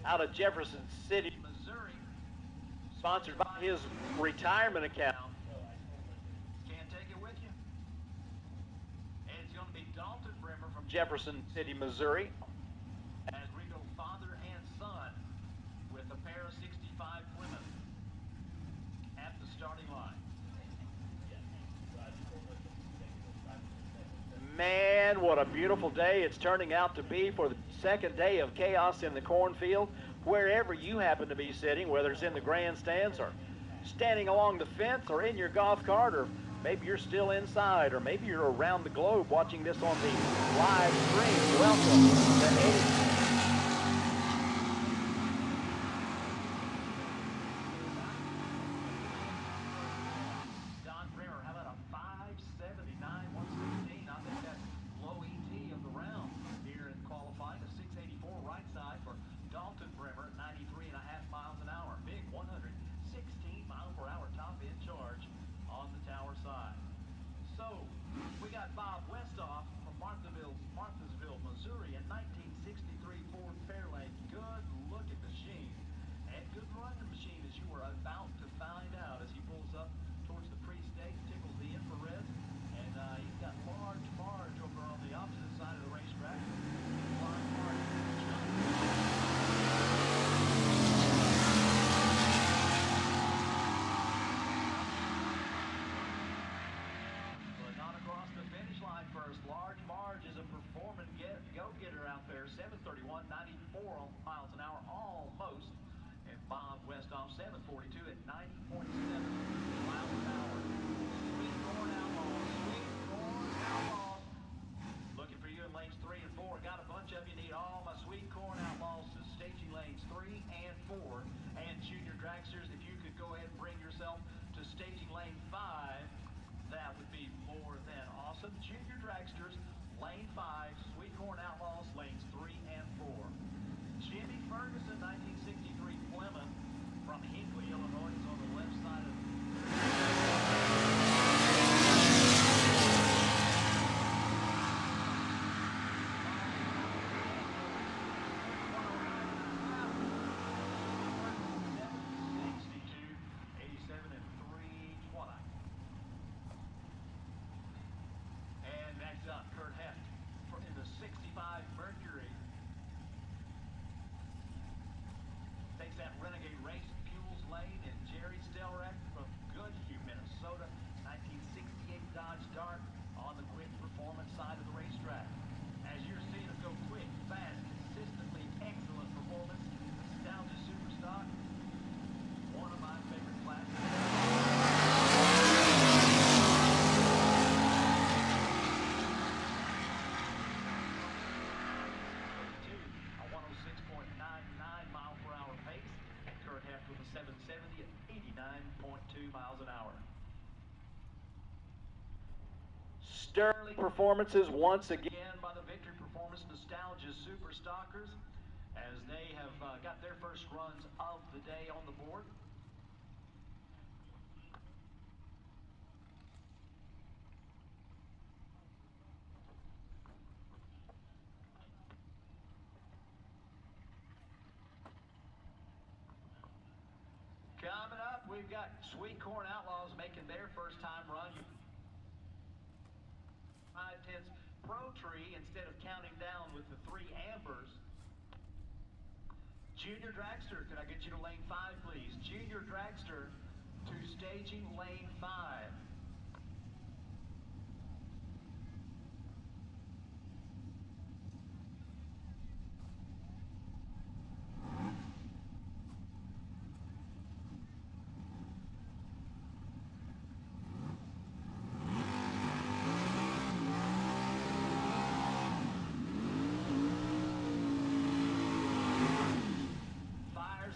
out of Jefferson City, Missouri, sponsored by his retirement account. Can't take it with you. And it's going to be Dalton Brimmer from Jefferson City, Missouri, as we go father and son with a pair of 65 Plymouth at the starting line. Man, what a beautiful day it's turning out to be for the second day of Chaos in the Cornfield. Wherever you happen to be sitting, whether it's in the grandstands or standing along the fence or in your golf cart, or maybe you're still inside, or maybe you're around the globe watching this on the live stream. Welcome to Eddyville. Marthasville, Missouri, a 1963 Ford Fairlane. Good looking machine and good running machine, as you were about to find out as he pulls up towards the pre-stage, tickles the infrared, and he's got large Marge over on the opposite side of the racetrack. Large Marge. First, Large Marge is a performing go-getter out there, 731, 94 miles an hour, almost. And Bob Westhoff, 742 at 90.7 miles an hour. Sweet Corn Outlaws, Sweet Corn Outlaws. Looking for you in lanes 3 and 4. Got a bunch of you. Need all my Sweet Corn Outlaws to staging lanes 3 and 4. And Junior Dragsters, if you could go ahead and bring yourself to staging lane 5, that would be more than awesome. Junior Dragsters, lane 5, Sweet Corn Outlaws, lanes 3 and 4. Jimmy Ferguson, 1963 Plymouth from Hinckley, Illinois, is on the left side of miles an hour. Sterling performances once again by the Victory Performance Nostalgia Super Stockers, as they have got their first runs of the day on the board. Coming up, we've got Sweet Corn Outlaws making their first time run. 5/10 Pro Tree instead of counting down with the 3 ambers. Junior Dragster, could I get you to lane 5, please? Junior Dragster to staging lane 5.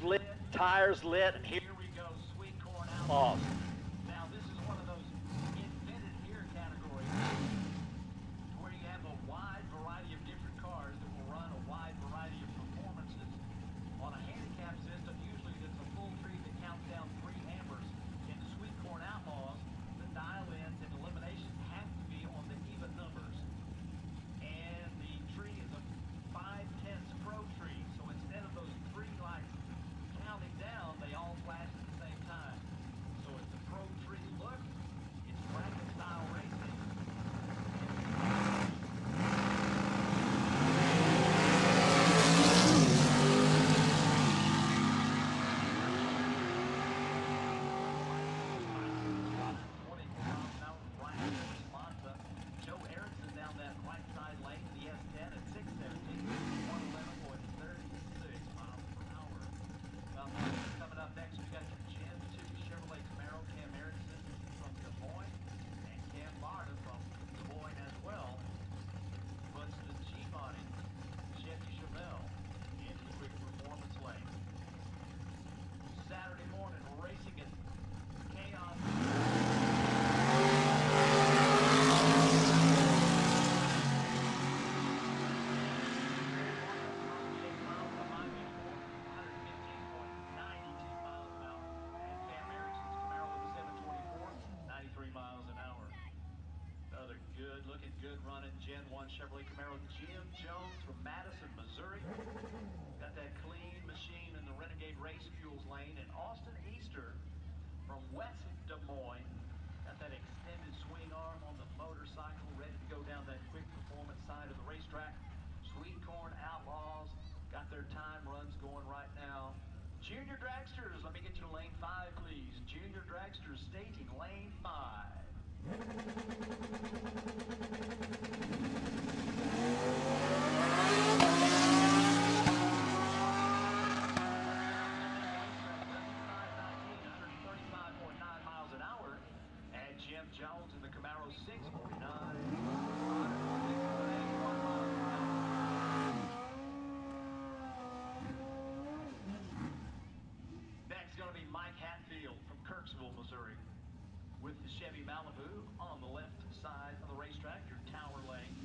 Lit, tires lit, and here we go, Sweet Corn Outlaws. Now this is one of those invented here categories where you have a wide variety of different cars that will run a wide variety of performances. On a handicap system, usually it's a full tree that counts down 3 ambers. In the Sweet Corn Outlaws, the dial-ins and eliminations have to be on the even numbers. And the tree is a 5/10 Pro tree, so instead of those 3 lines good running Gen 1 Chevrolet Camaro. Jim Jones from Madison, Missouri. Got that clean machine in the Renegade Race Fuels lane. And Austin Easter from West Des Moines. Got that extended swing arm on the motorcycle, ready to go down that quick performance side of the racetrack. Sweet Corn Outlaws got their time runs going right now. Junior Dragsters, let me get you to lane 5, please. Junior Dragsters staging lane 5. Jim Jones in the Camaro 649. Next going to be Mike Hatfield from Kirksville, Missouri, with the Chevy Malibu on the left side of the racetrack, your tower lane.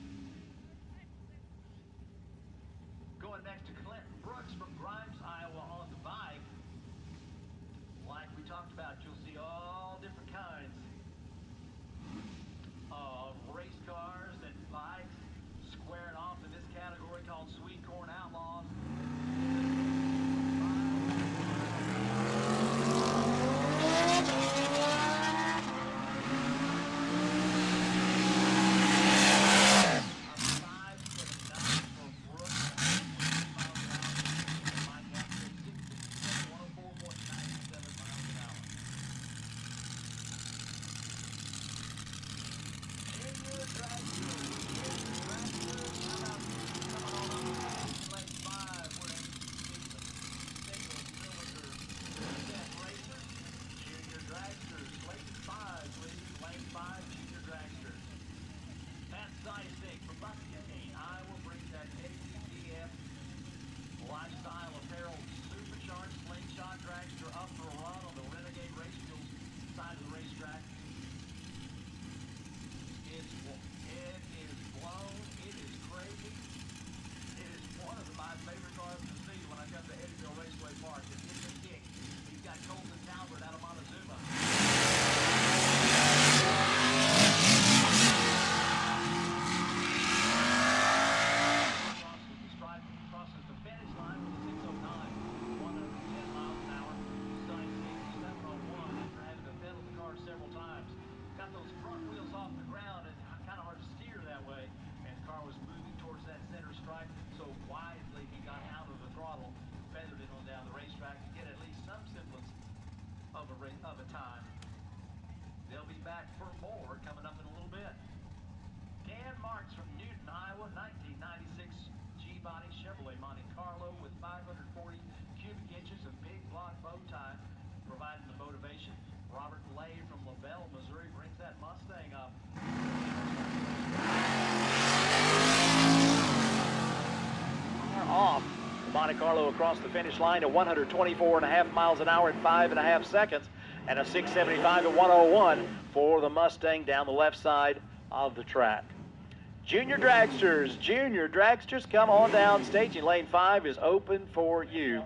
Going next to Clinton Brooks from Grimes, Iowa on the bike. Like we talked about, you'll see all different kinds of race cars and bikes squaring off in this category called Sweet Corn Outlaws. Lifestyle apparel, supercharged slingshot dragster up for a run on the Renegade Race Fuels side of the racetrack. It is blown. It is crazy. It is one of my favorite cars to see when I come to Eddyville Raceway Park. It's a kick. He's got Colton Talbert out of Montezuma. Of a time. They'll be back for more coming up in a little bit. Dan Marks from Newton, Iowa, 1996 G-Body Chevrolet Monte Carlo with 540 cubic inches of big block bow tie, providing the motivation. Robert Lay from LaBelle, Missouri, brings that Mustang up. Off Monte Carlo across the finish line at 124.5 miles an hour in 5.5 seconds, and a 675 at 101 for the Mustang down the left side of the track. Junior Dragsters, come on down. Staging lane 5 is open for you.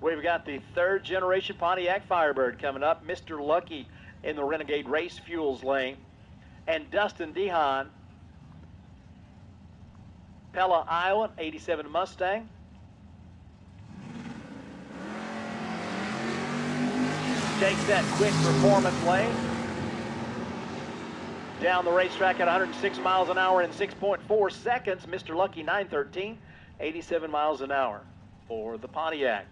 We've got the 3rd generation Pontiac Firebird coming up. Mr. Lucky in the Renegade Race Fuels lane, and Dustin Dehaan, Pella, Iowa, 87 Mustang. Takes that quick performance lane down the racetrack at 106 miles an hour in 6.4 seconds. Mr. Lucky, 913, 87 miles an hour for the Pontiac.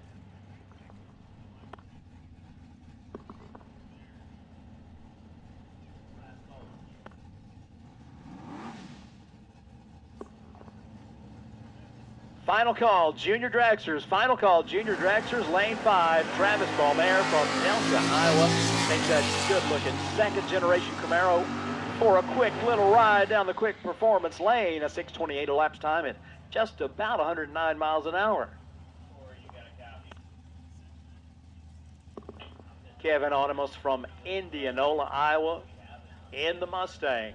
Final call, Junior Dragsters. Lane 5. Travis Baumer from Nelson, Iowa. Takes that good-looking 2nd generation Camaro for a quick little ride down the quick performance lane. A 6:28 elapsed time at just about 109 miles an hour. Kevin Audimus from Indianola, Iowa, in the Mustang.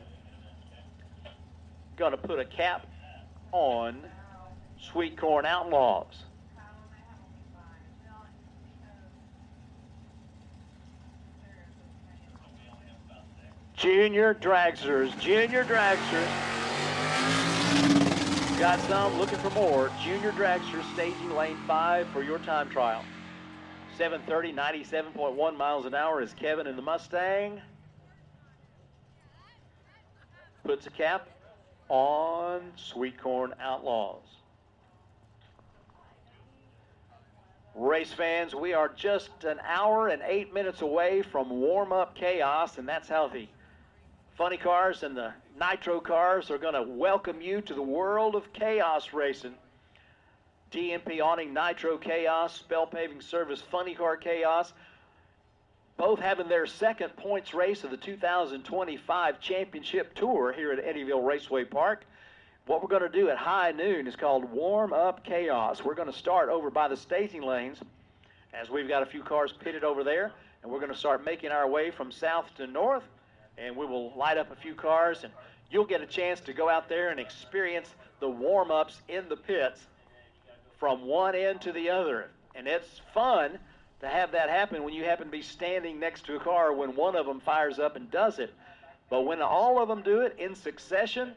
Going to put a cap on Sweet Corn Outlaws. Junior dragsters. Got some, looking for more. Junior dragsters staging lane 5 for your time trial. 7:30, 97.1 miles an hour is Kevin in the Mustang. Puts a cap on Sweet Corn Outlaws. Race fans, we are just an hour and 8 minutes away from warm-up chaos, and that's how the funny cars and the nitro cars are going to welcome you to the world of chaos racing. DMP Awning Nitro Chaos, Spell Paving Service Funny Car Chaos, both having their second points race of the 2025 Championship Tour here at Eddyville Raceway Park. What we're going to do at high noon is called Warm Up Chaos. We're going to start over by the staging lanes, as we've got a few cars pitted over there, and we're going to start making our way from south to north, and we will light up a few cars, and you'll get a chance to go out there and experience the warm-ups in the pits from one end to the other. And it's fun to have that happen when you happen to be standing next to a car when one of them fires up and does it. But when all of them do it in succession,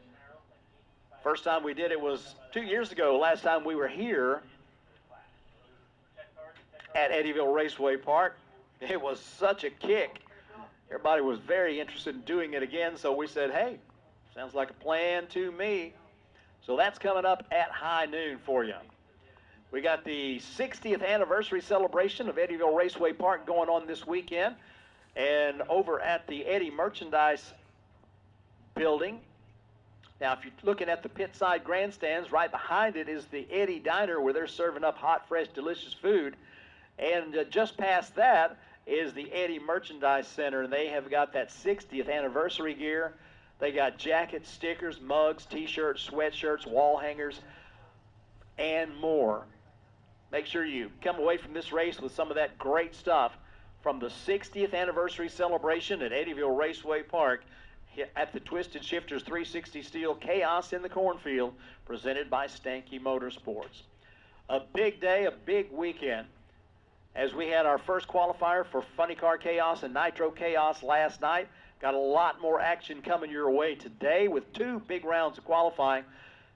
first time we did it was 2 years ago. Last time we were here at Eddyville Raceway Park, it was such a kick. Everybody was very interested in doing it again, so we said, hey, sounds like a plan to me. So that's coming up at high noon for you. We got the 60th anniversary celebration of Eddyville Raceway Park going on this weekend. And over at the Eddy Merchandise building, now if you're looking at the pit side grandstands, right behind it is the Eddy Diner where they're serving up hot, fresh, delicious food. And just past that is the Eddy Merchandise Center, and they have got that 60th anniversary gear. They got jackets, stickers, mugs, t-shirts, sweatshirts, wall hangers, and more. Make sure you come away from this race with some of that great stuff from the 60th anniversary celebration at Eddyville Raceway Park at the Twisted Shifterz 360 Steel Chaos in the Cornfield, presented by Stanky Motorsports. A big day, a big weekend, as we had our first qualifier for Funny Car Chaos and Nitro Chaos last night. Got a lot more action coming your way today with 2 big rounds of qualifying.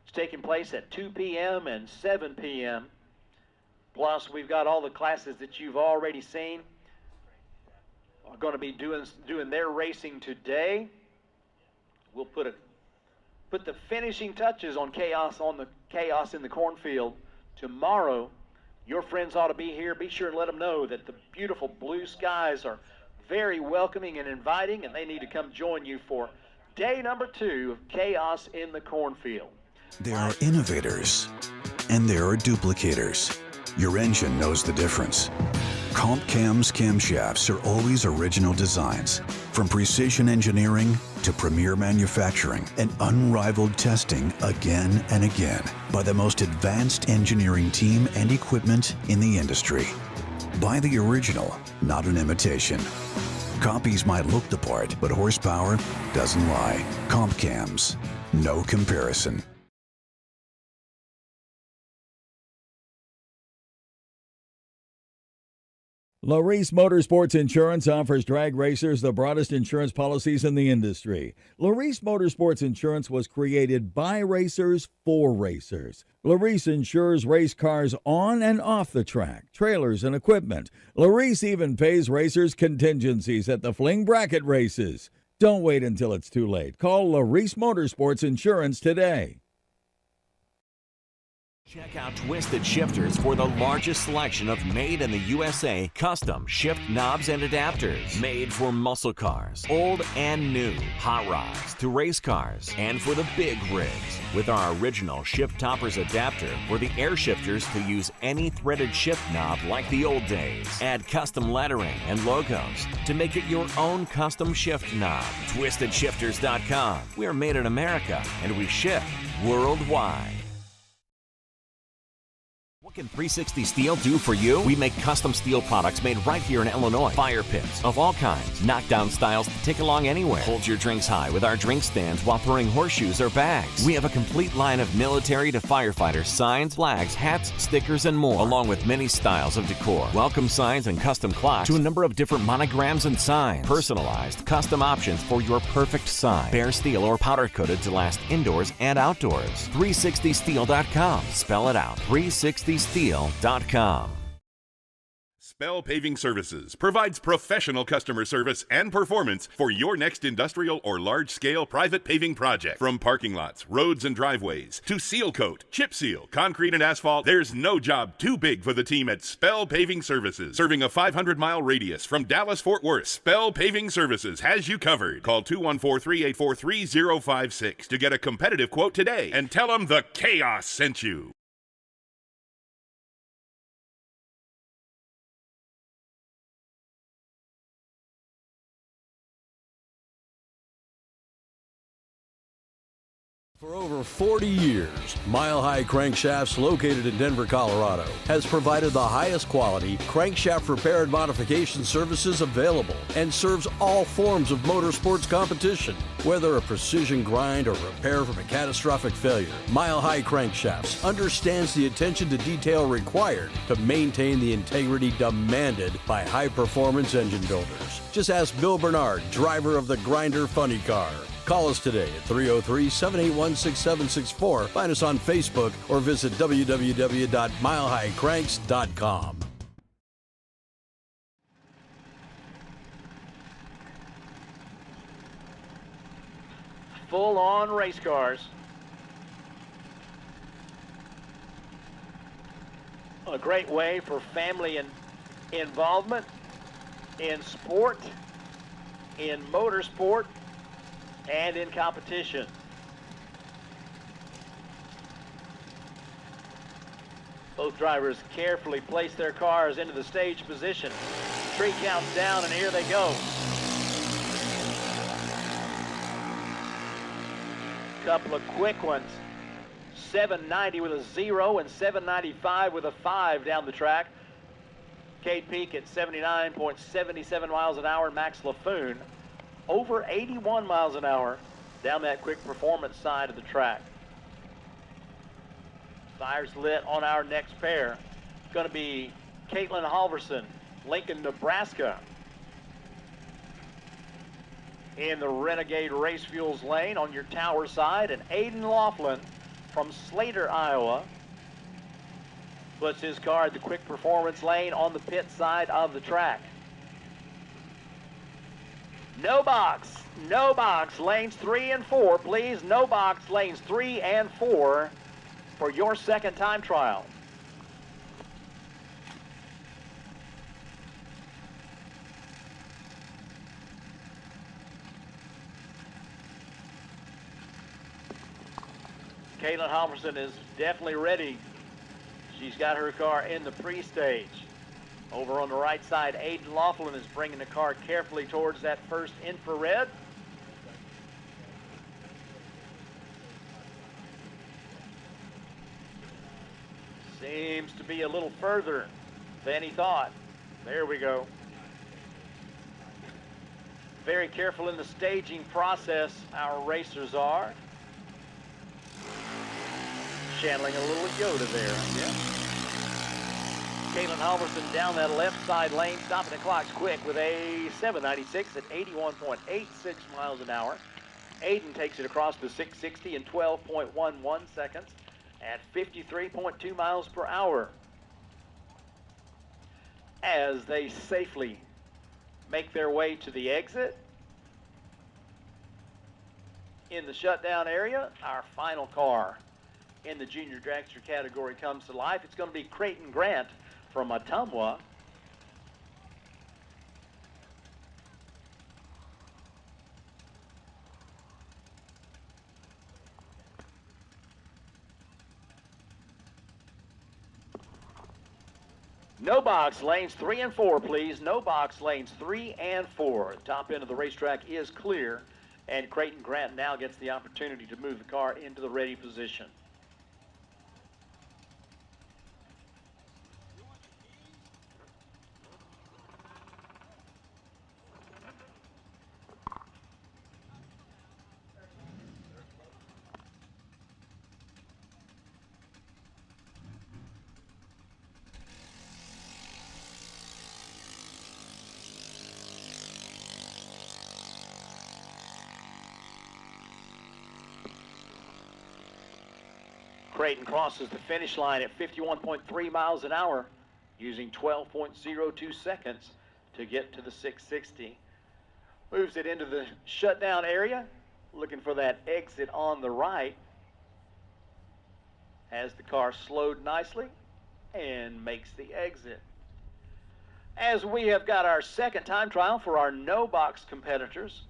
It's taking place at 2 p.m. and 7 p.m. Plus, we've got all the classes that you've already seen are going to be doing their racing today. We'll put the finishing touches on the Chaos in the Cornfield tomorrow. Your friends ought to be here. Be sure and let them know that the beautiful blue skies are very welcoming and inviting, and they need to come join you for day number 2 of Chaos in the Cornfield. There are innovators, and there are duplicators. Your engine knows the difference. Comp Cam's camshafts are always original designs, from precision engineering to premier manufacturing and unrivaled testing again and again by the most advanced engineering team and equipment in the industry. Buy the original, not an imitation. Copies might look the part, but horsepower doesn't lie. Comp Cams, no comparison. Laris Motorsports Insurance offers drag racers the broadest insurance policies in the industry. Laris Motorsports Insurance was created by racers for racers. Laris insures race cars on and off the track, trailers and equipment. Laris even pays racers contingencies at the fling bracket races. Don't wait until it's too late. Call Laris Motorsports Insurance today. Check out Twisted Shifterz for the largest selection of made in the USA custom shift knobs and adapters. Made for muscle cars, old and new, hot rods to race cars, and for the big rigs. With our original shift toppers adapter for the air shifters to use any threaded shift knob like the old days. Add custom lettering and logos to make it your own custom shift knob. TwistedShifters.com. We're made in America and we ship worldwide. What can 360 Steel do for you? We make custom steel products made right here in Illinois. Fire pits of all kinds, knockdown styles to take along anywhere. Hold your drinks high with our drink stands while throwing horseshoes or bags. We have a complete line of military to firefighter signs, flags, hats, stickers, and more, along with many styles of decor. Welcome signs and custom clocks to a number of different monograms and signs. Personalized, custom options for your perfect sign. Bare steel or powder coated to last indoors and outdoors. 360steel.com. Spell it out. 360steel.com. Spell Paving Services provides professional customer service and performance for your next industrial or large-scale private paving project. From parking lots, roads, and driveways to seal coat, chip seal, concrete, and asphalt, there's no job too big for the team at Spell Paving Services. Serving a 500-mile radius from Dallas-Fort Worth, Spell Paving Services has you covered. Call 214-384-3056 to get a competitive quote today and tell them the Chaos sent you. For over 40 years, Mile High Crankshafts, located in Denver, Colorado, has provided the highest quality crankshaft repair and modification services available and serves all forms of motorsports competition. Whether a precision grind or repair from a catastrophic failure, Mile High Crankshafts understands the attention to detail required to maintain the integrity demanded by high-performance engine builders. Just ask Bill Bernard, driver of the Grinder Funny Car. Call us today at 303-781-6764. Find us on Facebook or visit www.milehighcranks.com. Full-on race cars. A great way for family and involvement in sport, in motorsport, and in competition. Both drivers carefully place their cars into the stage position. Tree counts down, and here they go. Couple of quick ones. 790 with a 0 and 795 with a 5 down the track. Cade Peak at 79.77 miles an hour. Max LaFoon over 81 miles an hour down that quick performance side of the track. Fires lit on our next pair. It's going to be Caitlin Halverson, Lincoln, Nebraska. In the Renegade Race Fuels lane on your tower side, and Aiden Laughlin from Slater, Iowa, puts his car at the quick performance lane on the pit side of the track. No box, lanes 3 and 4, please. No box, lanes 3 and 4 for your second time trial. Caitlin Halverson is definitely ready. She's got her car in the pre-stage. Over on the right side, Aiden Laughlin is bringing the car carefully towards that first infrared. Seems to be a little further than he thought. There we go. Very careful in the staging process, our racers are. Channeling a little Yoda there, yeah. Caitlin Halverson down that left side lane, stopping the clocks quick with a 796 at 81.86 miles an hour. Aiden takes it across the 660 in 12.11 seconds at 53.2 miles per hour. As they safely make their way to the exit in the shutdown area, our final car in the junior dragster category comes to life. It's going to be Creighton Grant from Ottumwa. No box lanes 3 and 4, please. No box lanes 3 and 4. The top end of the racetrack is clear, and Creighton Grant now gets the opportunity to move the car into the ready position. Creighton crosses the finish line at 51.3 miles an hour, using 12.02 seconds to get to the 660. Moves it into the shutdown area, looking for that exit on the right. Has the car slowed nicely and makes the exit. As we have got our second time trial for our no box competitors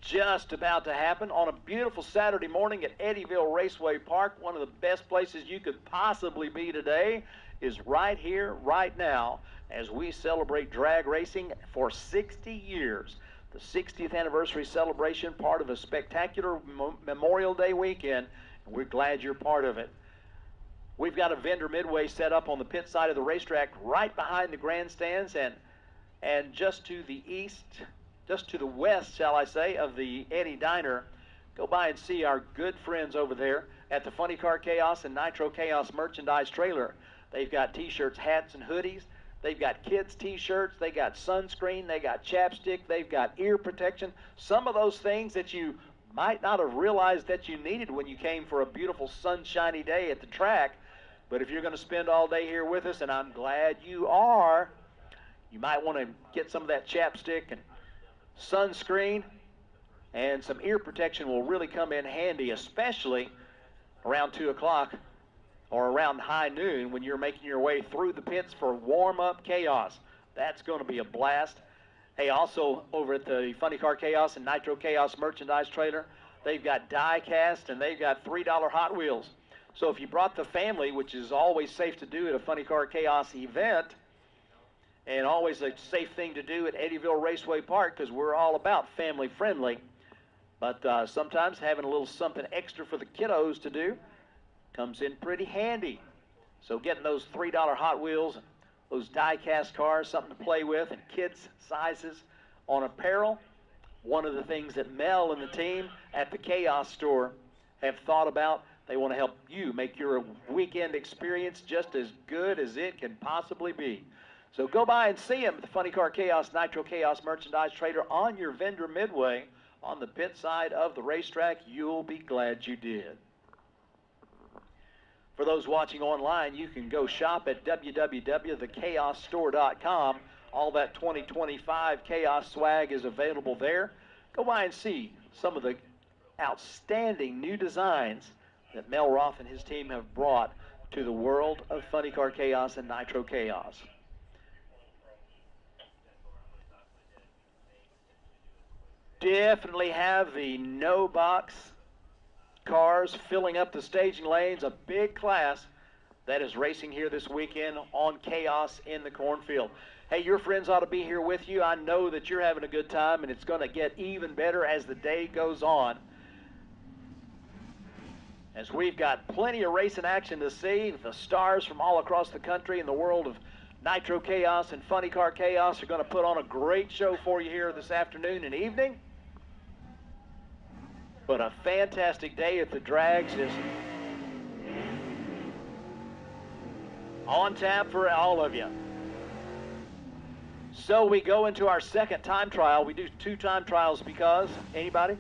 just about to happen on a beautiful Saturday morning at Eddyville Raceway Park. One of the best places you could possibly be today is right here, right now, as we celebrate drag racing for 60 years. The 60th anniversary celebration, part of a spectacular Memorial Day weekend, and we're glad you're part of it. We've got a vendor midway set up on the pit side of the racetrack right behind the grandstands, and just to the east, just to the west, shall I say, of the Eddy Diner. Go by and see our good friends over there at the Funny Car Chaos and Nitro Chaos merchandise trailer. They've got t-shirts, hats, and hoodies. They've got kids' t-shirts. They got sunscreen. They got chapstick. They've got ear protection. Some of those things that you might not have realized that you needed when you came for a beautiful sunshiny day at the track. But if you're going to spend all day here with us, and I'm glad you are, you might want to get some of that chapstick and sunscreen, and some ear protection will really come in handy, especially around 2 o'clock or around high noon when you're making your way through the pits for warm-up chaos. That's going to be a blast. Hey, also over at the Funny Car Chaos and Nitro Chaos merchandise trailer, they've got die cast and they've got $3 Hot Wheels. So if you brought the family, which is always safe to do at a Funny Car Chaos event, and always a safe thing to do at Eddyville Raceway Park, because we're all about family friendly, but sometimes having a little something extra for the kiddos to do comes in pretty handy. So getting those $3 Hot Wheels, those die-cast cars, something to play with, and kids' sizes on apparel, one of the things that Mel and the team at the Chaos store have thought about. They want to help you make your weekend experience just as good as it can possibly be. So go by and see them at the Funny Car Chaos, Nitro Chaos merchandise trailer on your vendor midway on the pit side of the racetrack. You'll be glad you did. For those watching online, you can go shop at www.thechaosstore.com. All that 2025 Chaos swag is available there. Go by and see some of the outstanding new designs that Mel Roth and his team have brought to the world of Funny Car Chaos and Nitro Chaos. Definitely have the no box cars filling up the staging lanes, a big class that is racing here this weekend on Chaos in the Cornfield. Hey, your friends ought to be here with you. I know that you're having a good time, and it's going to get even better as the day goes on, as we've got plenty of racing action to see. The stars from all across the country in the world of Nitro Chaos and Funny Car Chaos are going to put on a great show for you here this afternoon and evening. But a fantastic day at the drags is on tap for all of you. So we go into our second time trial. We do 2 time trials because, anybody?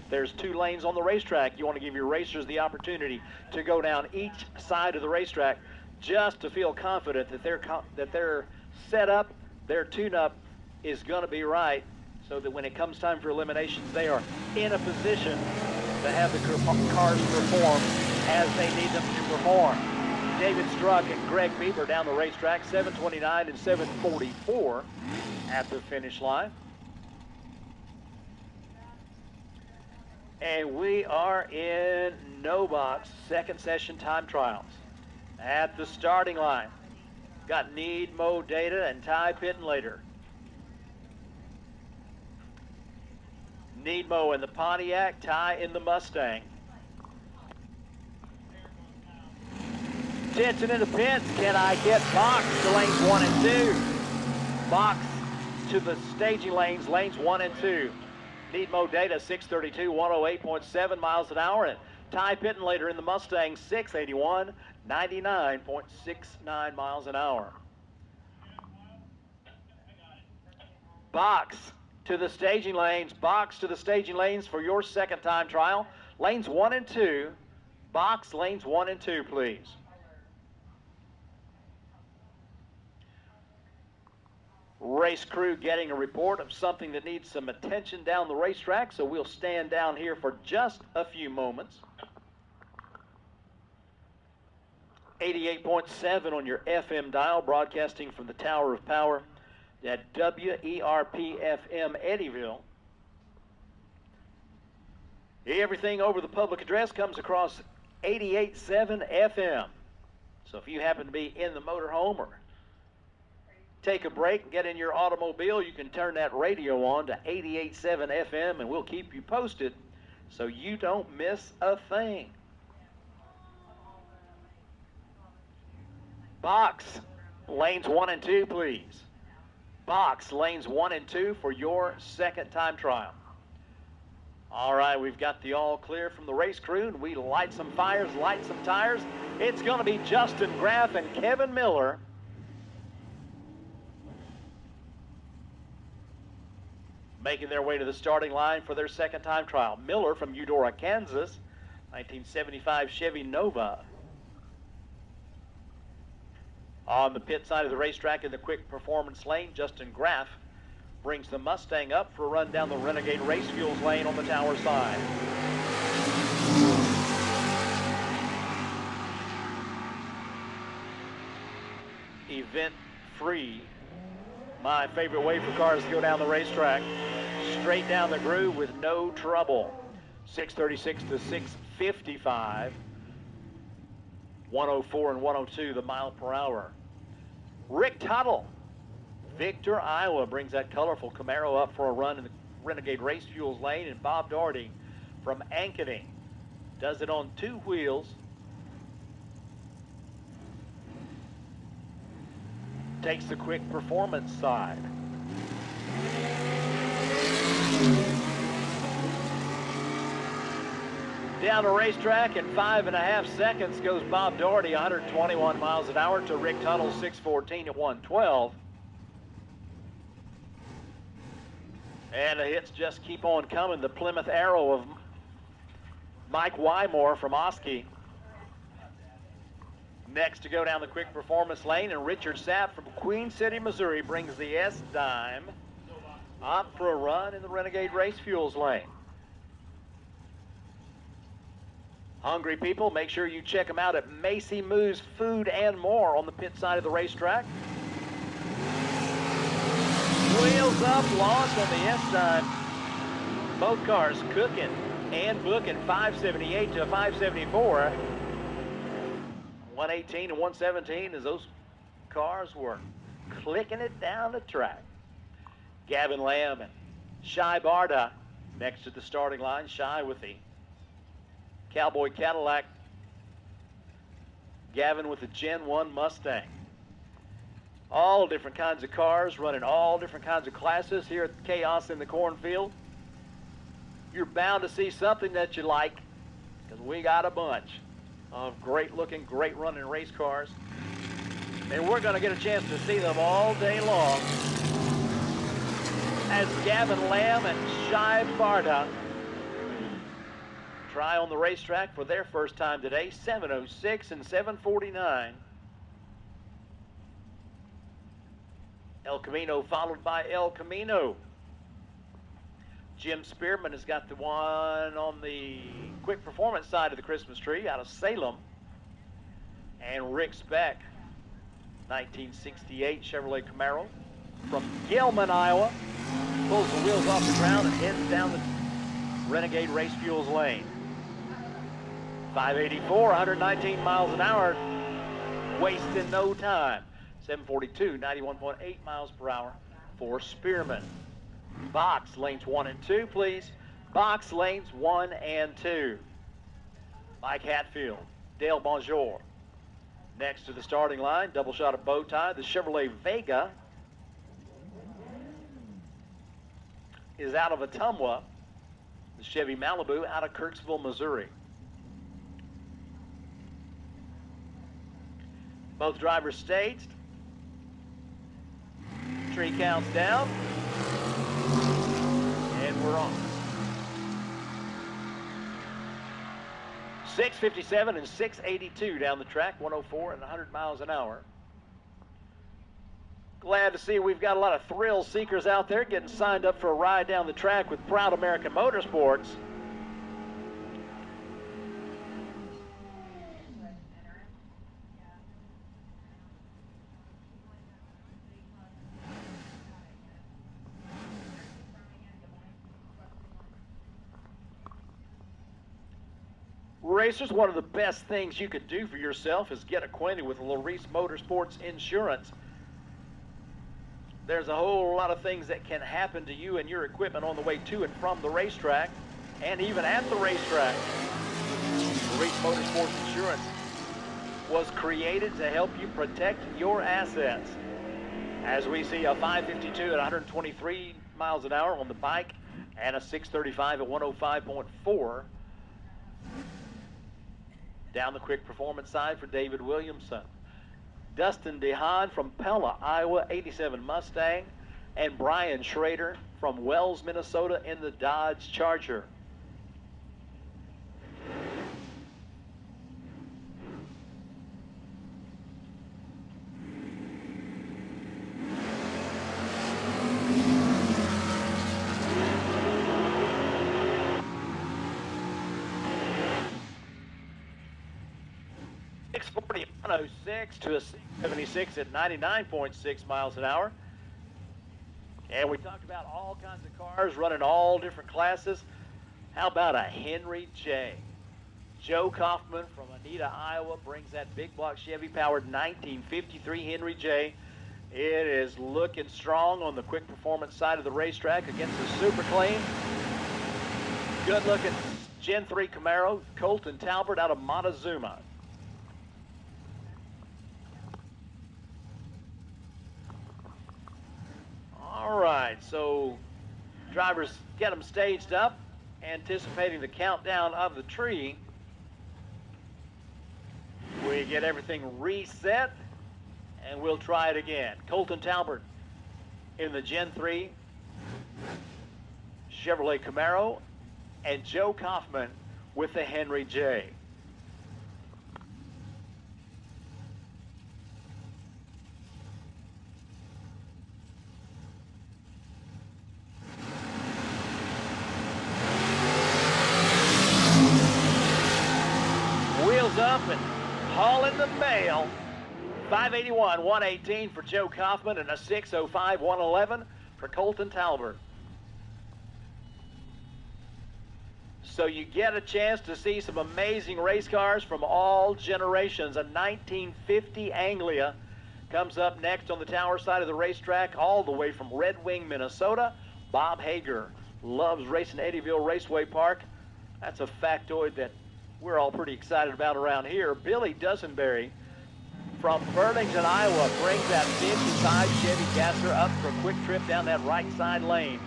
There's 2 lanes on the racetrack. You want to give your racers the opportunity to go down each side of the racetrack just to feel confident that their setup, their tune-up is going to be right, so that when it comes time for eliminations, they are in a position to have the cars perform as they need them to perform. David Struck and Greg Bieber down the racetrack, 7:29 and 7:44 at the finish line. And we are in no box second session time trials. At the starting line, got Need Mo Data and Ty Pittenlater. Need Mo in the Pontiac, Ty in the Mustang. Attention in the pits, can I get Box to lanes 1 and 2? Box to the staging lanes, lanes 1 and 2. Need Mo Data, 632, 108.7 miles an hour, and Ty Pittenlater in the Mustang, 681, 99.69 miles an hour. Box to the staging lanes, Box to the staging lanes for your second time trial. Lanes 1 and 2, Box lanes 1 and 2, please. Race crew getting a report of something that needs some attention down the racetrack, so we'll stand down here for just a few moments. 88.7 on your FM dial, broadcasting from the Tower of Power at WERP-FM Eddyville. Everything over the public address comes across 88.7 FM. So if you happen to be in the motorhome or take a break and get in your automobile, you can turn that radio on to 88.7 FM and we'll keep you posted so you don't miss a thing. Box lanes 1 and 2, please. Box lanes 1 and 2 for your second time trial. All right, we've got the all clear from the race crew, and we light some fires, light some tires. It's going to be Justin Graff and Kevin Miller. Making their way to the starting line for their second time trial. Miller from Eudora, Kansas, 1975 Chevy Nova. On the pit side of the racetrack in the quick performance lane, Justin Graff brings the Mustang up for a run down the Renegade Race Fuels lane on the tower side. Event free. My favorite way for cars to go down the racetrack. Straight down the groove with no trouble. 636 to 655. 104 and 102 the mile per hour. Rick Tuttle, Victor, Iowa, brings that colorful Camaro up for a run in the Renegade Race Fuels lane, and Bob Doherty from Ankeny does it on 2 wheels. Takes the quick performance side. Down the racetrack in 5.5 seconds goes Bob Doherty, 121 miles an hour, to Rick Tuttle, 614 at 112. And the hits just keep on coming. The Plymouth Arrow of Mike Wymore from Oski. Next to go down the quick performance lane, and Richard Sapp from Queen City, Missouri brings the S-Dime up for a run in the Renegade Race Fuels lane. Hungry people, make sure you check them out at Macy Moo's Food and More on the pit side of the racetrack. Wheels up, launch on the S-Dime. Both cars cooking and booking 578 to 574. 118 and 117 as those cars were clicking it down the track. Gavin Lamb and Shai Barda next to the starting line. Shai with the Cowboy Cadillac. Gavin with the Gen 1 Mustang. All different kinds of cars running all different kinds of classes here at Chaos in the Cornfield. You're bound to see something that you like, because we got a bunch of great looking, great running race cars. And we're going to get a chance to see them all day long as Gavin Lamb and Shai Barda try on the racetrack for their first time today. 7:06 and 7:49. El Camino followed by El Camino. Jim Spearman has got the one on the quick performance side of the Christmas tree out of Salem. And Rick Speck, 1968 Chevrolet Camaro from Gilman, Iowa, pulls the wheels off the ground and heads down the Renegade Race Fuels lane. 584, 119 miles an hour, wasting no time. 742, 91.8 miles per hour for Spearman. Box lanes 1 and 2, please. Box lanes 1 and 2. Mike Hatfield, Dale Bonjour. Next to the starting line, double shot of bow tie. The Chevrolet Vega is out of Ottumwa. The Chevy Malibu out of Kirksville, Missouri. Both drivers staged. Tree counts down. And we're on. 6:57 and 6:82 down the track, 104 and 100 miles an hour. Glad to see we've got a lot of thrill seekers out there getting signed up for a ride down the track with Proud American Motorsports. Racers, one of the best things you could do for yourself is get acquainted with Laris Motorsports Insurance. There's a whole lot of things that can happen to you and your equipment on the way to and from the racetrack, and even at the racetrack. Laris Motorsports Insurance was created to help you protect your assets. As we see a 552 at 123 miles an hour on the bike and a 635 at 105.4. Down the quick performance side for David Williamson. Dustin DeHaan from Pella, Iowa, 87 Mustang. And Brian Schrader from Wells, Minnesota in the Dodge Charger. .640 at 106 to a 76 at 99.6 miles an hour. And we talked about all kinds of cars running all different classes. How about a Henry J? Joe Kaufman from Anita, Iowa brings that big block Chevy powered 1953 Henry J. It is looking strong on the quick performance side of the racetrack against the super clean. Good looking Gen 3 Camaro, Colton Talbert out of Montezuma. All right, so drivers get them staged up, anticipating the countdown of the tree. We get everything reset, and we'll try it again. Colton Talbert in the Gen 3 Chevrolet Camaro, and Joe Kaufman with the Henry J. Up and hauling the mail. 581, 118 for Joe Kaufman and a 605, 111 for Colton Talbert. So you get a chance to see some amazing race cars from all generations. A 1950 Anglia comes up next on the tower side of the racetrack, all the way from Red Wing, Minnesota. Bob Hager loves racing Eddyville Raceway Park. That's a factoid that we're all pretty excited about around here. Billy Dusenberry from Burlington, Iowa brings that 55 Chevy Gaster up for a quick trip down that right side lane.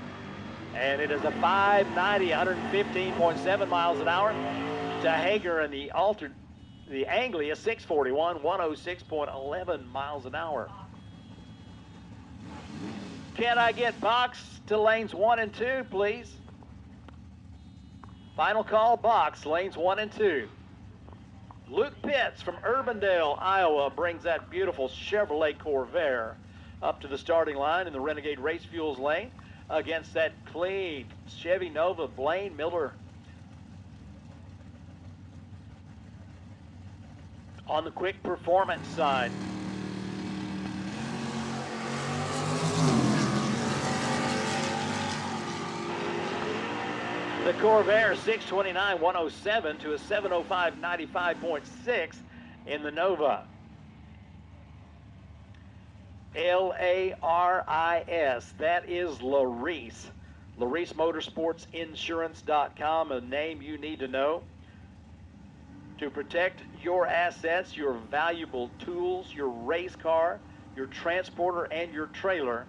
And it is a 590, 115.7 miles an hour to Hager and the Anglia 641, 106.11 miles an hour. Can I get box to lanes 1 and 2, please? Final call, box, lanes 1 and 2. Luke Pitts from Urbandale, Iowa brings that beautiful Chevrolet Corvair up to the starting line in the Renegade Race Fuels lane against that clean Chevy Nova Blaine Miller. On the quick performance side, the Corvair 629, 107 to a 705, 95.6 in the Nova. L-A-R-I-S, that is Laris. LarisMotorsportsInsurance.com, a name you need to know. To protect your assets, your valuable tools, your race car, your transporter, and your trailer.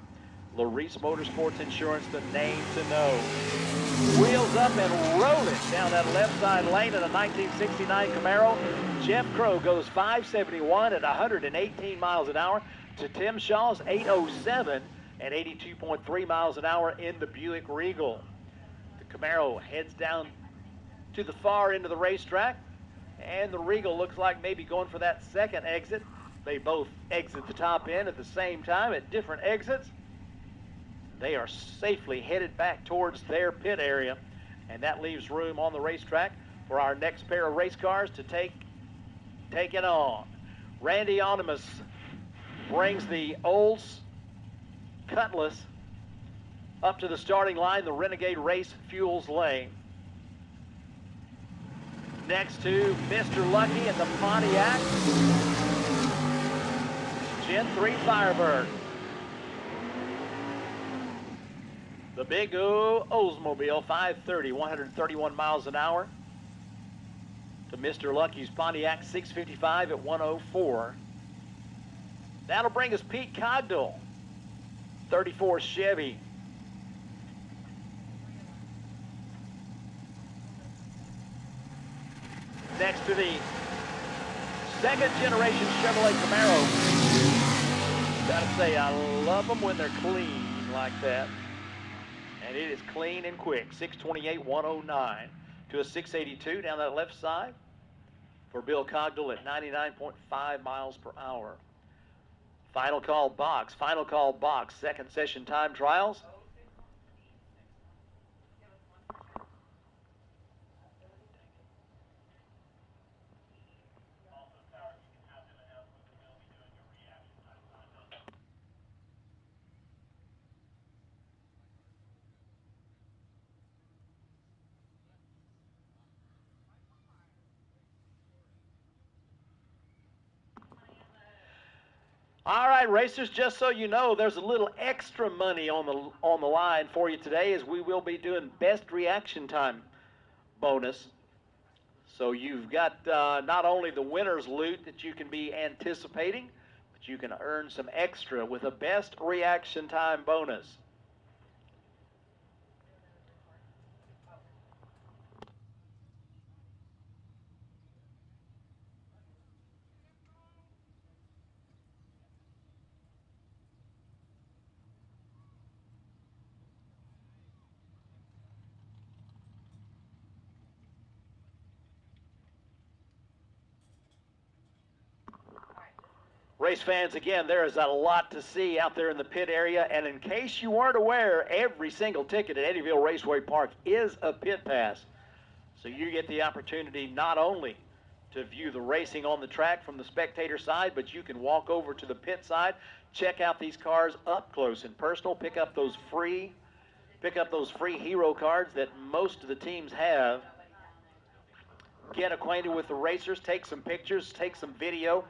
Laris Motorsports Insurance, the name to know. Wheels up and rolling down that left side lane in a 1969 Camaro. Jeff Crow goes 571 at 118 miles an hour to Tim Shaw's 807 at 82.3 miles an hour in the Buick Regal. The Camaro heads down to the far end of the racetrack, and the Regal looks like maybe going for that second exit. They both exit the top end at the same time at different exits. They are safely headed back towards their pit area, and that leaves room on the racetrack for our next pair of race cars to take it on. Randy Onimus brings the Olds Cutlass up to the starting line, the Renegade Race Fuels lane. Next to Mr. Lucky in the Pontiac, Gen 3 Firebird. The big Oldsmobile 530, 131 miles an hour. To Mr. Lucky's Pontiac 655 at 104. That'll bring us Pete Cogdill, 34 Chevy. Next to the second generation Chevrolet Camaro. Gotta say, I love them when they're clean like that. And it is clean and quick. 628, 109 to a 682 down that left side for Bill Cogdill at 99.5 miles per hour. Final call box, second session time trials. All right, racers, just so you know, there's a little extra money on the line for you today, as we will be doing best reaction time bonus. So you've got not only the winner's loot that you can be anticipating, but you can earn some extra with a best reaction time bonus. Race fans, again, there is a lot to see out there in the pit area, and in case you weren't aware, every single ticket at Eddyville Raceway Park is a pit pass. So you get the opportunity not only to view the racing on the track from the spectator side, but you can walk over to the pit side, check out these cars up close and personal, pick up those free hero cards that most of the teams have. Get acquainted with the racers, take some pictures, take some video.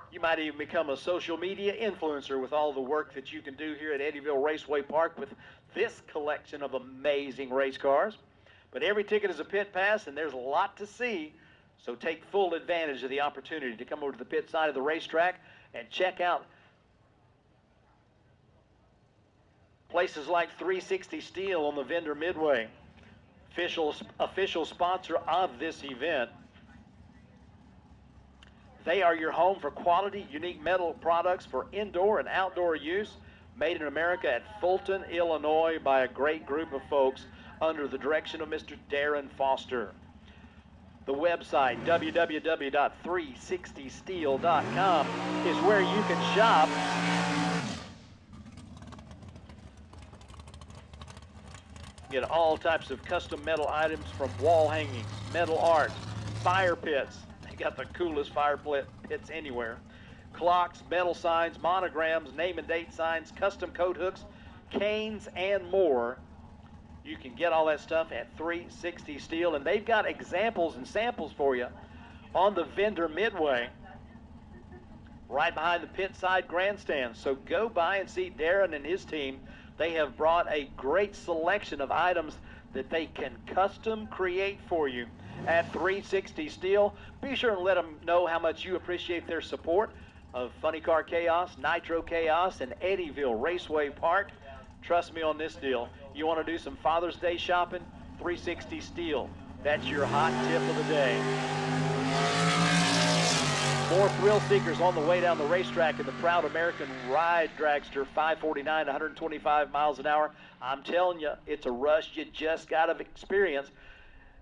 You might even become a social media influencer with all the work that you can do here at Eddyville Raceway Park with this collection of amazing race cars. But every ticket is a pit pass, and there's a lot to see. So take full advantage of the opportunity to come over to the pit side of the racetrack and check out places like 360 Steel on the Vendor Midway, official sponsor of this event. They are your home for quality, unique metal products for indoor and outdoor use, made in America at Fulton, Illinois, by a great group of folks under the direction of Mr. Darren Foster. The website, www.360steel.com, is where you can shop. Get all types of custom metal items, from wall hangings, metal art, fire pits. Got the coolest fire pits anywhere. Clocks, metal signs, monograms, name and date signs, custom coat hooks, canes, and more. You can get all that stuff at 360 Steel, and they've got examples and samples for you on the Vendor Midway, right behind the pit side grandstand. So go by and see Darren and his team. They have brought a great selection of items that they can custom create for you at 360 Steel. Be sure and let them know how much you appreciate their support of Funny Car Chaos, Nitro Chaos, and Eddyville Raceway Park. Trust me on this deal. You want to do some Father's Day shopping? 360 Steel. That's your hot tip of the day. More thrill seekers on the way down the racetrack in the proud American Ride Dragster 549, 125 miles an hour. I'm telling you, it's a rush you just got to experience.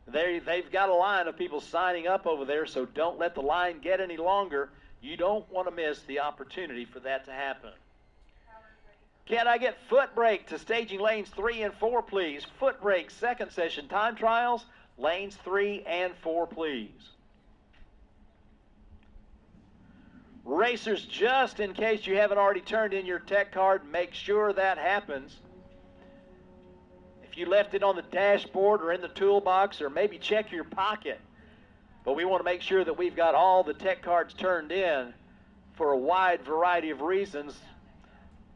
They've got a line of people signing up over there, so don't let the line get any longer. You don't want to miss the opportunity for that to happen. Can I get foot brake to staging lanes 3 and 4, please? Foot brake, second session time trials, lanes 3 and 4, please. Racers, just in case you haven't already turned in your tech card, make sure that happens. If you left it on the dashboard or in the toolbox, or maybe check your pocket. But we want to make sure that we've got all the tech cards turned in for a wide variety of reasons.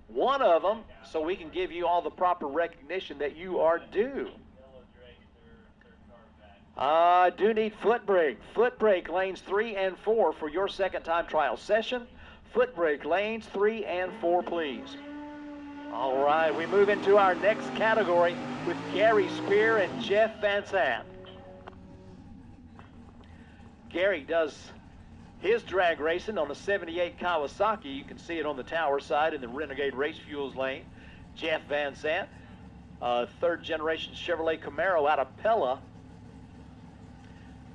One of them, so we can give you all the proper recognition that you are due. I do need foot brake. Foot brake lanes 3 and 4 for your second time trial session. Foot brake lanes 3 and 4, please. All right, we move into our next category with Gary Spear and Jeff Van Sant. Gary does his drag racing on the 78 Kawasaki. You can see it on the tower side in the Renegade Race Fuels lane. Jeff Van Sant, third generation Chevrolet Camaro out of Pella,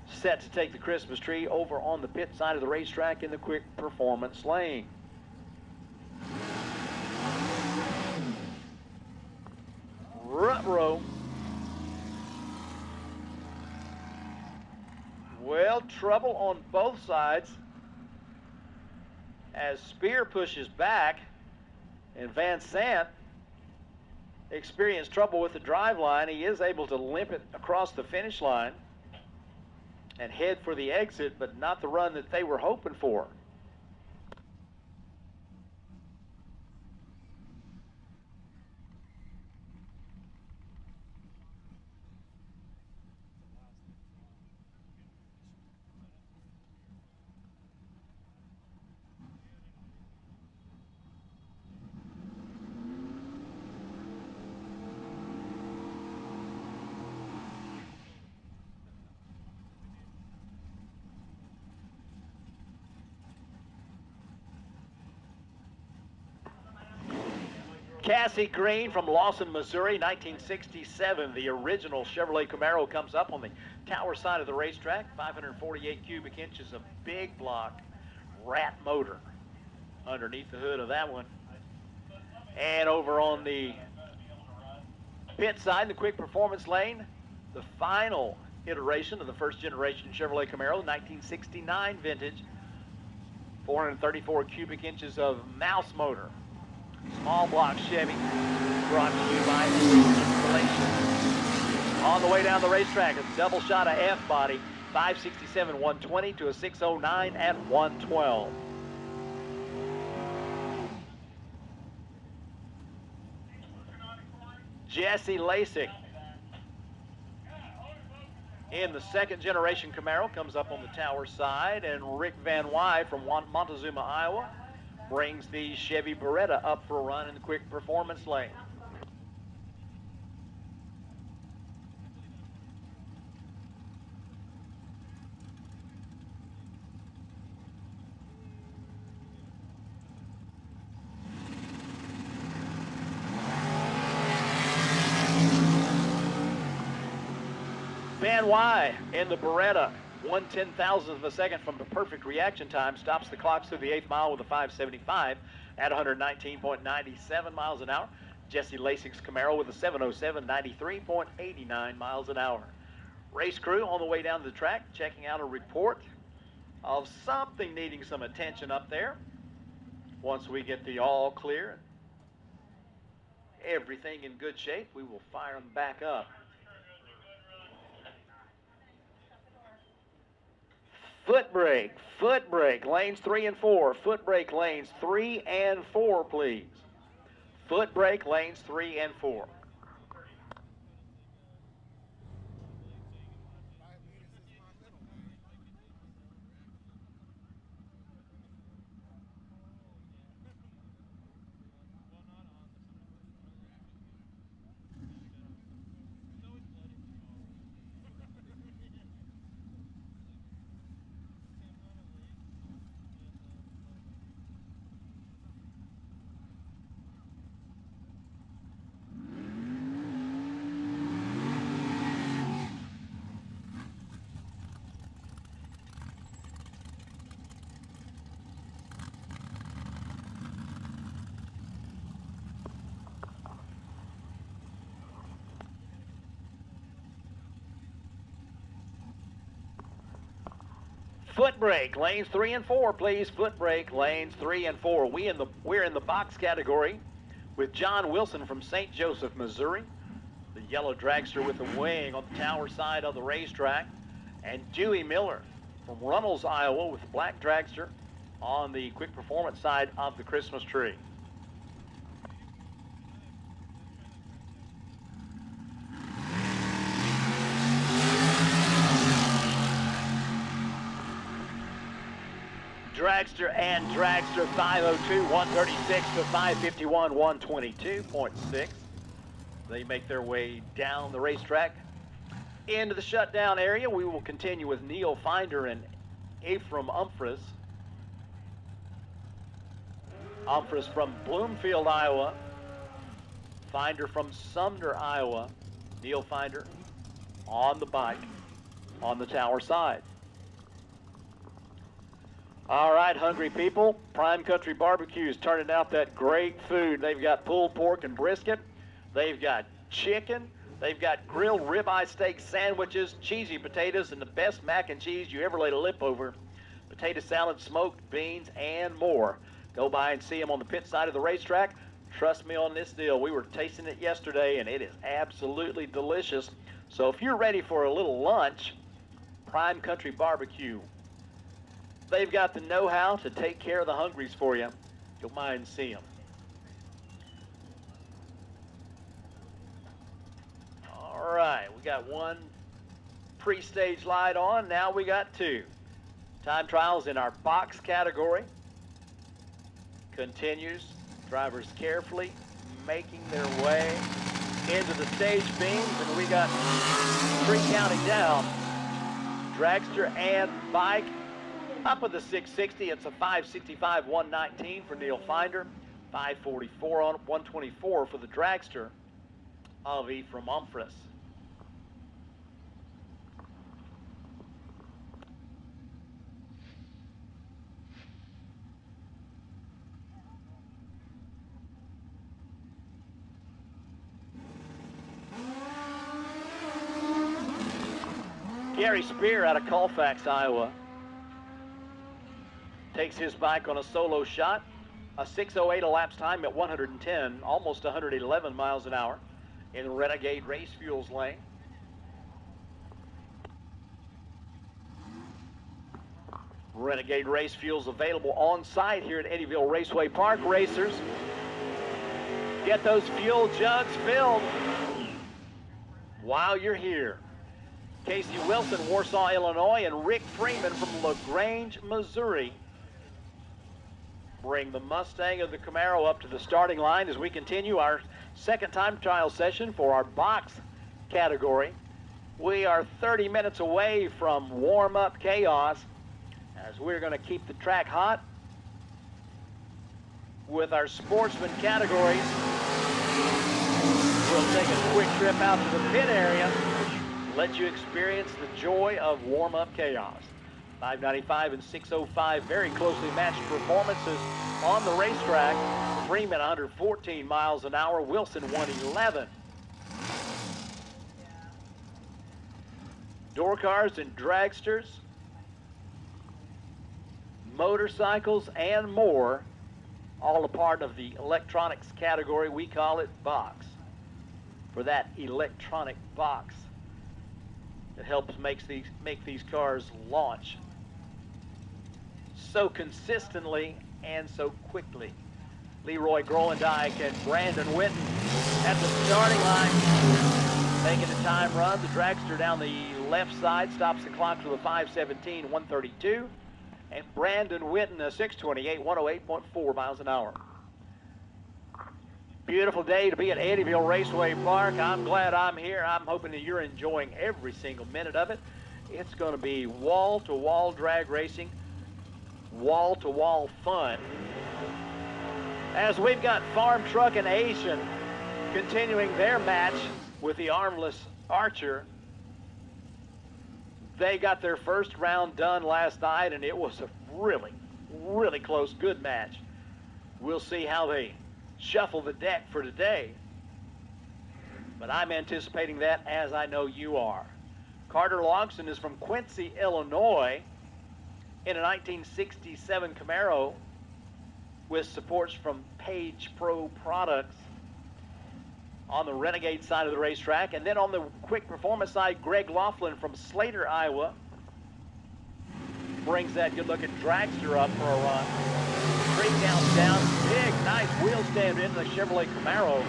set to take the Christmas tree over on the pit side of the racetrack in the quick performance lane. Rut-row. Well, trouble on both sides as Spear pushes back and Van Sant experienced trouble with the drive line. He is able to limp it across the finish line and head for the exit, but not the run that they were hoping for. Cassie Green from Lawson, Missouri, 1967. The original Chevrolet Camaro comes up on the tower side of the racetrack. 548 cubic inches of big block rat motor underneath the hood of that one. And over on the pit side, the quick performance lane, the final iteration of the first generation Chevrolet Camaro, 1969 vintage. 434 cubic inches of mouse motor. Small block Chevy, brought to you by Installation. On the way down the racetrack, a double shot of F-body, 567 120 to a 609 at 112. Jesse Lasik in the second generation Camaro comes up on the tower side, and Rick Van Wy from Montezuma, Iowa, brings the Chevy Beretta up for a run in the quick performance lane. Van Wy in the Beretta, 1/10,000th of a second from the perfect reaction time, stops the clocks through the 8th mile with a 575 at 119.97 miles an hour. Jesse Lasik's Camaro with a 707, 93.89 miles an hour. Race crew on the way down to the track, checking out a report of something needing some attention up there. Once we get the all clear, everything in good shape, we will fire them back up. Foot brake, lanes 3 and 4. Foot brake lanes 3 and 4, please. Foot brake lanes 3 and 4. Foot brake, lanes 3 and 4, please. Foot brake, lanes 3 and 4. We're in the box category with John Wilson from St. Joseph, Missouri. The yellow dragster with the wing on the tower side of the racetrack. And Dewey Miller from Runnels, Iowa with the black dragster on the quick performance side of the Christmas tree. Dragster and Dragster 502, 136 to 551, 122.6. They make their way down the racetrack into the shutdown area. We will continue with Neil Finder and Ephraim Umphreys. Umphreys from Bloomfield, Iowa. Finder from Sumner, Iowa. Neil Finder on the bike on the tower side. All right, hungry people, Prime Country Barbecue is turning out that great food. They've got pulled pork and brisket. They've got chicken. They've got grilled ribeye steak sandwiches, cheesy potatoes, and the best mac and cheese you ever laid a lip over. Potato salad, smoked beans, and more. Go by and see them on the pit side of the racetrack. Trust me on this deal. We were tasting it yesterday, and it is absolutely delicious. So if you're ready for a little lunch, Prime Country Barbecue. They've got the know-how to take care of the hungries for you. You'll mind seeing them. All right, we got one pre-stage light on. Now we got two. Time trials in our box category continues. Drivers carefully making their way into the stage beams, and we got three counting down. Dragster and bike up with the 660. It's a 565, 119 for Neil Finder. 544 on 124 for the Dragster of Ephraim Umphreys. Gary Spear out of Colfax, Iowa, takes his bike on a solo shot. A 6:08 elapsed time at 110, almost 111 miles an hour in Renegade Race Fuels lane. Renegade Race Fuels available on site here at Eddyville Raceway Park. Racers, get those fuel jugs filled while you're here. Casey Wilson, Warsaw, Illinois, and Rick Freeman from LaGrange, Missouri bring the Mustang of the Camaro up to the starting line as we continue our second time trial session for our box category. We are 30 minutes away from warm-up chaos as we're going to keep the track hot with our sportsman categories. We'll take a quick trip out to the pit area, let you experience the joy of warm-up chaos. 595 and 605, very closely matched performances on the racetrack. Freeman 114 miles an hour, Wilson 111. Door cars and dragsters, motorcycles, and more, all a part of the electronics category. We call it box. For that electronic box that helps make these cars launch so consistently and so quickly. Leroy Groendyke and Brandon Witten at the starting line, making a time run. The dragster down the left side stops the clock to the 5:17, 132. And Brandon Witten, a 6:28, 108.4 miles an hour. Beautiful day to be at Eddyville Raceway Park. I'm glad I'm here. I'm hoping that you're enjoying every single minute of it. It's going to be wall-to-wall drag racing, wall-to-wall fun. As we've got Farm Truck and Asian continuing their match with the armless Archer. They got their first round done last night, and it was a really, really close, good match. We'll see how they shuffle the deck for today, but I'm anticipating that, as I know you are. Carter Longson is from Quincy, Illinois. in a 1967 Camaro with supports from Page Pro Products on the Renegade side of the racetrack. And then on the quick performance side, Greg Laughlin from Slater, Iowa, brings that good-looking Dragster up for a run. 3 counts down, big, nice wheel stand into the Chevrolet Camaro.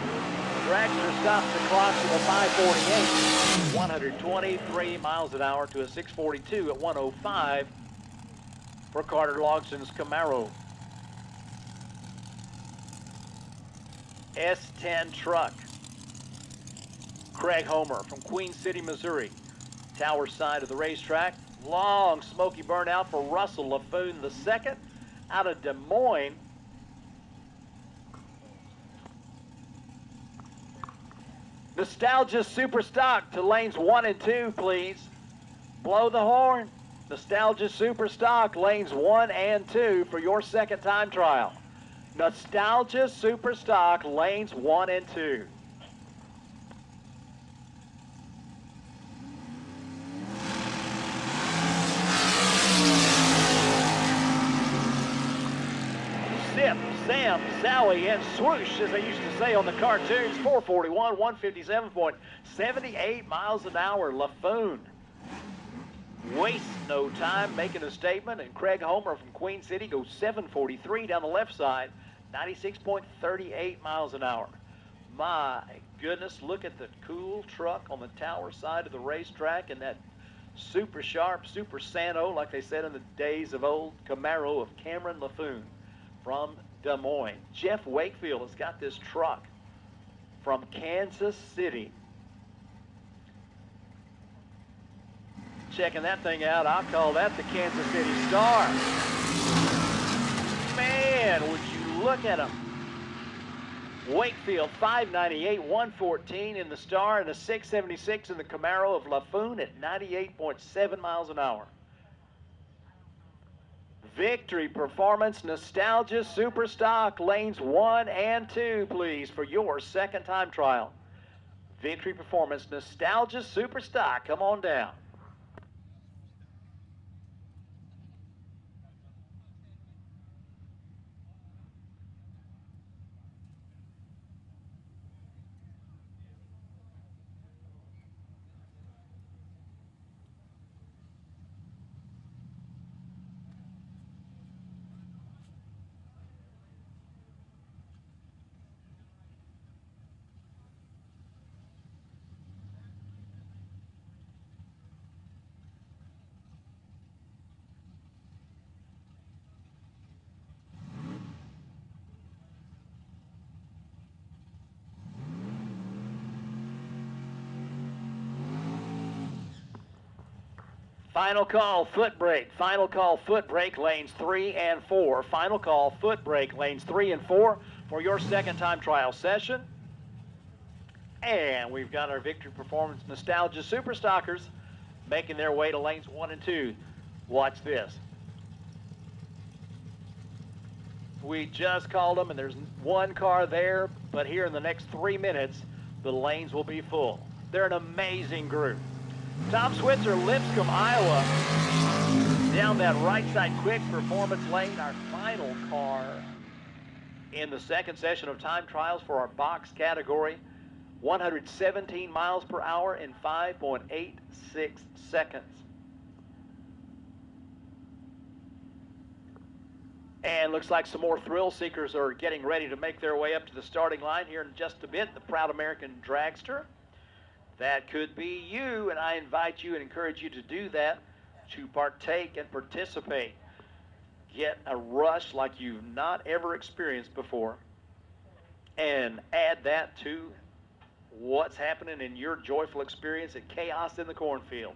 Dragster stops the clock with a 548, 123 miles an hour to a 642 at 105 for Carter Logson's Camaro. S10 truck. Craig Homer from Queen City, Missouri. Tower side of the racetrack. Long smoky burnout for Russell Laffoon II out of Des Moines. Nostalgia Super Stock to lanes 1 and 2, please. Blow the horn. Nostalgia Super Stock, lanes 1 and 2 for your second time trial. Nostalgia Super Stock, lanes 1 and 2. Zip, Sam, Sally, and swoosh, as they used to say on the cartoons. 441, 157.78 miles an hour. Laffoon wastes no time making a statement, and Craig Homer from Queen City goes 743 down the left side, 96.38 miles an hour. My goodness, look at the cool truck on the tower side of the racetrack and that super sharp, super Sano, like they said in the days of old, Camaro of Cameron Laffoon from Des Moines. Jeff Wakefield has got this truck from Kansas City. Checking that thing out, I'll call that the Kansas City Star. Man, would you look at him. Wakefield 598, 114 in the Star, and a 676 in the Camaro of Laffoon at 98.7 miles an hour. Victory Performance Nostalgia Super Stock, lanes 1 and 2, please, for your second time trial. Victory Performance Nostalgia Super Stock, come on down. Final call, foot brake. Final call, foot brake, lanes 3 and 4. Final call, foot brake, lanes 3 and 4 for your second time trial session. And we've got our Victory Performance Nostalgia Super Stockers making their way to lanes 1 and 2. Watch this. We just called them, and there's one car there, but here in the next 3 minutes, the lanes will be full. They're an amazing group. Tom Switzer, Lipscomb, Iowa, down that right side quick performance lane, our final car in the second session of time trials for our box category. 117 miles per hour in 5.86 seconds. And looks like some more thrill seekers are getting ready to make their way up to the starting line here in just a bit. The Proud American Dragster. That could be you, and I invite you and encourage you to do that, to partake and participate. Get a rush like you've not ever experienced before, and add that to what's happening in your joyful experience at Chaos in the Cornfield.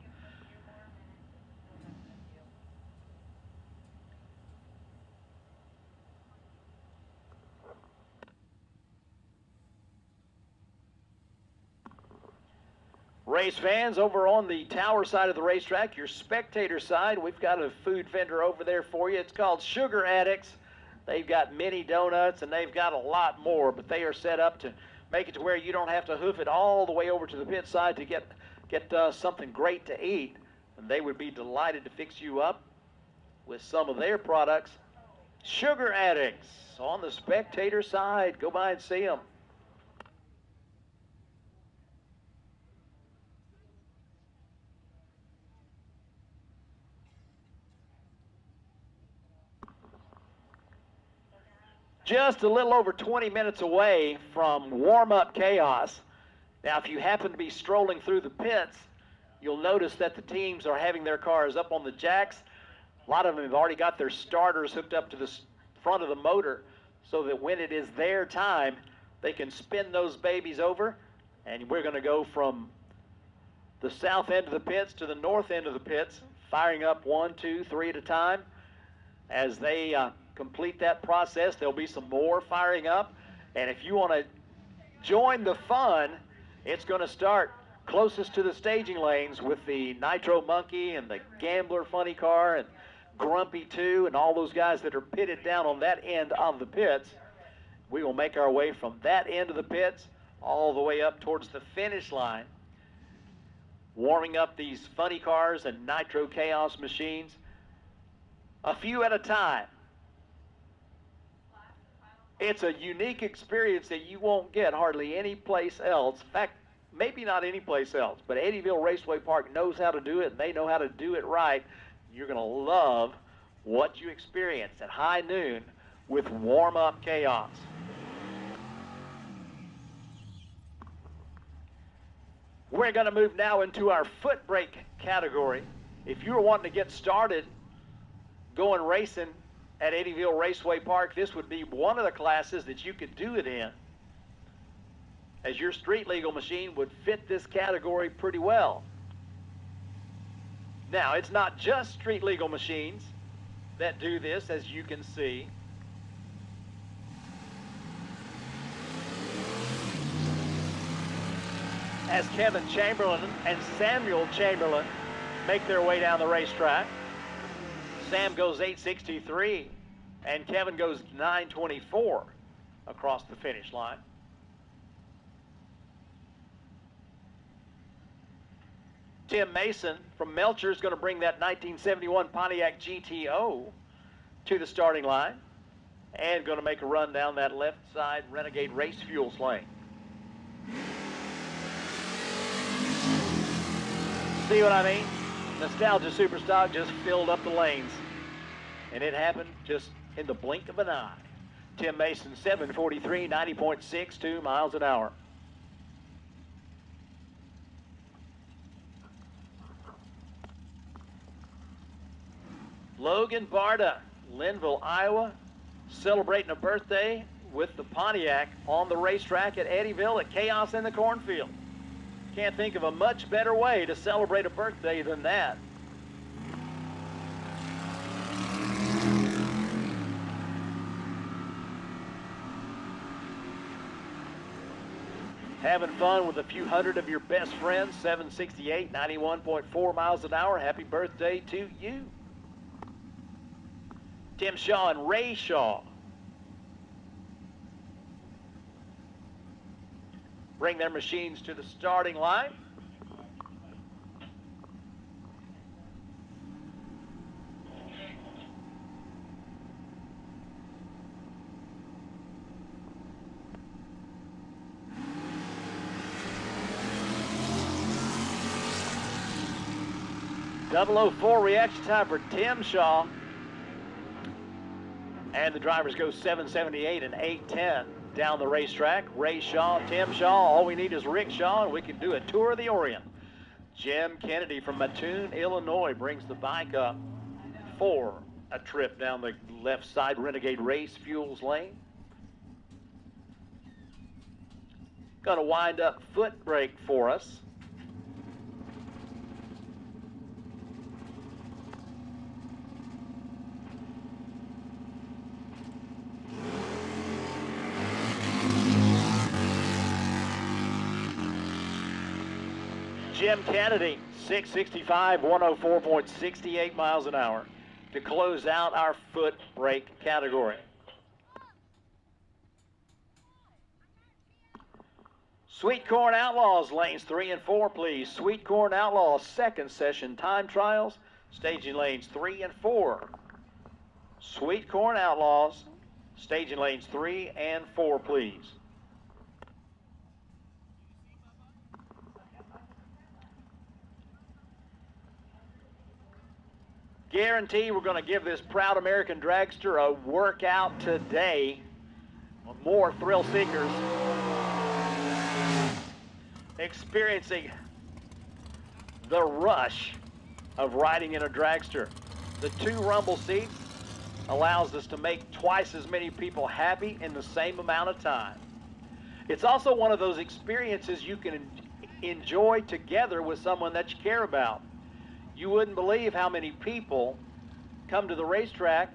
Race fans, over on the tower side of the racetrack, your spectator side, we've got a food vendor over there for you. It's called Sugar Addicts. They've got mini donuts, and they've got a lot more, but they are set up to make it to where you don't have to hoof it all the way over to the pit side to get something great to eat. And they would be delighted to fix you up with some of their products. Sugar Addicts on the spectator side. Go by and see them. Just a little over 20 minutes away from warm-up chaos. Now, if you happen to be strolling through the pits, you'll notice that the teams are having their cars up on the jacks. A lot of them have already got their starters hooked up to the front of the motor so that when it is their time, they can spin those babies over. And we're going to go from the south end of the pits to the north end of the pits, firing up 1, 2, 3 at a time. As they complete that process, there'll be some more firing up. And if you want to join the fun, it's going to start closest to the staging lanes with the Nitro Monkey and the Gambler Funny Car and Grumpy 2 and all those guys that are pitted down on that end of the pits. We will make our way from that end of the pits all the way up towards the finish line, warming up these funny cars and Nitro Chaos machines a few at a time. It's a unique experience that you won't get hardly any place else. In fact, maybe not any place else, but Eddyville Raceway Park knows how to do it, and they know how to do it right. You're going to love what you experience at high noon with warm-up chaos. We're going to move now into our foot brake category. If you're wanting to get started going racing at Eddyville Raceway Park, this would be one of the classes that you could do it in, as your street legal machine would fit this category pretty well. Now, it's not just street legal machines that do this, as you can see. As Kevin Chamberlain and Samuel Chamberlain make their way down the racetrack. Sam goes 8:63 and Kevin goes 9:24 across the finish line. Tim Mason from Melcher is going to bring that 1971 Pontiac GTO to the starting line and going to make a run down that left side Renegade Race Fuels lane. See what I mean? Nostalgia Superstock just filled up the lanes, and it happened just in the blink of an eye. Tim Mason, 743, 90.62 miles an hour. Logan Barta, Linville, Iowa, celebrating a birthday with the Pontiac on the racetrack at Eddyville at Chaos in the Cornfield. Can't think of a much better way to celebrate a birthday than that. Having fun with a few hundred of your best friends. 768, 91.4 miles an hour. Happy birthday to you. Tim Shaw and Ray Shaw bring their machines to the starting line. .004 reaction time for Tim Shaw. And the drivers go 778 and 810 down the racetrack. Ray Shaw, Tim Shaw, all we need is Rick Shaw, and we can do a tour of the Orient. Jim Kennedy from Mattoon, Illinois brings the bike up for a trip down the left side Renegade Race Fuels lane. Gonna wind up foot brake for us. Jim Kennedy, 665, 104.68 miles an hour to close out our foot brake category. Sweet Corn Outlaws, lanes 3 and 4, please. Sweet Corn Outlaws, second session time trials, staging lanes 3 and 4. Sweet Corn Outlaws, staging lanes 3 and 4, please. Guarantee we're going to give this proud American dragster a workout today. More thrill seekers experiencing the rush of riding in a dragster. The 2 rumble seats allows us to make twice as many people happy in the same amount of time. It's also one of those experiences you can enjoy together with someone that you care about. You wouldn't believe how many people come to the racetrack,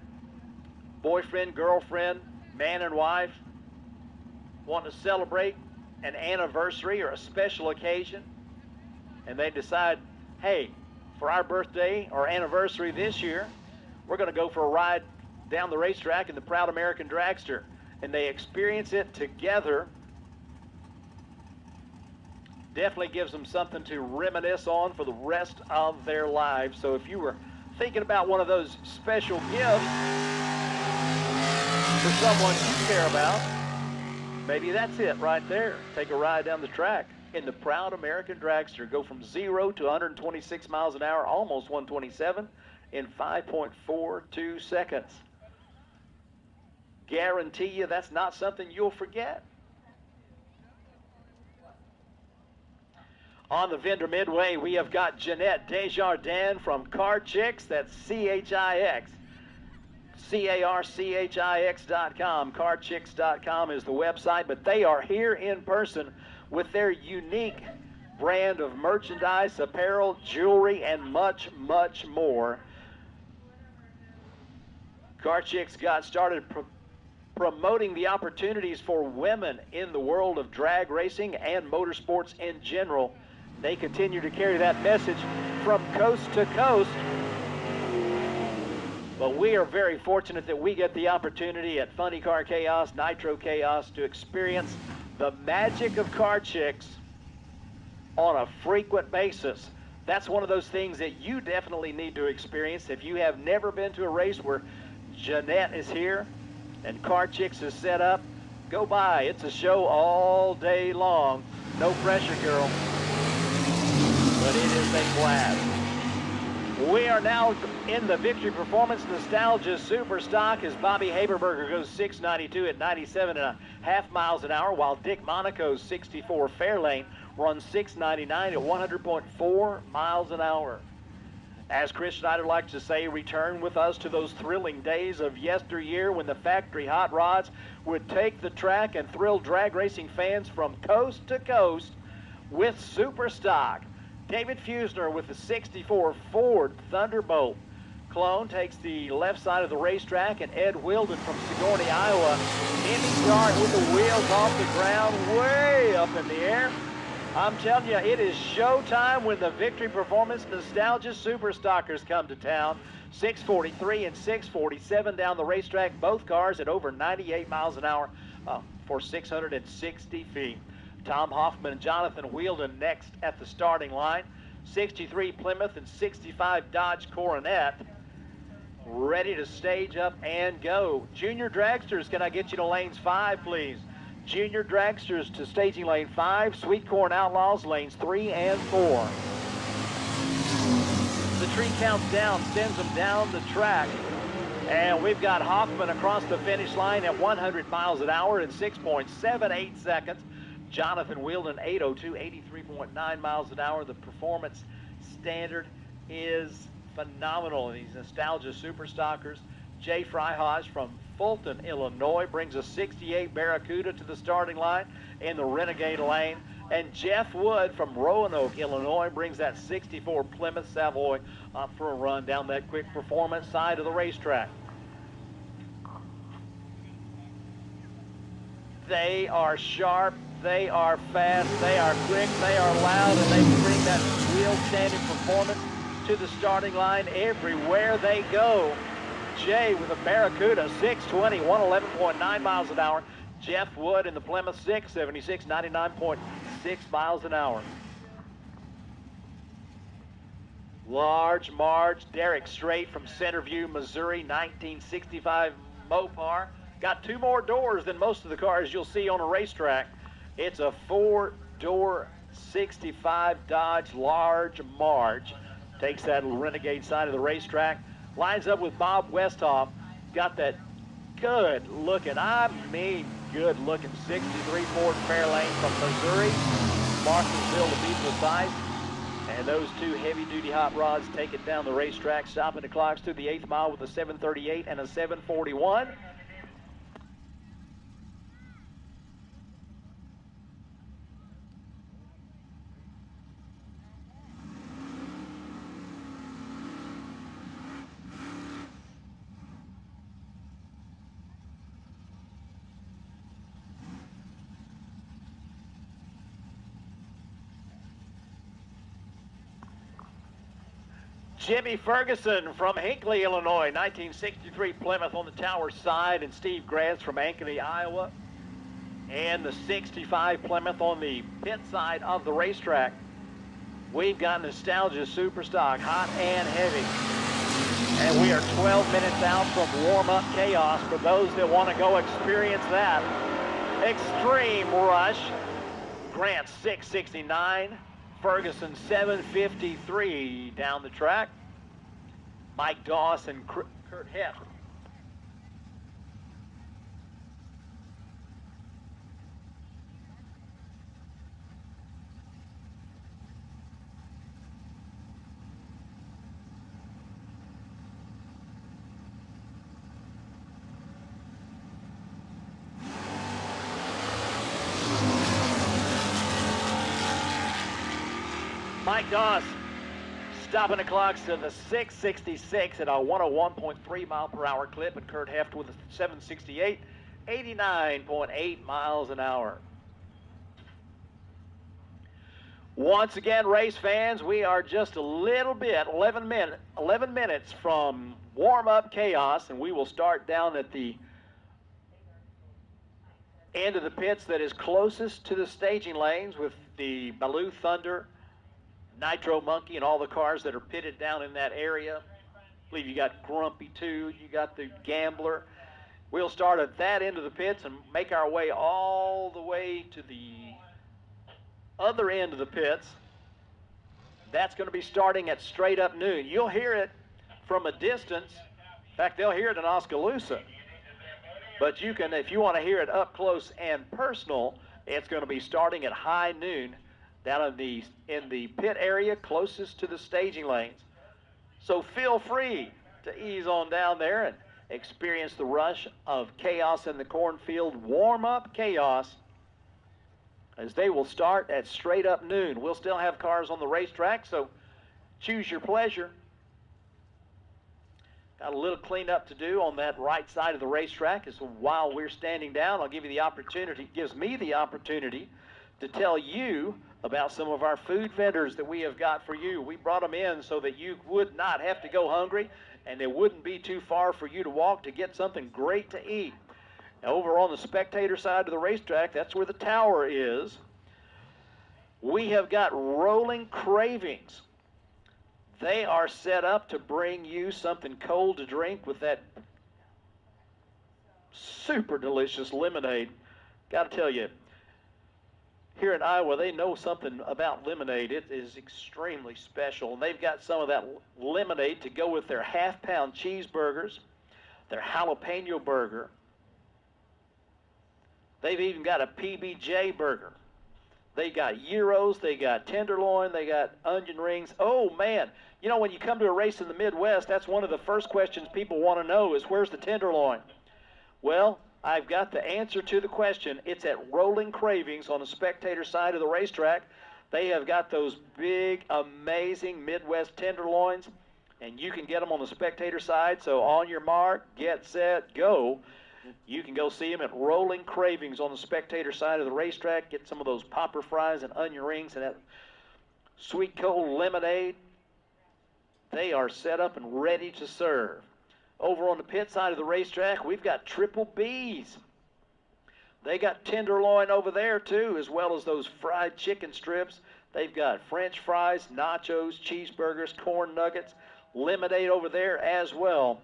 boyfriend, girlfriend, man and wife, want to celebrate an anniversary or a special occasion, and they decide, hey, for our birthday or anniversary this year, we're going to go for a ride down the racetrack in the proud American dragster, and they experience it together. Definitely gives them something to reminisce on for the rest of their lives. So if you were thinking about one of those special gifts for someone you care about, maybe that's it right there. Take a ride down the track in the proud American dragster. Go from 0 to 126 miles an hour, almost 127, in 5.42 seconds. Guarantee you that's not something you'll forget. On the vendor midway, we have got Jeanette Desjardins from Car Chicks. That's C-H-I-X. CARCHIX.com. CarChicks.com is the website, but they are here in person with their unique brand of merchandise, apparel, jewelry, and much, much more. Car Chicks got started promoting the opportunities for women in the world of drag racing and motorsports in general. They continue to carry that message from coast to coast. But we are very fortunate that we get the opportunity at Funny Car Chaos, Nitro Chaos, to experience the magic of Car Chicks on a frequent basis. That's one of those things that you definitely need to experience. If you have never been to a race where Jeanette is here and Car Chicks is set up, go by. It's a show all day long. No pressure, girl. But it is a blast. We are now in the Victory Performance Nostalgia Super Stock as Bobby Haberberger goes 692 at 97.5 miles an hour, while Dick Monaco's 64 Fairlane runs 699 at 100.4 miles an hour. As Chris Schneider likes to say, return with us to those thrilling days of yesteryear when the factory hot rods would take the track and thrill drag racing fans from coast to coast with Super Stock. David Fusner with the 64 Ford Thunderbolt clone takes the left side of the racetrack, and Ed Wilden from Sigourney, Iowa, in the start with the wheels off the ground, way up in the air. I'm telling you, it is showtime when the Victory Performance Nostalgia Super Stockers come to town. 643 and 647 down the racetrack, both cars at over 98 miles an hour for 660 feet. Tom Hoffman and Jonathan Wheeldon next at the starting line. 63 Plymouth and 65 Dodge Coronet ready to stage up and go. Junior Dragsters, can I get you to lanes 5, please? Junior Dragsters to staging lane 5. Sweet Corn Outlaws, lanes 3 and 4. The tree counts down, sends them down the track. And we've got Hoffman across the finish line at 100 miles an hour in 6.78 seconds. Jonathan Wheeldon, 802, 83.9 miles an hour. The performance standard is phenomenal in these Nostalgia Super Stockers. Jay Freihaus from Fulton, Illinois, brings a 68 Barracuda to the starting line in the Renegade lane. And Jeff Wood from Roanoke, Illinois, brings that 64 Plymouth Savoy up for a run down that quick performance side of the racetrack. They are sharp, they are fast, they are quick, they are loud, and they bring that wheel-standing performance to the starting line everywhere they go. Jay with a Barracuda, 620, 111.9 miles an hour. Jeff Wood in the Plymouth 676, 99.6 miles an hour. Large Marge, Derek Strait from Centerview, Missouri, 1965 Mopar. Got 2 more doors than most of the cars you'll see on a racetrack. It's a 4-door 65 Dodge Large Marge. Takes that Renegade side of the racetrack. Lines up with Bob Westhoff. Got that good looking, good looking 63 Ford Fairlane from Missouri. Martinsville to be precise. And those 2 heavy-duty hot rods take it down the racetrack, stopping the clocks through the 8th mile with a 7:38 and a 7:41. Jimmy Ferguson from Hinckley, Illinois, 1963 Plymouth on the Tower side, and Steve Gratz from Ankeny, Iowa, and the 65 Plymouth on the pit side of the racetrack. We've got Nostalgia Superstock, hot and heavy, and we are 12 minutes out from warm-up chaos for those that want to go experience that. Extreme Rush, Grant 669. Ferguson 753 down the track. Mike Doss and Kurt Heff. Mike Doss stopping the clocks to the 666 at a 101.3 mile per hour clip, and Kurt Heft with a 768, 89.8 miles an hour. Once again, race fans, we are just a little bit, 11 minutes from warm-up chaos, and we will start down at the end of the pits that is closest to the staging lanes with the Baloo Thunder, Nitro Monkey, and all the cars that are pitted down in that area. I believe you got Grumpy too, you got the Gambler. We'll start at that end of the pits and make our way all the way to the other end of the pits. That's going to be starting at straight up noon. You'll hear it from a distance. In fact, they'll hear it in Oskaloosa. But you can, if you want to hear it up close and personal, it's going to be starting at high noon down in the pit area closest to the staging lanes. So feel free to ease on down there and experience the rush of Chaos in the Cornfield warm-up chaos, as they will start at straight up noon. We'll still have cars on the racetrack, so choose your pleasure. Got a little cleanup to do on that right side of the racetrack. So while we're standing down, I'll give you the opportunity, gives me the opportunity to tell you about some of our food vendors that we have got for you. We brought them in so that you would not have to go hungry, and it wouldn't be too far for you to walk to get something great to eat. Now, over on the spectator side of the racetrack, that's where the tower is. We have got Rolling Cravings. They are set up to bring you something cold to drink with that super delicious lemonade. Got to tell you, here in Iowa, they know something about lemonade. It is extremely special. And they've got some of that lemonade to go with their half-pound cheeseburgers, their jalapeno burger. They've even got a PBJ burger. They got gyros, they got tenderloin, they got onion rings. Oh, man. You know, when you come to a race in the Midwest, that's one of the first questions people want to know is, where's the tenderloin? Well, I've got the answer to the question. It's at Rolling Cravings on the spectator side of the racetrack. They have got those big, amazing Midwest tenderloins, and you can get them on the spectator side. So on your mark, get set, go. You can go see them at Rolling Cravings on the spectator side of the racetrack. Get some of those popper fries and onion rings and that sweet cold lemonade. They are set up and ready to serve. Over on the pit side of the racetrack, we've got Triple B's. They got tenderloin over there too, as well as those fried chicken strips. They've got French fries, nachos, cheeseburgers, corn nuggets, lemonade over there as well.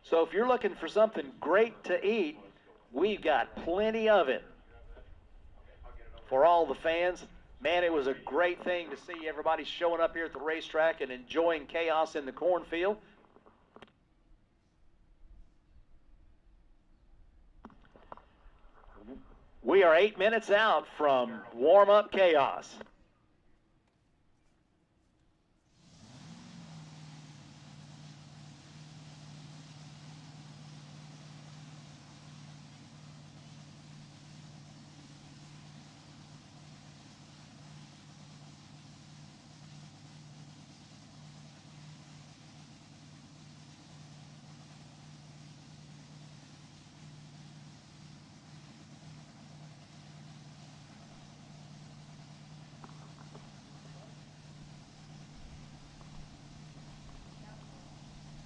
So if you're looking for something great to eat, we've got plenty of it for all the fans. Man, it was a great thing to see everybody showing up here at the racetrack and enjoying Chaos in the Cornfield. We are 8 minutes out from warm-up Chaos.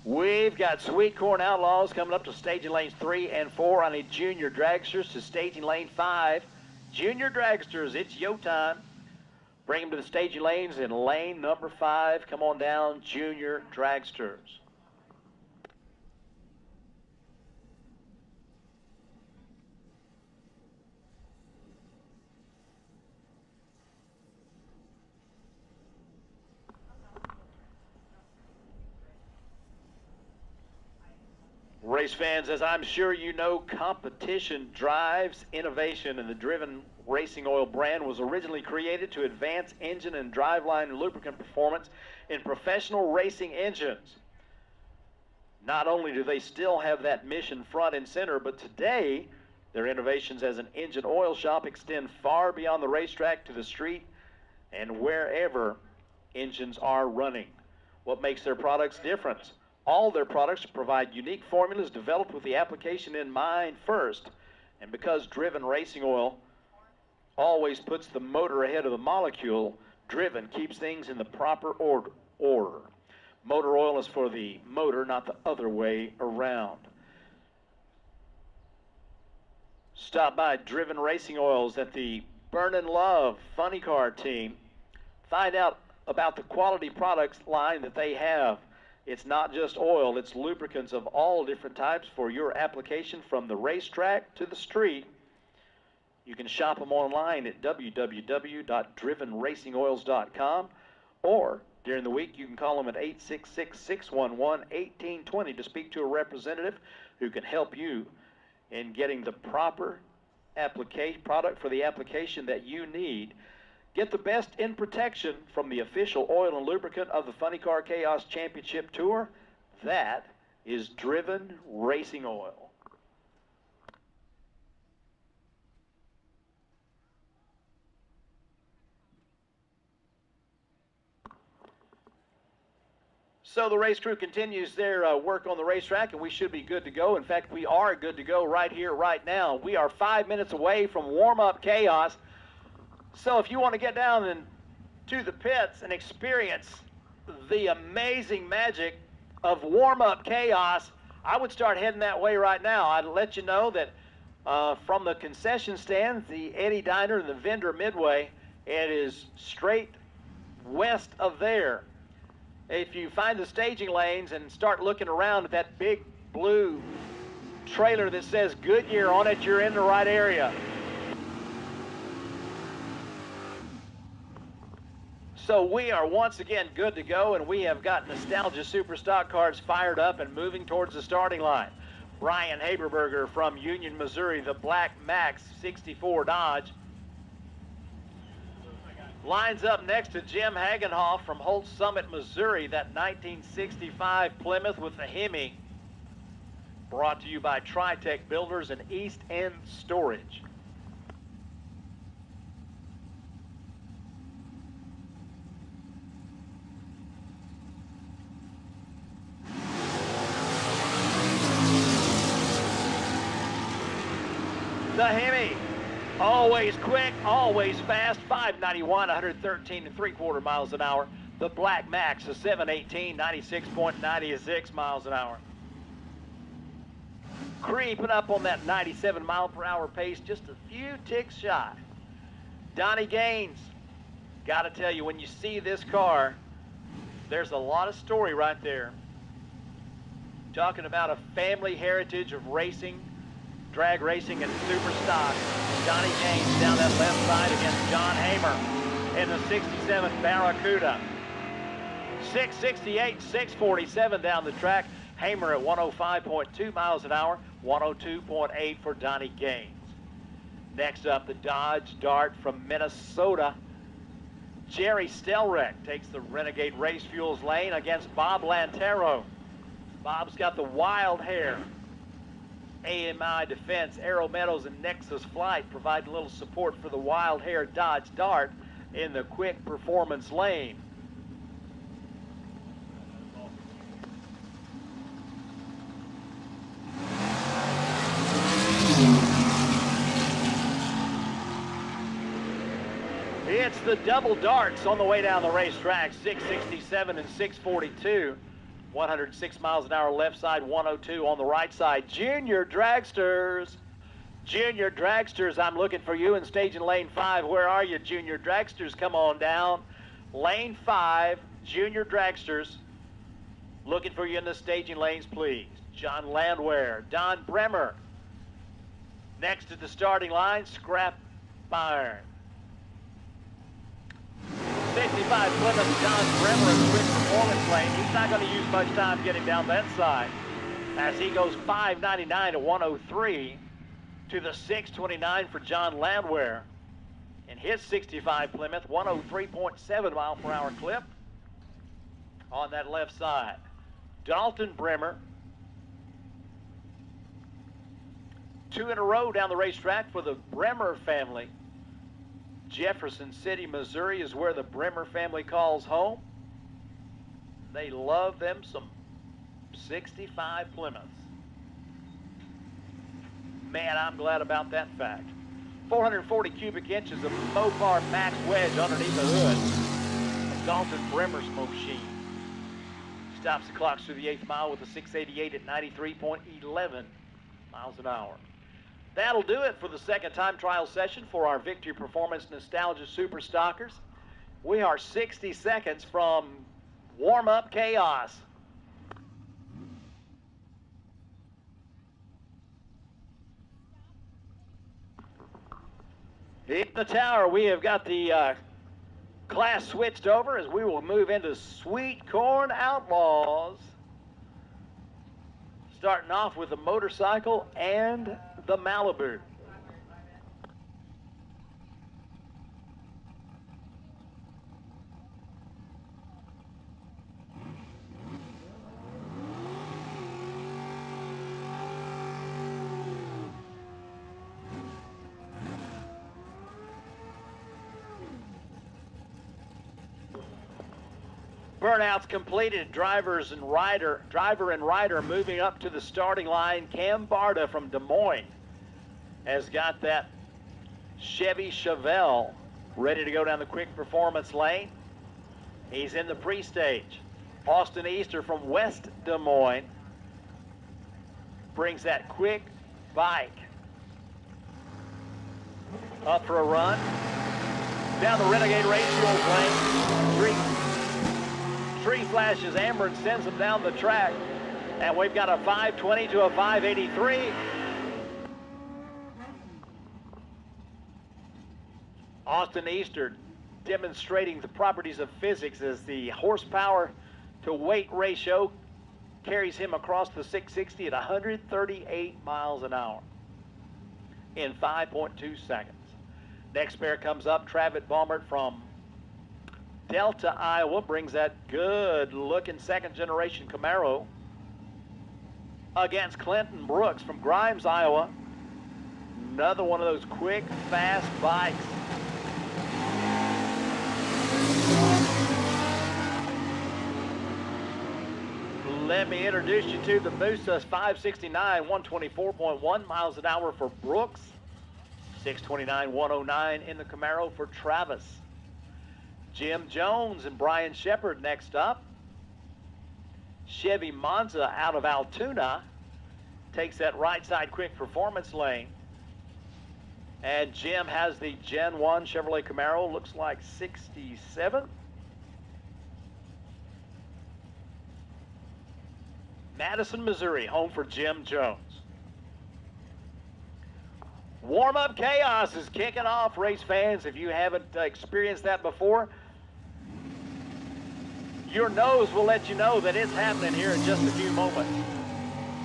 We've got Sweet Corn Outlaws coming up to staging lanes 3 and 4. I need Junior Dragsters to staging lane 5. Junior Dragsters, it's your time. Bring them to the staging lanes in lane number 5. Come on down, Junior Dragsters. Race fans, as I'm sure you know, competition drives innovation, and the Driven Racing Oil brand was originally created to advance engine and driveline lubricant performance in professional racing engines. Not only do they still have that mission front and center, but today their innovations as an engine oil shop extend far beyond the racetrack to the street and wherever engines are running. What makes their products different? All their products provide unique formulas developed with the application in mind first. And because Driven Racing Oil always puts the motor ahead of the molecule, Driven keeps things in the proper order. Motor oil is for the motor, not the other way around. Stop by Driven Racing Oils at the Burn and Love Funny Car team. Find out about the quality products line that they have. It's not just oil, it's lubricants of all different types for your application from the racetrack to the street. You can shop them online at www.drivenracingoils.com, or during the week you can call them at 866-611-1820 to speak to a representative who can help you in getting the proper product for the application that you need. Get the best in protection from the official oil and lubricant of the Funny Car Chaos Championship Tour. That is Driven Racing Oil. So the race crew continues their work on the racetrack, and we should be good to go. In fact, we are good to go right here, right now. We are 5 minutes away from warm-up Chaos. So if you want to get down to the pits and experience the amazing magic of warm-up Chaos, I would start heading that way right now. I'd let you know that from the concession stand, the Eddie Diner and the Vendor Midway, it is straight west of there. If you find the staging lanes and start looking around at that big blue trailer that says Goodyear on it, you're in the right area. So we are once again good to go, and we have got Nostalgia Super Stock cars fired up and moving towards the starting line. Brian Haberberger from Union, Missouri, the Black Max 64 Dodge, lines up next to Jim Hagenhoff from Holt Summit, Missouri, that 1965 Plymouth with the Hemi. Brought to you by Tritech Builders and East End Storage. The Hemi, always quick, always fast, 591, 113 3/4 miles an hour. The Black Max, a 718, 96.96 miles an hour. Creeping up on that 97 mile per hour pace, just a few ticks shy. Donnie Gaines Got to tell you, when you see this car, there's a lot of story right there. Talking about a family heritage of racing, drag racing, and super stock. Johnny Gaines down that left side against John Hamer in the 67 Barracuda. 668, 647 down the track. Hamer at 105.2 miles an hour, 102.8 for Donnie Gaines. Next up, the Dodge Dart from Minnesota. Jerry Stelreck takes the Renegade Race Fuels lane against Bob Lantero. Bob's got the wild hair. AMI Defense, Arrow Meadows, and Nexus Flight provide a little support for the wild hair Dodge Dart in the quick performance lane. It's the double darts on the way down the racetrack, 667 and 642. 106 miles an hour left side, 102 on the right side. Junior Dragsters. Junior Dragsters, I'm looking for you in staging lane 5. Where are you, Junior Dragsters? Come on down. Lane 5, Junior Dragsters. Looking for you in the staging lanes, please. John Landwehr, Don Bremer. Next to the starting line, Scrap Iron. 65 Plymouth, Don Bremer in the quick performance lane. He's not going to use much time getting down that side as he goes 599 to 103 to the 629 for John Landwehr. In his 65 Plymouth, 103.7 mile per hour clip on that left side. Dalton Bremer. 2 in a row down the racetrack for the Bremer family. Jefferson City, Missouri is where the Bremer family calls home. They love them some 65 Plymouths. Man, I'm glad about that fact. 440 cubic inches of Mopar Max wedge underneath the hood of Dalton Bremer's machine. Stops the clocks through the 8th mile with a 688 at 93.11 miles an hour. That'll do it for the second time trial session for our Victory Performance Nostalgia Super Stockers. We are 60 seconds from warm-up chaos. In the tower, we have got the class switched over as we will move into Sweet Corn Outlaws. Starting off with the motorcycle and the Malibu. Burnouts completed. Driver and rider moving up to the starting line. Cam Barta from Des Moines has got that Chevy Chevelle ready to go down the quick performance lane. He's in the pre-stage. Austin Easter from West Des Moines brings that quick bike up for a run. Down the Renegade Race Fuels lane. Tree flashes amber and sends them down the track. And we've got a 520 to a 583. Austin Easter demonstrating the properties of physics as the horsepower to weight ratio carries him across the 660 at 138 miles an hour in 5.2 seconds. Next pair comes up. Travis Baumert from Delta, Iowa brings that good-looking second-generation Camaro against Clinton Brooks from Grimes, Iowa. Another one of those quick, fast bikes. Let me introduce you to the Musa 569, 124.1 miles an hour for Brooks. 629, 109 in the Camaro for Travis. Jim Jones and Brian Shepard next up. Chevy Monza out of Altoona takes that right side quick performance lane. And Jim has the Gen 1 Chevrolet Camaro, looks like 67. Madison, Missouri, home for Jim Jones. Warm-up chaos is kicking off, race fans. If you haven't experienced that before, your nose will let you know that it's happening here in just a few moments,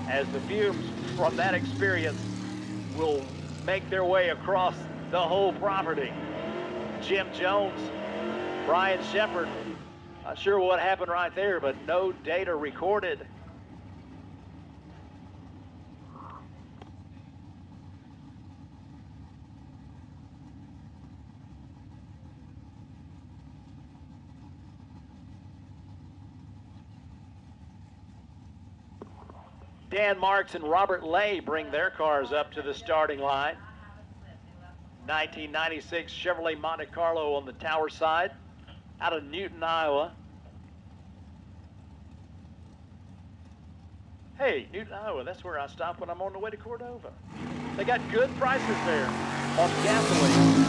as the fumes from that experience will make their way across the whole property. Jim Jones, Brian Shepard, not sure what happened right there, but no data recorded. Dan Marks and Robert Lay bring their cars up to the starting line. 1996 Chevrolet Monte Carlo on the tower side, out of Newton, Iowa. Hey, Newton, Iowa, that's where I stop when I'm on the way to Cordova. They got good prices there on gasoline.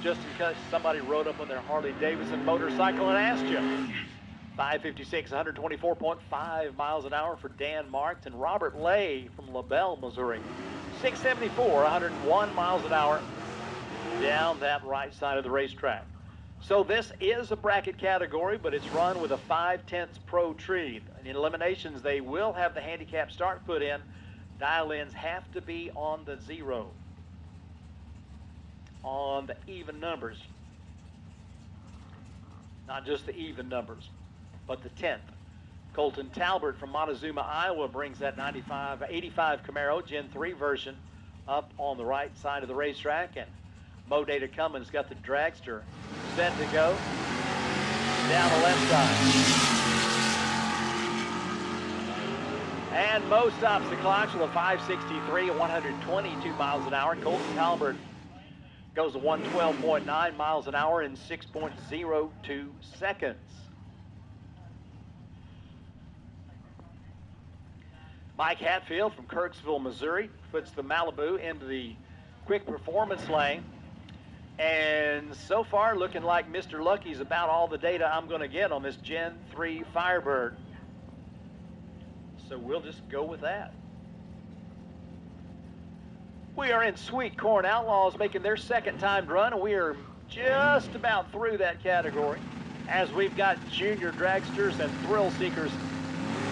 Just in case somebody rode up on their Harley Davidson motorcycle and asked you. 556, 124.5 miles an hour for Dan Marks and Robert Lay from LaBelle, Missouri. 674, 101 miles an hour down that right side of the racetrack. So this is a bracket category, but it's run with a 5/10 pro tree. In eliminations, they will have the handicap start put in. Dial-ins have to be on the 0, on the even numbers. Not just the even numbers, but the 10th. Colton Talbert from Montezuma, Iowa brings that 85 Camaro Gen 3 version up on the right side of the racetrack, and Mo Data Cummins got the Dragster set to go down the left side. And Mo stops the clocks with a 563 at 122 miles an hour. Colton Talbert goes to 112.9 miles an hour in 6.02 seconds. Mike Hatfield from Kirksville, Missouri, puts the Malibu into the quick performance lane. And so far, looking like Mr. Lucky's about all the data I'm going to get on this Gen 3 Firebird. So we'll just go with that. We are in Sweet Corn Outlaws making their second timed run, and we are just about through that category, as we've got junior dragsters and thrill seekers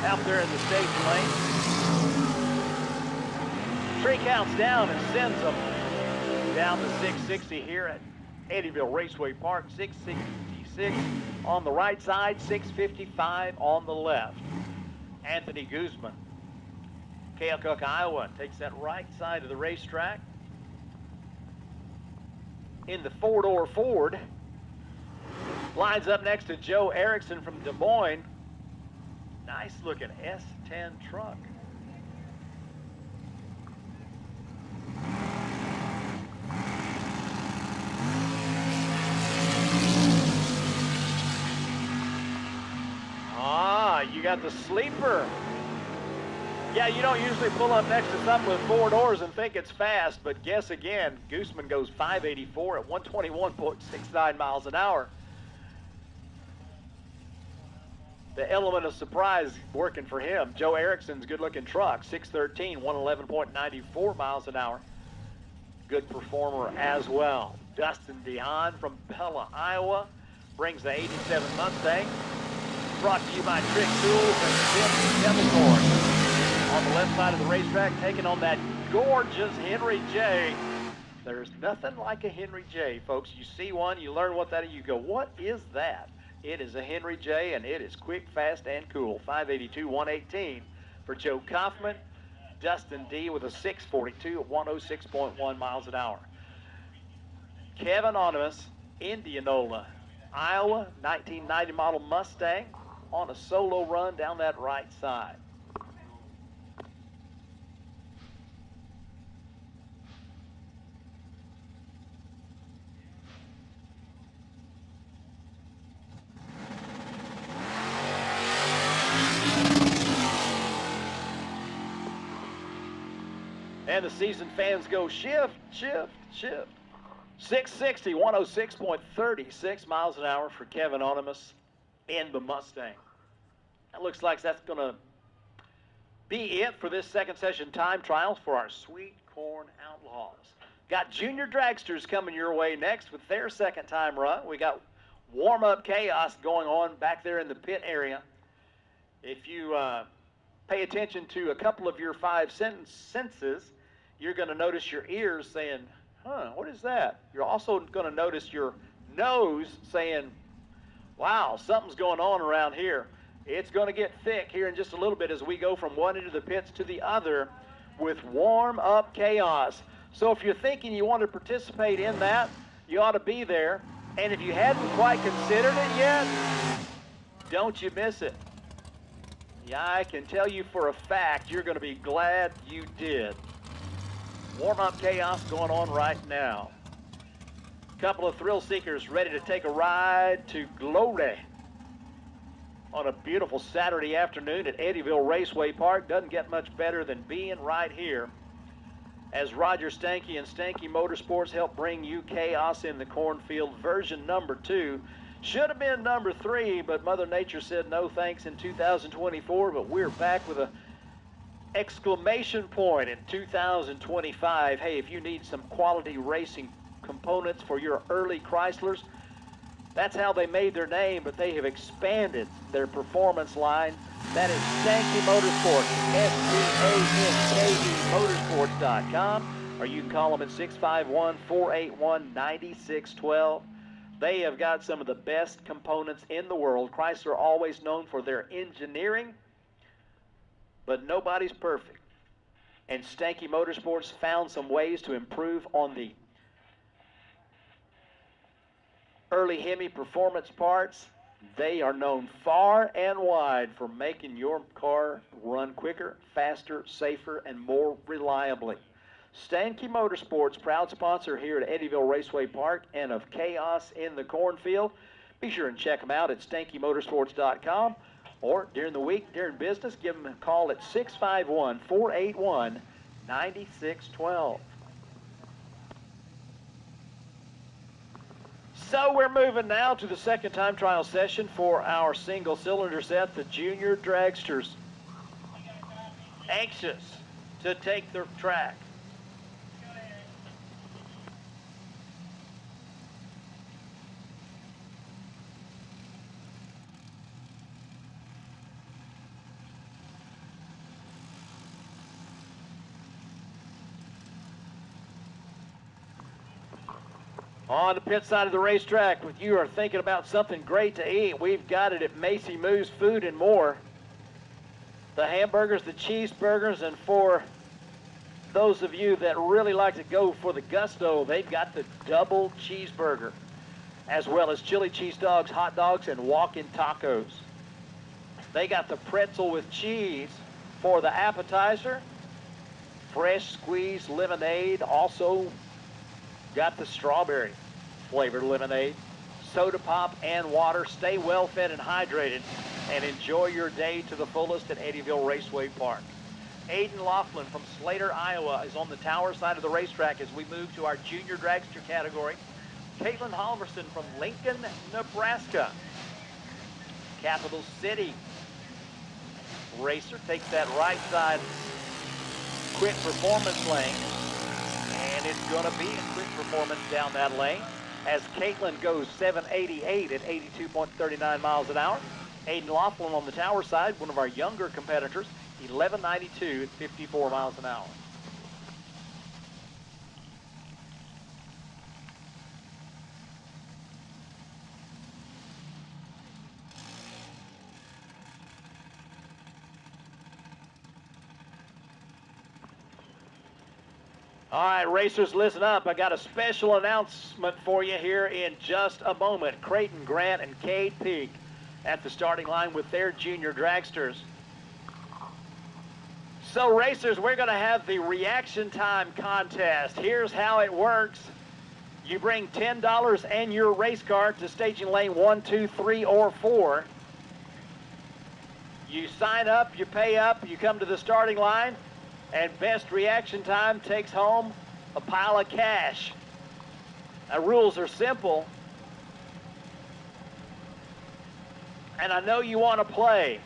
out there in the staging lane. Tree counts down and sends them down to 660 here at Eddyville Raceway Park. 666 on the right side, 655 on the left. Anthony Guzman, Keokuk, Iowa, takes that right side of the racetrack. In the four-door Ford, lines up next to Joe Erickson from Des Moines. Nice looking S10 truck. You got the sleeper. Yeah, you don't usually pull up next to something with 4 doors and think it's fast, but guess again, Guzman goes 584 at 121.69 miles an hour. The element of surprise working for him. Joe Erickson's good-looking truck, 613, 111.94 miles an hour. Good performer as well. Dustin DeHaan from Pella, Iowa, brings the 87 Mustang. Brought to you by Trick Tools and Tim Devilcorn. On the left side of the racetrack, taking on that gorgeous Henry J. There's nothing like a Henry J, folks. You see one, you learn what that is, you go, what is that? It is a Henry J, and it is quick, fast, and cool. 582, 118 for Joe Kaufman. Dustin D with a 642 at 106.1 miles an hour. Kevin Onimus, Indianola, Iowa, 1990 model Mustang, on a solo run down that right side. And the seasoned fans go shift, shift, shift. 660, 106.36 miles an hour for Kevin Onimus in the Mustang. That looks like that's going to be it for this second session time trials for our sweet Corn Outlaws. Got Junior Dragsters coming your way next with their second time run. We got warm-up chaos going on back there in the pit area. If you pay attention to a couple of your five senses, you're going to notice your ears saying, huh, what is that? You're also going to notice your nose saying, wow, something's going on around here. It's going to get thick here in just a little bit as we go from one end of the pits to the other with warm-up chaos. So if you're thinking you want to participate in that, you ought to be there. And if you hadn't quite considered it yet, don't you miss it. Yeah, I can tell you for a fact you're going to be glad you did. Warm-up chaos going on right now. A couple of thrill seekers ready to take a ride to glory on a beautiful Saturday afternoon at Eddyville Raceway Park. Doesn't get much better than being right here as Roger Stanky and Stanky Motorsports help bring you Chaos in the Cornfield version number 2. Should have been number 3, but Mother Nature said no thanks in 2024, but we're back with a exclamation point in 2025. Hey, if you need some quality racing components for your early Chryslers, that's how they made their name, but they have expanded their performance line. That is Stanky Motorsports, STANKE Motorsports.com, or you can call them at 651-481-9612. They have got some of the best components in the world. Chrysler always known for their engineering, but nobody's perfect. And Stanky Motorsports found some ways to improve on the early Hemi performance parts. They are known far and wide for making your car run quicker, faster, safer, and more reliably. Stanky Motorsports, proud sponsor here at Eddyville Raceway Park and of Chaos in the Cornfield. Be sure and check them out at StankyMotorsports.com, or during the week, during business, give them a call at 651-481-9612. So we're moving now to the second time trial session for our single cylinder set, the Junior Dragsters. Anxious to take the track. On the pit side of the racetrack, if you are thinking about something great to eat, we've got it at Macy Moo's Food and More. The hamburgers, the cheeseburgers, and for those of you that really like to go for the gusto, they've got the double cheeseburger, as well as chili cheese dogs, hot dogs, and walk-in tacos. They got the pretzel with cheese for the appetizer, fresh squeezed lemonade, also got the strawberry flavored lemonade, soda pop, and water. Stay well fed and hydrated and enjoy your day to the fullest at Eddyville Raceway Park. Aiden Laughlin from Slater, Iowa is on the tower side of the racetrack as we move to our junior dragster category. Caitlin Halverson from Lincoln, Nebraska. Capital City racer takes that right side quick performance lane. And it's going to be a quick performance down that lane as Caitlin goes 788 at 82.39 miles an hour. Aiden Laughlin on the tower side, one of our younger competitors, 1192 at 54 miles an hour. All right, racers, listen up. I got a special announcement for you here in just a moment. Creighton Grant and Cade Peak at the starting line with their junior dragsters. So, racers, we're going to have the reaction time contest. Here's how it works. You bring $10 and your race car to staging lane 1, 2, 3, or 4. You sign up, you pay up, you come to the starting line. And best reaction time takes home a pile of cash. The rules are simple. And I know you want to play.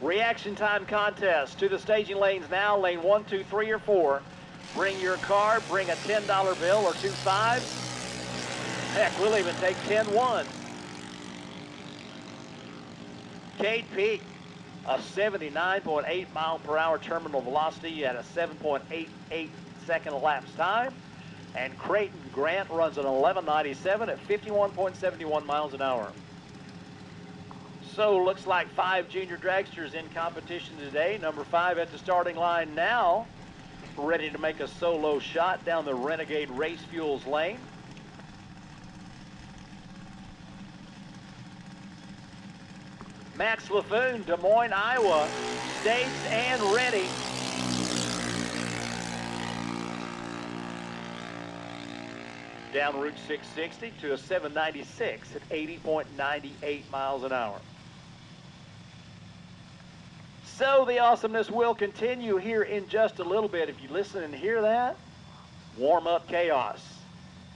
Reaction time contest to the staging lanes now, lane 1, 2, 3, or 4. Bring your car, bring a $10 bill or 2 5s. Heck, we'll even take 10-1. Cade Peak, a 79.8 mile per hour terminal velocity at a 7.88 second elapsed time. And Creighton Grant runs an 11.97 at 51.71 miles an hour. So looks like 5 junior dragsters in competition today. Number 5 at the starting line now, ready to make a solo shot down the Renegade Race Fuels lane. Max Laffoon, Des Moines, Iowa, staged and ready. Down Route 660 to a 796 at 80.98 miles an hour. So the awesomeness will continue here in just a little bit. If you listen and hear that, warm-up chaos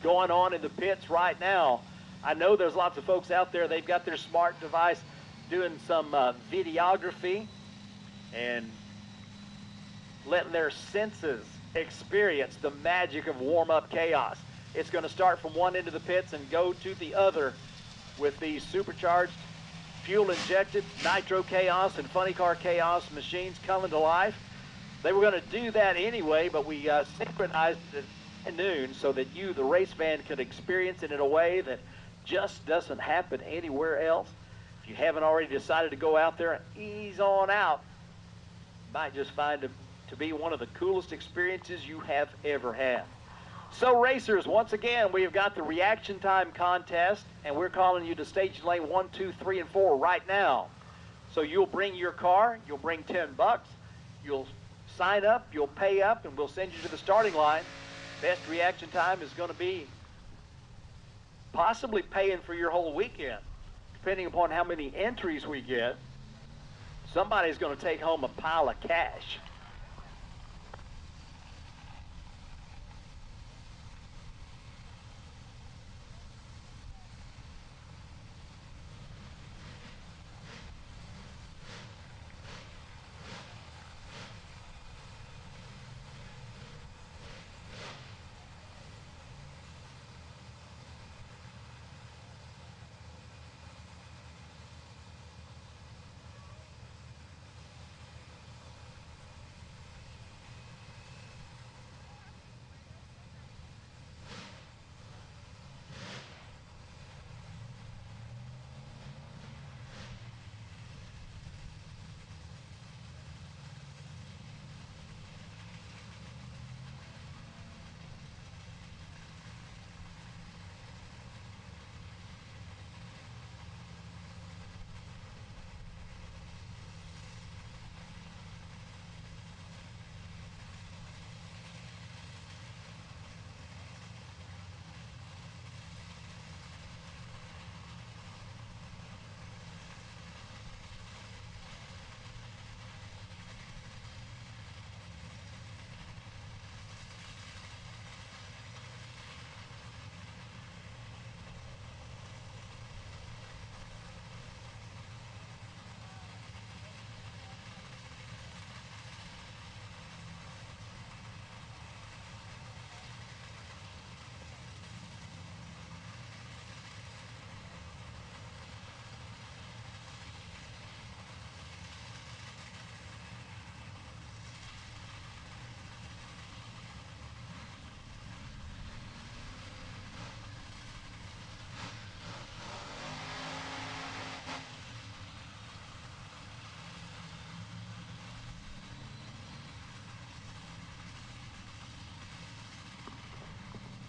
going on in the pits right now. I know there's lots of folks out there, they've got their smart device doing some videography and letting their senses experience the magic of warm-up chaos. It's going to start from one end of the pits and go to the other with these supercharged, fuel-injected Nitro Chaos and Funny Car Chaos machines coming to life. They were going to do that anyway, but we synchronized it at noon so that you, the race fan, could experience it in a way that just doesn't happen anywhere else. If you haven't already decided to go out there and ease on out, you might just find it to be one of the coolest experiences you have ever had. So racers, once again, we've got the reaction time contest, and we're calling you to stage lane 1, 2, 3, and 4 right now. So you'll bring your car, you'll bring $10, you'll sign up, you'll pay up, and we'll send you to the starting line. Best reaction time is going to be possibly paying for your whole weekend, depending upon how many entries we get. Somebody's going to take home a pile of cash.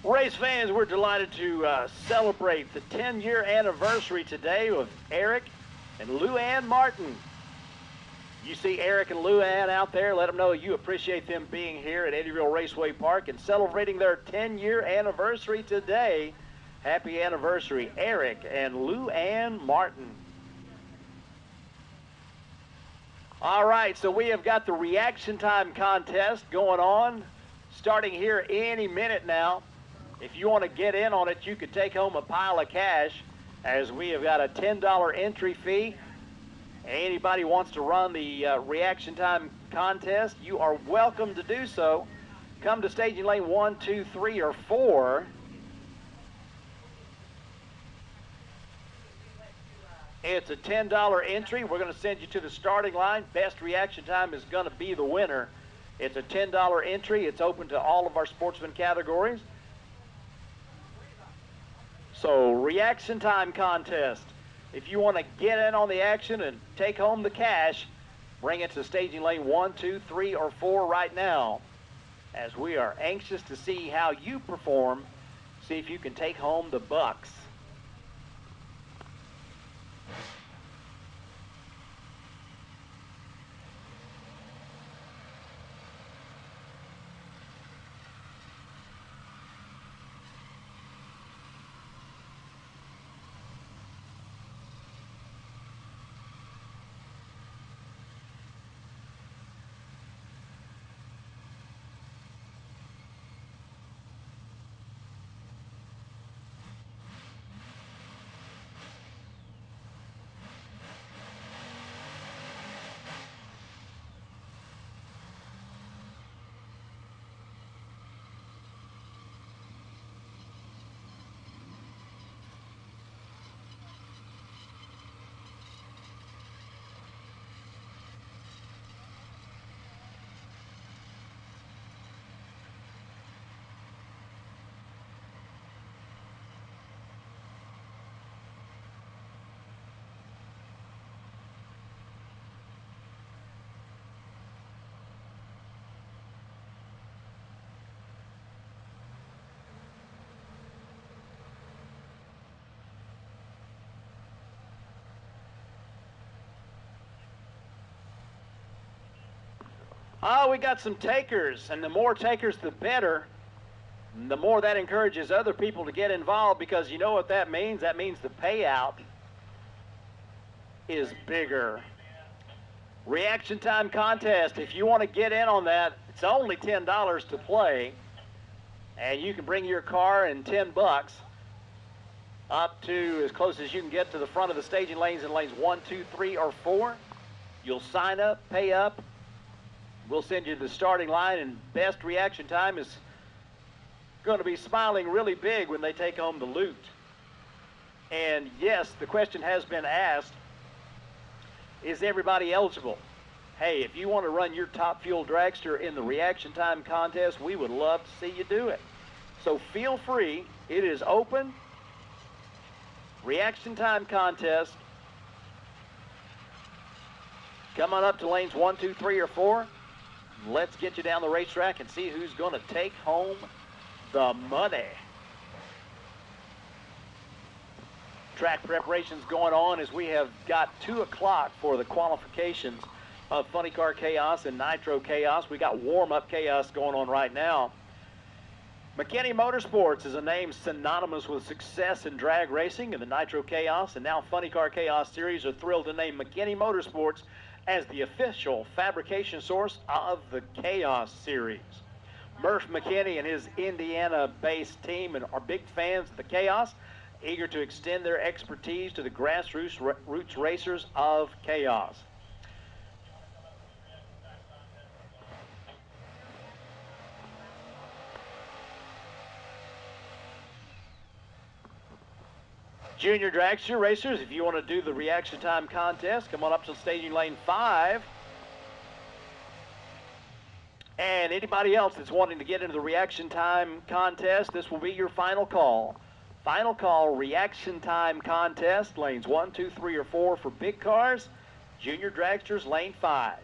Race fans, we're delighted to celebrate the 10-year anniversary today of Eric and Luann Martin. You see Eric and Luann out there, let them know you appreciate them being here at Eddyville Raceway Park and celebrating their 10-year anniversary today. Happy anniversary, Eric and Luann Martin. All right, so we have got the reaction time contest going on, starting here any minute now. If you want to get in on it, you could take home a pile of cash, as we have got a $10 entry fee. Anybody wants to run the reaction time contest, you are welcome to do so. Come to staging lane 1, 2, 3, or 4. It's a $10 entry. We're going to send you to the starting line. Best reaction time is going to be the winner. It's a $10 entry. It's open to all of our sportsman categories. So, reaction time contest. If you want to get in on the action and take home the cash, bring it to staging lane 1, 2, 3, or 4 right now, as we are anxious to see how you perform, see if you can take home the bucks. Oh, we got some takers, and the more takers, the better. And the more that encourages other people to get involved, because you know what that means? That means the payout is bigger. Reaction time contest. If you want to get in on that, it's only $10 to play, and you can bring your car and 10 bucks up to as close as you can get to the front of the staging lanes in lanes 1, 2, 3, or 4. You'll sign up, pay up. We'll send you to the starting line, and best reaction time is going to be smiling really big when they take home the loot. And yes, the question has been asked, is everybody eligible? Hey, if you want to run your top fuel dragster in the reaction time contest, we would love to see you do it. So feel free, it is open. Reaction time contest. Come on up to lanes 1, 2, 3, or 4. Let's get you down the racetrack and see who's going to take home the money. Track preparations going on as we have got 2 o'clock for the qualifications of Funny Car Chaos and Nitro Chaos. We got warm-up chaos going on right now. McKinney Motorsports is a name synonymous with success in drag racing, and the Nitro Chaos and now Funny Car Chaos series are thrilled to name McKinney Motorsports as the official fabrication source of the Chaos series. Murph McKinney and his Indiana-based team are big fans of the Chaos, eager to extend their expertise to the grassroots racers of Chaos. Junior dragster racers, if you want to do the reaction time contest, come on up to staging lane 5. And anybody else that's wanting to get into the reaction time contest, this will be your final call. Final call, reaction time contest, lanes 1, 2, 3, or 4 for big cars. Junior dragsters, lane 5.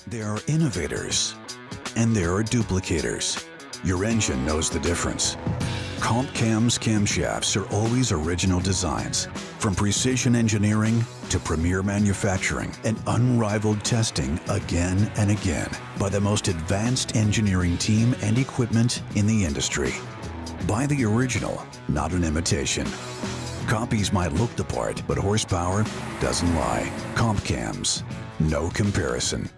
There are innovators, and there are duplicators. Your engine knows the difference. Comp Cam's camshafts are always original designs, from precision engineering to premier manufacturing and unrivaled testing again and again by the most advanced engineering team and equipment in the industry. Buy the original, not an imitation. Copies might look the part, but horsepower doesn't lie. Comp Cams, no comparison.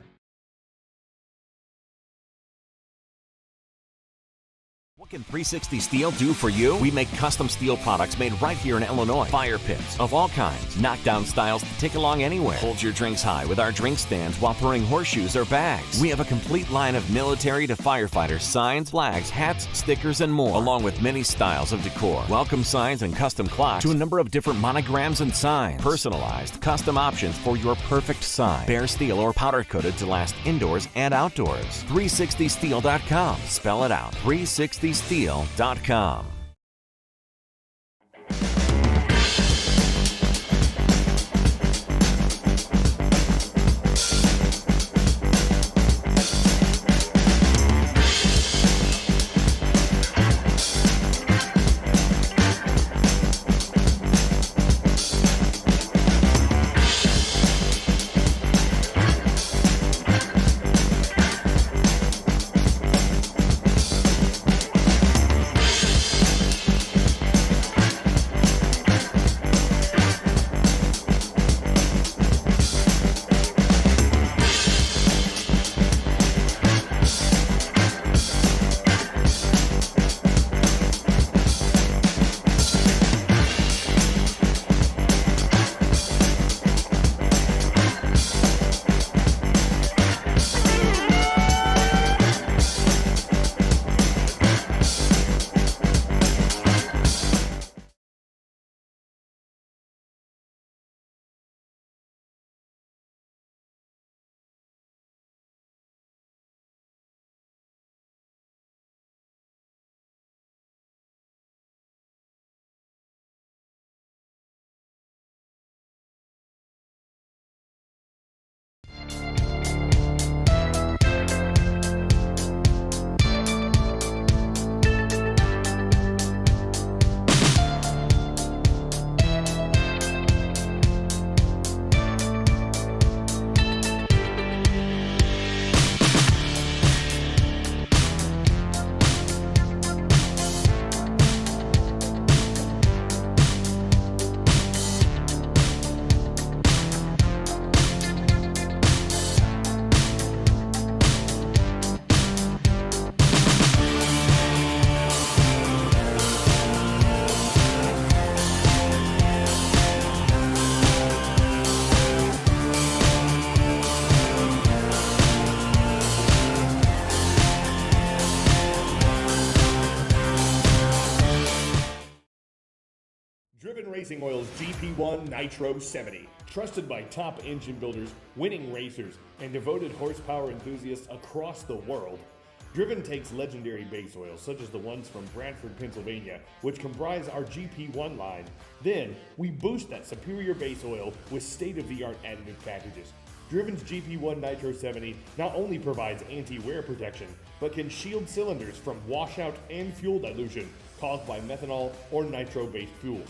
What can 360 Steel do for you? We make custom steel products made right here in Illinois. Fire pits of all kinds, knockdown styles to take along anywhere. Hold your drinks high with our drink stands while pouring horseshoes or bags. We have a complete line of military to firefighter signs, flags, hats, stickers, and more, along with many styles of decor. Welcome signs and custom clocks to a number of different monograms and signs. Personalized, custom options for your perfect sign. Bare steel or powder coated to last indoors and outdoors. 360steel.com. Spell it out. 360steel.com. Driven Racing Oil's GP1 Nitro 70. Trusted by top engine builders, winning racers, and devoted horsepower enthusiasts across the world. Driven takes legendary base oils, such as the ones from Bradford, Pennsylvania, which comprise our GP1 line. Then, we boost that superior base oil with state-of-the-art additive packages. Driven's GP1 Nitro 70 not only provides anti-wear protection, but can shield cylinders from washout and fuel dilution caused by methanol or nitro-based fuels.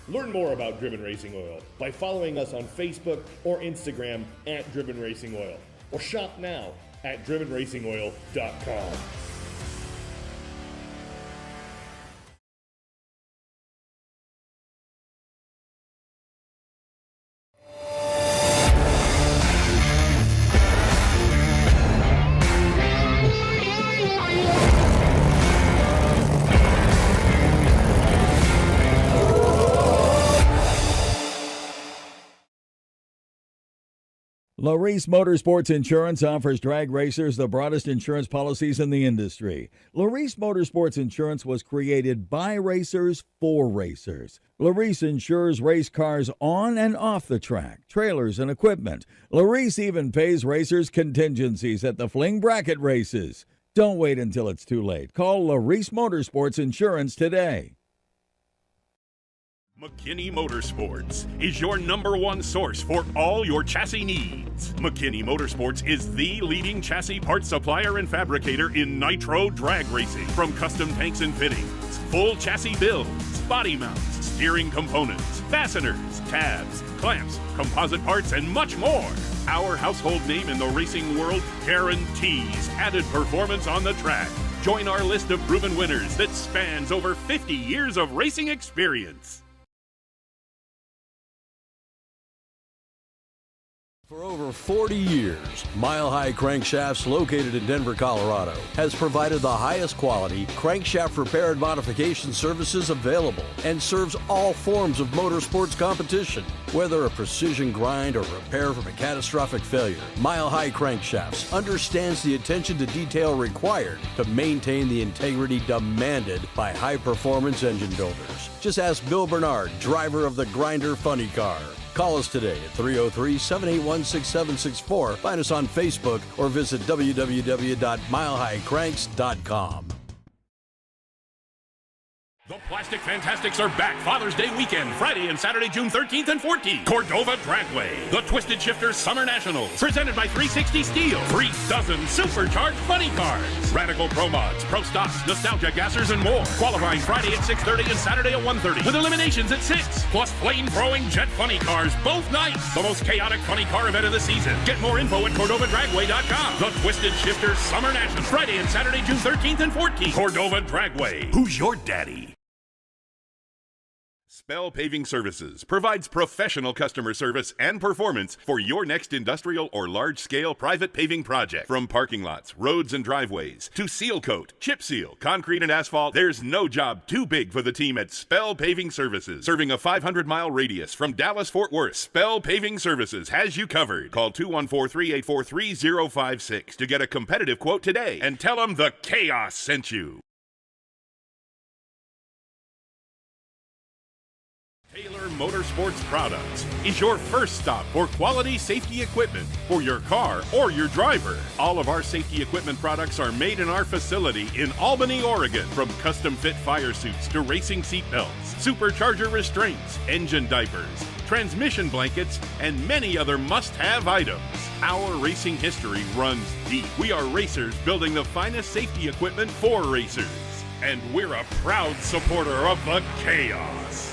Learn more about Driven Racing Oil by following us on Facebook or Instagram at Driven Racing Oil, or shop now at drivenracingoil.com. Laris Motorsports Insurance offers drag racers the broadest insurance policies in the industry. Laris Motorsports Insurance was created by racers for racers. Laris insures race cars on and off the track, trailers and equipment. Laris even pays racers contingencies at the fling bracket races. Don't wait until it's too late. Call Laris Motorsports Insurance today. McKinney Motorsports is your #1 source for all your chassis needs. McKinney Motorsports is the leading chassis parts supplier and fabricator in nitro drag racing. From custom tanks and fittings, full chassis builds, body mounts, steering components, fasteners, tabs, clamps, composite parts, and much more. Our household name in the racing world guarantees added performance on the track. Join our list of proven winners that spans over 50 years of racing experience. For over 40 years, Mile High Crankshafts, located in Denver, Colorado, has provided the highest quality crankshaft repair and modification services available and serves all forms of motorsports competition. Whether a precision grind or repair from a catastrophic failure, Mile High Crankshafts understands the attention to detail required to maintain the integrity demanded by high-performance engine builders. Just ask Bill Bernard, driver of the Grinder Funny Car. Call us today at 303-781-6764. Find us on Facebook or visit www.milehighcranks.com. The Plastic Fantastics are back Father's Day weekend, Friday and Saturday, June 13th and 14th. Cordova Dragway, the Twisted Shifterz Summer Nationals, presented by 360 Steel. 3 dozen supercharged funny cars. Radical Pro Mods, Pro Stocks, Nostalgia Gassers, and more. Qualifying Friday at 6:30 and Saturday at 1:30, with eliminations at 6. Plus flame-throwing jet funny cars both nights. The most chaotic funny car event of the season. Get more info at CordovaDragway.com. The Twisted Shifterz Summer Nationals, Friday and Saturday, June 13th and 14th. Cordova Dragway. Who's your daddy? Spell Paving Services provides professional customer service and performance for your next industrial or large-scale private paving project. From parking lots, roads, and driveways to seal coat, chip seal, concrete, and asphalt, there's no job too big for the team at Spell Paving Services. Serving a 500-mile radius from Dallas-Fort Worth, Spell Paving Services has you covered. Call 214-384-3056 to get a competitive quote today and tell them the Chaos sent you. Taylor Motorsports Products is your first stop for quality safety equipment for your car or your driver. All of our safety equipment products are made in our facility in Albany, Oregon. From custom fit fire suits to racing seat belts, supercharger restraints, engine diapers, transmission blankets, and many other must-have items. Our racing history runs deep. We are racers building the finest safety equipment for racers. And we're a proud supporter of the Chaos.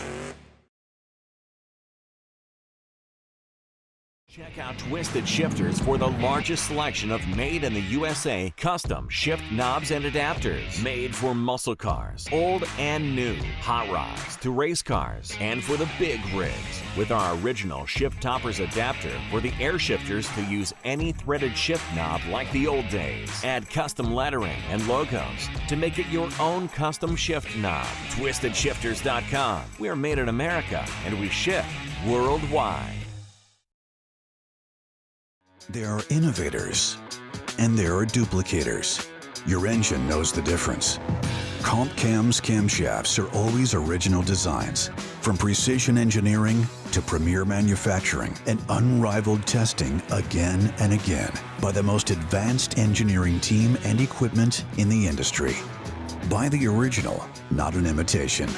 Check out Twisted Shifterz for the largest selection of made in the USA custom shift knobs and adapters. Made for muscle cars, old and new, hot rods to race cars, and for the big rigs. With our original shift toppers adapter for the air shifters to use any threaded shift knob like the old days. Add custom lettering and logos to make it your own custom shift knob. TwistedShifters.com. We are made in America and we ship worldwide. There are innovators, and there are duplicators. Your engine knows the difference. Comp Cam's camshafts are always original designs. From precision engineering to premier manufacturing and unrivaled testing again and again by the most advanced engineering team and equipment in the industry. Buy the original, not an imitation.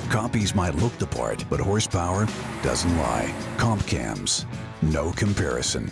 Copies might look the part, but horsepower doesn't lie. Comp Cams, no comparison.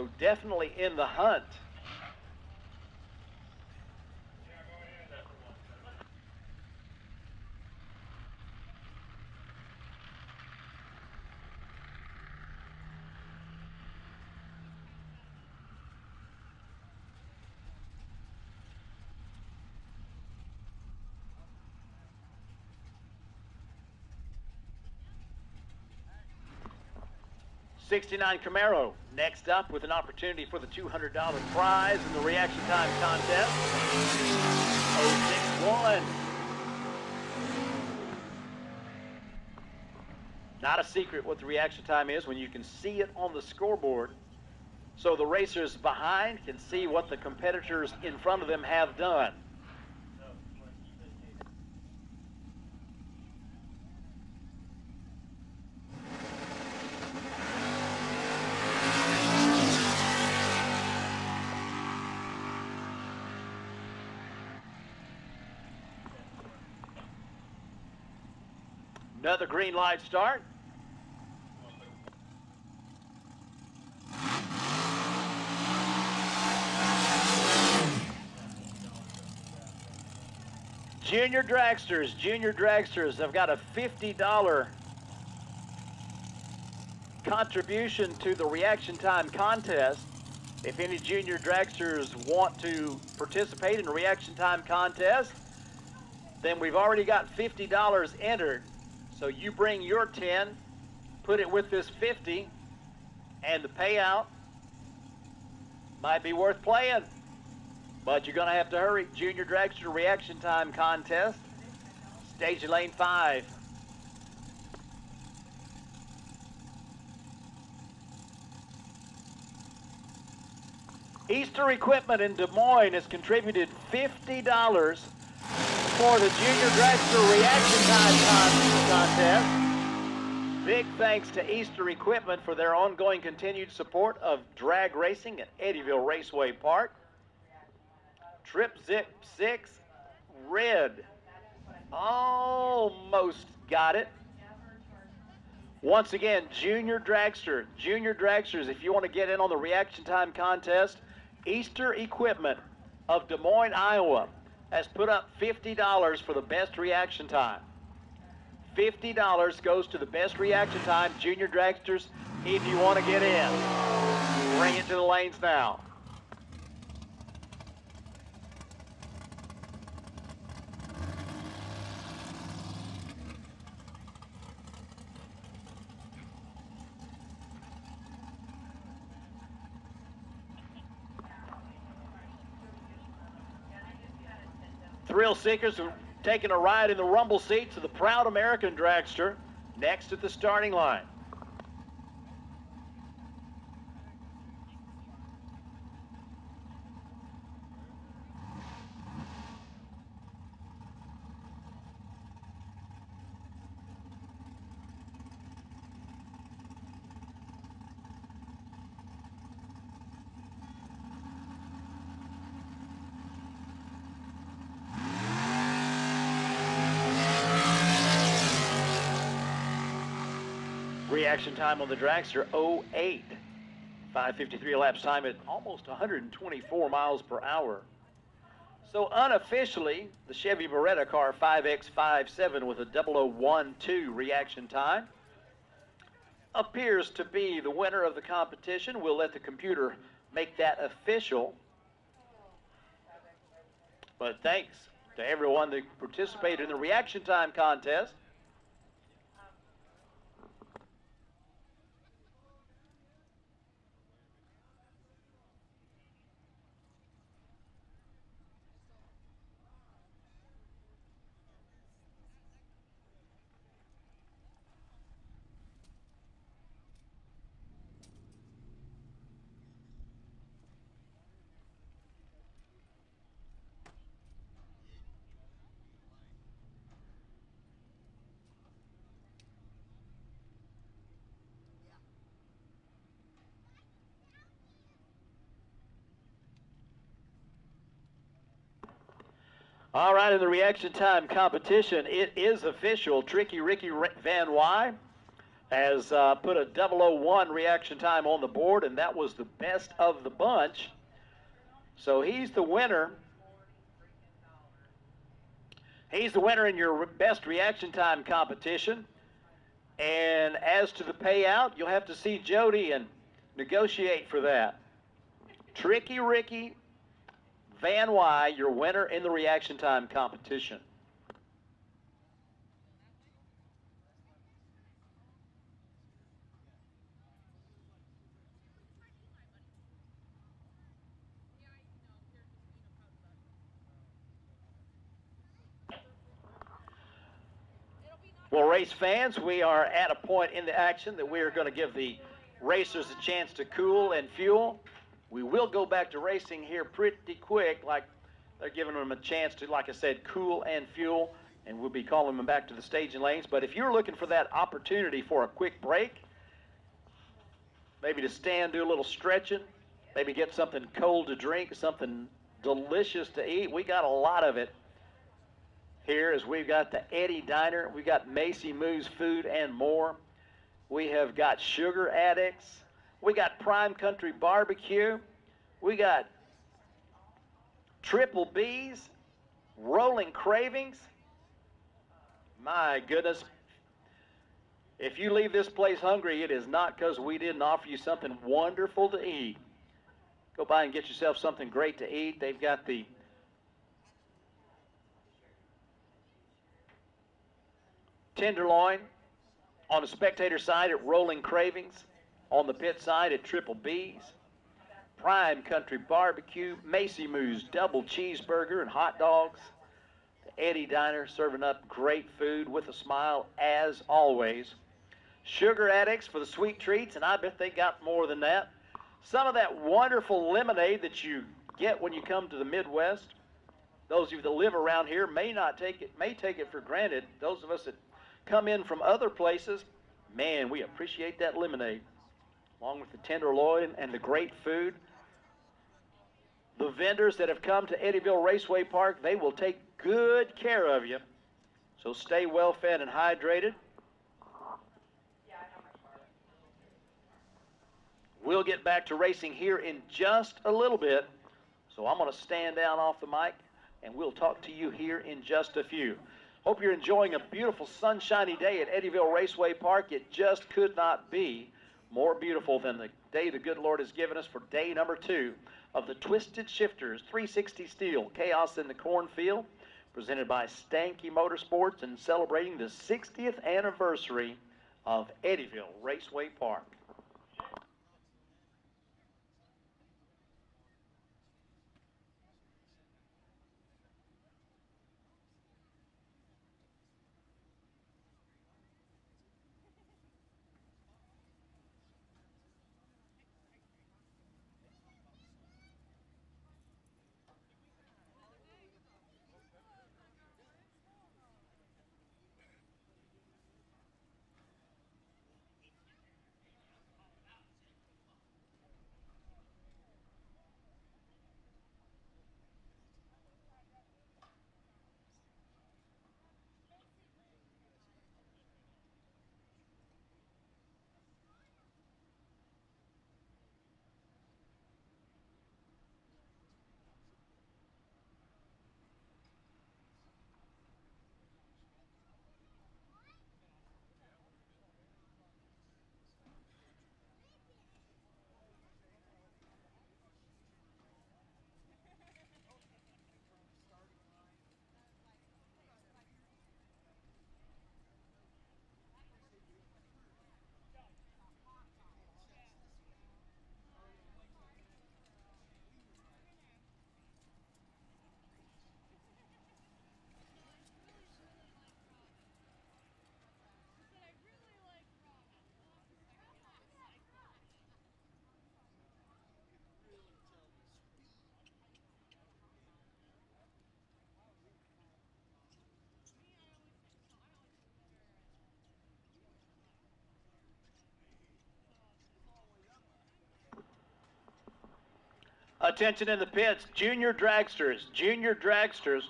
So definitely in the hunt. '69 Camaro next up with an opportunity for the $200 prize in the reaction time contest. 061. Not a secret what the reaction time is when you can see it on the scoreboard. So the racers behind can see what the competitors in front of them have done. Another green light start. Junior Dragsters have got a $50 contribution to the reaction time contest. If any junior dragsters want to participate in the reaction time contest, then we've already got $50 entered. So you bring your 10, put it with this 50, and the payout might be worth playing. But you're gonna have to hurry. Junior Dragster reaction time contest, stage lane 5. Easter Equipment in Des Moines has contributed $50 for the Junior Dragster reaction time contest. Big thanks to Easter Equipment for their ongoing continued support of drag racing at Eddyville Raceway Park. Trip Zip 6, red. Almost got it. Once again, Junior Dragsters, if you want to get in on the reaction time contest, Easter Equipment of Des Moines, Iowa, has put up $50 for the best reaction time. $50 goes to the best reaction time, Junior Dragsters, if you want to get in. Bring it to the lanes now. Thrill seekers are taking a ride in the rumble seats of the proud American dragster next at the starting line. Reaction time on the dragster, 08. 5:53 elapsed time at almost 124 miles per hour. So unofficially, the Chevy Beretta car 5X57 with a 0012 reaction time appears to be the winner of the competition. We'll let the computer make that official. But thanks to everyone that participated in the reaction time contest. All right, in the reaction time competition, it is official. Tricky Ricky Van Wy has put a 001 reaction time on the board, and that was the best of the bunch. So he's the winner. He's the winner in your best reaction time competition. And as to the payout, you'll have to see Jody and negotiate for that. Tricky Ricky Van Wy, your winner in the reaction time competition. Well, race fans, we are at a point in the action that we are going to give the racers a chance to cool and fuel. We will go back to racing here pretty quick, like they're giving them a chance to, like I said, cool and fuel, and we'll be calling them back to the staging lanes. But if you're looking for that opportunity for a quick break, maybe to stand, do a little stretching, maybe get something cold to drink, something delicious to eat, we got a lot of it here, as we've got the Eddie Diner, we've got Macy Moo's Food and More. We have got Sugar Addicts. We got Prime Country Barbecue. We got Triple B's, Rolling Cravings. My goodness. If you leave this place hungry, it is not because we didn't offer you something wonderful to eat. Go by and get yourself something great to eat. They've got the tenderloin on the spectator side at Rolling Cravings, on the pit side at Triple B's, Prime Country Barbecue, Macy Moo's Double Cheeseburger and Hot Dogs, the Eddie Diner serving up great food with a smile as always, Sugar Addicts for the sweet treats, and I bet they got more than that. Some of that wonderful lemonade that you get when you come to the Midwest. Those of you that live around here may take it for granted. Those of us that come in from other places, man, we appreciate that lemonade, along with the tenderloin and the great food. The vendors that have come to Eddyville Raceway Park, they will take good care of you. So stay well fed and hydrated. We'll get back to racing here in just a little bit. So I'm going to stand down off the mic, and we'll talk to you here in just a few. Hope you're enjoying a beautiful sunshiny day at Eddyville Raceway Park. It just could not be more beautiful than the day the good Lord has given us for day number 2 of the Twisted Shifterz 360 Steel Chaos in the Cornfield, presented by Stanky Motorsports and celebrating the 60th anniversary of Eddyville Raceway Park. Attention in the pits, junior dragsters. In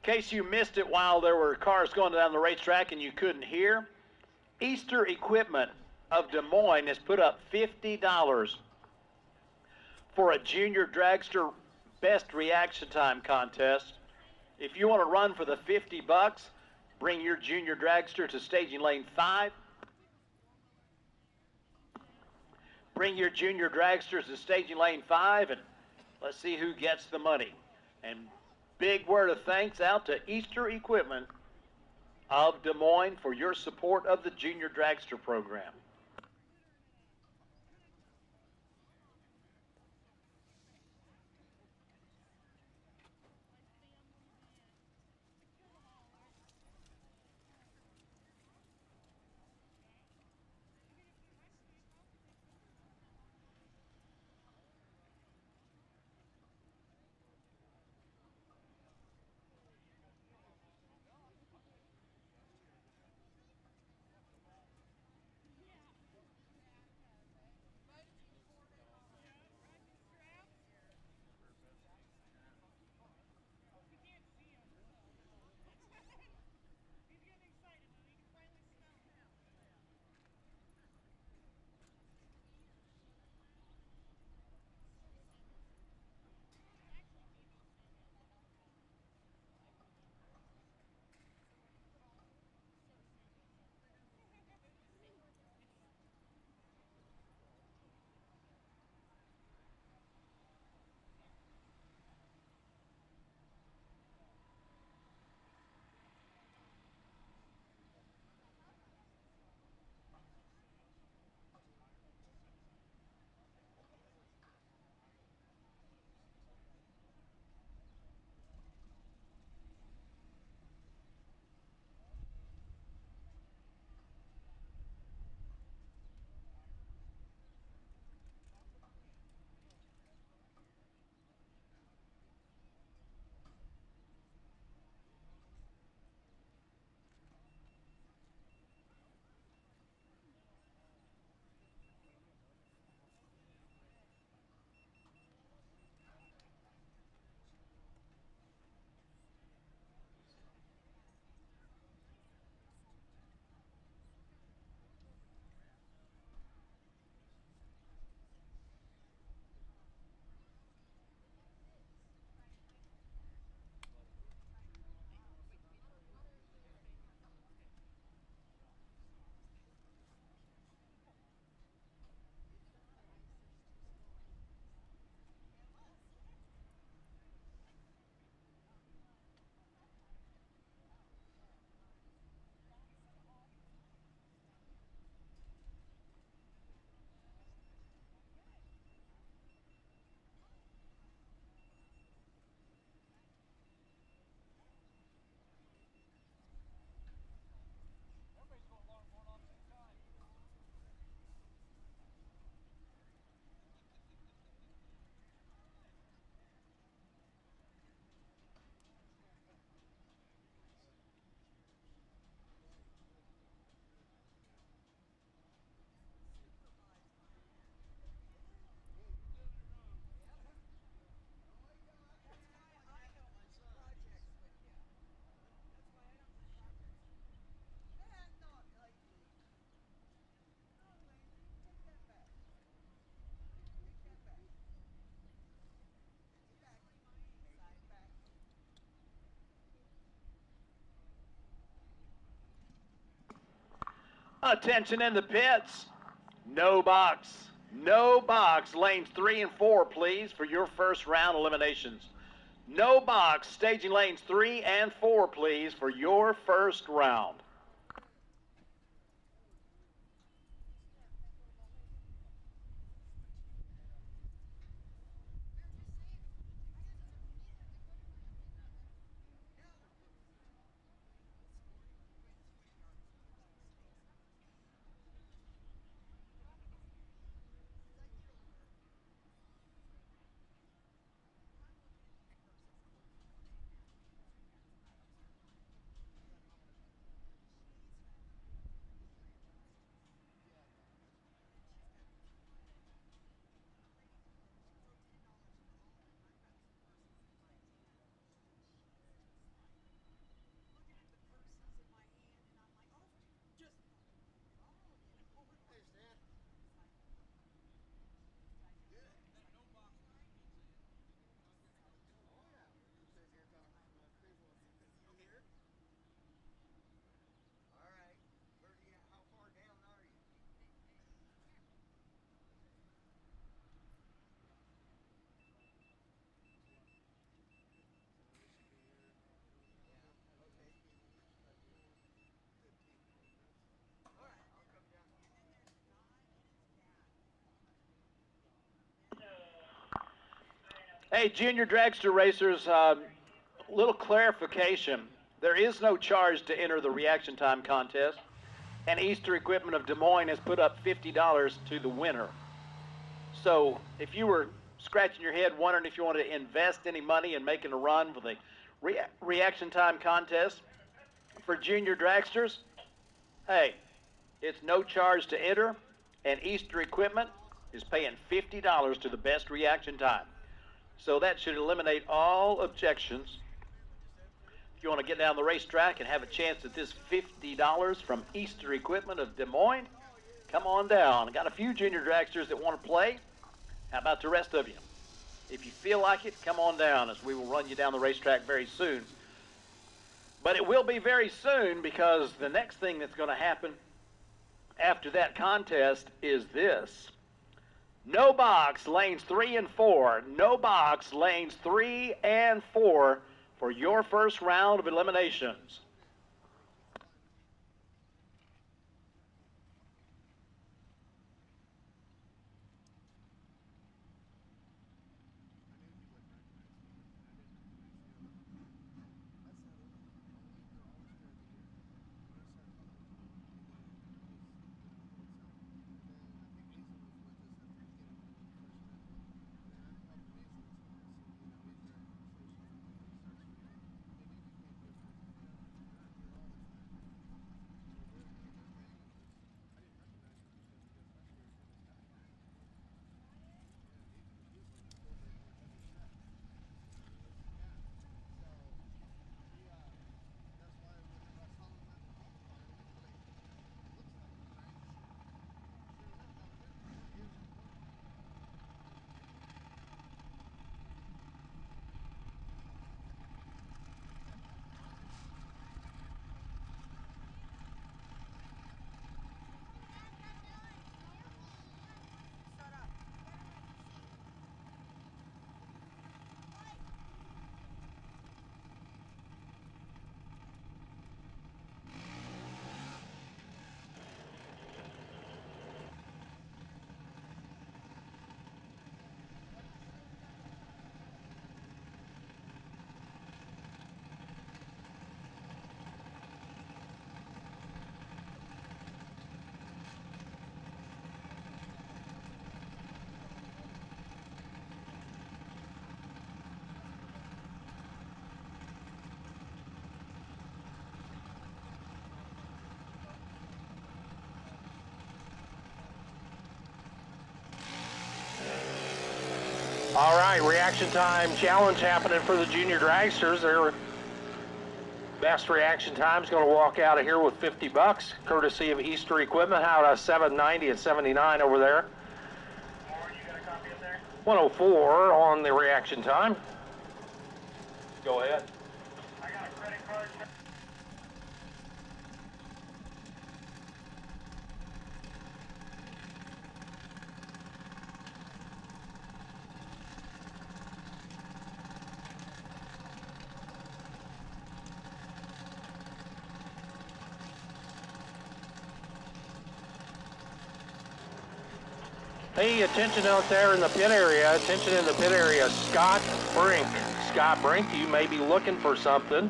case you missed it while there were cars going down the racetrack and you couldn't hear, Easter Equipment of Des Moines has put up $50 for a junior dragster best reaction time contest. If you want to run for the 50 bucks, bring your junior dragster to staging lane 5. Bring your junior dragsters to staging lane 5, and let's see who gets the money. And big word of thanks out to Easter Equipment of Des Moines for your support of the junior dragster program. Attention in the pits. No box. No box. Lanes 3 and 4, please, for your first round eliminations. No box. Staging lanes 3 and 4, please, for your first round. Hey, junior dragster racers, little clarification. There is no charge to enter the reaction time contest, and Easter Equipment of Des Moines has put up $50 to the winner. So if you were scratching your head wondering if you wanted to invest any money in making a run for the reaction time contest for junior dragsters, hey, it's no charge to enter, and Easter Equipment is paying $50 to the best reaction time. So that should eliminate all objections. If you want to get down the racetrack and have a chance at this $50 from Easter Equipment of Des Moines, come on down. I got a few junior dragsters that want to play. How about the rest of you? If you feel like it, come on down, as we will run you down the racetrack very soon. But it will be very soon, because the next thing that's going to happen after that contest is this. No box lanes 3 and 4. No box lanes 3 and 4 for your first round of eliminations. All right, reaction time challenge happening for the junior dragsters. Their best reaction time is going to walk out of here with $50, courtesy of Easter Equipment. Out of 790 and 79 over there. You got a copy up there? 104 on the reaction time. Go ahead. I got a credit card. Hey, attention out there in the pit area. Attention in the pit area. Scott Brink. Scott Brink, you may be looking for something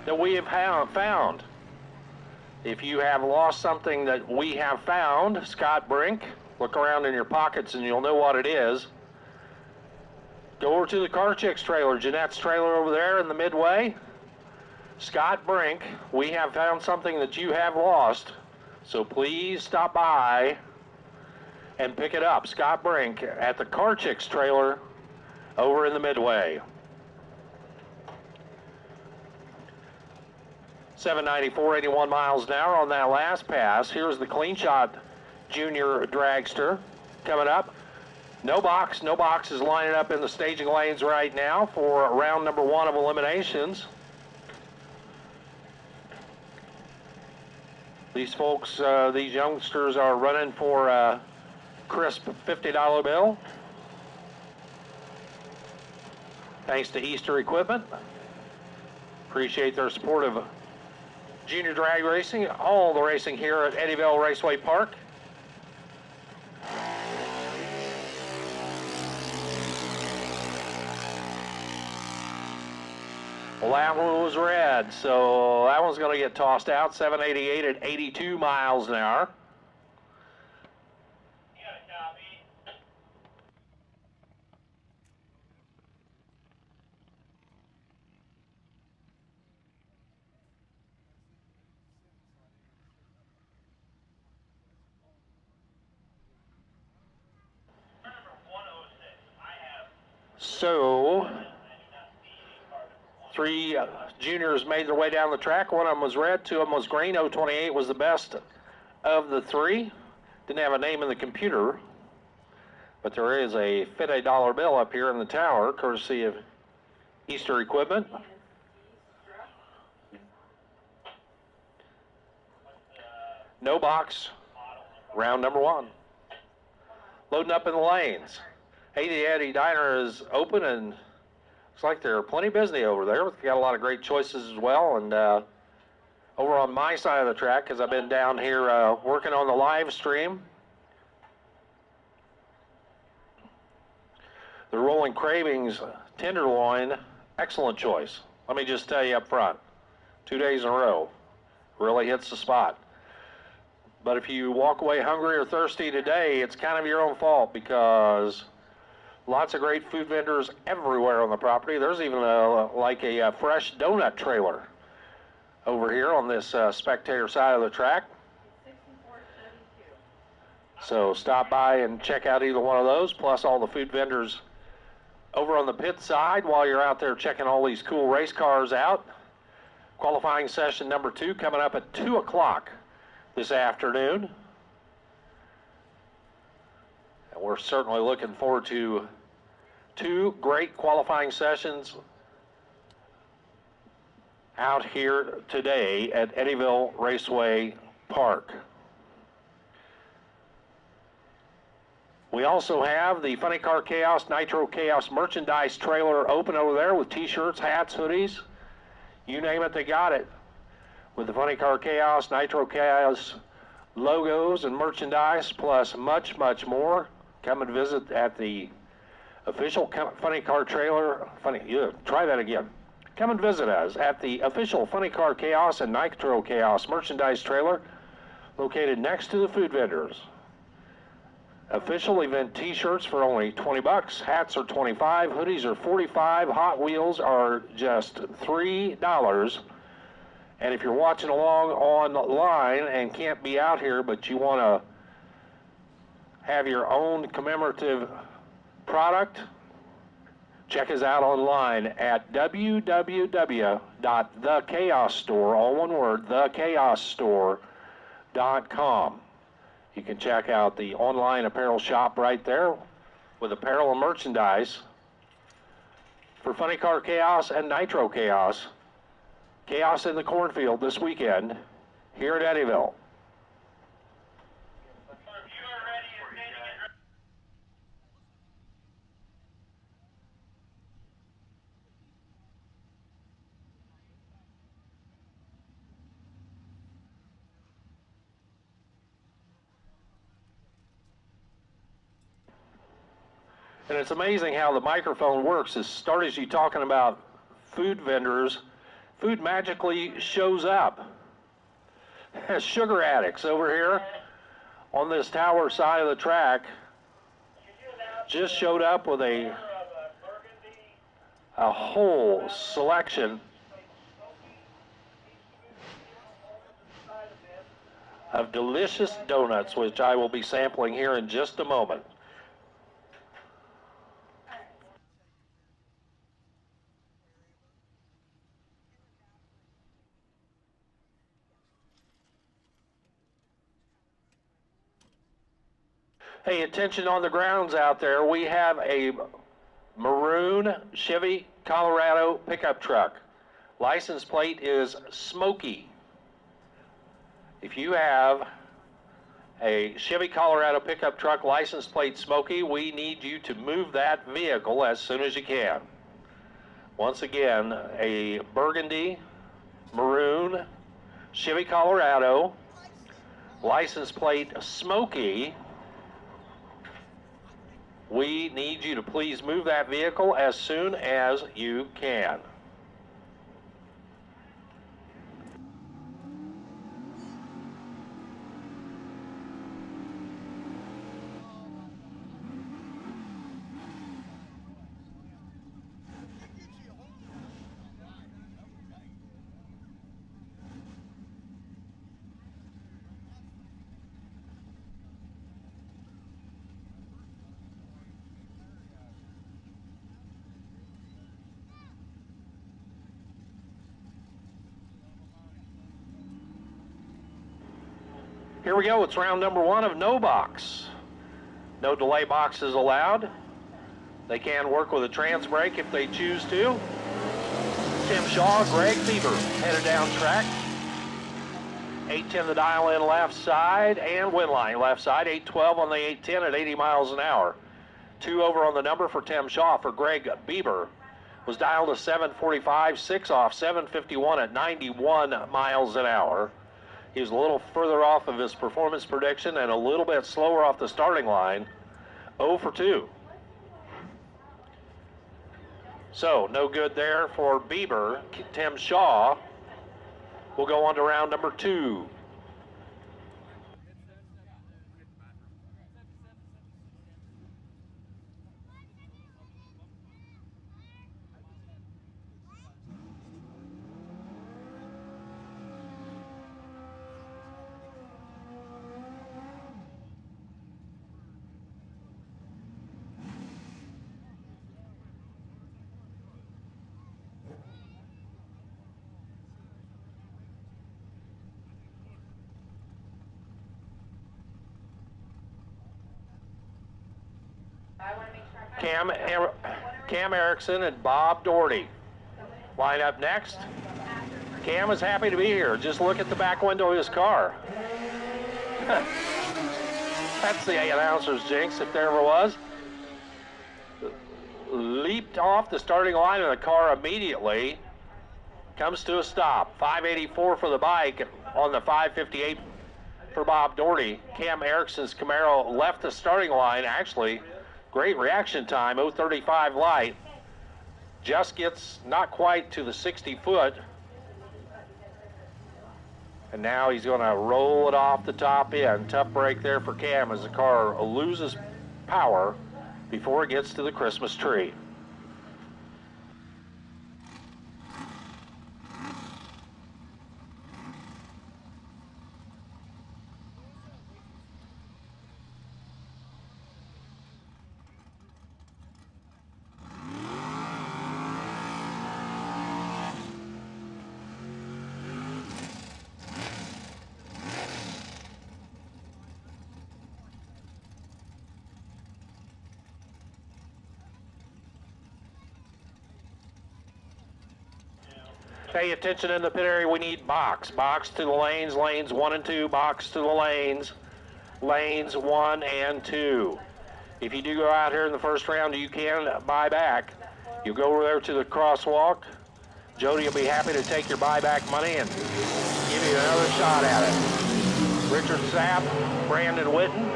that we have found. If you have lost something that we have found, Scott Brink, look around in your pockets and you'll know what it is. Go over to the Car Chicks trailer, Jeanette's trailer over there in the midway. Scott Brink, we have found something that you have lost, so please stop by and pick it up. Scott Brink at the Car Chicks trailer over in the midway. 794, 81 miles an hour on that last pass. Here's the clean shot junior dragster coming up. No box is lining up in the staging lanes right now for round number 1 of eliminations. These folks, these youngsters are running for a crisp $50 bill. Thanks to Easter Equipment. Appreciate their support of junior drag racing, all the racing here at Eddyville Raceway Park. Well, that one was red, so that one's going to get tossed out. 788 at 82 miles an hour. You got a copy? Number 106. I have. So, three juniors made their way down the track. One of them was red, two of them was green. 028 was the best of the three. Didn't have a name in the computer, but there is a $50 bill up here in the tower, courtesy of Easter Equipment. No box, round number one. Loading up in the lanes. Hey, the Eddie Diner is open and looks like they're plenty busy over there. We've got a lot of great choices as well. And over on my side of the track, because I've been down here working on the live stream, the Rolling Cravings Tenderloin, excellent choice. Let me just tell you up front, 2 days in a row, really hits the spot. But if you walk away hungry or thirsty today, it's kind of your own fault, because lots of great food vendors everywhere on the property. There's even like a fresh donut trailer over here on this spectator side of the track. So stop by and check out either one of those, plus all the food vendors over on the pit side while you're out there checking all these cool race cars out. Qualifying session number 2 coming up at 2 o'clock this afternoon. And we're certainly looking forward to 2 great qualifying sessions out here today at Eddyville Raceway Park. We also have the Funny Car Chaos, Nitro Chaos merchandise trailer open over there with t-shirts, hats, hoodies, you name it, they got it. With the Funny Car Chaos, Nitro Chaos logos and merchandise, plus much, much more. Come and visit at the official Funny Car trailer. Try that again. Come and visit us at the official Funny Car Chaos and Nitro Chaos merchandise trailer located next to the food vendors. Official event t-shirts for only 20 bucks, hats are 25, hoodies are 45, Hot Wheels are just $3. And if you're watching along online and can't be out here, but you want to have your own commemorative product, check us out online at www.thechaosstore, all one word, thechaosstore.com. You can check out the online apparel shop right there with apparel and merchandise for Funny Car Chaos and Nitro Chaos. Chaos in the Cornfield this weekend here at Eddyville. And it's amazing how the microphone works. As start as you talking about food vendors, food magically shows up. Sugar addicts over here on this tower side of the track just showed up with a whole selection of delicious donuts, which I will be sampling here in just a moment. Hey, attention on the grounds out there. We have a maroon Chevy Colorado pickup truck. License plate is Smoky. If you have a Chevy Colorado pickup truck license plate Smoky, we need you to move that vehicle as soon as you can. Once again, a burgundy maroon Chevy Colorado license plate Smoky. We need you to please move that vehicle as soon as you can. Here we go. It's round number 1 of no box. No delay boxes allowed. They can work with a trans brake if they choose to. Tim Shaw, Greg Bieber headed down track. 810 the dial in left side and win line left side. 812 on the 810 at 80 miles an hour. 2 over on the number for Tim Shaw. For Greg Bieber was dialed to 745, 6 off, 751 at 91 miles an hour. He was a little further off of his performance prediction and a little bit slower off the starting line. 0 for 2. So no good there for Bieber. Tim Shaw will go on to round number 2. Cam Erickson and Bob Doherty line up next. Cam is happy to be here. Just look at the back window of his car. That's the announcer's jinx, if there ever was. Leaped off the starting line of the car immediately. Comes to a stop. 584 for the bike on the 558 for Bob Doherty. Cam Erickson's Camaro left the starting line. Actually, great reaction time, 035 light. Just gets not quite to the 60 foot. And now he's going to roll it off the top end. Tough break there for Cam as the car loses power before it gets to the Christmas tree. Pay attention in the pit area. We need box. Box to the lanes. Lanes 1 and 2. Box to the lanes. Lanes 1 and 2. If you do go out here in the first round, you can buy back. You go over there to the crosswalk. Jody will be happy to take your buyback money and give you another shot at it. Richard Sapp, Brandon Witten.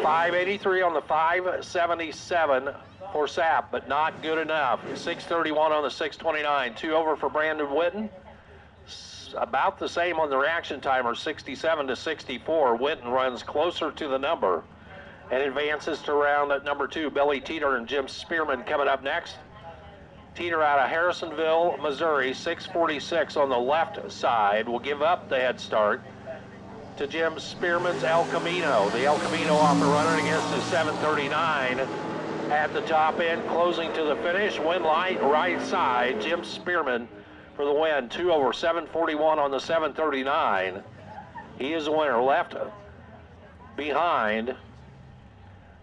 583 on the 577 for Sapp, but not good enough. 631 on the 629. 2 over for Brandon Witten. About the same on the reaction timer, 67 to 64. Witten runs closer to the number and advances to round at number 2. Billy Teeter and Jim Spearman coming up next. Teeter out of Harrisonville, Missouri, 646 on the left side. Will give up the head start to Jim Spearman's El Camino. The El Camino off the runner against the 739 at the top end, closing to the finish. Win light, right side. Jim Spearman for the win. 2 over 741 on the 739. He is the winner. Left behind,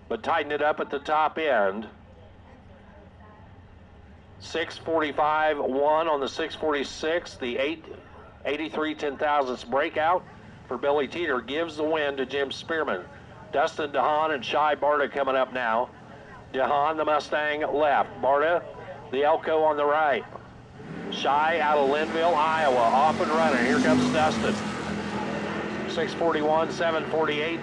but tightened it up at the top end. 645 1 on the 646. The 883 10,000ths breakout for Billy Teeter gives the win to Jim Spearman. Dustin DeHaan and Shai Barta coming up now. DeHaan, the Mustang, left. Barta, the Elko on the right. Shai out of Linville, Iowa, off and running. Here comes Dustin. 641, 748.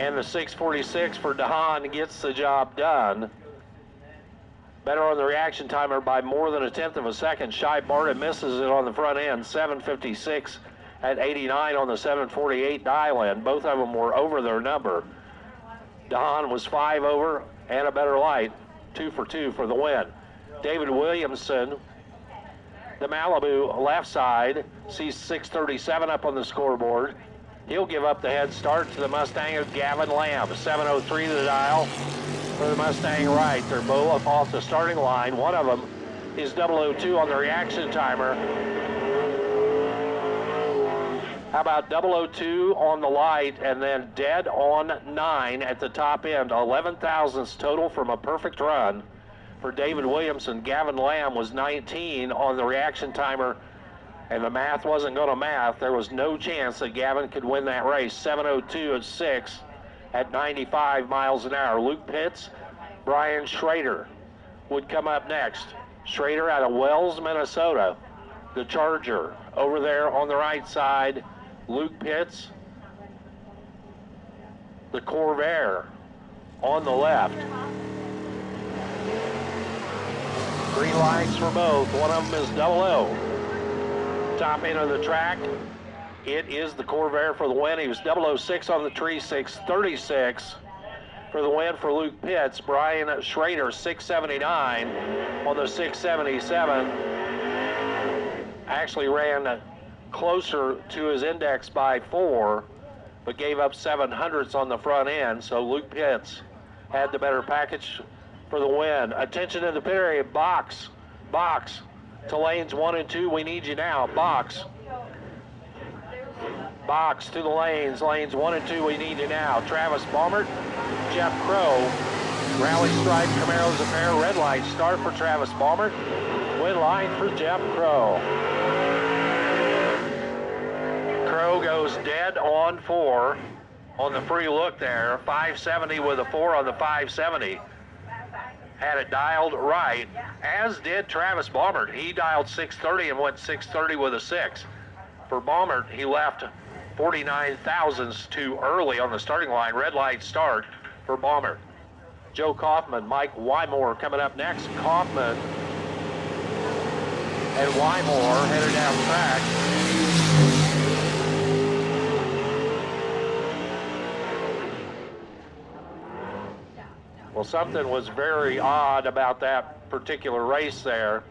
And the 646 for DeHaan gets the job done. Better on the reaction timer by more than 1/10 of a second. Shai Barta misses it on the front end. 756 at 89 on the 748 dial in. Both of them were over their number. DeHaan was 5 over and a better light. 2 for 2 for the win. David Williamson, the Malibu left side, sees 637 up on the scoreboard. He'll give up the head start to the Mustang of Gavin Lamb. 703 to the dial for the Mustang right. They're both off the starting line. One of them is 002 on the reaction timer. How about 002 on the light, and then dead on 9 at the top end. 11 thousandths total from a perfect run for David Williamson. Gavin Lamb was 19 on the reaction timer, and the math wasn't going to math. There was no chance that Gavin could win that race. 7:02 at 6 at 95 miles an hour. Luke Pitts, Brian Schrader would come up next. Schrader out of Wells, Minnesota. The Charger over there on the right side. Luke Pitts, the Corvair on the left. Green lights for both. One of them is 00. Top end of the track, it is the Corvair for the win. He was 006 on the tree, 636 for the win for Luke Pitts. Brian Schrader, 679 on the 677. Actually ran closer to his index by 4, but gave up 700ths on the front end, so Luke Pitts had the better package for the win. Attention in the pit area, box to lanes 1 and 2, we need you now, box to the lanes 1 and 2, we need you now. Travis Baumert, Jeff Crow, rally stripe Camaros a pair, red light start for Travis Baumert, win line for Jeff Crow. Crow goes dead on 4 on the free look there. 570 with a 4 on the 570. Had it dialed right, as did Travis Baumert. He dialed 630 and went 630 with a 6. For Baumert, he left 49 thousandths too early on the starting line. Red light start for Baumert. Joe Kaufman, Mike Wymore coming up next. Kaufman and Wymore headed down track. Well, something was very odd about that particular race there.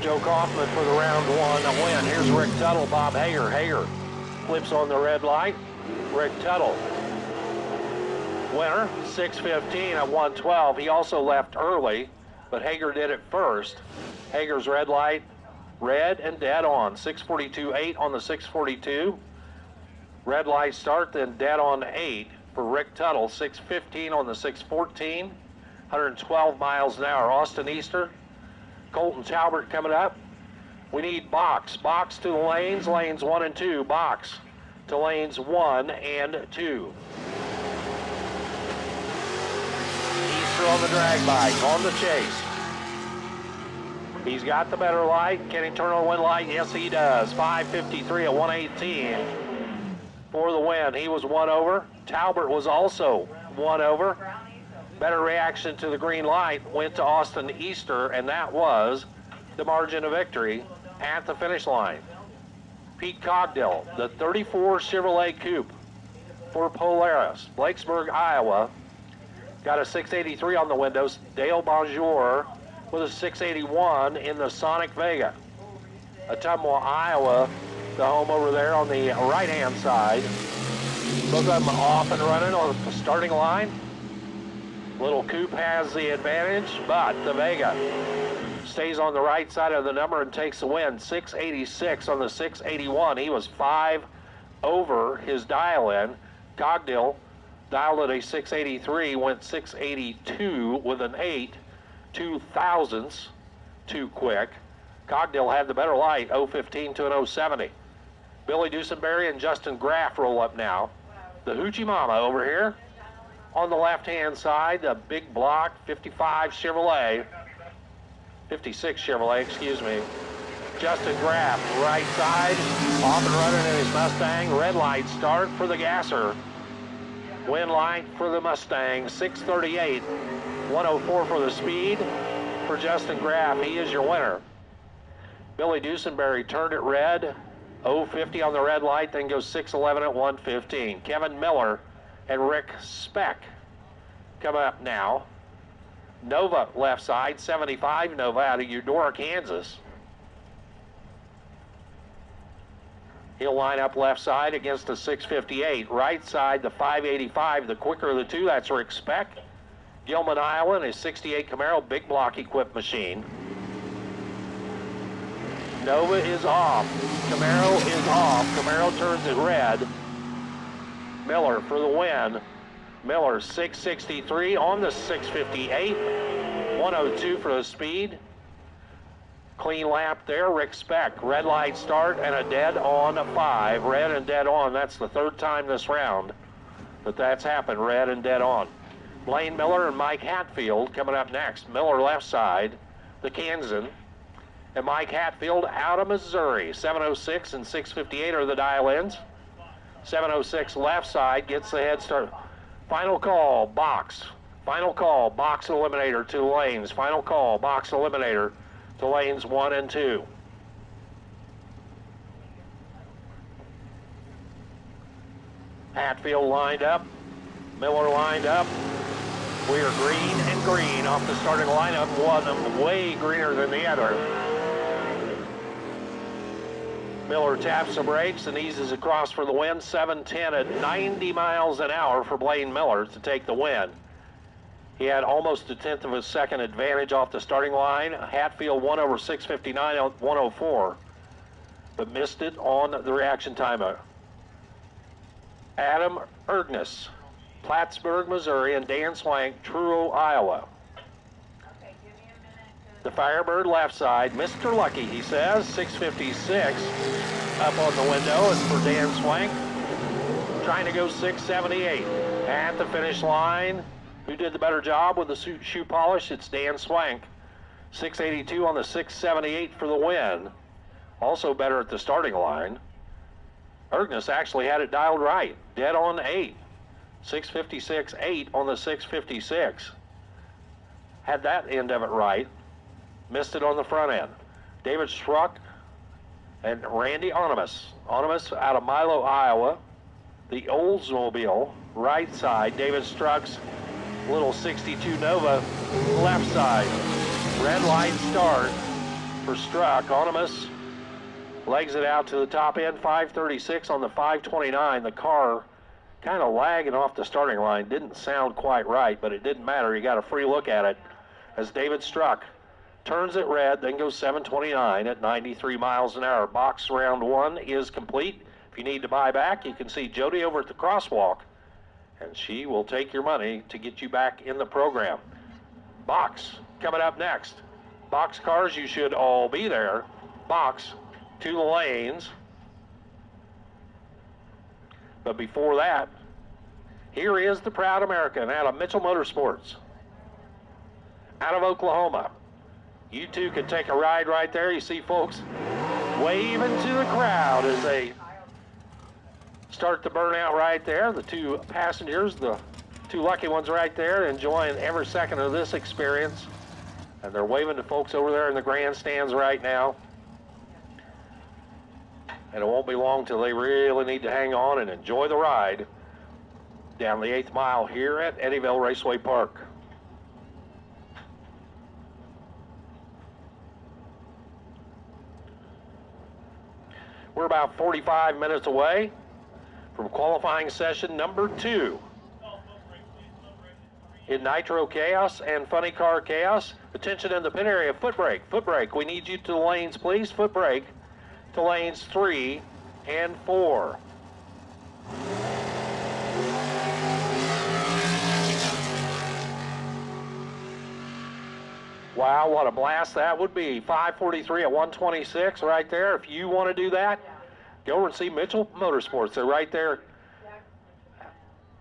Joe Kaufman for the round 1 win. Here's Rick Tuttle, Bob Hager. Hager flips on the red light. Rick Tuttle, winner, 6:15 at 1:12. He also left early, but Hager did it first. Hager's red light, red and dead on. 6:42.8 on the 6:42. Red light start, then dead on 8 for Rick Tuttle. 6:15 on the 6:14. 112 miles an hour. Austin Easter, Colton Talbert coming up. We need box to the lanes 1 and 2, box to lanes 1 and 2. Easter on the drag bike, on the chase. He's got the better light. Can he turn on the win light? Yes, he does. 5:53 at 1:18 for the win. He was 1 over. Talbert was also 1 over. Better reaction to the green light went to Austin Easter, and that was the margin of victory at the finish line. Pete Cogdill, the 34 Chevrolet Coupe for Polaris, Blacksburg, Iowa, got a 683 on the windows. Dale Bonjour with a 681 in the Sonic Vega. Ottumwa, Iowa, the home over there on the right-hand side. Both of them off and running on the starting line. Little Coupe has the advantage, but the Vega stays on the right side of the number and takes the win. 686 on the 681. He was 5 over his dial-in. Cogdill dialed at a 683, went 682 with an 8, 2 thousandths too quick. Cogdill had the better light, 015 to an 070. Billy Dusenberry and Justin Graff roll up now. The Hoochie Mama over here. On the left-hand side, the big block 55 Chevrolet, 56 Chevrolet, excuse me. Justin Graff, right side, off and running in his Mustang. Red light start for the Gasser. Win light for the Mustang, 638, 104 for the speed for Justin Graff. He is your winner. Billy Dusenberry turned it red 050 on the red light, then goes 611 at 115. Kevin Miller and Rick Speck coming up now. Nova left side, 75 Nova out of Eudora, Kansas. He'll line up left side against the 658. Right side, the 585, the quicker of the two, that's Rick Speck. Gilman, Iowa, and his 68 Camaro big block equipped machine. Nova is off. Camaro is off. Camaro turns it red. Miller for the win. Miller 663 on the 658. 102 for the speed. Clean lap there. Rick Speck. Red light start and a dead on 5. Red and dead on. That's the third time this round that that's happened. Red and dead on. Blaine Miller and Mike Hatfield coming up next. Miller left side. The Kansan. And Mike Hatfield out of Missouri. 706 and 658 are the dial-ins. 706 left side gets the head start. Final call, box. Final call, box eliminator to lanes. Final call, box eliminator to lanes 1 and 2. Hatfield lined up. Miller lined up. We are green and green off the starting lineup. One of them way greener than the other. Miller taps the brakes and eases across for the win. 7:10 at 90 miles an hour for Blaine Miller to take the win. He had almost a tenth of a second advantage off the starting line. Hatfield won over 659 at 104, but missed it on the reaction timer. Adam Ergness, Plattsburgh, Missouri, and Dan Swank, Truro, Iowa. The Firebird left side, Mr. Lucky, he says, 656 up on the window, and for Dan Swank, trying to go 678. At the finish line, who did the better job with the shoe polish? It's Dan Swank. 682 on the 678 for the win. Also better at the starting line. Ergness actually had it dialed right, dead on 8. 656.8 on the 656. Had that end of it right. Missed it on the front end. David Struck and Randy Onimus. Onimus out of Milo, Iowa. The Oldsmobile, right side. David Struck's little 62 Nova, left side. Red light start for Struck. Onimus legs it out to the top end. 536 on the 529. The car kind of lagging off the starting line. Didn't sound quite right, but it didn't matter. You got a free look at it as David Struck turns it red, then goes 729 at 93 miles an hour. Box round 1 is complete. If you need to buy back, you can see Jody over at the crosswalk, and she will take your money to get you back in the program. Box coming up next. Box cars, you should all be there. Box to the lanes. But before that, here is the proud American out of Mitchell Motorsports, out of Oklahoma. You two can take a ride right there. You see folks waving to the crowd as they start the burnout right there. The two passengers, the two lucky ones right there, enjoying every second of this experience. And they're waving to folks over there in the grandstands right now. And it won't be long till they really need to hang on and enjoy the ride down the 8th mile here at Eddyville Raceway Park. We're about 45 minutes away from qualifying session number 2 in Nitro Chaos and Funny Car Chaos. Attention in the pit area, foot brake, foot brake. We need you to the lanes, please. Foot brake to lanes 3 and 4. Wow, what a blast that would be. 543 at 126 right there. If you want to do that, go over and see Mitchell Motorsports. They're right there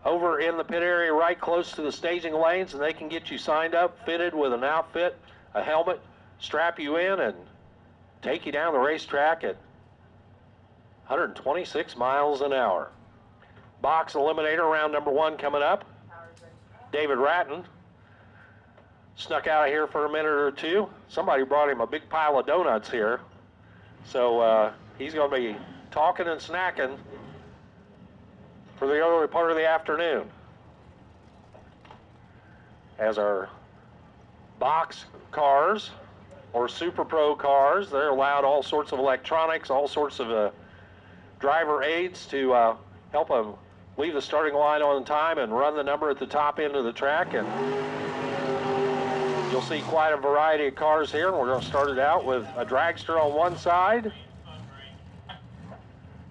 over in the pit area right close to the staging lanes, and they can get you signed up, fitted with an outfit, a helmet, strap you in, and take you down the racetrack at 126 miles an hour. Box eliminator round number 1 coming up. David Ratton snuck out of here for a minute or two. Somebody brought him a big pile of donuts here. So he's going to be talking and snacking for the early part of the afternoon. As our box cars or Super Pro cars, they're allowed all sorts of electronics, all sorts of driver aids to help them leave the starting line on time and run the number at the top end of the track. And you'll see quite a variety of cars here. And we're going to start it out with a dragster on one side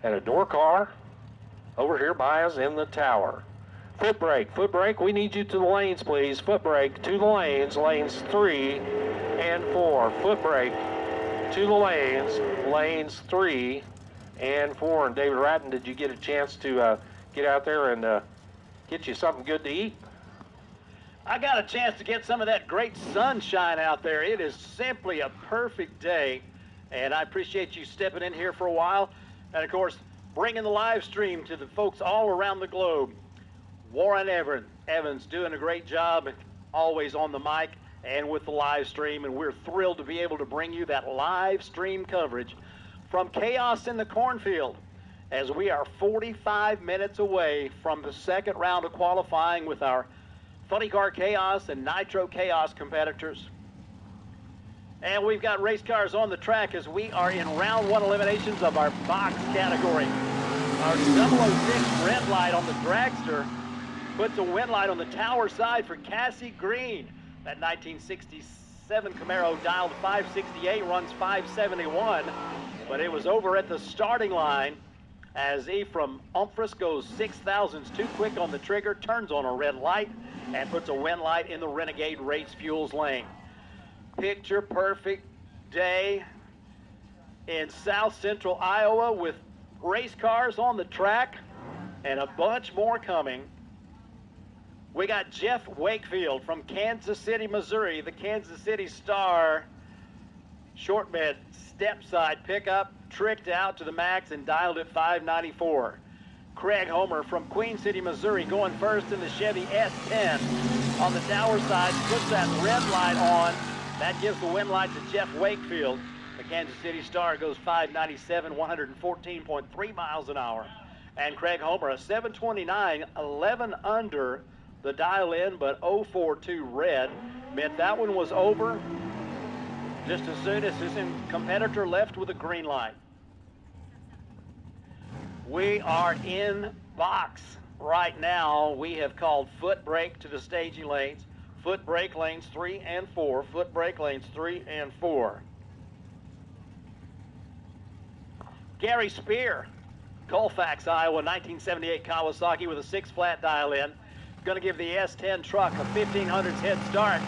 and a door car over here by us in the tower. Foot brake, we need you to the lanes, please. Foot brake to the lanes, lanes 3 and 4. Foot brake to the lanes, lanes 3 and 4. And David Ratton, did you get a chance to get out there and get you something good to eat? I got a chance to get some of that great sunshine out there. It is simply a perfect day, and I appreciate you stepping in here for a while. And of course, bringing the live stream to the folks all around the globe. Warren Evans doing a great job, always on the mic and with the live stream, and we're thrilled to be able to bring you that live stream coverage from Chaos in the Cornfield, as we are 45 minutes away from the second round of qualifying with our Funny Car Chaos and Nitro Chaos competitors. And we've got race cars on the track as we are in round 1 eliminations of our box category. Our 006 red light on the Dragster puts a win light on the tower side for Cassie Green. That 1967 Camaro dialed 568, runs 571, but it was over at the starting line as Ephraim Umphris goes 6,000s too quick on the trigger, turns on a red light, and puts a win light in the Renegade Race Fuels lane. Picture perfect day in South Central Iowa with race cars on the track and a bunch more coming. We got Jeff Wakefield from Kansas City, Missouri, the Kansas City Star short bed step side pickup, tricked out to the max and dialed at 594. Craig Homer from Queen City, Missouri, going first in the Chevy S10 on the tower side, puts that red light on. That gives the win light to Jeff Wakefield. The Kansas City Star goes 597, 114.3 miles an hour. And Craig Homer, a 729, 11 under the dial in, but 042 red, meant that one was over just as soon as his competitor left with a green light. We are in box right now. We have called foot brake to the staging lanes, foot brake lanes 3 and 4, foot brake lanes 3 and 4. Gary Spear, Colfax, Iowa, 1978 Kawasaki with a 6-flat dial in. Going to give the S10 truck a 1500s head start.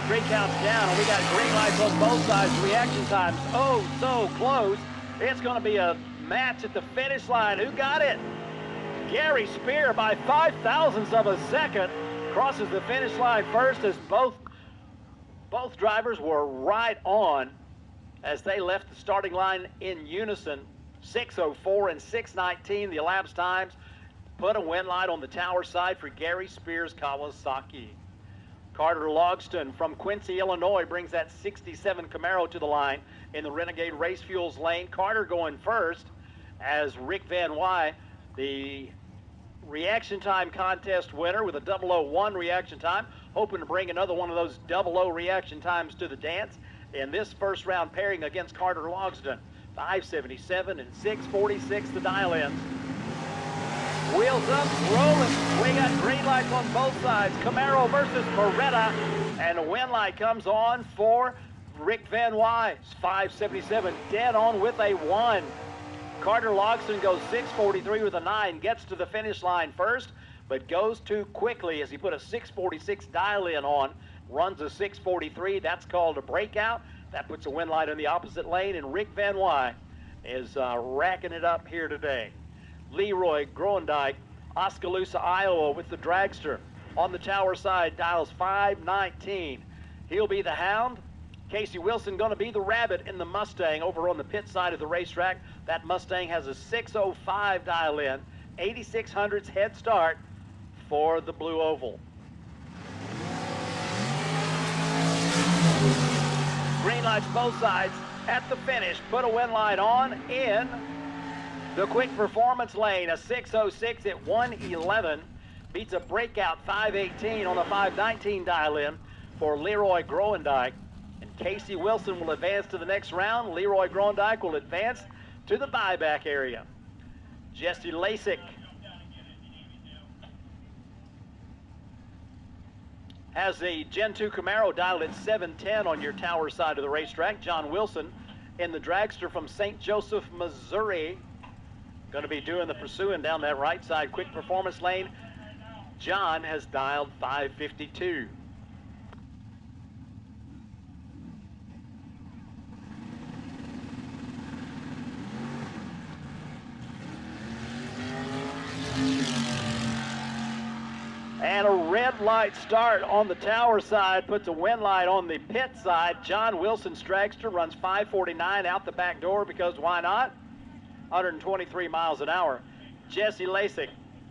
3 counts down, and we got green lights on both sides. Reaction times, oh, so close. It's going to be a match at the finish line. Who got it? Gary Spear by 5,000ths of a second crosses the finish line first, as both drivers were right on as they left the starting line in unison. 6:04 and 6:19 the elapsed times. Put a win light on the tower side for Gary Spears Kawasaki. Carter Logston from Quincy, Illinois brings that 67 Camaro to the line in the Renegade Race Fuels lane. Carter going first as Rick Van Wy, the reaction time contest winner with a 001 reaction time, hoping to bring another one of those 00 reaction times to the dance in this first round pairing against Carter Logston. 577 and 646 the dial in. Wheels up, rolling. We got green lights on both sides. Camaro versus Beretta, and a win light comes on for Rick Van Wy. 577, dead on with a 1. Carter Logston goes 643 with a 9, gets to the finish line first, but goes too quickly as he put a 646 dial in on, runs a 643. That's called a breakout. That puts a win light in the opposite lane, and Rick Van Wy is racking it up here today. Leroy Groendyke, Oskaloosa, Iowa with the Dragster. On the tower side, dials 519. He'll be the Hound. Casey Wilson going to be the Rabbit in the Mustang over on the pit side of the racetrack. That Mustang has a 605 dial in, 8600s head start for the Blue Oval. Green lights both sides at the finish. Put a win light on in The quick performance lane, a 6:06 at 1:11, beats a breakout 5:18 on the 5:19 dial-in for Leroy Groendyke. And Casey Wilson will advance to the next round. Leroy Groendyke will advance to the buyback area. Jesse Lasik has the Gen 2 Camaro dialed at 710 on your tower side of the racetrack. John Wilson in the Dragster from St. Joseph, Missouri, going to be doing the pursuing down that right side quick performance lane. John has dialed 552. And a red light start on the tower side puts a win light on the pit side. John Wilson's Dragster runs 549 out the back door because why not? 123 miles an hour. Jesse Lasik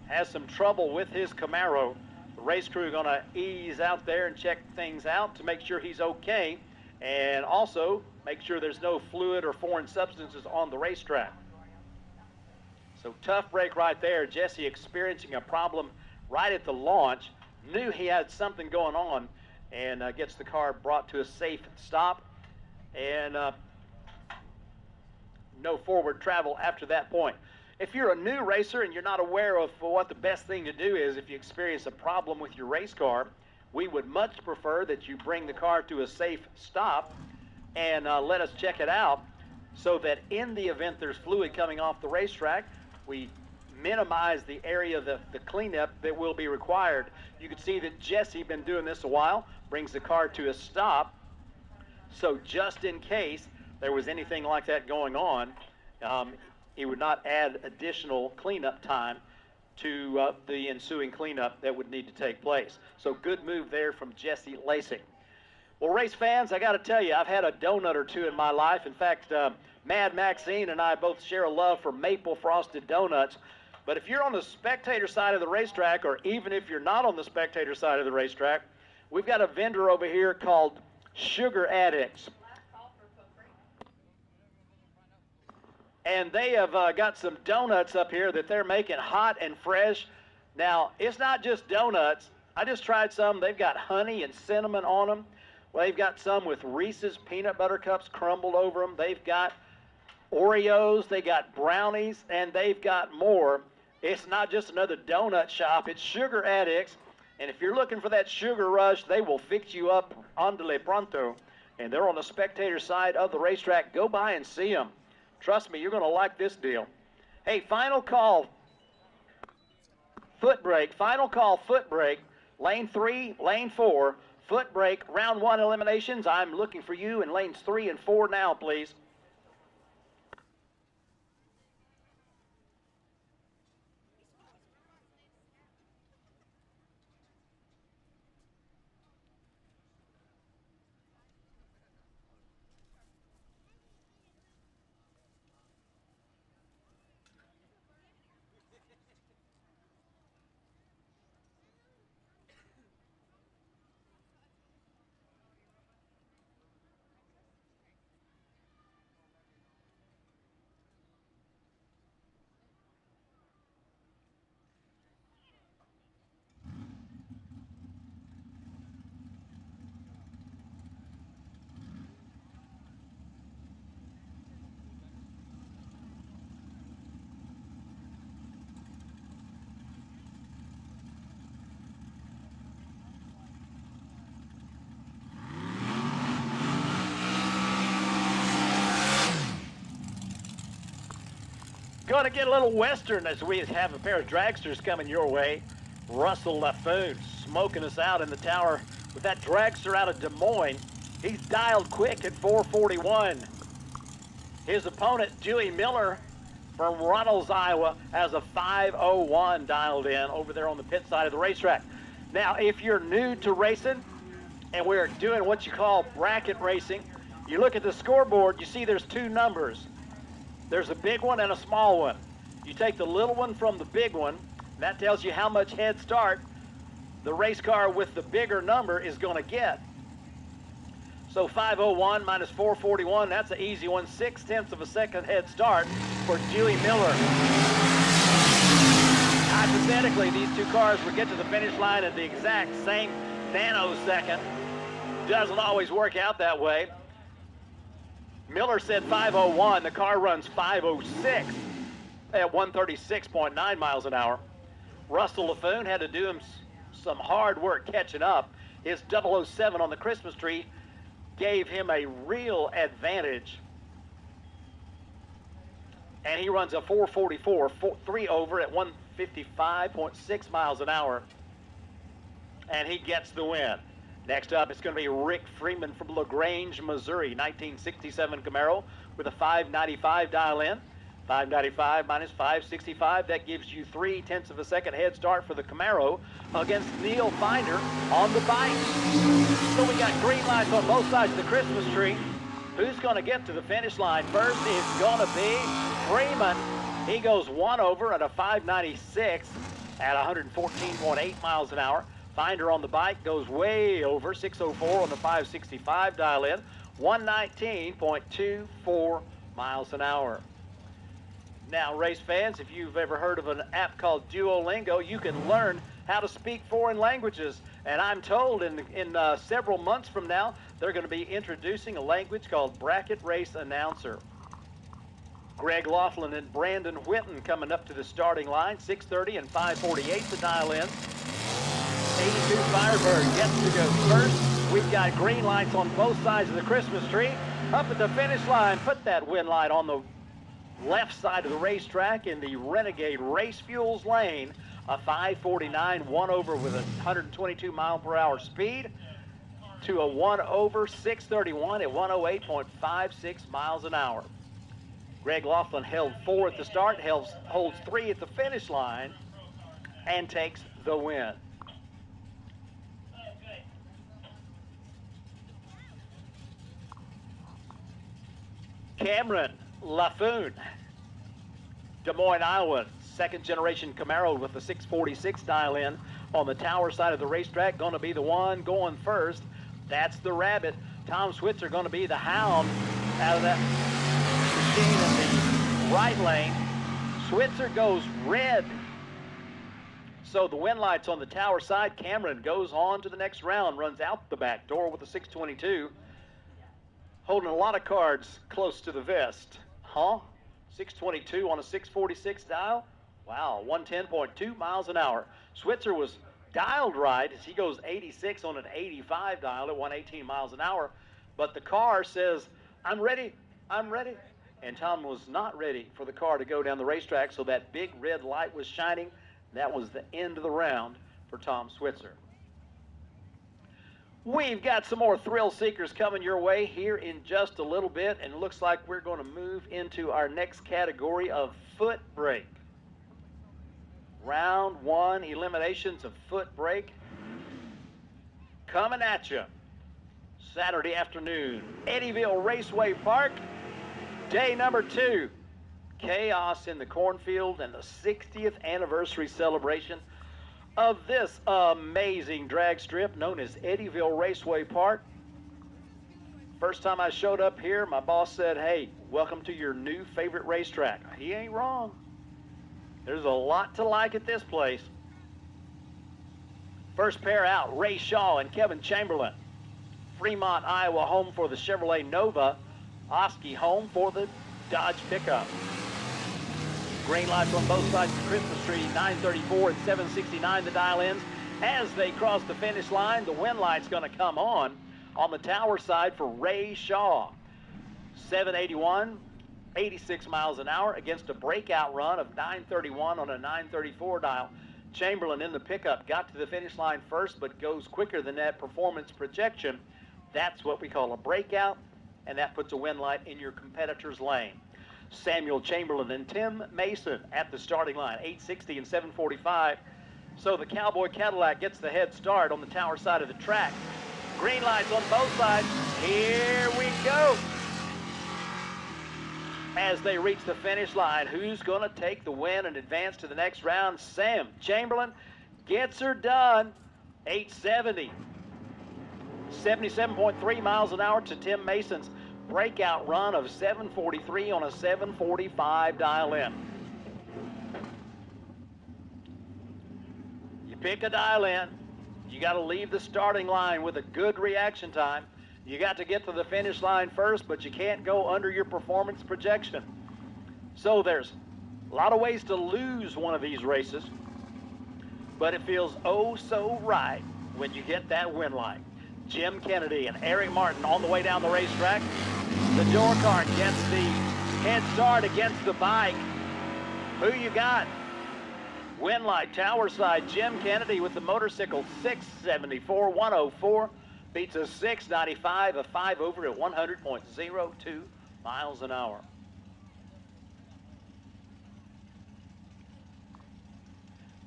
has some trouble with his Camaro. The race crew going to ease out there and check things out to make sure he's okay, and also make sure there's no fluid or foreign substances on the racetrack. So tough break right there. Jesse experiencing a problem right at the launch, knew he had something going on, and gets the car brought to a safe stop, and no forward travel after that point. If you're a new racer and you're not aware of what the best thing to do is if you experience a problem with your race car, we would much prefer that you bring the car to a safe stop and let us check it out, so that in the event there's fluid coming off the racetrack, we minimize the area of the cleanup that will be required. You can see that Jesse been doing this a while, brings the car to a stop, so just in case there was anything like that going on, he would not add additional cleanup time to the ensuing cleanup that would need to take place. So good move there from Jesse Lasik. Well, race fans, I got to tell you, I've had a donut or two in my life. In fact, Mad Maxine and I both share a love for maple frosted donuts. But if you're on the spectator side of the racetrack, or even if you're not on the spectator side of the racetrack, we've got a vendor over here called Sugar Addicts. And they have got some donuts up here that they're making hot and fresh. Now, it's not just donuts. I just tried some. They've got honey and cinnamon on them. Well, they've got some with Reese's peanut butter cups crumbled over them. They've got Oreos, they got brownies, and they've got more. It's not just another donut shop. It's Sugar Addicts. And if you're looking for that sugar rush, they will fix you up andale pronto. And they're on the spectator side of the racetrack. Go by and see them. Trust me, you're going to like this deal. Hey, final call, foot brake. Final call, foot brake. Lane 3, lane 4, foot brake, round 1 eliminations. I'm looking for you in lanes 3 and 4 now, please. Going to get a little western as we have a pair of dragsters coming your way. Russell Laffoon smoking us out in the tower with that dragster out of Des Moines. He's dialed quick at 441. His opponent, Dewey Miller from Runnels, Iowa, has a 501 dialed in over there on the pit side of the racetrack. Now, if you're new to racing and we're doing what you call bracket racing, you look at the scoreboard, you see there's two numbers. There's a big one and a small one. You take the little one from the big one, and that tells you how much head start the race car with the bigger number is going to get. So 501 minus 441, that's an easy one, 0.6 of a second head start. for Dewey Miller. Hypothetically, these two cars would get to the finish line at the exact same nanosecond. Doesn't always work out that way. Miller said 5:01. The car runs 5:06 at 136.9 miles an hour. Russell Laffoon had to do him some hard work catching up. His 007 on the Christmas tree gave him a real advantage. And he runs a 4:44, 3 over at 155.6 miles an hour. And he gets the win. Next up, it's going to be Rick Freeman from LaGrange, Missouri, 1967 Camaro with a 595 dial-in. 595 minus 565, that gives you 0.3 of a second head start for the Camaro against Neil Finder on the bike. So we got green lights on both sides of the Christmas tree. Who's going to get to the finish line first? It's going to be Freeman. He goes 1 over at a 596 at 114.8 miles an hour. Finder on the bike goes way over, 604 on the 565 dial-in, 119.24 miles an hour. Now, race fans, if you've ever heard of an app called Duolingo, you can learn how to speak foreign languages. And I'm told in several months from now, they're going to be introducing a language called Bracket Race Announcer. Greg Laughlin and Brandon Whitten coming up to the starting line, 6:30 and 5:48 to dial in. 82 Firebird gets to go first. We've got green lights on both sides of the Christmas tree. Up at the finish line, put that win light on the left side of the racetrack in the Renegade Race Fuels lane. A 549 1 over with a 122 mile per hour speed to a 1 over 631 at 108.56 miles an hour. Greg Laughlin held 4 at the start, holds 3 at the finish line, and takes the win. Cameron Laffoon, Des Moines, Iowa, second generation Camaro with the 646 dial-in on the tower side of the racetrack, going to be the one going first. That's the Rabbit. Tom Switzer going to be the Hound out of that machine in the right lane. Switzer goes red. So the win light's on the tower side. Cameron goes on to the next round, runs out the back door with a 622. Holding a lot of cards close to the vest. Huh? 622 on a 646 dial? Wow, 110.2 miles an hour. Switzer was dialed right as he goes 86 on an 85 dial at 118 miles an hour. But the car says, I'm ready, I'm ready. And Tom was not ready for the car to go down the racetrack, so that big red light was shining. That was the end of the round for Tom Switzer. We've got some more thrill seekers coming your way here in just a little bit, and it looks like we're going to move into our next category of foot brake. Round 1, eliminations of foot brake. Coming at you Saturday afternoon, Eddyville Raceway Park, day number 2. Chaos in the Cornfield and the 60th anniversary celebration of this amazing drag strip known as Eddyville Raceway Park. First time I showed up here, my boss said, hey, welcome to your new favorite racetrack. He ain't wrong. There's a lot to like at this place. First pair out, Ray Shaw and Kevin Chamberlain. Fremont, Iowa, home for the Chevrolet Nova. Oski home for the Dodge pickup. Green lights on both sides of the Christmas tree, 934 and 769 the dial-ins. As they cross the finish line, the win light's going to come on the tower side for Ray Shaw. 781, 86 miles an hour against a breakout run of 931 on a 934 dial. Chamberlain in the pickup got to the finish line first, but goes quicker than that performance projection. That's what we call a breakout, and that puts a win light in your competitor's lane. Samuel Chamberlain and Tim Mason at the starting line, 860 and 745. So the Cowboy Cadillac gets the head start on the tower side of the track. Green lights on both sides. Here we go. As they reach the finish line, who's going to take the win and advance to the next round? Sam Chamberlain gets her done. 870. 77.3 miles an hour to Tim Mason's breakout run of 7:43 on a 7:45 dial-in. You pick a dial-in, you got to leave the starting line with a good reaction time. You got to get to the finish line first, but you can't go under your performance projection. So there's a lot of ways to lose one of these races, but it feels oh so right when you get that win line. Jim Kennedy and Eric Martin on the way down the racetrack. The door car gets the head start against the bike. Who you got? Win light, tower side, Jim Kennedy with the motorcycle 674, 104. Beats a 695, a 5 over at 100.02 miles an hour.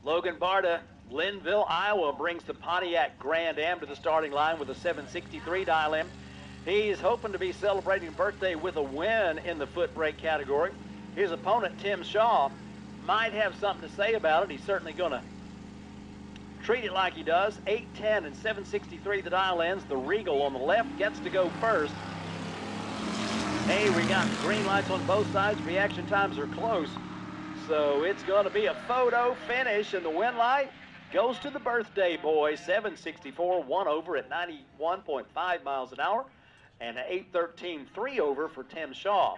Logan Barta, Linville, Iowa, brings the Pontiac Grand Am to the starting line with a 763 dial-in. He's hoping to be celebrating birthday with a win in the foot brake category. His opponent, Tim Shaw, might have something to say about it. He's certainly going to treat it like he does. 810 and 763 the dial-ins. The Regal on the left gets to go first. Hey, we got green lights on both sides. Reaction times are close. So it's going to be a photo finish, and the win light goes to the birthday boy. 764, 1 over at 91.5 miles an hour, and an 813, 3 over for Tim Shaw.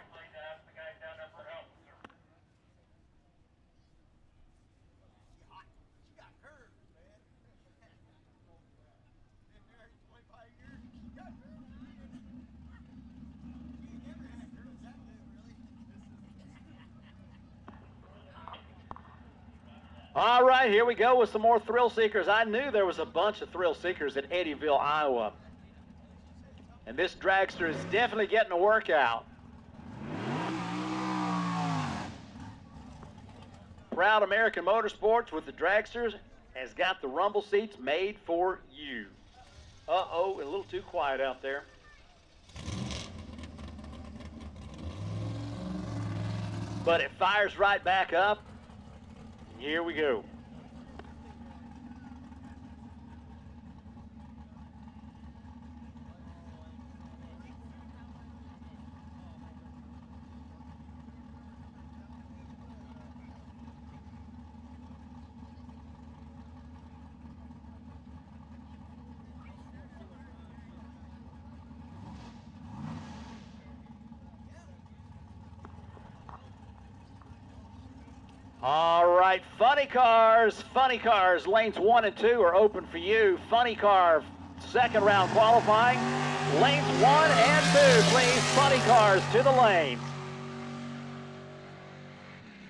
All right, here we go with some more thrill seekers. I knew there was a bunch of thrill seekers at Eddyville, Iowa. And this dragster is definitely getting a workout. Proud American Motorsports with the dragsters has got the rumble seats made for you. Uh-oh, a little too quiet out there. But it fires right back up. Here we go. All right, funny cars, lanes 1 and 2 are open for you. Funny car, second round qualifying. Lanes 1 and 2, please. Funny cars to the lanes.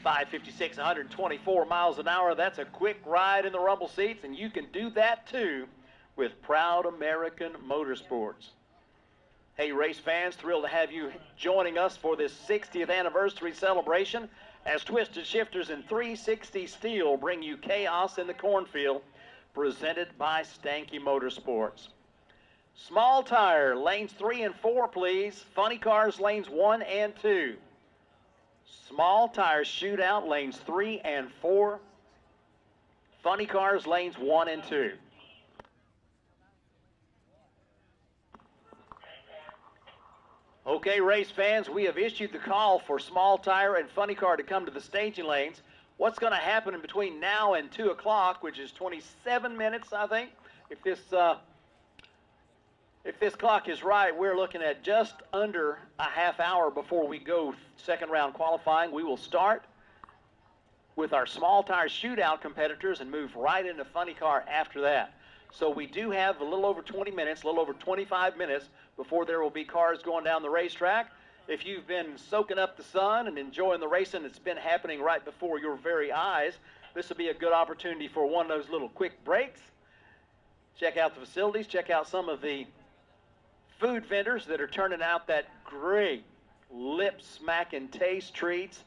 556, 124 miles an hour. That's a quick ride in the rumble seats, and you can do that too with Proud American Motorsports. Hey, race fans, thrilled to have you joining us for this 60th anniversary celebration as Twisted Shifters and 360 Steel bring you Chaos in the Cornfield, presented by Stanky Motorsports. Small tire, lanes 3 and 4, please. Funny cars, lanes 1 and 2. Small tire shootout, lanes 3 and 4. Funny cars, lanes 1 and 2. Okay, race fans, we have issued the call for small tire and funny car to come to the staging lanes. What's going to happen in between now and 2 o'clock, which is 27 minutes, I think. If this clock is right, we're looking at just under a half hour before we go second round qualifying. We will start with our small tire shootout competitors and move right into funny car after that. So we do have a little over 20 minutes, a little over 25 minutes before there will be cars going down the racetrack. If you've been soaking up the sun and enjoying the racing that's been happening right before your very eyes, this will be a good opportunity for one of those little quick breaks. Check out the facilities, check out some of the food vendors that are turning out that great lip-smacking taste treats.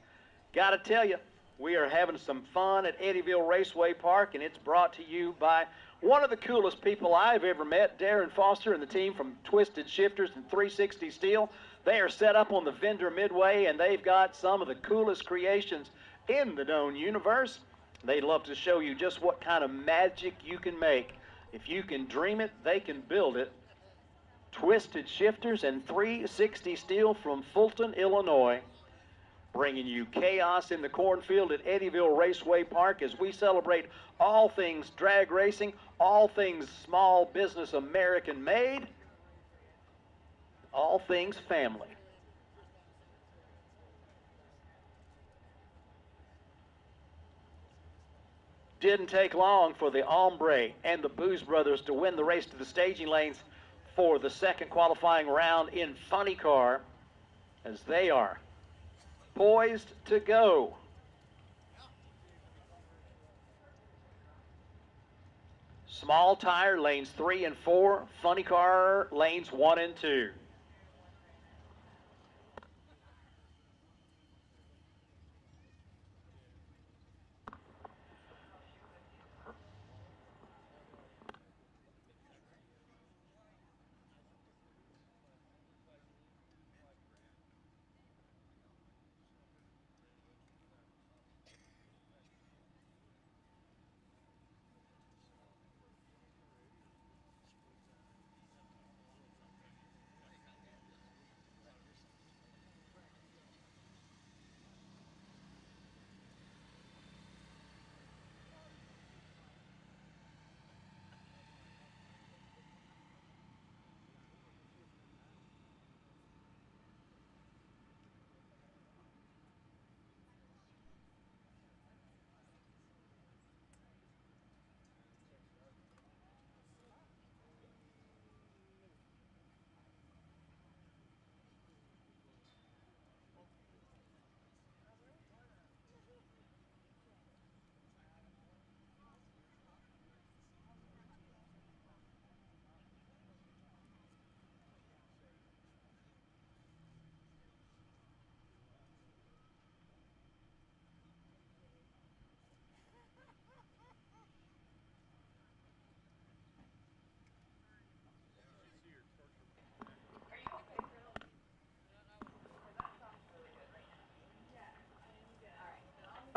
Gotta tell you, we are having some fun at Eddyville Raceway Park, and it's brought to you by one of the coolest people I've ever met, Darren Foster and the team from Twisted Shifters and 360 Steel. They are set up on the vendor midway, and they've got some of the coolest creations in the known universe. They'd love to show you just what kind of magic you can make. If you can dream it, they can build it. Twisted Shifterz, and 360 Steel from Fulton, Illinois, bringing you Chaos in the Cornfield at Eddyville Raceway Park as we celebrate all things drag racing, all things small business American made, all things family. Didn't take long for the Ombre and the Booze Brothers to win the race to the staging lanes for the second qualifying round in Funny Car, as they are poised to go. Small tire lanes 3 and 4, Funny Car lanes 1 and 2.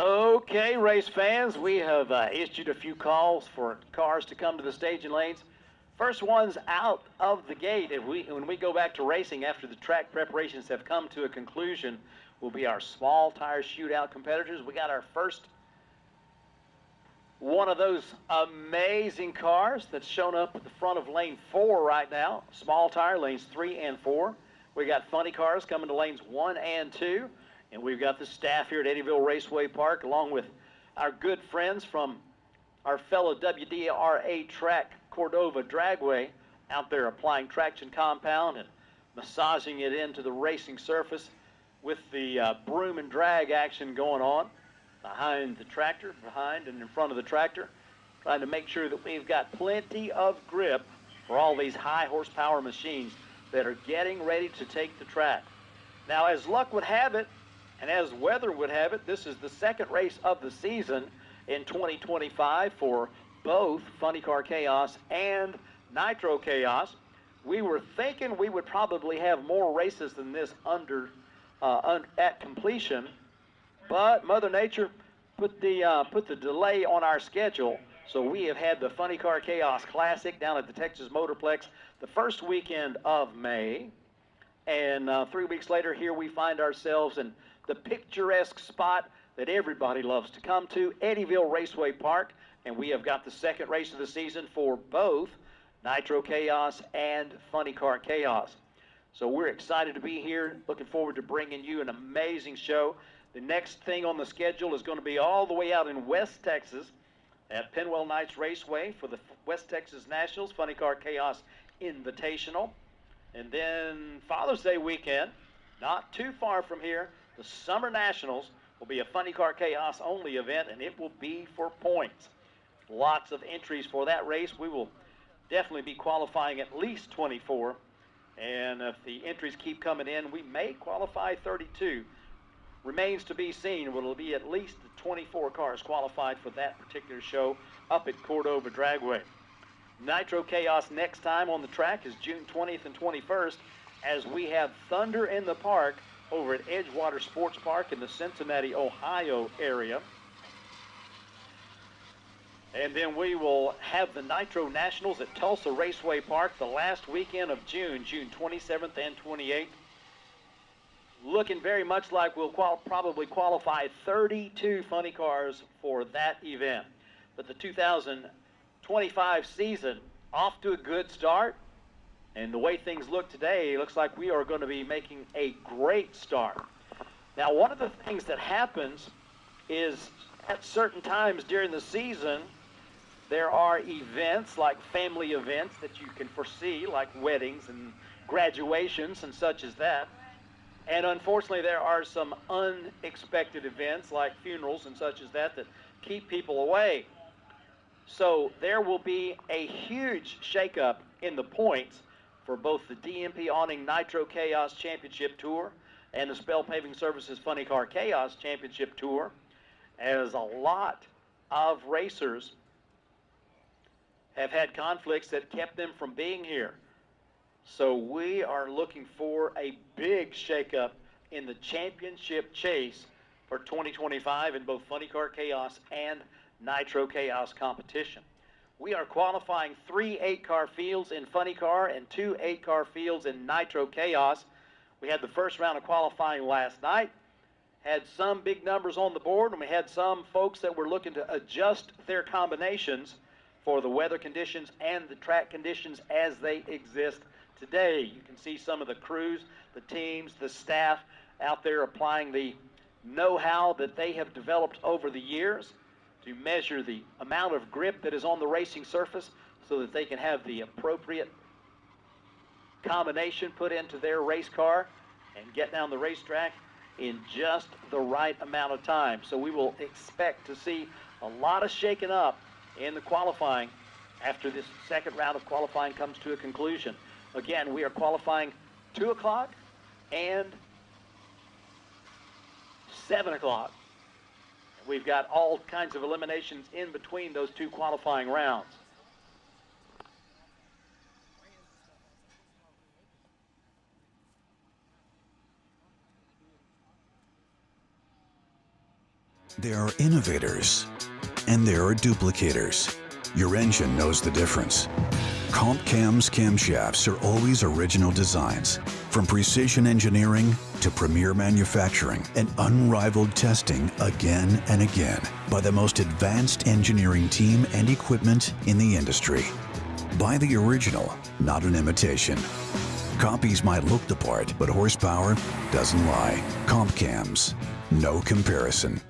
Okay, race fans, we have issued a few calls for cars to come to the staging lanes. First ones out of the gate, when we go back to racing after the track preparations have come to a conclusion, will be our small tire shootout competitors. We got our first one of those amazing cars that's shown up at the front of lane 4 right now. Small tire lanes 3 and 4. We got Funny Cars coming to lanes 1 and 2. And we've got the staff here at Eddyville Raceway Park, along with our good friends from our fellow WDRA track, Cordova Dragway, out there applying traction compound and massaging it into the racing surface with the broom and drag action going on behind the tractor, behind and in front of the tractor, trying to make sure that we've got plenty of grip for all these high horsepower machines that are getting ready to take the track. Now, as luck would have it, and as weather would have it, this is the second race of the season in 2025 for both Funny Car Chaos and Nitro Chaos. We were thinking we would probably have more races than this at completion, but Mother Nature put the delay on our schedule. So we have had the Funny Car Chaos Classic down at the Texas Motorplex the first weekend of May. And 3 weeks later, here we find ourselves in the picturesque spot that everybody loves to come to, Eddyville Raceway Park. And we have got the second race of the season for both Nitro Chaos and Funny Car Chaos. So we're excited to be here, looking forward to bringing you an amazing show. The next thing on the schedule is going to be all the way out in West Texas at Penwell Knights Raceway for the West Texas Nationals, Funny Car Chaos Invitational. And then Father's Day weekend, not too far from here, the Summer Nationals will be a Funny Car Chaos only event, and it will be for points. Lots of entries for that race. We will definitely be qualifying at least 24. And if the entries keep coming in, we may qualify 32. Remains to be seen. Will it be at least 24 cars qualified for that particular show up at Cordova Dragway? Nitro Chaos next time on the track is June 20th and 21st as we have Thunder in the Park over at Edgewater Sports Park in the Cincinnati, Ohio area. And then we will have the Nitro Nationals at Tulsa Raceway Park the last weekend of June, June 27th and 28th. Looking very much like we'll probably qualify 32 funny cars for that event. But the 2025 season off to a good start. And the way things look today, it looks like we are going to be making a great start. Now, one of the things that happens is at certain times during the season, there are events like family events that you can foresee, like weddings and graduations and such as that. And unfortunately, there are some unexpected events like funerals and such as that that keep people away. So there will be a huge shakeup in the points for both the DMP Awning Nitro Chaos Championship Tour and the Spell Paving Services Funny Car Chaos Championship Tour, as a lot of racers have had conflicts that kept them from being here. So we are looking for a big shakeup in the championship chase for 2025 in both Funny Car Chaos and Nitro Chaos competition. We are qualifying 3 8-car fields in Funny Car and 2 8-car fields in Nitro Chaos. We had the first round of qualifying last night, had some big numbers on the board, and we had some folks that were looking to adjust their combinations for the weather conditions and the track conditions as they exist today. You can see some of the crews, the teams, the staff out there applying the know-how that they have developed over the years to measure the amount of grip that is on the racing surface so that they can have the appropriate combination put into their race car and get down the racetrack in just the right amount of time. So we will expect to see a lot of shaking up in the qualifying after this second round of qualifying comes to a conclusion. Again, we are qualifying 2 o'clock and 7 o'clock. We've got all kinds of eliminations in between those 2 qualifying rounds. There are innovators, and there are duplicators. Your engine knows the difference. Comp Cam's camshafts are always original designs, from precision engineering to premier manufacturing and unrivaled testing again and again by the most advanced engineering team and equipment in the industry. Buy the original, not an imitation. Copies might look the part, but horsepower doesn't lie. Comp Cams, no comparison.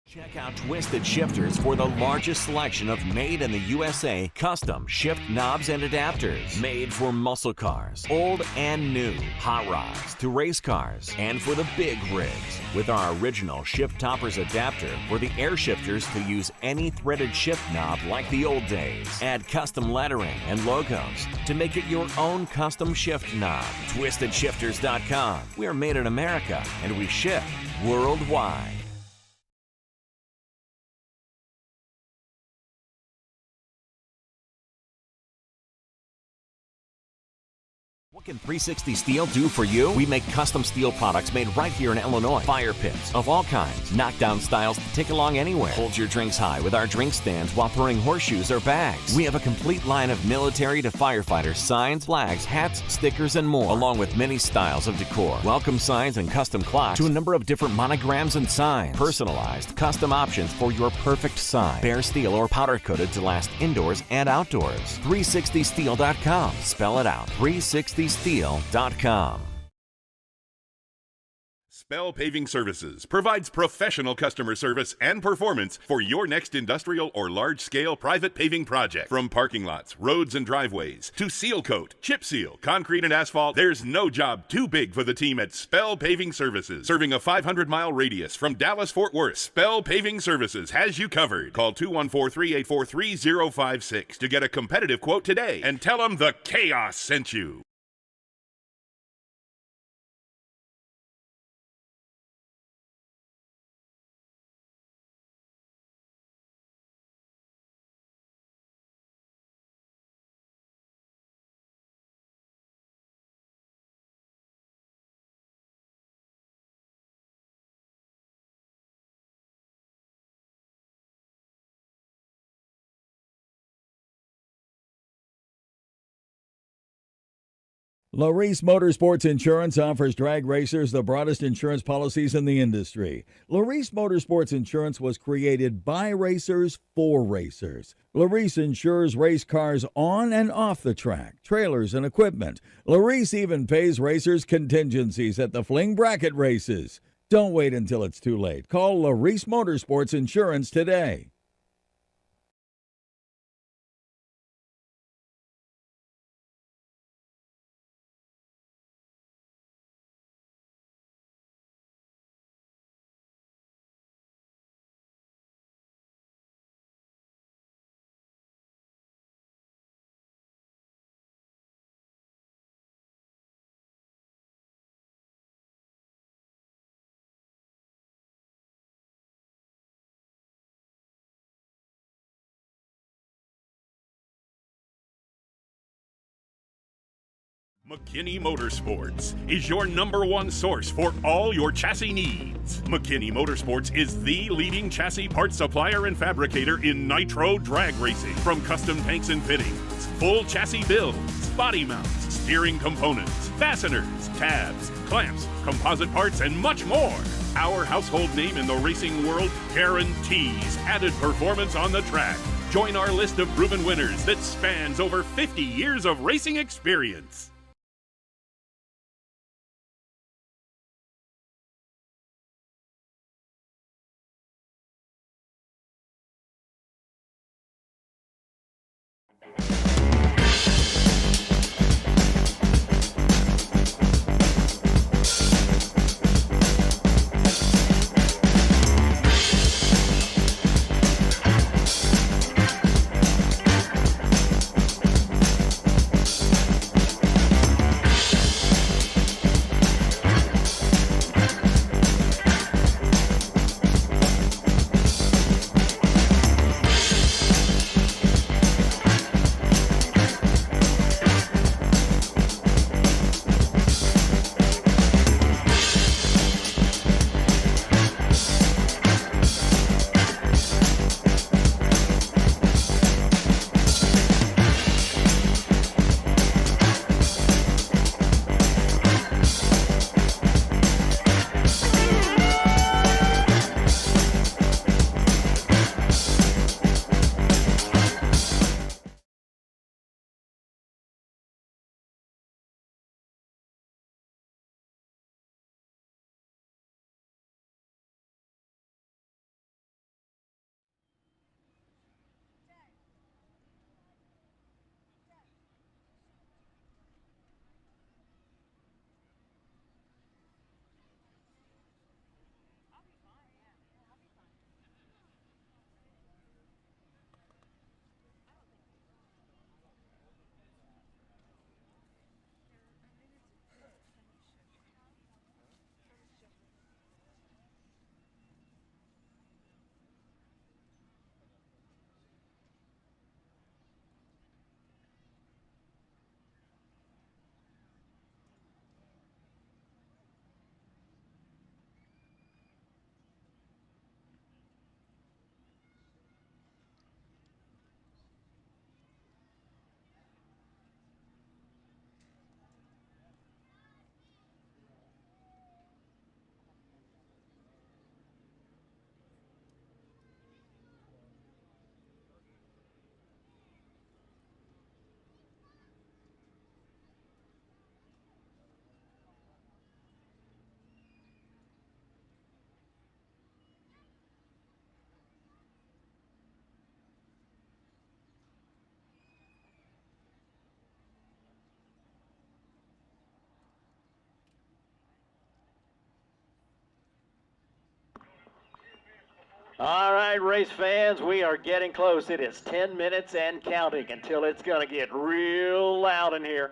Check out Twisted Shifterz for the largest selection of made in the USA custom shift knobs and adapters. Made for muscle cars, old and new, hot rods to race cars, and for the big rigs. With our original shift toppers adapter for the air shifters to use any threaded shift knob like the old days. Add custom lettering and logos to make it your own custom shift knob. TwistedShifters.com. We are made in America and we ship worldwide. What can 360 Steel do for you? We make custom steel products made right here in Illinois. Fire pits of all kinds, knockdown styles to take along anywhere. Hold your drinks high with our drink stands while pouring horseshoes or bags. We have a complete line of military to firefighter signs, flags, hats, stickers, and more, along with many styles of decor. Welcome signs and custom clocks to a number of different monograms and signs. Personalized, custom options for your perfect sign. Bare steel or powder coated to last indoors and outdoors. 360steel.com. Spell it out. 360steel.com. Spell Paving Services provides professional customer service and performance for your next industrial or large-scale private paving project. From parking lots, roads and driveways, to seal coat, chip seal, concrete and asphalt, there's no job too big for the team at Spell Paving Services. Serving a 500-mile radius from Dallas-Fort Worth, Spell Paving Services has you covered. Call 214-384-3056 to get a competitive quote today and tell them the Chaos sent you. Laris Motorsports Insurance offers drag racers the broadest insurance policies in the industry. Laris Motorsports Insurance was created by racers for racers. Laris insures race cars on and off the track, trailers and equipment. Laris even pays racers contingencies at the fling bracket races. Don't wait until it's too late. Call Laris Motorsports Insurance today. McKinney Motorsports is your #1 source for all your chassis needs. McKinney Motorsports is the leading chassis parts supplier and fabricator in nitro drag racing. From custom tanks and fittings, full chassis builds, body mounts, steering components, fasteners, tabs, clamps, composite parts, and much more. Our household name in the racing world guarantees added performance on the track. Join our list of proven winners that spans over 50 years of racing experience. All right, race fans, we are getting close. It is 10 minutes and counting until it's going to get real loud in here.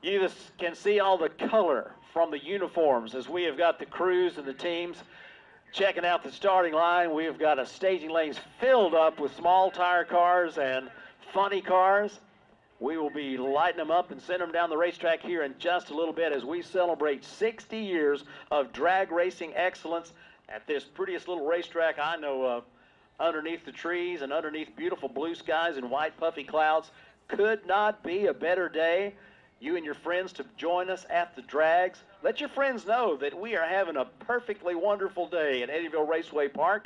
You just can see all the color from the uniforms as we have got the crews and the teams checking out the starting line. We have got a staging lanes filled up with small tire cars and funny cars. We will be lighting them up and send them down the racetrack here in just a little bit as we celebrate 60 years of drag racing excellence at this prettiest little racetrack I know of. Underneath the trees and underneath beautiful blue skies and white puffy clouds. Could not be a better day. You and your friends to join us at the drags. Let your friends know that we are having a perfectly wonderful day at Eddyville Raceway Park.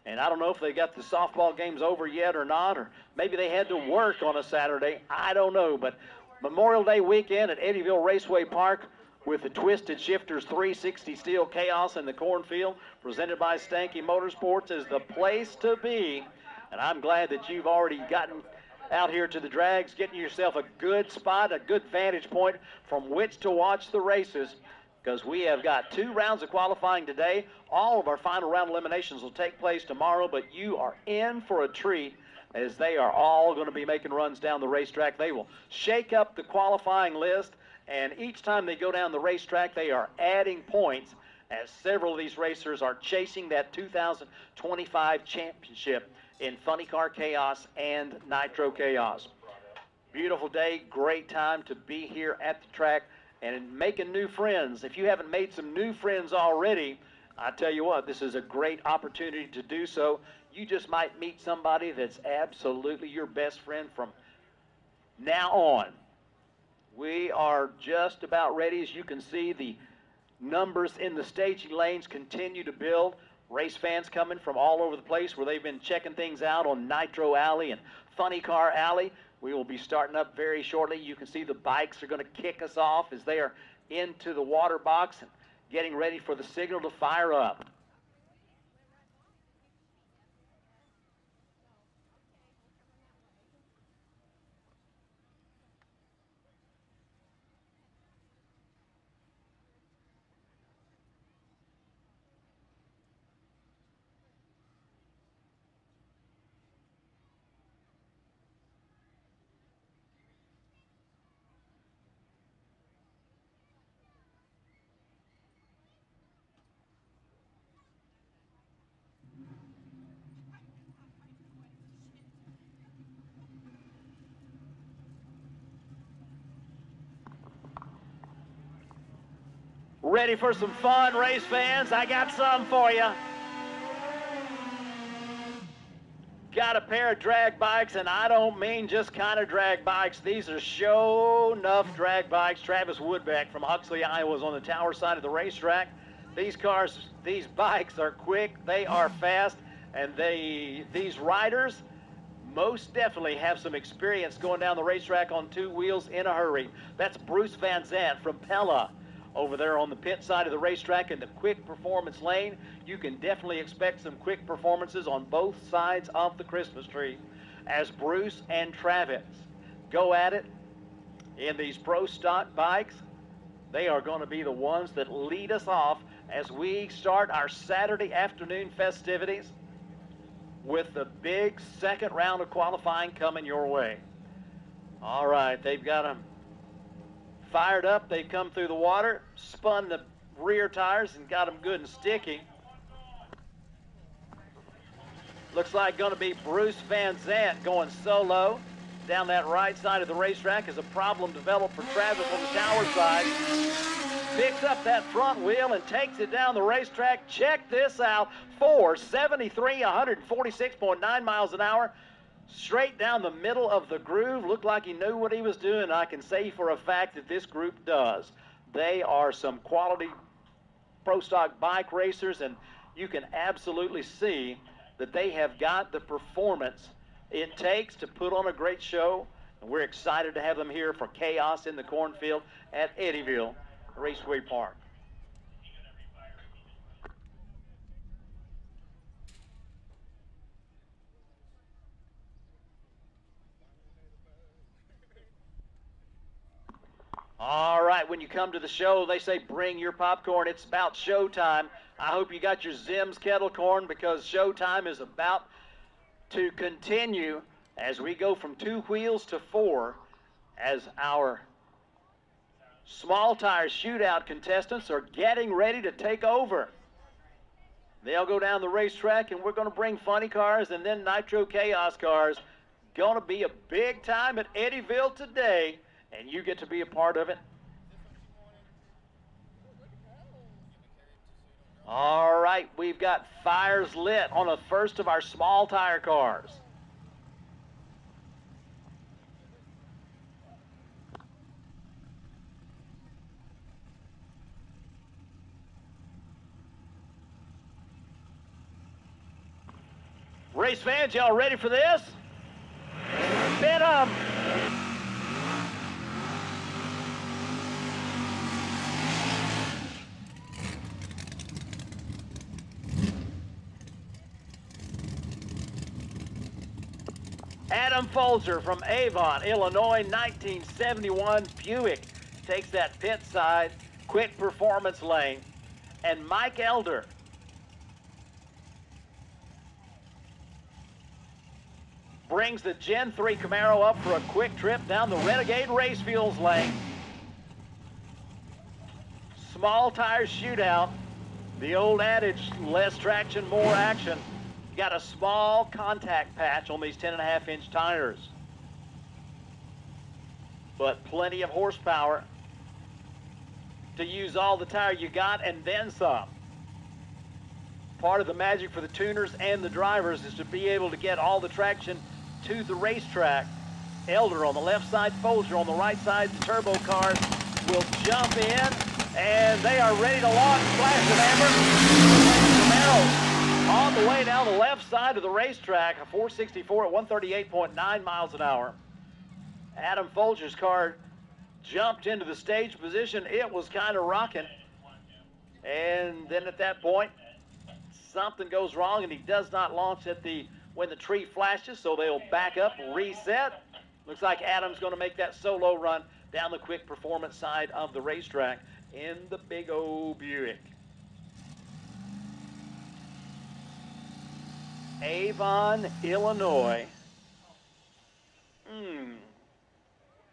And I don't know if they got the softball games over yet or not, or maybe they had to work on a Saturday. I don't know, but Memorial Day weekend at Eddyville Raceway Park with the Twisted Shifterz 360 Steel Chaos in the Cornfield, presented by Stanky Motorsports, is the place to be. And I'm glad that you've already gotten out here to the drags, getting yourself a good spot, a good vantage point from which to watch the races, because we have got 2 rounds of qualifying today. All of our final round eliminations will take place tomorrow, but you are in for a treat as they are all going to be making runs down the racetrack. They will shake up the qualifying list, and each time they go down the racetrack, they are adding points as several of these racers are chasing that 2025 championship in Funny Car Chaos and Nitro Chaos. Beautiful day, great time to be here at the track and making new friends. If you haven't made some new friends already, I tell you what, this is a great opportunity to do so. You just might meet somebody that's absolutely your best friend from now on. We are just about ready. As you can see, the numbers in the staging lanes continue to build. Race fans coming from all over the place where they've been checking things out on Nitro Alley and Funny Car Alley. We will be starting up very shortly. You can see the bikes are going to kick us off as they are into the water box and getting ready for the signal to fire up. Ready for some fun, race fans? I got some for you. Got a pair of drag bikes, and I don't mean just kind of drag bikes. These are show enough drag bikes. Travis Woodbeck from Huxley, Iowa is on the tower side of the racetrack. These bikes are quick, they are fast, and these riders most definitely have some experience going down the racetrack on 2 wheels in a hurry. That's Bruce Van Zandt from Pella over there on the pit side of the racetrack in the quick performance lane. You can definitely expect some quick performances on both sides of the Christmas tree as Bruce and Travis go at it in these pro stock bikes. They are going to be the ones that lead us off as we start our Saturday afternoon festivities with the big second round of qualifying coming your way. All right, they've got them fired up. They've come through the water, spun the rear tires, and got them good and sticky. Looks like going to be Bruce Van Zandt going solo down that right side of the racetrack as a problem developed for Travis on the tower side. Picks up that front wheel and takes it down the racetrack. Check this out. 473, 146.9 miles an hour. Straight down the middle of the groove. Looked like he knew what he was doing. I can say for a fact that this group does. They are some quality pro stock bike racers, and you can absolutely see that they have got the performance it takes to put on a great show. And we're excited to have them here for Chaos in the Cornfield at Eddyville Raceway Park. All right. right, when you come to the show, they say bring your popcorn. It's about showtime. I hope you got your Zim's kettle corn, because showtime is about to continue as we go from 2 wheels to 4, as our small tire shootout contestants are getting ready to take over. They'll go down the racetrack, and we're going to bring funny cars and then Nitro Chaos cars. Going to be a big time at Eddyville today, and you get to be a part of it. All right, we've got fires lit on the first of our small tire cars. Race fans, y'all ready for this? Spin 'em! Adam Folger from Avon, Illinois, 1971 Buick takes that pit side, quick performance lane. And Mike Elder brings the Gen 3 Camaro up for a quick trip down the Renegade Race Fuels lane. Small tire shootout. The old adage, less traction, more action. You got a small contact patch on these 10.5-inch tires, but plenty of horsepower to use all the tire you got and then some. Part of the magic for the tuners and the drivers is to be able to get all the traction to the racetrack. Elder on the left side, Folger on the right side. The turbo cars will jump in, and they are ready to launch. Flash of amber. Camaro on the way down the left side of the racetrack, a 464 at 138.9 miles an hour. Adam Folger's car jumped into the stage position. It was kind of rocking, and then at that point, something goes wrong, and he does not launch at when the tree flashes, so they'll back up, reset. Looks like Adam's going to make that solo run down the quick performance side of the racetrack in the big old Buick. Avon, Illinois.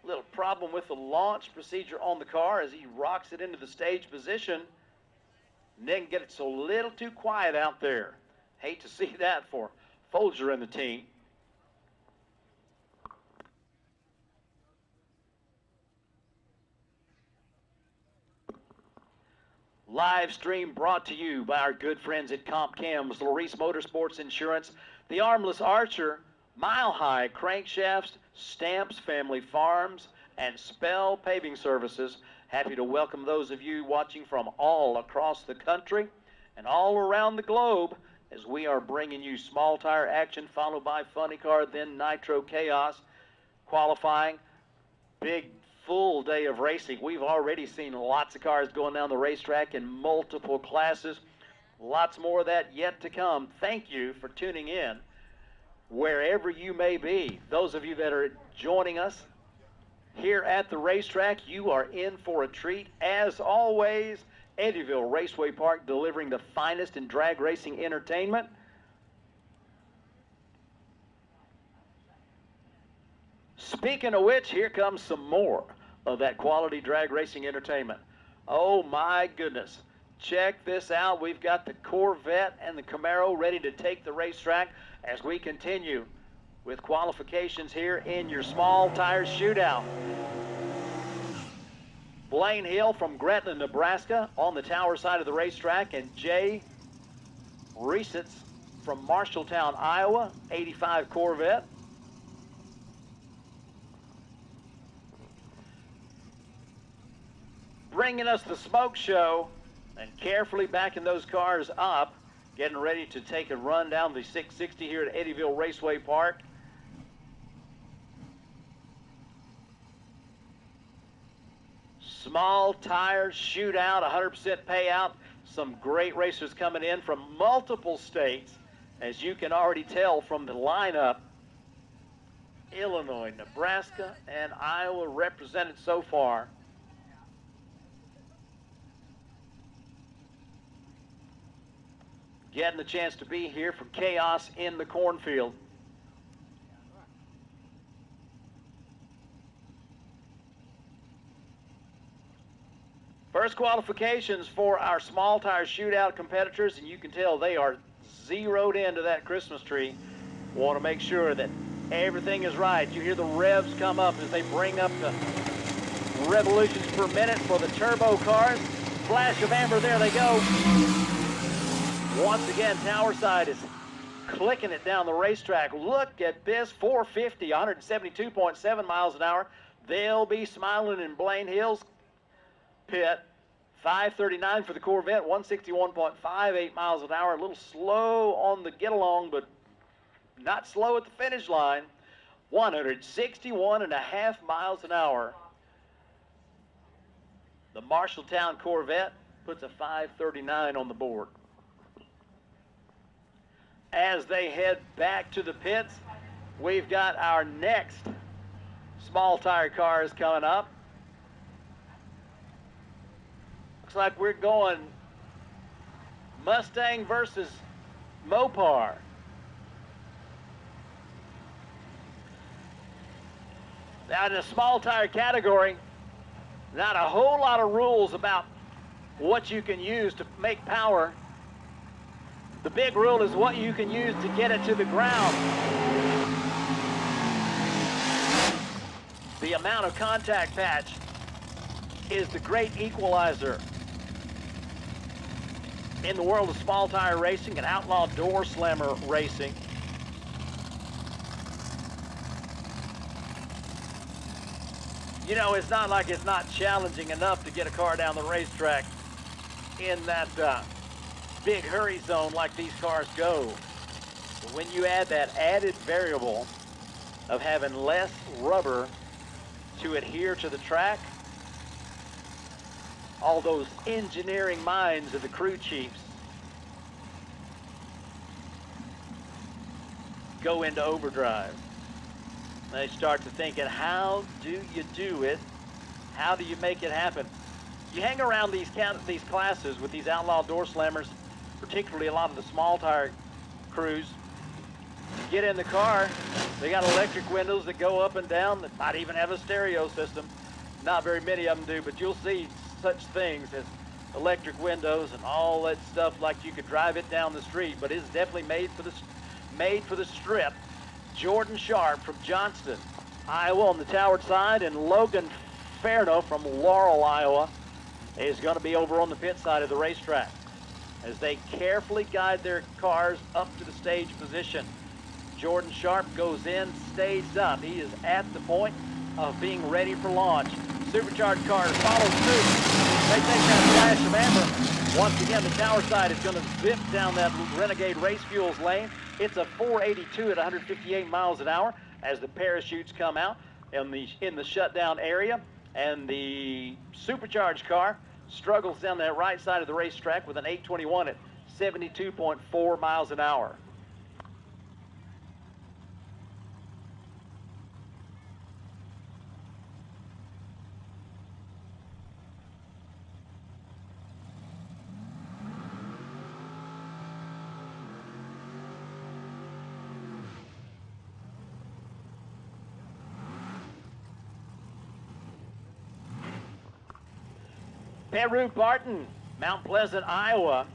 Little problem with the launch procedure on the car as he rocks it into the stage position. And then gets a little too quiet out there. Hate to see that for Folger and the team. Live stream brought to you by our good friends at Comp Cams, Laris Motorsports Insurance, the Armless Archer, Mile High Crankshafts, Stamps Family Farms, and Spell Paving Services. Happy to welcome those of you watching from all across the country and all around the globe as we are bringing you small tire action, followed by funny car, then Nitro Chaos, qualifying. Big full day of racing. We've already seen lots of cars going down the racetrack in multiple classes. Lots more of that yet to come. Thank you for tuning in wherever you may be. Those of you that are joining us here at the racetrack, you are in for a treat. As always, Eddyville Raceway Park delivering the finest in drag racing entertainment. Speaking of which, here comes some more of that quality drag racing entertainment. Oh my goodness. Check this out. We've got the Corvette and the Camaro ready to take the racetrack as we continue with qualifications here in your small tire shootout. Blaine Hill from Gretna, Nebraska on the tower side of the racetrack, and Jay Reesitz from Marshalltown, Iowa, 85 Corvette. Bringing us the smoke show and carefully backing those cars up, getting ready to take a run down the 660 here at Eddyville Raceway Park. Small tire shootout, 100% payout. Some great racers coming in from multiple states, as you can already tell from the lineup. Illinois, Nebraska, and Iowa represented so far. getting the chance to be here for Chaos in the Cornfield. First qualifications for our small tire shootout competitors, and you can tell they are zeroed into that Christmas tree. Want to make sure that everything is right. You hear the revs come up as they bring up the revolutions per minute for the turbo cars. Flash of amber, there they go. Once again, Tower Side is clicking it down the racetrack. Look at this, 450, 172.7 miles an hour. They'll be smiling in Blaine Hills pit. 539 for the Corvette, 161.58 miles an hour. A little slow on the get along, but not slow at the finish line. 161.5 miles an hour. The Marshalltown Corvette puts a 539 on the board. As they head back to the pits, we've got our next small tire cars coming up. Looks like we're going Mustang versus Mopar. Now in the small tire category, not a whole lot of rules about what you can use to make power. The big rule is what you can use to get it to the ground. The amount of contact patch is the great equalizer in the world of small tire racing and outlaw door slammer racing. You know, it's not like it's not challenging enough to get a car down the racetrack in that big hurry zone like these cars go. But when you add that added variable of having less rubber to adhere to the track, all those engineering minds of the crew chiefs go into overdrive. They start to thinking, how do you do it? How do you make it happen? You hang around these classes with these outlaw door slammers, particularly a lot of the small tire crews. Get in the car, they got electric windows that go up and down that might even have a stereo system. Not very many of them do, but you'll see such things as electric windows and all that stuff, like you could drive it down the street, but it's definitely made for the strip. Jordan Sharp from Johnston, Iowa on the Tower side, and Logan Ferno from Laurel, Iowa is going to be over on the pit side of the racetrack as they carefully guide their cars up to the stage position. Jordan Sharp goes in, staged up. He is at the point of being ready for launch. Supercharged cars follow suit. They take that flash of amber. Once again, the Tower side is going to zip down that Renegade Race Fuels lane. It's a 482 at 158 miles an hour as the parachutes come out in the shutdown area, and the supercharged car struggles down that right side of the racetrack with an 821 at 72.4 miles an hour. Peru Barton, Mount Pleasant, Iowa,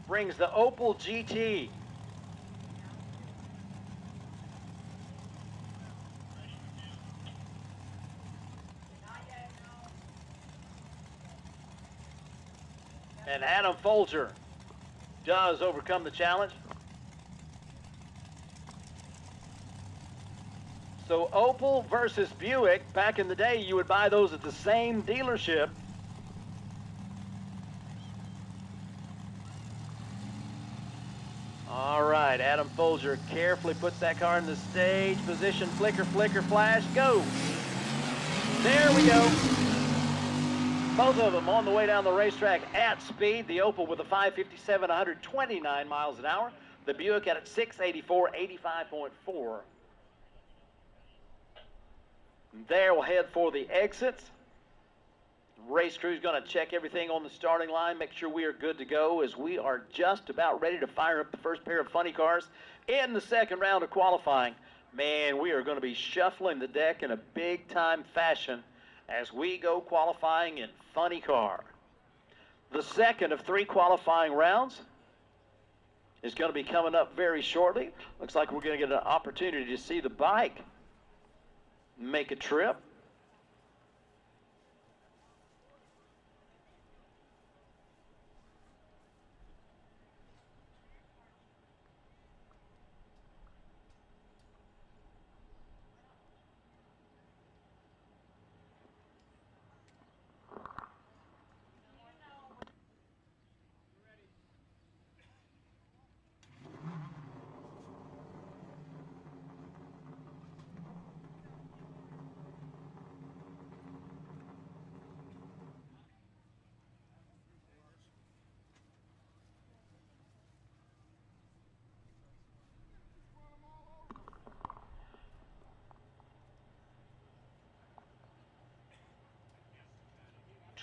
brings the Opel GT. And Adam Folger does overcome the challenge. So Opel versus Buick, back in the day, you would buy those at the same dealership. All right, Adam Folger carefully puts that car in the stage position. Flicker, flicker, flash, go. There we go. Both of them on the way down the racetrack at speed. The Opel with a 557, 129 miles an hour. The Buick at 684, 85.4. There we'll head for the exits. Race crew's going to check everything on the starting line, make sure we are good to go as we are just about ready to fire up the first pair of funny cars in the second round of qualifying. Man, we are going to be shuffling the deck in a big-time fashion as we go qualifying in funny car. The second of 3 qualifying rounds is going to be coming up very shortly. Looks like we're going to get an opportunity to see the bike make a trip.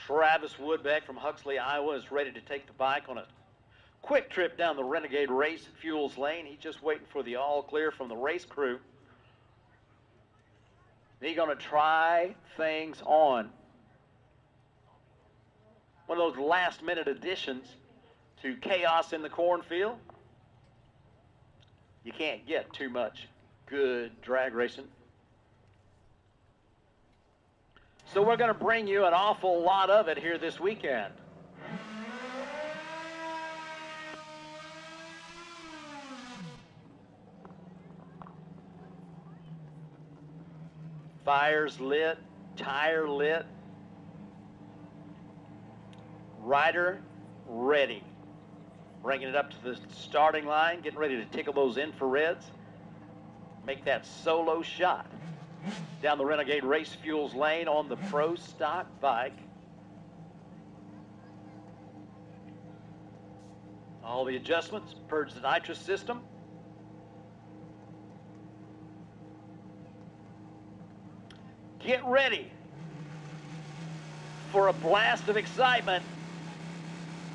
Travis Woodbeck from Huxley, Iowa is ready to take the bike on a quick trip down the Renegade Race Fuels lane. He's just waiting for the all clear from the race crew. He's going to try things on. One of those last minute additions to Chaos in the Cornfield. You can't get too much good drag racing. So we're going to bring you an awful lot of it here this weekend. Fires lit, tire lit, rider ready. Bringing it up to the starting line, getting ready to tickle those infrareds. Make that solo shot down the Renegade Race Fuels lane on the Pro Stock bike. All the adjustments, purge the nitrous system. Get ready for a blast of excitement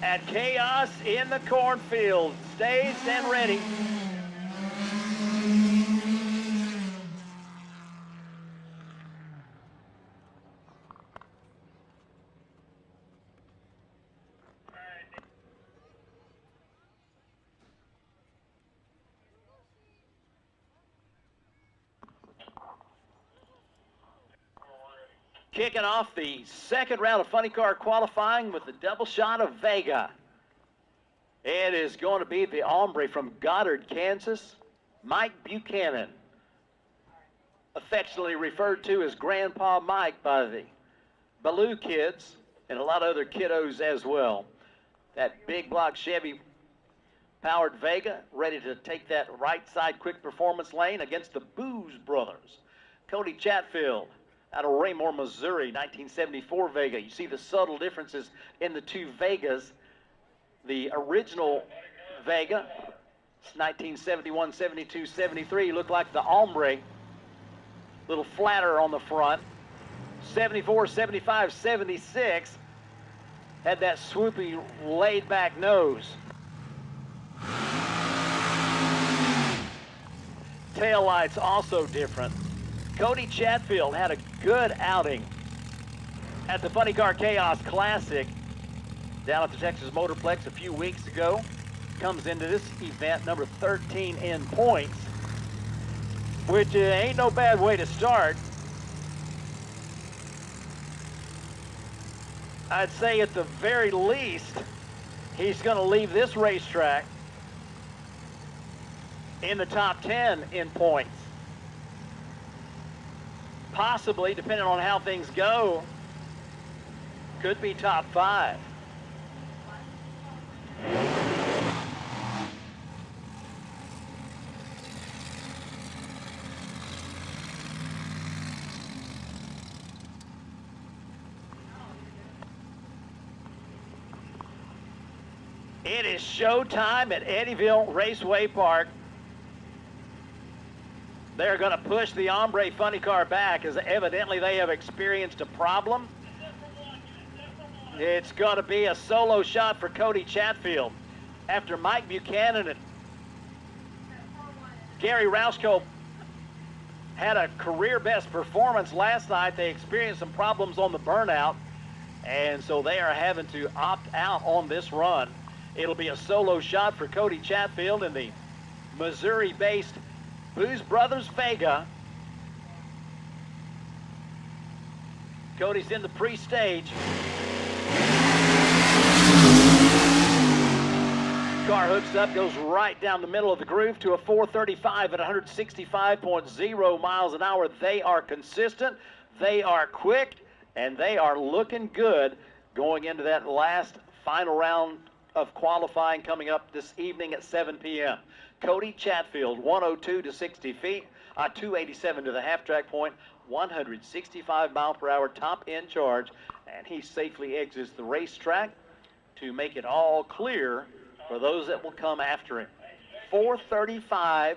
at Chaos in the Cornfield. Staged and ready. Kicking off the second round of funny car qualifying with the double shot of Vega. It is going to be the hombre from Goddard, Kansas, Mike Buchanan, affectionately referred to as Grandpa Mike by the Baloo kids and a lot of other kiddos as well. That big block Chevy powered Vega ready to take that right side quick performance lane against the Booze brothers. Cody Chatfield out of Raymore, Missouri, 1974 Vega. You see the subtle differences in the two Vegas. The original Vega, 1971, 72, 73, looked like the Hombre, little flatter on the front. 74, 75, 76 had that swoopy, laid-back nose. Taillights also different. Cody Chatfield had a good outing at the Funny Car Chaos Classic down at the Texas Motorplex a few weeks ago. Comes into this event number 13 in points, which ain't no bad way to start. I'd say at the very least, he's going to leave this racetrack in the top 10 in points. Possibly, depending on how things go, could be top 5. It is showtime at Eddyville Raceway Park. They're going to push the Hombre funny car back as evidently they have experienced a problem It's going to be a solo shot for Cody Chatfield. After Mike Buchanan and Gary Roushko had a career best performance last night, they experienced some problems on the burnout, and so they are having to opt out on this run. It'll be a solo shot for Cody Chatfield in the Missouri-based Booz Brothers Vega. Cody's in the pre-stage. Car hooks up, goes right down the middle of the groove to a 435 at 165.0 miles an hour. They are consistent, they are quick, and they are looking good going into that last final round of qualifying coming up this evening at 7 p.m. Cody Chatfield, 102 to 60 feet, 287 to the half-track point, 165 mile per hour top end charge, and he safely exits the racetrack to make it all clear for those that will come after him. 4:35,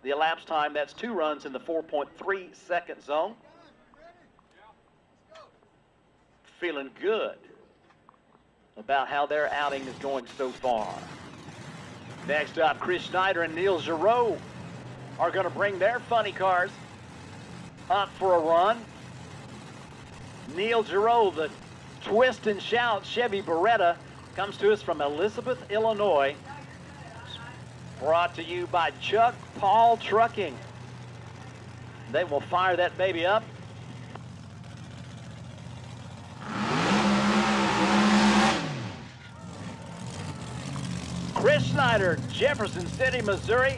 the elapsed time. That's 2 runs in the 4.3 second zone. Feeling good about how their outing is going so far. Next up, Chris Schneider and Neil Giroux are going to bring their funny cars up for a run. Neil Giroux, the twist and shout Chevy Beretta, comes to us from Elizabeth, Illinois. Brought to you by Chuck Paul Trucking. They will fire that baby up. Chris Schneider, Jefferson City, Missouri,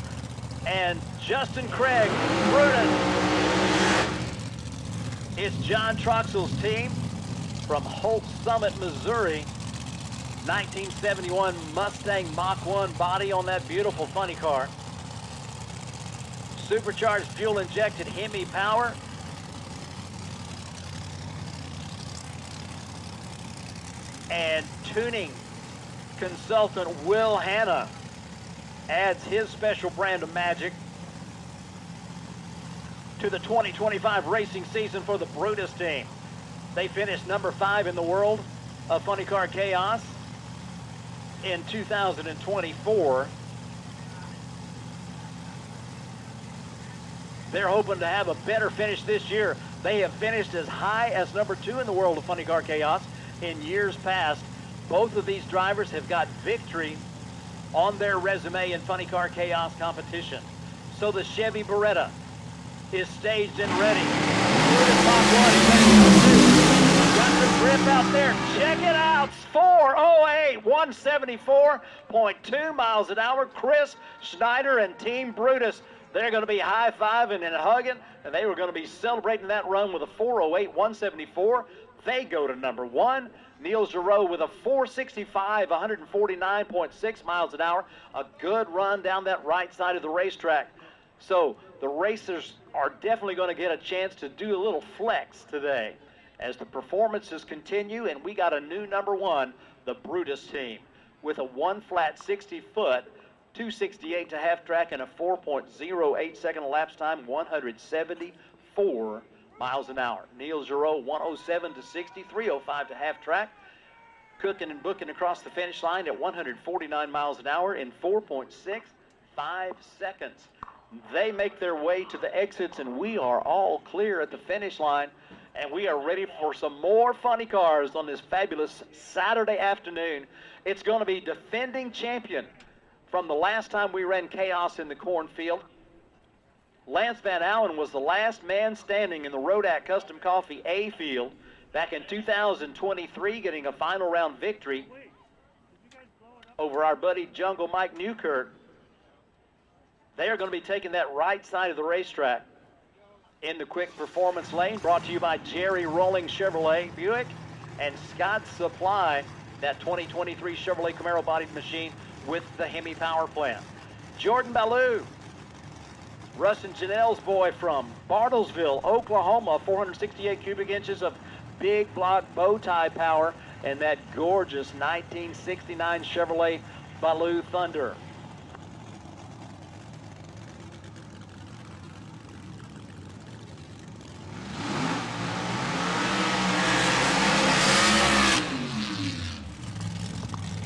and Justin Craig, Brutus. It's John Troxell's team from Holt Summit, Missouri. 1971 Mustang Mach 1 body on that beautiful funny car. Supercharged fuel injected Hemi power. And tuning consultant Will Hanna adds his special brand of magic to the 2025 racing season for the Brutus team. They finished number 5 in the world of Funny Car Chaos in 2024. They're hoping to have a better finish this year. They have finished as high as number 2 in the world of Funny Car Chaos in years past. Both of these drivers have got victory on their resume in Funny Car Chaos competition. So the Chevy Beretta is staged and ready. Got the grip out there. Check it out. 408, 174.2 miles an hour. Chris Schneider and Team Brutus, they're going to be high-fiving and hugging, and they were going to be celebrating that run with a 408, 174. They go to number 1. Neil Giroux with a 465, 149.6 miles an hour. A good run down that right side of the racetrack. So the racers are definitely going to get a chance to do a little flex today as the performances continue, and we got a new number 1, the Brutus team, with a 1 flat 60-foot, 268 to half track, and a 4.08 second elapsed time, 174 miles an hour. Neil Giroux, 107 to 60, 305 to half track. Cooking and booking across the finish line at 149 miles an hour in 4.65 seconds. They make their way to the exits, and we are all clear at the finish line, and we are ready for some more funny cars on this fabulous Saturday afternoon. It's going to be defending champion from the last time we ran Chaos in the Cornfield. Lance Van Allen was the last man standing in the Rodak Custom Coffee A field back in 2023, getting a final round victory over our buddy Jungle Mike Newkirk. They are going to be taking that right side of the racetrack in the quick performance lane, brought to you by Jerry Rolling Chevrolet Buick and Scott Supply, that 2023 Chevrolet Camaro bodied machine with the Hemi power plant. Jordan Ballou, Russ and Janelle's boy from Bartlesville, Oklahoma, 468 cubic inches of big block bow tie power and that gorgeous 1969 Chevrolet Ballou Thunder.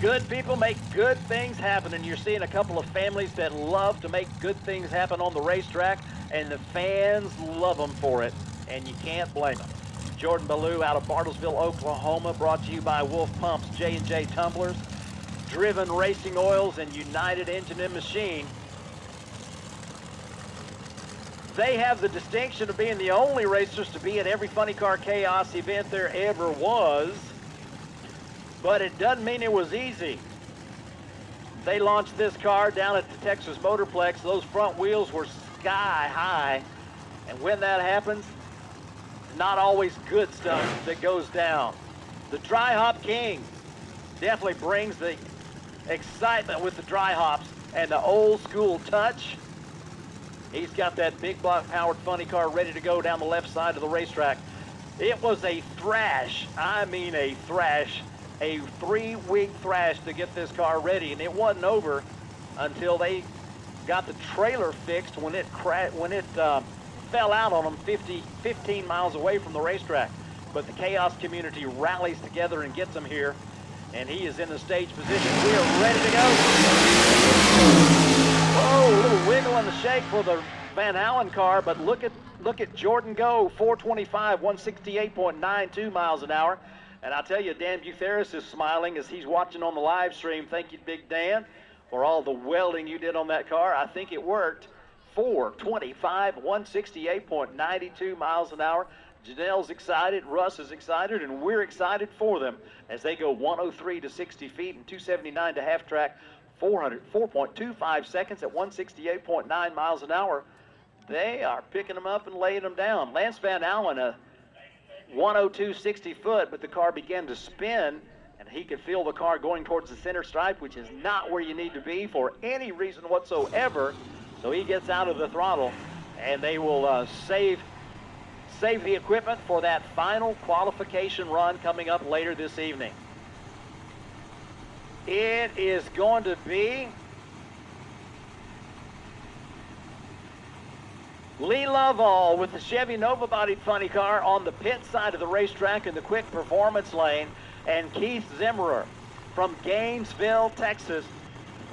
Good people make good things happen, and you're seeing a couple of families that love to make good things happen on the racetrack, and the fans love them for it, and you can't blame them. Jordan Ballou out of Bartlesville, Oklahoma, brought to you by Wulff Pumps, J&J Tumblers, Driven Racing Oils, and United Engine and Machine. They have the distinction of being the only racers to be at every Funny Car Chaos event there ever was, but it doesn't mean it was easy. They launched this car down at the Texas Motorplex. Those front wheels were sky high, and when that happens, not always good stuff that goes down. The Dry Hop King definitely brings the excitement with the dry hops and the old school touch. He's got that big block powered funny car ready to go down the left side of the racetrack. It was a thrash, I mean a thrash, a 3-week thrash to get this car ready, and it wasn't over until they got the trailer fixed when it fell out on them 15 miles away from the racetrack. But the Chaos community rallies together and gets him here, and he is in the stage position. We are ready to go. Whoa, a little wiggle and a shake for the Van Allen car, but look at Jordan go, 425, 168.92 miles an hour. And I tell you, Dan Butheris is smiling as he's watching on the live stream. Thank you, Big Dan, for all the welding you did on that car. I think it worked. 425, 168.92 miles an hour. Janelle's excited, Russ is excited, and we're excited for them as they go 103 to 60 feet and 279 to half track, 4.25 seconds at 168.9 miles an hour. They are picking them up and laying them down. Lance Van Allen, a 102 60 foot, but the car began to spin, and he could feel the car going towards the center stripe, which is not where you need to be for any reason whatsoever. So he gets out of the throttle, and they will save the equipment for that final qualification run coming up later this evening. It is going to be Lee Lovell with the Chevy Nova bodied funny car on the pit side of the racetrack in the quick performance lane, and Keith Zimmerer from Gainesville, Texas,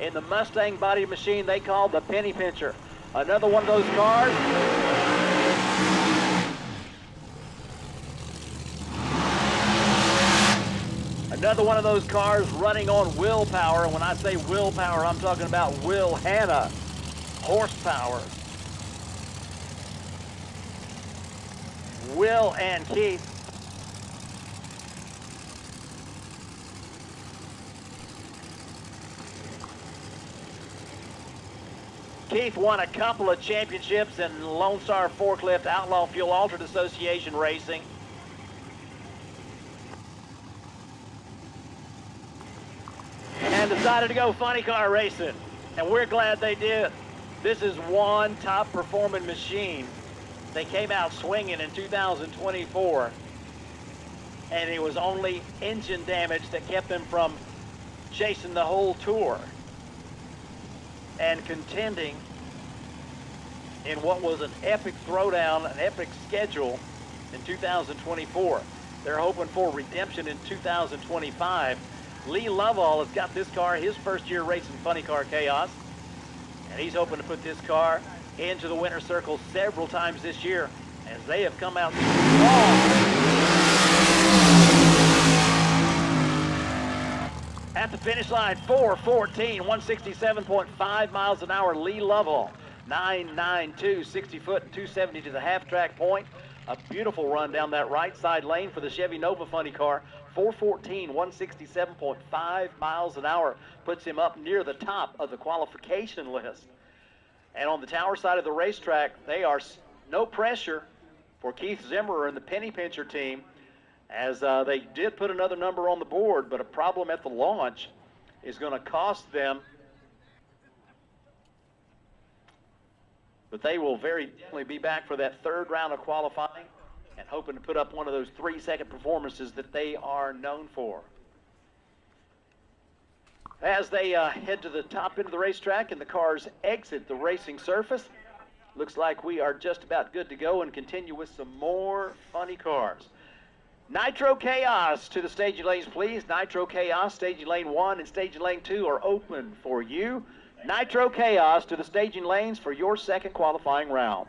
in the Mustang body machine they call the Penny Pincher. Another one of those cars. Another one of those cars running on willpower. And when I say willpower, I'm talking about Will Hanna horsepower. Will and Keith. Keith won a couple of championships in Lone Star Forklift Outlaw Fuel Altered Association racing. And decided to go funny car racing. And we're glad they did. This is one top performing machine. They came out swinging in 2024. And it was only engine damage that kept them from chasing the whole tour and contending in what was an epic throwdown, an epic schedule in 2024. They're hoping for redemption in 2025. Lee Lovell has got this car his first year racing Funny Car Chaos, and he's hoping to put this car into the winner's circle several times this year as they have come out strong. At the finish line, 4:14, 167.5 miles an hour, Lee Lovell. 992, 60 foot and 270 to the half track point. A beautiful run down that right side lane for the Chevy Nova funny car. 4:14, 167.5 miles an hour puts him up near the top of the qualification list. And on the tower side of the racetrack, they are no pressure for Keith Zimmerer and the Penny Pincher team, as they did put another number on the board, but a problem at the launch is going to cost them. But they will very definitely be back for that third round of qualifying and hoping to put up one of those 3-second performances that they are known for. As they head to the top end of the racetrack and the cars exit the racing surface, looks like we are just about good to go and continue with some more funny cars. Nitro Chaos to the staging lanes, please. Nitro Chaos, staging lane 1 and staging lane 2 are open for you. Nitro Chaos to the staging lanes for your second qualifying round.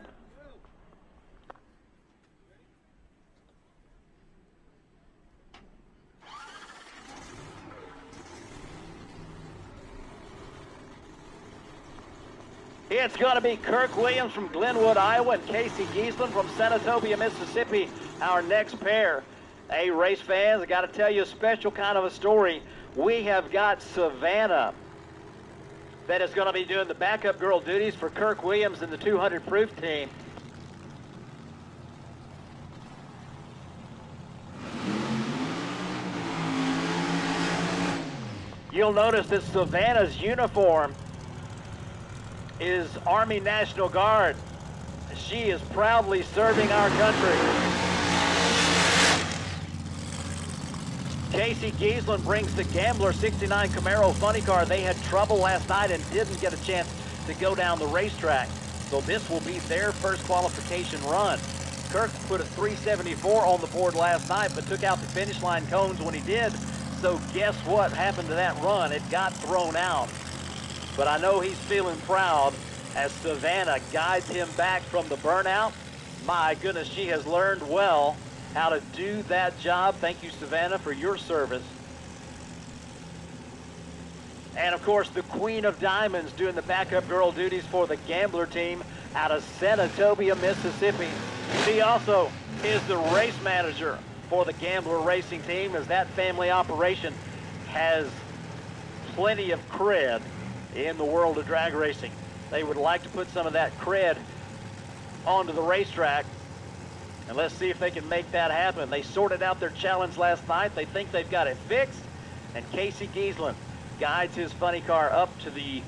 It's going to be Kirk Williams from Glenwood, Iowa, and Casey Giesland from Senatobia, Mississippi, our next pair. Hey, race fans, I got to tell you a special kind of a story. We have got Savannah that is going to be doing the backup girl duties for Kirk Williams and the 200 proof team. You'll notice that Savannah's uniform is Army National Guard. She is proudly serving our country. Casey Giesland brings the Gambler 69 Camaro funny car. They had trouble last night and didn't get a chance to go down the racetrack. So this will be their first qualification run. Kirk put a 374 on the board last night, but took out the finish line cones when he did. So guess what happened to that run? It got thrown out. But I know he's feeling proud as Savannah guides him back from the burnout. My goodness, she has learned well how to do that job. Thank you, Savannah, for your service. And of course, the Queen of Diamonds doing the backup girl duties for the Gambler team out of Senatobia, Mississippi. She also is the race manager for the Gambler racing team, as that family operation has plenty of cred in the world of drag racing. They would like to put some of that cred onto the racetrack, and let's see if they can make that happen. They sorted out their challenge last night. They think they've got it fixed, and Casey Giesland guides his funny car up to the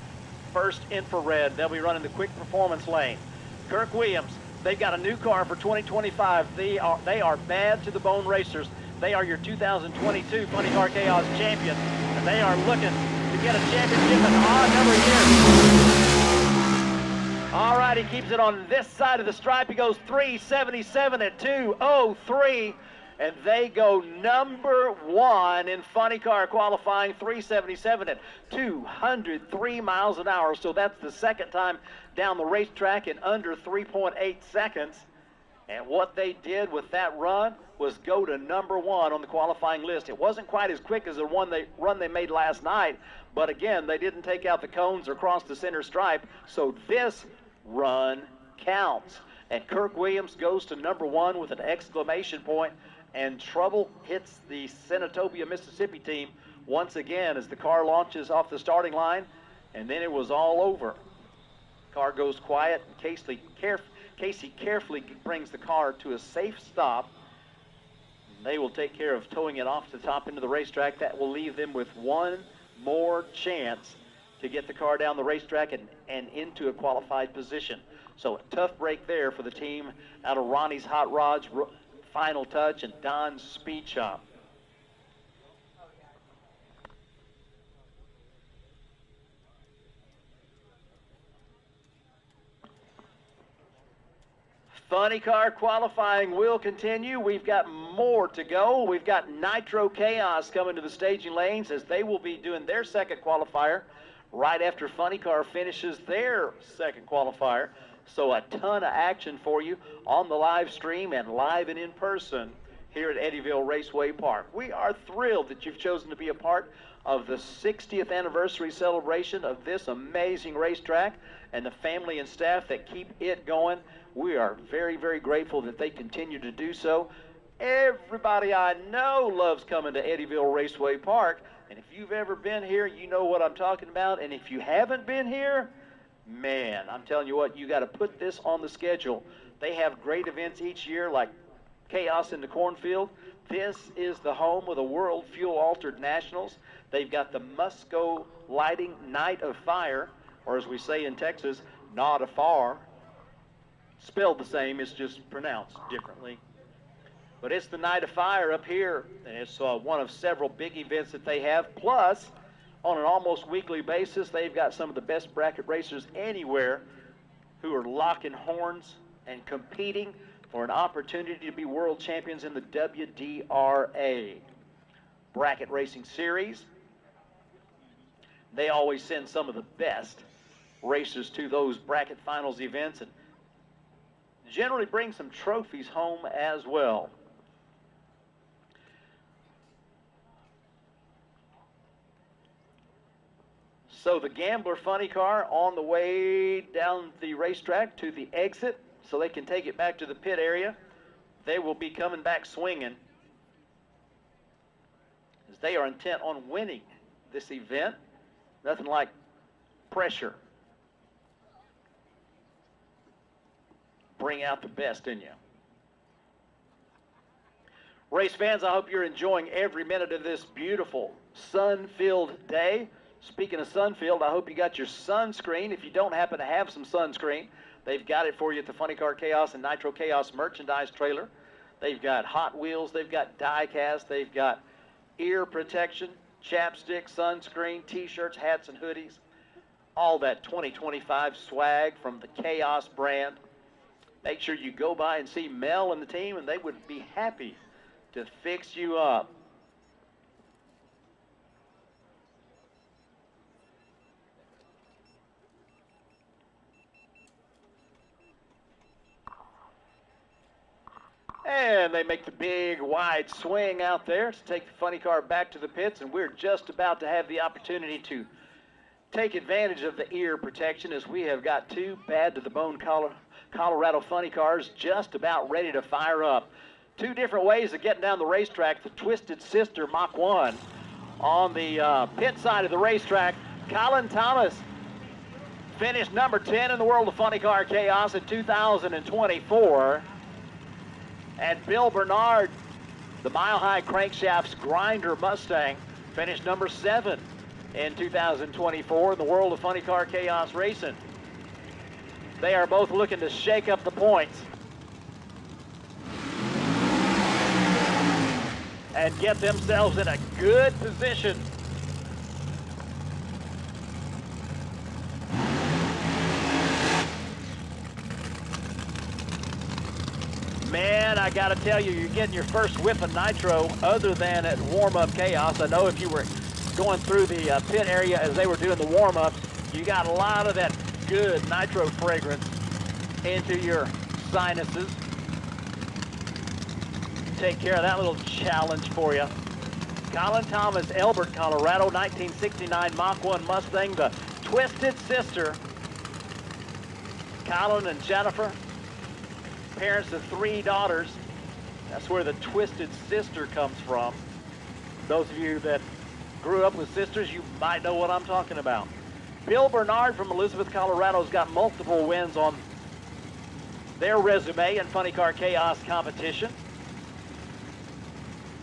first infrared. They'll be running the quick performance lane. Kirk Williams, they've got a new car for 2025. They are bad to the bone racers. They are your 2022 Funny Car Chaos champions, and they are looking to get a championship an odd number of years. All right, he keeps it on this side of the stripe. He goes 377 at 2:03, and they go number 1 in funny car qualifying, 377 at 203 miles an hour. So that's the second time down the racetrack in under 3.8 seconds. And what they did with that run was go to number 1 on the qualifying list. It wasn't quite as quick as the run they made last night, but again, they didn't take out the cones or cross the center stripe, so this run counts. And Kirk Williams goes to number 1 with an exclamation point, and trouble hits the Senatobia, Mississippi team once again as the car launches off the starting line, and then it was all over. Car goes quiet. Casey carefully brings the car to a safe stop. They will take care of towing it off the top into the racetrack. That will leave them with one more chance to get the car down the racetrack and into a qualified position. So a tough break there for the team out of Ronnie's Hot Rods, Final Touch, and Don's Speed Shop. Funny car qualifying will continue. We've got more to go. We've got Nitro Chaos coming to the staging lanes as they will be doing their second qualifier right after Funny Car finishes their second qualifier. So a ton of action for you on the live stream and live and in person here at Eddyville Raceway Park. We are thrilled that you've chosen to be a part of the 60th anniversary celebration of this amazing racetrack and the family and staff that keep it going. We are very, very grateful that they continue to do so. Everybody I know loves coming to Eddyville Raceway Park, and if you've ever been here, you know what I'm talking about. And if you haven't been here, man, I'm telling you what, you got to put this on the schedule. They have great events each year like Chaos in the Cornfield. This is the home of the World Fuel Altered Nationals. They've got the Musco Lighting Night of Fire, or as we say in Texas, not a far. Spelled the same, it's just pronounced differently. But it's the Night of Fire up here, and it's one of several big events that they have. Plus, on an almost weekly basis, they've got some of the best bracket racers anywhere who are locking horns and competing for an opportunity to be world champions in the WDRA Bracket Racing Series. They always send some of the best racers to those bracket finals events and generally bring some trophies home as well. So the Gambler Funny Car on the way down the racetrack to the exit so they can take it back to the pit area. They will be coming back swinging as they are intent on winning this event. Nothing like pressure. Bring out the best in you. Race fans, I hope you're enjoying every minute of this beautiful sun-filled day. Speaking of sun-filled, I hope you got your sunscreen. If you don't happen to have some sunscreen, they've got it for you at the Funny Car Chaos and Nitro Chaos merchandise trailer. They've got Hot Wheels, they've got die cast, they've got ear protection, chapstick, sunscreen, t-shirts, hats, and hoodies. All that 2025 swag from the Chaos brand. Make sure you go by and see Mel and the team, and they would be happy to fix you up. And they make the big wide swing out there to take the funny car back to the pits, and we're just about to have the opportunity to take advantage of the ear protection as we have got two bad to the bone Colorado funny cars just about ready to fire up. Two different ways of getting down the racetrack. The Twisted Sister Mach 1 on the pit side of the racetrack. Colin Thomas finished number 10 in the World of Funny Car Chaos in 2024. And Bill Bernard, the Mile High Crankshaft's Grinder Mustang, finished number 7 in 2024 in the World of Funny Car Chaos Racing. They are both looking to shake up the points and get themselves in a good position. Man, I gotta tell you, you're getting your first whiff of nitro other than at warm-up chaos. I know if you were going through the pit area as they were doing the warm-ups, you got a lot of that good nitro fragrance into your sinuses. Take care of that little challenge for you. Colin Thomas, Elbert, Colorado, 1969 Mach 1 Mustang, the Twisted Sister. Colin and Jennifer, parents of 3 daughters. That's where the Twisted Sister comes from. Those of you that grew up with sisters, you might know what I'm talking about. Bill Bernard from Elizabeth, Colorado has got multiple wins on their resume in Funny Car Chaos competition.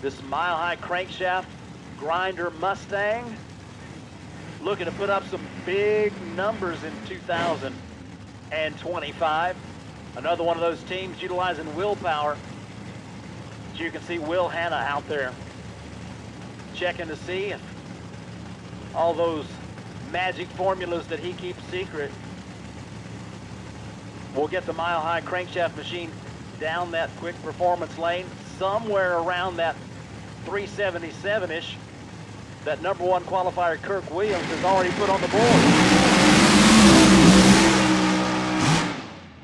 This Mile High Crankshaft Grinder Mustang looking to put up some big numbers in 2025. Another one of those teams utilizing willpower. As you can see Will Hanna out there checking to see if all those magic formulas that he keeps secret will get the Mile High Crankshaft machine down that quick performance lane somewhere around that 377-ish that number 1 qualifier Kirk Williams has already put on the board.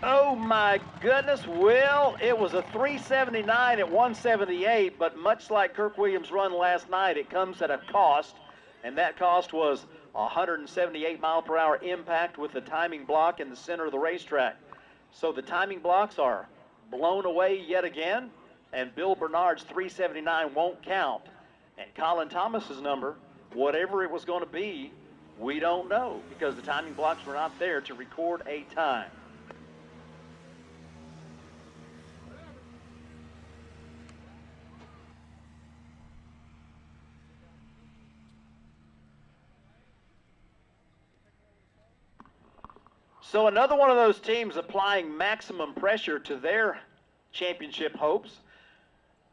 Oh my goodness, Will, it was a 379 at 178, but much like Kirk Williams' run last night, it comes at a cost, and that cost was 178 mile per hour impact with the timing block in the center of the racetrack. So the timing blocks are blown away yet again, and Bill Bernard's 379 won't count. And Colin Thomas's number, whatever it was going to be, we don't know because the timing blocks were not there to record a time. So another one of those teams applying maximum pressure to their championship hopes.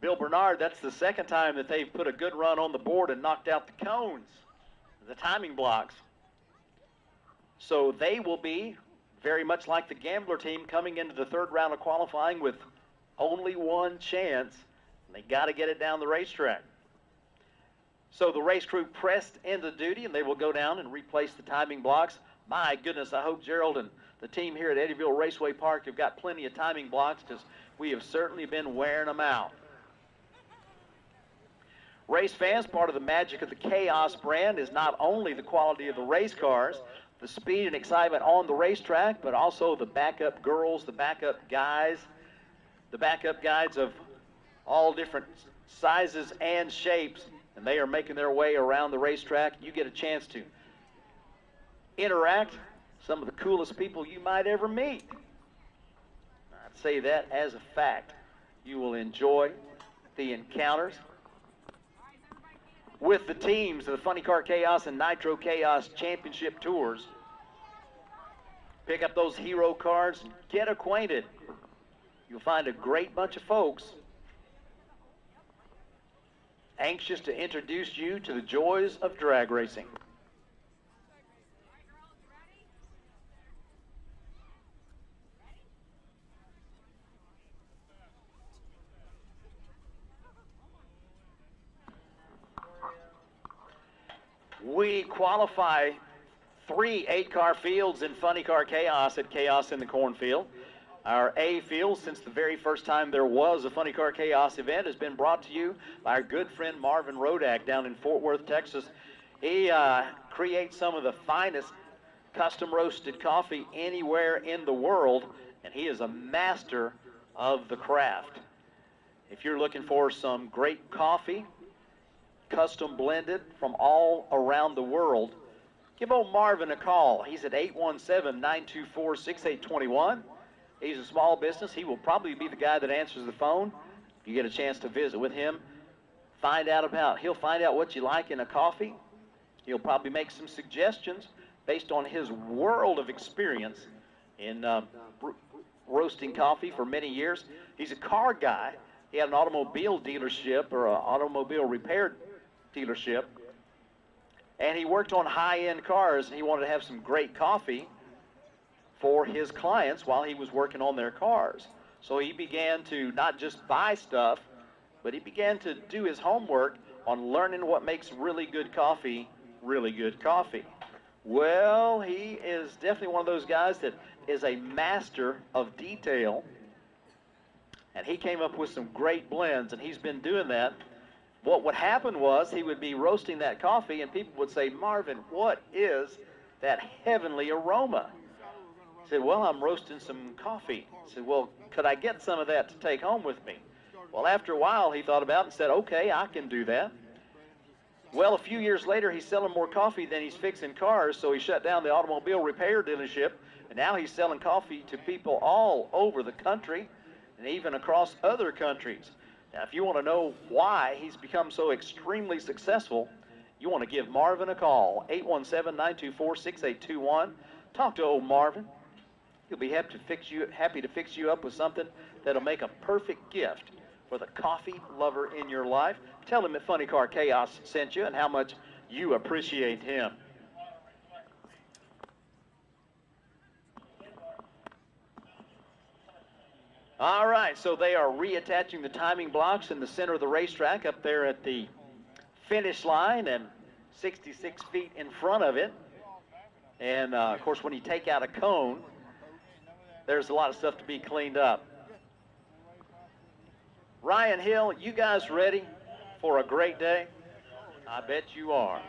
Bill Bernard, that's the second time that they've put a good run on the board and knocked out the cones, the timing blocks. So they will be very much like the Gambler team coming into the third round of qualifying with only one chance, and they got to get it down the racetrack. So the race crew pressed into duty, and they will go down and replace the timing blocks. My goodness, I hope Gerald and the team here at Eddyville Raceway Park have got plenty of timing blocks, because we have certainly been wearing them out. Race fans, part of the magic of the Chaos brand is not only the quality of the race cars, the speed and excitement on the racetrack, but also the backup girls, the backup guys, the backup guides of all different sizes and shapes, and they are making their way around the racetrack. You get a chance to interact with some of the coolest people you might ever meet. I'd say that as a fact. You will enjoy the encounters with the teams of the Funny Car Chaos and Nitro Chaos Championship Tours. Pick up those hero cards and get acquainted. You'll find a great bunch of folks anxious to introduce you to the joys of drag racing. We qualify 3 8-car fields in Funny Car Chaos at Chaos in the Cornfield. Our A field, since the very first time there was a Funny Car Chaos event, has been brought to you by our good friend Marvin Rodak down in Fort Worth, Texas. He creates some of the finest custom roasted coffee anywhere in the world, and he is a master of the craft. If you're looking for some great coffee, custom blended from all around the world, give old Marvin a call. He's at 817-924-6821. He's a small business. He will probably be the guy that answers the phone. You get a chance to visit with him. He'll find out what you like in a coffee. He'll probably make some suggestions based on his world of experience in roasting coffee for many years. He's a car guy. He had an automobile dealership or an automobile repair dealership, and he worked on high-end cars, and he wanted to have some great coffee for his clients while he was working on their cars. So he began to not just buy stuff, but he began to do his homework on learning what makes really good coffee really good coffee. Well, he is definitely one of those guys that is a master of detail, and he came up with some great blends, and he's been doing that. What would happen was he would be roasting that coffee, and people would say, "Marvin, what is that heavenly aroma?" He said, "Well, I'm roasting some coffee." He said, "Well, could I get some of that to take home with me?" Well, after a while, he thought about it and said, "Okay, I can do that." Well, a few years later, he's selling more coffee than he's fixing cars, so he shut down the automobile repair dealership, and now he's selling coffee to people all over the country and even across other countries. Now, if you want to know why he's become so extremely successful, you want to give Marvin a call, 817-924-6821. Talk to old Marvin. He'll be happy to fix you up with something that'll make a perfect gift for the coffee lover in your life. Tell him that Funny Car Chaos sent you and how much you appreciate him. All right, so they are reattaching the timing blocks in the center of the racetrack up there at the finish line and 66 feet in front of it. And, of course, when you take out a cone, there's a lot of stuff to be cleaned up. Ryan Hill, you guys ready for a great day? I bet you are.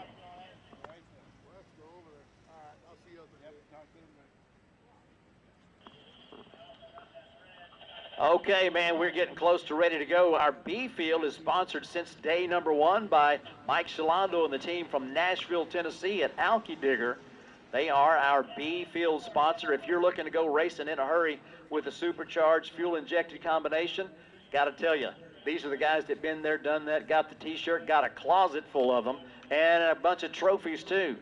Okay, man, we're getting close to ready to go. Our B field is sponsored since day number 1 by Mike Shalando and the team from Nashville, Tennessee at Alky Digger. They are our B field sponsor. If you're looking to go racing in a hurry with a supercharged fuel-injected combination, got to tell you, these are the guys that been there, done that, got the T-shirt, got a closet full of them, and a bunch of trophies too.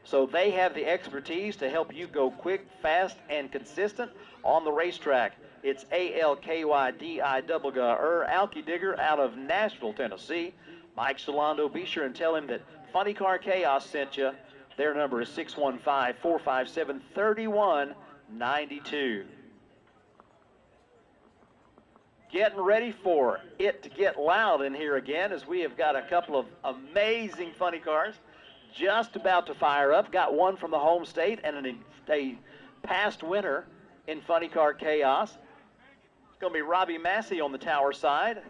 So they have the expertise to help you go quick, fast, and consistent on the racetrack. It's ALKYDIGGER, Alky Digger out of Nashville, Tennessee. Mike Solando, be sure and tell him that Funny Car Chaos sent you. Their number is 615-457-3192. getting ready for it to get loud in here again, as we have got a couple of amazing funny cars just about to fire up. Got one from the home state and a past winner in Funny Car Chaos. It's going to be Robbie Massey on the tower side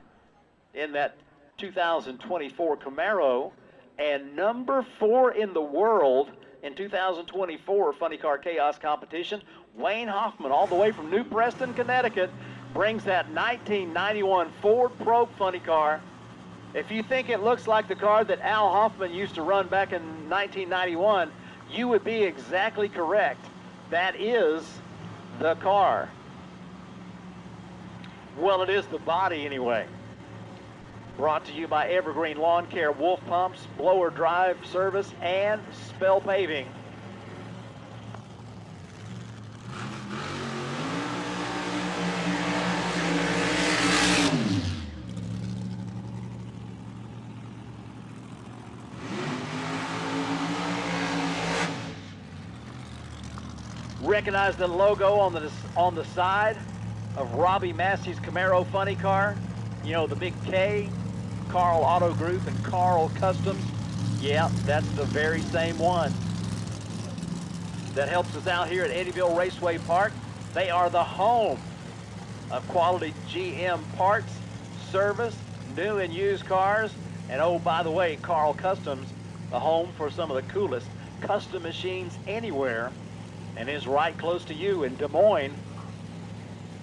in that 2024 Camaro, and number 4 in the world in 2024 Funny Car Chaos competition, Wayne Hoffman, all the way from New Preston, Connecticut, brings that 1991 Ford Probe funny car. If you think it looks like the car that Al Hoffman used to run back in 1991, you would be exactly correct. That is the car. Well, it is the body anyway. Brought to you by Evergreen Lawn Care, Wulff Pumps, Blower Drive Service, and Spell Paving. Recognize the logo on the side of Robbie Massey's Camaro funny car. You know, the big K, Carl Auto Group and Carl Customs. Yeah, that's the very same one that helps us out here at Eddyville Raceway Park. They are the home of quality GM parts, service, new and used cars, and oh, by the way, Carl Customs, the home for some of the coolest custom machines anywhere, and is right close to you in Des Moines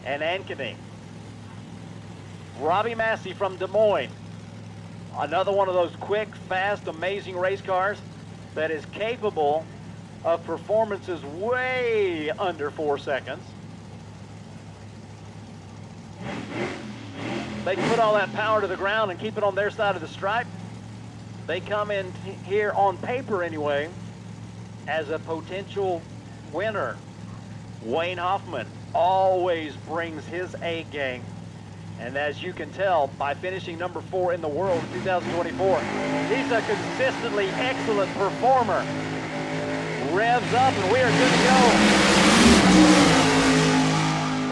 and Ankeny. Robbie Massey from Des Moines, another one of those quick, fast, amazing race cars that is capable of performances way under 4 seconds. They can put all that power to the ground and keep it on their side of the stripe. They come in here on paper anyway as a potential winner. Wayne Hoffman always brings his A game, and as you can tell by finishing number 4 in the world in 2024, he's a consistently excellent performer. Revs up and we are good to go.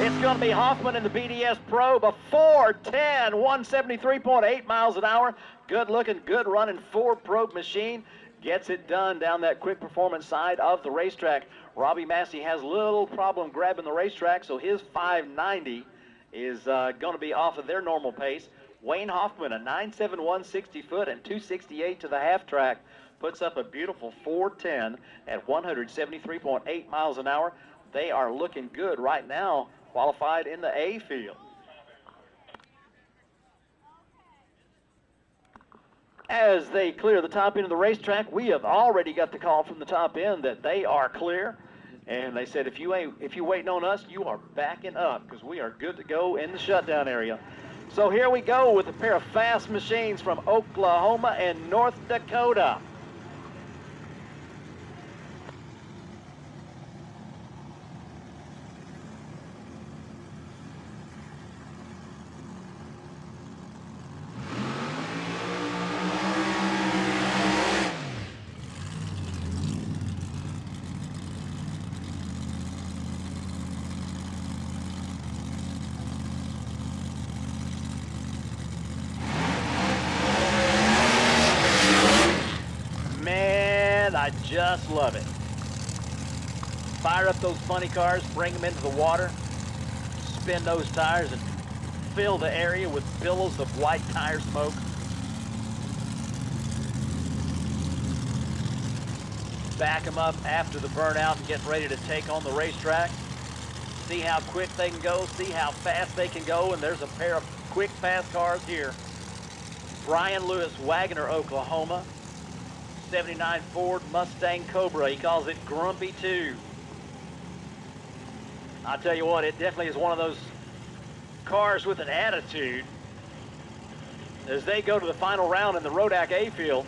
It's going to be Hoffman in the BDS Probe, a 410, 173.8 miles an hour. Good looking, good running Ford Probe machine. Gets it done down that quick performance side of the racetrack. Robbie Massey has little problem grabbing the racetrack, so his 590 is going to be off of their normal pace. Wayne Hoffman, a 9.7 160 foot and 268 to the half track, puts up a beautiful 410 at 173.8 miles an hour. They are looking good right now, qualified in the A field. As they clear the top end of the racetrack, we have already got the call from the top end that they are clear. And they said, if you waiting on us, you are backing up, because we are good to go in the shutdown area. So here we go with a pair of fast machines from Oklahoma and North Dakota. I just love it. Fire up those funny cars, bring them into the water, spin those tires, and fill the area with billows of white tire smoke. Back them up after the burnout and get ready to take on the racetrack. See how quick they can go, see how fast they can go, and there's a pair of quick, fast cars here. Brian Lewis, Wagoner, Oklahoma. 79 Ford Mustang Cobra. He calls it Grumpy 2. I'll tell you what, it definitely is one of those cars with an attitude as they go to the final round in the Rodak A field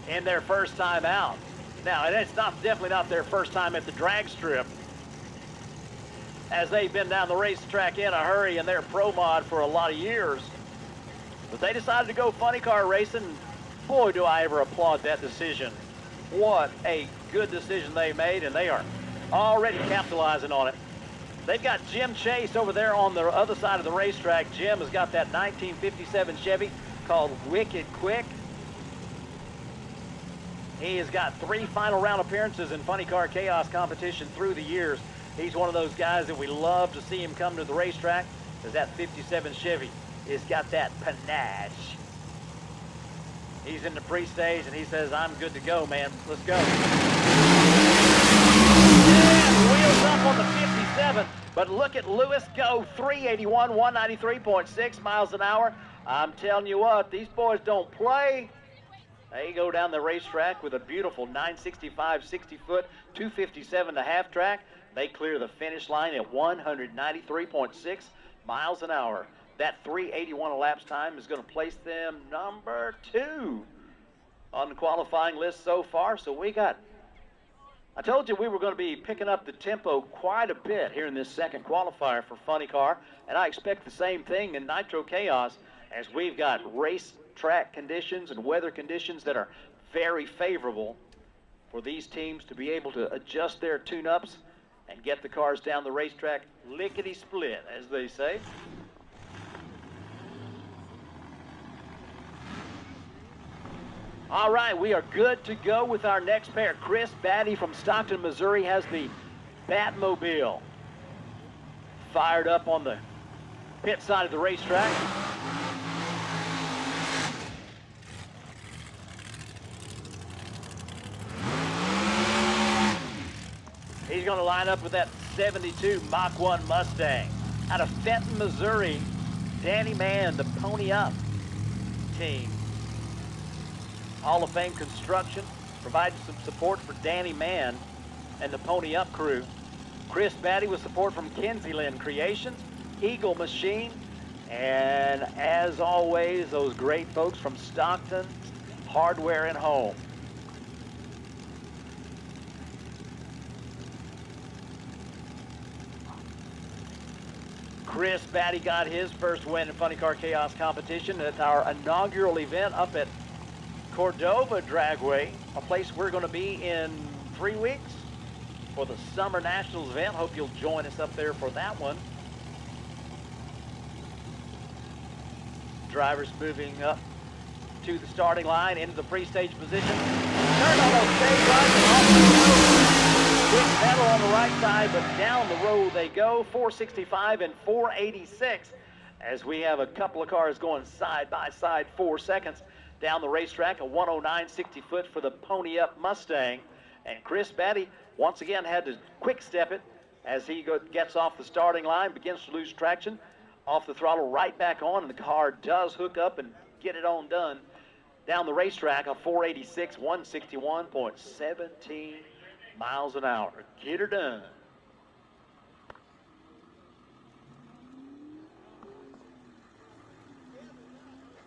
in their first time out. Now, and it's definitely not their first time at the drag strip, as they've been down the racetrack in a hurry in their pro mod for a lot of years. But they decided to go funny car racing. Boy, do I ever applaud that decision. What a good decision they made, and they are already capitalizing on it. They've got Jim Chase over there on the other side of the racetrack. Jim has got that 1957 Chevy called Wicked Quick. He has got 3 final round appearances in Funny Car Chaos competition through the years. He's one of those guys that we love to see him come to the racetrack, because that 57 Chevy has got that panache. He's in the pre-stage and he says, I'm good to go, man. Let's go. Wheels up on the 57, but look at Lewis go, 381, 193.6 miles an hour. I'm telling you what, these boys don't play. They go down the racetrack with a beautiful 965 60-foot, 257 to half track. They clear the finish line at 193.6 miles an hour. That 381 elapsed time is going to place them number 2 on the qualifying list so far. So we got, I told you we were going to be picking up the tempo quite a bit here in this second qualifier for Funny Car, and I expect the same thing in Nitro Chaos, as we've got race track conditions and weather conditions that are very favorable for these teams to be able to adjust their tune-ups and get the cars down the racetrack lickety-split, as they say. All right, we are good to go with our next pair. Chris Batty from Stockton, Missouri has the Batmobile fired up on the pit side of the racetrack. He's going to line up with that 72 Mach 1 Mustang. Out of Fenton, Missouri, Danny Mann, the Pony Up team. Hall of Fame Construction provided some support for Danny Mann and the Pony Up crew. Chris Batty with support from Kinsey Lynn Creations, Eagle Machine, and as always, those great folks from Stockton Hardware and Home. Chris Batty got his first win in Funny Car Chaos competition at our inaugural event up at Cordova Dragway, a place we're going to be in 3 weeks for the Summer Nationals event. Hope you'll join us up there for that one. Drivers moving up to the starting line, into the pre-stage position. Turn on those stage lines and off the road. Quick pedal on the right side, but down the road they go. 465 and 486 as we have a couple of cars going side by side, 4 seconds down the racetrack. A 109 60-foot for the Pony Up Mustang. And Chris Batty once again had to quick step it as he gets off the starting line, begins to lose traction, off the throttle, right back on, and the car does hook up and get it on done down the racetrack. A 486, 161.17 miles an hour. Get her done.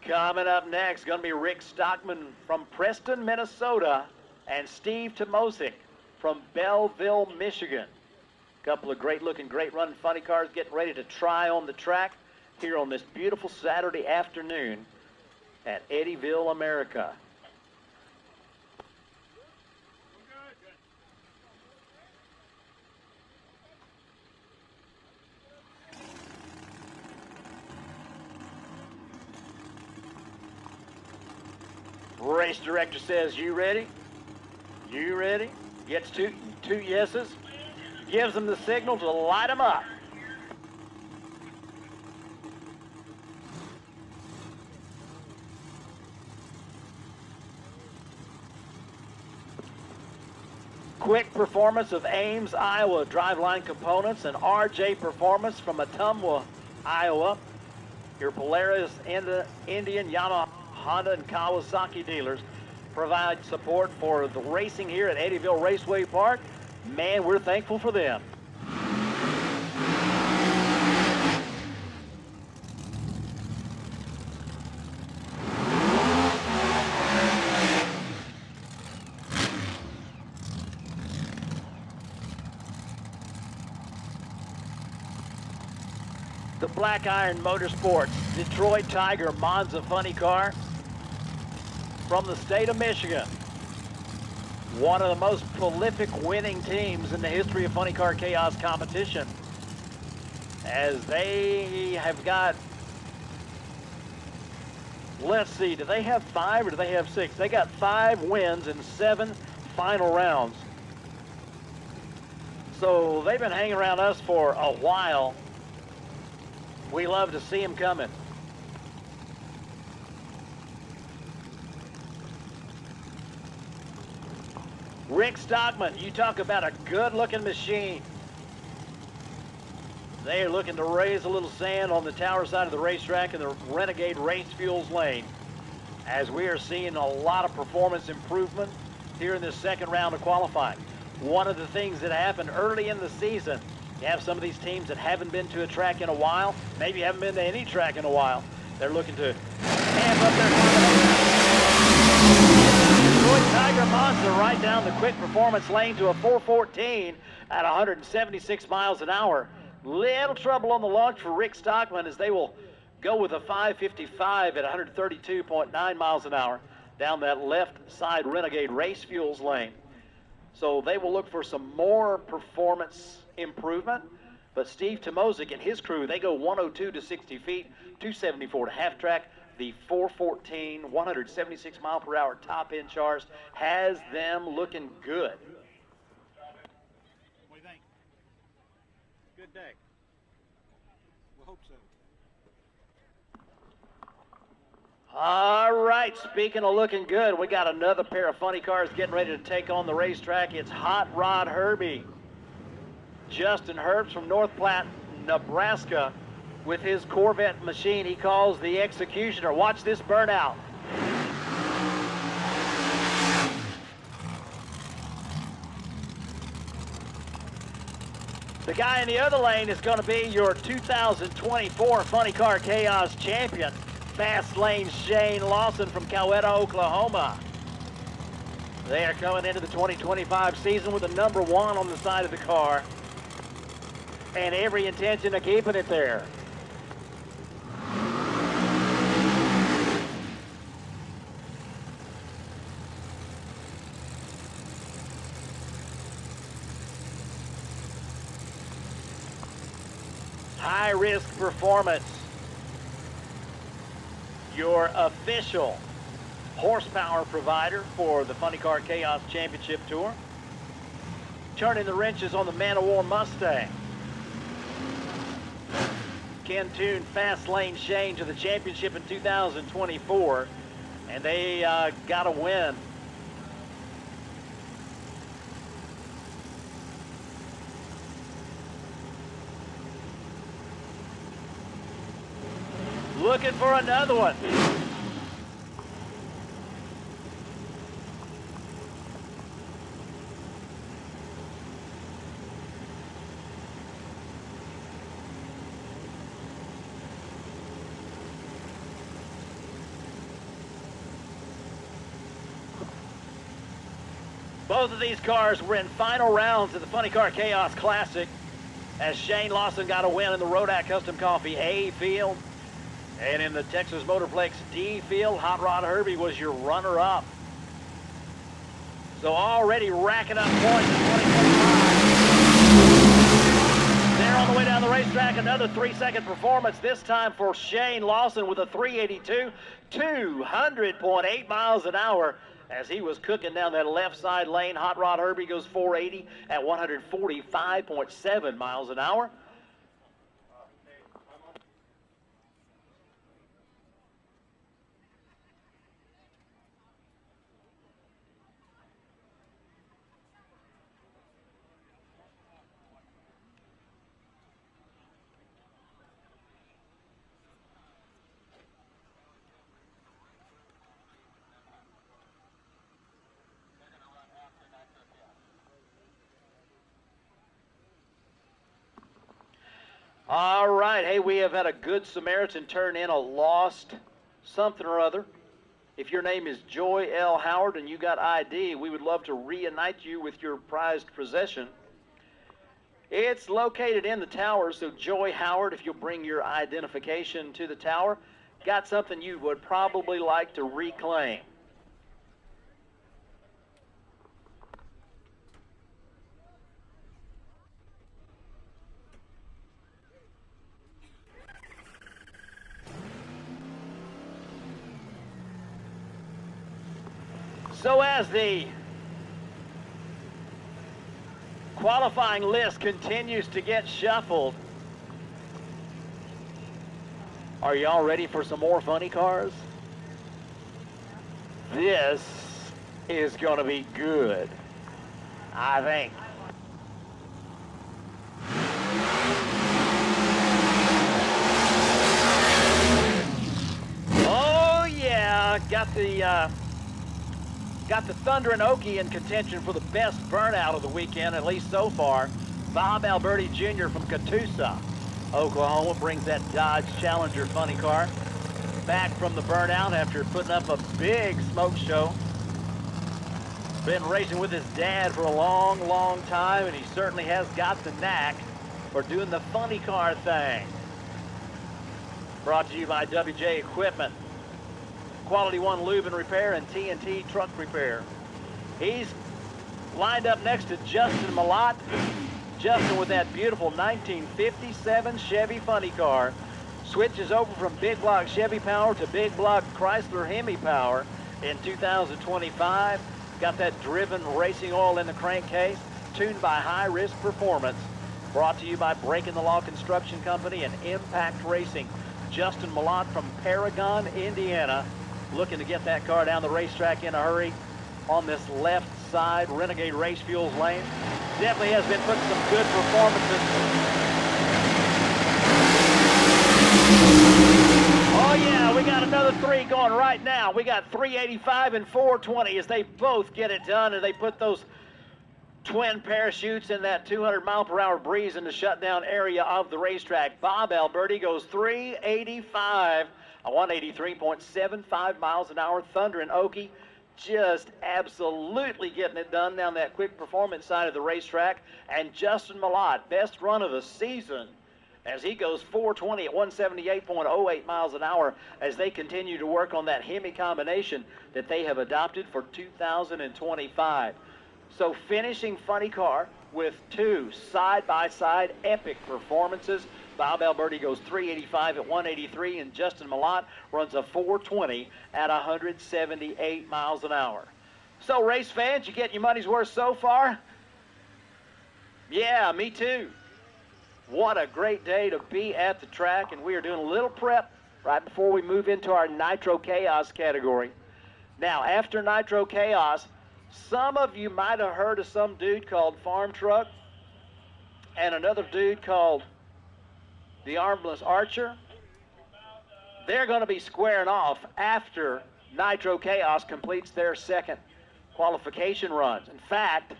Coming up next, going to be Rick Stockman from Preston, Minnesota, and Steve Tomosic from Belleville, Michigan. A couple of great-looking, great-running funny cars getting ready to try on the track here on this beautiful Saturday afternoon at Eddyville, America. Race director says, you ready? You ready? Gets two yeses. Gives them the signal to light them up. Quick performance of Ames, Iowa Driveline Components, and RJ Performance from Ottumwa, Iowa. Your Polaris, Indian, Yamaha, Honda, and Kawasaki dealers provide support for the racing here at Eddyville Raceway Park. Man, we're thankful for them. The Black Iron Motorsports Detroit Tiger Monza funny car from the state of Michigan. One of the most prolific winning teams in the history of Funny Car Chaos competition. as they have got, let's see, do they have 5 or do they have 6? They got 5 wins in 7 final rounds. So they've been hanging around us for a while. We love to see them coming. Rick Stockman, you talk about a good-looking machine. They are looking to raise a little sand on the tower side of the racetrack in the Renegade Race Fuels lane, as we are seeing a lot of performance improvement here in this second round of qualifying. One of the things that happened early in the season, you have some of these teams that haven't been to a track in a while, maybe haven't been to any track in a while. They're looking to amp up their confidence. Tiger Monster right down the quick performance lane to a 414 at 176 miles an hour. Little trouble on the launch for Rick Stockman as they will go with a 555 at 132.9 miles an hour down that left side Renegade Race Fuels lane. So they will look for some more performance improvement. But Steve Tomozik and his crew, they go 102 to 60 feet, 274 to half track. The 414, 176 mile per hour top end charge has them looking good. What do you think? Good day. We'll hope so. All right, speaking of looking good, we got another pair of funny cars getting ready to take on the racetrack. It's Hot Rod Herbie. Justin Herbst from North Platte, Nebraska, with his Corvette machine he calls the Executioner. Watch this burnout. The guy in the other lane is going to be your 2024 Funny Car Chaos champion, Fast Lane Shane Lawson from Coweta, Oklahoma. They are coming into the 2025 season with a number 1 on the side of the car and every intention of keeping it there. High Risk Performance, your official horsepower provider for the Funny Car Chaos Championship Tour. Turning the wrenches on the Man of War Mustang. Ken Toon Fast Lane Shane to the championship in 2024, and they got a win. Looking for another one. Both of these cars were in final rounds of the Funny Car Chaos Classic as Shane Lawson got a win in the Rodak Custom Coffee A field. And in the Texas Motorplex D field, Hot Rod Herbie was your runner-up. So already racking up points in 2025. They're on the way down the racetrack, another 3-second performance, this time for Shane Lawson with a 382, 200.8 miles an hour. As he was cooking down that left side lane, Hot Rod Herbie goes 480 at 145.7 miles an hour. All right, hey, we have had a good Samaritan turn in a lost something or other. If your name is Joy L. Howard and you got ID, we would love to reunite you with your prized possession. It's located in the tower, so Joy Howard, if you'll bring your identification to the tower, got something you would probably like to reclaim. So as the qualifying list continues to get shuffled, are y'all ready for some more funny cars? This is going to be good, I think. Oh yeah, got the Thunder and Okie in contention for the best burnout of the weekend, at least so far. Bob Alberti Jr. from Catoosa, Oklahoma, brings that Dodge Challenger funny car back from the burnout after putting up a big smoke show. Been racing with his dad for a long, long time, and he certainly has got the knack for doing the funny car thing. Brought to you by WJ Equipment, Quality One Lube and Repair, and TNT Truck Repair. He's lined up next to Justin Malott. Justin with that beautiful 1957 Chevy funny car. Switches over from big block Chevy power to big block Chrysler Hemi power in 2025. Got that driven racing oil in the crankcase, tuned by High Risk Performance. Brought to you by Breaking the Law Construction Company and Impact Racing. Justin Malott from Paragon, Indiana, looking to get that car down the racetrack in a hurry on this left side Renegade Race Fuels lane. Definitely has been putting some good performances. Oh yeah, we got another three going right now. We got 385 and 420 as they both get it done, and they put those twin parachutes in that 200-mile-per-hour breeze in the shutdown area of the racetrack. Bob Alberti goes 385, a 183.75 miles an hour. Thunder and Okie just absolutely getting it done down that quick performance side of the racetrack. And Justin Malott, best run of the season, as he goes 420 at 178.08 miles an hour as they continue to work on that Hemi combination that they have adopted for 2025. So finishing funny car with two side-by-side epic performances. Bob Alberti goes 385 at 183, and Justin Malott runs a 420 at 178 miles an hour. So race fans, you getting your money's worth so far? Yeah, me too. What a great day to be at the track, and we are doing a little prep right before we move into our Nitro Chaos category. Now, after Nitro Chaos, some of you might have heard of some dude called Farm Truck and another dude called the Armless Archer. They're going to be squaring off after Nitro Chaos completes their second qualification runs. In fact,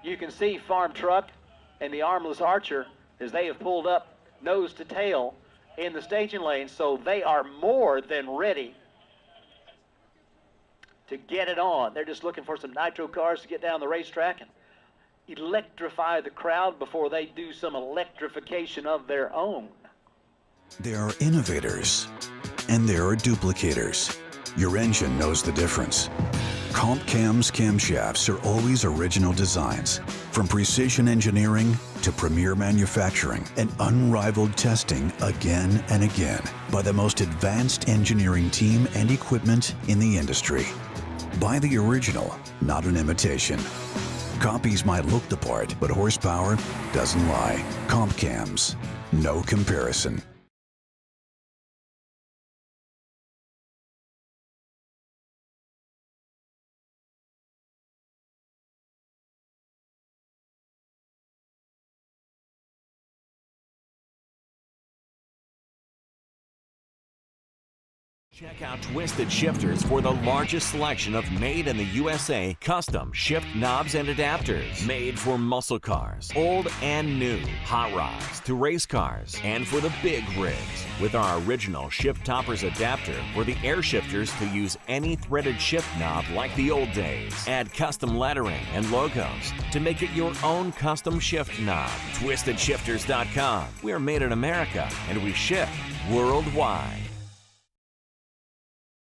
you can see Farm Truck and the Armless Archer as they have pulled up nose to tail in the staging lane, so they are more than ready to get it on. They're just looking for some nitro cars to get down the racetrack and electrify the crowd before they do some electrification of their own. There are innovators, and there are duplicators. Your engine knows the difference. Comp Cam's camshafts are always original designs. From precision engineering to premier manufacturing and unrivaled testing again and again by the most advanced engineering team and equipment in the industry. Buy the original, not an imitation. Copies might look the part, but horsepower doesn't lie. Comp Cams, no comparison. Check out Twisted Shifterz for the largest selection of made in the USA custom shift knobs and adapters. Made for muscle cars, old and new, hot rods to race cars, and for the big rigs. With our original shift toppers adapter for the air shifters to use any threaded shift knob like the old days. Add custom lettering and logos to make it your own custom shift knob. TwistedShifters.com. We are made in America and we ship worldwide.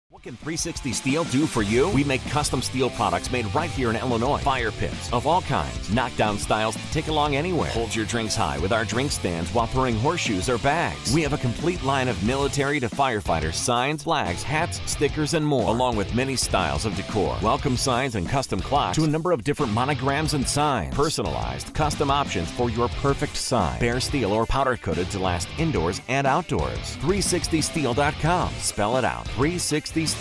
What Can 360 Steel do for you? We make custom steel products made right here in Illinois. Fire pits of all kinds, knockdown styles to take along anywhere. Hold your drinks high with our drink stands while pouring horseshoes or bags. We have a complete line of military to firefighter signs, flags, hats, stickers, and more, along with many styles of decor. Welcome signs and custom clocks to a number of different monograms and signs. Personalized, custom options for your perfect sign. Bare steel or powder coated to last indoors and outdoors. 360steel.com. Spell it out. 360steel.com.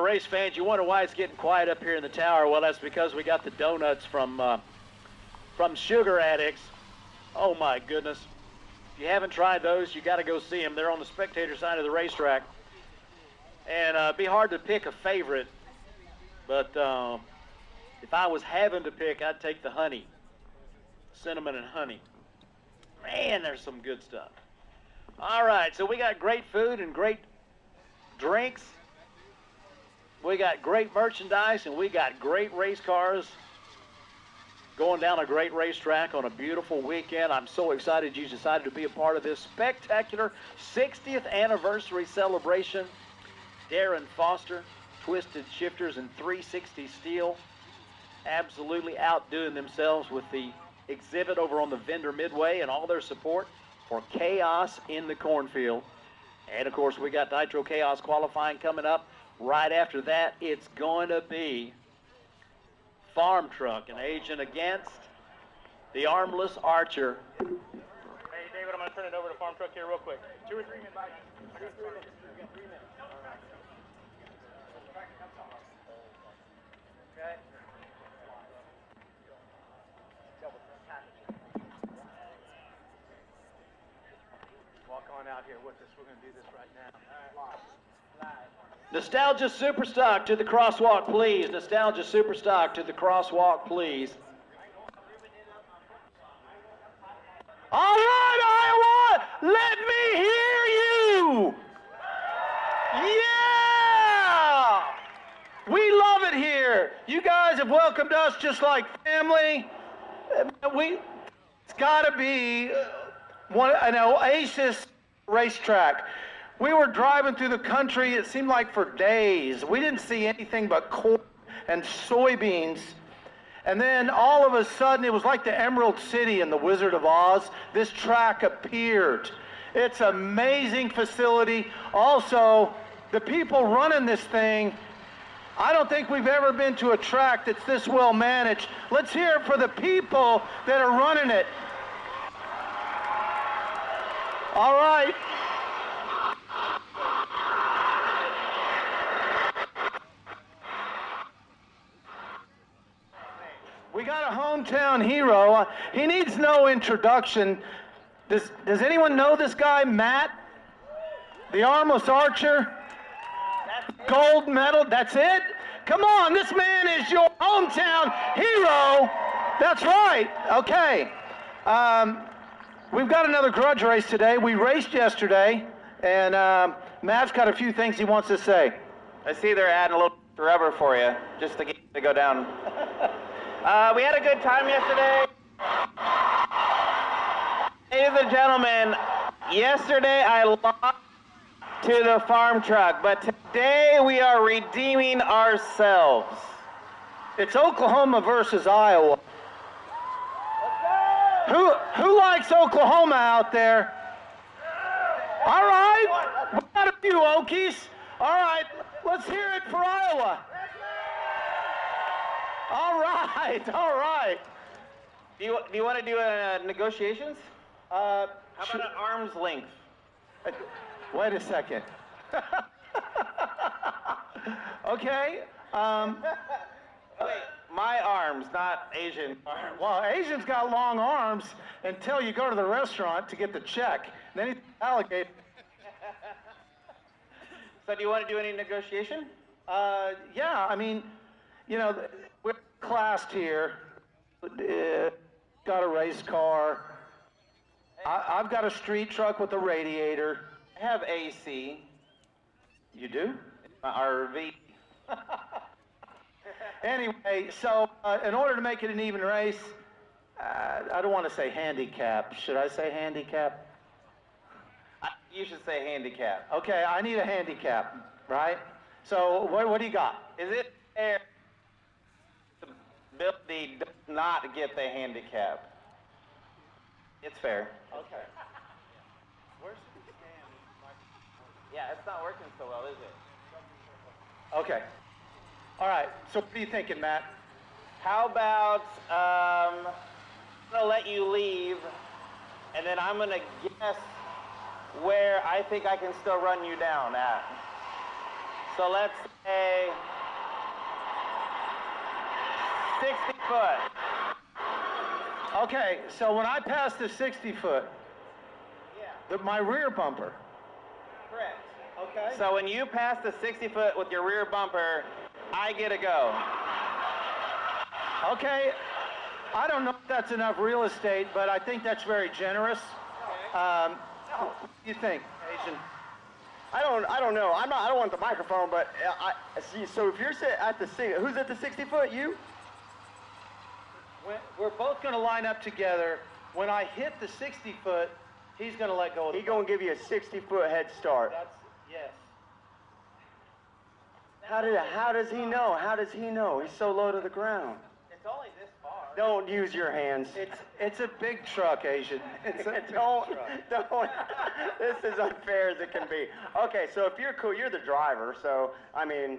Race fans, you wonder why it's getting quiet up here in the tower. Well, that's because we got the donuts from Sugar Addicts. Oh my goodness. If you haven't tried those, you got to go see them. They're on the spectator side of the racetrack. And it'd be hard to pick a favorite, but if I was having to pick, I'd take the honey. Cinnamon and honey. Man, there's some good stuff. All right, so we got great food and great drinks. We got great merchandise, and we got great race cars going down a great racetrack on a beautiful weekend. I'm so excited you decided to be a part of this spectacular 60th anniversary celebration. Darren Foster, Twisted Shifterz, and 360 Steel absolutely outdoing themselves with the exhibit over on the vendor midway and all their support for Chaos in the Cornfield. And, of course, we got Nitro Chaos qualifying coming up. Right after that, it's going to be Farm Truck, an agent against the Armless Archer. Hey, David, I'm going to turn it over to Farm Truck here real quick. 2 or 3 minutes. I got 3 minutes. You got 3 minutes. All right. Okay. Walk on out here with us. We're going to do this right now. All right. Live. Nostalgia Superstock to the crosswalk, please. Nostalgia Superstock to the crosswalk, please. All right, Iowa, let me hear you. Yeah! We love it here. You guys have welcomed us just like family. It's got to be an oasis racetrack. We were driving through the country, it seemed like for days. We didn't see anything but corn and soybeans. And then all of a sudden, it was like the Emerald City in The Wizard of Oz. This track appeared. It's an amazing facility. Also, the people running this thing, I don't think we've ever been to a track that's this well managed. Let's hear it for the people that are running it. All right. We got a hometown hero. He needs no introduction. Does anyone know this guy, Matt? The Armless Archer? Gold medal, that's it? Come on, this man is your hometown hero. That's right, okay. We've got another grudge race today. We raced yesterday, and Matt's got a few things he wants to say. I see they're adding a little rubber for you, just to get you to go down. We had a good time yesterday. Ladies and gentlemen, yesterday I lost to the farm truck, but today we are redeeming ourselves. It's Oklahoma versus Iowa. Who likes Oklahoma out there? All right, we got you Okies. All right, let's hear it for Iowa. All right, all right. Do you want to do negotiations? How about an arm's length? Wait a second. Okay. Wait, my arms, not Asian arms. Well, Asians got long arms until you go to the restaurant to get the check. Then you allocate. So do you want to do any negotiation? Yeah, I mean, you know, we're classed here. Got a race car. I've got a street truck with a radiator. I have AC. You do? RV. Anyway, so in order to make it an even race, I don't want to say handicap. Should I say handicap? You should say handicap. Okay, I need a handicap, right? So what do you got? Is it fair the ability does not get the handicap? It's fair. Okay. Where's the stand? Yeah, it's not working so well, is it? Okay. All right. So what are you thinking, Matt? How about I'm gonna let you leave, and then I'm gonna guess where I think I can still run you down at. So let's say 60 foot. Okay, so when I pass the 60 foot, my rear bumper. Correct. Okay. So when you pass the 60 foot with your rear bumper, I get a go. Okay. I don't know if that's enough real estate, but I think that's very generous. What do you think, Asian? I don't know. I don't want the microphone, but I see. So if you're at the who's at the 60 foot? You? We're both going to line up together. When I hit the 60 foot, he's going to let go of the He's going to give you a 60 foot head start. Yes. How does he know? How does he know? He's so low to the ground. It's only this far. Don't use your hands. It's a big truck, Asian. It's a don't. This is unfair as it can be. Okay, so if you're cool, you're the driver. So I mean,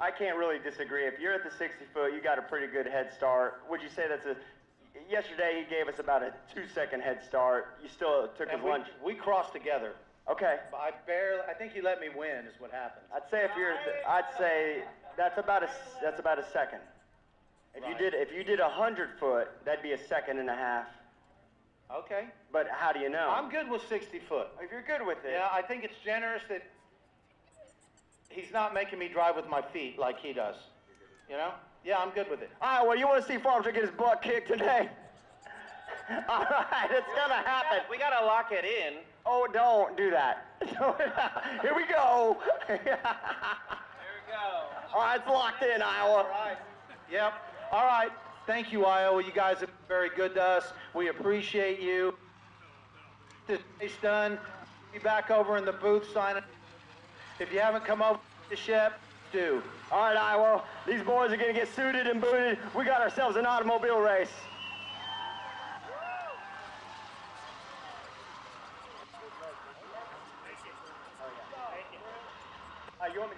I can't really disagree. If you're at the 60 foot, you got a pretty good head start. Would you say that's a? Yesterday he gave us about a 2-second head start. You still took his lunch. We crossed together. Okay. I think you let me win is what happened. I'd say that's about a second. If you did 100 foot, that'd be a second and a half. Okay. But how do you know? I'm good with 60 foot. If you're good with it. Yeah, I think it's generous that he's not making me drive with my feet like he does. You know? Yeah, I'm good with it. All right, well, you want to see Farmster get his butt kicked today? All right, it's going to happen. We got to lock it in. Oh, don't do that. Here we go. There we go. All right, it's locked in, Iowa. All right. Yep. All right. Thank you, Iowa. You guys have been very good to us. We appreciate you. This race done. Be back over in the booth signing. If you haven't come over to Shep, do. All right, Iowa. These boys are going to get suited and booted. We got ourselves an automobile race. You want me?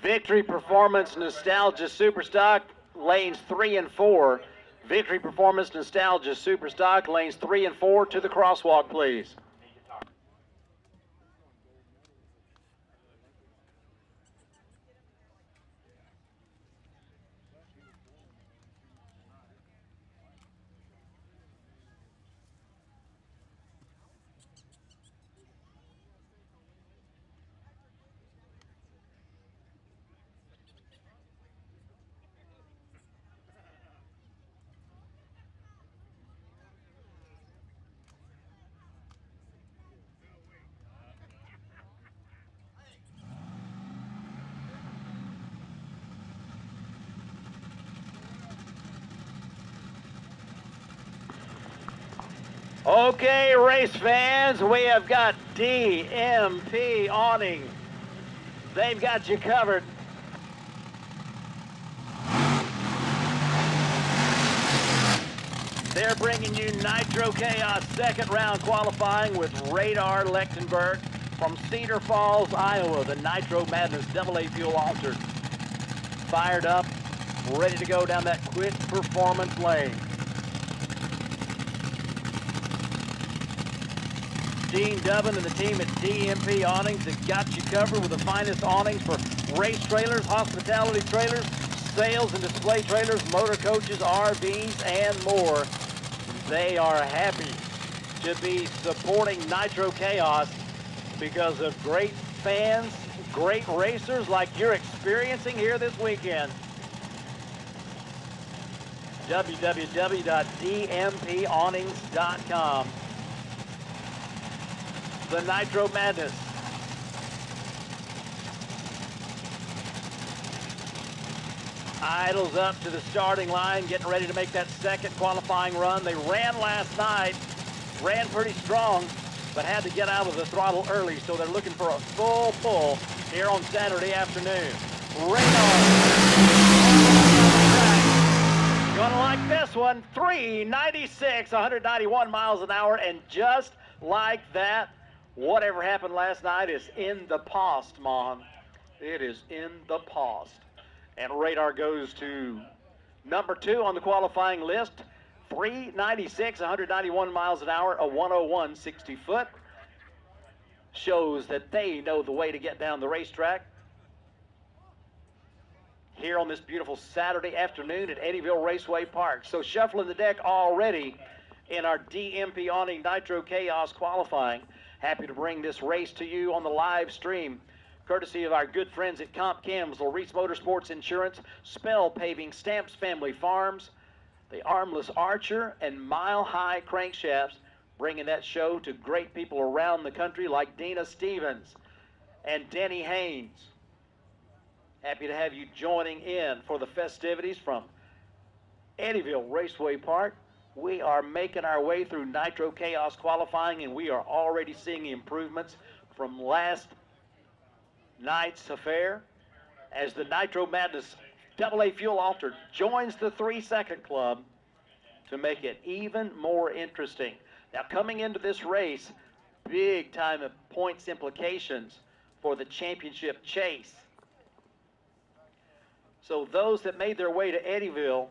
Victory Performance Nostalgia Superstock, lanes 3 and 4. Victory Performance Nostalgia Superstock, lanes 3 and 4 to the crosswalk, please. Okay, race fans, we have got DMP Awnings. They've got you covered. They're bringing you Nitro Chaos second round qualifying with Radar Lechtenberg from Cedar Falls, Iowa. The Nitro Madness AA fuel altered. Fired up, ready to go down that quick performance lane. Dean Dubbin and the team at DMP Awnings have got you covered with the finest awnings for race trailers, hospitality trailers, sales and display trailers, motor coaches, RVs, and more. They are happy to be supporting Nitro Chaos because of great fans, great racers like you're experiencing here this weekend. www.dmpawnings.com. The Nitro Madness. Idles up to the starting line, getting ready to make that second qualifying run. They ran last night, ran pretty strong, but had to get out of the throttle early, so they're looking for a full pull here on Saturday afternoon. Radar. Gonna like this one. 396, 191 miles an hour, and just like that, whatever happened last night is in the past, Mon. It is in the past. And Radar goes to number 2 on the qualifying list. 396, 191 miles an hour, a 101 60 foot. Shows that they know the way to get down the racetrack. Here on this beautiful Saturday afternoon at Eddyville Raceway Park. So shuffling the deck already in our DMP Awning Nitro Chaos qualifying. Happy to bring this race to you on the live stream, courtesy of our good friends at Comp Chems, Laris Motorsports Insurance, Spell Paving, Stamps Family Farms, the Armless Archer, and Mile High Crankshafts, bringing that show to great people around the country like Dina Stevens and Denny Haynes. Happy to have you joining in for the festivities from Eddyville Raceway Park. We are making our way through Nitro Chaos qualifying, and we are already seeing improvements from last night's affair as the Nitro Madness AA fuel altered joins the 3-second club to make it even more interesting. Now, coming into this race, big time of points implications for the championship chase. So those that made their way to Eddyville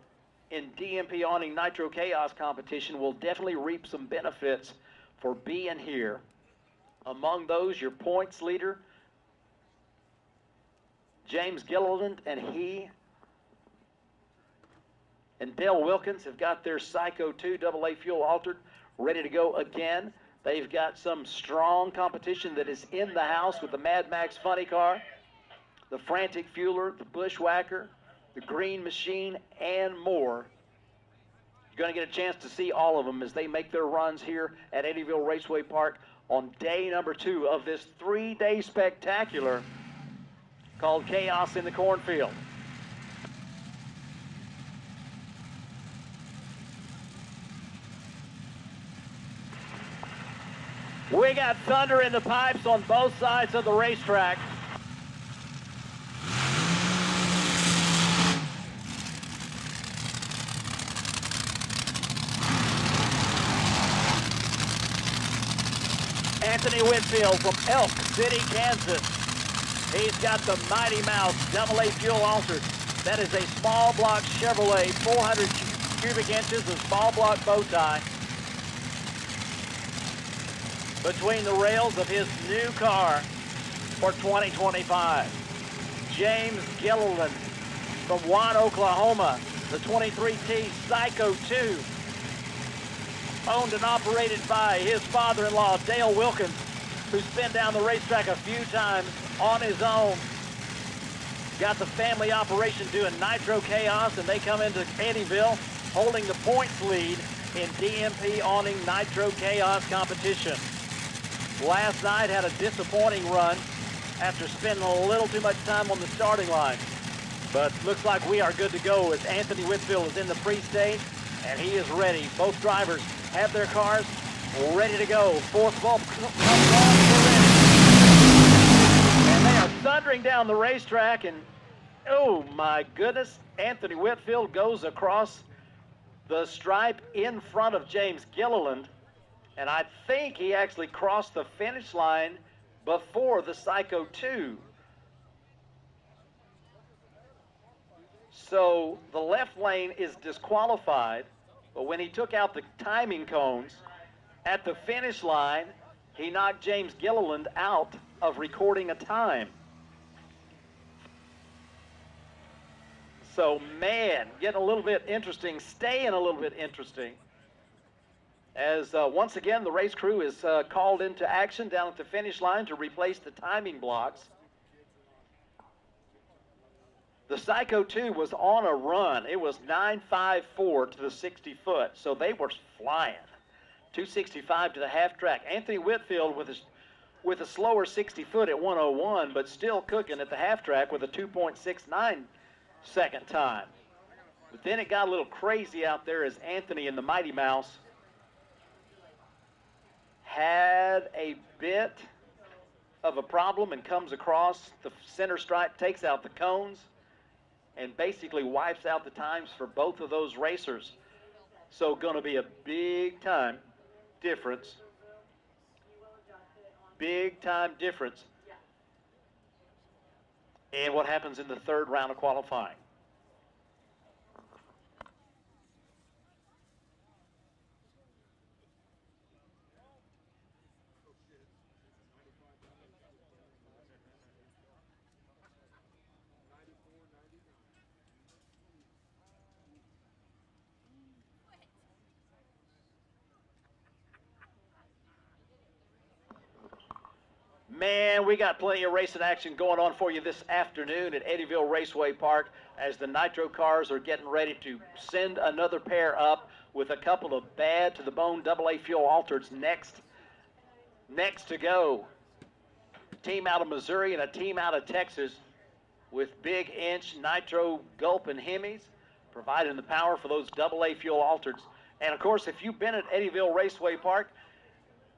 in DMP Awning Nitro Chaos competition will definitely reap some benefits for being here. Among those, your points leader, James Gilliland, and he and Dale Wilkins have got their Psycho 2 AA fuel altered ready to go again. They've got some strong competition that is in the house with the Mad Max Funny Car, the Frantic Fueler, the Bushwhacker, the Green Machine, and more. You're going to get a chance to see all of them as they make their runs here at Eddyville Raceway Park on day number 2 of this 3-day spectacular called Chaos in the Cornfield. We got thunder in the pipes on both sides of the racetrack. Anthony Whitfield from Elk City, Kansas. He's got the Mighty Mouse AA fuel altered. That is a small block Chevrolet, 400 cubic inches of small block bow tie between the rails of his new car for 2025. James Gilliland from Juan, Oklahoma, the 23T Psycho 2, owned and operated by his father-in-law, Dale Wilkins, who's been down the racetrack a few times on his own. Got the family operation doing Nitro Chaos, and they come into Eddyville holding the points lead in DMP Awning Nitro Chaos competition. Last night had a disappointing run after spending a little too much time on the starting line. But looks like we are good to go as Anthony Whitfield is in the pre-stage, and he is ready. Both drivers have their cars ready to go. Fourth bump comes on. And they are thundering down the racetrack, and oh my goodness, Anthony Whitfield goes across the stripe in front of James Gilliland, and I think he actually crossed the finish line before the Psycho 2. So the left lane is disqualified, but when he took out the timing cones at the finish line, he knocked James Gilliland out of recording a time. So, man, getting a little bit interesting, staying a little bit interesting. As once again, the race crew is called into action down at the finish line to replace the timing blocks. The Psycho 2 was on a run. It was 9.54 to the 60 foot, so they were flying. 265 to the half track. Anthony Whitfield with a slower 60 foot at 101, but still cooking at the half track with a 2.69 second time. But then it got a little crazy out there as Anthony and the Mighty Mouse had a bit of a problem and comes across the center stripe, takes out the cones, and basically wipes out the times for both of those racers. So going to be a big time difference. Big time difference. And what happens in the third round of qualifying. Man, we got plenty of racing action going on for you this afternoon at Eddyville Raceway Park as the Nitro cars are getting ready to send another pair up with a couple of bad to the bone AA fuel alters next to go. A team out of Missouri and a team out of Texas with big inch Nitro Gulp and Hemis providing the power for those AA fuel alters. And of course, if you've been at Eddyville Raceway Park,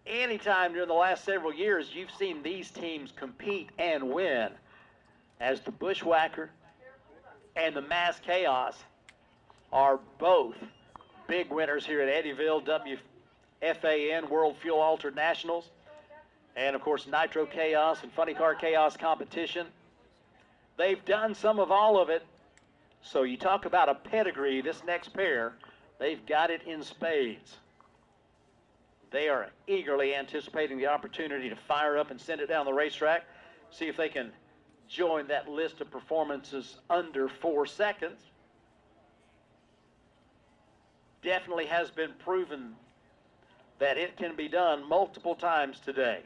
anytime during the last several years, you've seen these teams compete and win, as the Bushwhacker and the Mass Chaos are both big winners here at Eddyville WFAN World Fuel Altered Nationals, and of course Nitro Chaos and Funny Car Chaos competition. They've done some of all of it, so you talk about a pedigree, this next pair, they've got it in spades. They are eagerly anticipating the opportunity to fire up and send it down the racetrack, see if they can join that list of performances under 4 seconds. Definitely has been proven that it can be done multiple times today.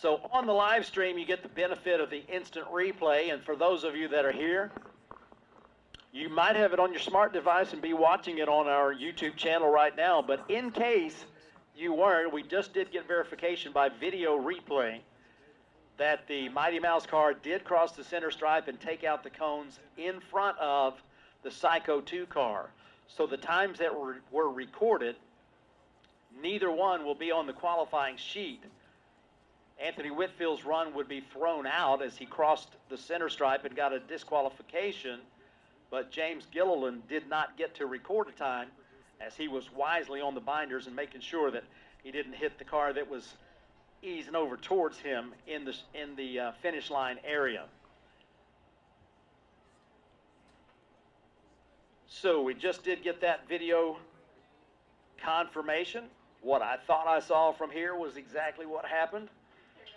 So on the live stream, you get the benefit of the instant replay. And for those of you that are here, you might have it on your smart device and be watching it on our YouTube channel right now. But in case you weren't, we just did get verification by video replay that the Mighty Mouse car did cross the center stripe and take out the cones in front of the Psycho 2 car. So the times that were recorded, neither one will be on the qualifying sheet. Anthony Whitfield's run would be thrown out as he crossed the center stripe and got a disqualification, but James Gilliland did not get to record a time as he was wisely on the binders and making sure that he didn't hit the car that was easing over towards him in the finish line area. So we just did get that video confirmation. What I thought I saw from here was exactly what happened.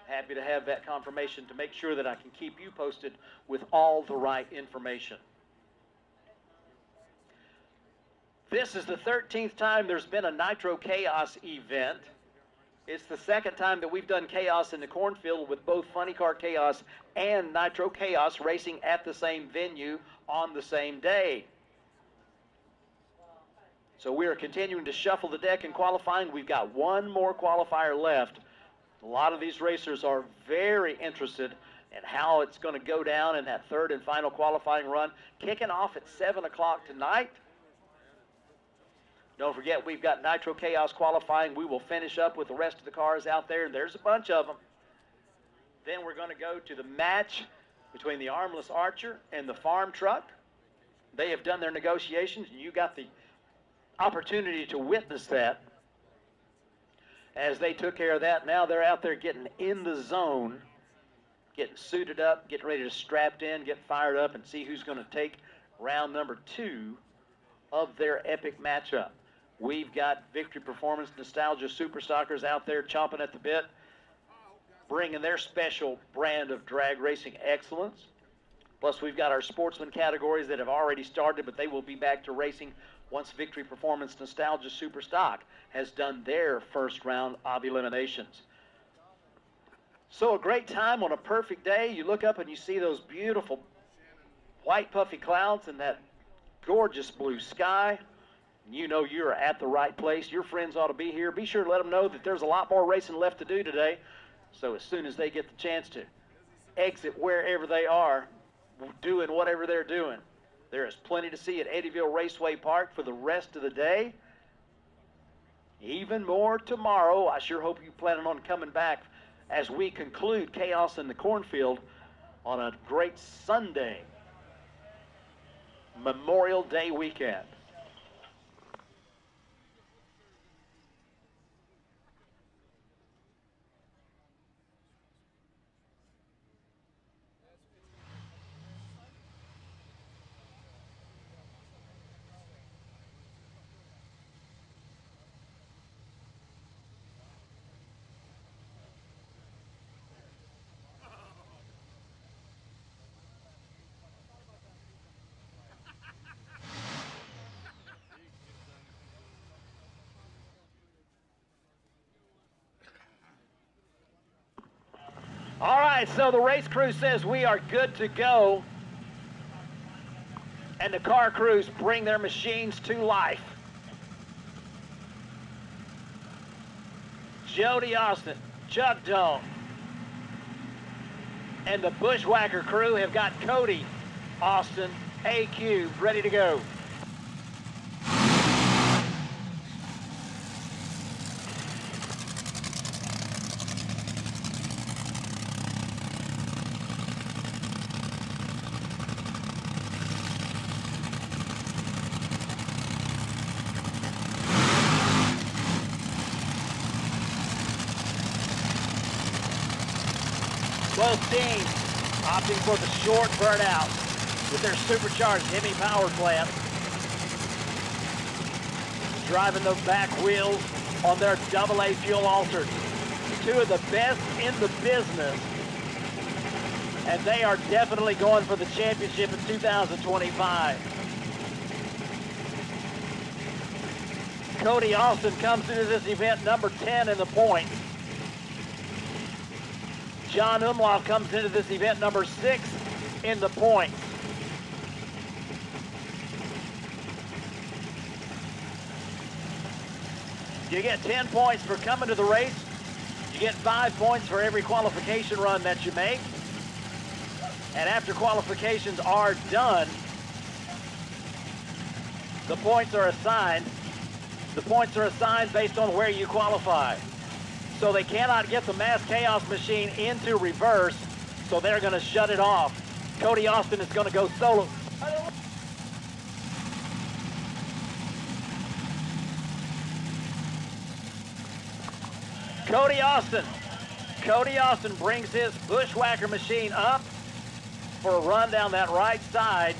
Happy to have that confirmation to make sure that I can keep you posted with all the right information. This is the 13th time there's been a Nitro Chaos event. It's the second time that we've done Chaos in the Cornfield with both Funny Car Chaos and Nitro Chaos racing at the same venue on the same day. So we are continuing to shuffle the deck in qualifying. We've got one more qualifier left. A lot of these racers are very interested in how it's going to go down in that third and final qualifying run, kicking off at 7 o'clock tonight. Don't forget, we've got Nitro Chaos qualifying. We will finish up with the rest of the cars out there, and there's a bunch of them. Then we're going to go to the match between the Armless Archer and the farm truck. They have done their negotiations, and you got the opportunity to witness that as they took care of that. Now they're out there getting in the zone, getting suited up, getting ready to strap in, get fired up, and see who's going to take round number 2 of their epic matchup. We've got Victory Performance Nostalgia Super Stockers out there chomping at the bit, bringing their special brand of drag racing excellence. Plus, we've got our sportsman categories that have already started, but they will be back to racing once Victory Performance Nostalgia Super Stock has done their first round of eliminations. So a great time on a perfect day. You look up and you see those beautiful white puffy clouds and that gorgeous blue sky. You know you're at the right place. Your friends ought to be here. Be sure to let them know that there's a lot more racing left to do today. So as soon as they get the chance to exit wherever they are, doing whatever they're doing, there is plenty to see at Eddyville Raceway Park for the rest of the day. Even more tomorrow. I sure hope you're planning on coming back as we conclude Chaos in the Cornfield on a great Sunday, Memorial Day weekend. All right, so the race crew says we are good to go. And the car crews bring their machines to life. Jody Austin, Chuck Dome, and the Bushwhacker crew have got Cody Austin, AQ, ready to go. Both teams opting for the short burnout with their supercharged Hemi power plant, driving the back wheels on their AA fuel altered. Two of the best in the business, and they are definitely going for the championship in 2025. Cody Austin comes into this event number 10 in the points. John Umlauf comes into this event number 6 in the points. You get 10 points for coming to the race. You get 5 points for every qualification run that you make. And after qualifications are done, the points are assigned. The points are assigned based on where you qualify. So they cannot get the Mass Chaos machine into reverse, so they're going to shut it off. Cody Austin is going to go solo. Cody Austin brings his Bushwhacker machine up for a run down that right side.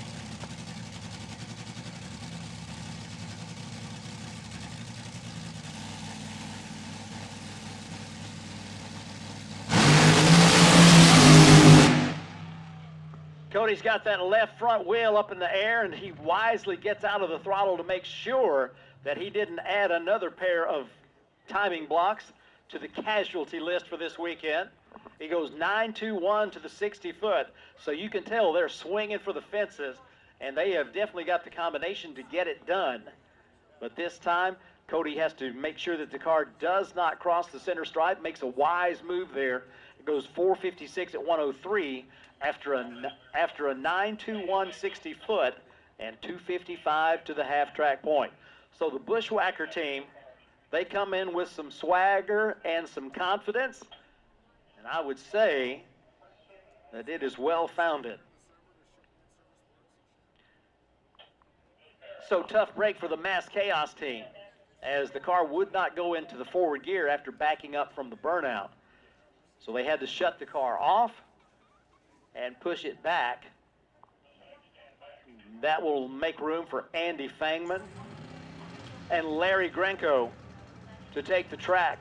Cody's got that left front wheel up in the air, and he wisely gets out of the throttle to make sure that he didn't add another pair of timing blocks to the casualty list for this weekend. He goes 9.21 to the 60-foot, so you can tell they're swinging for the fences, and they have definitely got the combination to get it done. But this time, Cody has to make sure that the car does not cross the center stripe, makes a wise move there. It goes 4.56 at 103 after a 9.21 60-foot and 2.55 to the half-track point. So the Bushwhacker team, they come in with some swagger and some confidence, and I would say that it is well-founded. So tough break for the Mass Chaos team, as the car would not go into the forward gear after backing up from the burnout. So they had to shut the car off and push it back. That will make room for Andy Fangman and Larry Grenko to take the track.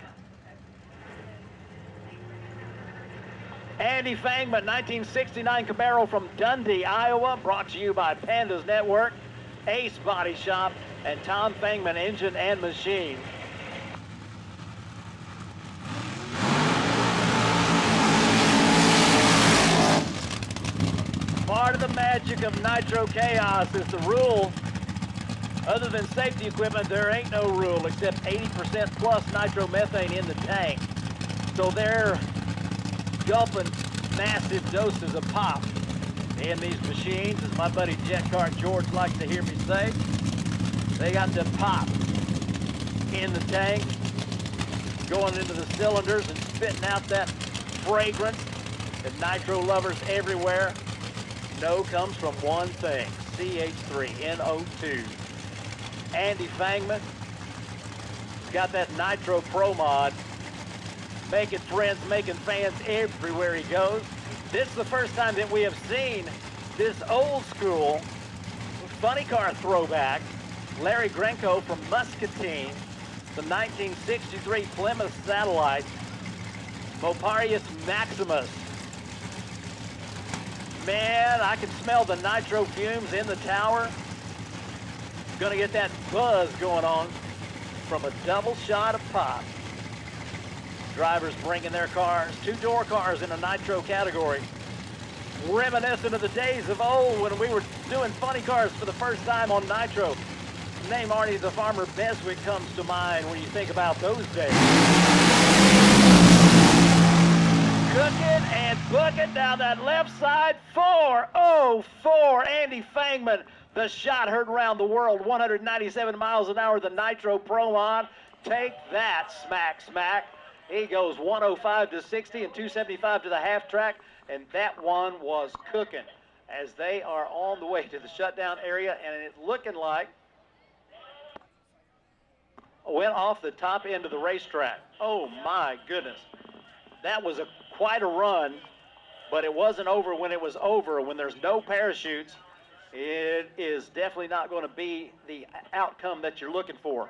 Andy Fangman, 1969 Camaro from Dundee, Iowa, brought to you by Pandas Network, Ace Body Shop, and Tom Fangman Engine and Machine. Part of the magic of Nitro Chaos is the rule. Other than safety equipment, there ain't no rule except 80% plus nitromethane in the tank. So they're gulping massive doses of pop in these machines, as my buddy Jet Kart George likes to hear me say. They got the pop in the tank, going into the cylinders and spitting out that fragrance that nitro lovers everywhere know comes from one thing, CH3NO2. Andy Fangman got that Nitro Pro mod, making friends, making fans everywhere he goes. This is the first time that we have seen this old school funny car throwback. Larry Grenko from Muscatine, the 1963 Plymouth Satellite, Moparius Maximus. Man, I can smell the nitro fumes in the tower. Gonna get that buzz going on from a double shot of pop. Drivers bringing their cars, two-door cars in a nitro category. Reminiscent of the days of old when we were doing funny cars for the first time on nitro. The name Arnie the Farmer Beswick comes to mind when you think about those days. Cooking and booking down that left side. 404 Andy Fangman. The shot heard around the world, 197 miles an hour, the Nitro Pro on. Take that, smack, smack. He goes 105 to 60 and 275 to the half track, and that one was cooking as they are on the way to the shutdown area, and it's looking like went off the top end of the racetrack. Oh my goodness. That was quite a run, but it wasn't over when it was over. When there's no parachutes, it is definitely not going to be the outcome that you're looking for.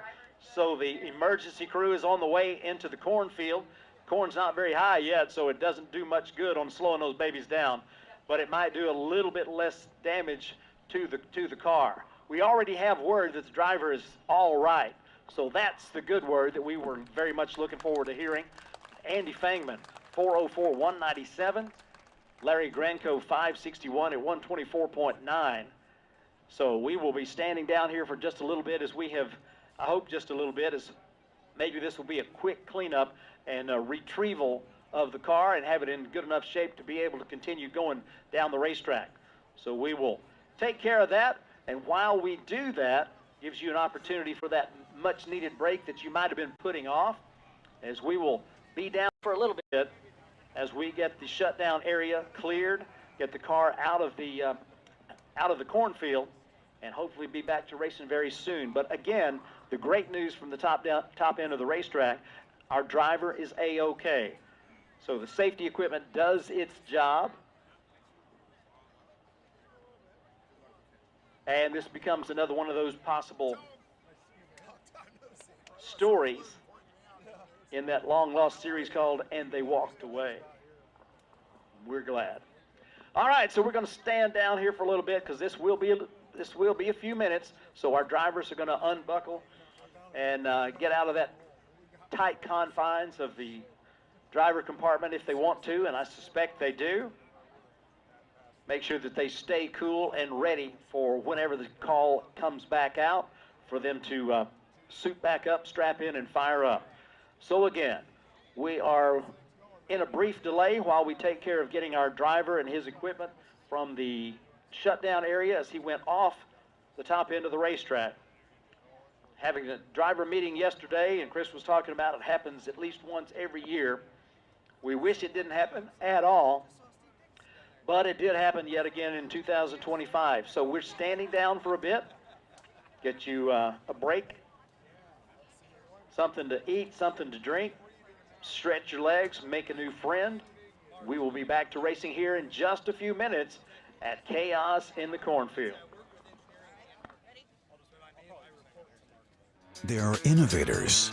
So the emergency crew is on the way into the cornfield. Corn's not very high yet, so it doesn't do much good on slowing those babies down, but it might do a little bit less damage to the car. We already have word that the driver is all right, so that's the good word that we were very much looking forward to hearing. Andy Fangman, 404, 197. Larry Grenko, 561 at 124.9. So we will be standing down here for just a little bit, as we have, I hope just a little bit, as maybe this will be a quick cleanup and a retrieval of the car and have it in good enough shape to be able to continue going down the racetrack. So we will take care of that, and while we do that, gives you an opportunity for that much needed break that you might have been putting off, as we will be down for a little bit as we get the shutdown area cleared, get the car out of the cornfield, and hopefully be back to racing very soon. But again, the great news from the top end of the racetrack, our driver is A-OK. So the safety equipment does its job. And this becomes another one of those possible stories in that long-lost series called And They Walked Away. We're glad. All right, so we're going to stand down here for a little bit because this will be a few minutes. So our drivers are going to unbuckle and get out of that tight confines of the driver compartment if they want to, and I suspect they do. Make sure that they stay cool and ready for whenever the call comes back out for them to suit back up, strap in, and fire up. So again, we are in a brief delay while we take care of getting our driver and his equipment from the shutdown area as he went off the top end of the racetrack. Having a driver meeting yesterday, and Chris was talking about it, happens at least once every year. We wish it didn't happen at all, but it did happen yet again in 2025. So we're standing down for a bit, get you a break, something to eat, something to drink, stretch your legs, make a new friend. We will be back to racing here in just a few minutes at Chaos in the Cornfield. There are innovators,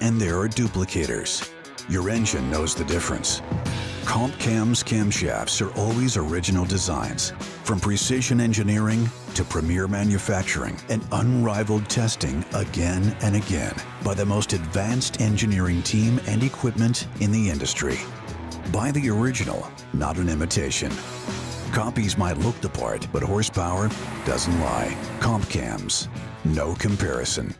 and there are duplicators. Your engine knows the difference. Comp Cam's camshafts are always original designs, from precision engineering to premier manufacturing and unrivaled testing again and again by the most advanced engineering team and equipment in the industry. Buy the original, not an imitation. Copies might look the part, but horsepower doesn't lie. Comp Cams, no comparison.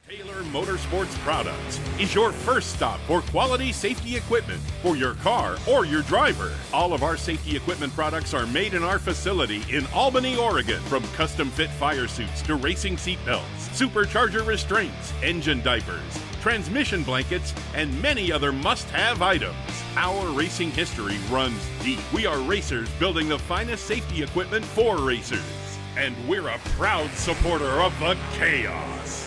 Taylor Motorsports Products is your first stop for quality safety equipment for your car or your driver. All of our safety equipment products are made in our facility in Albany, Oregon. From custom fit fire suits to racing seat belts, supercharger restraints, engine diapers, transmission blankets, and many other must-have items. Our racing history runs deep. We are racers building the finest safety equipment for racers. And we're a proud supporter of the Chaos.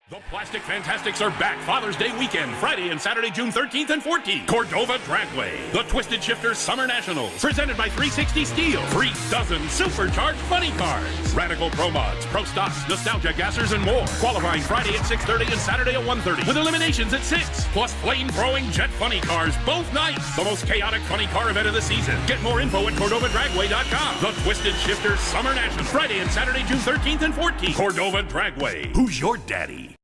The Plastic Fantastics are back Father's Day weekend, Friday and Saturday, June 13th and 14th. Cordova Dragway. The Twisted Shifterz Summer Nationals, presented by 360 Steel. 3 dozen supercharged funny cars. Radical Pro Mods, Pro Stocks, Nostalgia Gassers, and more. Qualifying Friday at 6:30 and Saturday at 1:30. With eliminations at 6. Plus flame-throwing jet funny cars both nights. The most chaotic funny car event of the season. Get more info at CordovaDragway.com. The Twisted Shifterz Summer Nationals, Friday and Saturday, June 13th and 14th. Cordova Dragway. Who's your daddy?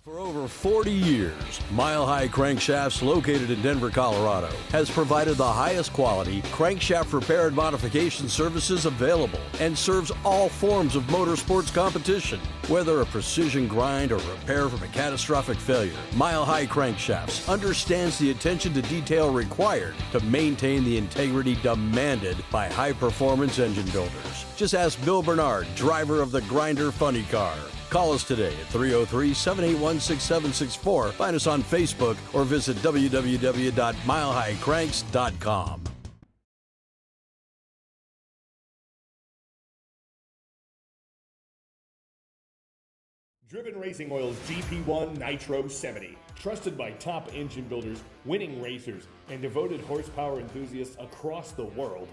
For over 40 years, Mile High Crankshafts, located in Denver, Colorado, has provided the highest quality crankshaft repair and modification services available and serves all forms of motorsports competition. Whether a precision grind or repair from a catastrophic failure, Mile High Crankshafts understands the attention to detail required to maintain the integrity demanded by high-performance engine builders. Just ask Bill Bernard, driver of the Grinder Funny Car. Call us today at 303-781-6764. Find us on Facebook or visit www.milehighcranks.com. Driven Racing Oil's GP1 Nitro 70. Trusted by top engine builders, winning racers, and devoted horsepower enthusiasts across the world.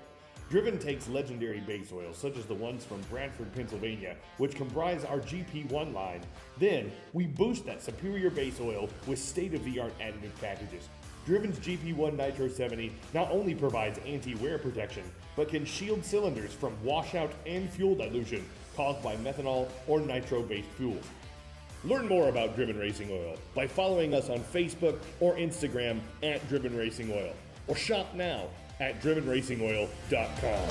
Driven takes legendary base oils, such as the ones from Brantford, Pennsylvania, which comprise our GP1 line. Then, we boost that superior base oil with state-of-the-art additive packages. Driven's GP1 Nitro 70 not only provides anti-wear protection, but can shield cylinders from washout and fuel dilution caused by methanol or nitro-based fuels. Learn more about Driven Racing Oil by following us on Facebook or Instagram at Driven Racing Oil, or shop now at drivenracingoil.com.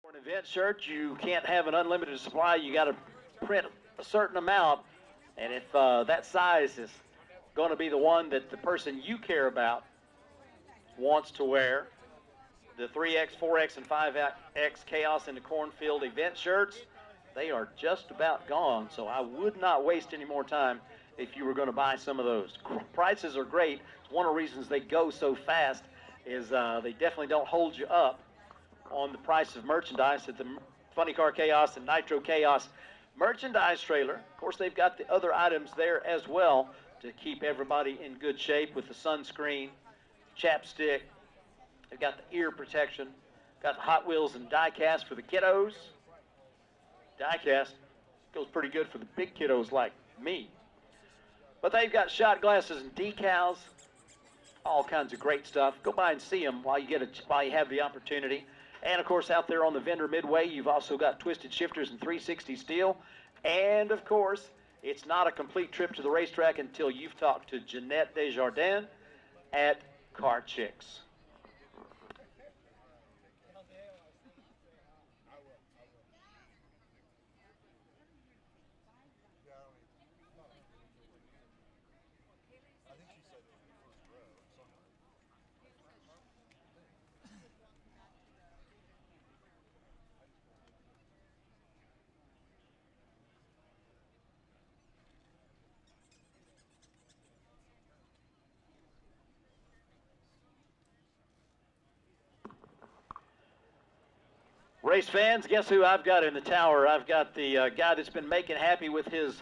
For an event shirt, you can't have an unlimited supply. You got to print a certain amount, and if that size is going to be the one that the person you care about wants to wear, the 3X, 4X, and 5X Chaos in the Cornfield event shirts, they are just about gone, so I would not waste any more time if you were going to buy some of those. Prices are great. It's one of the reasons they go so fast is they definitely don't hold you up on the price of merchandise at the Funny Car Chaos and Nitro Chaos merchandise trailer. Of course, they've got the other items there as well to keep everybody in good shape with the sunscreen, chapstick. They've got the ear protection, got the Hot Wheels and die-cast for the kiddos. Die-cast goes pretty good for the big kiddos like me. But they've got shot glasses and decals, all kinds of great stuff. Go by and see them while you have the opportunity. And, of course, out there on the vendor midway, you've also got Twisted Shifters and 360 Steel. And, of course, it's not a complete trip to the racetrack until you've talked to Jeanette Desjardins at Car Chicks. Race fans, guess who I've got in the tower? I've got the guy that's been making happy with his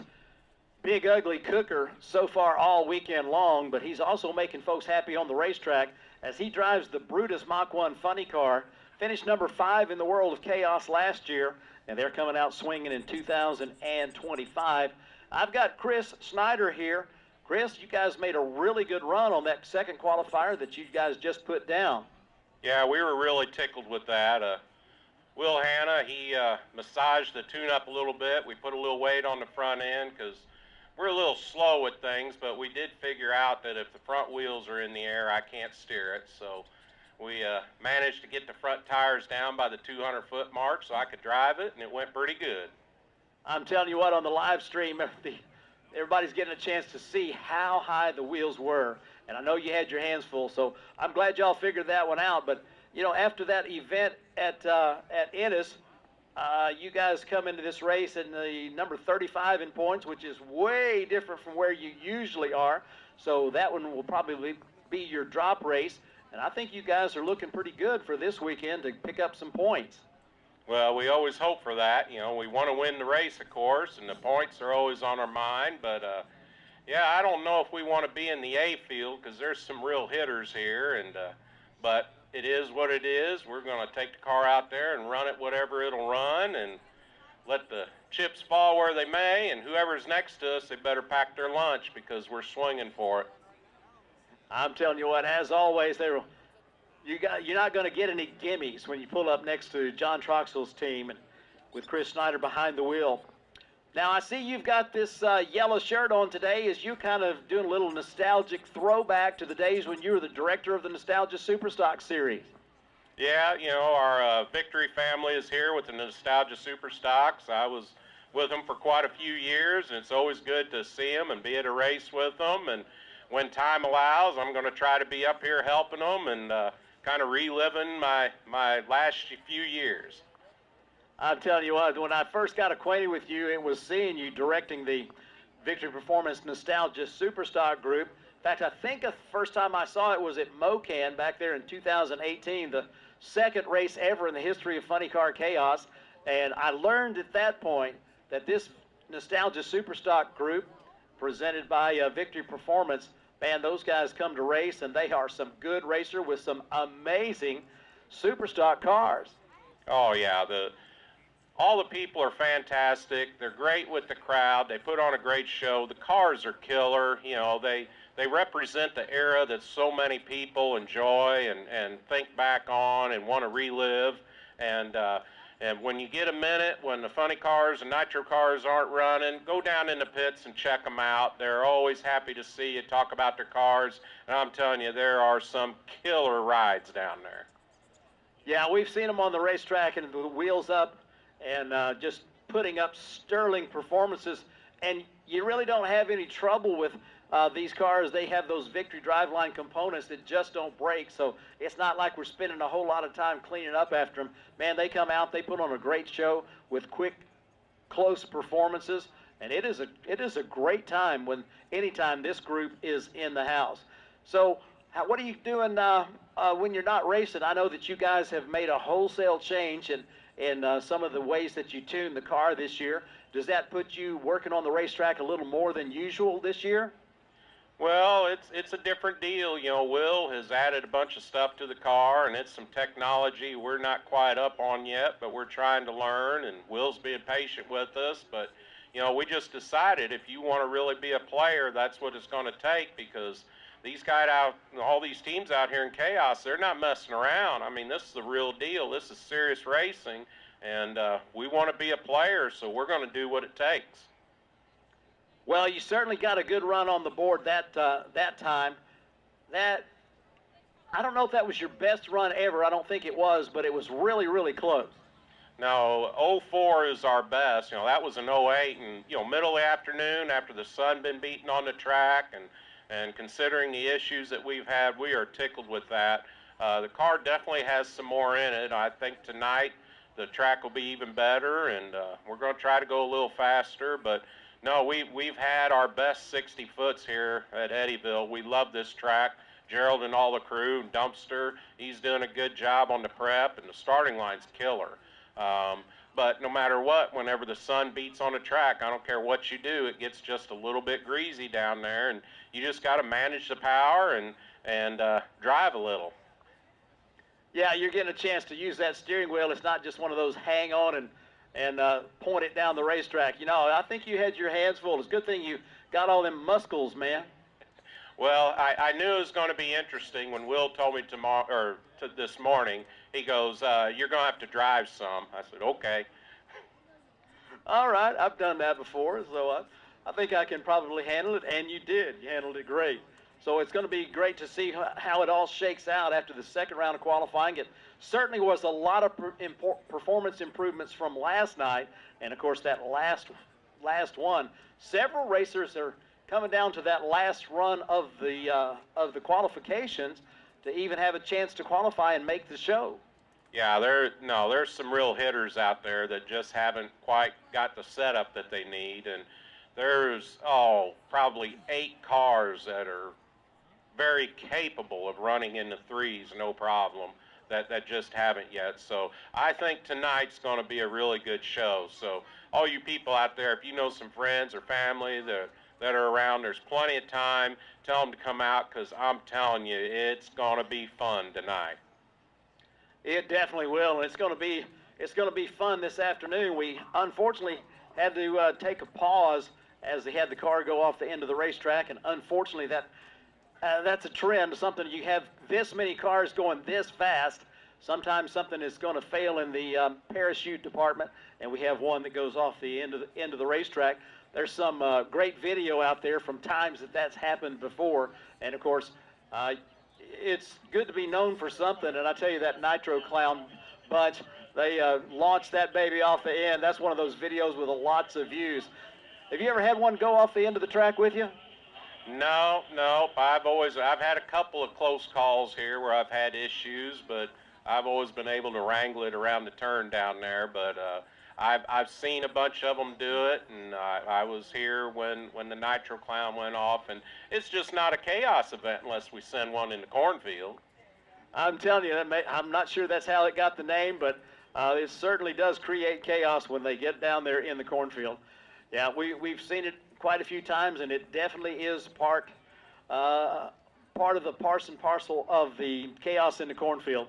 big ugly cooker so far all weekend long, but he's also making folks happy on the racetrack as he drives the Brutus Mach 1 funny car. Finished number 5 in the World of Chaos last year, and they're coming out swinging in 2025. I've got Chris Snyder here. Chris, you guys made a really good run on that second qualifier that you guys just put down. Yeah, we were really tickled with that. Will Hanna, he massaged the tune-up a little bit. We put a little weight on the front end because we're a little slow with things, but we did figure out that if the front wheels are in the air, I can't steer it. So we managed to get the front tires down by the 200-foot mark so I could drive it, and it went pretty good. I'm telling you what, on the live stream, everybody's getting a chance to see how high the wheels were. And I know you had your hands full, so I'm glad y'all figured that one out. But you know, after that event at Ennis, you guys come into this race in the number 35 in points, which is way different from where you usually are. So that one will probably be your drop race. And I think you guys are looking pretty good for this weekend to pick up some points. Well, we always hope for that. You know, we want to win the race, of course, and the points are always on our mind. But, yeah, I don't know if we want to be in the A field because there's some real hitters here. But it is what it is. We're going to take the car out there and run it whatever it'll run and let the chips fall where they may, and whoever's next to us, they better pack their lunch because we're swinging for it. I'm telling you what, as always, you're not going to get any gimmies when you pull up next to John Troxell's team and with Chris Snyder behind the wheel. Now, I see you've got this yellow shirt on today. Is you kind of doing a little nostalgic throwback to the days when you were the director of the Nostalgia Superstock series? Yeah, you know, our Victory family is here with the Nostalgia Superstocks. I was with them for quite a few years, and it's always good to see them and be at a race with them. And when time allows, I'm going to try to be up here helping them and kind of reliving my last few years. I'm telling you what, when I first got acquainted with you, it was seeing you directing the Victory Performance Nostalgia Superstock group. In fact, I think the first time I saw it was at Mocan back there in 2018, the second race ever in the history of Funny Car Chaos. And I learned at that point that this Nostalgia Superstock group, presented by Victory Performance, man, those guys come to race, and they are some good racer with some amazing Superstock cars. Oh, yeah. All the people are fantastic. They're great with the crowd. They put on a great show. The cars are killer. You know, they represent the era that so many people enjoy and think back on and want to relive. And when you get a minute, when the funny cars and nitro cars aren't running, go down in the pits and check them out. They're always happy to see you, talk about their cars. And I'm telling you, there are some killer rides down there. Yeah, we've seen them on the racetrack and the wheels up and just putting up sterling performances. And you really don't have any trouble with these cars. They have those victory driveline components that just don't break. So it's not like we're spending a whole lot of time cleaning up after them. Man, they come out, they put on a great show with quick, close performances. And it is a great time anytime this group is in the house. So what are you doing when you're not racing? I know that you guys have made a wholesale change in some of the ways that you tune the car this year. Does that put you working on the racetrack a little more than usual this year? Well, it's a different deal. You know, Will has added a bunch of stuff to the car, and it's some technology we're not quite up on yet, but we're trying to learn, and Will's being patient with us. But, you know, we just decided if you want to really be a player, that's what it's going to take, because these guys all these teams out here in Chaos, they're not messing around. I mean, this is the real deal. This is serious racing, and we want to be a player, so we're going to do what it takes. Well, you certainly got a good run on the board that time. I don't know if that was your best run ever. I don't think it was, but it was really, really close. No, 04 is our best. You know, that was an 08, and, you know, middle of the afternoon after the sun been beaten on the track, and considering the issues that we've had, we are tickled with that. The car definitely has some more in it. I think tonight the track will be even better, and we're going to try to go a little faster, but no, we've had our best 60 foots here at Eddyville. We love this track. Gerald and all the crew, Dumpster, he's doing a good job on the prep, and the starting line's killer. But no matter what, whenever the sun beats on the track, I don't care what you do, it gets just a little bit greasy down there, and you just got to manage the power and drive a little. Yeah, you're getting a chance to use that steering wheel. It's not just one of those hang on and point it down the racetrack. You know, I think you had your hands full. It's a good thing you got all them muscles, man. Well, I knew it was going to be interesting when Will told me this morning. He goes, "You're going to have to drive some." I said, "Okay." All right, I've done that before, so I think I can probably handle it, and you did. You handled it great. So it's going to be great to see how it all shakes out after the second round of qualifying. It certainly was a lot of performance improvements from last night, and of course that last one. Several racers are coming down to that last run of the qualifications to even have a chance to qualify and make the show. Yeah, there's some real hitters out there that just haven't quite got the setup that they need, and there's probably 8 cars that are very capable of running in the threes, no problem, that just haven't yet. So I think tonight's going to be a really good show. So all you people out there, if you know some friends or family that are around, there's plenty of time. Tell them to come out, because I'm telling you, it's going to be fun tonight. It definitely will, and it's going to be fun this afternoon. We unfortunately had to take a pause as they had the car go off the end of the racetrack, and unfortunately that's a trend. Something, you have this many cars going this fast, sometimes something is going to fail in the parachute department, and we have one that goes off the end of the racetrack. There's some great video out there from times that's happened before, and of course it's good to be known for something. And I tell you, that Nitro Clown bunch, they launched that baby off the end. That's one of those videos with lots of views. Have you ever had one go off the end of the track with you? No. I've had a couple of close calls here where I've had issues, but I've always been able to wrangle it around the turn down there. But I've seen a bunch of them do it, and I was here when the Nitro Clown went off, and it's just not a Chaos event unless we send one in the cornfield. I'm telling you, I'm not sure that's how it got the name, but it certainly does create chaos when they get down there in the cornfield. Yeah, we've seen it quite a few times, and it definitely is part of the parts and parcel of the Chaos in the Cornfield.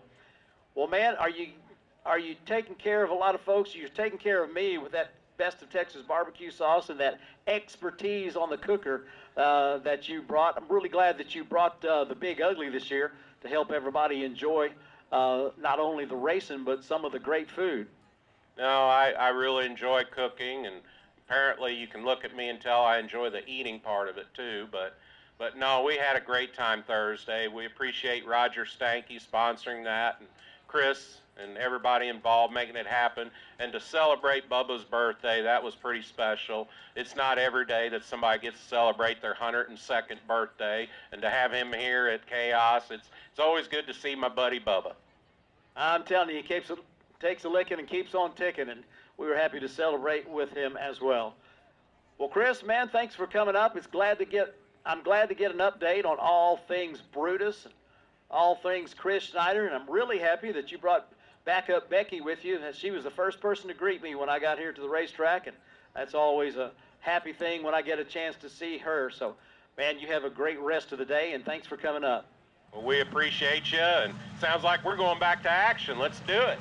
Well, man, are you taking care of a lot of folks? You're taking care of me with that Best of Texas barbecue sauce and that expertise on the cooker that you brought. I'm really glad that you brought the Big Ugly this year to help everybody enjoy not only the racing, but some of the great food. No, I really enjoy cooking, and apparently you can look at me and tell I enjoy the eating part of it too, but no, we had a great time Thursday. We appreciate Roger Stanky sponsoring that, and Chris and everybody involved making it happen. And to celebrate Bubba's birthday, that was pretty special. It's not every day that somebody gets to celebrate their 102nd birthday, and to have him here at Chaos, it's always good to see my buddy Bubba. I'm telling you, he takes a licking and keeps on ticking, and we were happy to celebrate with him as well. Well, Chris, man, thanks for coming up. I'm glad to get an update on all things Brutus, all things Chris Schneider, and I'm really happy that you brought back up Becky with you. She was the first person to greet me when I got here to the racetrack, and that's always a happy thing when I get a chance to see her. So, man, you have a great rest of the day, and thanks for coming up. Well, we appreciate you, and sounds like we're going back to action. Let's do it.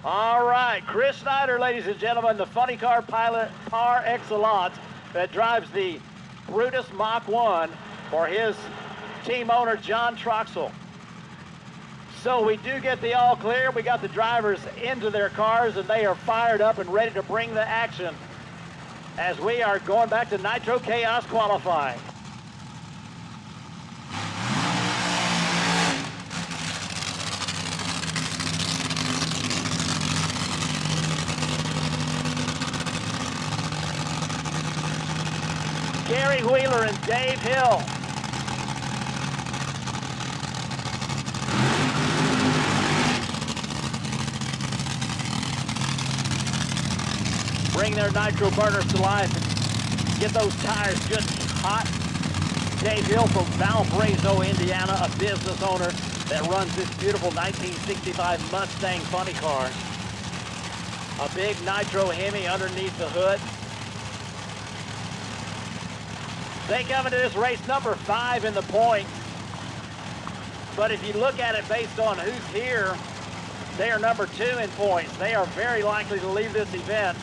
All right, Chris Schneider, ladies and gentlemen, the funny car pilot par excellence that drives the Brutus Mach 1 for his team owner, John Troxel. So we do get the all clear. We got the drivers into their cars, and they are fired up and ready to bring the action as we are going back to Nitro Chaos qualifying. Gary Wheeler and Dave Hill. Bring their nitro burners to life and get those tires just hot. Dave Hill from Valparaiso, Indiana, a business owner that runs this beautiful 1965 Mustang funny car. A big nitro Hemi underneath the hood. They come into this race number 5 in the point. But if you look at it based on who's here, they are number 2 in points. They are very likely to leave this event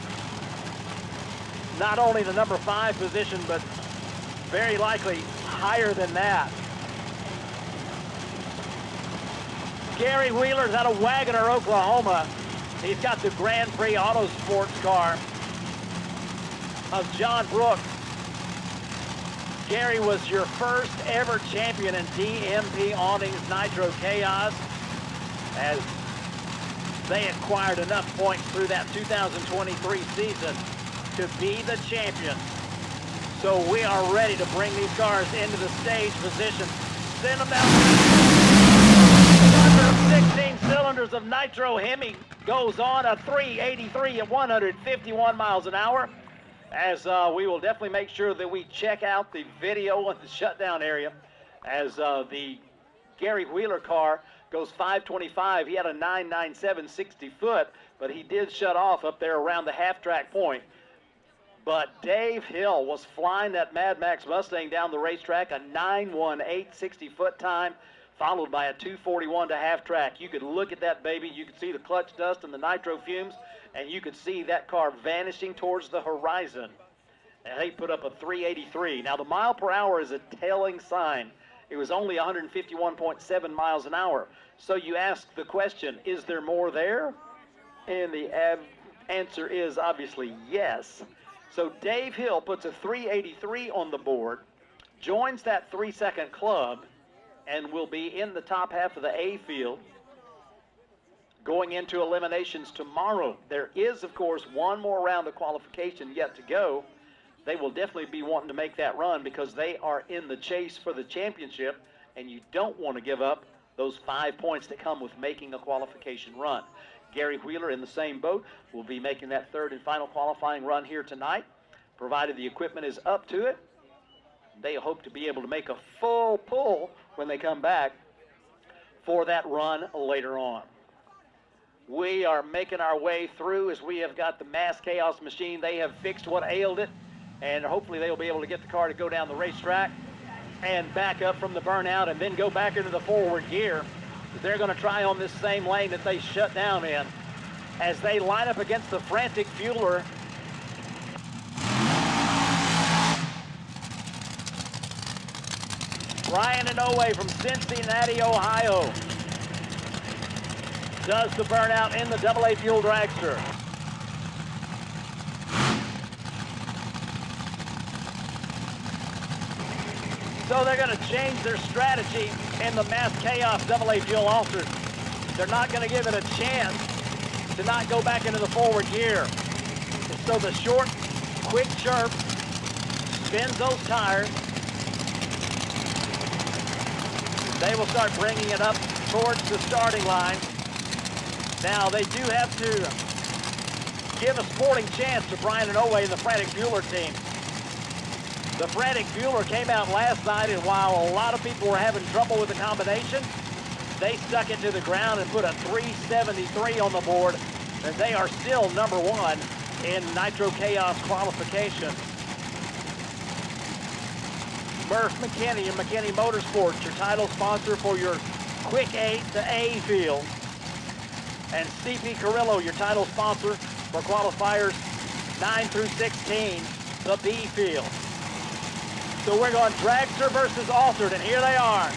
not only the number 5 position, but very likely higher than that. Gary Wheeler's out of Wagoner, Oklahoma. He's got the Grand Prix Auto Sports car of John Brooks. Gary was your first ever champion in DMP Awnings Nitro Chaos as they acquired enough points through that 2023 season to be the champion. So we are ready to bring these cars into the stage position. Send them down. 16 cylinders of Nitro Hemi goes on a 383 at 151 miles an hour. As we will definitely make sure that we check out the video in the shutdown area as the Gary Wheeler car goes 525. He had a 997 60 foot, but he did shut off up there around the half-track point. But Dave Hill was flying that Mad Max Mustang down the racetrack, a 918 60 foot time, followed by a 241 to half-track. You could look at that baby. You could see the clutch dust and the nitro fumes, and you could see that car vanishing towards the horizon. And they put up a 383. Now, the mile per hour is a telling sign. It was only 151.7 miles an hour. So you ask the question, is there more there? And the answer is obviously yes. So Dave Hill puts a 383 on the board, joins that 3-second club, and will be in the top half of the A field going into eliminations tomorrow. There is, of course, one more round of qualification yet to go. They will definitely be wanting to make that run because they are in the chase for the championship, and you don't want to give up those 5 points that come with making a qualification run. Gary Wheeler in the same boat will be making that third and final qualifying run here tonight, provided the equipment is up to it. They hope to be able to make a full pull when they come back for that run later on. We are making our way through as we have got the Mass Chaos machine. They have fixed what ailed it, and hopefully they will be able to get the car to go down the racetrack and back up from the burnout and then go back into the forward gear. They're going to try on this same lane that they shut down in as they line up against the frantic fueler. Ryan Inoue from Cincinnati, Ohio does the burnout in the AA fuel dragster. So they're going to change their strategy in the Mass Chaos AA fuel alters. They're not going to give it a chance to not go back into the forward gear. And so the short, quick chirp spins those tires. They will start bringing it up towards the starting line. Now they do have to give a sporting chance to Brian and Owe and the Frantic Fueler team. The Frantic Fueler came out last night, and while a lot of people were having trouble with the combination, they stuck it to the ground and put a 373 on the board, and they are still number one in Nitro Chaos qualification. Murph McKinney and McKinney Motorsports, your title sponsor for your Quick 8 to A field. And CP Carrillo, your title sponsor for qualifiers 9 through 16, the B field. So we're going Dragster versus Altered, and here they are.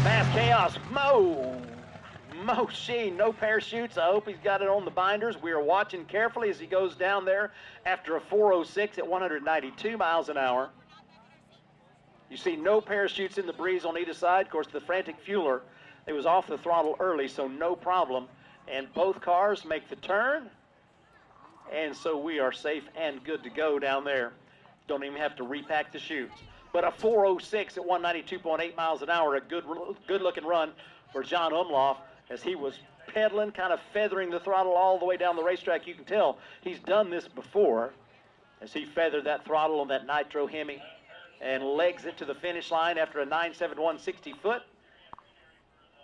Mass Chaos, Mo Sheen, no parachutes. I hope he's got it on the binders. We are watching carefully as he goes down there after a 406 at 192 miles an hour. You see no parachutes in the breeze on either side. Of course, the Frantic Fueler, it was off the throttle early, so no problem. And both cars make the turn. And so we are safe and good to go down there. Don't even have to repack the chutes. But a 406 at 192.8 miles an hour, a good-looking run for John Umlauf as he was pedaling, kind of feathering the throttle all the way down the racetrack. You can tell he's done this before as he feathered that throttle on that Nitro Hemi and legs it to the finish line after a 971 60 foot.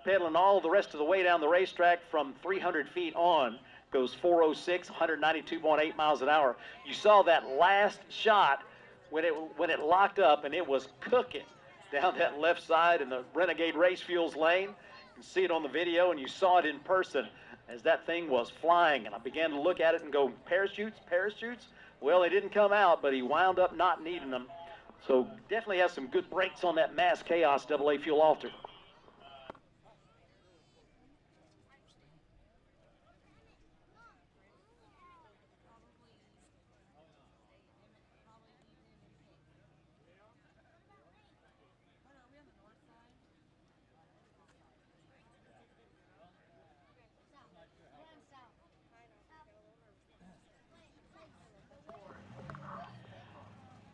Pedaling all the rest of the way down the racetrack from 300 feet on. Goes 406, 192.8 miles an hour. You saw that last shot when it locked up and it was cooking down that left side in the Renegade Race Fuels lane. You can see it on the video, and you saw it in person as that thing was flying. And I began to look at it and go, parachutes, parachutes? Well, they didn't come out, but he wound up not needing them. So definitely has some good brakes on that Mass Chaos AA fuel Altered.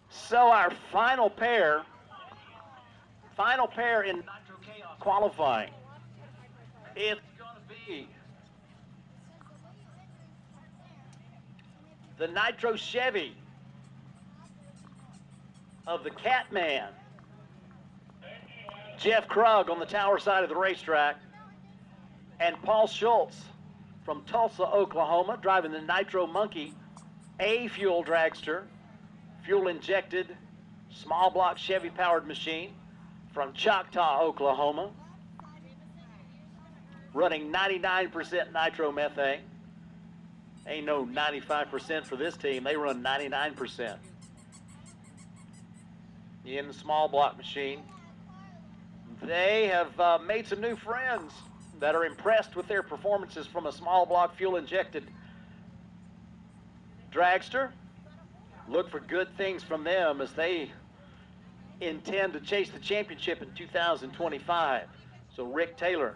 So our final pair in Nitro Chaos qualifying, it's going to be the Nitro Chevy of the Catman, Jeff Krug on the tower side of the racetrack, and Paul Schultz from Tulsa, Oklahoma, driving the Nitro Monkey A fuel dragster, fuel-injected, small block Chevy-powered machine from Choctaw, Oklahoma, running 99% nitromethane. Ain't no 95% for this team. They run 99% in the small block machine. They have made some new friends that are impressed with their performances from a small block fuel-injected dragster. Look for good things from them as they intend to chase the championship in 2025. So Rick Taylor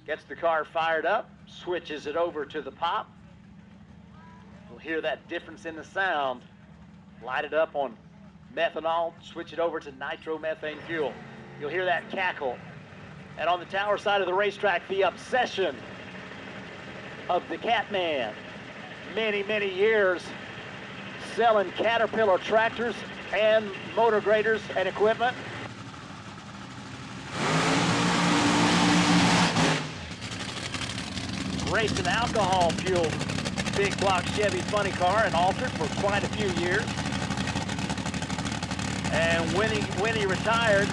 gets the car fired up, switches it over to the pop. You'll hear that difference in the sound. Light it up on methanol, switch it over to nitromethane fuel. You'll hear that cackle. And on the tower side of the racetrack, the obsession of the Catman. Many, many years selling Caterpillar tractors and motor graders and equipment. Raced an alcohol fueled big block Chevy funny car and Altered for quite a few years. And when he retired,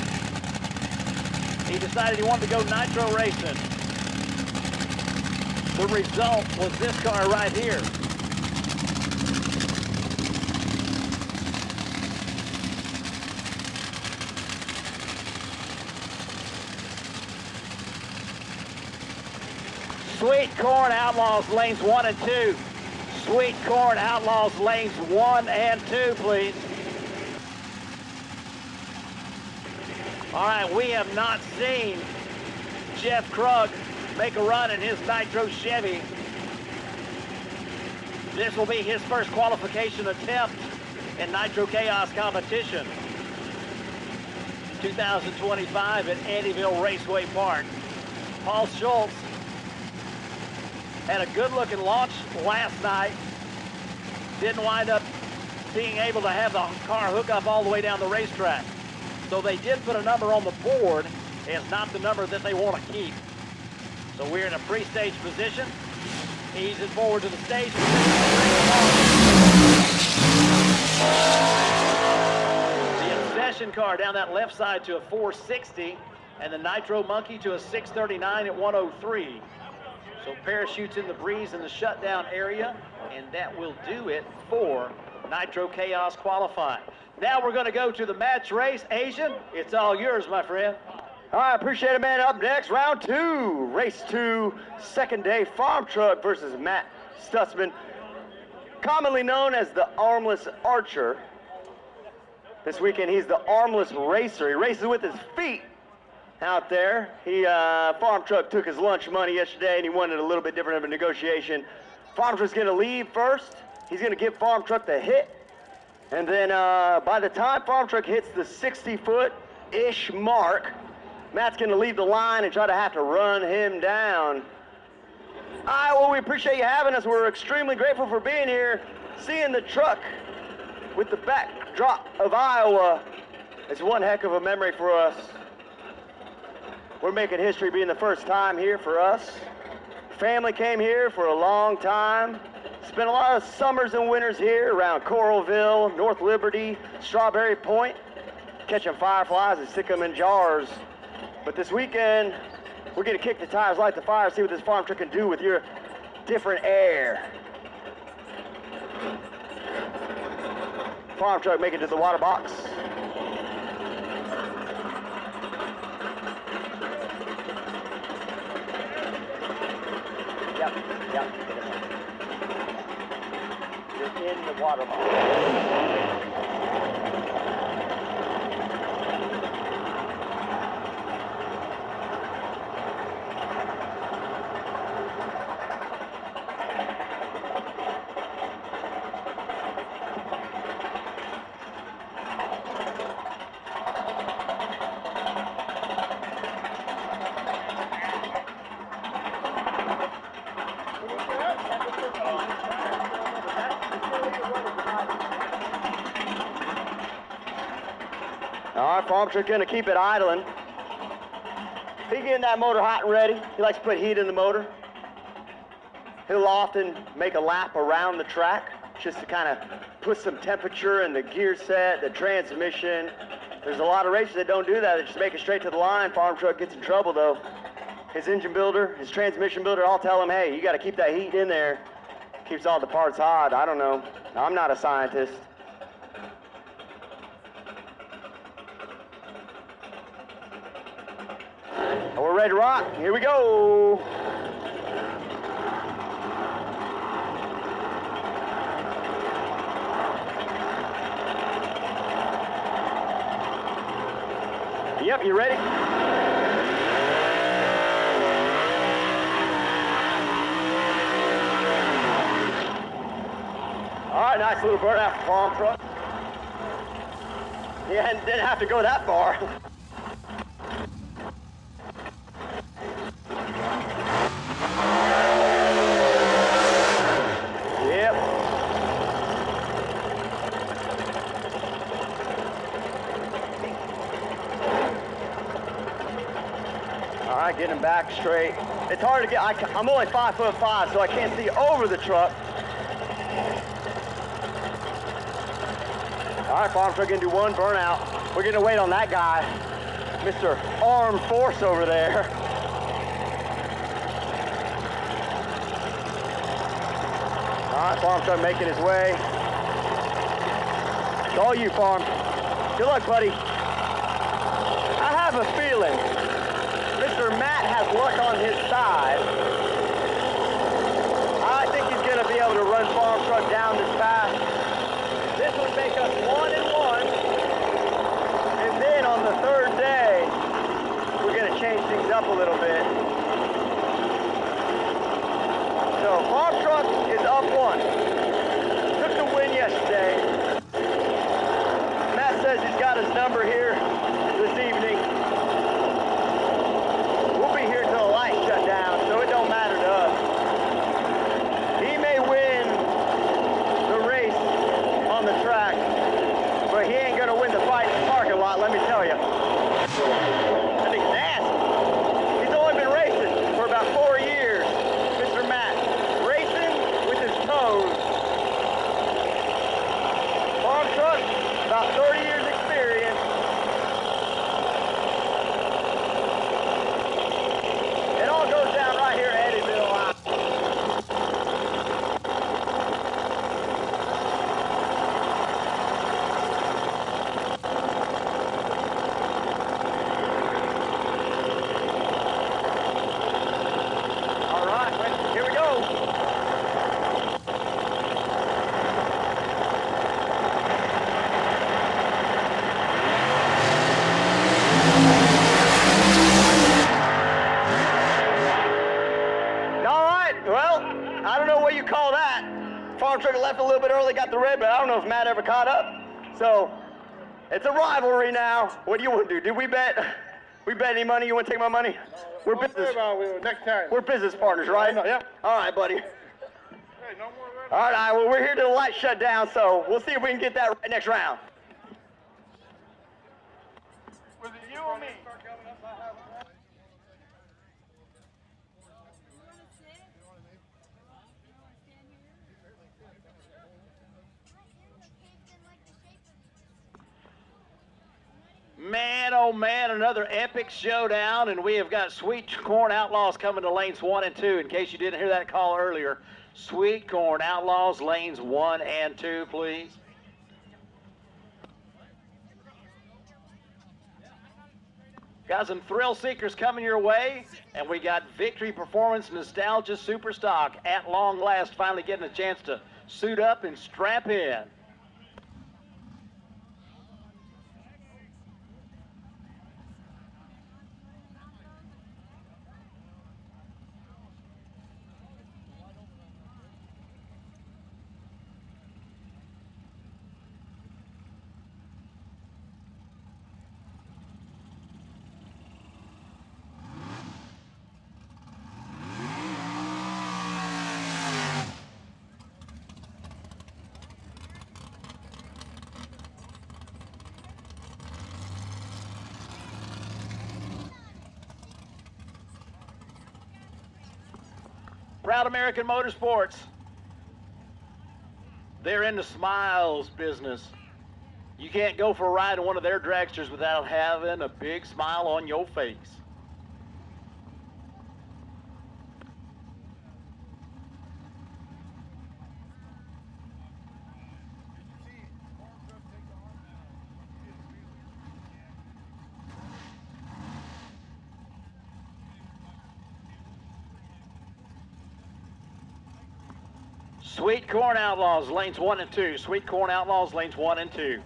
he decided he wanted to go nitro racing. The result was this car right here. Sweet Corn Outlaws lanes 1 and 2. Sweet Corn Outlaws lanes 1 and 2, please. All right, we have not seen Jeff Krug make a run in his Nitro Chevy. This will be his first qualification attempt in Nitro Chaos competition. 2025 at Eddyville Raceway Park. Paul Schultz had a good-looking launch last night. Didn't wind up being able to have the car hook up all the way down the racetrack. So they did put a number on the board. It's not the number that they want to keep. So we're in a pre-stage position. Easing forward to the stage. The Obsession car down that left side to a 460, and the Nitro Monkey to a 639 at 103. So parachutes in the breeze in the shutdown area, and that will do it for Nitro Chaos qualifying. Now we're going to go to the match race. Asian, it's all yours, my friend. All right, appreciate it, man. Up next, round 2, race 2, second day, farm truck versus Matt Stutzman, commonly known as the Armless Archer. This weekend, he's the Armless Racer. He races with his feet out there. Farm truck took his lunch money yesterday, and he wanted a little bit different of a negotiation. Farm truck's going to leave first. He's going to give farm truck the hit. And then by the time farm truck hits the 60-foot-ish mark, Matt's going to leave the line and try to have to run him down. All right, well, we appreciate you having us. We're extremely grateful for being here. Seeing the truck with the backdrop of Iowa is one heck of a memory for us. We're making history being the first time here for us. Family came here for a long time. Spent a lot of summers and winters here around Coralville, North Liberty, Strawberry Point, catching fireflies and stick them in jars. But this weekend, we're going to kick the tires, light the fire, see what this farm truck can do with your different air. Farm truck making it to the water box. Yep. You're in the water box. All right, farm truck gonna keep it idling. He getting that motor hot and ready. He likes to put heat in the motor. He'll often make a lap around the track just to kind of put some temperature in the gear set, the transmission. There's a lot of racers that don't do that. They just make it straight to the line. Farm truck gets in trouble though. His engine builder, his transmission builder all tell him, hey, you got to keep that heat in there. Keeps all the parts hot. I don't know. I'm not a scientist. We're ready to rock. Here we go. Yep, you ready? All right, nice little burnout for farm truck. Yeah, didn't have to go that far. Getting him back straight. It's hard to get, I'm only 5'5", so I can't see over the truck. All right, farm truck gonna do one burnout. We're gonna wait on that guy, Mr. Armed Force over there. All right, farm truck making his way. It's all you, farm. Good luck, buddy. I have a feeling Mr. Matt has luck on his side. I think he's going to be able to run farm truck down this path. This would make us 1-1. And then on the third day, up a little bit. So Farm Truck is up 1. Took the win yesterday. Matt says he's got his number here this evening. We'll be here till the lights shut down, so it don't matter to us. He may win the race on the track, but he ain't gonna win the fight in the parking lot, let me tell you. That thing's nasty. He's only been racing for about 4 years, Mr. Matt. Racing with his toes. Farm truck, about 30 years experience. It all goes down right here at Eddyville. All right, here we go. All right, well, I don't know what you call that. Farm truck left a little bit early, got the red, but I don't know if Matt ever caught up. So, it's a rivalry now. What do you want to do? Did we bet? We bet any money? You want to take my money? We're business. Next time. We're business partners, right? Yeah. All right, buddy. Hey, no more red. All right, well, we're here till the lights shut down, so we'll see if we can get that right next round. Was it you or me? Man, oh man, another epic showdown, and we have got Sweet Corn Outlaws coming to lanes 1 and 2. In case you didn't hear that call earlier, Sweet Corn Outlaws, lanes 1 and 2, please. Got some thrill seekers coming your way, and we got Victory Performance Nostalgia Superstock at long last, finally getting a chance to suit up and strap in. Proud American Motorsports. They're in the smiles business. You can't go for a ride in one of their dragsters without having a big smile on your face. Sweet Corn Outlaws, lanes 1 and 2. Sweet Corn Outlaws, lanes 1 and 2.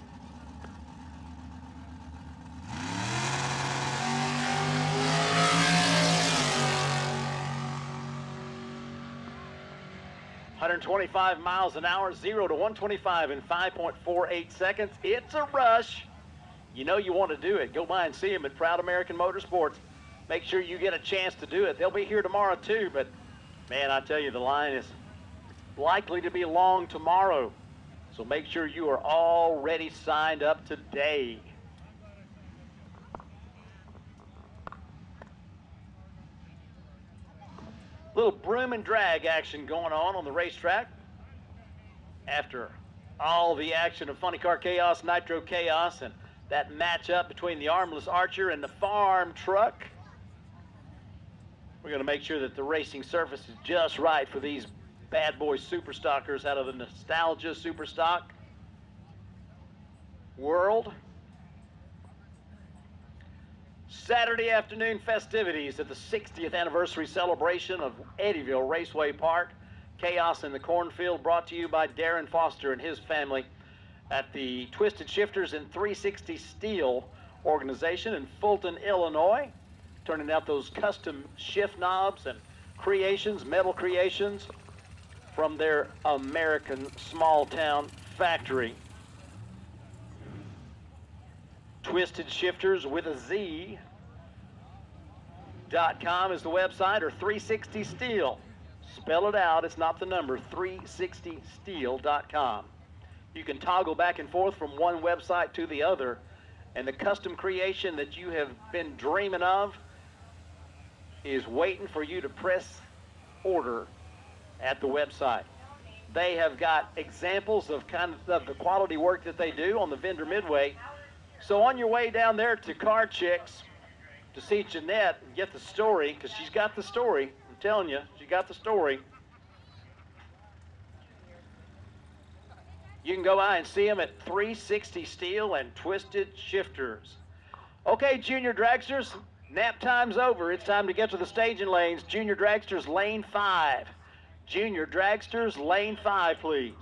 $125 miles an hour, 0 to 125 in 5.48 seconds. It's a rush. You know you want to do it. Go by and see them at Proud American Motorsports. Make sure you get a chance to do it. They'll be here tomorrow too, but man, I tell you, the line is likely to be long tomorrow. So make sure you are already signed up today. Little broom and drag action going on the racetrack. After all the action of Funny Car Chaos, Nitro Chaos, and that matchup between the Armless Archer and the farm truck, we're going to make sure that the racing surface is just right for these bad boy superstockers out of the Nostalgia Superstock world. Saturday afternoon festivities at the 60th anniversary celebration of Eddyville Raceway Park. Chaos in the Cornfield, brought to you by Darren Foster and his family at the Twisted Shifters and 360 Steel organization in Fulton, Illinois. turning out those custom shift knobs and creations, metal creations from their American small town factory. Twisted Shifters with a Z.com is the website, or 360 Steel. Spell it out, it's not the number, 360steel.com. You can toggle back and forth from one website to the other, and the custom creation that you have been dreaming of is waiting for you to press order at the website. They have got examples of the quality work that they do on the vendor midway. So on your way down there to Car Chicks to see Jeanette and get the story, because she's got the story, I'm telling you, she got the story. You can go by and see them at 360 Steel and Twisted Shifters. Okay, Junior Dragsters, nap time's over. It's time to get to the staging lanes. Junior Dragsters, lane 5. Junior Dragsters, lane 5, please.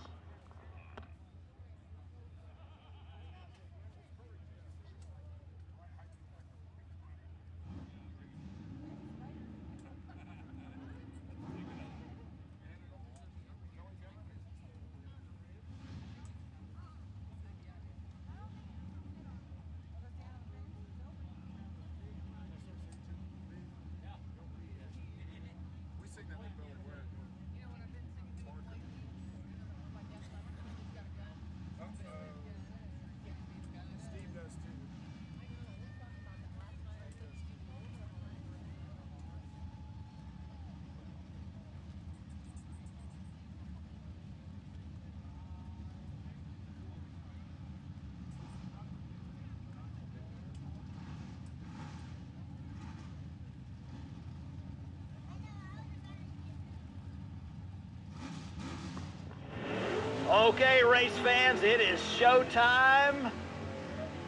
Okay, race fans, it is showtime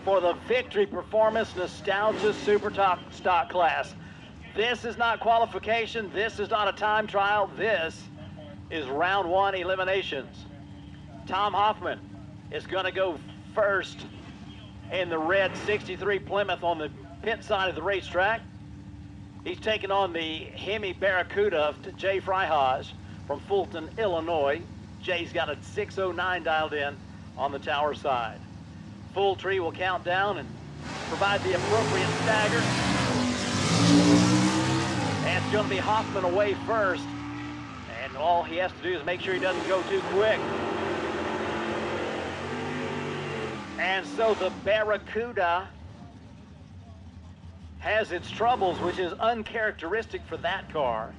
for the Victory Performance Nostalgia Super Stock class. This is not qualification. This is not a time trial. This is round 1 eliminations. Tom Hoffman is going to go first in the red 63 Plymouth on the pit side of the racetrack. He's taking on the Hemi Barracuda of Jay Freihage from Fulton, Illinois. Jay's got a 609 dialed in on the tower side. Full Tree will count down and provide the appropriate stagger. And it's going to be Hoffman away first. And all he has to do is make sure he doesn't go too quick. And so the Barracuda has its troubles, which is uncharacteristic for that car.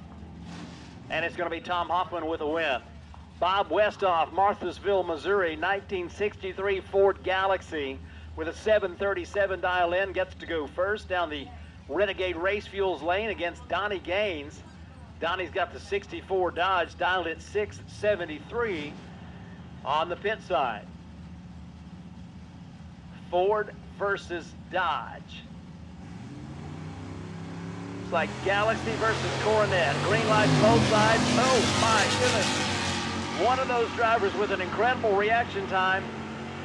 And it's going to be Tom Hoffman with a win. Bob Westhoff, Marthasville, Missouri, 1963 Ford Galaxy with a 737 dial in, gets to go first down the Renegade Race Fuels lane against Donnie Gaines. Donnie's got the 64 Dodge dialed at 673 on the pit side. Ford versus Dodge. It's like Galaxy versus Coronet. Green lights both sides. Oh my goodness. One of those drivers with an incredible reaction time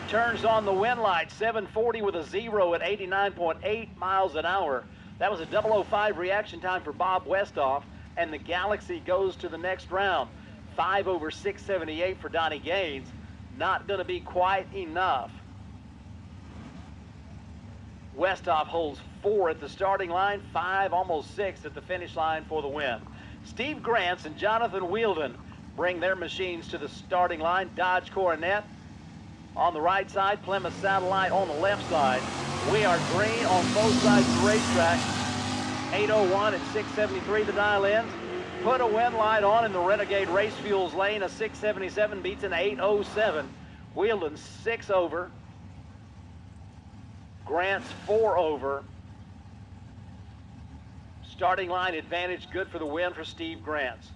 turns on the win light. 740 with a 0 at 89.8 miles an hour. That was a 005 reaction time for Bob Westhoff, and the Galaxy goes to the next round. 5 over 678 for Donnie Gaines. Not going to be quite enough. Westhoff holds 4 at the starting line, 5, almost 6 at the finish line for the win. Steve Grants and Jonathan Wielden bring their machines to the starting line. Dodge Coronet on the right side, Plymouth Satellite on the left side. We are green on both sides of the racetrack. 801 and 673 the dial ins. Put a win light on in the Renegade Race Fuels lane. A 677 beats an 807. Wielden 6 over. Grant's 4 over. Starting line advantage good for the win for Steve Grants.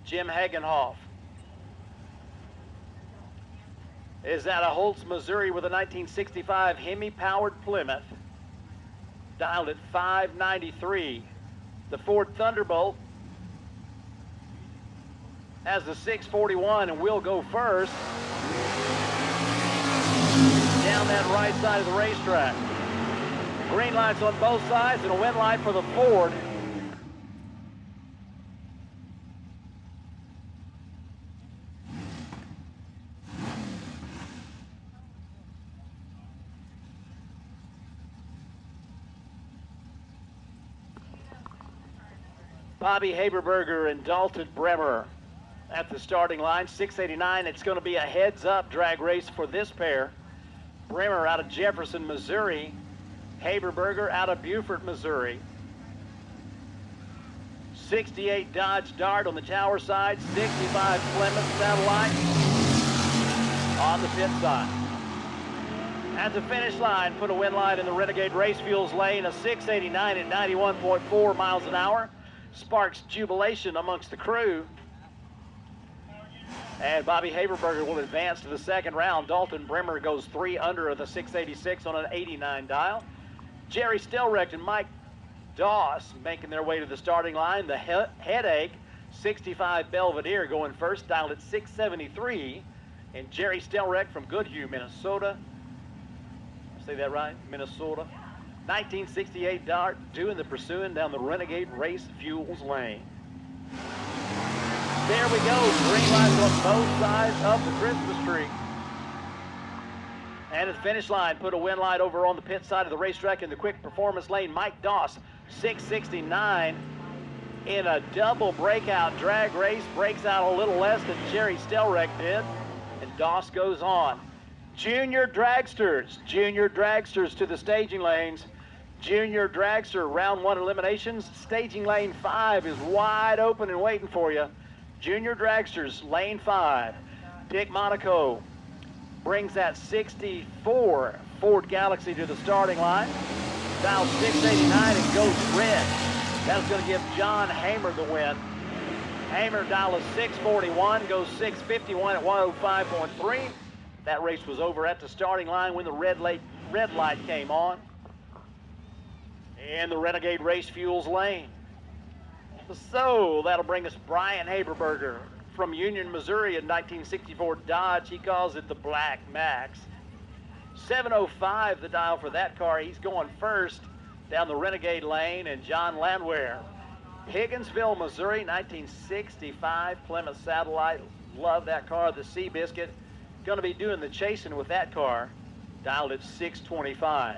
Jim Hagenhoff is out of Holtz, Missouri with a 1965 Hemi-powered Plymouth, dialed at 593. The Ford Thunderbolt has the 641 and will go first down that right side of the racetrack. Green lights on both sides and a win light for the Ford. Bobby Haberberger and Dalton Bremer at the starting line. 689, it's going to be a heads-up drag race for this pair. Bremer out of Jefferson, Missouri. Haberberger out of Beaufort, Missouri. 68 Dodge Dart on the tower side. 65 Plymouth Satellite on the pit side. At the finish line, put a win light in the Renegade Race Fuels lane. A 689 at 91.4 miles an hour. Sparks jubilation amongst the crew. And Bobby Haberberger will advance to the second round. Dalton Bremer goes 3 under of the 686 on an 89 dial. Jerry Stelrecht and Mike Doss making their way to the starting line. The Headache, 65 Belvedere going first, dialed at 673. And Jerry Stelrecht from Goodhue, Minnesota. Did I say that right? Minnesota. 1968 Dart doing the pursuing down the Renegade Race Fuels lane. There we go, green lights on both sides of the Christmas tree. And at the finish line, put a win light over on the pit side of the racetrack in the quick performance lane. Mike Doss, 669 in a double breakout drag race, breaks out a little less than Jerry Stelrecht did, and Doss goes on. Junior Dragsters to the staging lanes. Junior Dragster, round 1 eliminations. Staging lane 5 is wide open and waiting for you. Junior Dragsters, lane 5. Dick Monaco brings that 64 Ford Galaxy to the starting line. Dial 689 and goes red. That's going to give John Hamer the win. Hamer dial is 641, goes 651 at 105.3. That race was over at the starting line when the red light came on. In the Renegade Race Fuels lane. So that'll bring us Brian Haberberger from Union, Missouri in 1964 Dodge. He calls it the Black Max. 705 the dial for that car. He's going first down the Renegade lane. And John Landwehr, Higginsville, Missouri, 1965 Plymouth Satellite. Love that car, the Seabiscuit. Going to be doing the chasing with that car. Dialed at 625.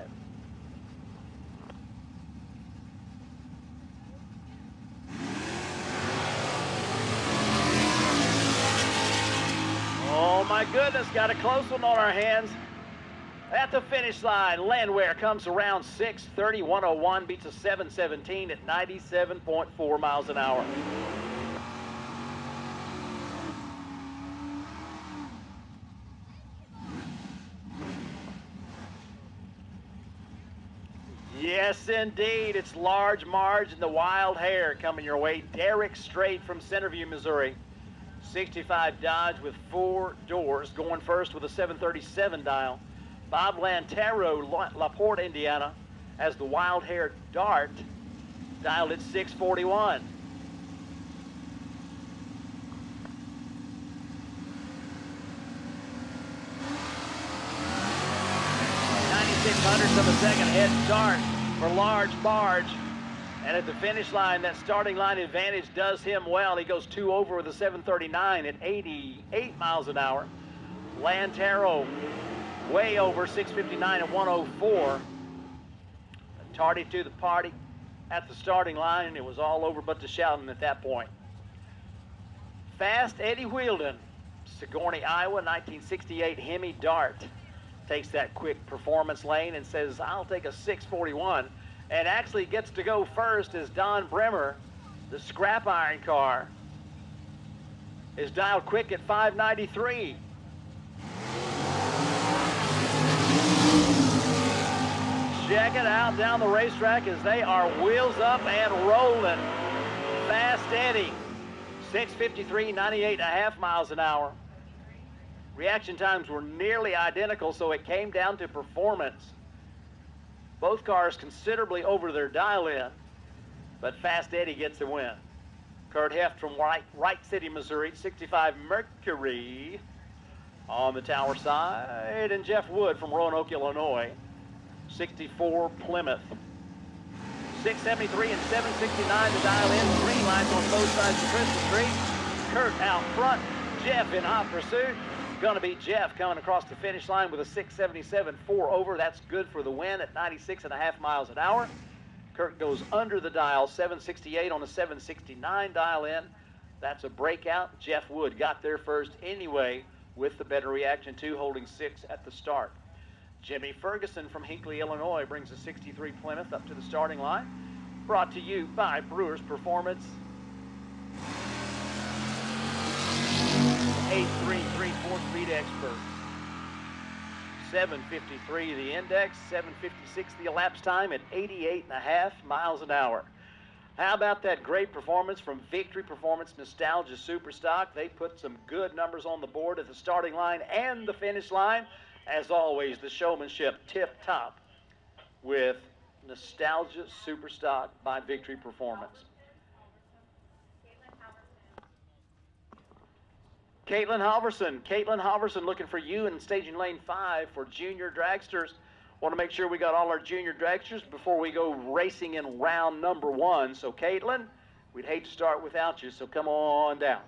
Oh my goodness, got a close one on our hands. At the finish line, Landwehr comes around 6:30, 101, beats a 7:17 at 97.4 miles an hour. Yes, indeed, it's Large Marge and the Wild Hare coming your way. Derek Strait from Centerview, Missouri. 65 Dodge with 4 doors, going first with a 737 dial. Bob Lantero, LaPorte, Indiana, as the Wild Hare Dart, dialed at 641. .96 of a second head start for Large Marge. And at the finish line, that starting line advantage does him well. He goes 2 over with a 739 at 88 miles an hour. Lantero way over 659 at 104. Tardy to the party at the starting line, and it was all over but the shouting at that point. Fast Eddie Wheeldon, Sigourney, Iowa, 1968 Hemi Dart. Takes that quick performance lane and says, I'll take a 641. And actually gets to go first as Don Bremer, the scrap iron car, is dialed quick at 593. Check it out down the racetrack as they are wheels up and rolling. Fast Eddie, 653, 98.5 miles an hour. Reaction times were nearly identical, so it came down to performance. Both cars considerably over their dial-in, but Fast Eddie gets the win. Kurt Heft from Wright City, Missouri, 65 Mercury on the tower side, and Jeff Wood from Roanoke, Illinois, 64 Plymouth. 673 and 769 to dial in. Green lights on both sides of the Christmas tree. Kurt out front. Jeff in hot pursuit. Gonna be Jeff coming across the finish line with a 677 4 over. That's good for the win at 96.5 miles an hour. Kurt goes under the dial, 768 on the 769 dial in. That's a breakout. Jeff Wood got there first anyway with the better reaction, 2 holding 6 at the start. Jimmy Ferguson from Hinckley, Illinois brings a 63 Plymouth up to the starting line. Brought to you by Brewers Performance. 833 4-speed expert. 753 the index, 756 the elapsed time at 88.5 miles an hour. How about that great performance from Victory Performance Nostalgia Superstock? They put some good numbers on the board at the starting line and the finish line. As always, the showmanship tip top with Nostalgia Superstock by Victory Performance. Caitlin Halverson looking for you in staging lane 5 for junior dragsters. Want to make sure we got all our junior dragsters before we go racing in round number 1. So Caitlin, we'd hate to start without you, so come on down.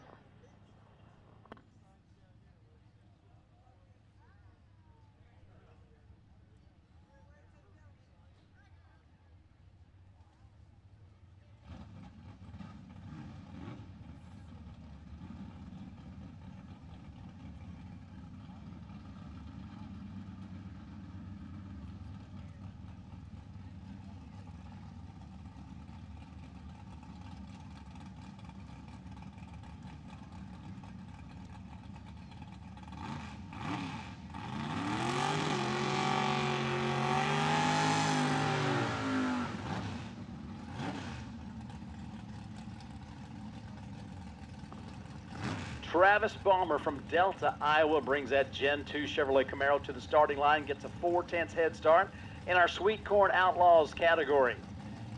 Travis Balmer from Delta, Iowa brings that Gen 2 Chevrolet Camaro to the starting line, gets a 4/10 head start in our Sweet Corn Outlaws category.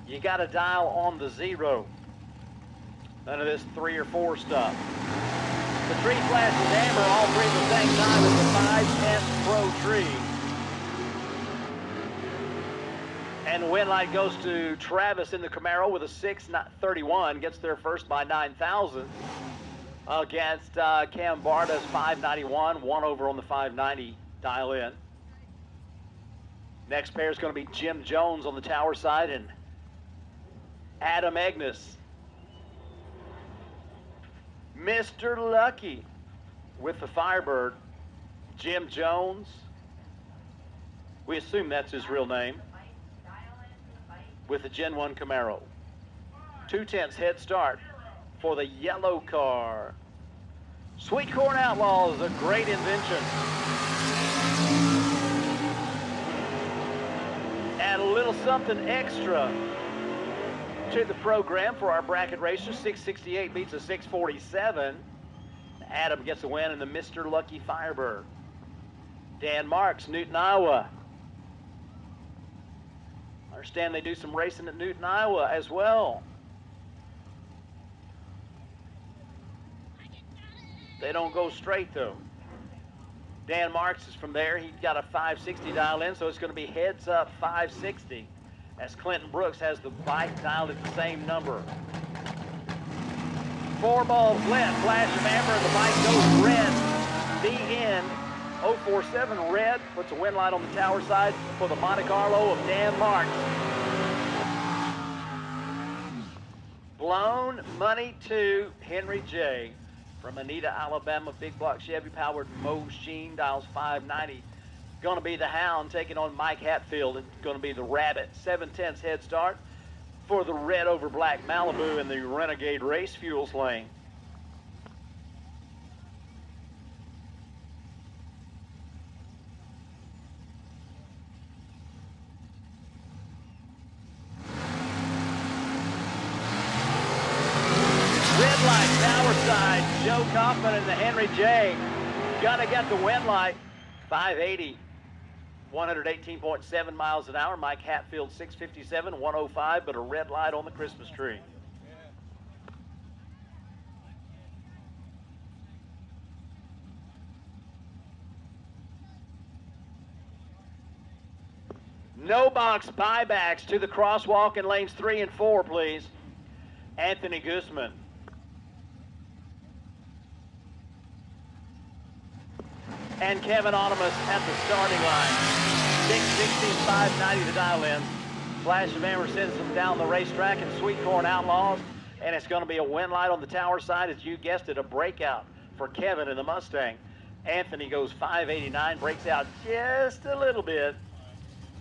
You got to dial on the 0. None of this 3 or 4 stuff. The tree flashes amber all 3 at the same time as the 5/10 Pro tree. And the win light goes to Travis in the Camaro with a 6:31, gets there first by 9 thousandths. Against Cam Barda's 591, 1 over on the 590 dial in. Next pair is going to be Jim Jones on the tower side and Adam Agnes. Mr. Lucky with the Firebird. Jim Jones. We assume that's his real name. With the Gen 1 Camaro. 2/10 head start for the yellow car. Sweet Corn Outlaws, a great invention. Add a little something extra to the program for our bracket racers. 668 beats a 647. Adam gets a win in the Mr. Lucky Firebird. Dan Marks, Newton, Iowa. I understand they do some racing at Newton, Iowa as well. They don't go straight though. Dan Marks is from there. He's got a 560 dial in, so it's going to be heads up 560 as Clinton Brooks has the bike dialed at the same number. 4 balls left, flash of amber, and the bike goes red. The end. 047 red puts a win light on the tower side for the Monte Carlo of Dan Marks. Blown money to Henry J. From Anita, Alabama, big block Chevy powered machine, dials 590. Going to be the Hound taking on Mike Hatfield. It's going to be the Rabbit. 7/10 head start for the red over black Malibu in the Renegade Race Fuels lane. Red light, tower side, Joe Kaufman and the Henry J. Gonna get the win light, 580, 118.7 miles an hour. Mike Hatfield, 657, 105, but a red light on the Christmas tree. No box buybacks to the crosswalk in lanes 3 and 4, please. Anthony Guzman. And Kevin Onimus at the starting line. 6:16.590 the dial in. Flash of Amber sends them down the racetrack in Sweet Corn Outlaws. And it's going to be a win light on the tower side, as you guessed it, a breakout for Kevin in the Mustang. Anthony goes 589, breaks out just a little bit.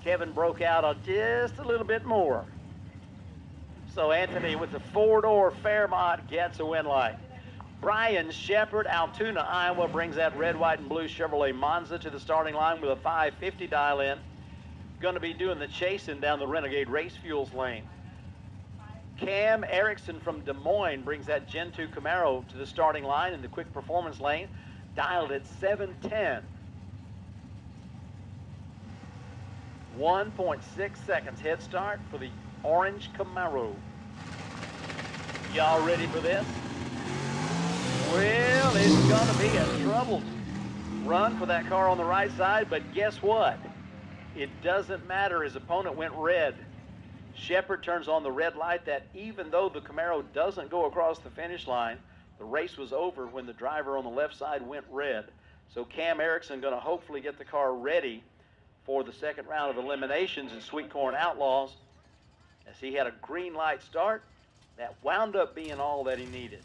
Kevin broke out on just a little bit more. So Anthony with the four-door Fairmont gets a win light. Brian Shepard, Altoona, Iowa, brings that red, white, and blue Chevrolet Monza to the starting line with a 550 dial in. Going to be doing the chasing down the Renegade Race Fuels lane. Cam Erickson from Des Moines brings that Gen 2 Camaro to the starting line in the quick performance lane, dialed at 710. 1.6 seconds head start for the orange Camaro. Y'all ready for this? Well, it's gonna be a troubled run for that car on the right side, but guess what? It doesn't matter. His opponent went red. Shepard turns on the red light that even though the Camaro doesn't go across the finish line, the race was over when the driver on the left side went red. So Cam Erickson going to hopefully get the car ready for the second round of eliminations in Sweet Corn Outlaws, as he had a green light start that wound up being all that he needed.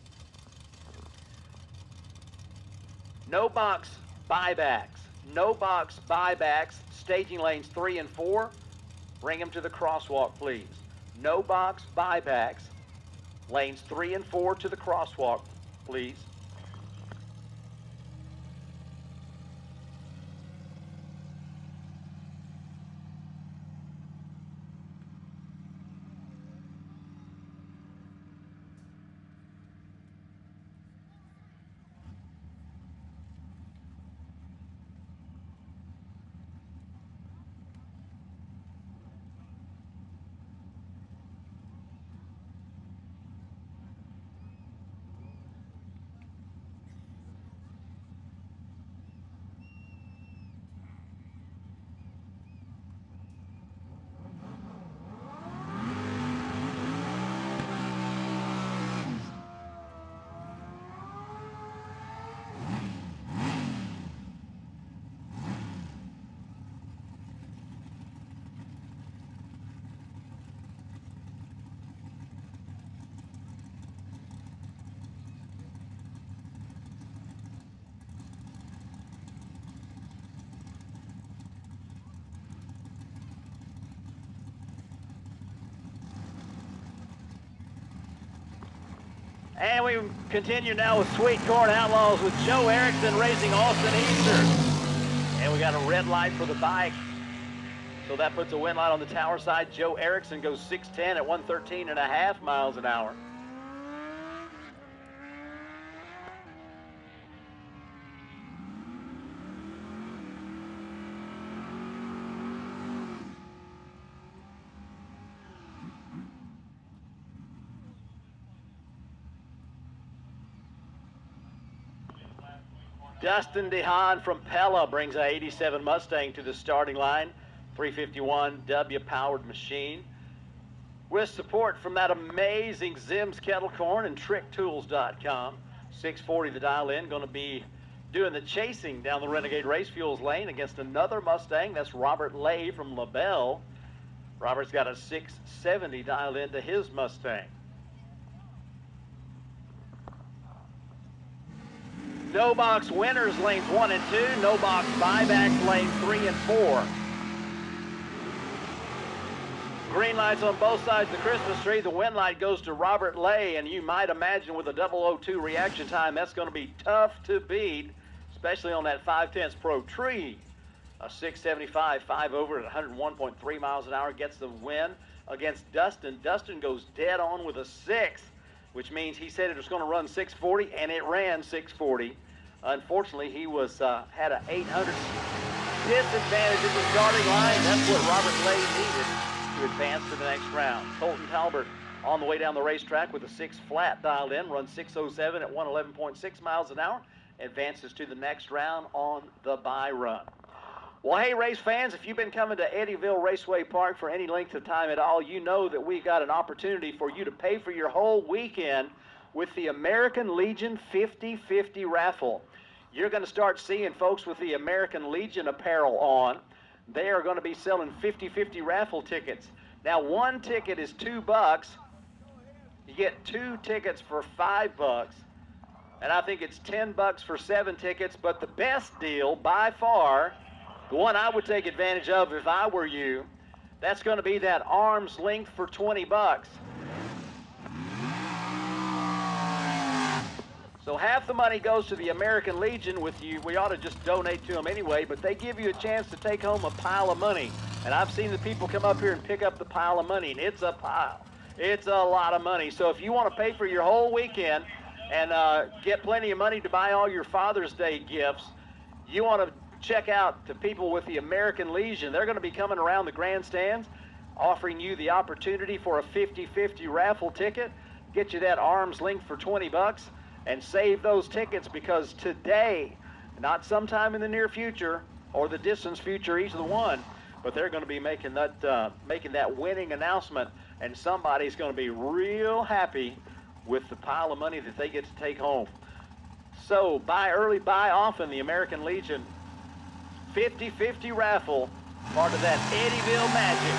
No box buybacks. No box buybacks. Staging lanes 3 and 4. Bring him to the crosswalk, please. No box buybacks. Lanes 3 and 4 to the crosswalk, please. And we continue now with Sweet Corn Outlaws with Joe Erickson racing Austin Easter. And we got a red light for the bike. So that puts a win light on the tower side. Joe Erickson goes 610 at 113.5 miles an hour. Dustin DeHaan from Pella brings a 87 Mustang to the starting line. 351 W-powered machine. With support from that amazing Zim's Kettle Corn and TrickTools.com. 640 the dial in. Going to be doing the chasing down the Renegade Race Fuels lane against another Mustang. That's Robert Lay from LaBelle. Robert's got a 670 dialed into his Mustang. No box winners lanes 1 and 2. No box buybacks lanes 3 and 4. Green lights on both sides of the Christmas tree. The win light goes to Robert Lay, and you might imagine with a 002 reaction time, that's going to be tough to beat, especially on that 5/10 Pro tree. A 675 5 over at 101.3 miles an hour gets the win against Dustin. Dustin goes dead on with a 6, which means he said it was going to run 640, and it ran 640. Unfortunately, he was had an 800 disadvantage at the starting line. That's what Robert Lay needed to advance to the next round. Colton Talbert on the way down the racetrack with a 6 flat dialed in, runs 607 at 111.6 miles an hour, advances to the next round on the bye run. Well, hey, race fans, if you've been coming to Eddyville Raceway Park for any length of time at all, you know that we've got an opportunity for you to pay for your whole weekend with the American Legion 50/50 raffle. You're going to start seeing folks with the American Legion apparel on. They are going to be selling 50/50 raffle tickets. Now, one ticket is $2. You get 2 tickets for $5. And I think it's $10 for 7 tickets, but the best deal by far, the one I would take advantage of if I were you, that's going to be that arm's length for $20. So half the money goes to the American Legion with you. We ought to just donate to them anyway, but they give you a chance to take home a pile of money. And I've seen the people come up here and pick up the pile of money, and it's a pile. It's a lot of money. So if you want to pay for your whole weekend and get plenty of money to buy all your Father's Day gifts, you want to check out the people with the American Legion. They're going to be coming around the grandstands, offering you the opportunity for a 50/50 raffle ticket. Get you that arm's length for $20 and save those tickets, because today, not sometime in the near future or the distant future, either one, but they're going to be making that winning announcement, and somebody's going to be real happy with the pile of money that they get to take home. So buy early, buy often. The American Legion 50/50 raffle, part of that Eddyville magic.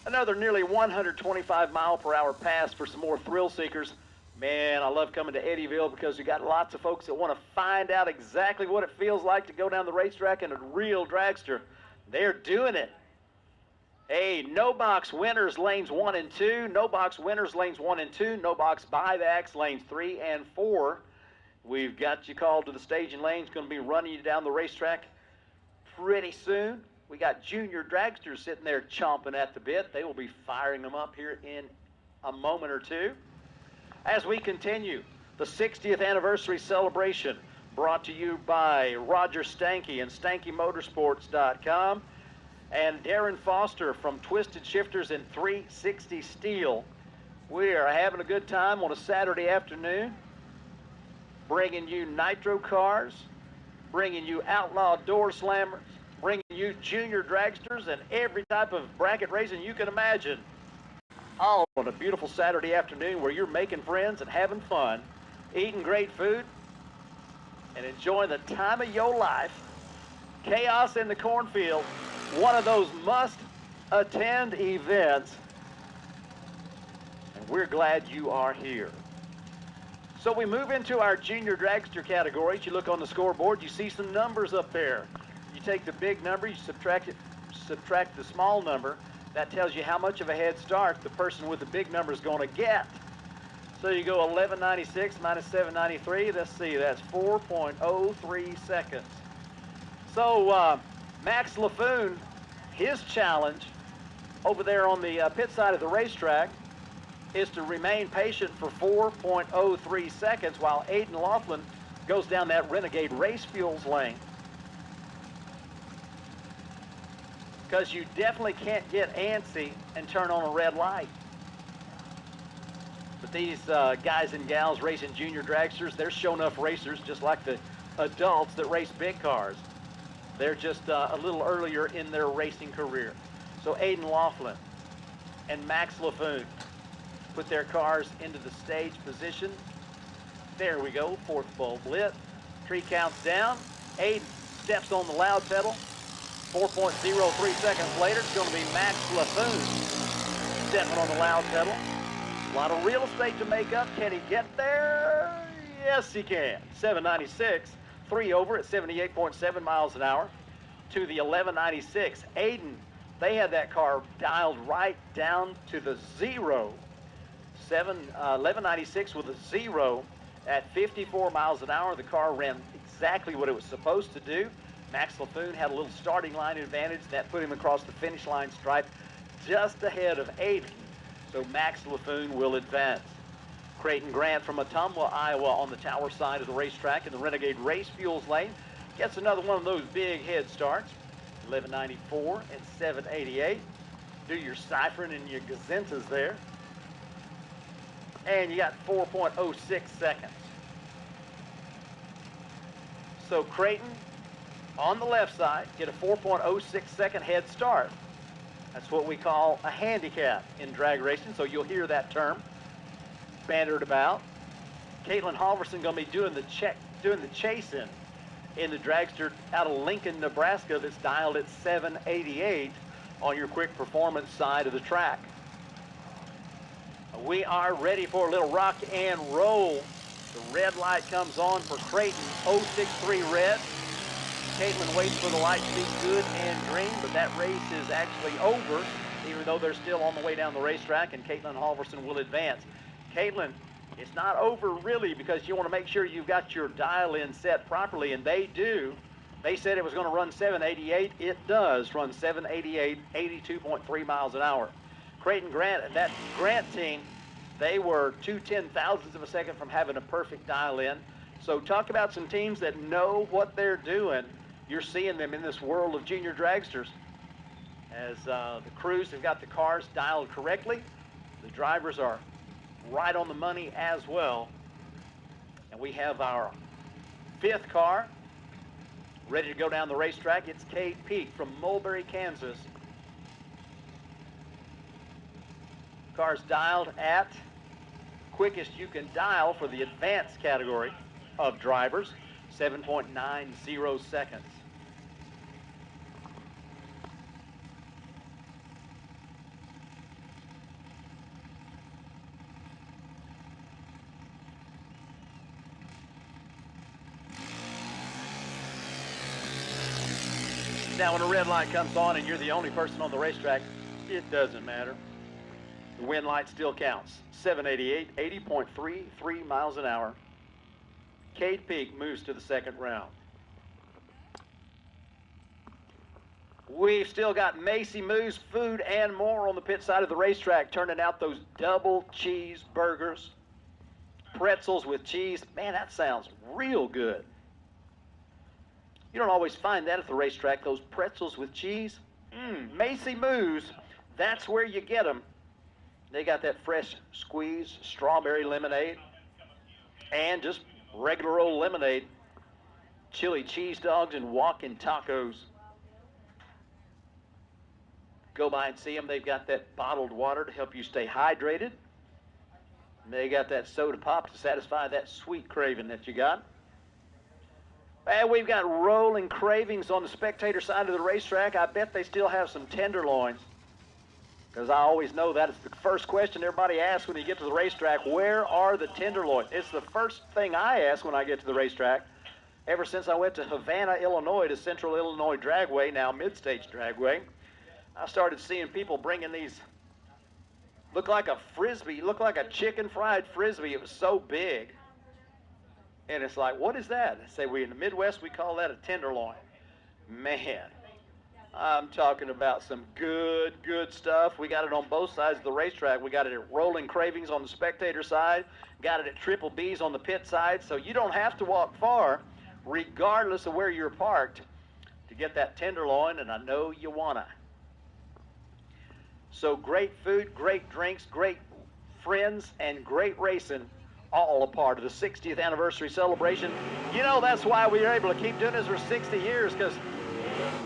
Another nearly 125-mile-per-hour pass for some more thrill seekers. Man, I love coming to Eddyville because we got lots of folks that want to find out exactly what it feels like to go down the racetrack in a real dragster. They're doing it. Hey, no box winners lanes 1 and 2, no box winners lanes 1 and 2, no box buybacks lanes 3 and 4. We've got you called to the staging lanes, going to be running you down the racetrack pretty soon. We got junior dragsters sitting there chomping at the bit. They will be firing them up here in a moment or two. As we continue, the 60th anniversary celebration brought to you by Roger Stanky and StankyMotorsports.com and Darren Foster from Twisted Shifterz and 360 Steel. We are having a good time on a Saturday afternoon, bringing you nitro cars, bringing you outlaw door slammers, bringing you junior dragsters and every type of bracket racing you can imagine. All on a beautiful Saturday afternoon where you're making friends and having fun, eating great food, and enjoying the time of your life. Chaos in the Cornfield, one of those must-attend events, and we're glad you are here. So we move into our junior dragster categories. You look on the scoreboard, you see some numbers up there. You take the big number, you subtract the small number. That tells you how much of a head start the person with the big number is going to get. So you go 1196 minus 793. Let's see, that's 4.03 seconds. So Max LaFoon, his challenge over there on the pit side of the racetrack is to remain patient for 4.03 seconds while Aiden Laughlin goes down that Renegade Race Fuels lane. Because you definitely can't get antsy and turn on a red light. But these guys and gals racing junior dragsters, they're show-enough racers just like the adults that race big cars. They're just a little earlier in their racing career. So Aiden Laughlin and Max LaFoon put their cars into the stage position. There we go, fourth bulb lit. Tree counts down. Aiden steps on the loud pedal. 4.03 seconds later, it's going to be Max LaFoon stepping on the loud pedal. A lot of real estate to make up. Can he get there? Yes, he can. 796, 3 over at 78.7 miles an hour to the 1196. Aiden, they had that car dialed right down to the zero. 1196 with a 0 at 54 miles an hour. The car ran exactly what it was supposed to do. Max LaFoon had a little starting line advantage. That put him across the finish line stripe just ahead of Aiden. So Max LaFoon will advance. Creighton Grant from Ottumwa, Iowa on the tower side of the racetrack in the Renegade Race Fuels lane. gets another one of those big head starts. 1194 and 788. Do your ciphering and your gazentas there. And you got 4.06 seconds. So Creighton on the left side get a 4.06 second head start. That's what we call a handicap in drag racing, so you'll hear that term bantered about. Caitlin Halverson going to be doing the chasing in the dragster out of Lincoln, Nebraska, that's dialed at 788 on your quick performance side of the track. We are ready for a little rock and roll. The red light comes on for Creighton, 063 red. Caitlin waits for the light to be good and green, but that race is actually over, even though they're still on the way down the racetrack, and Caitlin Halverson will advance. Caitlin, it's not over really, because you want to make sure you've got your dial-in set properly, and they do. They said it was going to run 788. It does run 788, 82.3 miles an hour. Creighton Grant and that Grant team, they were 2/10,000ths of a second from having a perfect dial-in. So talk about some teams that know what they're doing. You're seeing them in this world of junior dragsters. As the crews have got the cars dialed correctly, the drivers are right on the money as well. And we have our 5th car ready to go down the racetrack. It's Cade Peak from Mulberry, Kansas. Car's dialed at quickest you can dial for the advanced category of drivers, 7.90 seconds. Now, when a red light comes on and you're the only person on the racetrack, it doesn't matter. The wind light still counts. 788, 80.33 miles an hour. Cade Peak moves to the second round. We've still got Macy Moo's Food and More on the pit side of the racetrack, turning out those double cheeseburgers, pretzels with cheese. Man, that sounds real good. You don't always find that at the racetrack, those pretzels with cheese. Macy Moo's, that's where you get them. They got that fresh squeezed strawberry lemonade and just regular old lemonade, chili cheese dogs, and walking tacos. Go by and see them. They've got that bottled water to help you stay hydrated. And they got that soda pop to satisfy that sweet craving that you got. And we've got rolling cravings on the spectator side of the racetrack. I bet they still have some tenderloins, because I always know that it's the first question everybody asks when you get to the racetrack. Where are the tenderloins? It's the first thing I ask when I get to the racetrack. Ever since I went to Havana, Illinois, to Central Illinois Dragway, now Mid-States Dragway, I started seeing people bringing these, look like a Frisbee, look like a chicken fried Frisbee. It was so big. And it's like, what is that? I say, we in the Midwest, we call that a tenderloin. Man, I'm talking about some good stuff. We got it on both sides of the racetrack. We got it at Rolling Cravings on the spectator side, got it at Triple B's on the pit side, so you don't have to walk far, regardless of where you're parked, to get that tenderloin, and I know you wanna. So great food, great drinks, great friends, and great racing, all a part of the 60th anniversary celebration. You know, that's why we are able to keep doing this for 60 years, because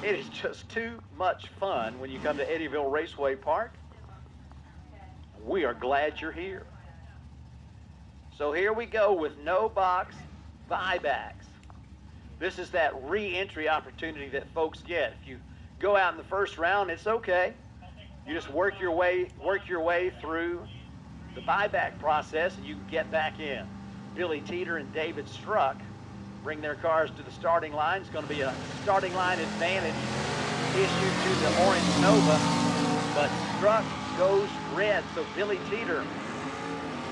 it is just too much fun when you come to Eddyville Raceway Park. We are glad you're here. So here we go with no box buybacks. This is that re-entry opportunity that folks get. If you go out in the first round, it's okay. You just work your way through the buyback process, and you can get back in. Billy Teeter and David Struck bring their cars to the starting line. It's going to be a starting line advantage issued to the Orange Nova, but Struck goes red. So Billy Teeter,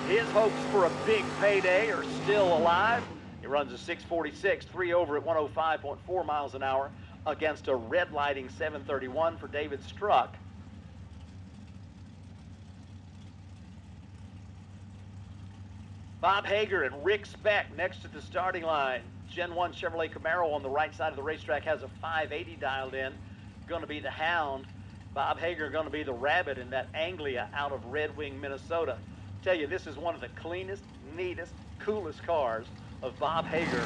his hopes for a big payday are still alive. He runs a 646, 3 over at 105.4 miles an hour against a red lighting 731 for David Struck. Bob Hager and Rick Speck next to the starting line. Gen 1 Chevrolet Camaro on the right side of the racetrack has a 580 dialed in. Going to be the Hound. Bob Hager going to be the Rabbit in that Anglia out of Red Wing, Minnesota. Tell you, this is one of the cleanest, neatest, coolest cars of Bob Hager.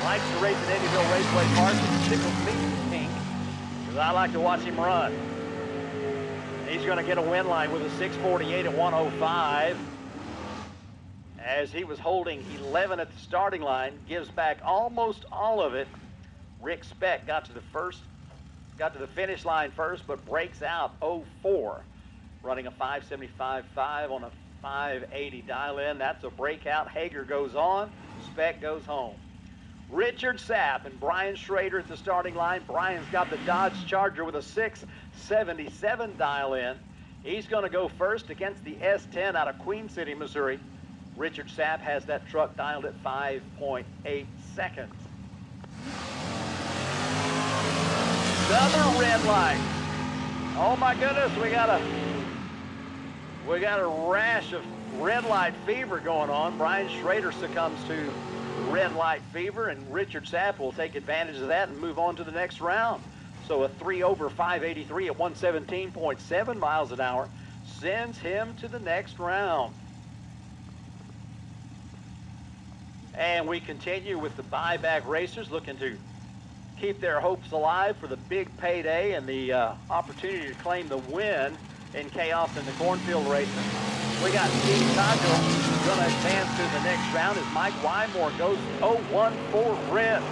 Likes to race at Eddyville Raceway Park. It tickles me pink because I like to watch him run. He's going to get a win line with a 6:48 at 1:05. As he was holding 11 at the starting line, gives back almost all of it. Rick Speck got to the finish line first, but breaks out 0-4, running a 5.75.5 on a 580 dial in. That's a breakout. Hager goes on, Speck goes home. Richard Sapp and Brian Schrader at the starting line. Brian's got the Dodge Charger with a 677 dial in. He's going to go first against the S10 out of Queen City, Missouri. Richard Sapp has that truck dialed at 5.8 seconds. Another red light. Oh my goodness, we got a rash of red light fever going on. Brian Schrader succumbs to red light fever, and Richard Sapp will take advantage of that and move on to the next round. So a 3 over 583 at 117.7 miles an hour sends him to the next round. And we continue with the buyback racers looking to keep their hopes alive for the big payday and the opportunity to claim the win in Chaos in the Cornfield racing. We got Steve Cogdill going to advance to the next round as Mike Wymore goes 0-1 for red.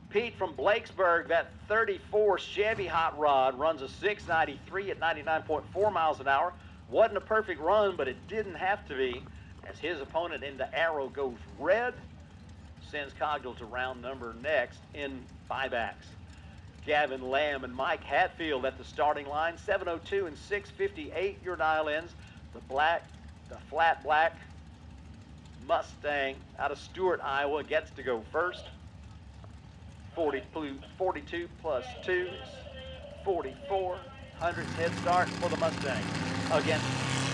Pete from Blakesburg, that 34 Chevy Hot Rod, runs a 693 at 99.4 miles an hour. Wasn't a perfect run, but it didn't have to be, as his opponent in the arrow goes red, sends Cogdill to round number next in buybacks. Gavin Lamb and Mike Hatfield at the starting line, 702 and 658 your dial-ins. The flat black Mustang out of Stewart, Iowa gets to go first. 42 plus 2 is 44. 100th head start for the Mustang against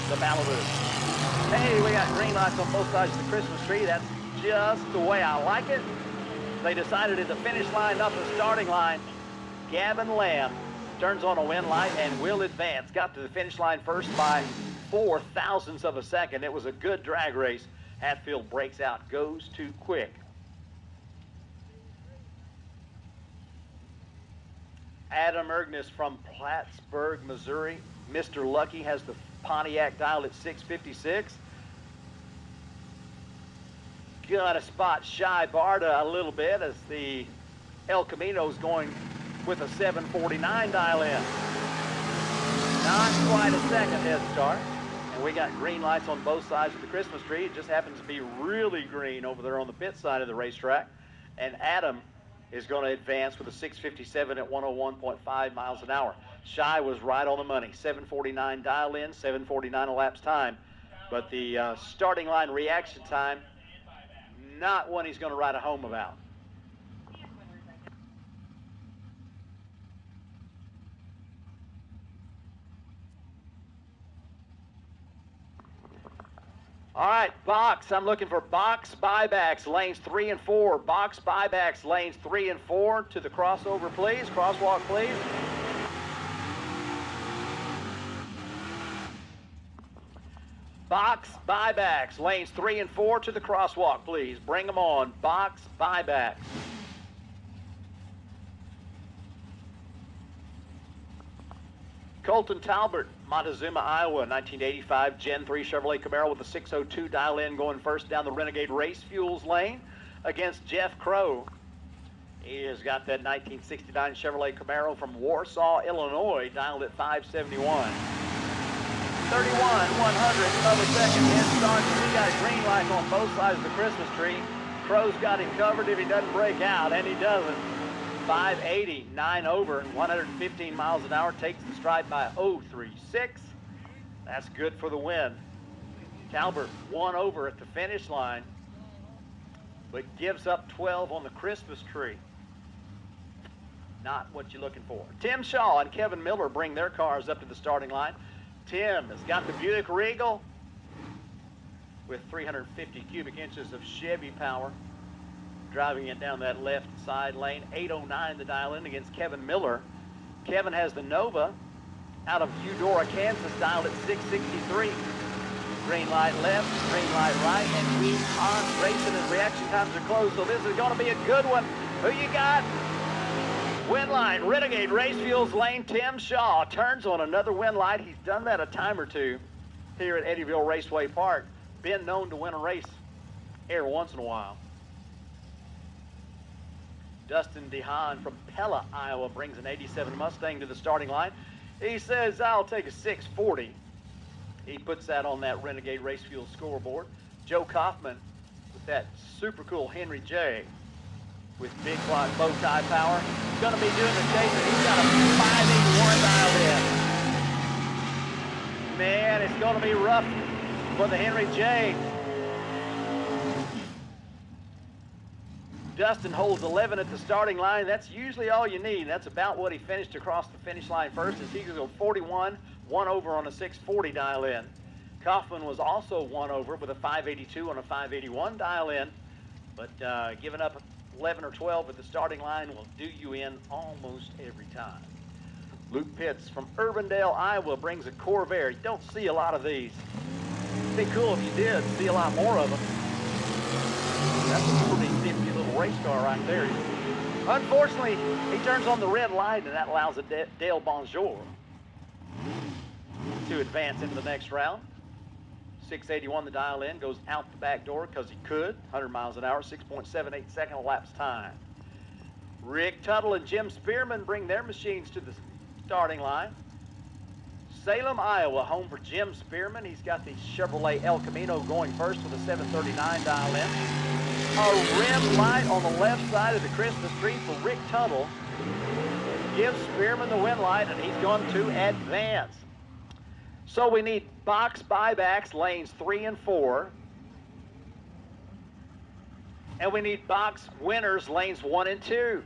the Malibu. Hey, we got green lights on both sides of the Christmas tree. That's just the way I like it. They decided at the finish line, not the starting line. Gavin Lamb turns on a win light and will advance. Got to the finish line first by 4 thousandths of a second. It was a good drag race. Hatfield breaks out, goes too quick. Adam Ergnes from Plattsburgh, Missouri. Mr. Lucky has the Pontiac dialed at 656. Got to spot Shy Barda a little bit as the El Camino's going with a 749 dial in. Not quite a second head start. And we got green lights on both sides of the Christmas tree. It just happens to be really green over there on the pit side of the racetrack. And Adam is going to advance with a 657 at 101.5 miles an hour. Shy was right on the money. 749 dial in, 749 elapsed time. But the starting line reaction time, not one he's going to write a home about. All right, box. I'm looking for box buybacks, lanes 3 and 4. Box buybacks, lanes 3 and 4. To the crossover, please. Crosswalk, please. Box buybacks, lanes 3 and 4. To the crosswalk, please. Bring them on. Box buybacks. Colton Talbert, Montezuma, Iowa, 1985 Gen 3 Chevrolet Camaro with a 602 dial-in going first down the Renegade Race Fuels lane against Jeff Crow. He has got that 1969 Chevrolet Camaro from Warsaw, Illinois, dialed at 571. 31/100 of a second head start. We got a green light on both sides of the Christmas tree. Crow's got him covered if he doesn't break out, and he doesn't. 580, 9 over, 115 miles an hour, takes the stride by 036. That's good for the win. Talbert 1 over at the finish line, but gives up 12 on the Christmas tree. Not what you're looking for. Tim Shaw and Kevin Miller bring their cars up to the starting line. Tim has got the Buick Regal. with 350 cubic inches of Chevy power, driving it down that left side lane. 809 the dial in against Kevin Miller. Kevin has the Nova out of Eudora, Kansas, dialed at 663. Green light left, green light right, and we are racing and reaction times are closed, so this is going to be a good one. Who you got? Win line, Renegade Race Fuels lane, Tim Shaw turns on another win light. He's done that a time or two here at Eddyville Raceway Park. Been known to win a race every once in a while. Dustin DeHaan from Pella, Iowa brings an 87 Mustang to the starting line. He says, I'll take a 640. He puts that on that Renegade Race Fuel scoreboard. Joe Kaufman with that super cool Henry J with big block bow tie power. He's going to be doing the chase, and he's got a 581 dialed in. Man, it's going to be rough for the Henry J. Dustin holds 11 at the starting line. That's usually all you need. That's about what he finished across the finish line first, as he could go 41, one over on a 640 dial in. Kaufman was also one over with a 582 on a 581 dial in, but giving up 11 or 12 at the starting line will do you in almost every time. Luke Pitts from Urbandale, Iowa brings a Corvair. You don't see a lot of these. It'd be cool if you did see a lot more of them. That's a pretty nifty little race car right there. Unfortunately, he turns on the red light, and that allows a Dale Bonjour to advance into the next round. 681 the dial in, goes out the back door because he could. 100 miles an hour, 6.78 second elapsed time. Rick Tuttle and Jim Spearman bring their machines to the starting line. Salem, Iowa, home for Jim Spearman. He's got the Chevrolet El Camino going first with a 739 dial in. A red light on the left side of the Christmas tree for Rick Tuttle gives Spearman the win light, and he's going to advance. So we need box buybacks, lanes 3 and 4. And we need box winners, lanes 1 and 2.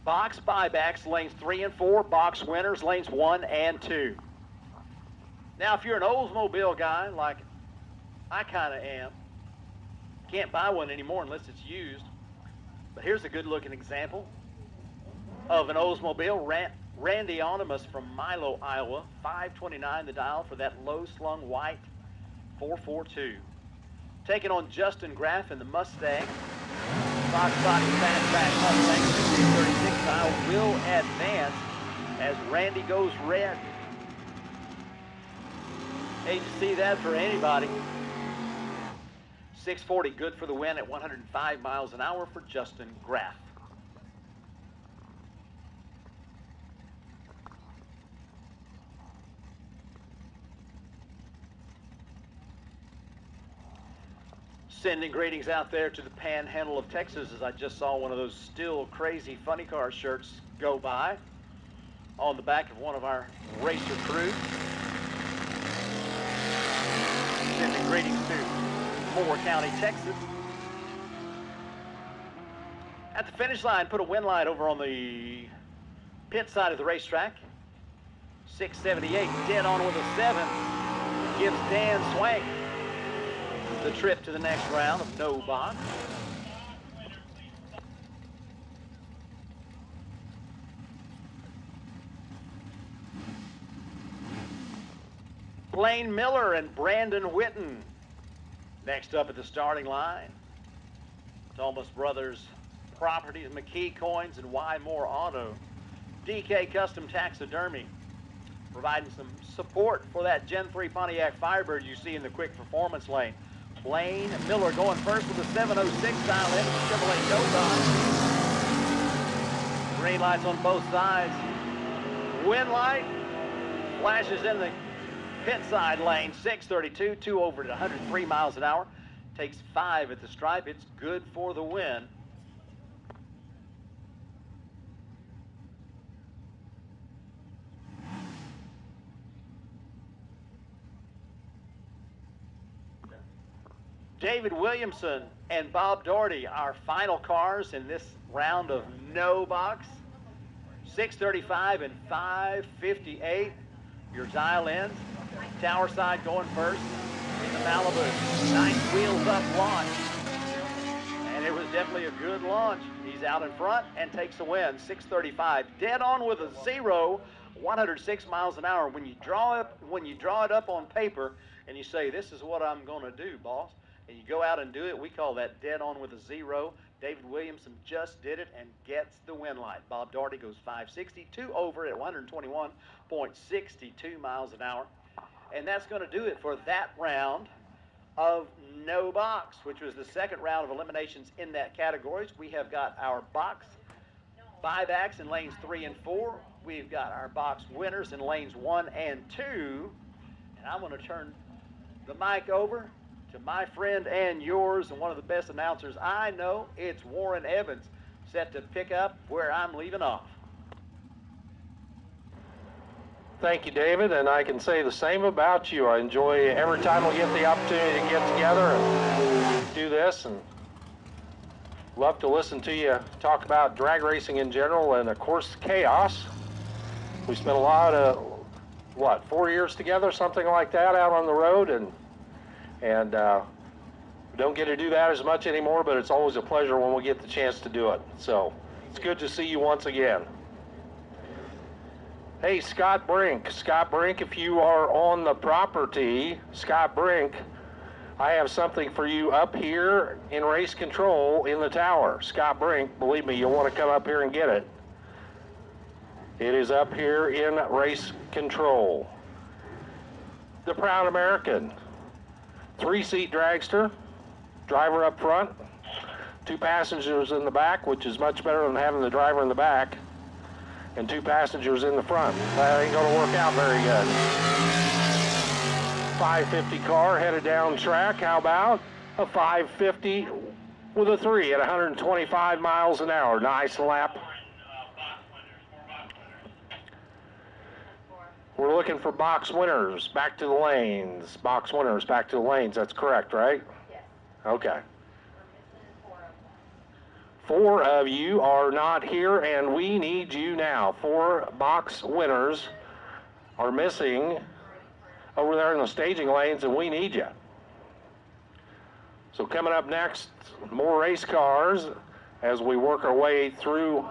Box buybacks, lanes 3 and 4. Box winners, lanes 1 and 2. Now, if you're an Oldsmobile guy, like I kind of am, can't buy one anymore unless it's used. But here's a good-looking example of an Oldsmobile. Randy Onimus from Milo, Iowa, 529 the dial for that low-slung white 442. Taking on Justin Graff in the Mustang. Fox Body Fastback Mustang 1536 dial will advance as Randy goes red. Hate to see that for anybody. 640 good for the win at 105 miles an hour for Justin Graff. Sending greetings out there to the panhandle of Texas, as I just saw one of those Still Crazy Funny Car shirts go by on the back of one of our racer crew. Sending greetings to Moore County, Texas. At the finish line, put a win light over on the pit side of the racetrack. 678, dead on with a 7. Gives Dan Swank the trip to the next round of no box. Blaine Miller and Brandon Whitten next up at the starting line. Thomas Brothers Properties, McKee Coins, and Y Moore Auto. DK Custom Taxidermy providing some support for that Gen 3 Pontiac Firebird you see in the quick performance lane. Blaine Miller going first with a 706 dial in with the Chevrolet Nova. Green lights on both sides. Win light flashes in the pit side lane. 632, 2 over to 103 miles an hour. Takes 5 at the stripe. It's good for the win. David Williamson and Bob Doherty, our final cars in this round of no box. 635 and 558, your dial in. Tower side going first in the Malibu. Nice wheels up launch. And it was definitely a good launch. He's out in front and takes the win. 6:35, dead on with a 0, 106 miles an hour. When you draw it up on paper and you say, this is what I'm going to do, boss, and you go out and do it, we call that dead on with a 0. David Williamson just did it and gets the win light. Bob Daugherty goes 562 over at 121.62 miles an hour. And that's going to do it for that round of no box, which was the second round of eliminations in that category. We have got our box buybacks in lanes 3 and 4. We've got our box winners in lanes 1 and 2. And I'm going to turn the mic over to my friend and yours and one of the best announcers I know. It's Warren Evans, set to pick up where I'm leaving off. Thank you, David, and I can say the same about you. I enjoy every time we get the opportunity to get together and do this, and love to listen to you talk about drag racing in general and, of course, chaos. We spent a lot of, 4 years together, something like that, out on the road, and don't get to do that as much anymore, but it's always a pleasure when we get the chance to do it. So it's good to see you once again. Hey, Scott Brink. Scott Brink, if you are on the property, Scott Brink, I have something for you up here in race control in the tower. Scott Brink, believe me, you'll want to come up here and get it. It is up here in race control. The Proud American. 3-seat dragster, driver up front, 2 passengers in the back, which is much better than having the driver in the back, and 2 passengers in the front. That ain't gonna work out very good. 550 car headed down track. How about a 550 with a 3 at 125 miles an hour? Nice lap. We're looking for box winners, back to the lanes. Box winners, back to the lanes. That's correct, right? Yes. Okay. 4 of you are not here, and we need you now. 4 box winners are missing over there in the staging lanes, and we need you. So coming up next, more race cars as we work our way through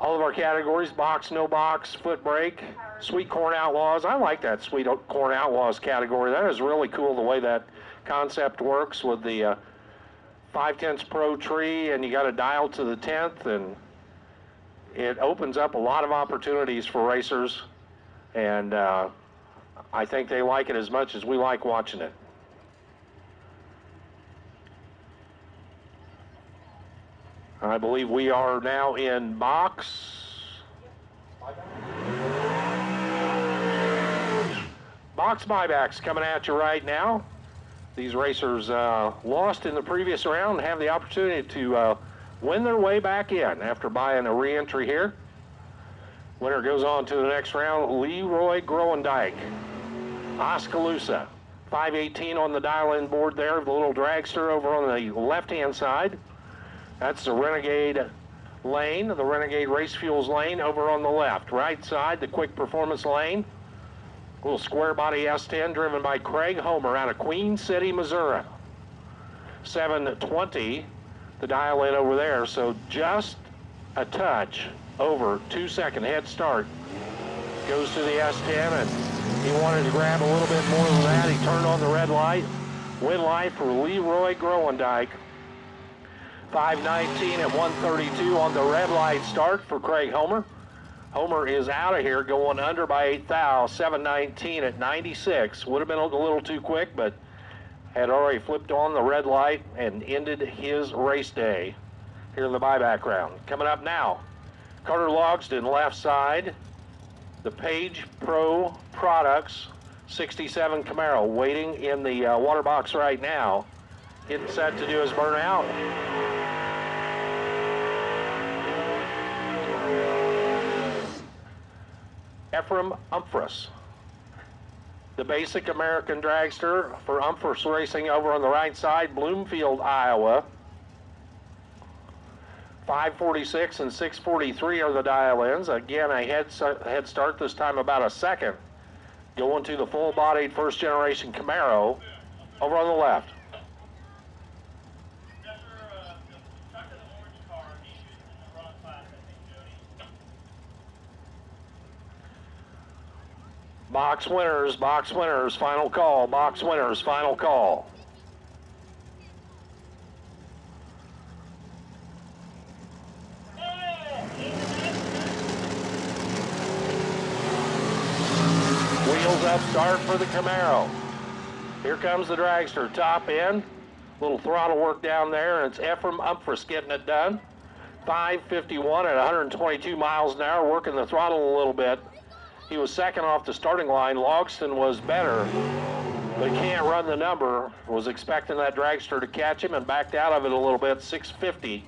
all of our categories: box, no box, foot brake, sweet Corn Outlaws. I like that sweet Corn Outlaws category. That is really cool, the way that concept works with the 5/10 Pro tree, and you got to dial to the 10th, and it opens up a lot of opportunities for racers, and I think they like it as much as we like watching it. I believe we are now in box. Box buybacks coming at you right now. These racers lost in the previous round and have the opportunity to win their way back in after buying a re-entry here. Winner goes on to the next round. Leroy Groendyke, Oskaloosa. 518 on the dial-in board there, the little dragster over on the left-hand side. That's the Renegade lane, the Renegade Race Fuels lane over on the left. Right side, the Quick Performance lane. Little square body S10 driven by Craig Homer out of Queen City, Missouri. 720, the dial in over there, so just a touch over 2-second head start. Goes to the S10, and he wanted to grab a little bit more than that. He turned on the red light. Win light for Leroy Groendyke. 519 at 132 on the red light start for Craig Homer. Homer is out of here, going under by 8 thou. 719 at 96. Would have been a little too quick, but had already flipped on the red light and ended his race day here in the buyback round. Coming up now, Carter Logsdon left side. The Page Pro Products 67 Camaro waiting in the water box right now. Getting set to do his burnout. Ephraim Umphris, the basic American dragster for Umphris Racing over on the right side, Bloomfield, Iowa. 546 and 643 are the dial-ins. Again, a head start, this time about a second going to the full-bodied first-generation Camaro over on the left. Box winners, final call, box winners, final call. Wheels up, start for the Camaro. Here comes the Dragster, top end. Little throttle work down there, and it's Ephraim Umphris getting it done. 551 at 122 miles an hour, working the throttle a little bit. He was second off the starting line. Logston was better, but can't run the number. Was expecting that Dragster to catch him and backed out of it a little bit. 650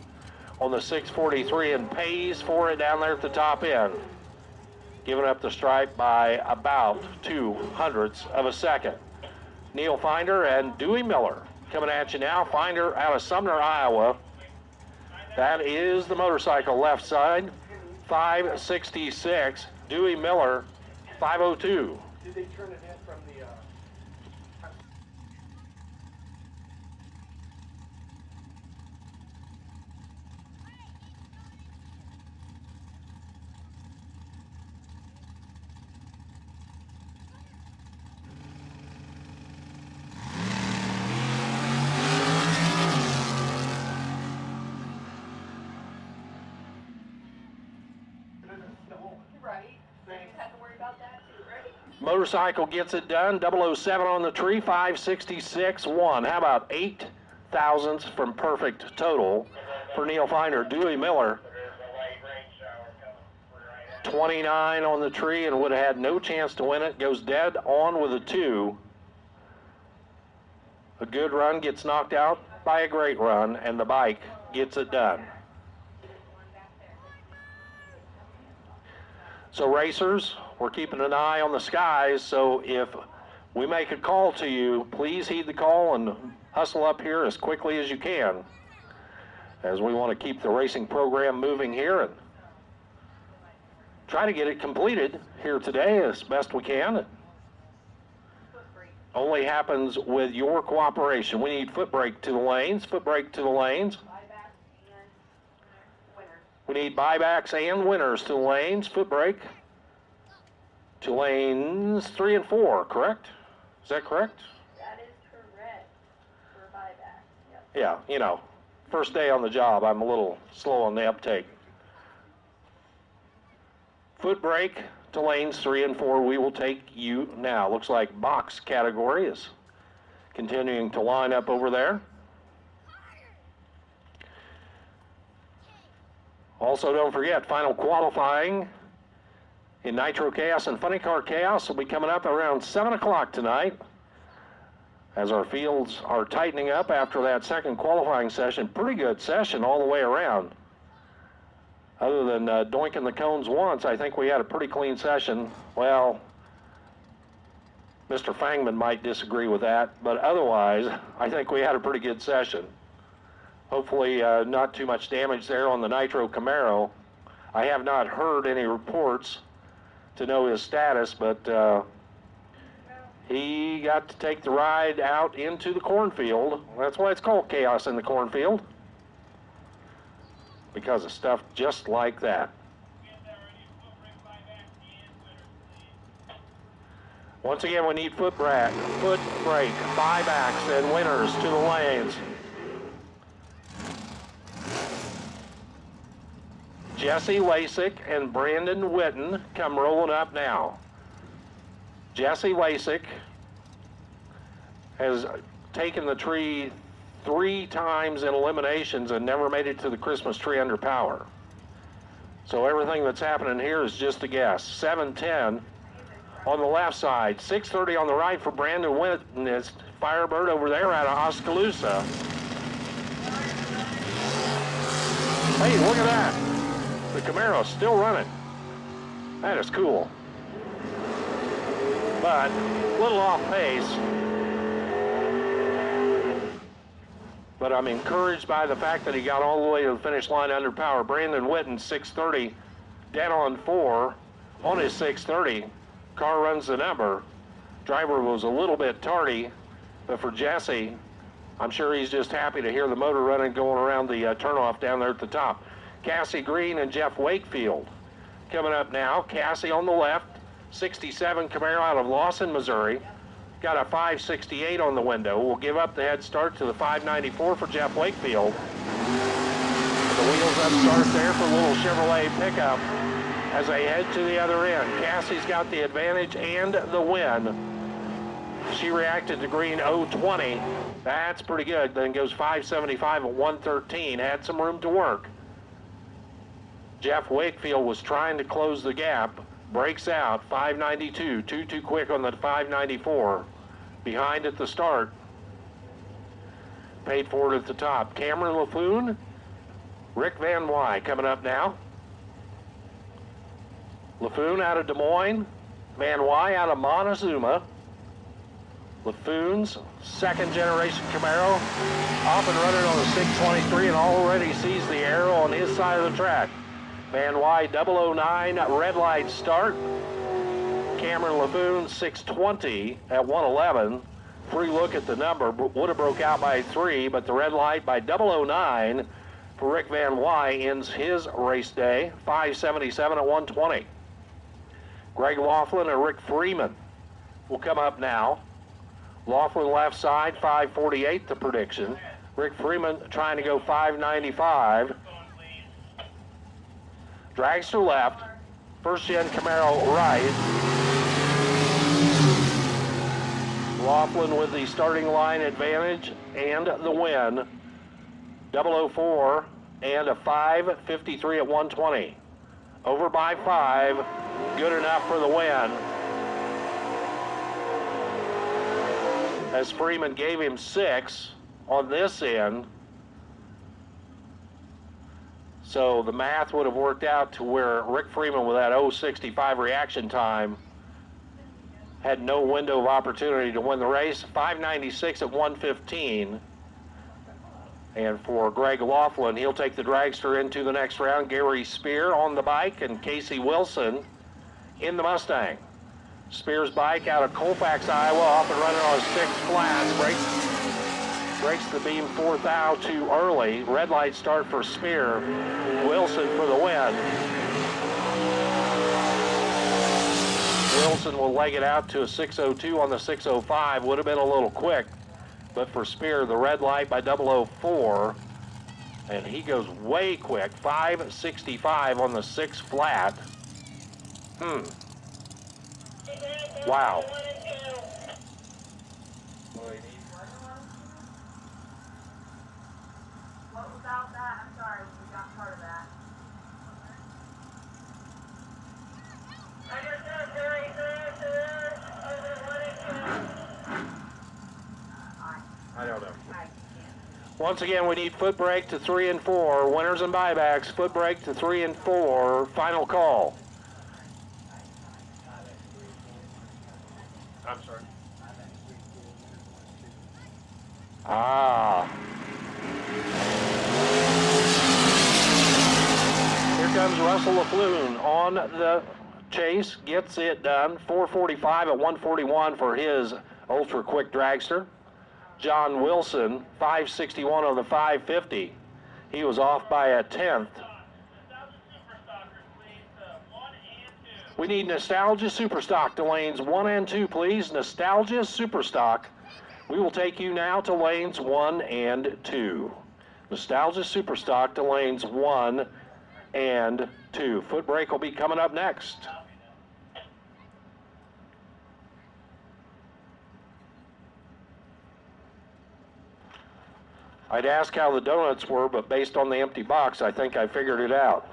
on the 643 and pays for it down there at the top end. Giving up the stripe by about 0.02 of a second. Neil Finder and Dewey Miller coming at you now. Finder out of Sumner, Iowa. That is the motorcycle left side. 566. Dewey Miller, 502. Did they turn it in from the... Motorcycle gets it done. 007 on the tree, 566.1. How about 8 thousandths from perfect total for Neil Finder? Dewey Miller, 29 on the tree and would have had no chance to win it. Goes dead on with a 2. A good run gets knocked out by a great run, and the bike gets it done. So racers, we're keeping an eye on the skies, so if we make a call to you, please heed the call and hustle up here as quickly as you can, as we want to keep the racing program moving here and try to get it completed here today as best we can. It only happens with your cooperation. We need foot brake to the lanes, foot brake to the lanes. We need buybacks and winners to the lanes, foot brake to lanes 3 and 4, correct? Is that correct? That is correct for buyback. Yep. Yeah, you know, first day on the job, I'm a little slow on the uptake. Foot brake to lanes 3 and 4, we will take you now. Looks like box category is continuing to line up over there. Also, don't forget, final qualifying in Nitro Chaos and Funny Car Chaos will be coming up around 7 o'clock tonight as our fields are tightening up after that second qualifying session. Pretty good session all the way around. Other than doinking the cones once, I think we had a pretty clean session. Well, Mr. Fangman might disagree with that, but otherwise, I think we had a pretty good session. Hopefully not too much damage there on the Nitro Camaro. I have not heard any reports to know his status, but he got to take the ride out into the cornfield. That's why it's called Chaos in the Cornfield, because of stuff just like that. Once again, we need foot brake, buybacks, and winners to the lanes. Jesse Lasik and Brandon Witten come rolling up now. Jesse Lasik has taken the tree 3 times in eliminations and never made it to the Christmas tree under power. So everything that's happening here is just a guess. 710 on the left side, 630 on the right for Brandon Witten. It's Firebird over there out of Oskaloosa. Hey, look at that. The Camaro's still running. That is cool. But a little off pace. But I'm encouraged by the fact that he got all the way to the finish line under power. Brandon Witten, 630, dead on 4 on his 630. Car runs the number. Driver was a little bit tardy, but for Jesse, I'm sure he's just happy to hear the motor running going around the turnoff down there at the top. Cassie Green and Jeff Wakefield coming up now. Cassie on the left, 67 Camaro out of Lawson, Missouri. Got a 568 on the window. We'll give up the head start to the 594 for Jeff Wakefield. The wheels up start there for a little Chevrolet pickup as they head to the other end. Cassie's got the advantage and the win. She reacted to green 020. That's pretty good. Then goes 575 at 113. Had some room to work. Jeff Wakefield was trying to close the gap. Breaks out 592. Too quick on the 594. Behind at the start. Paid for it at the top. Cameron LaFoon, Rick Van Wy coming up now. LaFoon out of Des Moines. Van Wy out of Montezuma. LaFoon's second generation Camaro off and running on the 623 and already sees the arrow on his side of the track. Van Wy 009 red light start. Cameron LaFoon 620 at 111. Free look at the number, would have broke out by 3, but the red light by 009 for Rick Van Wy ends his race day 577 at 120. Greg Laughlin and Rick Freeman will come up now. Laughlin left side 548 the prediction. Rick Freeman trying to go 595. Dragster left. First gen Camaro right. Laughlin with the starting line advantage and the win. 004 and a 553 at 120. Over by 5. Good enough for the win. As Freeman gave him 6 on this end. So the math would have worked out to where Rick Freeman with that 065 reaction time had no window of opportunity to win the race. 596 at 115. And for Greg Laughlin, he'll take the Dragster into the next round. Gary Spear on the bike and Casey Wilson in the Mustang. Spear's bike out of Colfax, Iowa, off and running on 6 flats. Breaks the beam 4th out too early. Red light start for Spear. Wilson for the win. Wilson will leg it out to a 602 on the 605. Would have been a little quick, but for Spear, the red light by 004. And he goes way quick, 565 on the 6 flat. Wow. What was out that? I'm sorry, we got part of that. I don't know. Once again, we need foot brake to 3 and 4. Winners and buybacks, foot brake to 3 and 4. Final call. I'm sorry. Here comes Russell LaFleur on the chase, gets it done. 445 at 141 for his ultra quick dragster. John Wilson, 561 on the 550. He was off by a 10th. We need Nostalgia Superstock to lanes 1 and 2, please. Nostalgia Superstock. We will take you now to lanes 1 and 2. Nostalgia Superstock to lanes 1 and 2. Foot brake will be coming up next. I'd ask how the donuts were, but based on the empty box, I think I figured it out.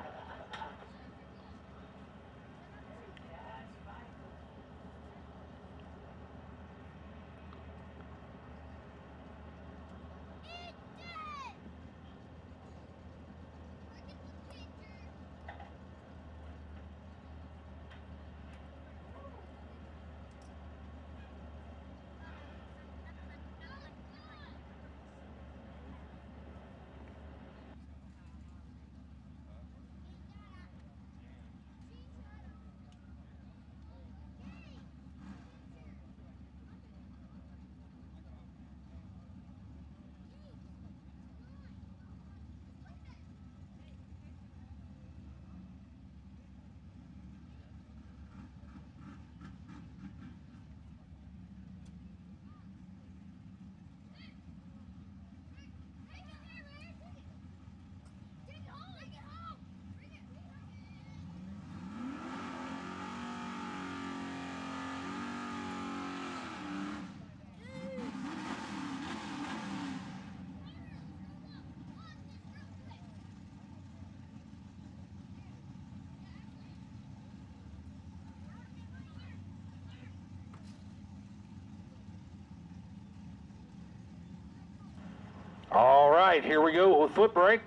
All right, here we go with foot brake.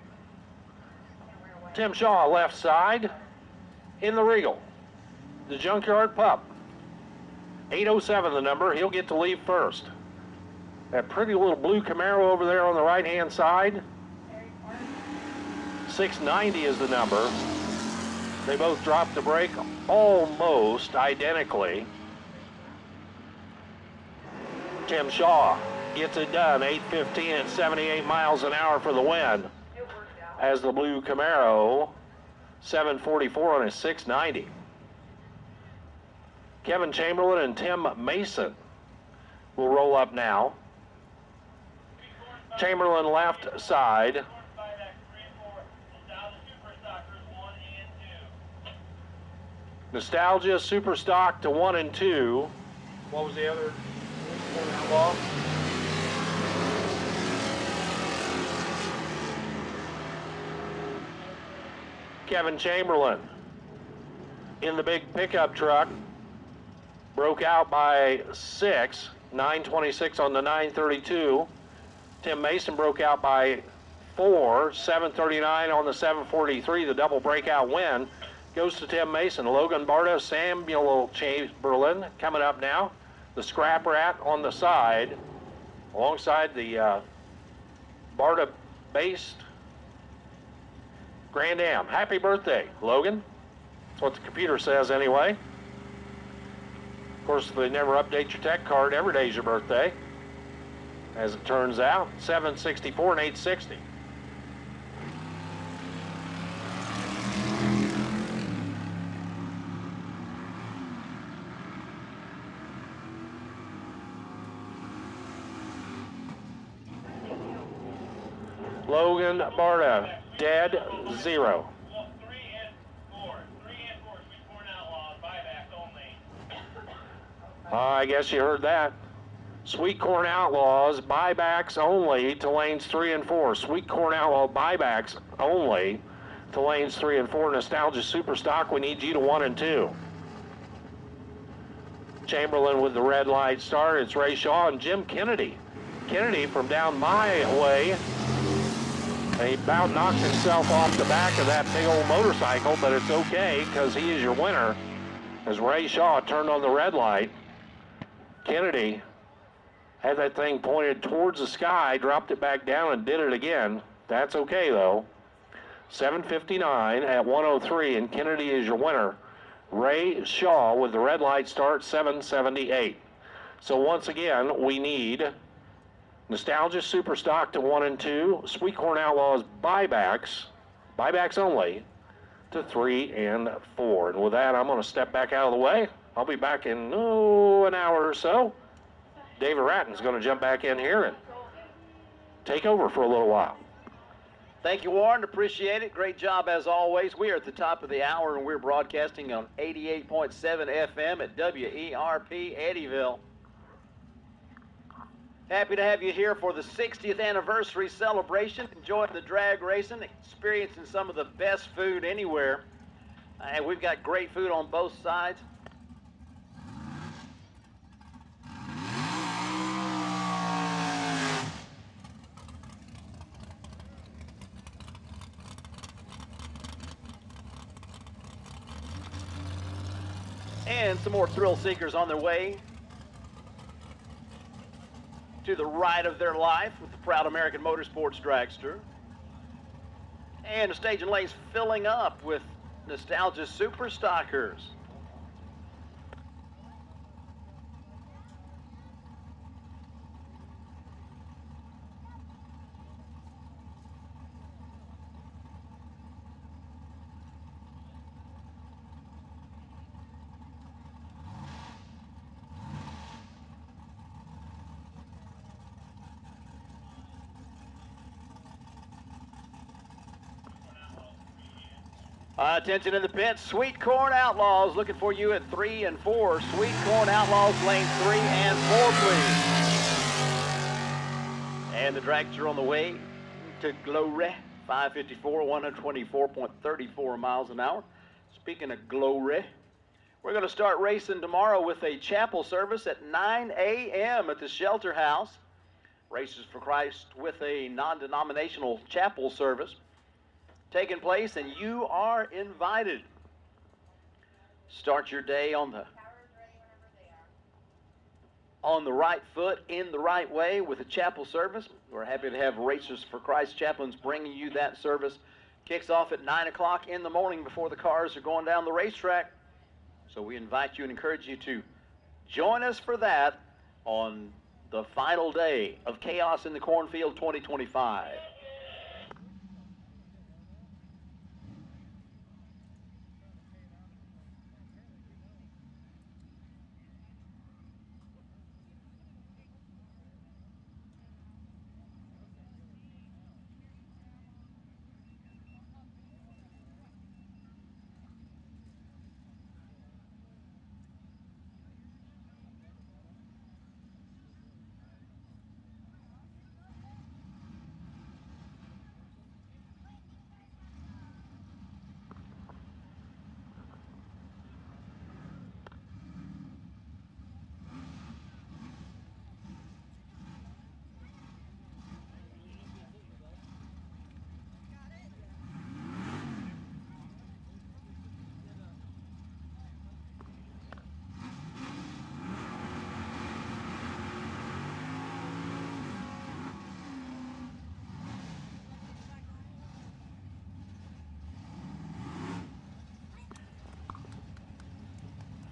Tim Shaw, left side, in the Regal. The Junkyard Pup. 807 the number, he'll get to leave first. That pretty little blue Camaro over there on the right-hand side. 690 is the number. They both dropped the brake almost identically. Tim Shaw gets it done, 8:15 at 78 miles an hour for the win. As the blue Camaro, 744 on his 690. Kevin Chamberlain and Tim Mason will roll up now. Chamberlain left side. Nostalgia Super Stock to 1 and 2. What was the other? Corn Outlaw. Kevin Chamberlain in the big pickup truck broke out by 6, 926 on the 932. Tim Mason broke out by 4, 739 on the 743. The double breakout win goes to Tim Mason. Logan Barta, Samuel Chamberlain coming up now. The Scrap Rat on the side alongside the Barta-based Grand Am. Happy birthday, Logan. That's what the computer says anyway. Of course, they never update your tech card. Every day's your birthday, as it turns out. 764 and 860. Logan Barta, dead 0. Well, 3 and 4. 3 and 4, sweet Corn Outlaws, buybacks only. I guess you heard that. Sweet Corn Outlaws, buybacks only to lanes 3 and 4. Sweet Corn Outlaw buybacks only to lanes 3 and 4. Nostalgia Super Stock, we need you to 1 and 2. Chamberlain with the red light start. It's Ray Shaw and Jim Kennedy. Kennedy from down my way. He about knocked himself off the back of that big old motorcycle, but it's okay because he is your winner. As Ray Shaw turned on the red light, Kennedy had that thing pointed towards the sky, dropped it back down and did it again. That's okay though. 7:59 at 103, and Kennedy is your winner. Ray Shaw with the red light start, 778. So once again, we need Nostalgia Super Stock to 1 and 2. Sweet Corn Outlaws buybacks only to 3 and 4. And with that, I'm going to step back out of the way. I'll be back in an hour or so. David Ratton's going to jump back in here and take over for a little while. Thank you, Warren. Appreciate it. Great job as always. We are at the top of the hour, and we're broadcasting on 88.7 FM at WERP Eddyville. Happy to have you here for the 60th anniversary celebration, enjoying the drag racing, experiencing some of the best food anywhere. And we've got great food on both sides. And some more thrill seekers on their way to the ride of their life with the proud American Motorsports Dragster. And the stage and lanes filling up with Nostalgia Super Stockers. Attention in the pits, Sweet Corn Outlaws looking for you at 3 and 4. Sweet Corn Outlaws, lanes 3 and 4, please. And the dragster on the way to Glory, 554, 124.34 miles an hour. Speaking of Glory, we're going to start racing tomorrow with a chapel service at 9 a.m. at the Shelter House. Races for Christ with a non-denominational chapel service taking place, and you are invited. Start your day on the right foot, in the right way with a chapel service. We're happy to have Racers for Christ chaplains bringing you that service. Kicks off at 9 o'clock in the morning before the cars are going down the racetrack. So we invite you and encourage you to join us for that on the final day of Chaos in the Cornfield 2025.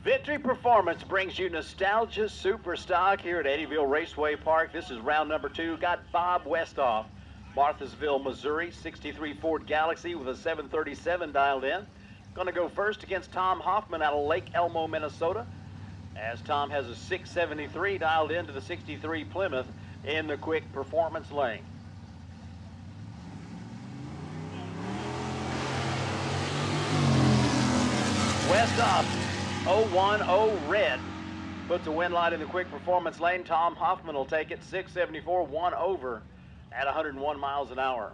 Victory Performance brings you nostalgia super stock here at Eddyville Raceway Park. This is round number 2. Got Bob Westhoff, Marthasville, Missouri, 63 Ford Galaxy with a 737 dialed in. Going to go first against Tom Hoffman out of Lake Elmo, Minnesota, as Tom has a 673 dialed into the 63 Plymouth in the quick performance lane. Westhoff 010 red puts a win light in the quick performance lane. Tom Hoffman will take it 674 1 over at 101 miles an hour.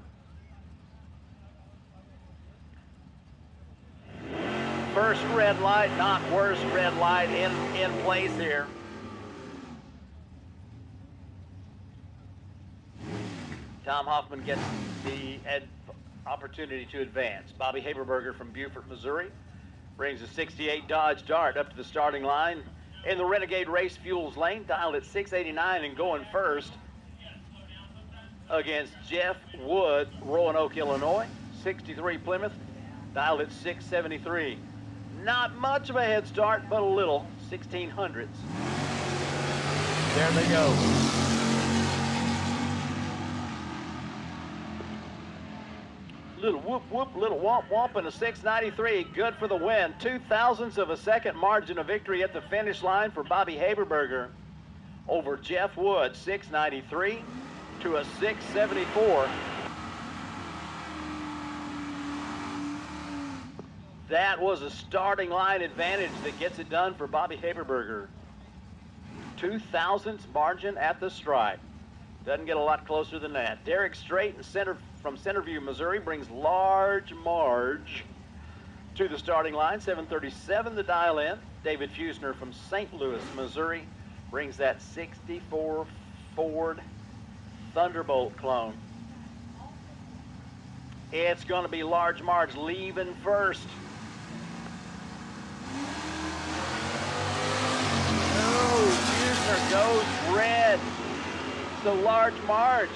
First red light, not worst red light in place here. Tom Hoffman gets the opportunity to advance. Bobby Haberberger from Beaufort, Missouri, brings a 68 Dodge Dart up to the starting line in the Renegade Race Fuels lane, dialed at 689 and going first against Jeff Wood, Roanoke, Illinois, 63 Plymouth, dialed at 673. Not much of a head start, but a little, 1600s. There they go. Little whoop whoop, little womp womp, and a 693. Good for the win. 0.02 of a second margin of victory at the finish line for Bobby Haberberger over Jeff Wood, 693 to a 674. That was a starting line advantage that gets it done for Bobby Haberberger. 0.02 margin at the stripe. Doesn't get a lot closer than that. Derek Strait from Centerview, Missouri, brings Large Marge to the starting line, 737 the dial in. David Fusner from St. Louis, Missouri, brings that 64 Ford Thunderbolt clone. It's going to be Large Marge leaving first. Fusner goes red. So Large Marge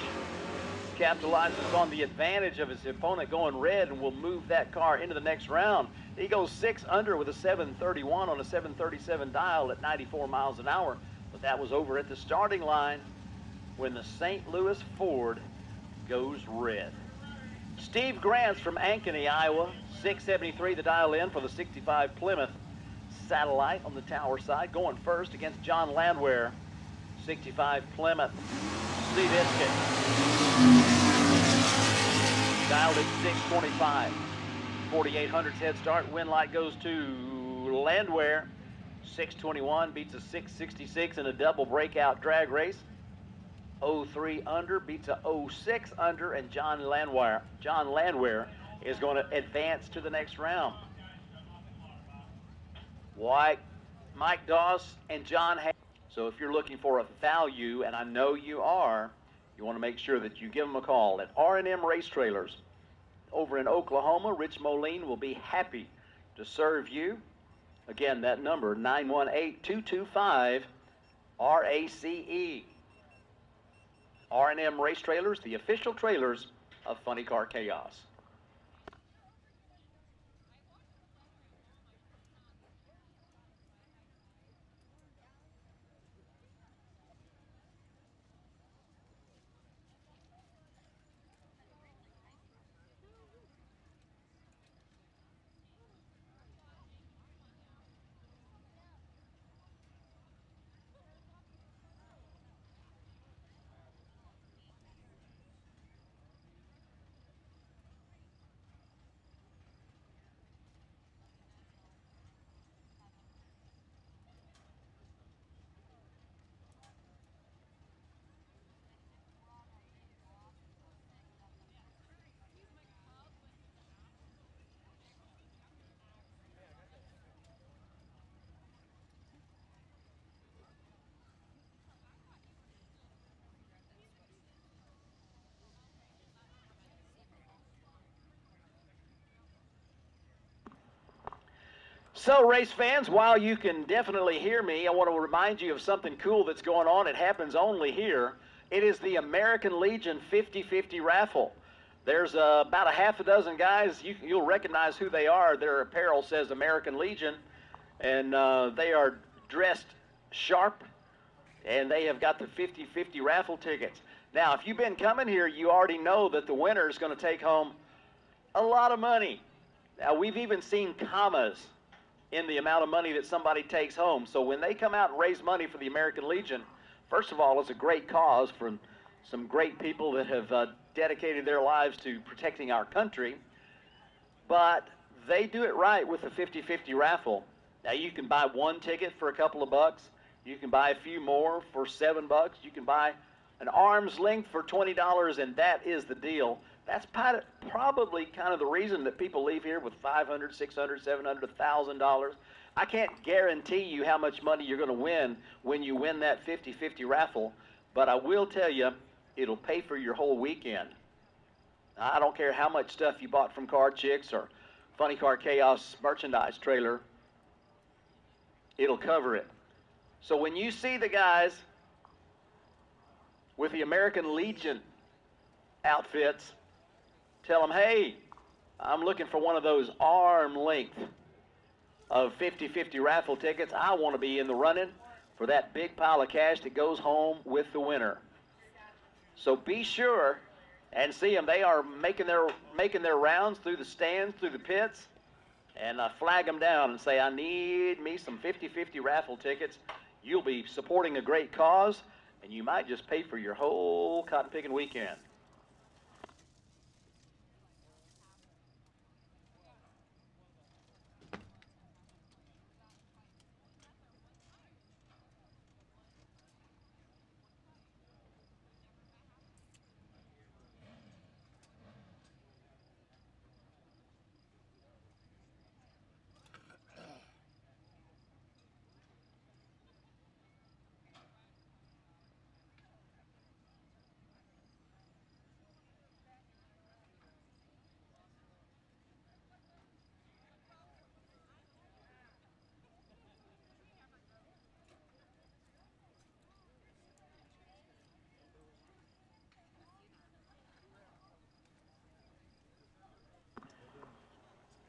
capitalizes on the advantage of his opponent going red and will move that car into the next round. He goes 6 under with a 731 on a 737 dial at 94 miles an hour, but that was over at the starting line when the St. Louis Ford goes red. Steve Grants from Ankeny, Iowa, 673 the dial in for the 65 Plymouth Satellite on the tower side, going first against John Landwehr, 65 Plymouth. See this kid. Dialed at 625. 4800's head start. Win light goes to Landwehr. 621 beats a 666 in a double breakout drag race. 03 under beats a 06 under, and John Landwehr is going to advance to the next round. Mike Doss and John Hay. So if you're looking for a value, and I know you are, you want to make sure that you give them a call at R&M Race Trailers over in Oklahoma. Rich Moline will be happy to serve you. Again, that number, 918-225-RACE. R&M Race Trailers, the official trailers of Funny Car Chaos. So, race fans, while you can definitely hear me, I want to remind you of something cool that's going on. It happens only here. It is the American Legion 50-50 raffle. There's about a half a dozen guys. You'll recognize who they are. Their apparel says American Legion, and they are dressed sharp, and they have got the 50-50 raffle tickets. Now, if you've been coming here, you already know that the winner is going to take home a lot of money. Now, we've even seen commas in the amount of money that somebody takes home. So when they come out and raise money for the American Legion, first of all, it's a great cause for some great people that have dedicated their lives to protecting our country. But they do it right with the 50-50 raffle. Now, you can buy one ticket for a couple of bucks. You can buy a few more for $7. You can buy an arm's length for $20, and that is the deal. That's probably kind of the reason that people leave here with $500, $600, $700, $1,000. I can't guarantee you how much money you're going to win when you win that 50-50 raffle, but I will tell you, it'll pay for your whole weekend. I don't care how much stuff you bought from Car Chicks or Funny Car Chaos merchandise trailer, it'll cover it. So when you see the guys with the American Legion outfits, tell them, hey, I'm looking for one of those arm length of 50-50 raffle tickets. I want to be in the running for that big pile of cash that goes home with the winner. So be sure and see them. They are making their rounds through the stands, through the pits, and flag them down and say, I need me some 50-50 raffle tickets. You'll be supporting a great cause, and you might just pay for your whole cotton picking weekend.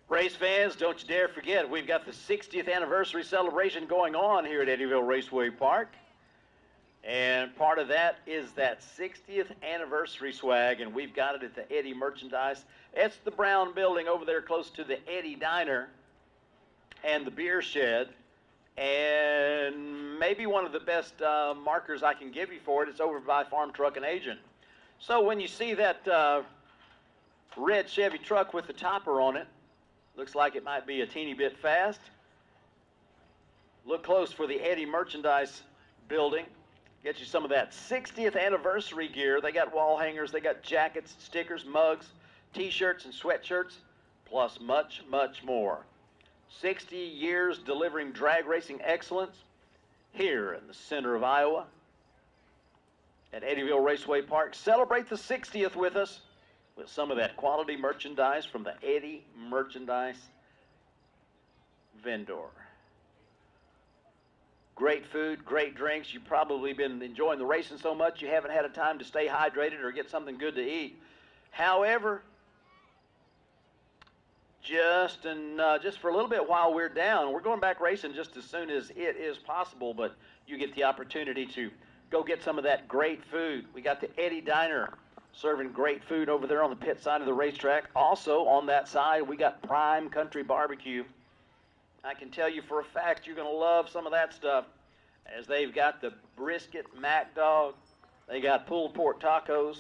Race fans, don't you dare forget, we've got the 60th anniversary celebration going on here at Eddyville Raceway Park. And part of that is that 60th anniversary swag, and we've got it at the Eddy merchandise. It's the brown building over there close to the Eddy Diner and the beer shed. And maybe one of the best markers I can give you for it is over by Farm Truck and Agent. So when you see that red Chevy truck with the topper on it, looks like it might be a teeny bit fast. Look close for the Eddy merchandise building. Get you some of that 60th anniversary gear. They got wall hangers, they got jackets, stickers, mugs, t-shirts, and sweatshirts, plus much, much more. 60 years delivering drag racing excellence here in the center of Iowa. at Eddyville Raceway Park. Celebrate the 60th with us with some of that quality merchandise from the Eddy Merchandise vendor. Great food, great drinks. You've probably been enjoying the racing so much you haven't had a time to stay hydrated or get something good to eat. However, just for a little bit while we're down, we're going back racing just as soon as it is possible, but you get the opportunity to go get some of that great food. We got the Eddy Diner serving great food over there on the pit side of the racetrack. Also on that side, we got Prime Country Barbecue. I can tell you for a fact you're going to love some of that stuff, as they've got the brisket mac dog. They got pulled pork tacos.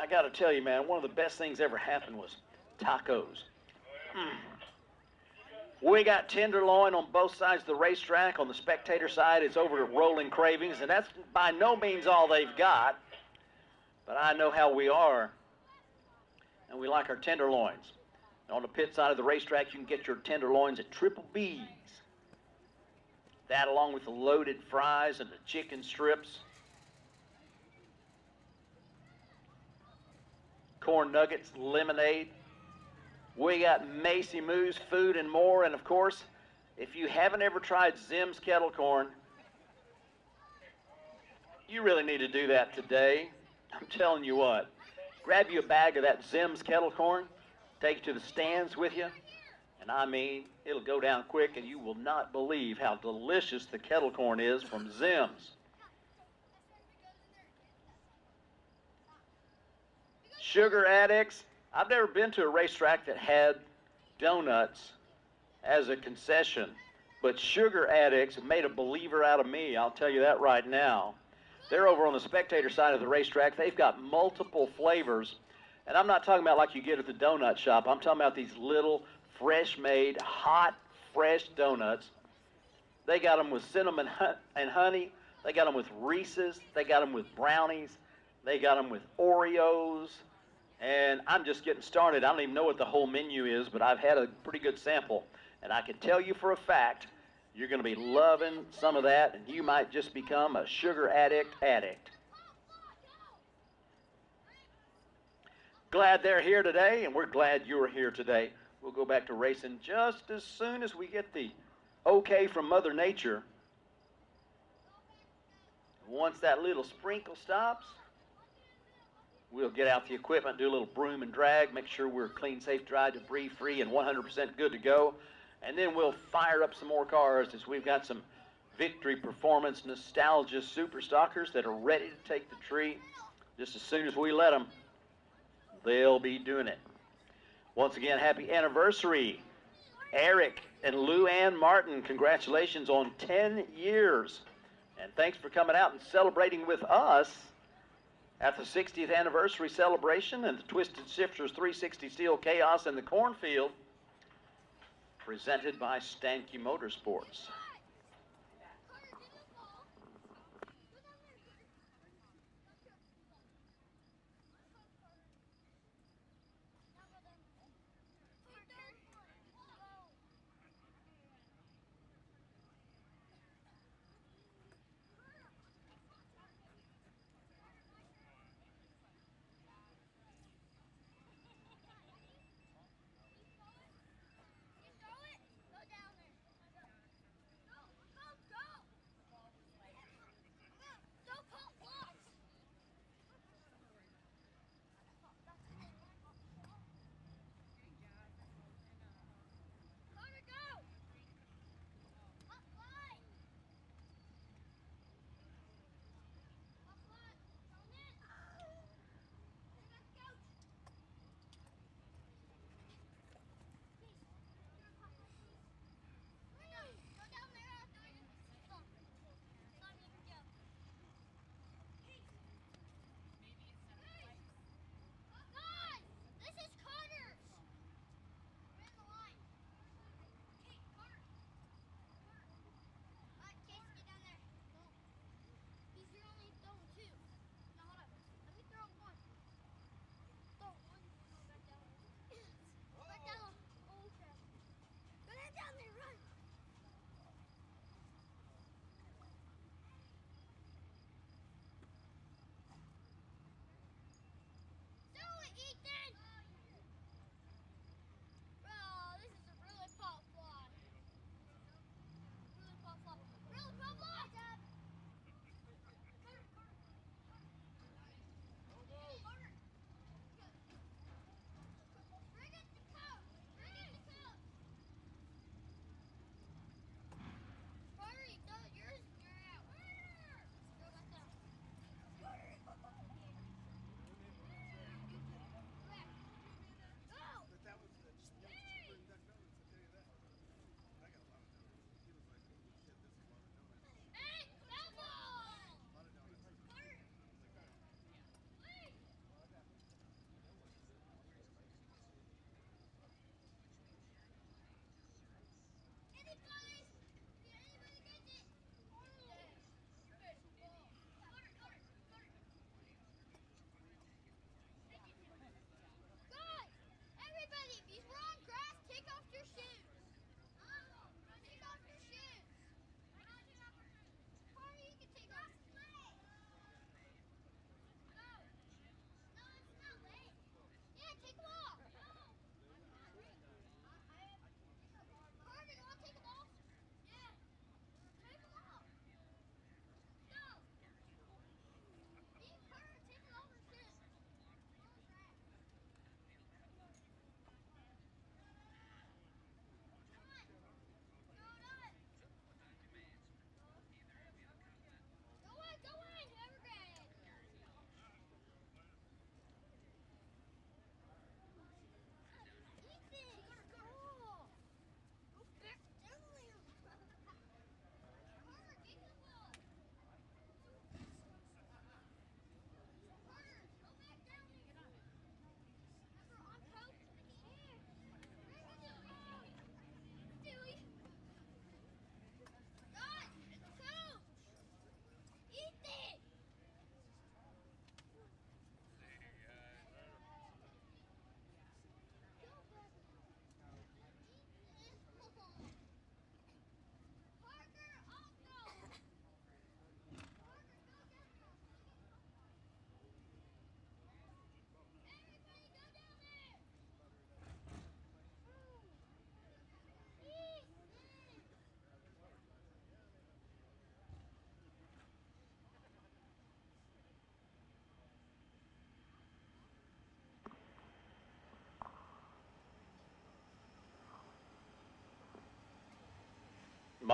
I got to tell you, man, one of the best things ever happened was tacos. We got tenderloin on both sides of the racetrack. On the spectator side, it's over at Rolling Cravings, and that's by no means all they've got. But I know how we are, and we like our tenderloins. On the pit side of the racetrack, you can get your tenderloins at Triple B's. That along with the loaded fries and the chicken strips. Corn nuggets, lemonade. We got Macy Moo's food and more. And of course, if you haven't ever tried Zim's kettle corn, you really need to do that today. I'm telling you what, grab you a bag of that Zim's kettle corn, take it to the stands with you, and I mean, it'll go down quick, and you will not believe how delicious the kettle corn is from Zim's. Sugar addicts, I've never been to a racetrack that had donuts as a concession, but sugar addicts have made a believer out of me, I'll tell you that right now. They're over on the spectator side of the racetrack. They've got multiple flavors. And I'm not talking about like you get at the donut shop. I'm talking about these little fresh-made, hot, fresh donuts. They got them with cinnamon and honey. They got them with Reese's. They got them with brownies. They got them with Oreos. And I'm just getting started. I don't even know what the whole menu is, but I've had a pretty good sample. And I can tell you for a fact, you're going to be loving some of that, and you might just become a sugar addict. Glad they're here today, and we're glad you're here today. We'll go back to racing just as soon as we get the okay from Mother Nature. Once that little sprinkle stops, we'll get out the equipment, do a little broom and drag, make sure we're clean, safe, dry, debris-free, and 100% good to go. And then we'll fire up some more cars as we've got some Victory Performance Nostalgia Super Stockers that are ready to take the tree. Just as soon as we let them, they'll be doing it. Once again, happy anniversary, Eric and Lou Ann Martin. Congratulations on 10 years. And thanks for coming out and celebrating with us at the 60th anniversary celebration and the Twisted Shifterz 360 Steel Chaos in the Cornfield, presented by Stanky Motorsports.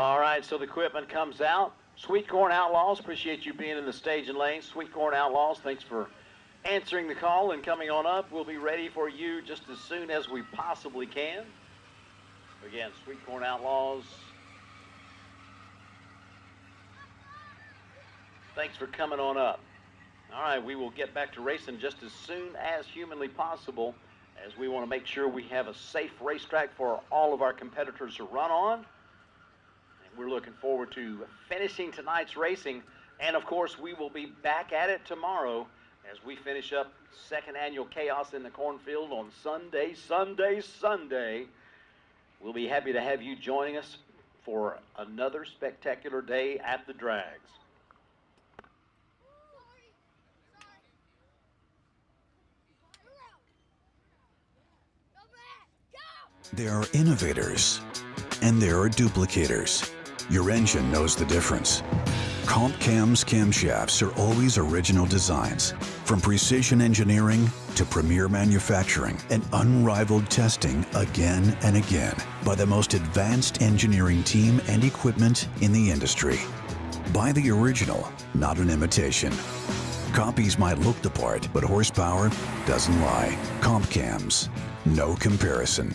All right, so the equipment comes out. Sweet Corn Outlaws, appreciate you being in the staging lane. Sweet Corn Outlaws, thanks for answering the call and coming on up. We'll be ready for you just as soon as we possibly can. Again, Sweet Corn Outlaws, thanks for coming on up. All right, we will get back to racing just as soon as humanly possible, as we want to make sure we have a safe racetrack for all of our competitors to run on. And we're looking forward to finishing tonight's racing. And of course, we will be back at it tomorrow as we finish up second annual Chaos in the Cornfield on Sunday. We'll be happy to have you joining us for another spectacular day at the drags. There are innovators, and there are duplicators. Your engine knows the difference. Comp Cam's camshafts are always original designs. From precision engineering to premier manufacturing and unrivaled testing again and again by the most advanced engineering team and equipment in the industry. Buy the original, not an imitation. Copies might look the part, but horsepower doesn't lie. Comp Cams, no comparison.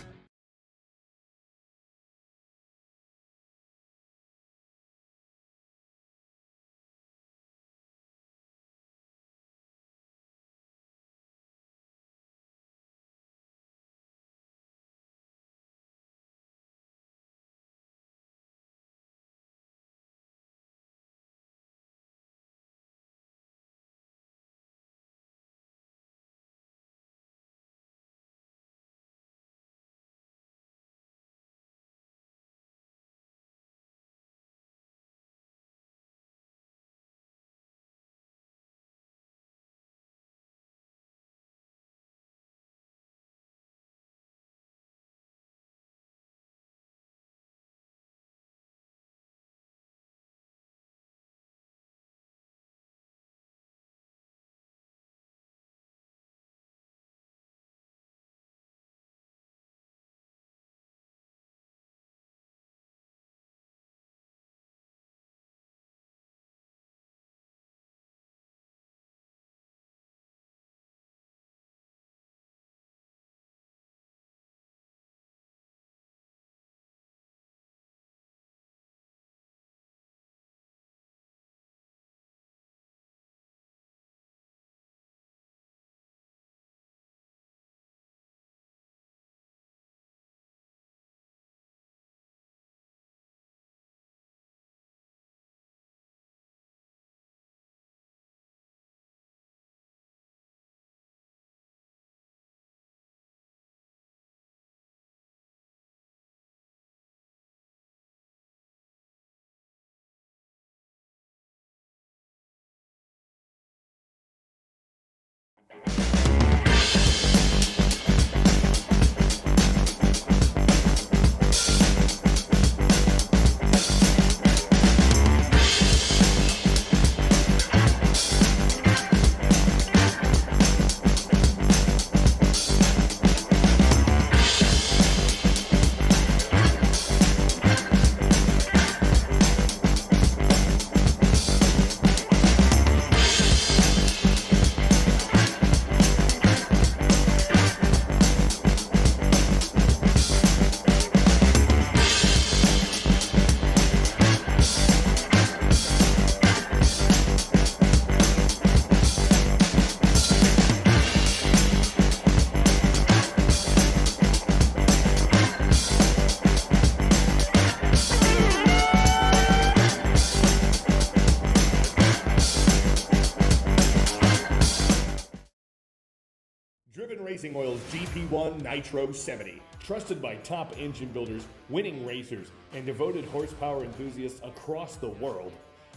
Racing Oil's GP1 Nitro 70. Trusted by top engine builders, winning racers, and devoted horsepower enthusiasts across the world.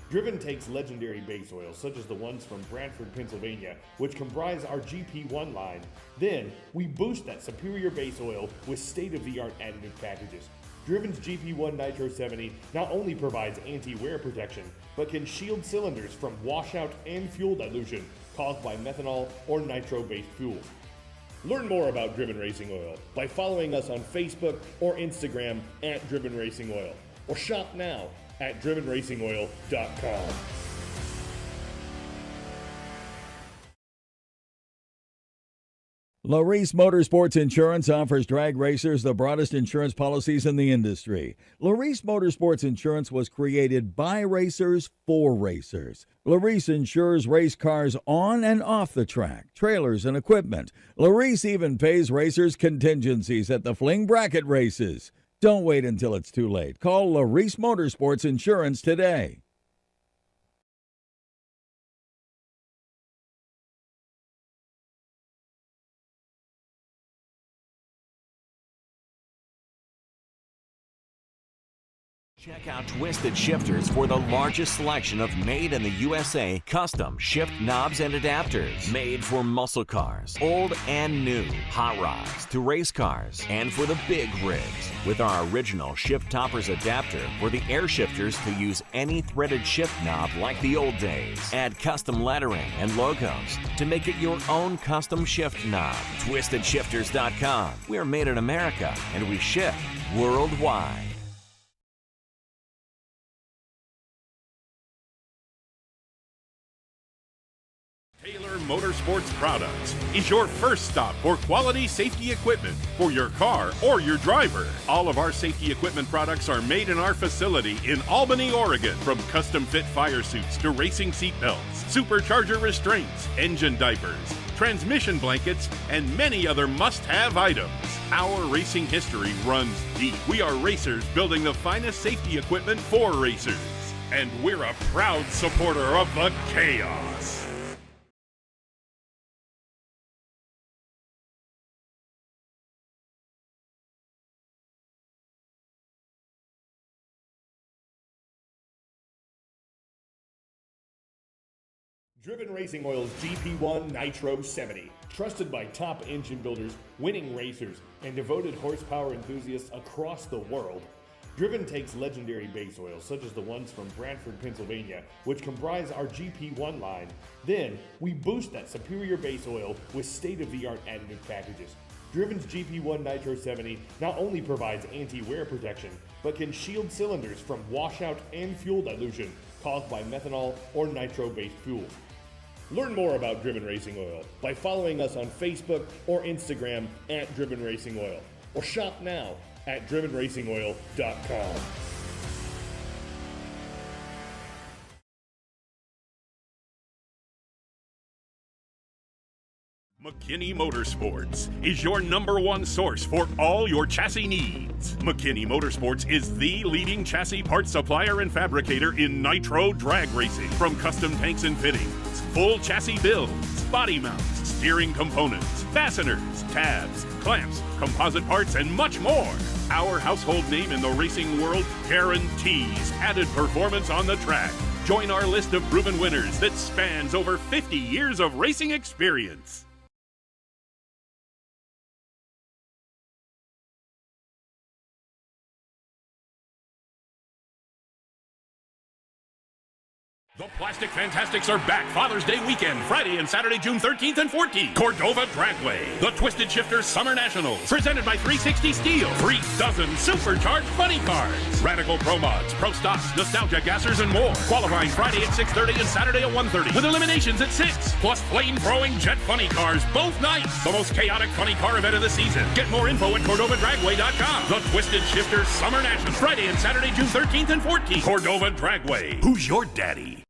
Driven takes legendary base oils such as the ones from Brantford, Pennsylvania, which comprise our GP1 line. Then, we boost that superior base oil with state-of-the-art additive packages. Driven's GP1 Nitro 70 not only provides anti-wear protection, but can shield cylinders from washout and fuel dilution caused by methanol or nitro-based fuels. Learn more about Driven Racing Oil by following us on Facebook or Instagram at Driven Racing Oil. or shop now at drivenracingoil.com. Laris Motorsports Insurance offers drag racers the broadest insurance policies in the industry. Laris Motorsports Insurance was created by racers for racers. Laris insures race cars on and off the track, trailers, and equipment. Laris even pays racers contingencies at the fling bracket races. Don't wait until it's too late. Call Laris Motorsports Insurance today. Check out Twisted Shifterz for the largest selection of made in the USA custom shift knobs and adapters. Made for muscle cars, old and new, hot rods to race cars, and for the big rigs. With our original shift toppers adapter for the air shifters to use any threaded shift knob like the old days. Add custom lettering and logos to make it your own custom shift knob. TwistedShifters.com. We are made in America and we ship worldwide. Motorsports Products is your first stop for quality safety equipment for your car or your driver. All of our safety equipment products are made in our facility in Albany, Oregon. From custom fit fire suits to racing seat belts, supercharger restraints, engine diapers, transmission blankets, and many other must-have items. Our racing history runs deep. We are racers building the finest safety equipment for racers. And we're a proud supporter of the Chaos. Driven Racing Oil's GP1 Nitro 70. Trusted by top engine builders, winning racers, and devoted horsepower enthusiasts across the world, Driven takes legendary base oils such as the ones from Brantford, Pennsylvania, which comprise our GP1 line. Then, we boost that superior base oil with state-of-the-art additive packages. Driven's GP1 Nitro 70 not only provides anti-wear protection, but can shield cylinders from washout and fuel dilution caused by methanol or nitro-based fuels. Learn more about Driven Racing Oil by following us on Facebook or Instagram at Driven Racing Oil, or shop now at drivenracingoil.com. McKinney Motorsports is your #1 source for all your chassis needs. McKinney Motorsports is the leading chassis parts supplier and fabricator in nitro drag racing. From custom tanks and fittings, full chassis builds, body mounts, steering components, fasteners, tabs, clamps, composite parts, and much more. Our household name in the racing world guarantees added performance on the track. Join our list of proven winners that spans over 50 years of racing experience. The Plastic Fantastics are back Father's Day weekend, Friday and Saturday, June 13th and 14th. Cordova Dragway, the Twisted Shifterz Summer Nationals, presented by 360 Steel. 3 dozen supercharged funny cars. Radical Pro Mods, Pro Stocks, Nostalgia Gassers, and more. Qualifying Friday at 6:30 and Saturday at 1:30, with eliminations at 6. Plus flame-throwing jet funny cars both nights. The most chaotic funny car event of the season. Get more info at CordovaDragway.com. The Twisted Shifterz Summer Nationals, Friday and Saturday, June 13th and 14th. Cordova Dragway. Who's your daddy?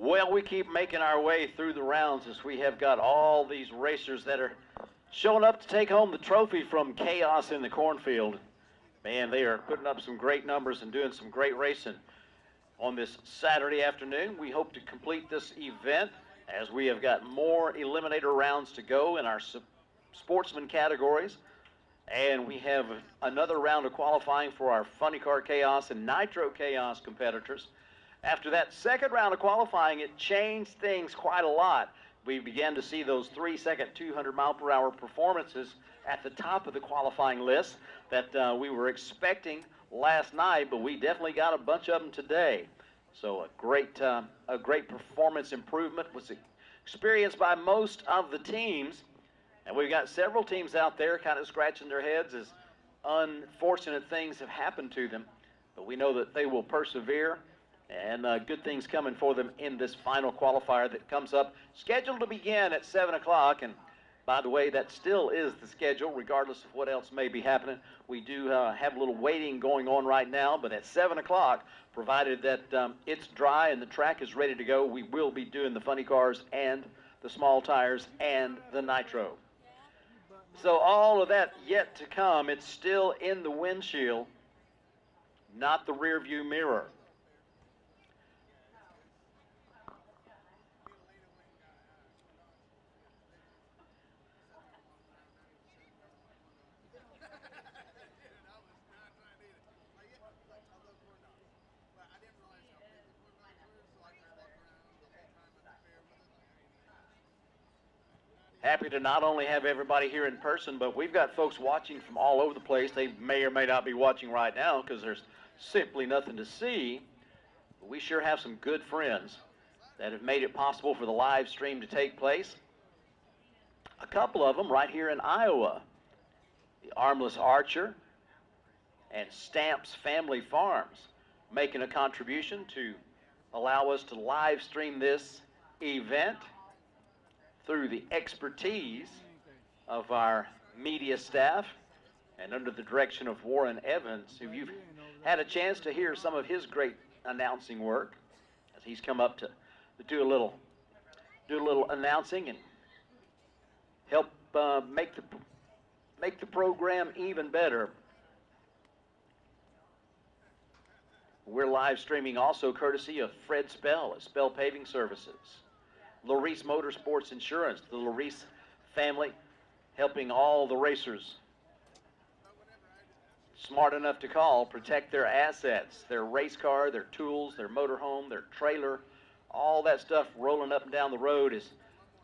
Well, we keep making our way through the rounds as we have got all these racers that are showing up to take home the trophy from Chaos in the Cornfield. Man, they are putting up some great numbers and doing some great racing on this Saturday afternoon. We hope to complete this event as we have got more eliminator rounds to go in our sportsman categories. And we have another round of qualifying for our Funny Car Chaos and Nitro Chaos competitors. After that second round of qualifying, it changed things quite a lot. We began to see those 3-second, 200-mile-per-hour performances at the top of the qualifying list that we were expecting last night, but we definitely got a bunch of them today. So a great performance improvement was experienced by most of the teams. And we've got several teams out there kind of scratching their heads as unfortunate things have happened to them. But we know that they will persevere, and good things coming for them in this final qualifier that comes up, scheduled to begin at 7 o'clock. And by the way, that still is the schedule, regardless of what else may be happening. We do have a little waiting going on right now, but at 7 o'clock, provided that it's dry and the track is ready to go, we will be doing the funny cars and the small tires and the nitro. So all of that yet to come. It's still in the windshield, not the rear view mirror. Happy to not only have everybody here in person, but we've got folks watching from all over the place. They may or may not be watching right now because there's simply nothing to see. But we sure have some good friends that have made it possible for the live stream to take place. A couple of them right here in Iowa. The Armless Archer and Stamps Family Farms making a contribution to allow us to live stream this event through the expertise of our media staff and under the direction of Warren Evans, who you've had a chance to hear some of his great announcing work as he's come up to do a little announcing and help make the program even better. We're live streaming also courtesy of Fred Spell at Spell Paving Services, Laris Motorsports Insurance, the Laris family, helping all the racers smart enough to call protect their assets, their race car, their tools, their motorhome, their trailer. All that stuff rolling up and down the road is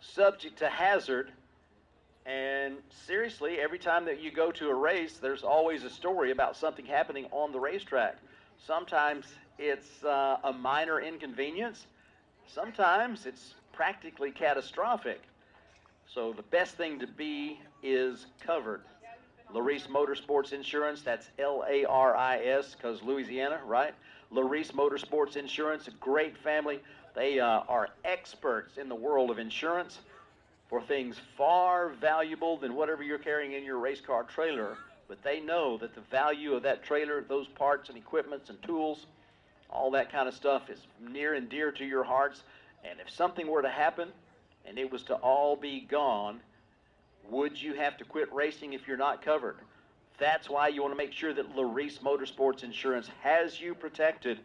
subject to hazard. And seriously, every time that you go to a race, there's always a story about something happening on the racetrack. Sometimes it's a minor inconvenience. Sometimes it's practically catastrophic. So the best thing to be is covered. Laris Motorsports Insurance, that's L-A-R-I-S, because Louisiana, right? Laris Motorsports Insurance, a great family. They are experts in the world of insurance for things far valuable than whatever you're carrying in your race car trailer. But they know that the value of that trailer, those parts and equipments and tools, all that kind of stuff is near and dear to your hearts. And if something were to happen and it was to all be gone, would you have to quit racing if you're not covered? That's why you want to make sure that Laris Motorsports Insurance has you protected.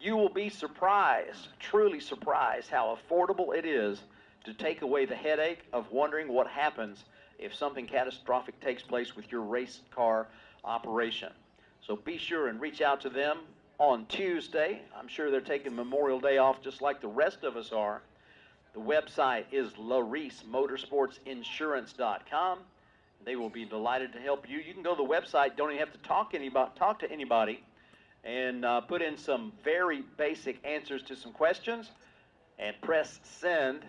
You will be surprised, truly surprised, how affordable it is to take away the headache of wondering what happens if something catastrophic takes place with your race car operation. So be sure and reach out to them on Tuesday. I'm sure they're taking Memorial Day off just like the rest of us are. The website is larismotorsportsinsurance.com. They will be delighted to help you. You can go to the website, don't even have to talk to anybody, and put in some very basic answers to some questions and press send.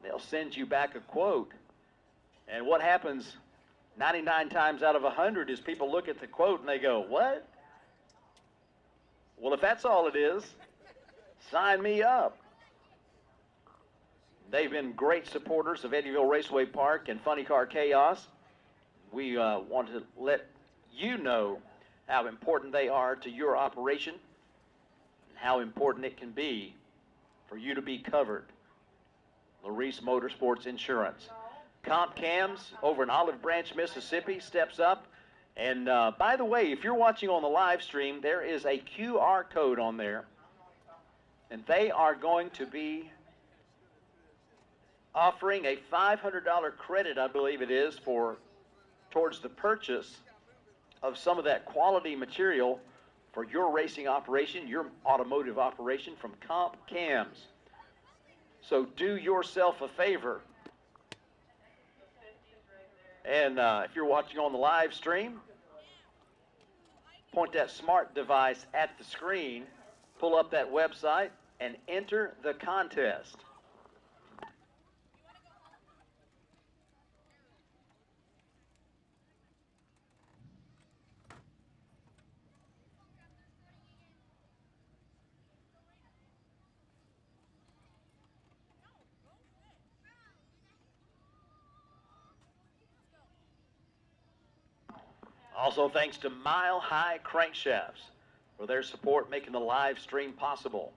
They'll send you back a quote. And what happens 99 times out of 100 is people look at the quote and they go, what? Well, if that's all it is, sign me up. They've been great supporters of Eddyville Raceway Park and Funny Car Chaos. We want to let you know how important they are to your operation and how important it can be for you to be covered. Laris Motorsports Insurance. Comp Cams over in Olive Branch, Mississippi steps up. And by the way, if you're watching on the live stream, there is a QR code on there. And they are going to be offering a $500 credit, I believe it is, towards the purchase of some of that quality material for your racing operation, your automotive operation from Comp Cams. So do yourself a favor. And if you're watching on the live stream, point that smart device at the screen, pull up that website, and enter the contest. Also thanks to Mile High Crankshafts for their support making the live stream possible.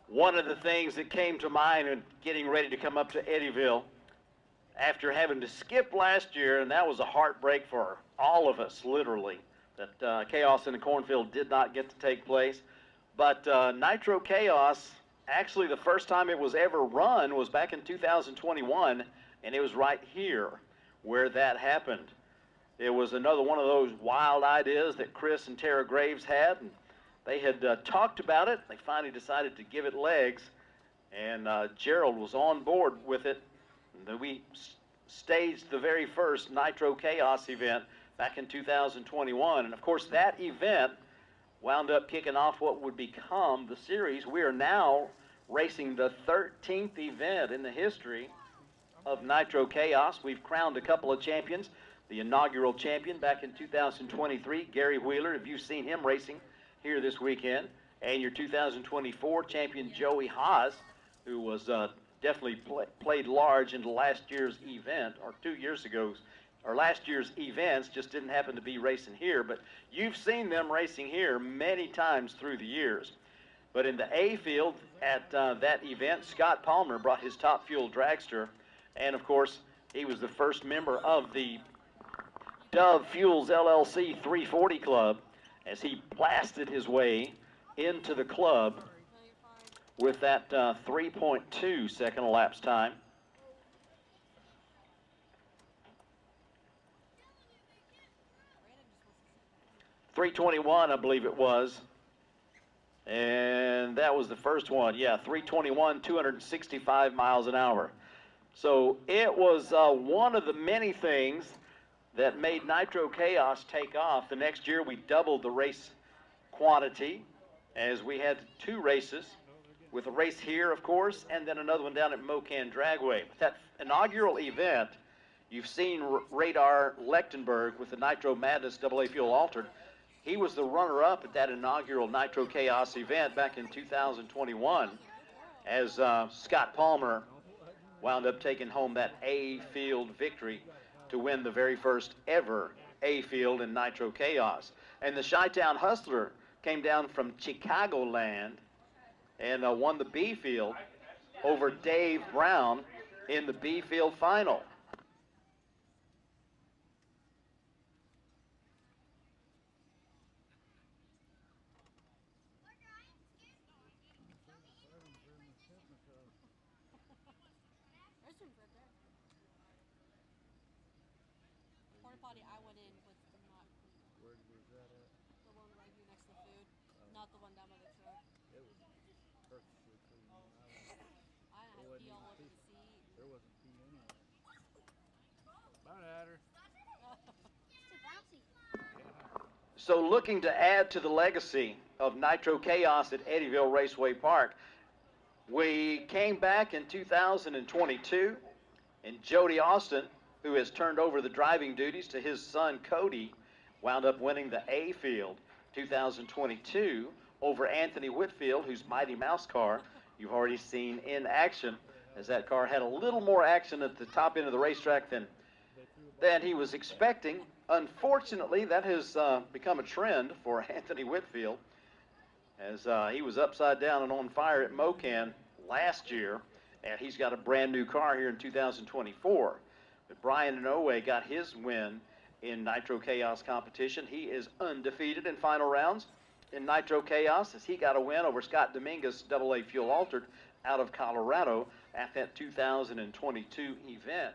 One of the things that came to mind in getting ready to come up to Eddyville after having to skip last year, and that was a heartbreak for all of us, literally, that Chaos in the Cornfield did not get to take place. But Nitro Chaos, actually the first time it was ever run was back in 2021, and it was right here where that happened. It was another one of those wild ideas that Chris and Tara Graves had, and they had talked about it. They finally decided to give it legs, and Gerald was on board with it. And then we staged the very first Nitro Chaos event back in 2021. And of course, that event wound up kicking off what would become the series. We are now racing the 13th event in the history of Nitro Chaos. We've crowned a couple of champions. The inaugural champion back in 2023, Gary Wheeler. Have you seen him racing here this weekend? And your 2024 champion, Joey Haas, who was definitely played large into last year's event, or 2 years ago's, or last year's events, just didn't happen to be racing here. But you've seen them racing here many times through the years. But in the A field at that event, Scott Palmer brought his Top Fuel Dragster, and of course, he was the first member of the Dove Fuels LLC 340 Club, as he blasted his way into the club with that 3.2 second elapsed time. .321, I believe it was. And that was the first one. Yeah, 321, 265 miles an hour. So it was one of the many things that made Nitro Chaos take off. The next year we doubled the race quantity, as we had 2 races. with a race here, of course, and then another one down at Mocan Dragway. That inaugural event, you've seen Radar Lechtenberg with the Nitro Madness AA fuel altered. He was the runner-up at that inaugural Nitro Chaos event back in 2021 as Scott Palmer wound up taking home that A field victory to win the very first ever A field in Nitro Chaos. And the Chi-Town Hustler came down from Chicagoland and won the B field over Dave Brown in the B field final. Porta potty I went in was not clean. Where was that at? The one right here next to the food, not the one down by the truck. It was perfectly clean. I had pee all over the seat. There wasn't pee anywhere. Bye, Adder. It's too bouncy. So looking to add to the legacy of Nitro Chaos at Eddyville Raceway Park, we came back in 2022, and Jody Austin, who has turned over the driving duties to his son Cody, wound up winning the A field 2022 over Anthony Whitfield, whose Mighty Mouse car you've already seen in action, as that car had a little more action at the top end of the racetrack than he was expecting. Unfortunately, that has become a trend for Anthony Whitfield, as he was upside down and on fire at Mocan last year, and he's got a brand new car here in 2024. But Brian Inoue got his win in Nitro Chaos competition. He is undefeated in final rounds in Nitro Chaos, as he got a win over Scott Dominguez, AA fuel altered, out of Colorado at that 2022 event.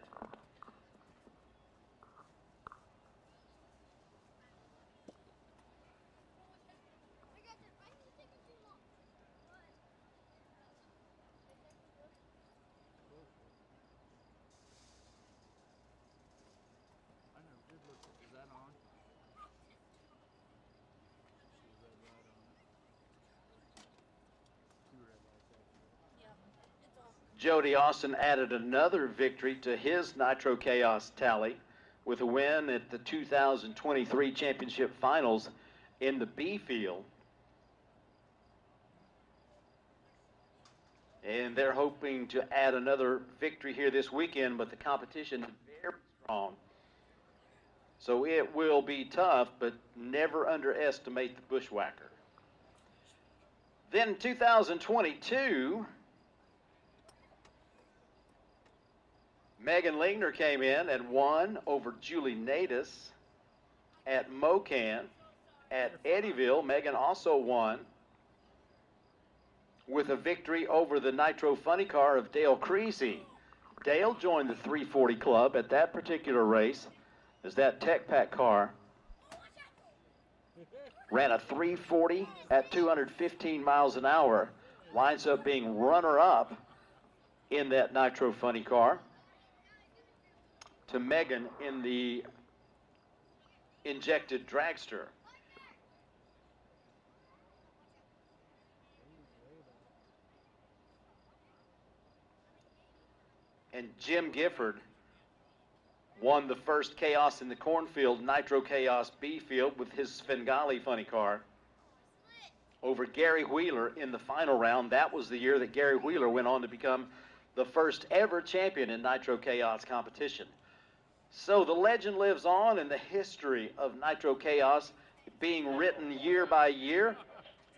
Jody Austin added another victory to his Nitro Chaos tally with a win at the 2023 championship finals in the B field. And they're hoping to add another victory here this weekend, but the competition is very strong. So it will be tough, but never underestimate the bushwhacker. Then in 2022, Megan Lingner came in and won over Julie Natus at Mocan. At Eddyville, Megan also won with a victory over the Nitro Funny car of Dale Creasy. Dale joined the 340 club at that particular race, as that Tech Pack car ran a 340 at 215 miles an hour, winds up being runner-up in that Nitro Funny car to Megan in the injected Dragster. And Jim Gifford won the first Chaos in the Cornfield, Nitro Chaos B field, with his Svengali funny car over Gary Wheeler in the final round. That was the year that Gary Wheeler went on to become the first ever champion in Nitro Chaos competition. So the legend lives on, and the history of Nitro Chaos being written year by year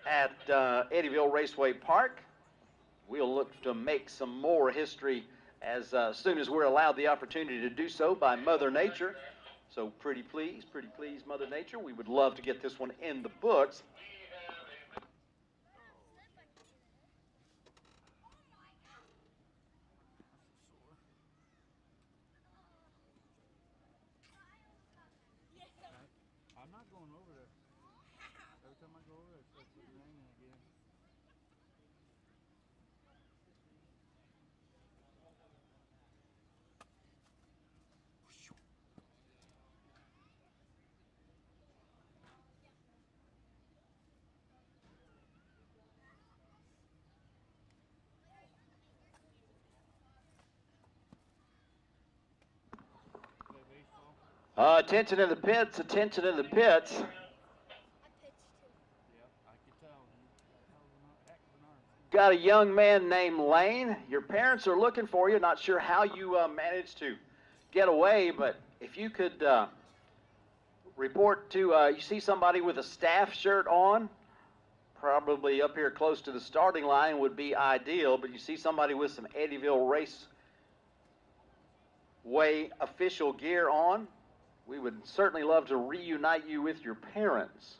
at Eddyville Raceway Park. We'll look to make some more history as soon as we're allowed the opportunity to do so by Mother Nature. So pretty please, Mother Nature, we would love to get this one in the books. I'm not going over there. Every time I go over there, it starts raining again. Attention in the pits, attention in the pits. Got a young man named Lane. Your parents are looking for you. Not sure how you managed to get away, but if you could report to, you see somebody with a staff shirt on, probably up here close to the starting line would be ideal, but you see somebody with some Eddyville Raceway official gear on, we would certainly love to reunite you with your parents.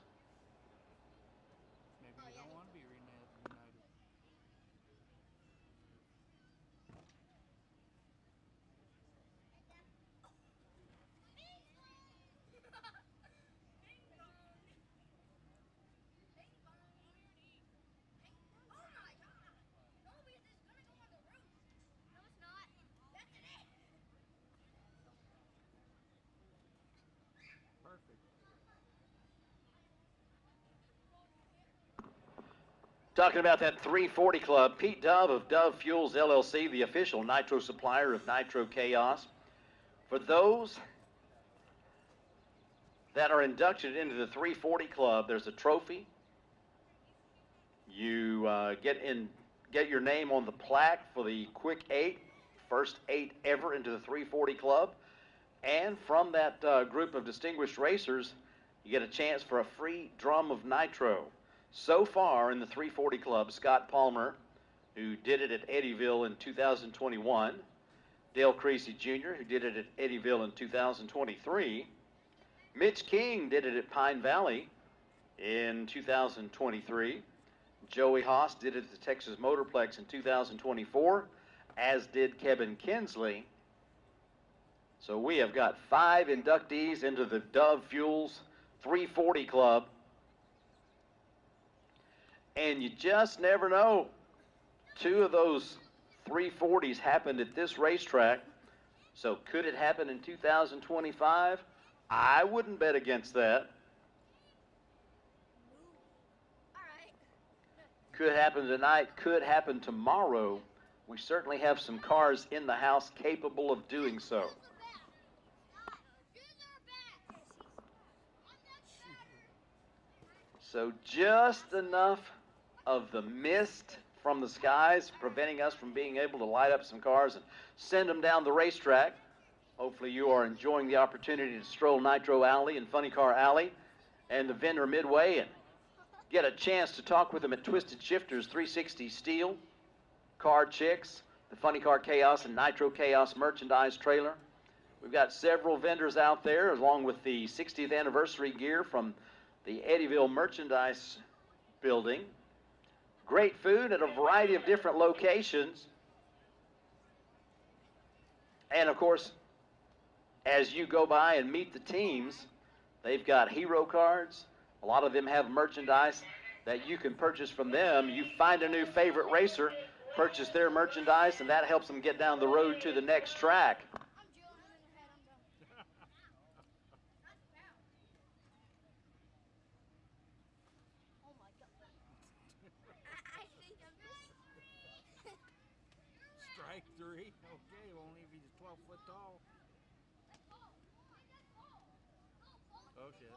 Talking about that 340 Club, Pete Dove of Dove Fuels LLC, the official nitro supplier of Nitro Chaos. For those that are inducted into the 340 Club, there's a trophy. You get your name on the plaque for the quick 8, first 8 ever into the 340 Club. And from that group of distinguished racers, you get a chance for a free drum of nitro. So far in the 340 Club, Scott Palmer, who did it at Eddyville in 2021, Dale Creasy Jr., who did it at Eddyville in 2023, Mitch King did it at Pine Valley in 2023, Joey Haas did it at the Texas Motorplex in 2024, as did Kevin Kinsley. So we have got 5 inductees into the Dove Fuels 340 Club. And you just never know. 2 of those 340s happened at this racetrack. So could it happen in 2025? I wouldn't bet against that. Could happen tonight, could happen tomorrow. We certainly have some cars in the house capable of doing so. So just enough of the mist from the skies preventing us from being able to light up some cars and send them down the racetrack. Hopefully you are enjoying the opportunity to stroll Nitro Alley and Funny Car Alley and the vendor midway and get a chance to talk with them at Twisted Shifterz 360 Steel, Car Chicks, the Funny Car Chaos and Nitro Chaos merchandise trailer. We've got several vendors out there along with the 60th anniversary gear from the Eddyville merchandise building. Great food at a variety of different locations. And of course, as you go by and meet the teams, they've got hero cards. A lot of them have merchandise that you can purchase from them. You find a new favorite racer, purchase their merchandise, and that helps them get down the road to the next track. Strike 3. Okay, only if he's 12 foot tall. Oh shit.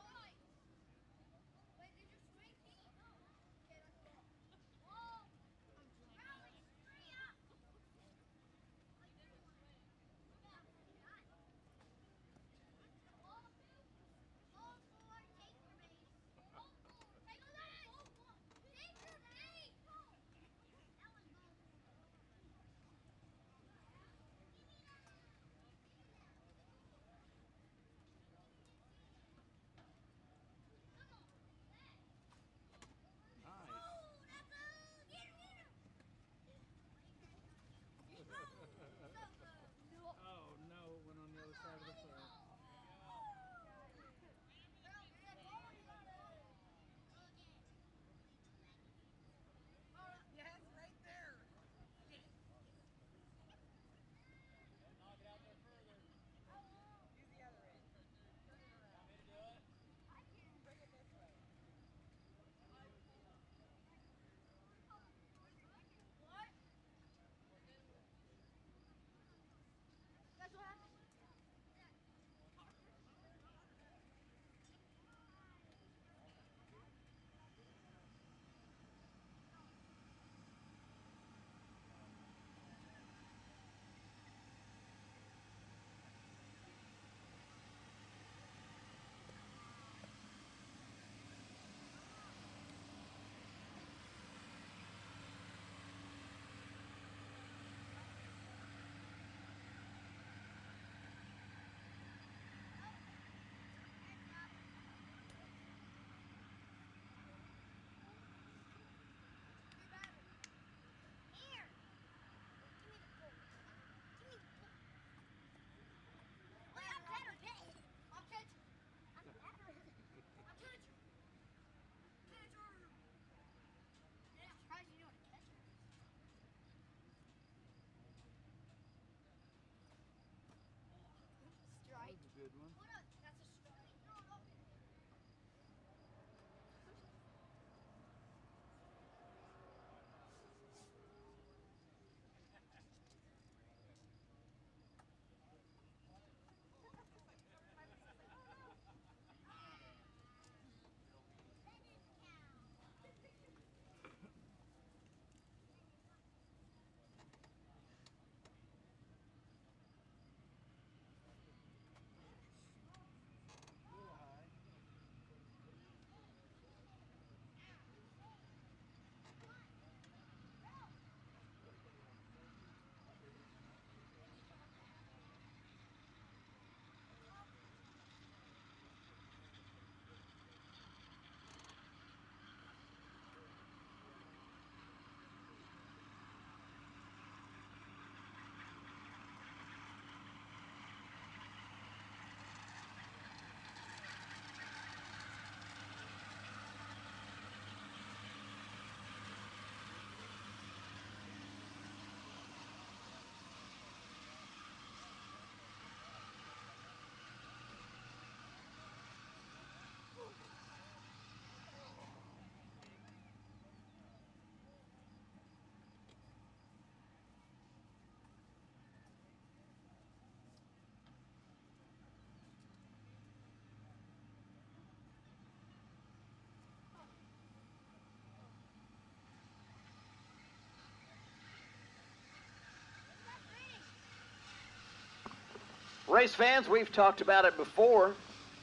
Race fans, we've talked about it before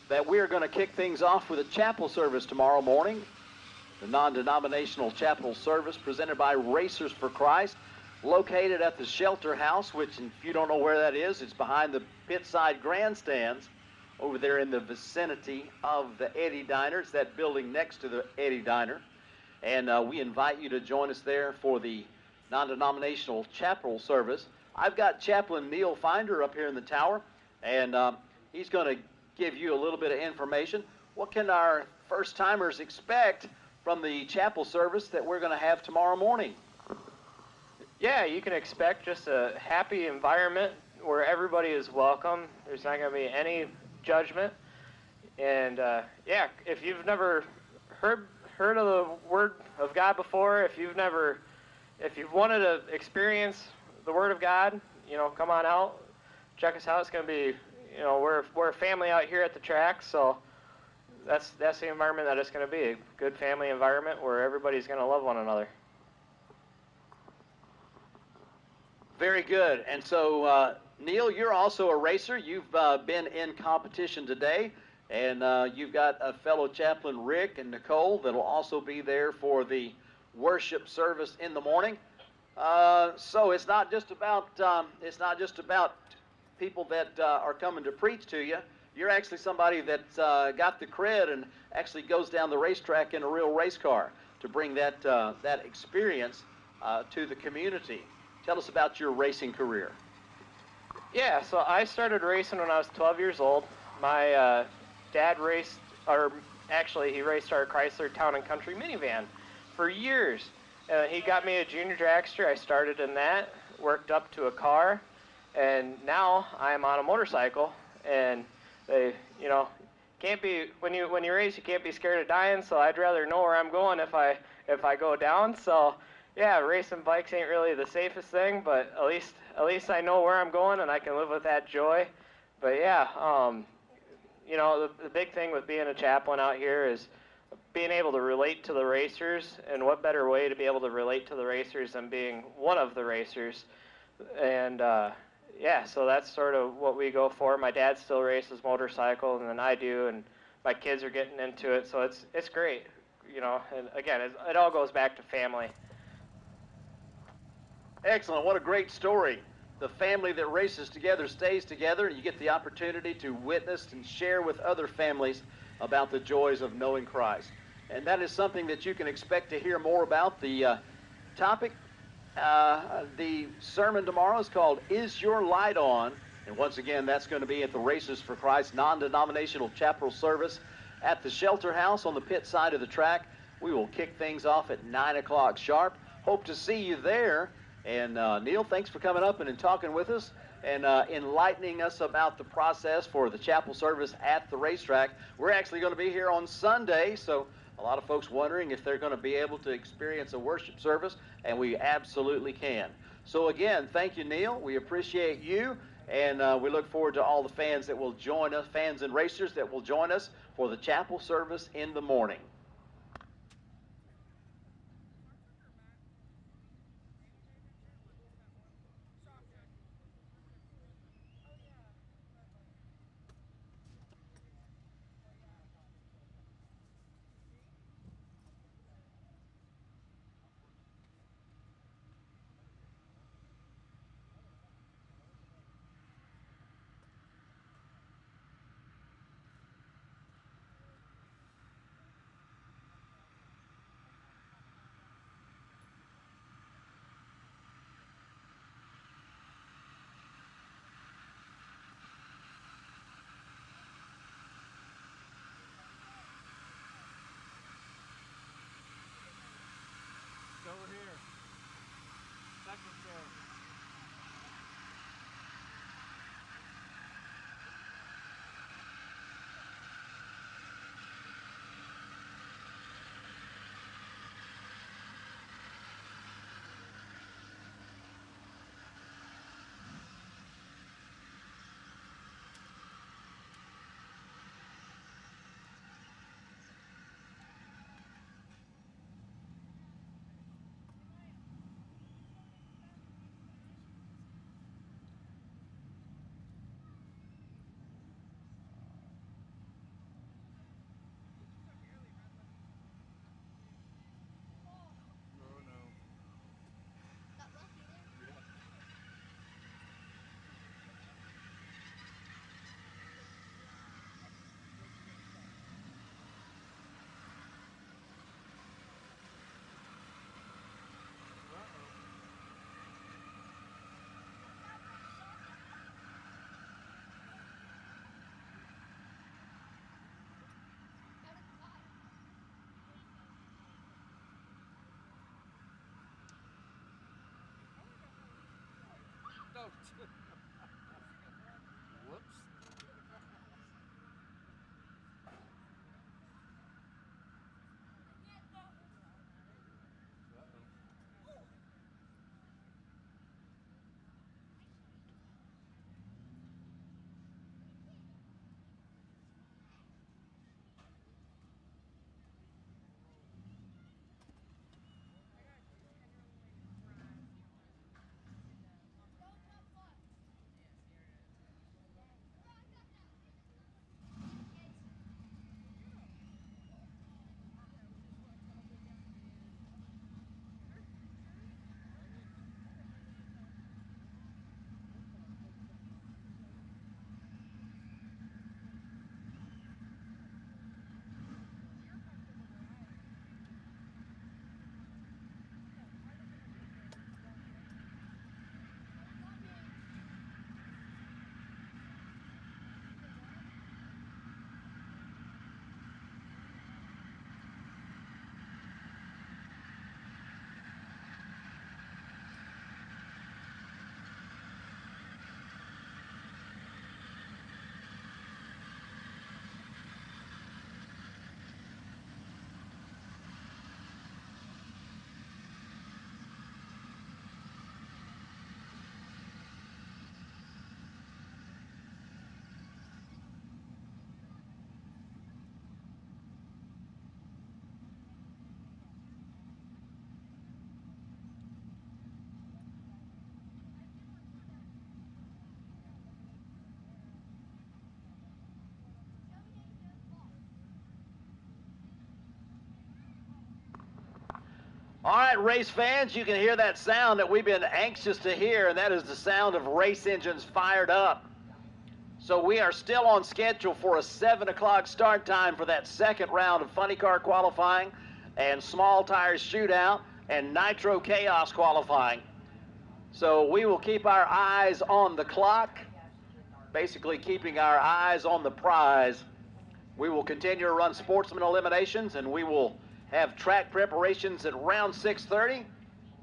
that we're going to kick things off with a chapel service tomorrow morning. The non-denominational chapel service presented by Racers for Christ, located at the Shelter House, which if you don't know where that is, it's behind the pit side grandstands over there in the vicinity of the Eddy Diner. It's that building next to the Eddy Diner. And we invite you to join us there for the non-denominational chapel service. I've got Chaplain Neil Finder up here in the tower, and he's going to give you a little bit of information. What can our first-timers expect from the chapel service that we're going to have tomorrow morning? Yeah, you can expect just a happy environment where everybody is welcome. There's not going to be any judgment. And yeah, if you've never heard of the Word of God before, if you've wanted to experience the Word of God, you know, come on out, check us out. It's going to be, you know, we're a family out here at the track, so that's the environment that it's going to be, a good family environment where everybody's going to love one another. Very good. And so, Neil, you're also a racer. You've been in competition today, and you've got a fellow chaplain, Rick and Nicole, that'll also be there for the worship service in the morning. So it's not just about people that are coming to preach to you. You're actually somebody that's got the cred and actually goes down the racetrack in a real race car to bring that experience to the community. Tell us about your racing career. Yeah, so I started racing when I was 12 years old. My dad raced, or actually he raced our Chrysler Town and Country minivan for years. He got me a junior dragster. I started in that, worked up to a car, and now I'm on a motorcycle. And they, you know, can't be when you race, you can't be scared of dying. So I'd rather know where I'm going if I go down. So yeah, racing bikes ain't really the safest thing, but at least I know where I'm going and I can live with that joy. But yeah, you know, the big thing with being a chaplain out here is being able to relate to the racers, and what better way to be able to relate to the racers than being one of the racers. And yeah, so that's sort of what we go for. My dad still races motorcycles, and then I do, and my kids are getting into it, so it's great, you know. And again, it all goes back to family. Excellent. What a great story. The family that races together stays together, and you get the opportunity to witness and share with other families about the joys of knowing Christ. And that is something that you can expect to hear more about. The topic, the sermon tomorrow is called, Is Your Light On? And once again, that's going to be at the Racers for Christ non-denominational chapel service at the Shelter House on the pit side of the track. We will kick things off at 9 o'clock sharp. Hope to see you there. And Neil, thanks for coming up and talking with us and enlightening us about the process for the chapel service at the racetrack. We're actually going to be here on Sunday, so a lot of folks wondering if they're going to be able to experience a worship service, and we absolutely can. So again, thank you, Neil. We appreciate you, and we look forward to all the fans that will join us, fans and racers that will join us for the chapel service in the morning. All right, race fans, you can hear that sound that we've been anxious to hear, and that is the sound of race engines fired up. So we are still on schedule for a 7 o'clock start time for that second round of funny car qualifying and small tires shootout and Nitro Chaos qualifying. So we will keep our eyes on the clock, basically keeping our eyes on the prize. We will continue to run sportsman eliminations, and we will have track preparations at around 6:30,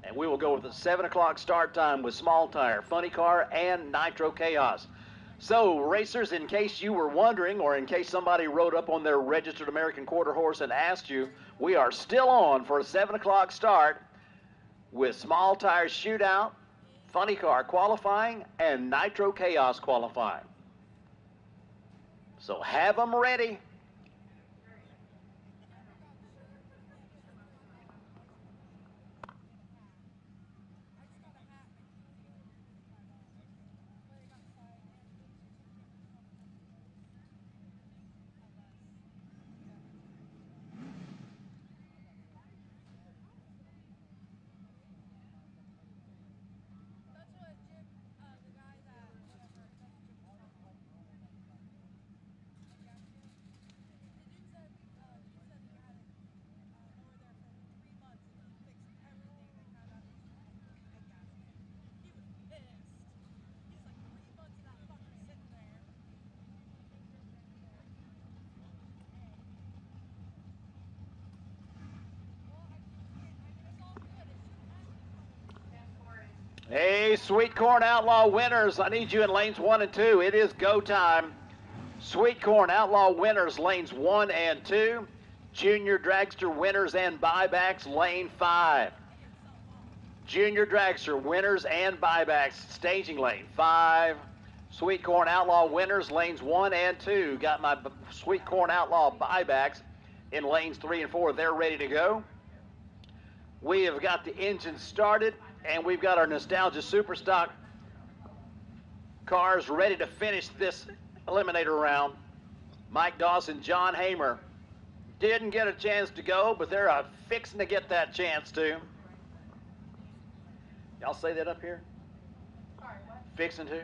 and we will go with a 7 o'clock start time with small tire, funny car, and Nitro Chaos. So, racers, in case you were wondering, or in case somebody wrote up on their registered American quarter horse and asked you, we are still on for a 7 o'clock start with small tire shootout, funny car qualifying, and Nitro Chaos qualifying. So have them ready. Hey, Sweet Corn Outlaw winners, I need you in lanes 1 and 2. It is go time. Sweet Corn Outlaw winners, lanes 1 and 2. Junior Dragster winners and buybacks, lane 5. Junior Dragster winners and buybacks, staging lane 5. Sweet Corn Outlaw winners, lanes 1 and 2. Got my Sweet Corn Outlaw buybacks in lanes 3 and 4. They're ready to go. We have got the engine started, and we've got our Nostalgia Superstock cars ready to finish this eliminator round. Mike Dawson, John Hamer didn't get a chance to go, but they're fixing to get that chance to. Y'all say that up here? Sorry, what? Fixing to?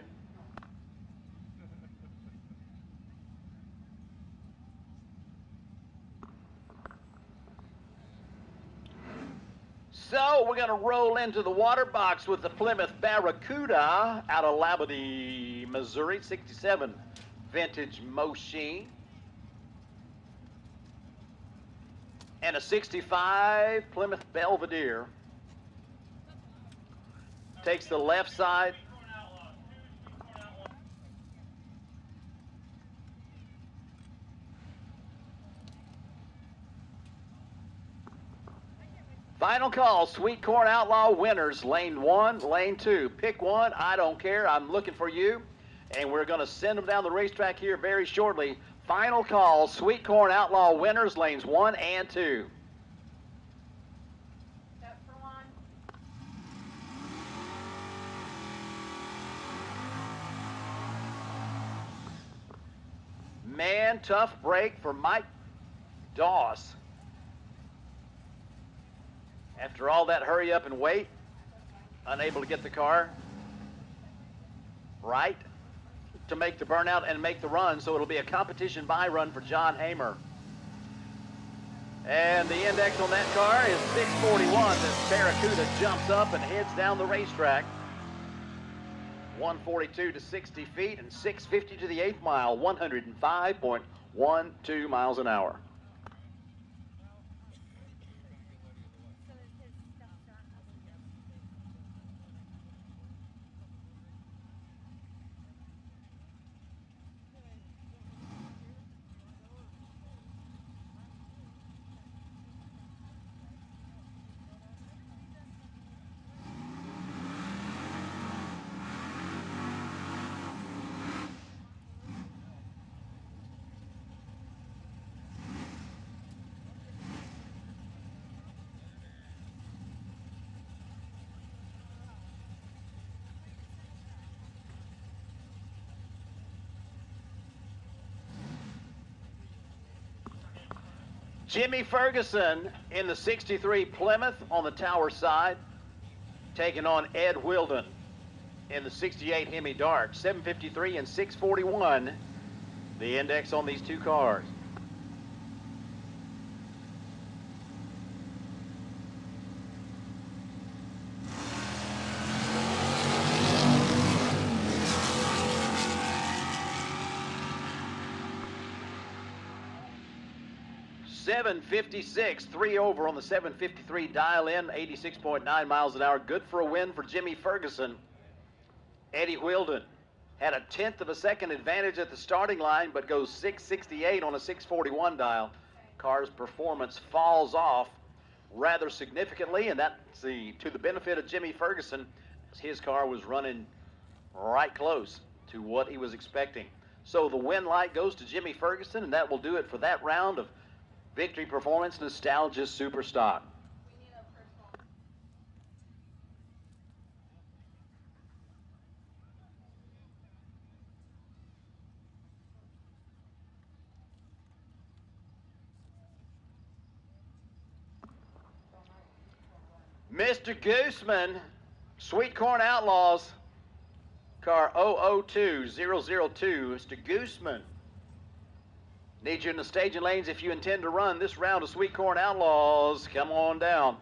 So we're going to roll into the water box with the Plymouth Barracuda out of Labadie, Missouri, 67 vintage machine. And a 65 Plymouth Belvedere. Takes the left side. Final call, Sweet Corn Outlaw winners, lane 1, lane 2. Pick one, I don't care, I'm looking for you. And we're going to send them down the racetrack here very shortly. Final call, Sweet Corn Outlaw winners, lanes 1 and 2. Step for one. Man, tough break for Mike Doss. After all that hurry up and wait, unable to get the car right to make the burnout and make the run, so it'll be a competition by run for John Hamer. And the index on that car is 641 as Barracuda jumps up and heads down the racetrack. 142 to 60 feet and 650 to the 8th mile, 105.12 miles an hour. Jimmy Ferguson in the 63 Plymouth on the tower side, taking on Ed Wilden in the 68 Hemi Dark. 753 and 641, the index on these two cars. .756, 3 over on the 753 dial in, 86.9 miles an hour. Good for a win for Jimmy Ferguson. Eddie Wilden had a 1/10 of a second advantage at the starting line, but goes 668 on a 641 dial. Car's performance falls off rather significantly, and that's to the benefit of Jimmy Ferguson, as his car was running right close to what he was expecting. So the win light goes to Jimmy Ferguson, and that will do it for that round of Victory Performance Nostalgia Superstock. Mr. Gooseman, Sweet Corn Outlaws, car 002002, Mr. Gooseman. Need you in the staging lanes if you intend to run this round of Sweet Corn Outlaws. Come on down.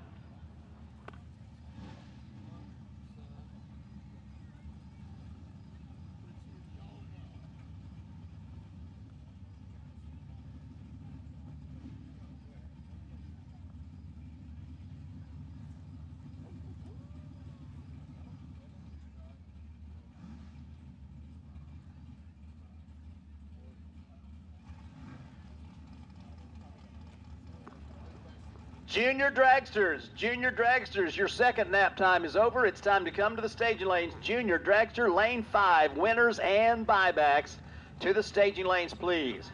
Junior Dragsters, your second nap time is over. It's time to come to the staging lanes. Junior Dragster, lane 5, winners and buybacks to the staging lanes, please.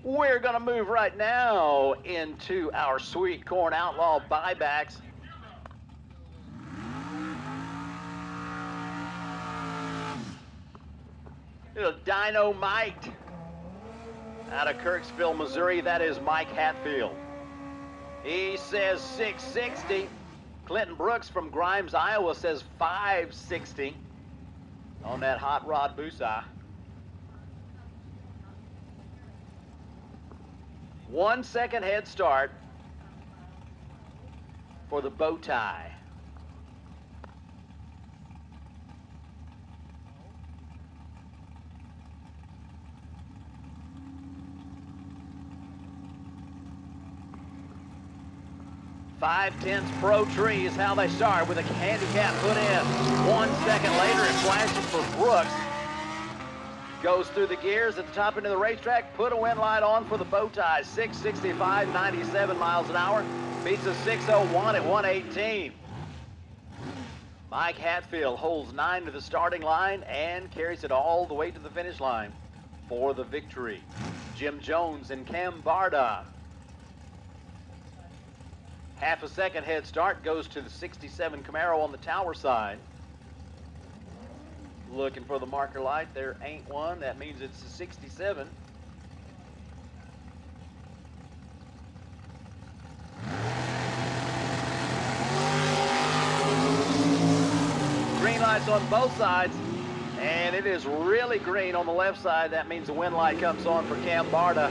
We're going to move right now into our Sweet Corn Outlaw buybacks. Little Dynamite out of Kirksville, Missouri. That is Mike Hatfield. He says 660. Clinton Brooks from Grimes, Iowa says 560 on that hot rod Busa. 1 second head start for the bow tie. Five-tenths Pro Tree is how they start with a handicap put in. 1 second later, it flashes for Brooks. Goes through the gears at the top end of the racetrack. Put a wind light on for the bow tie. 665, 97 miles an hour. beats a 6:01 at 1:18. Mike Hatfield holds 9 to the starting line and carries it all the way to the finish line for the victory. Jim Jones and Cam Barda. Half a second head start goes to the 67 Camaro on the tower side. Looking for the marker light. There ain't one. That means it's a 67. Green lights on both sides, and it is really green on the left side. That means the wind light comes on for Cam Barda.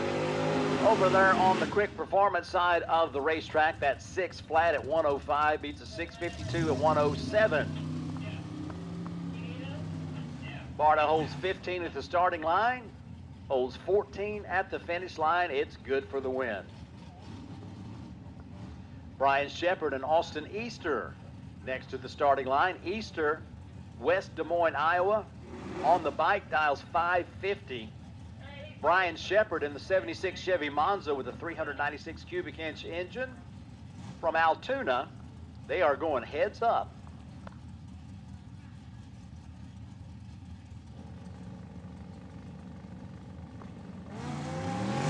Over there on the quick performance side of the racetrack, that 6 flat at 105 beats a 652 at 107. Barda holds 15 at the starting line, holds 14 at the finish line. It's good for the win. Brian Shepard and Austin Easter next to the starting line. Easter, West Des Moines, Iowa. On the bike, dials 550. Brian Shepard in the 76 Chevy Monza with a 396 cubic inch engine. From Altoona, they are going heads up.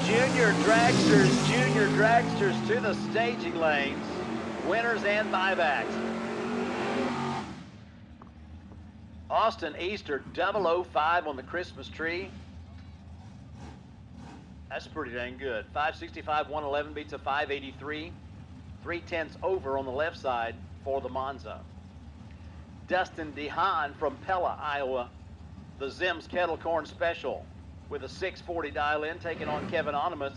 Junior dragsters to the staging lanes. Winners and buybacks. Austin Easter 005 on the Christmas tree. That's pretty dang good. 565, 111 beats a 583. 3/10 over on the left side for the Monza. Dustin DeHaan from Pella, Iowa. The Zims Kettle Corn Special with a 640 dial in, taking on Kevin Onimus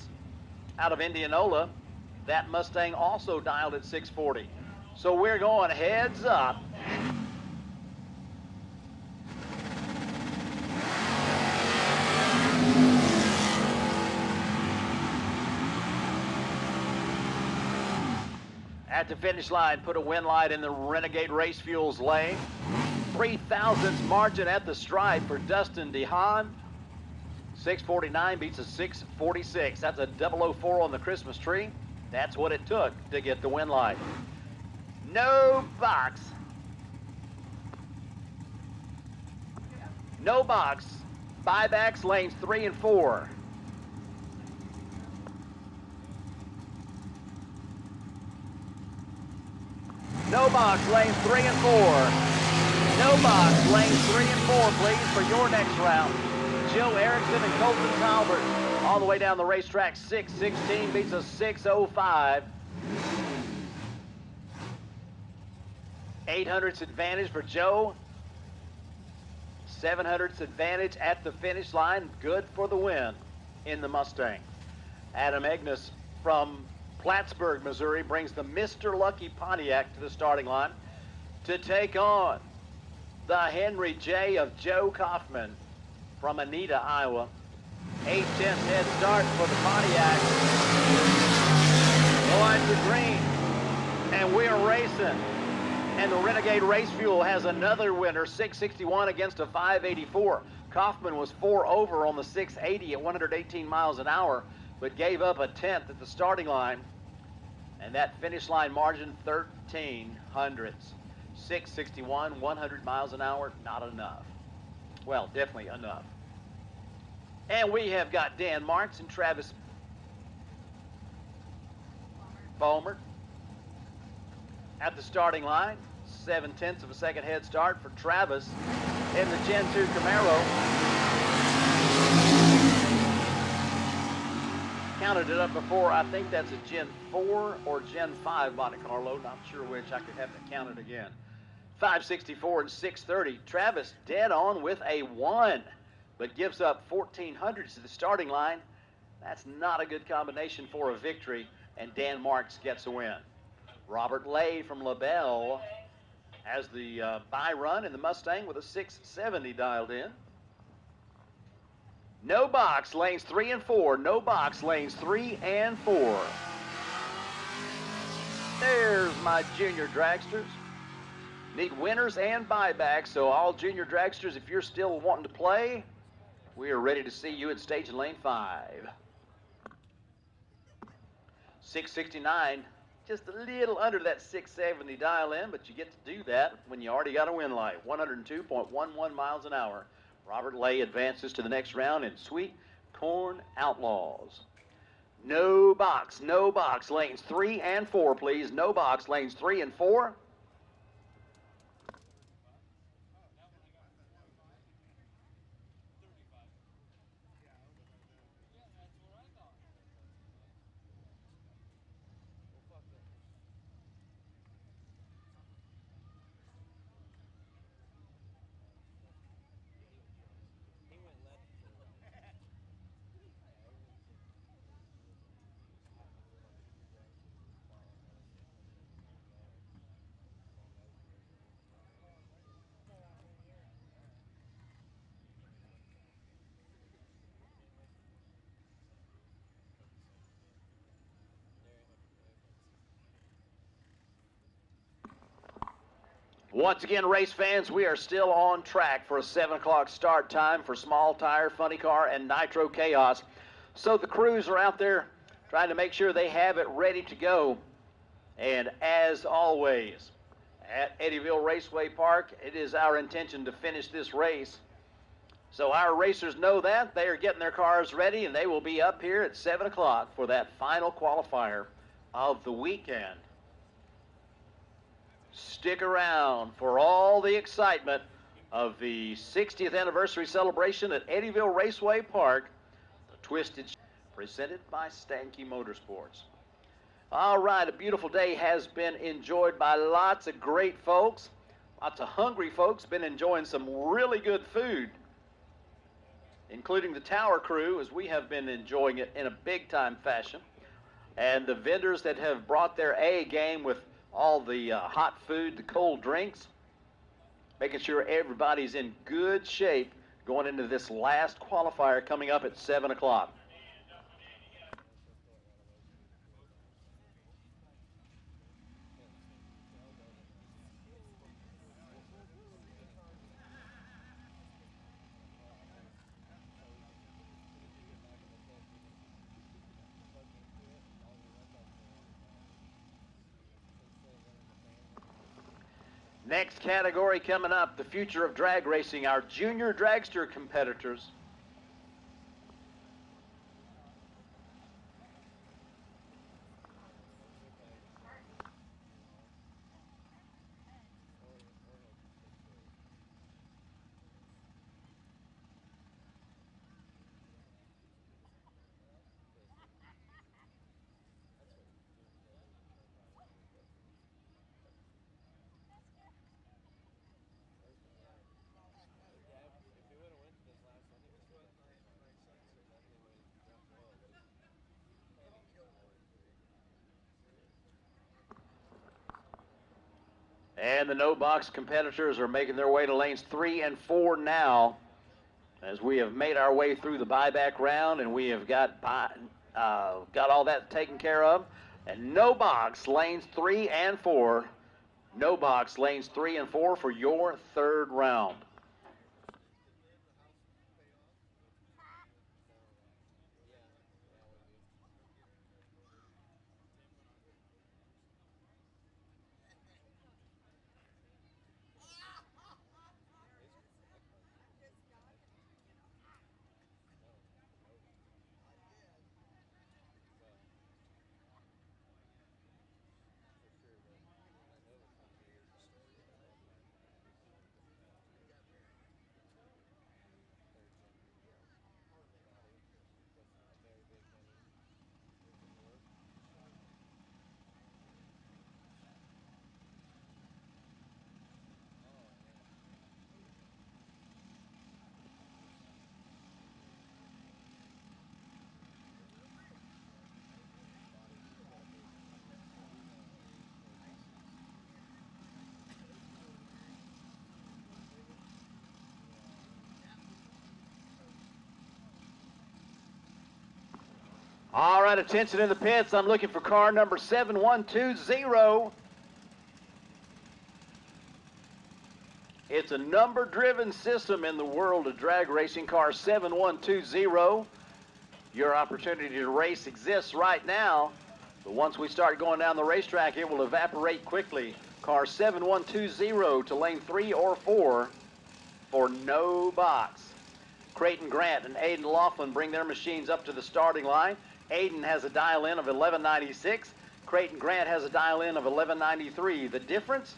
out of Indianola. That Mustang also dialed at 640. So we're going heads up. At the finish line, put a wind light in the Renegade Race Fuels lane. 3/1000 margin at the stripe for Dustin DeHaan. 649 beats a 646. That's a 004 on the Christmas tree. That's what it took to get the wind light. No box. No box. Buybacks lanes 3 and 4. No box lanes 3 and 4. No box lanes 3 and 4, please, for your next round. Joe Erickson and Colton Talbert all the way down the racetrack. 616 beats a 605. 800ths advantage for Joe. 700ths advantage at the finish line. Good for the win in the Mustang. Adam Egnes from Plattsburgh, Missouri brings the Mr. Lucky Pontiac to the starting line to take on the Henry J of Joe Kaufman from Anita, Iowa. 8/10 head start for the Pontiac. The lights are green, and we're racing. And the Renegade Race Fuel has another winner, 661 against a 584. Kaufman was 4 over on the 680 at 118 miles an hour, but gave up a 10th at the starting line. And that finish line margin, 1300ths. 661, 100 miles an hour, not enough. Well, definitely enough. And we have got Dan Marks and Travis Bowmer at the starting line. 7/10 of a second head start for Travis in the Gen 2 Camaro. Counted it up before. I think that's a Gen 4 or Gen 5 Monte Carlo. Not sure which. I could have to count it again. 564 and 630. Travis dead on with a 1, but gives up 1400s to the starting line. That's not a good combination for a victory, and Dan Marks gets a win. Robert Lay from LaBelle has the bye run in the Mustang with a 670 dialed in. No box, lanes 3 and 4. No box, lanes 3 and 4. There's my junior dragsters. Need winners and buybacks, so all junior dragsters, if you're still wanting to play, we are ready to see you at stage in lane 5. 669 just a little under that 670 dial in, but you get to do that when you already got a wind light, 102.11 miles an hour. Robert Lay advances to the next round in sweet Corn Outlaws. No box, lanes 3 and 4, please. No box, lanes 3 and 4. Once again, race fans, we are still on track for a 7 o'clock start time for Small Tire, Funny Car, and Nitro Chaos. So the crews are out there trying to make sure they have it ready to go. And as always, at Eddyville Raceway Park, it is our intention to finish this race. So our racers know that. They are getting their cars ready, and they will be up here at 7 o'clock for that final qualifier of the weekend. Stick around for all the excitement of the 60th anniversary celebration at Eddyville Raceway Park, the Twisted, presented by Stanky Motorsports. All right, a beautiful day has been enjoyed by lots of great folks. Lots of hungry folks been enjoying some really good food, including the tower crew, as we have been enjoying it in a big-time fashion. And the vendors that have brought their A game with all the hot food, the cold drinks, making sure everybody's in good shape going into this last qualifier coming up at 7 o'clock. Next category coming up, the future of drag racing, our junior dragster competitors. And the no-box competitors are making their way to lanes 3 and 4 now, as we have made our way through the buyback round, and we have got all that taken care of. And no-box lanes 3 and 4. No-box lanes 3 and 4 for your third round. All right, attention in the pits. I'm looking for car number 7120. It's a number-driven system in the world of drag racing. Car 7120. Your opportunity to race exists right now. But once we start going down the racetrack, it will evaporate quickly. Car 7120 to lane 3 or 4 for no box. Creighton Grant and Aiden Laughlin bring their machines up to the starting line. Aiden has a dial-in of 1196. Creighton Grant has a dial-in of 1193. The difference,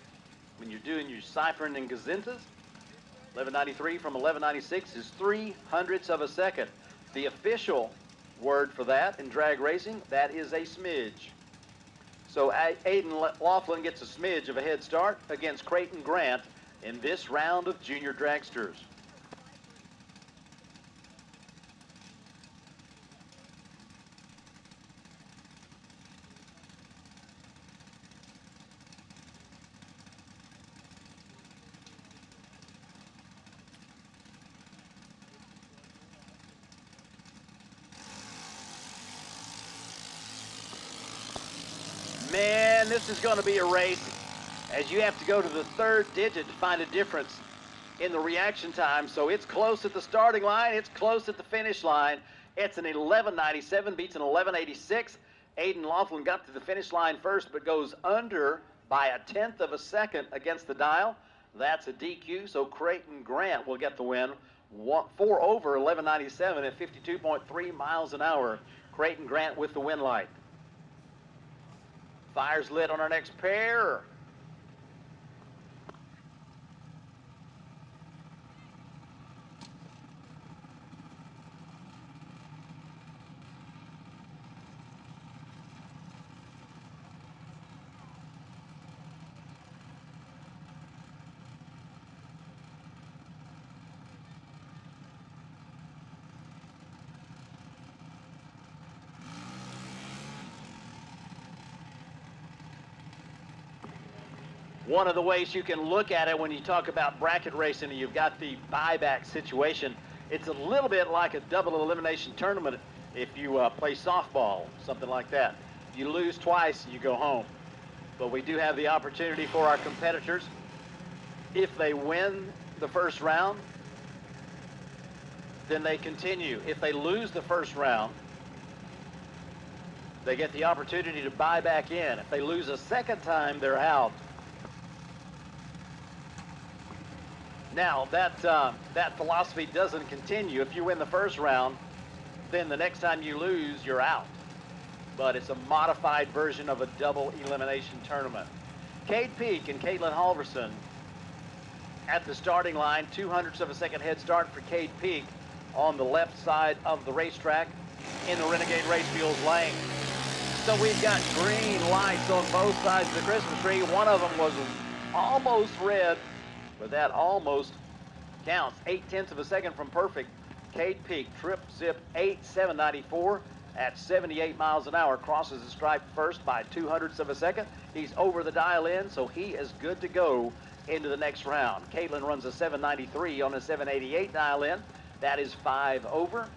when you're doing your ciphering and gazintas, 1193 from 1196 is 0.03 of a second. The official word for that in drag racing, that is a smidge. So Aiden Laughlin gets a smidge of a head start against Creighton Grant in this round of Junior Dragsters. Man, this is going to be a race, as you have to go to the third digit to find a difference in the reaction time. So it's close at the starting line. It's close at the finish line. It's an 1197, beats an 1186. Aiden Laughlin got to the finish line first, but goes under by 1/10 of a second against the dial. That's a DQ, so Creighton Grant will get the win. 4 over 1197 at 52.3 miles an hour. Creighton Grant with the win light. Fires lit on our next pair. One of the ways you can look at it when you talk about bracket racing and you've got the buyback situation, it's a little bit like a double elimination tournament if you play softball, something like that. You lose twice, you go home. But we do have the opportunity for our competitors, if they win the first round, then they continue. If they lose the first round, they get the opportunity to buy back in. If they lose a second time, they're out. Now, that philosophy doesn't continue. If you win the first round, then the next time you lose, you're out. But it's a modified version of a double elimination tournament. Cade Peak and Caitlin Halverson at the starting line. 0.02 of a second head start for Cade Peak on the left side of the racetrack in the Renegade Race Fuels lane. So we've got green lights on both sides of the Christmas tree. One of them was almost red, but that almost counts. 0.8 of a second from perfect. Cade Peak, trip zip 8.794 at 78 miles an hour. Crosses the stripe first by 0.02 of a second. He's over the dial in, so he is good to go into the next round. Caitlin runs a 7.93 on a 7.88 dial in. That is 5 over.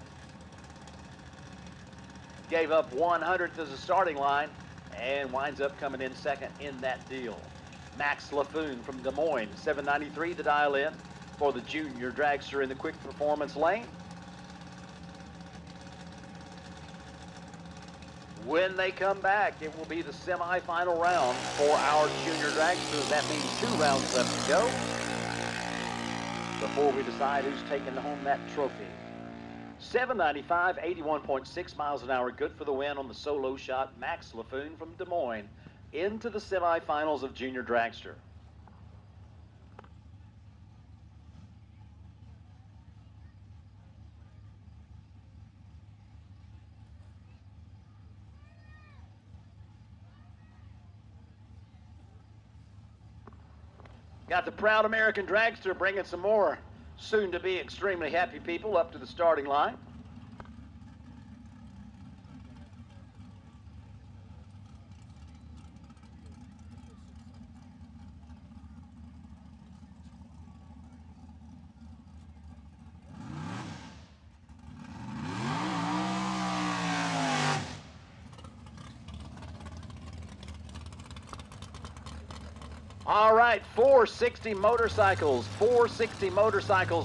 Gave up 1/100th as a starting line and winds up coming in second in that deal. Max LaFoon from Des Moines, 7.93 the dial in for the junior dragster in the quick performance lane. When they come back, it will be the semifinal round for our junior dragsters. That means 2 rounds left to go before we decide who's taking home that trophy. 795, 81.6 miles an hour, good for the win on the solo shot. Max LaFoon from Des Moines into the semifinals of Junior Dragster. Got the proud American Dragster bringing some more soon-to-be extremely happy people up to the starting line. All right, 460 motorcycles,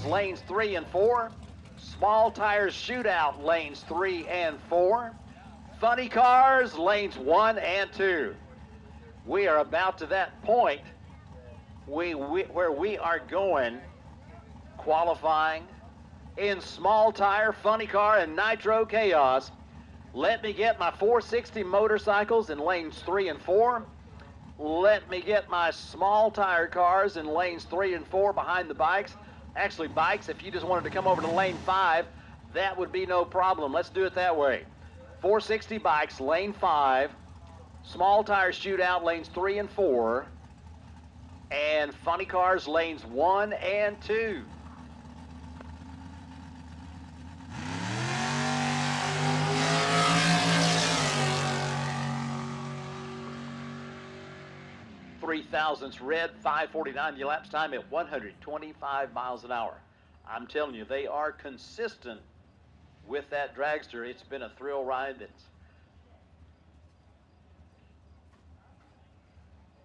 lanes 3 and 4. Small tires shootout, lanes 3 and 4. Funny cars, lanes 1 and 2. We are about to that point where we are going qualifying in small tire, funny car, and Nitro Chaos. Let me get my 460 motorcycles in lanes 3 and 4. Let me get my small tire cars in lanes 3 and 4 behind the bikes. Actually, bikes, if you just wanted to come over to lane 5, that would be no problem. Let's do it that way. 460 bikes, lane 5. Small tire shootout, lanes 3 and 4. And funny cars, lanes 1 and 2. .3 red, 5:49 the elapsed time at 125 miles an hour. I'm telling you, they are consistent with that dragster. It's been a thrill ride that's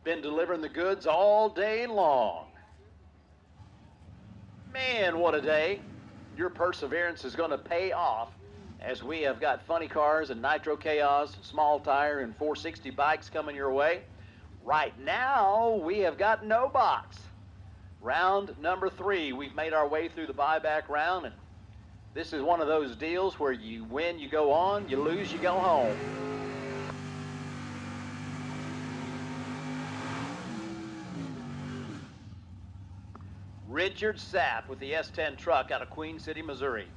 been delivering the goods all day long. Man, what a day. Your perseverance is going to pay off as we have got funny cars and Nitro Chaos, small tire, and 460 bikes coming your way. Right now, we have got no box. Round number 3. We've made our way through the buyback round, and this is one of those deals where you win, you go on, you lose, you go home. Richard Sapp with the S10 truck out of Queen City, Missouri,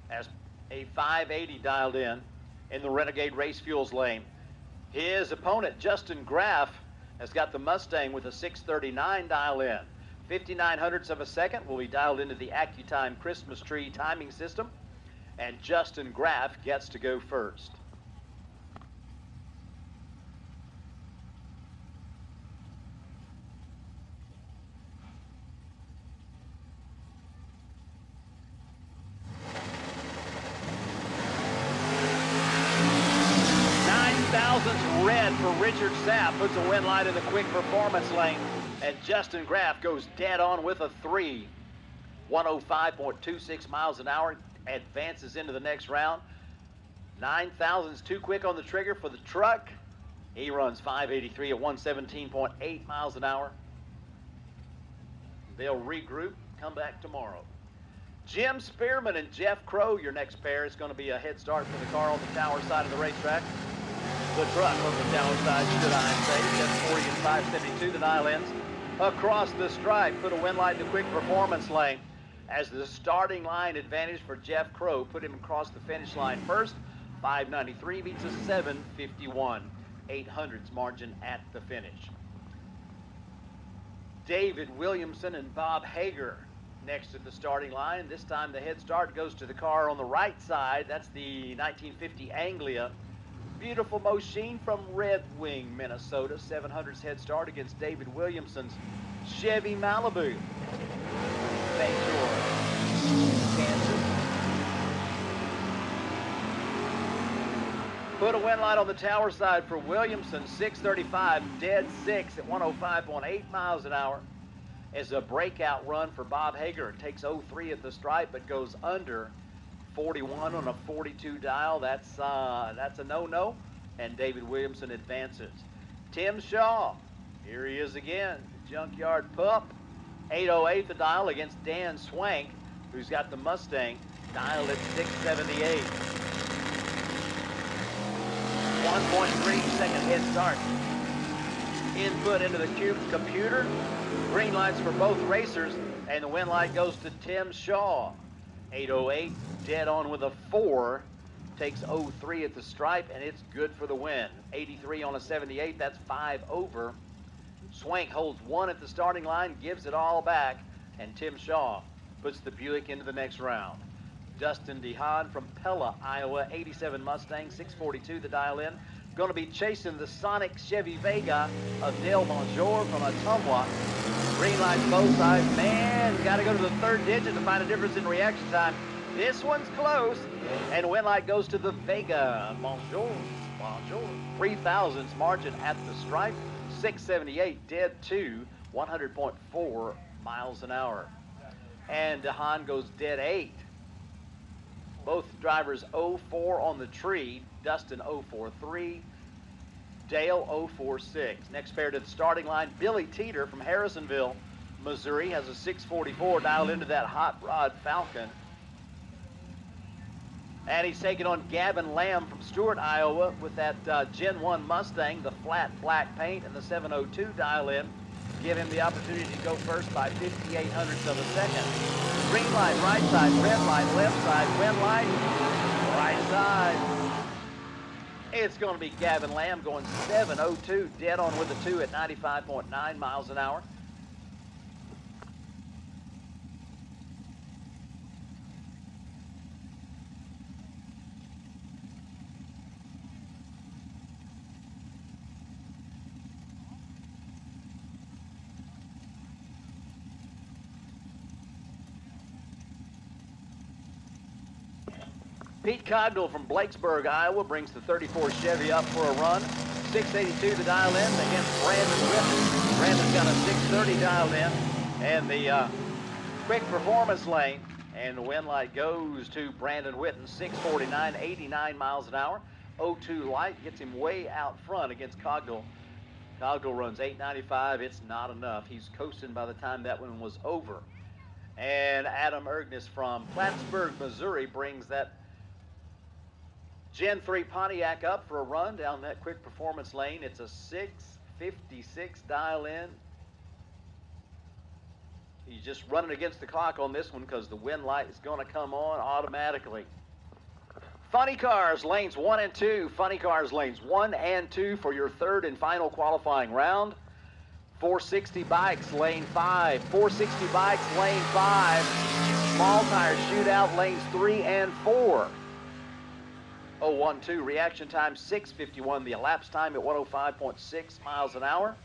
has a 580 dialed in the Renegade Race Fuels lane. His opponent, Justin Graff, has got the Mustang with a 639 dial in. 59 of a second will be dialed into the AccuTime Christmas tree timing system, and Justin Graff gets to go first. Red for Richard Sapp puts a win light in the quick performance lane, and Justin Graff goes dead on with a 3. 105.26 miles an hour, advances into the next round. 9,000's too quick on the trigger for the truck. He runs 583 at 117.8 miles an hour. They'll regroup, come back tomorrow. Jim Spearman and Jeff Crow, your next pair. Is going to be a head start for the car on the tower side of the racetrack. The truck on the tower side, should I say, 740 and 572, the dial ends. Across the stripe, put a win light in the quick performance lane as the starting line advantage for Jeff Crow put him across the finish line first. 593 beats a 751. 800's margin at the finish. David Williamson and Bob Hager next at the starting line. This time the head start goes to the car on the right side. That's the 1950 Anglia. Beautiful machine from Red Wing, Minnesota. 700's head start against David Williamson's Chevy Malibu. St. George, Kansas. Put a win light on the tower side for Williamson. 635, dead 6 at 105.8 miles an hour. As a breakout run for Bob Hager. It takes 03 at the stripe, but goes under 41 on a 42 dial. That's a no-no, and David Williamson advances. Tim Shaw, here he is again, the Junkyard Pup. 808 the dial against Dan Swank, who's got the Mustang dialed at 678. 1.3 second head start. Input into the computer. Green lights for both racers, and the win light goes to Tim Shaw. 808, dead on with a 4, takes 03 at the stripe, and it's good for the win. 83 on a 78, that's 5 over. Swank holds 1 at the starting line, gives it all back, and Tim Shaw puts the Buick into the next round. Dustin DeHaan from Pella, Iowa, 87 Mustang, 642 the dial in. Going to be chasing the Sonic Chevy Vega of Dale Monjour from Ottumwa. Green lights both sides. Man, got to go to the third digit to find a difference in reaction time. This one's close, and win light goes to the Vega Monjour. 3,000's margin at the stripe. 678 dead 2, 100.4 miles an hour. And DeHaan goes dead 8. Both drivers 0-4 on the tree. Dustin 0-4-3. Dale 0-4-6. Next pair to the starting line, Billy Teeter from Harrisonville, Missouri, has a 644 dialed into that Hot Rod Falcon. And he's taking on Gavin Lamb from Stewart, Iowa, with that Gen 1 Mustang, the flat black paint, and the 702 dial in. Give him the opportunity to go first by 58 hundredths of a second. Green light, right side, red light, left side, wind light, right side. It's going to be Gavin Lamb going 702, dead on with the 2 at 95.9 miles an hour. Pete Cogdell from Blakesburg, Iowa, brings the 34 Chevy up for a run. 682 to dial in against Brandon Whitten. Brandon's got a 630 dialed in. And the quick performance lane. And the wind light goes to Brandon Whitten, 649, 89 miles an hour. 02 light gets him way out front against Cogdell. Cogdell runs 895. It's not enough. He's coasting by the time that one was over. And Adam Ergnes from Plattsburgh, Missouri, brings that Gen 3 Pontiac up for a run down that quick performance lane. It's a 656 dial in. He's just running against the clock on this one because the wind light is going to come on automatically. Funny Cars lanes 1 and 2. Funny Cars lanes 1 and 2 for your third and final qualifying round. 460 bikes lane 5. 460 bikes lane 5. Small tire shootout lanes 3 and 4. 012 reaction time 6:51. The elapsed time at 105.6 miles an hour.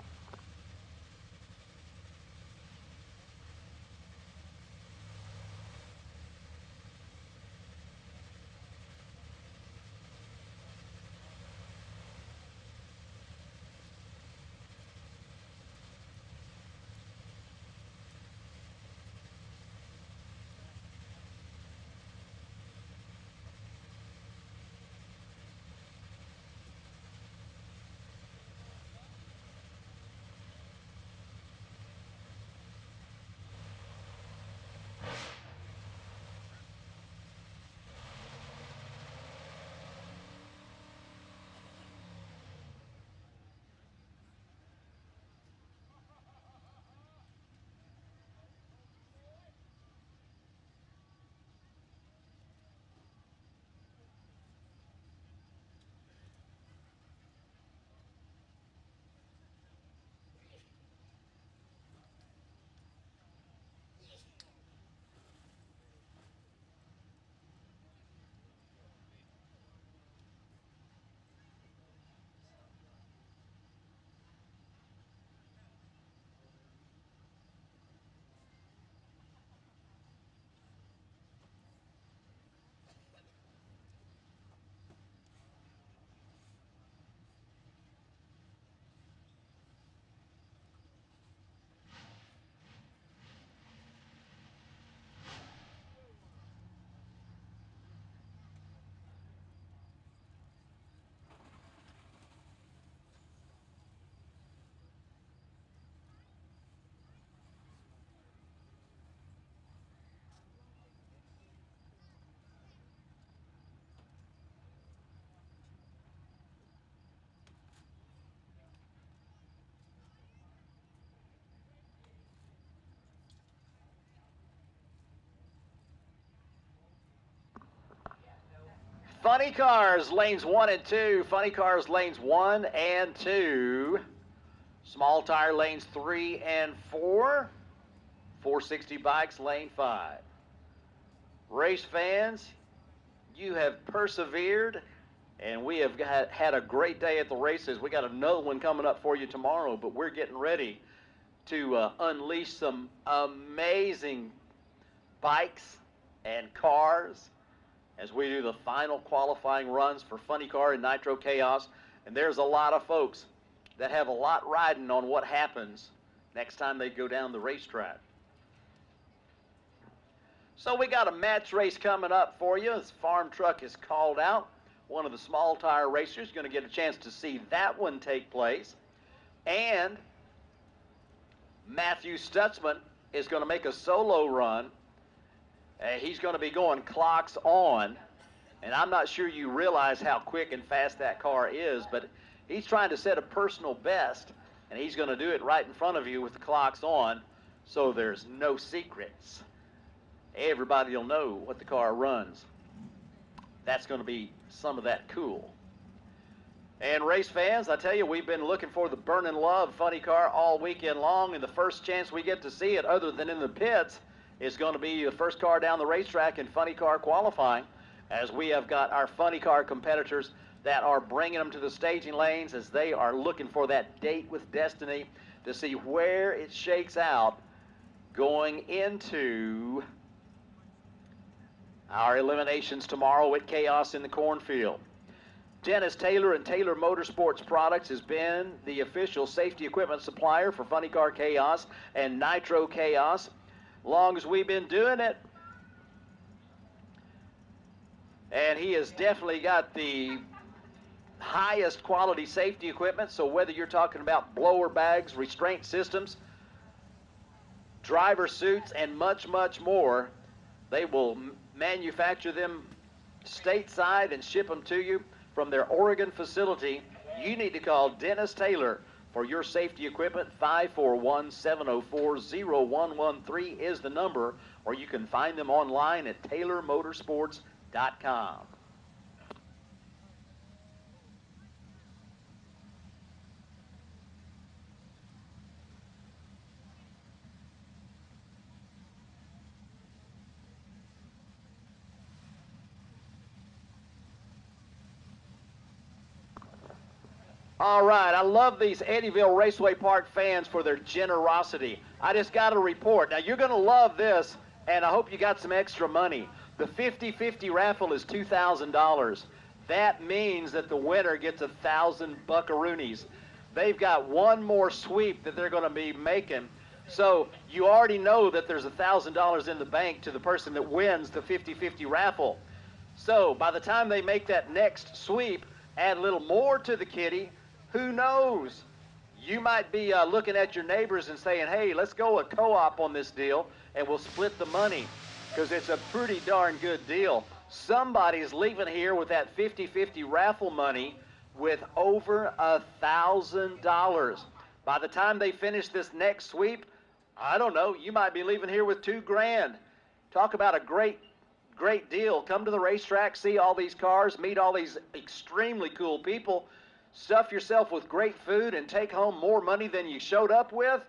Funny Cars lanes 1 and 2. Funny Cars lanes 1 and 2. Small tire lanes 3 and 4. 460 bikes lane 5. Race fans, you have persevered, and we have had a great day at the races. We got another one coming up for you tomorrow, but we're getting ready to unleash some amazing bikes and cars as we do the final qualifying runs for Funny Car and Nitro Chaos. And there's a lot of folks that have a lot riding on what happens next time they go down the racetrack. So we got a match race coming up for you. This farm truck is called out. One of the small tire racers going to get a chance to see that one take place. And Matthew Stutzman is going to make a solo run. He's going to be going clocks on. And I'm not sure you realize how quick and fast that car is, but he's trying to set a personal best, and he's going to do it right in front of you with the clocks on, so there's no secrets. Everybody will know what the car runs. That's going to be some of that cool. And race fans, I tell you, we've been looking for the Burnin' Love funny car all weekend long, and the first chance we get to see it, other than in the pits, is going to be the first car down the racetrack in funny car qualifying, as we have got our funny car competitors that are bringing them to the staging lanes as they are looking for that date with destiny to see where it shakes out going into our eliminations tomorrow at Chaos in the Cornfield. Dennis Taylor and Taylor Motorsports Products has been the official safety equipment supplier for Funny Car Chaos and Nitro Chaos. Long as we've been doing it. And he has definitely got the highest quality safety equipment, so whether you're talking about blower bags, restraint systems, driver suits, and much, much more, they will manufacture them stateside and ship them to you from their Oregon facility. You need to call Dennis Taylor for your safety equipment. 541-704-0113 is the number, or you can find them online at taylormotorsports.com. All right, I love these Eddyville Raceway Park fans for their generosity. I just got a report. Now, you're going to love this, and I hope you got some extra money. The 50-50 raffle is $2,000. That means that the winner gets 1,000 buckaroonies. They've got one more sweep that they're going to be making. So you already know that there's $1,000 in the bank to the person that wins the 50-50 raffle. So by the time they make that next sweep, add a little more to the kitty. Who knows? You might be looking at your neighbors and saying, hey, let's go a co-op on this deal, and we'll split the money, because it's a pretty darn good deal. Somebody's leaving here with that 50-50 raffle money with over $1,000. By the time they finish this next sweep, I don't know, you might be leaving here with $2 grand. Talk about a great deal. Come to the racetrack, see all these cars, meet all these extremely cool people, stuff yourself with great food, and take home more money than you showed up with.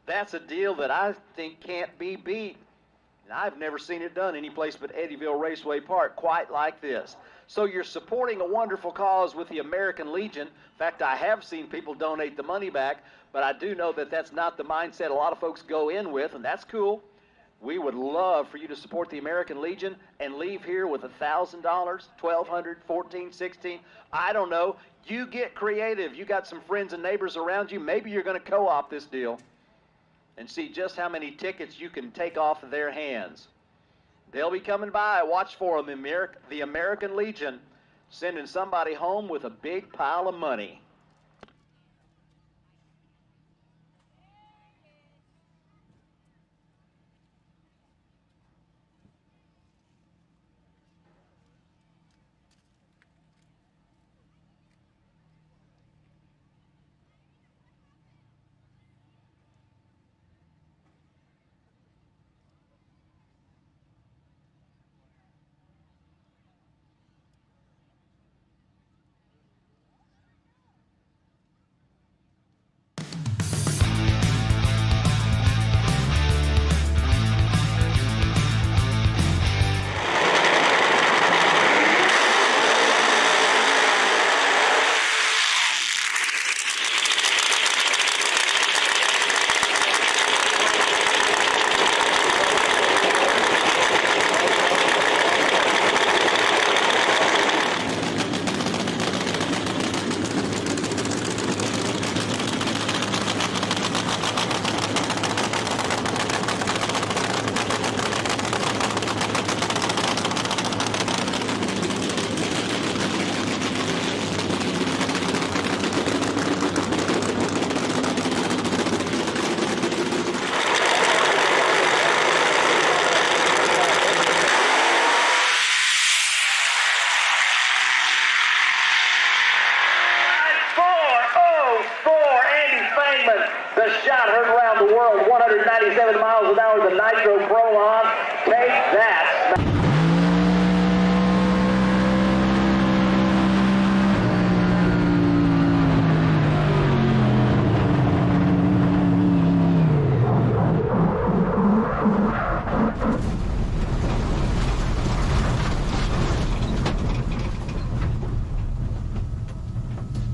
That's a deal that I think can't be beat. And I've never seen it done any place but Eddyville Raceway Park quite like this. So you're supporting a wonderful cause with the American Legion. In fact, I have seen people donate the money back, but I do know that that's not the mindset a lot of folks go in with, and that's cool. We would love for you to support the American Legion and leave here with $1,000, $1,200, $1,400, $1,600. I don't know. You get creative. You got some friends and neighbors around you. Maybe you're going to co-op this deal and see just how many tickets you can take off of their hands. They'll be coming by. Watch for them. The American Legion sending somebody home with a big pile of money. the shot heard around the world, 197 miles an hour, the Nitro Prolon. Take that.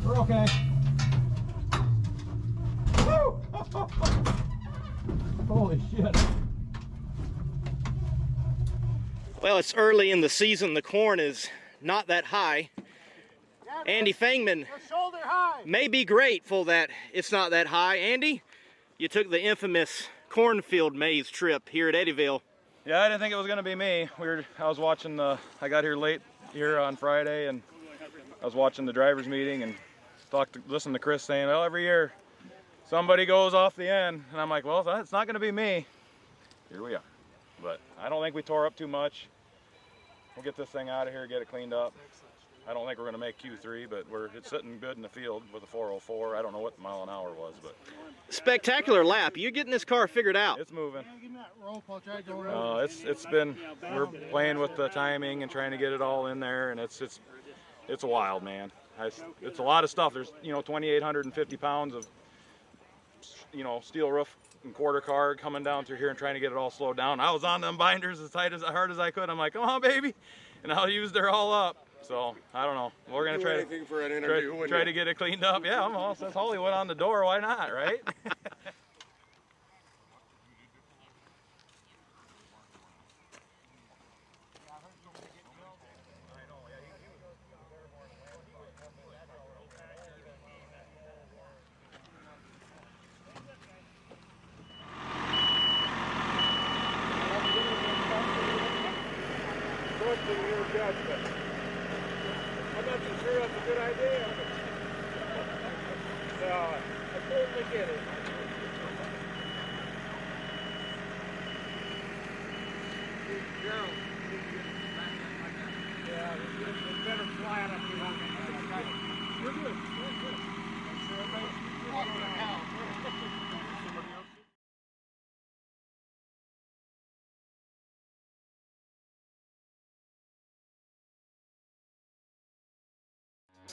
We're okay. Woo! Holy shit. Well, it's early in the season. The corn is not that high. Andy Fangman may be grateful that it's not that high. Andy, you took the infamous cornfield maze trip here at Eddyville. Yeah, I didn't think it was going to be me. I was watching I got here late here on Friday, and I was watching the drivers meeting and listened to Chris saying, well, every year somebody goes off the end, and I'm like, well, it's not going to be me. Here we are. But I don't think we tore up too much. We'll get this thing out of here, get it cleaned up. I don't think we're going to make Q3, but it's sitting good in the field with a 404. I don't know what the mile an hour was, but spectacular lap. You're getting this car figured out. It's moving. It's been, we're playing with the timing and trying to get it all in there, and it's wild, man. It's a lot of stuff. There's 2,850 pounds of steel roof and quarter car coming down through here and trying to get it all slowed down. I was on them binders as hard as I could. I'm like, come on, baby, and I used her all up. So I don't know. We're gonna try to get it cleaned up. Yeah, almost. That's Hollywood on the door. Why not, right? I'm not too sure that's a good idea. So, I totally get it. Gerald, yeah, it's better flat up here. We're good. We're good. I'm sure everybody's walking out.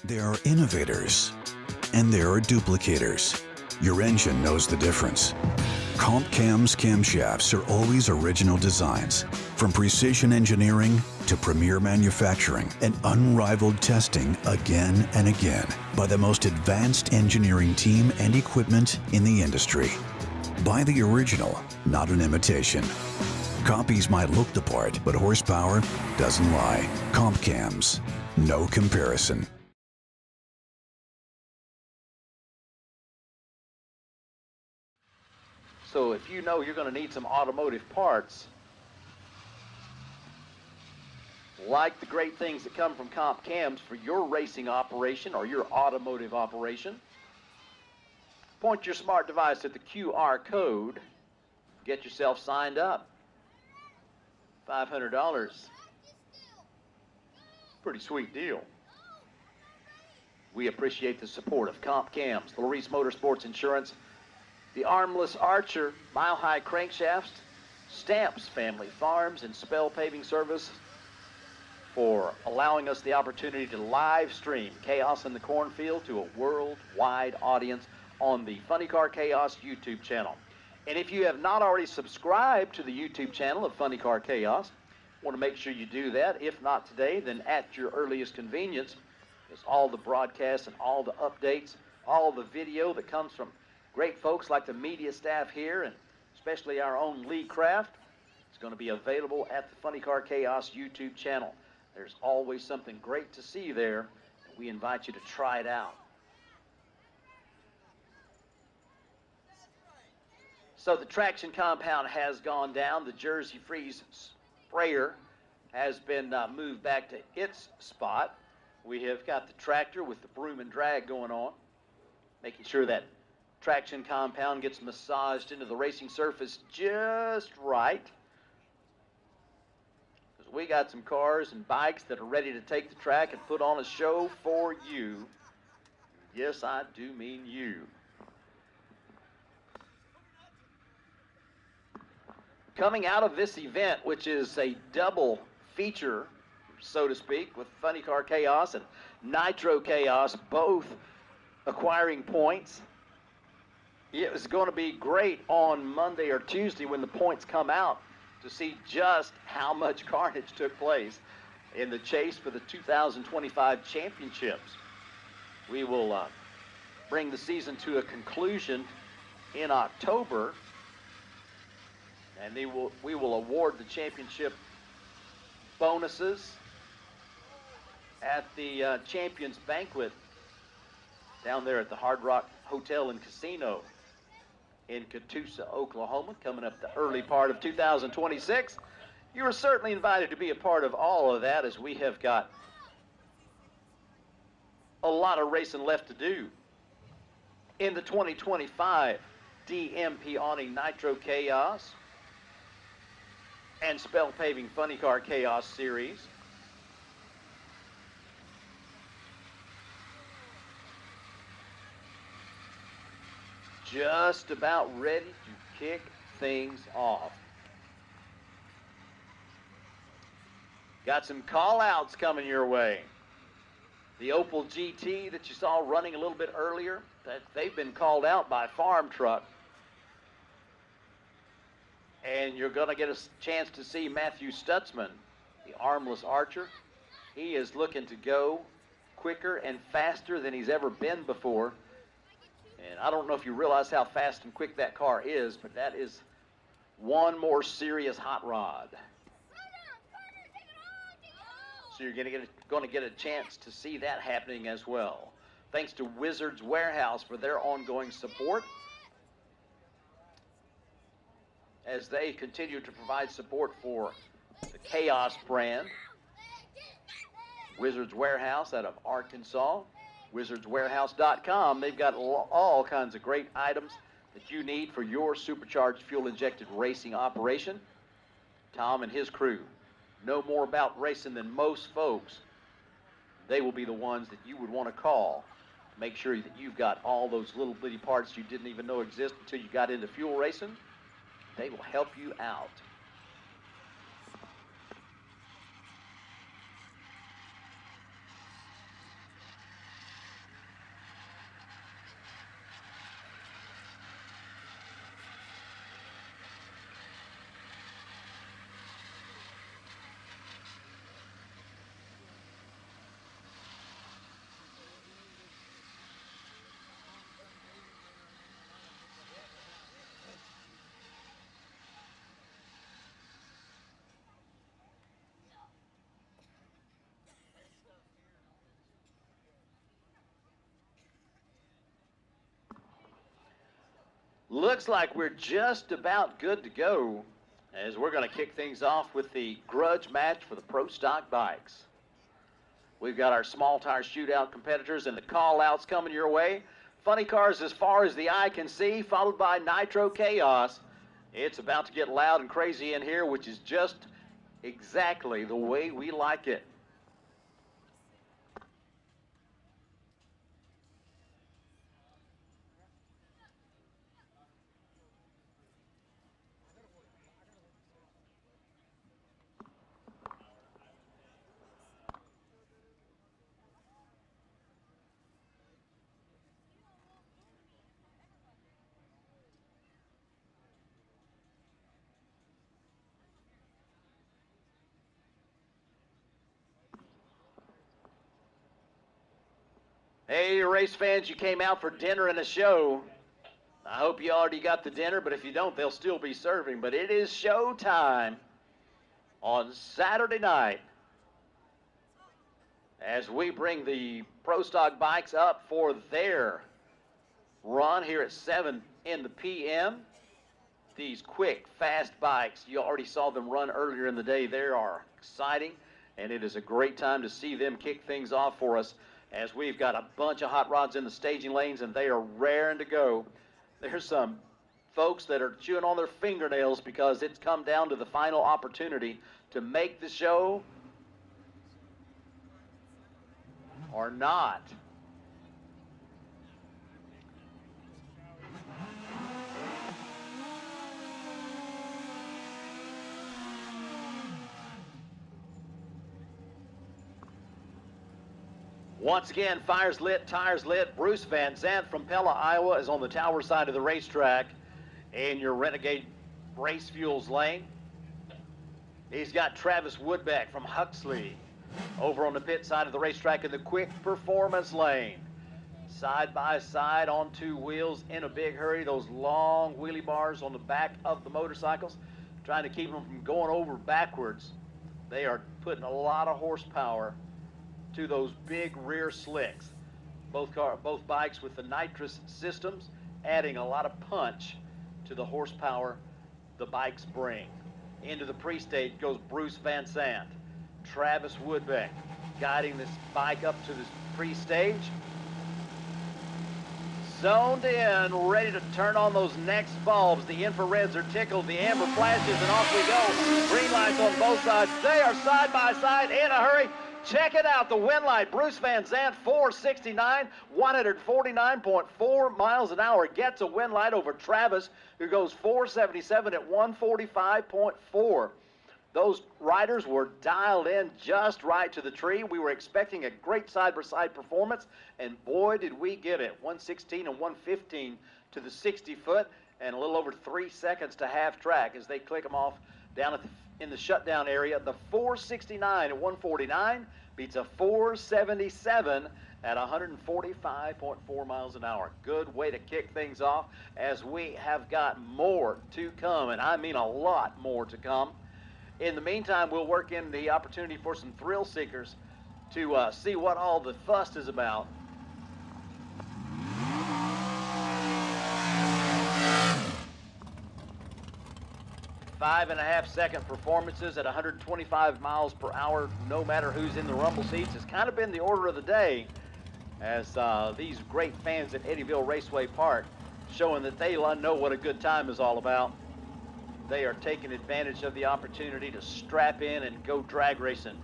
There are innovators, and there are duplicators. Your engine knows the difference. Comp Cam's camshafts are always original designs, from precision engineering to premier manufacturing and unrivaled testing again and again by the most advanced engineering team and equipment in the industry. Buy the original, not an imitation. Copies might look the part, but horsepower doesn't lie. Comp Cams, no comparison. So if you know you're going to need some automotive parts, like the great things that come from Comp Cams for your racing operation or your automotive operation, point your smart device at the QR code, get yourself signed up. $500. Pretty sweet deal. We appreciate the support of Comp Cams, Laris Motorsports Insurance, the Armless Archer, Mile High Crankshafts, Stamps Family Farms, and Spell Paving Service for allowing us the opportunity to live stream Chaos in the Cornfield to a worldwide audience on the Funny Car Chaos YouTube channel. And if you have not already subscribed to the YouTube channel of Funny Car Chaos, want to make sure you do that. If not today, then at your earliest convenience, is all the broadcasts and all the updates, all the video that comes from great folks like the media staff here, and especially our own Lee Craft. It's going to be available at the Funny Car Chaos YouTube channel. There's always something great to see there, and we invite you to try it out. So the traction compound has gone down. The Jersey Freeze sprayer has been moved back to its spot. We have got the tractor with the broom and drag going on, making sure that traction compound gets massaged into the racing surface just right. Because we got some cars and bikes that are ready to take the track and put on a show for you. Yes, I do mean you. coming out of this event, which is a double feature, so to speak, with Funny Car Chaos and Nitro Chaos, both acquiring points. It was going to be great on Monday or Tuesday when the points come out to see just how much carnage took place in the chase for the 2025 championships. We will bring the season to a conclusion in October, and we will award the championship bonuses at the Champions Banquet down there at the Hard Rock Hotel and Casino in Catoosa, Oklahoma, coming up the early part of 2026. You are certainly invited to be a part of all of that, as we have got a lot of racing left to do in the 2025 DMP Awning Nitro Chaos and Spell Paving Funny Car Chaos Series. Just about ready to kick things off. Got some call-outs coming your way. The Opel GT that you saw running a little bit earlier, they've been called out by Farm Truck. And you're going to get a chance to see Matthew Stutzman, the armless archer. He is looking to go quicker and faster than he's ever been before. And I don't know if you realize how fast and quick that car is, but that is one more serious hot rod. So you're going to get a chance to see that happening as well. Thanks to Wizards Warehouse for their ongoing support, as they continue to provide support for the Chaos brand. Wizards Warehouse out of Arkansas, wizardswarehouse.com. They've got all kinds of great items that you need for your supercharged fuel-injected racing operation. Tom and his crew know more about racing than most folks. They will be the ones that you would want to call. Make sure that you've got all those little bitty parts you didn't even know exist until you got into fuel racing. They will help you out. Looks like we're just about good to go, as we're going to kick things off with the grudge match for the Pro Stock bikes. We've got our small tire shootout competitors and the call-outs coming your way. Funny cars as far as the eye can see, followed by Nitro Chaos. It's about to get loud and crazy in here, which is just exactly the way we like it. Hey, race fans, you came out for dinner and a show. I hope you already got the dinner, but if you don't, they'll still be serving. But it is show time on Saturday night as we bring the Pro Stock bikes up for their run here at 7 in the p.m. These quick, fast bikes, you already saw them run earlier in the day. They are exciting, and it is a great time to see them kick things off for us, as we've got a bunch of hot rods in the staging lanes, and they are raring to go. There's some folks that are chewing on their fingernails because it's come down to the final opportunity to make the show or not. Once again, fires lit, tires lit. Bruce Van Zandt from Pella, Iowa is on the tower side of the racetrack in your Renegade Race Fuels lane. He's got Travis Woodbeck from Huxley over on the pit side of the racetrack in the quick performance lane. Side by side on two wheels in a big hurry. Those long wheelie bars on the back of the motorcycles, trying to keep them from going over backwards. They are putting a lot of horsepower to those big rear slicks. Both bikes with the nitrous systems, adding a lot of punch to the horsepower the bikes bring. Into the pre-stage goes Bruce Van Zandt. Travis Woodbeck guiding this bike up to this pre-stage. Zoned in, ready to turn on those next bulbs. The infrareds are tickled, the amber flashes, and off we go. Green lights on both sides. They are side by side in a hurry. Check it out, the win light. Bruce Van Zandt, 469, 149.4 miles an hour. Gets a win light over Travis, who goes 477 at 145.4. Those riders were dialed in just right to the tree. We were expecting a great side-by-side performance, and boy, did we get it. 116 and 115 to the 60-foot, and a little over 3 seconds to half track as they click them off down in the shutdown area. The 469 at 149 beats a 477 at 145.4 miles an hour. Good way to kick things off, as we have got more to come, and I mean a lot more to come. In the meantime, we'll work in the opportunity for some thrill seekers to see what all the fuss is about. Five-and-a-half-second performances at 125 miles per hour, no matter who's in the rumble seats, has kind of been the order of the day, as these great fans at Eddyville Raceway Park showing that they know what a good time is all about. They are taking advantage of the opportunity to strap in and go drag racing.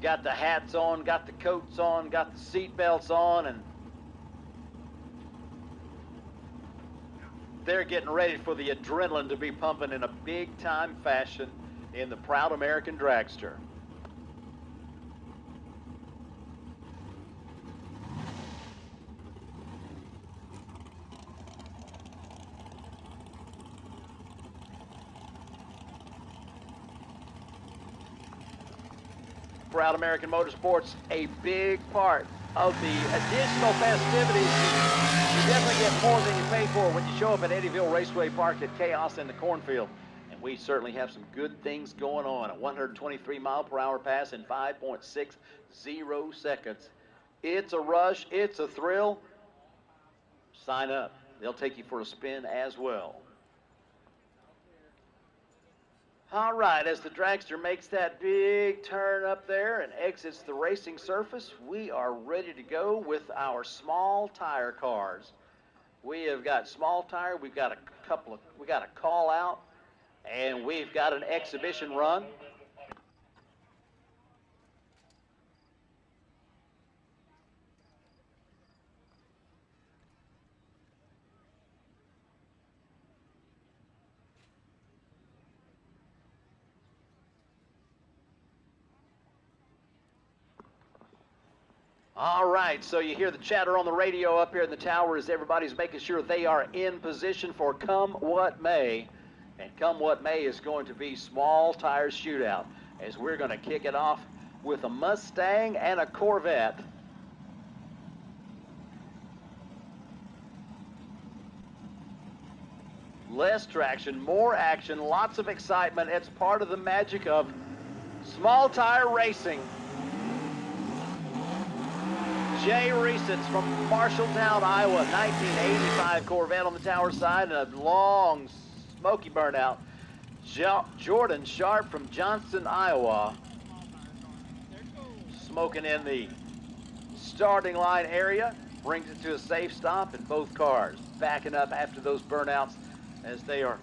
Got the hats on, got the coats on, got the seat belts on, and they're getting ready for the adrenaline to be pumping in a big-time fashion in the proud American Dragster. Proud American Motorsports, a big part of the additional festivities. You definitely get more than you pay for when you show up at Eddyville Raceway Park at Chaos in the Cornfield. And we certainly have some good things going on. A 123 mile per hour pass in 5.60 seconds. It's a rush, it's a thrill. Sign up. They'll take you for a spin as well. All right, as the dragster makes that big turn up there and exits the racing surface, we are ready to go with our small tire cars. We have got small tire, we've got a call out, and we've got an exhibition run. All right, so you hear the chatter on the radio up here in the tower as everybody's making sure they are in position for come what may. And come what may is going to be small tires shootout, as we're going to kick it off with a Mustang and a Corvette. Less traction, more action, lots of excitement. It's part of the magic of small tire racing. Jay Reesitz from Marshalltown, Iowa, 1985 Corvette on the tower side, and a long smoky burnout. Jordan Sharp from Johnston, Iowa, smoking in the starting line area, brings it to a safe stop, and both cars backing up after those burnouts as they are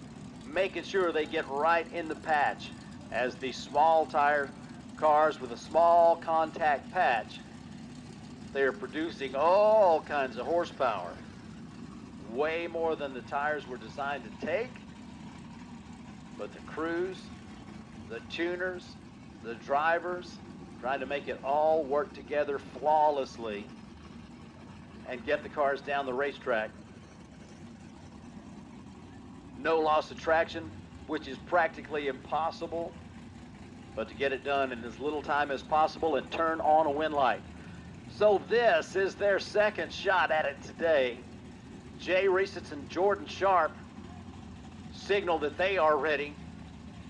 making sure they get right in the patch, as the small tire cars with a small contact patch, they are producing all kinds of horsepower, way more than the tires were designed to take. But the crews, the tuners, the drivers, trying to make it all work together flawlessly and get the cars down the racetrack. No loss of traction, which is practically impossible, but to get it done in as little time as possible and turn on a win light. So this is their second shot at it today. Jay Reisitz and Jordan Sharp signal that they are ready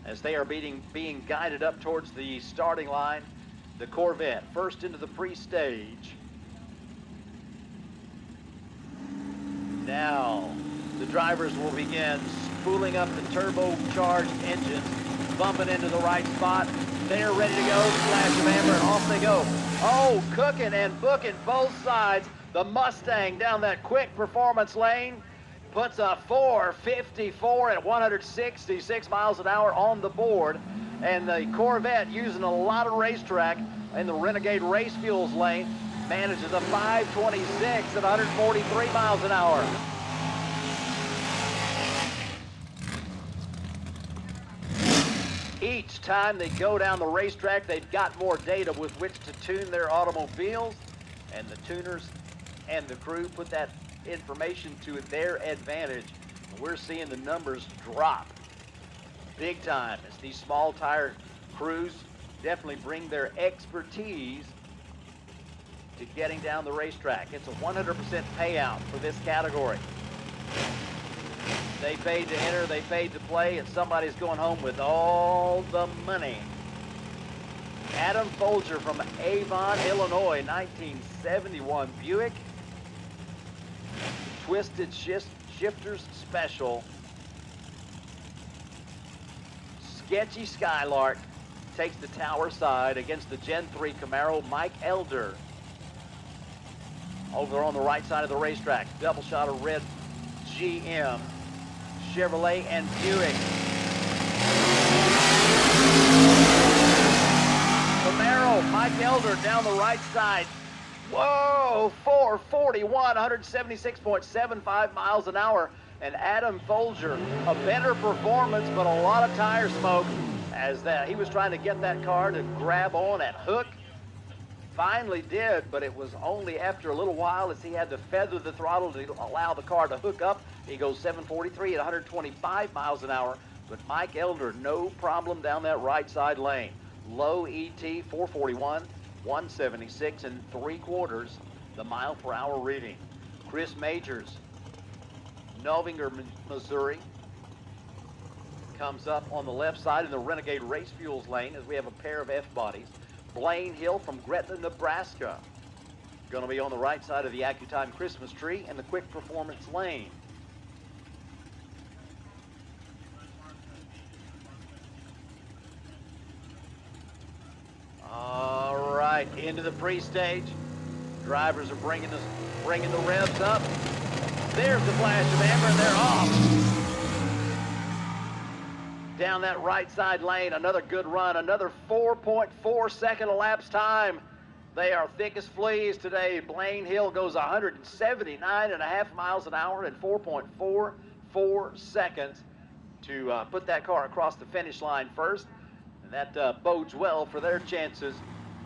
as they are being guided up towards the starting line. The Corvette first into the pre-stage. Now the drivers will begin spooling up the turbocharged engines, bumping into the right spot. They're ready to go. Flash of amber, and off they go. Oh, cooking and booking both sides. The Mustang down that quick performance lane puts a 4:54 at 166 miles an hour on the board. And the Corvette, using a lot of racetrack in the Renegade Race Fuels lane, manages a 5:26 at 143 miles an hour. Each time they go down the racetrack, they've got more data with which to tune their automobiles, and the tuners and the crew put that information to their advantage. And we're seeing the numbers drop big time as these small tire crews definitely bring their expertise to getting down the racetrack. It's a 100% payout for this category. They paid to enter, they paid to play, and somebody's going home with all the money. Adam Folger from Avon, Illinois, 1971 Buick. Twisted Shifterz Special. Sketchy Skylark takes the tower side against the Gen 3 Camaro, Mike Elder. Over on the right side of the racetrack, double shot of red GM, Chevrolet, and Buick. Camaro, Mike Elder down the right side. Whoa, 441, 176.75 miles an hour. And Adam Folger, a better performance, but a lot of tire smoke as that he was trying to get that car to grab on at hook. Finally did, but it was only after a little while as he had to feather the throttle to allow the car to hook up. He goes 743 at 125 miles an hour, but Mike Elder, no problem down that right side lane. Low ET, 441, 176 3/4, the mile per hour reading. Chris Majors, Novinger, Missouri, comes up on the left side in the Renegade Race Fuels lane as we have a pair of F-bodies. Blaine Hill from Gretna, Nebraska, going to be on the right side of the AccuTime Christmas tree in the quick performance lane. All right, into the pre-stage. Drivers are bringing the revs up. There's the flash of amber, and they're off. Down that right side lane, another good run, another 4.4 second elapsed time. They are thick as fleas today. Blaine Hill goes 179.5 miles an hour in 4.44 seconds to put that car across the finish line first. And that bodes well for their chances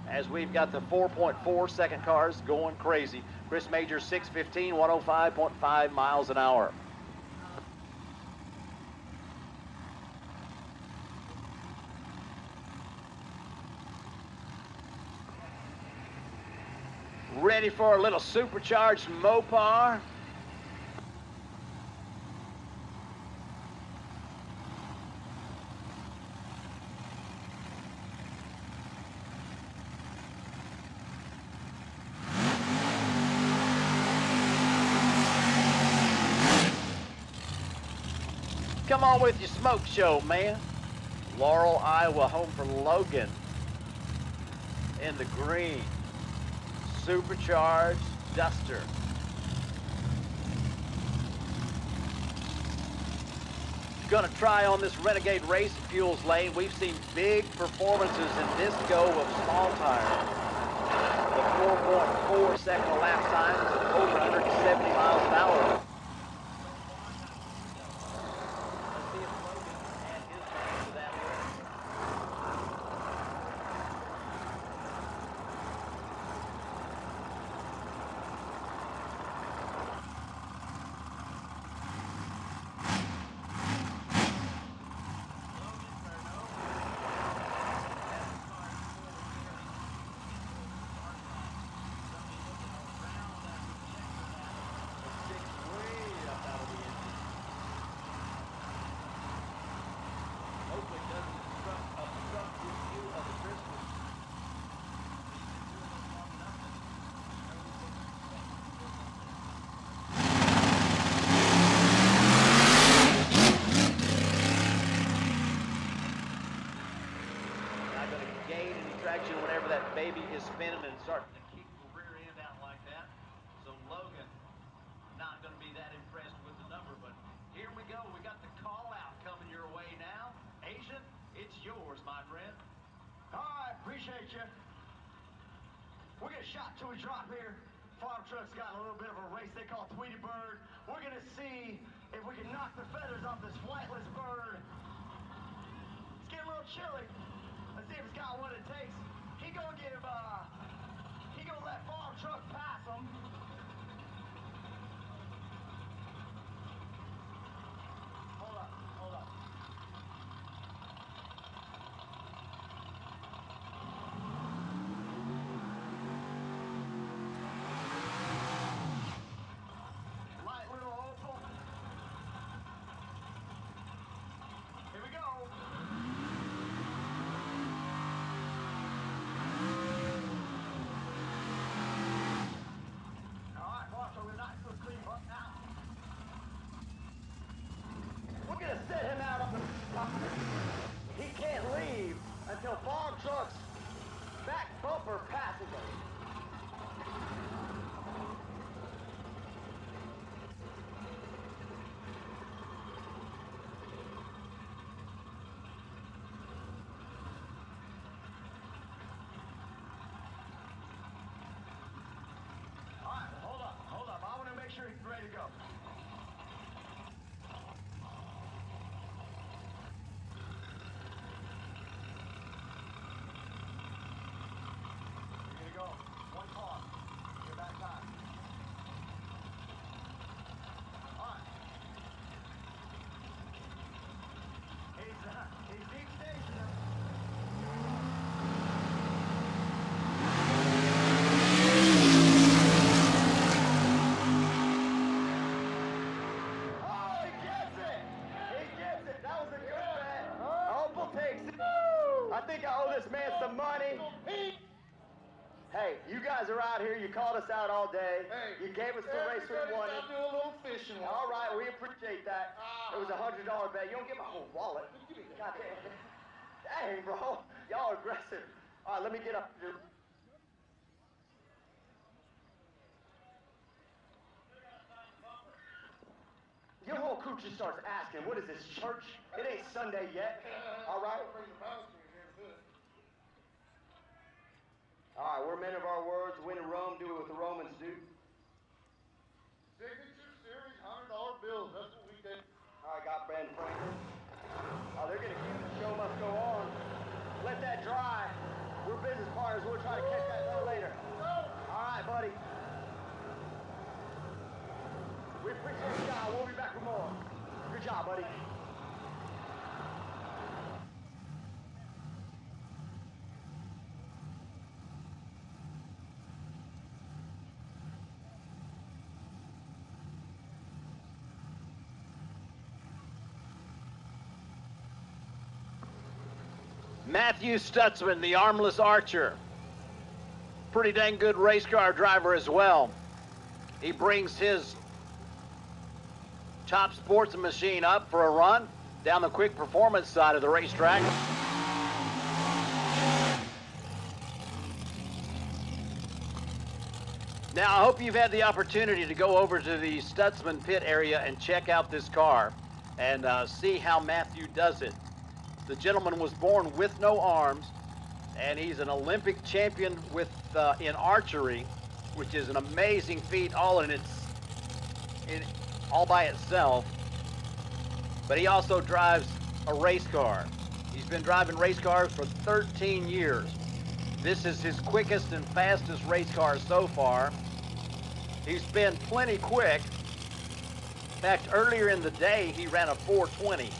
as we've got the 4.4 second cars going crazy. Chris Major, 615, 105.5 miles an hour. Ready for a little supercharged Mopar. Come on with your smoke show, man. Laurel, Iowa, home for Logan in the green. Supercharged Duster. Going to try on this Renegade Race Fuels lane. We've seen big performances in this go of small tires. The 4.4 second elapsed time is over 170 miles an hour. traction whenever that baby is spinning and starting to kick the rear end out like that. So Logan, not going to be that impressed with the number, but here we go. We got the call out coming your way now. Asian, it's yours, my friend. All right, appreciate you. We're gonna shot to a drop here. Farm truck's got a little bit of a race they call Tweety Bird. We're gonna see if we can knock the feathers off this flightless bird. It's getting a little chilly. Let's see if it's got what it takes. He gonna let farm truck pass him. Hold up, hold up. Light little opal. Here we go. All right, boss, so we're not so clean up now. We're gonna set him out on the top. He can't leave until farm truck's back bumper passes him. All right, hold up. I want to make sure he's ready to go. You're gonna go. One car. Your back side. All right. He's deep stationary. Oh, he gets it! He gets it! That was a good bet. Opal takes it. I think I owe this man some money. Hey, you guys are out here. You called us out all day. You gave us the race we wanted. Stop doing a little fishing. All right, we appreciate that. It was a $100 bet. You don't get my whole wallet. God damn. Dang, bro. Y'all are aggressive. All right, let me get up here. Your whole crew just starts asking, what is this, church? It ain't Sunday yet. All right? All right, we're men of our words. Win in Rome, do it what the Romans do. Signature series $100 bills. That's what we did. All right, got Ben Franklin. Oh, they're going to keep the show must go on. Let that dry. We're business partners. We'll try to catch that one later. All right, buddy. We appreciate you guys. We'll be back for more. Good job, buddy. Matthew Stutzman, the armless archer. Pretty dang good race car driver as well. He brings his top sports machine up for a run down the quick performance side of the racetrack. Now, I hope you've had the opportunity to go over to the Stutzman pit area and check out this car and see how Matthew does it. The gentleman was born with no arms, and he's an Olympic champion with in archery, which is an amazing feat all by itself. But he also drives a race car. He's been driving race cars for 13 years. This is his quickest and fastest race car so far. He's been plenty quick. In fact, earlier in the day, he ran a 420,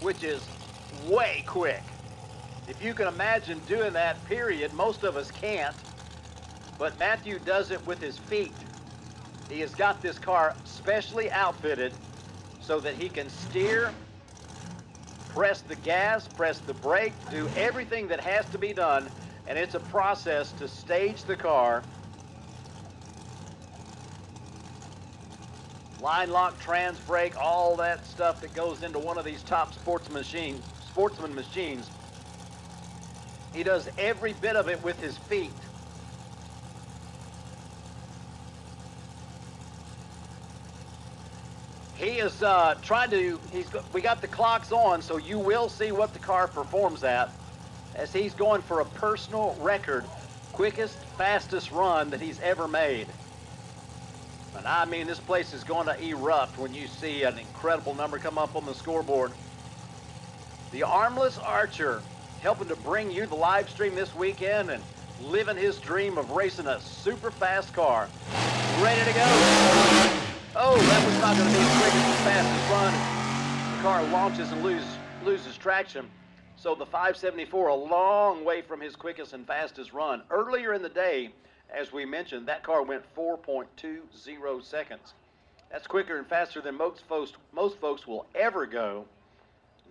which is way quick. If you can imagine doing that, period, most of us can't. But Matthew does it with his feet. He has got this car specially outfitted so that he can steer, press the gas, press the brake, do everything that has to be done, and it's a process to stage the car. Line lock, trans brake, all that stuff that goes into one of these top sportsman machines. He does every bit of it with his feet. He is we got the clocks on, so you will see what the car performs at, as he's going for a personal record, quickest, fastest run that he's ever made. And I mean, this place is going to erupt when you see an incredible number come up on the scoreboard. The Armless Archer helping to bring you the live stream this weekend and living his dream of racing a super fast car. Ready to go. Oh, that was not going to be the quickest and fastest run. The car launches and loses traction. So the 574, a long way from his quickest and fastest run. Earlier in the day, as we mentioned, that car went 4.20 seconds. That's quicker and faster than most folks will ever go.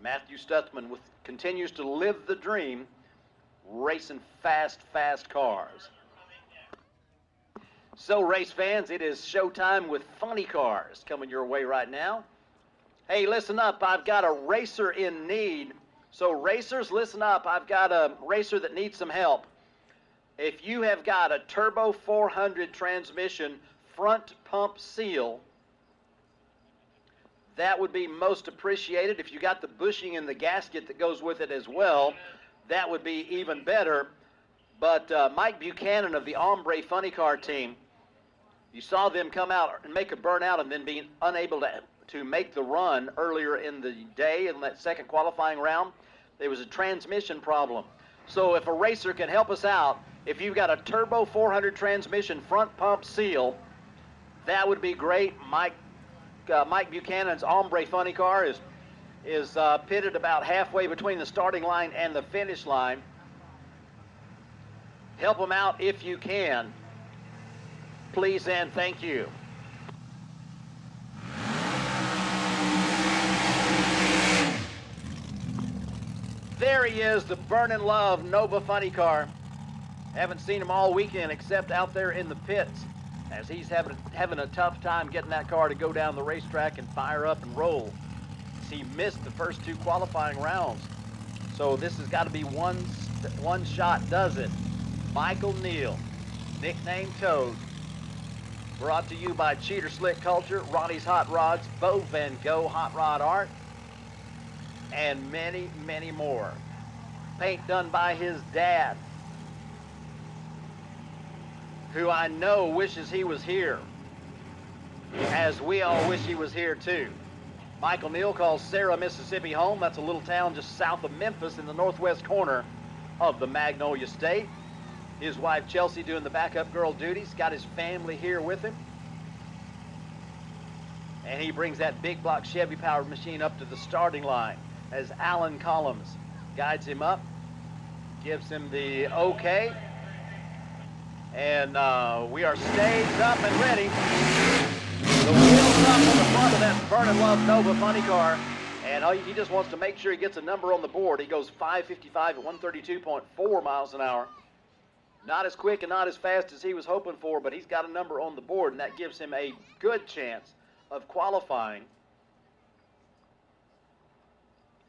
Matthew Stutzman continues to live the dream, racing fast cars. So, race fans, it is showtime with funny cars coming your way right now. Hey, listen up. I've got a racer in need. So, racers, listen up. I've got a racer that needs some help. If you have got a Turbo 400 transmission front pump seal, that would be most appreciated. If you got the bushing and the gasket that goes with it as well, that would be even better. But Mike Buchanan of the Ombre Funny Car team, you saw them come out and make a burnout and then being unable to make the run earlier in the day in that second qualifying round. There was a transmission problem. So if a racer can help us out, if you've got a Turbo 400 transmission front pump seal, that would be great. Mike Buchanan's Ombre Funny Car is pitted about halfway between the starting line and the finish line. Help him out if you can. Please and thank you. There he is, the Burnin' Love Nova Funny Car. Haven't seen him all weekend except out there in the pits, as he's having a tough time getting that car to go down the racetrack and fire up and roll. He missed the first two qualifying rounds. So this has got to be one shot does it. Michael Neal, nicknamed Toad. Brought to you by Cheater Slick Culture, Ronnie's Hot Rods, Bo Van Gogh Hot Rod Art, and many, many more. Paint done by his dad, who I know wishes he was here, as we all wish he was here too. Michael Neal calls Sarah, Mississippi home. That's a little town just south of Memphis in the northwest corner of the Magnolia State. His wife Chelsea doing the backup girl duties, got his family here with him. And he brings that big block Chevy powered machine up to the starting line as Alan Collins guides him up, gives him the okay. And we are staged up and ready. The wheels up on the front of that Burnin' Love Nova Funny Car. And he just wants to make sure he gets a number on the board. He goes 555 at 132.4 miles an hour. Not as quick and not as fast as he was hoping for, but he's got a number on the board, and that gives him a good chance of qualifying.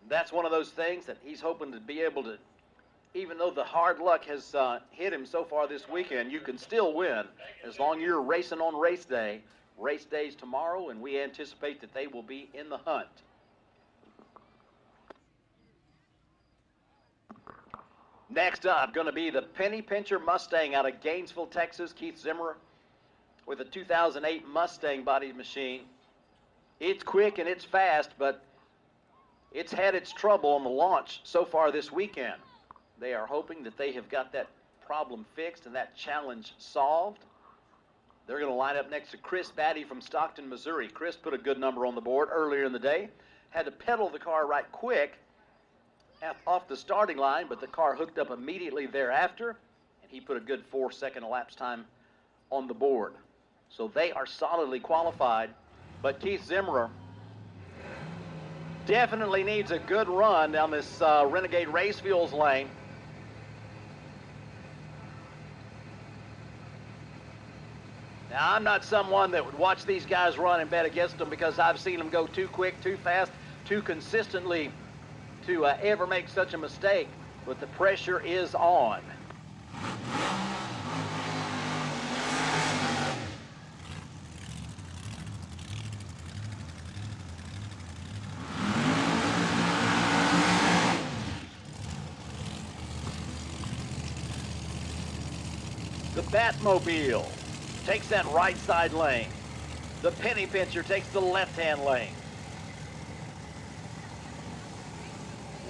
That's one of those things that he's hoping to be able to, even though the hard luck has hit him so far this weekend, you can still win as long as you're racing on race day. Race day's tomorrow, and we anticipate that they will be in the hunt. Next up, going to be the Penny Pincher Mustang out of Gainesville, Texas. Keith Zimmerer with a 2008 Mustang body machine. It's quick and it's fast, but it's had its trouble on the launch so far this weekend. They are hoping that they have got that problem fixed and that challenge solved. They're going to line up next to Chris Batty from Stockton, Missouri. Chris put a good number on the board earlier in the day. Had to pedal the car right quick off the starting line, but the car hooked up immediately thereafter, and he put a good 4-second elapsed time on the board. So they are solidly qualified, but Keith Zimmerer definitely needs a good run down this Renegade Race Fuels lane. Now, I'm not someone that would watch these guys run and bet against them because I've seen them go too quick, too fast, too consistently to ever make such a mistake. but the pressure is on. The Batmobile takes that right side lane. The Penny Pincher takes the left-hand lane.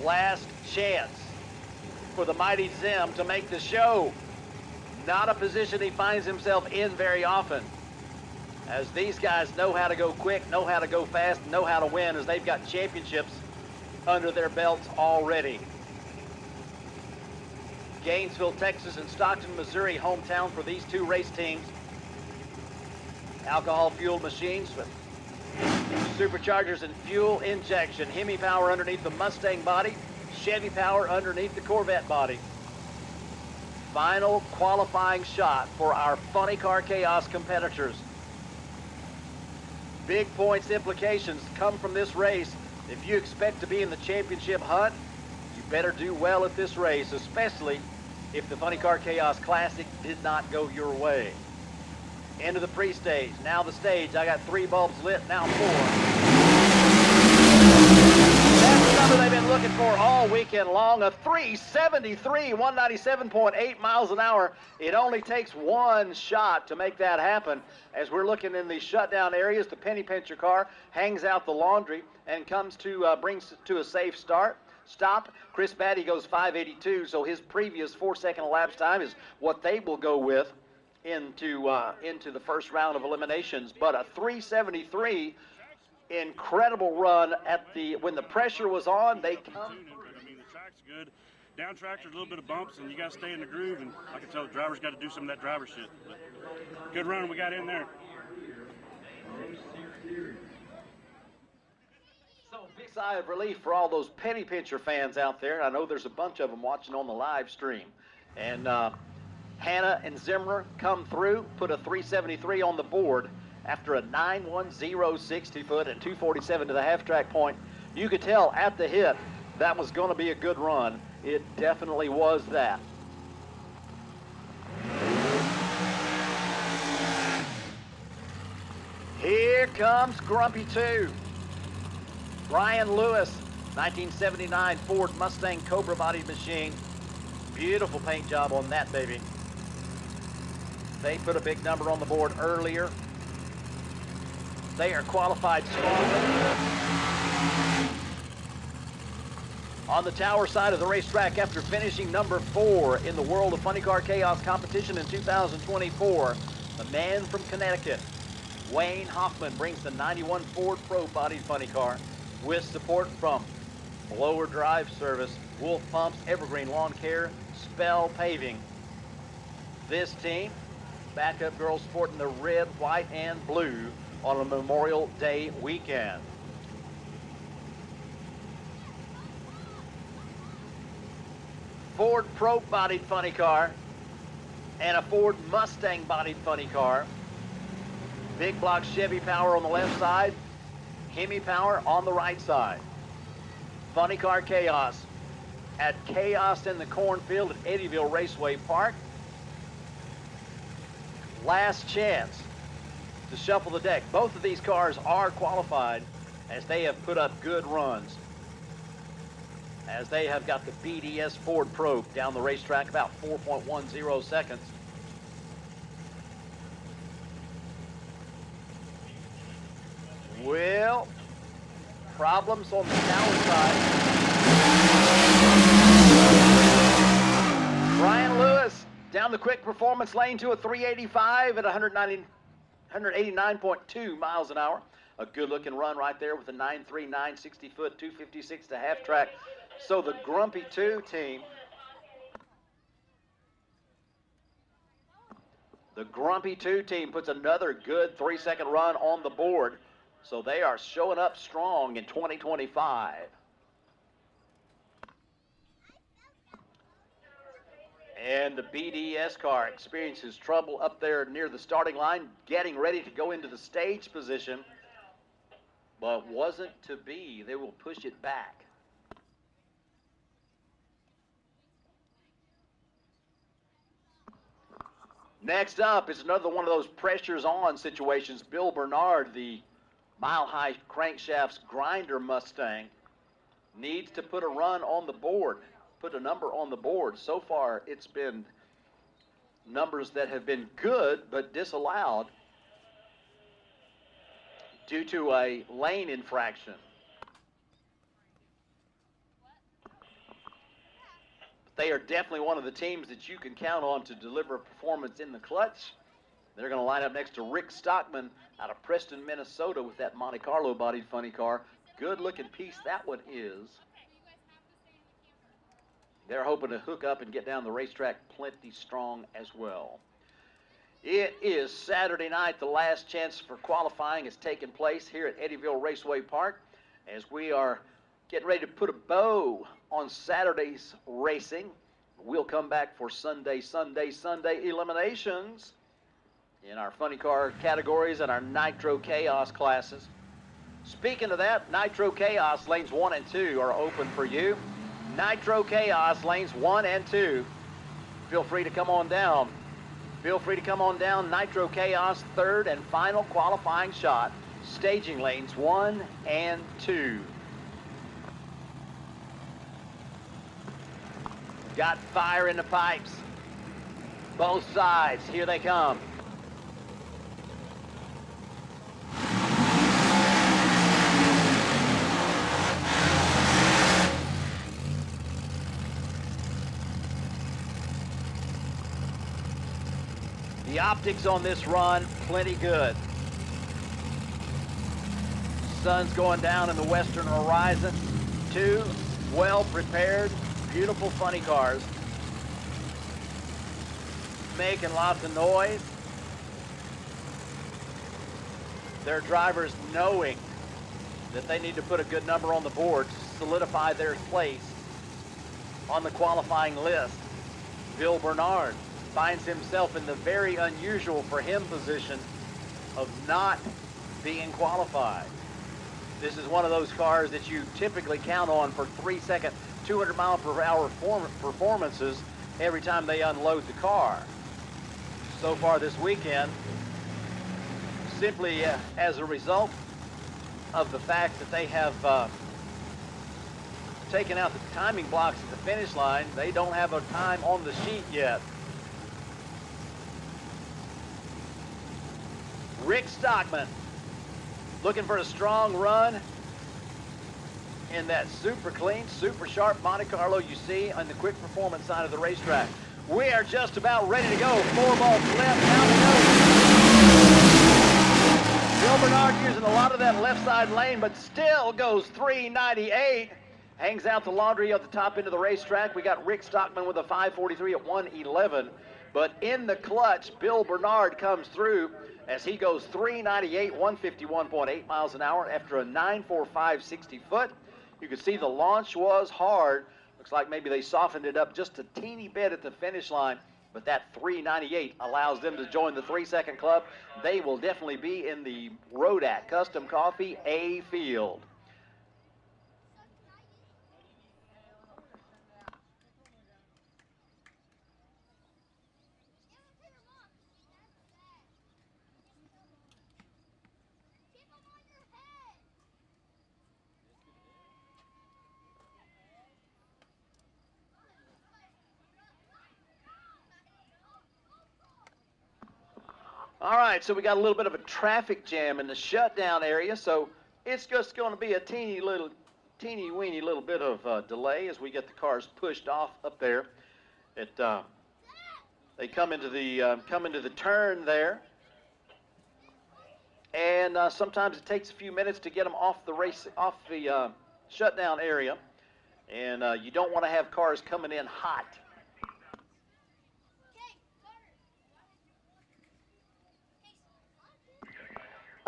Last chance for the mighty Zim to make the show. Not a position he finds himself in very often, as these guys know how to go quick, know how to go fast, know how to win, as they've got championships under their belts already. Gainesville, Texas, and Stockton, Missouri, hometown for these two race teams. Alcohol-fueled machines with superchargers and fuel injection. Hemi power underneath the Mustang body, Chevy power underneath the Corvette body. Final qualifying shot for our Funny Car Chaos competitors. Big points implications come from this race. If you expect to be in the championship hunt, you better do well at this race, especially if the Funny Car Chaos Classic did not go your way. Into the pre-stage, now the stage. I got 3 bulbs lit, now 4. That's the number they've been looking for all weekend long, a 373, 197.8 miles an hour. It only takes one shot to make that happen. As we're looking in the shutdown areas, the Penny Pincher car hangs out the laundry and comes to, brings to a safe stop. Chris Batty goes 582, so his previous 4-second elapsed time is what they will go with into the first round of eliminations. But a 373, incredible run when the pressure was on. They come. I mean, the track's good. Down track's a little bit of bumps, and you got to stay in the groove. And I can tell the drivers got to do some of that driver shit. But good run we got in there. So big sigh of relief for all those Penny Pincher fans out there. I know there's a bunch of them watching on the live stream. And Hannah and Zimmer come through, put a 373 on the board after a 910 60 foot and 247 to the half track point. You could tell at the hit that was going to be a good run. It definitely was that. Here comes Grumpy 2. Brian Lewis, 1979 Ford Mustang Cobra body machine. Beautiful paint job on that baby. They put a big number on the board earlier. They are qualified strongly. On the tower side of the racetrack, after finishing number 4 in the World of Funny Car Chaos competition in 2024, the man from Connecticut, Wayne Hoffman, brings the 91 Ford Pro bodied funny car with support from Blower Drive Service, Wulff Pumps, Evergreen Lawn Care, Spell Paving. This team, backup girls sporting the red, white, and blue on a Memorial Day weekend. Ford Pro bodied funny car and a Ford Mustang bodied funny car. Big block Chevy power on the left side, Hemi power on the right side. Funny Car Chaos at Chaos in the Cornfield at Eddyville Raceway Park. Last chance to shuffle the deck. Both of these cars are qualified as they have put up good runs, as they have got the BDS Ford Pro down the racetrack about 4.10 seconds. Well, problems on the tower side. Brian Lewis down the quick performance lane to a 385 at 189.2 miles an hour. A good looking run right there with a 939 60 foot 256 to half track. So the Grumpy 2 team, puts another good 3-second run on the board. So they are showing up strong in 2025. And the BDS car experiences trouble up there near the starting line, getting ready to go into the stage position, but wasn't to be. They will push it back. Next up is another one of those pressures on situations. Bill Bernard, the Mile High Crankshafts grinder Mustang, needs to put a run on the board, put a number on the board. So far, it's been numbers that have been good but disallowed due to a lane infraction. They are definitely one of the teams that you can count on to deliver a performance in the clutch. They're going to line up next to Rick Stockman out of Preston, Minnesota with that Monte Carlo bodied funny car. Good looking piece that one is. They're hoping to hook up and get down the racetrack plenty strong as well. It is Saturday night. The last chance for qualifying is taking place here at Eddyville Raceway Park as we are getting ready to put a bow on Saturday's racing. We'll come back for Sunday eliminations in our funny car categories and our Nitro Chaos classes. Speaking of that, Nitro Chaos lanes 1 and 2 are open for you. Nitro Chaos lanes 1 and 2. Feel free to come on down. Feel free to come on down. Nitro Chaos, third and final qualifying shot. Staging lanes 1 and 2. Got fire in the pipes. Both sides, here they come. The optics on this run, plenty good. Sun's going down in the western horizon. Two well-prepared, beautiful funny cars. Making lots of noise. Their drivers knowing that they need to put a good number on the board to solidify their place on the qualifying list. Bill Bernard finds himself in the very unusual for him position of not being qualified. This is one of those cars that you typically count on for 3-second, 200 mile per hour performances every time they unload the car. So far this weekend, simply as a result of the fact that they have taken out the timing blocks at the finish line, they don't have a time on the sheet yet. Rick Stockman looking for a strong run in that super clean, super sharp Monte Carlo you see on the quick performance side of the racetrack. We are just about ready to go. 4 balls left, now we go. Bill Bernard using a lot of that left side lane, but still goes 398. Hangs out the laundry at the top end of the racetrack. We got Rick Stockman with a 543 at 111. But in the clutch, Bill Bernard comes through as he goes 398, 151.8 miles an hour after a 945 60 foot. You can see the launch was hard. Looks like maybe they softened it up just a teeny bit at the finish line, but that 398 allows them to join the 3-second club. They will definitely be in the Rodak Custom Coffee A field. All right, so we got a little bit of a traffic jam in the shutdown area, so it's just going to be a teeny weeny little bit of delay as we get the cars pushed off up there. They come into the turn there, and sometimes it takes a few minutes to get them off the shutdown area, and you don't want to have cars coming in hot.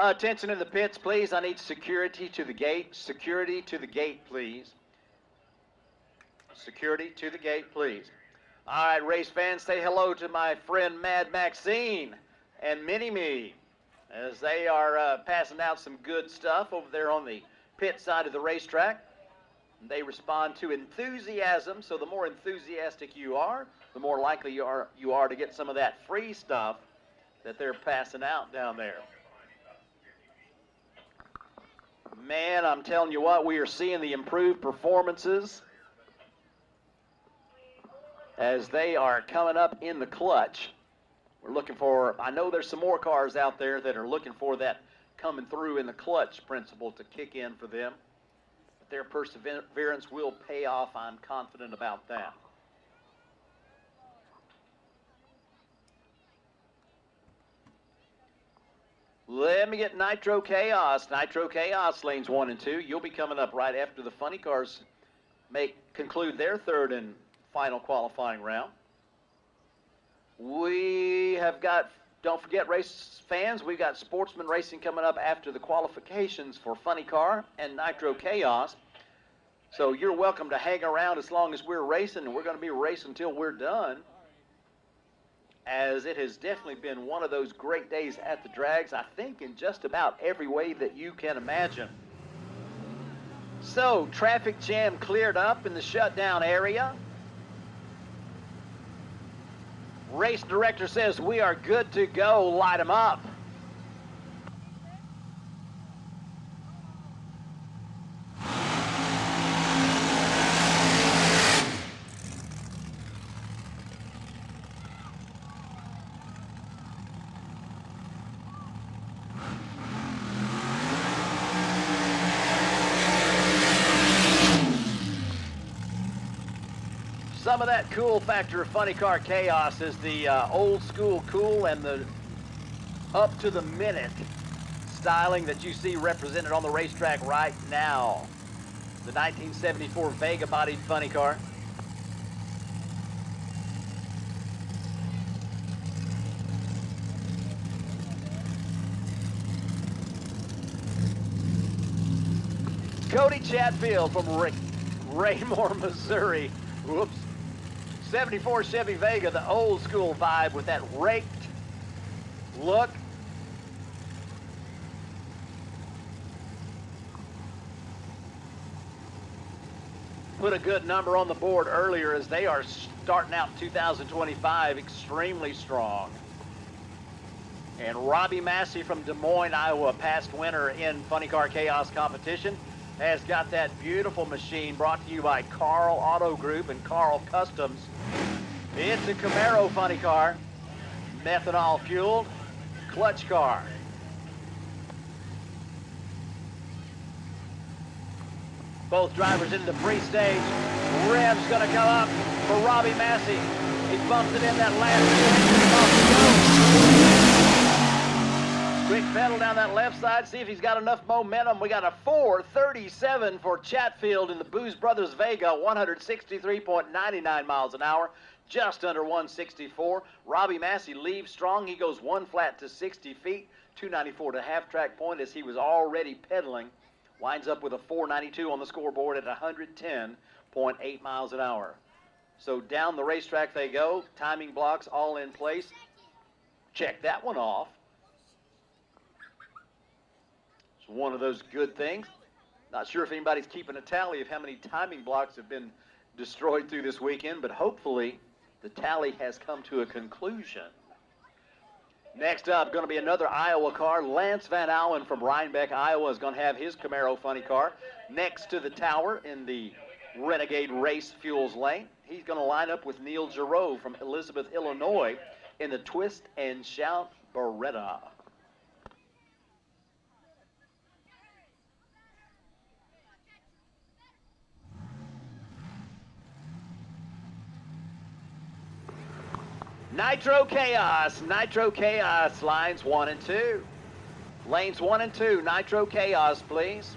Attention in the pits, please. I need security to the gate. Security to the gate, please. Security to the gate, please. All right, race fans, say hello to my friend Mad Maxine and Mini-Me as they are passing out some good stuff over there on the pit side of the racetrack. They respond to enthusiasm, so the more enthusiastic you are, the more likely you are to get some of that free stuff that they're passing out down there. Man, I'm telling you what, we are seeing the improved performances as they are coming up in the clutch. We're looking for, I know there's some more cars out there that are looking for that coming through in the clutch principle to kick in for them. But their perseverance will pay off. I'm confident about that. Let me get Nitro Chaos. Nitro Chaos lanes 1 and 2. You'll be coming up right after the funny cars conclude their third and final qualifying round. We have got, don't forget race fans, we've got sportsman racing coming up after the qualifications for funny car and Nitro Chaos. So you're welcome to hang around as long as we're racing, and we're going to be racing until we're done, as it has definitely been one of those great days at the drags, I think in just about every way that you can imagine. So, traffic jam cleared up in the shutdown area. Race director says we are good to go. Light them up. Some of that cool factor of funny car chaos is the old school cool and the up to the minute styling that you see represented on the racetrack right now. The 1974 Vega bodied funny car. Cody Chatfield from Raymore, Missouri. Whoops. 74 Chevy Vega, the old school vibe with that raked look. Put a good number on the board earlier as they are starting out 2025 extremely strong. And Robbie Massey from Des Moines, Iowa, past winner in Funny Car Chaos competition, has got that beautiful machine brought to you by Carl Auto Group and Carl Customs. It's a Camaro funny car, methanol fueled, clutch car. Both drivers into the pre-stage. Rev's gonna come up for Robbie Massey. He bumps it in that last. Quick pedal down that left side, see if he's got enough momentum. We got a 4:37 for Chatfield in the Booz Brothers Vega, 163.99 miles an hour, just under 164. Robbie Massey leaves strong. He goes one flat to 60 feet, 294 to half track point as he was already pedaling. Winds up with a 492 on the scoreboard at 110.8 miles an hour. So down the racetrack they go, timing blocks all in place. Check that one off. One of those good things. Not sure if anybody's keeping a tally of how many timing blocks have been destroyed through this weekend, but hopefully the tally has come to a conclusion. Next up, going to be another Iowa car. Lance Van Allen from Rhinebeck, Iowa is going to have his Camaro funny car next to the tower in the Renegade Race Fuels lane. He's going to line up with Neil Giroux from Elizabeth, Illinois in the Twist and Shout Beretta. Nitro Chaos, lines 1 and 2. Lanes 1 and 2, Nitro Chaos, please.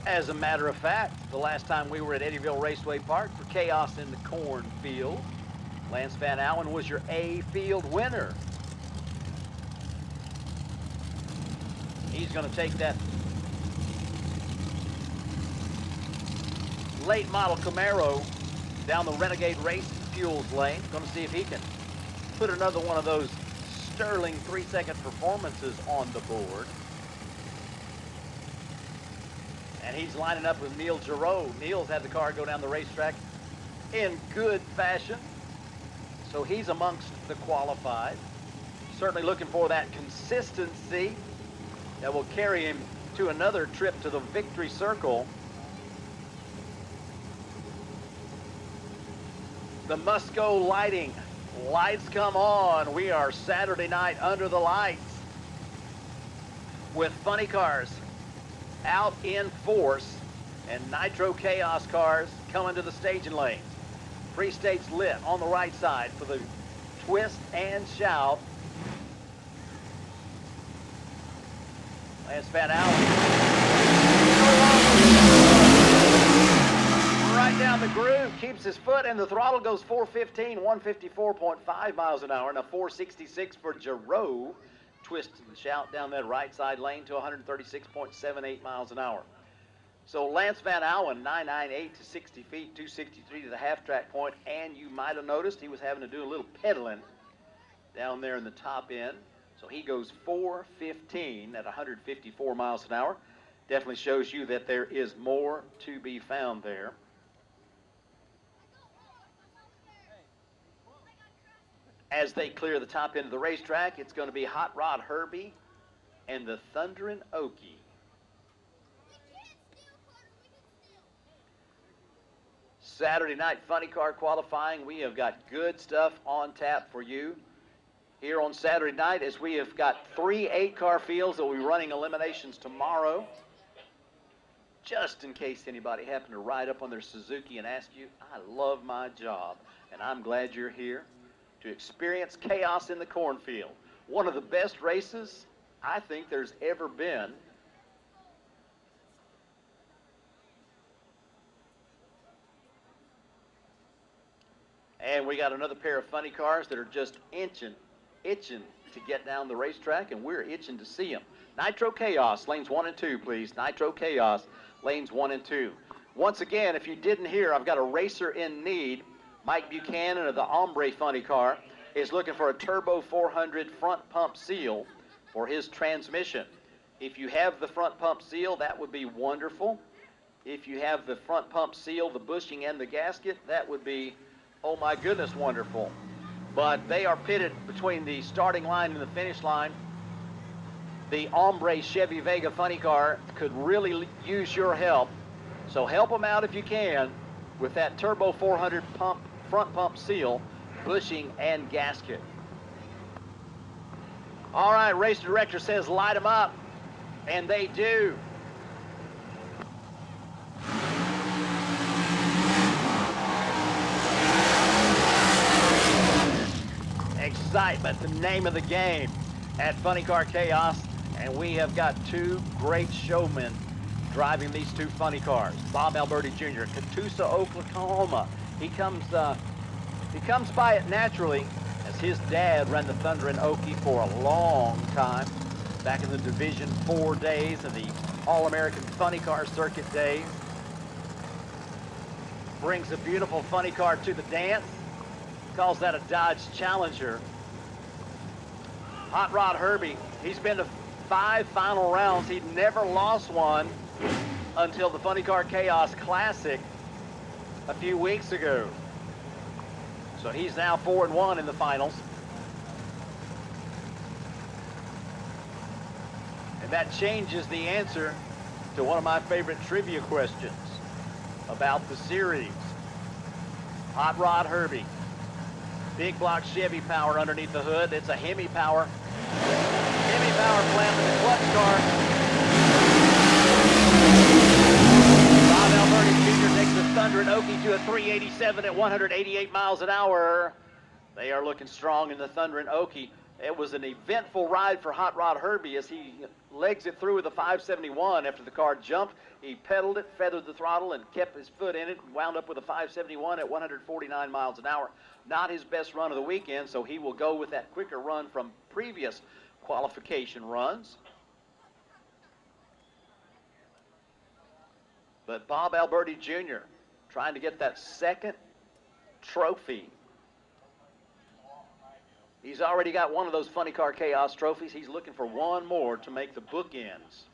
As a matter of fact, the last time we were at Eddyville Raceway Park for Chaos in the Cornfield, Lance Van Allen was your A field winner. He's going to take that late model Camaro down the Renegade Race Fuels lane. Going to see if he can put another one of those sterling 3-second performances on the board. And he's lining up with Neil Giroux. Neil's had the car go down the racetrack in good fashion. So he's amongst the qualified. Certainly looking for that consistency that will carry him to another trip to the victory circle. The Musco lighting. Lights come on. We are Saturday night under the lights with funny cars out in force and Nitro Chaos cars coming to the staging lanes. Pre-stage lit on the right side for the twist and shout. Lance Van Allen. Right down the groove, keeps his foot, and the throttle goes 415, 154.5 miles an hour. Now 466 for Giroux. Twist and shout down that right side lane to 136.78 miles an hour. So Lance Van Allen, 998 to 60 feet, 263 to the half-track point, and you might have noticed he was having to do a little pedaling down there in the top end. So he goes 415 at 154 miles an hour. Definitely shows you that there is more to be found there. As they clear the top end of the racetrack, it's going to be Hot Rod Herbie and the Thunderin' Okie. Saturday night funny car qualifying. We have got good stuff on tap for you here on Saturday night, as we have got 3 8-car fields that will be running eliminations tomorrow. Just in case anybody happened to ride up on their Suzuki and ask you, I love my job, and I'm glad you're here to experience Chaos in the Cornfield. One of the best races I think there's ever been. And we got another pair of funny cars that are just itching to get down the racetrack, and we're itching to see them. Nitro Chaos, lanes 1 and 2, please. Nitro Chaos, lanes 1 and 2. Once again, if you didn't hear, I've got a racer in need. Mike Buchanan of the Ombre funny car is looking for a Turbo 400 front pump seal for his transmission. If you have the front pump seal, that would be wonderful. If you have the front pump seal, the bushing and the gasket, that would be, oh my goodness, wonderful. But they are pitted between the starting line and the finish line. The Ombre Chevy Vega funny car could really use your help. So help them out if you can with that Turbo 400 front pump seal, bushing and gasket. All right, race director says light them up, and they do. Excitement, the name of the game at Funny Car Chaos, and we have got 2 great showmen driving these 2 funny cars. Bob Alberti Jr., Catoosa, Oklahoma. He comes by it naturally, as his dad ran the Thunderin' Okie for a long time, back in the Division 4 days and the All-American Funny Car Circuit days. Brings a beautiful funny car to the dance. Calls that a Dodge Challenger. Hot Rod Herbie, he's been to 5 final rounds. He'd never lost one until the Funny Car Chaos Classic a few weeks ago. So he's now 4-1 in the finals. And that changes the answer to one of my favorite trivia questions about the series. Hot Rod Herbie. Big block Chevy power underneath the hood. It's a Hemi power. Hemi power plant with the clutch car. Bob Alberti Jr. takes the Thunderin' Okie to a 387 at 188 miles an hour. They are looking strong in the Thunderin' Okie. It was an eventful ride for Hot Rod Herbie as he legs it through with a 571 after the car jumped. He pedaled it, feathered the throttle, and kept his foot in it, and wound up with a 571 at 149 miles an hour. Not his best run of the weekend, so he will go with that quicker run from previous qualification runs. But Bob Alberti Jr. trying to get that second trophy. He's already got one of those Funny Car Chaos trophies. He's looking for one more to make the bookends.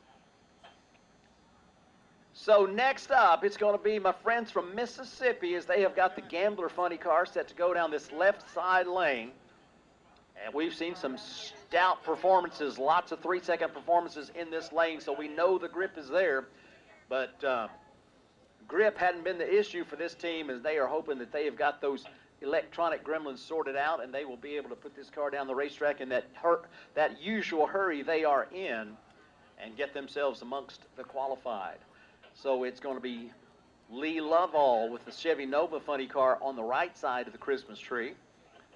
So next up, it's going to be my friends from Mississippi, as they have got the Gambler Funny Car set to go down this left side lane. And we've seen some stout performances, lots of 3-second performances in this lane, so we know the grip is there. But grip hadn't been the issue for this team, as they are hoping that they have got those electronic gremlins sorted out, and they will be able to put this car down the racetrack in that usual hurry they are in and get themselves amongst the qualified. So it's going to be Lee Lovell with the Chevy Nova Funny Car on the right side of the Christmas tree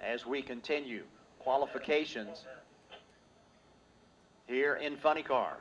as we continue qualifications here in Funny Car.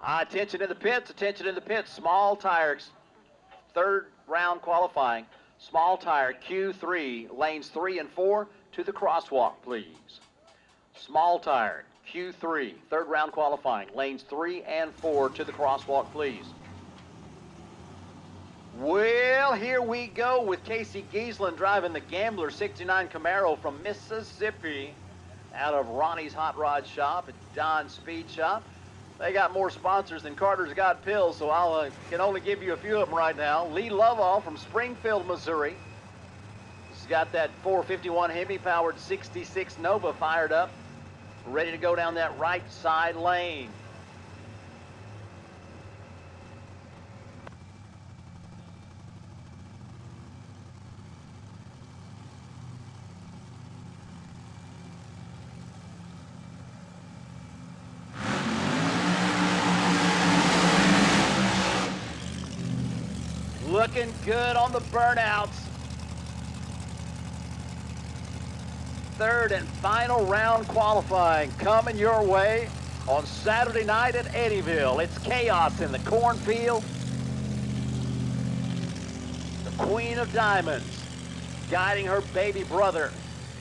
Attention in the pits, attention in the pits. Small tires, third round qualifying. Small tire, Q3, lanes 3 and 4 to the crosswalk, please. Small tire, Q3, third round qualifying. Lanes 3 and 4 to the crosswalk, please. Well, here we go with Casey Giesland driving the Gambler 69 Camaro from Mississippi out of Ronnie's Hot Rod Shop at Don's Speed Shop. They got more sponsors than Carter's Got Pills, so I can only give you a few of them right now. Lee Lovell from Springfield, Missouri. He's got that 451 Hemi-powered 66 Nova fired up, ready to go down that right side lane. Looking good on the burnouts. Third and final round qualifying coming your way on Saturday night at Eddyville. It's Chaos in the Cornfield. The Queen of Diamonds guiding her baby brother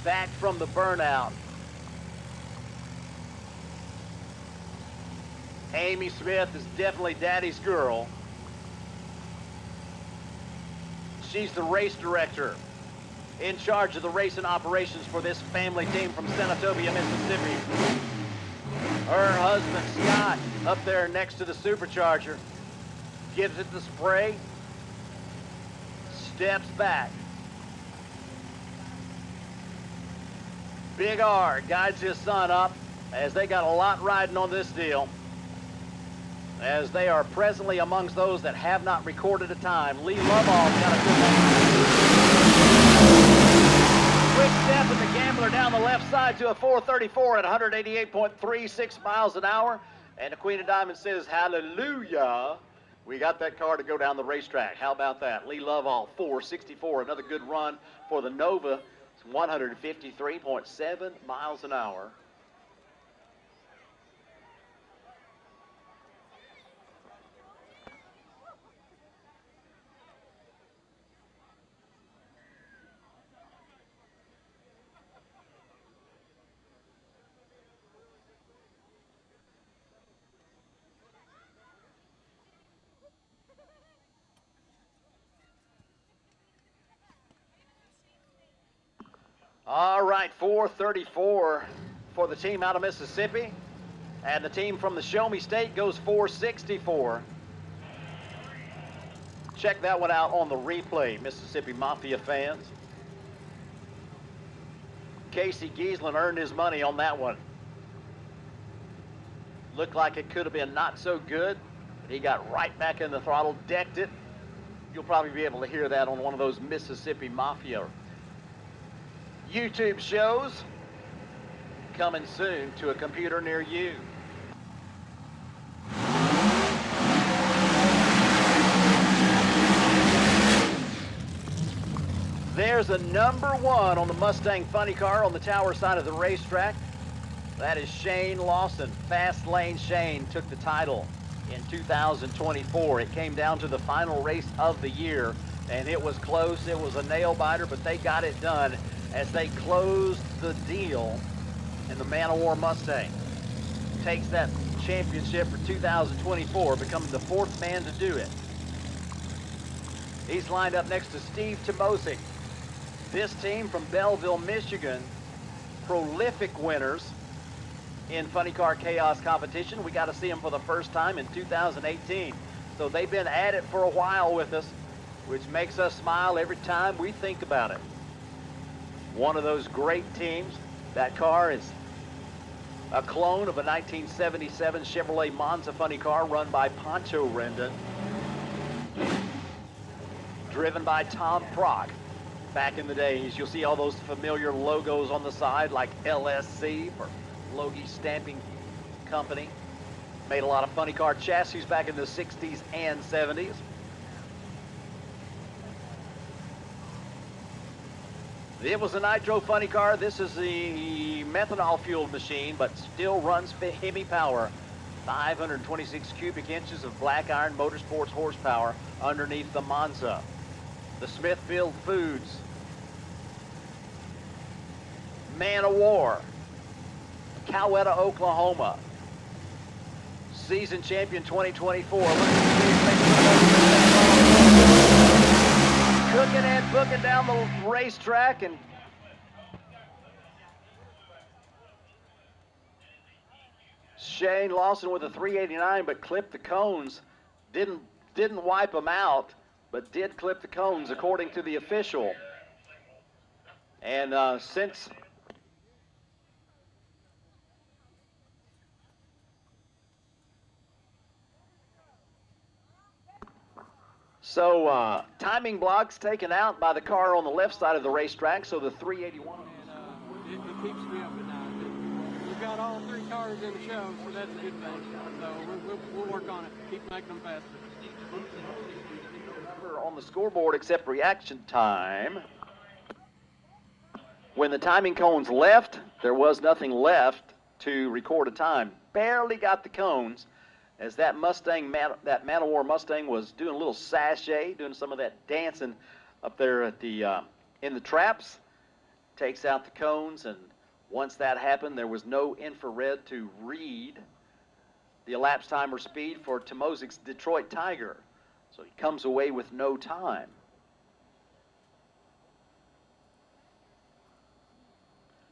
back from the burnout. Amy Smith is definitely daddy's girl. She's the race director in charge of the racing operations for this family team from Senatobia, Mississippi. Her husband, Scott, up there next to the supercharger, gives it the spray, steps back. Big R guides his son up as they got a lot riding on this deal, as they are presently amongst those that have not recorded a time. Lee Lovell's got a good one. Quick step in the Gambler down the left side to a 434 at 188.36 miles an hour. And the Queen of Diamonds says, hallelujah. We got that car to go down the racetrack. How about that? Lee Lovell, 464. Another good run for the Nova. It's 153.7 miles an hour. All right, 434 for the team out of Mississippi. And the team from the Show Me State goes 464. Check that one out on the replay, Mississippi Mafia fans. Casey Giesland earned his money on that one. Looked like it could have been not so good. He got right back in the throttle, decked it. You'll probably be able to hear that on one of those Mississippi Mafia YouTube shows coming soon to a computer near you. There's a number 1 on the Mustang Funny Car on the tower side of the racetrack. That is Shane Lawson. Fast Lane Shane took the title in 2024. It came down to the final race of the year, and it was close. It was a nail biter, but they got it done as they closed the deal, and the Man of War Mustang takes that championship for 2024, becoming the 4th man to do it. He's lined up next to Steve Timosik. This team from Belleville, Michigan, prolific winners in Funny Car Chaos competition. We got to see them for the first time in 2018. So they've been at it for a while with us, which makes us smile every time we think about it. One of those great teams. That car is a clone of a 1977 Chevrolet Monza Funny Car run by Pancho Rendon, driven by Tom Prock. Back in the days, you'll see all those familiar logos on the side like LSC for Logie Stamping Company. Made a lot of funny car chassis back in the 60s and 70s. It was a Nitro Funny Car. This is the methanol fueled machine, but still runs heavy power. 526 cubic inches of black iron Motorsports horsepower underneath the Monza. The Smithfield Foods Man of War, Coweta, Oklahoma, season champion 2024. Cooking and booking down the racetrack, and Shane Lawson with a 389, but clipped the cones. Didn't wipe them out, but did clip the cones according to the official. And timing blocks taken out by the car on the left side of the racetrack, so the 381. It keeps me up at night. We've got all 3 cars in the show, so that's a good thing. So we'll work on it. Keep making them faster. On the scoreboard except reaction time. When the timing cones left, there was nothing left to record a time. Barely got the cones as that that Man of War Mustang was doing a little sashay, doing some of that dancing up there at the in the traps. Takes out the cones, and once that happened, there was no infrared to read the elapsed time or speed for Timosik's Detroit Tiger. So he comes away with no time.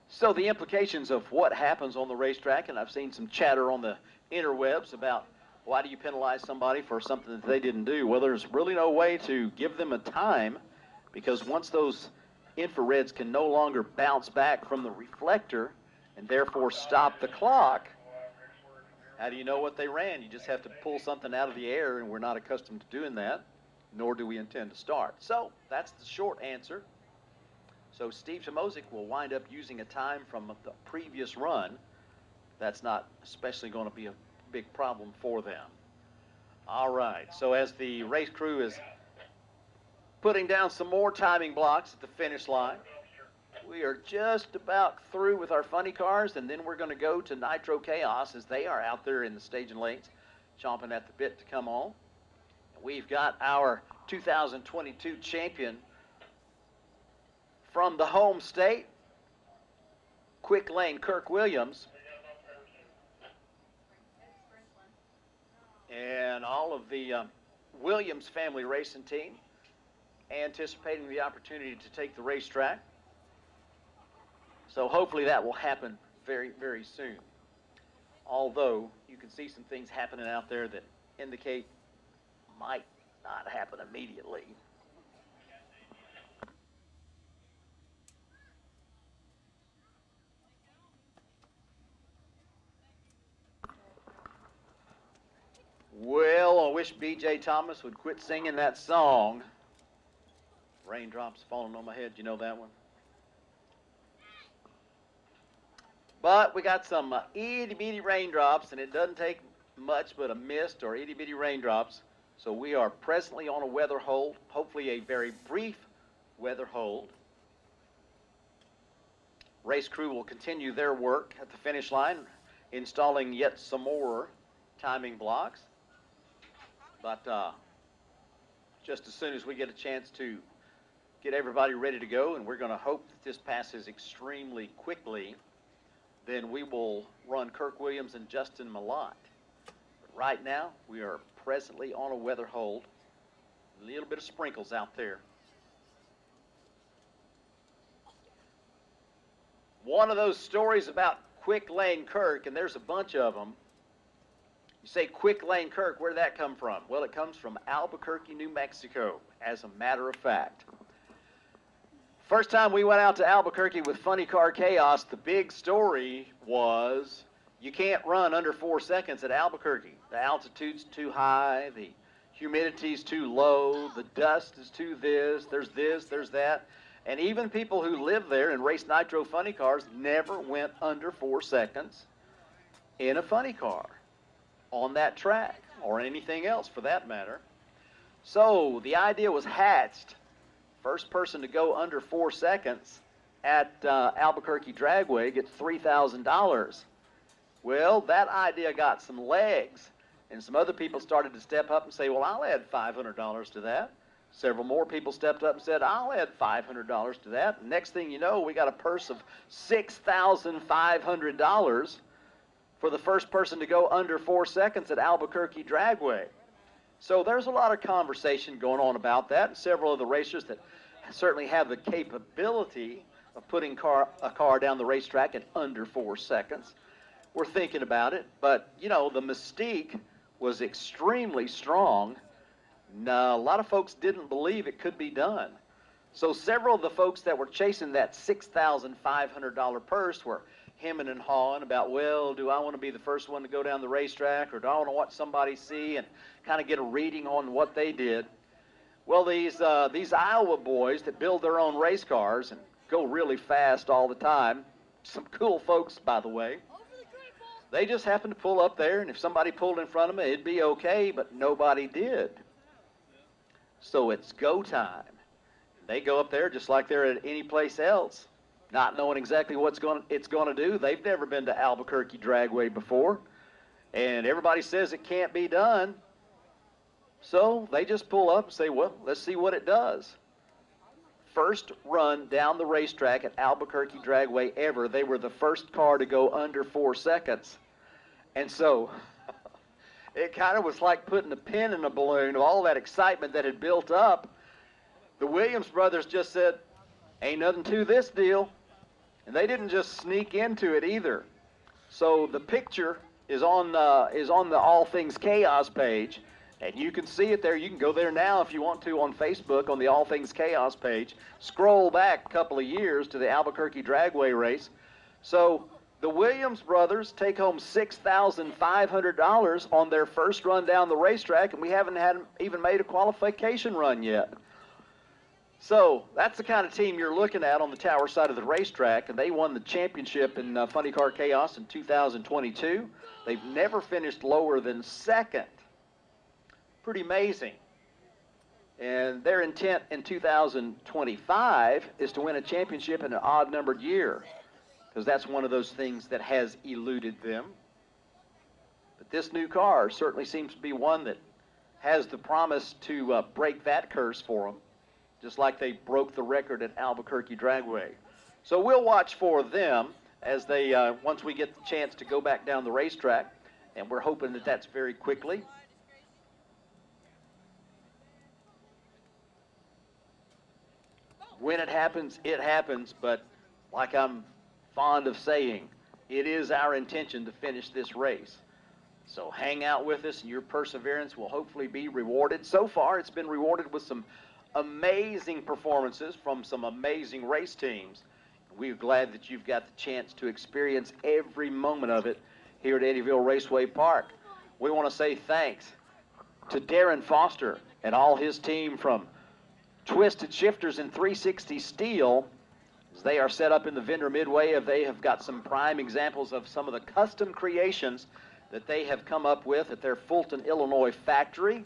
So the implications of what happens on the racetrack, and I've seen some chatter on the interwebs about why do you penalize somebody for something that they didn't do? Well, there's really no way to give them a time, because once those infrareds can no longer bounce back from the reflector and therefore stop the clock, how do you know what they ran? You just have to pull something out of the air, and we're not accustomed to doing that, nor do we intend to start. So that's the short answer. So Steve Timosik will wind up using a time from the previous run. That's not especially going to be a big problem for them. All right, so as the race crew is putting down some more timing blocks at the finish line, we are just about through with our funny cars, and then we're going to go to Nitro Chaos as they are out there in the staging lanes, chomping at the bit to come on. We've got our 2022 champion from the home state, Quick Lane Kirk Williams, and all of the Williams family racing team anticipating the opportunity to take the racetrack. So hopefully that will happen very, very soon. Although you can see some things happening out there that indicate might not happen immediately. wish B.J. Thomas would quit singing that song. Raindrops falling on my head, you know that one? But we got some itty-bitty raindrops, and it doesn't take much but a mist or itty-bitty raindrops. So we are presently on a weather hold, hopefully a very brief weather hold. Race crew will continue their work at the finish line, installing yet some more timing blocks. But just as soon as we get a chance to get everybody ready to go, and we're going to hope that this passes extremely quickly, then we will run Kirk Williams and Justin Malott. But right now, we are presently on a weather hold. A little bit of sprinkles out there. One of those stories about Quick Lane Kirk, and there's a bunch of them. You say Quick Lane Kirk, where did that come from? Well, it comes from Albuquerque, New Mexico, as a matter of fact. First time we went out to Albuquerque with Funny Car Chaos, the big story was you can't run under 4 seconds at Albuquerque. The altitude's too high, the humidity's too low, the dust is too this, there's that. And even people who live there and race nitro funny cars never went under 4 seconds in a funny car on that track, or anything else for that matter. So the idea was hatched. First person to go under 4 seconds at Albuquerque Dragway gets $3,000. Well, that idea got some legs, and some other people started to step up and say, well, I'll add $500 to that. Several more people stepped up and said, I'll add $500 to that. And next thing you know, we got a purse of $6,500 for the first person to go under 4 seconds at Albuquerque Dragway. So there's a lot of conversation going on about that, and several of the racers that certainly have the capability of putting a car down the racetrack in under 4 seconds. We're thinking about it, but, you know, the mystique was extremely strong. A lot of folks didn't believe it could be done. So several of the folks that were chasing that $6,500 purse were hemming and hawing about, well, do I want to be the first one to go down the racetrack, or do I want to watch somebody see and kind of get a reading on what they did? Well, these Iowa boys that build their own race cars and go really fast all the time, some cool folks, by the way, they just happened to pull up there, and if somebody pulled in front of them, it'd be okay, but nobody did. So it's go time. They go up there just like they're at any place else, not knowing exactly what it's going to do. They've never been to Albuquerque Dragway before, and everybody says it can't be done. So they just pull up and say, well, let's see what it does. First run down the racetrack at Albuquerque Dragway ever. They were the first car to go under 4 seconds. And so it kind of was like putting a pin in a balloon of all that excitement that had built up. The Williams brothers just said, ain't nothing to this deal. And they didn't just sneak into it either. So the picture is on the All Things Chaos page, and you can see it there. You can go there now if you want to on Facebook on the All Things Chaos page. Scroll back a couple of years to the Albuquerque Dragway race. So the Williams brothers take home $6,500 on their first run down the racetrack, and we haven't even made a qualification run yet. So that's the kind of team you're looking at on the tower side of the racetrack, and they won the championship in Funny Car Chaos in 2022. They've never finished lower than second. Pretty amazing. And their intent in 2025 is to win a championship in an odd-numbered year, because that's one of those things that has eluded them. But this new car certainly seems to be one that has the promise to break that curse for them, just like they broke the record at Albuquerque Dragway. So we'll watch for them as they, once we get the chance to go back down the racetrack, and we're hoping that that's very quickly. When it happens, but like I'm fond of saying, it is our intention to finish this race. So hang out with us, and your perseverance will hopefully be rewarded. So far, it's been rewarded with some amazing performances from some amazing race teams. We're glad that you've got the chance to experience every moment of it here at Eddyville Raceway Park. We want to say thanks to Darren Foster and all his team from Twisted Shifterz and 360 Steel, as they are set up in the vendor midway. They have got some prime examples of some of the custom creations that they have come up with at their Fulton, Illinois factory.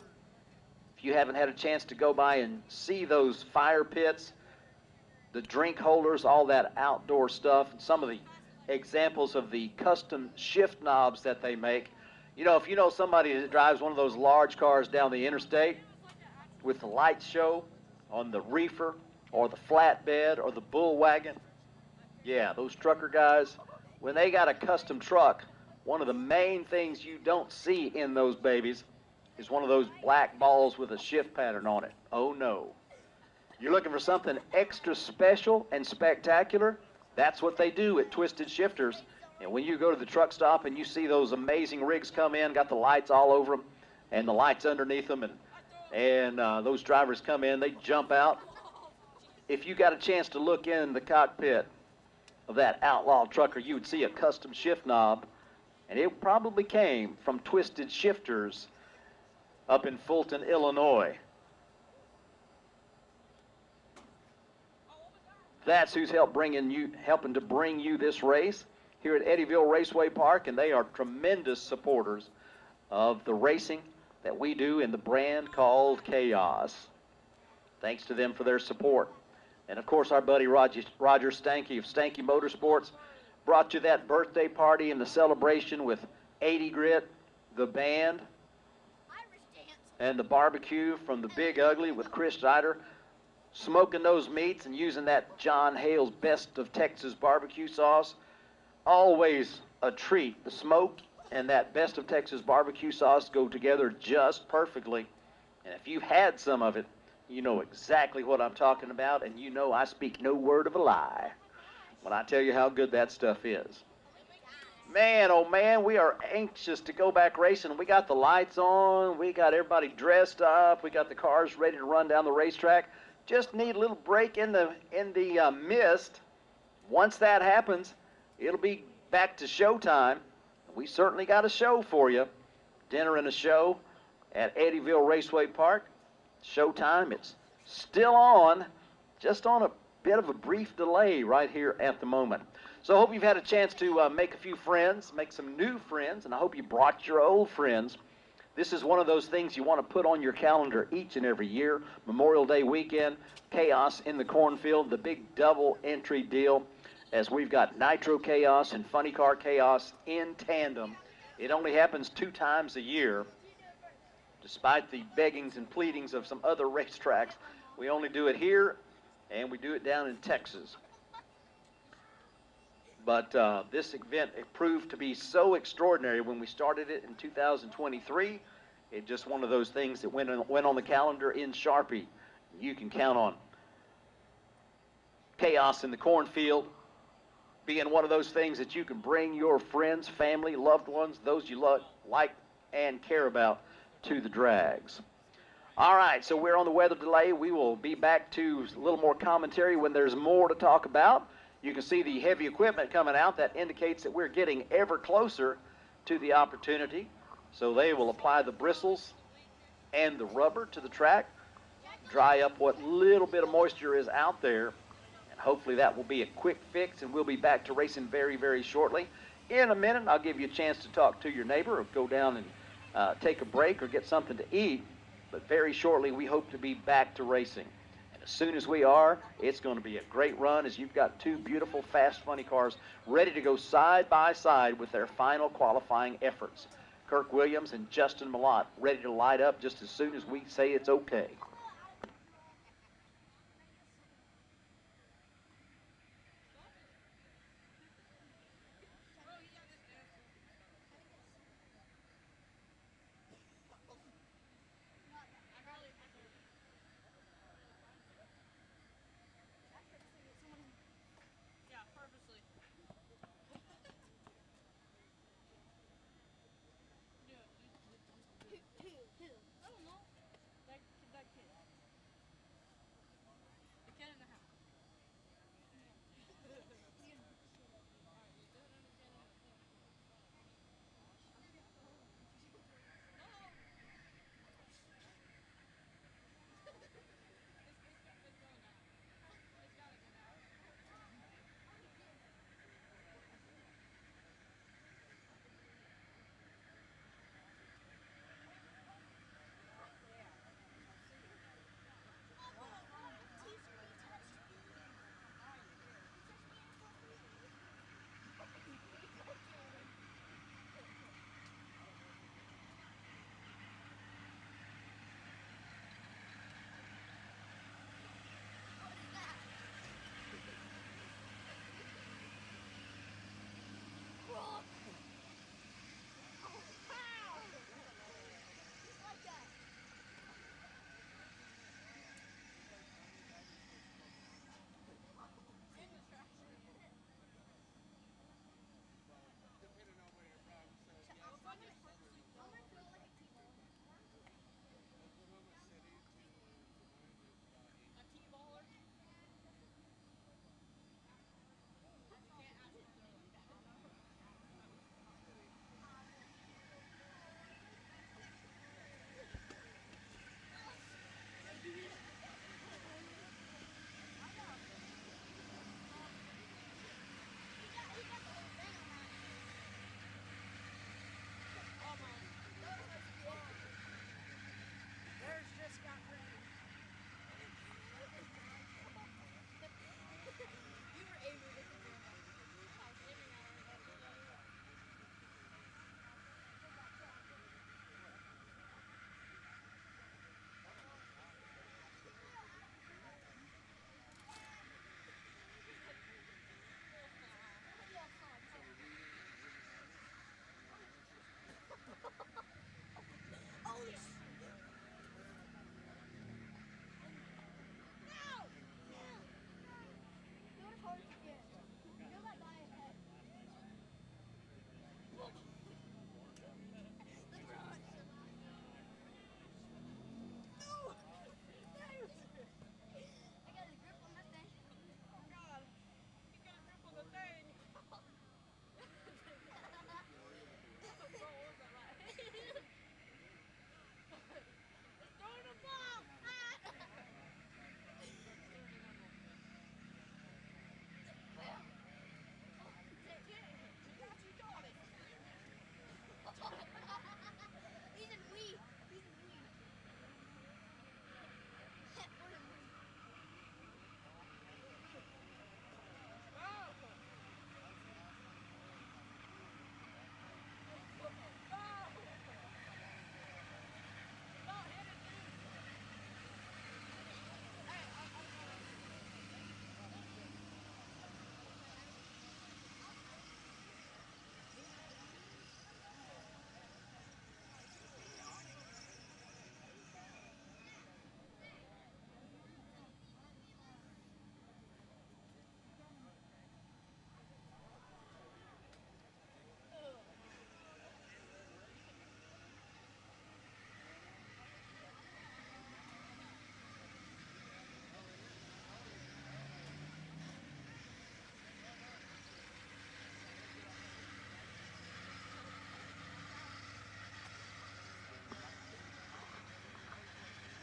If you haven't had a chance to go by and see those fire pits, the drink holders, all that outdoor stuff, and some of the examples of the custom shift knobs that they make. You know, if you know somebody that drives one of those large cars down the interstate with the light show on the reefer or the flatbed or the bull wagon, yeah, those trucker guys, when they got a custom truck, one of the main things you don't see in those babies is one of those black balls with a shift pattern on it. Oh no. You're looking for something extra special and spectacular? That's what they do at Twisted Shifterz. And when you go to the truck stop and you see those amazing rigs come in, got the lights all over them and the lights underneath them, and those drivers come in, they jump out. If you got a chance to look in the cockpit of that Outlaw trucker, you would see a custom shift knob, and it probably came from Twisted Shifterz up in Fulton, Illinois. That's who's helping to bring you this race here at Eddyville Raceway Park, and they are tremendous supporters of the racing that we do in the brand called Chaos. Thanks to them for their support. And of course, our buddy Roger Stanky of Stanky Motorsports brought you that birthday party and the celebration with 80 Grit, the band, and the barbecue from the Big Ugly with Chris Ryder, smoking those meats and using that John Hale's Best of Texas barbecue sauce. Always a treat. The smoke and that Best of Texas barbecue sauce go together just perfectly. And if you've had some of it, you know exactly what I'm talking about, and you know I speak no word of a lie when I tell you how good that stuff is. Man, oh man, we are anxious to go back racing. We got the lights on, we got everybody dressed up, we got the cars ready to run down the racetrack. Just need a little break in the mist. Once that happens, it'll be back to showtime. We certainly got a show for you. Dinner and a show at Eddyville Raceway Park. Showtime, it's still on, just on a bit of a brief delay right here at the moment. So I hope you've had a chance to make a few friends, make some new friends, and I hope you brought your old friends. This is one of those things you want to put on your calendar each and every year. Memorial Day weekend, Chaos in the Cornfield, the big double entry deal, as we've got Nitro Chaos and Funny Car Chaos in tandem. It only happens 2 times a year. Despite the beggings and pleadings of some other racetracks, we only do it here, and we do it down in Texas. But this event, it proved to be so extraordinary when we started it in 2023. It's just one of those things that went on the calendar in Sharpie. You can count on Chaos in the Cornfield being one of those things that you can bring your friends, family, loved ones, those you like and care about, to the drags. All right, so we're on the weather delay. We will be back to a little more commentary when there's more to talk about. You can see the heavy equipment coming out. That indicates that we're getting ever closer to the opportunity. So they will apply the bristles and the rubber to the track, dry up what little bit of moisture is out there, and hopefully that will be a quick fix, and we'll be back to racing very, very shortly. In a minute, I'll give you a chance to talk to your neighbor or go down and take a break or get something to eat. But very shortly, we hope to be back to racing. As soon as we are, it's going to be a great run, as you've got 2 beautiful, fast, funny cars ready to go side by side with their final qualifying efforts. Kirk Williams and Justin Malott ready to light up just as soon as we say it's okay. That kid.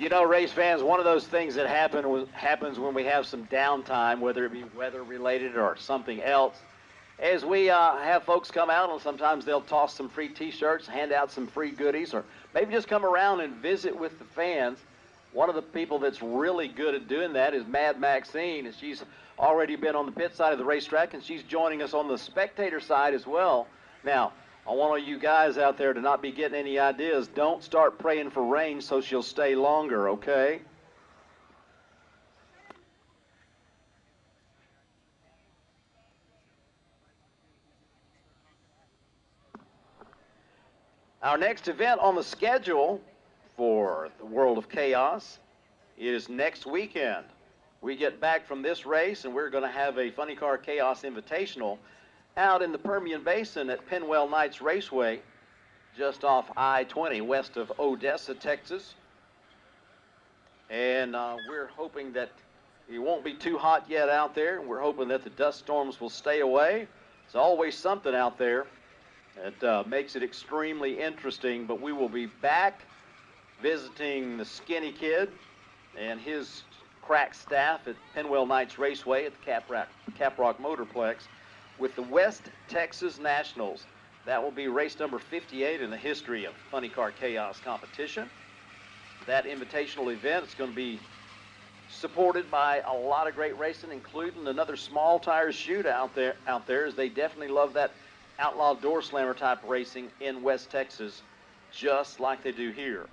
You know, race fans, one of those things that happens when we have some downtime, whether it be weather related or something else, is we have folks come out, and sometimes they'll toss some free t-shirts, hand out some free goodies, or maybe just come around and visit with the fans. One of the people that's really good at doing that is Mad Maxine, and she's already been on the pit side of the racetrack, and she's joining us on the spectator side as well. Now, I want all you guys out there to not be getting any ideas. Don't start praying for rain so she'll stay longer, okay? Our next event on the schedule for the World of Chaos is next weekend. We get back from this race, and we're going to have a Funny Car Chaos Invitational out in the Permian Basin at Penwell Knights Raceway, just off I-20 west of Odessa, Texas. And we're hoping that it won't be too hot yet out there. We're hoping that the dust storms will stay away. There's always something out there that makes it extremely interesting, but we will be back visiting the Skinny Kid and his crack staff at Penwell Knights Raceway at the Caprock Motorplex with the West Texas Nationals. That will be race number 58 in the history of Funny Car Chaos competition. That invitational event is going to be supported by a lot of great racing, including another small tires shootout out there, as they definitely love that outlaw door slammer type racing in West Texas, just like they do here.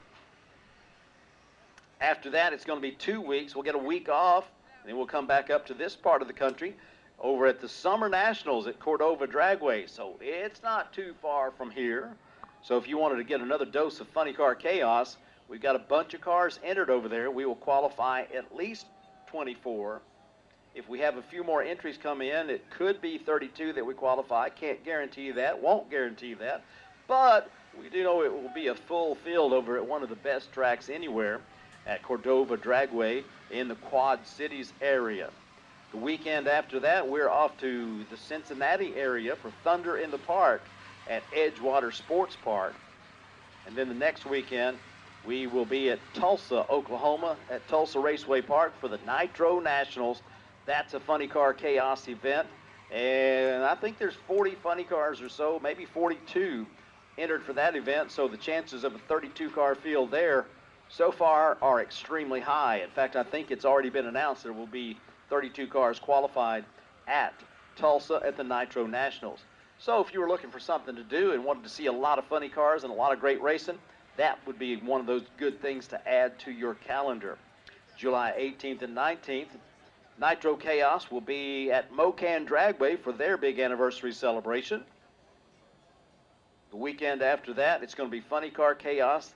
After that, it's going to be 2 weeks. We'll get a week off, and then we'll come back up to this part of the country over at the Summer Nationals at Cordova Dragway. So it's not too far from here. So if you wanted to get another dose of Funny Car Chaos, we've got a bunch of cars entered over there. We will qualify at least 24. If we have a few more entries come in, it could be 32 that we qualify. Can't guarantee that, won't guarantee that. But we do know it will be a full field over at one of the best tracks anywhere at Cordova Dragway in the Quad Cities area. The weekend after that, we're off to the Cincinnati area for Thunder in the Park at Edgewater Sports Park. And then the next weekend, we will be at Tulsa, Oklahoma at Tulsa Raceway Park for the Nitro Nationals. That's a Funny Car Chaos event. And I think there's 40 funny cars or so, maybe 42 entered for that event. So the chances of a 32-car field there so far are extremely high. In fact, I think it's already been announced there will be 32 cars qualified at Tulsa at the Nitro Nationals. So if you were looking for something to do and wanted to see a lot of funny cars and a lot of great racing, that would be one of those good things to add to your calendar. July 18th and 19th, Nitro Chaos will be at Mocan Dragway for their big anniversary celebration. The weekend after that, it's going to be Funny Car Chaos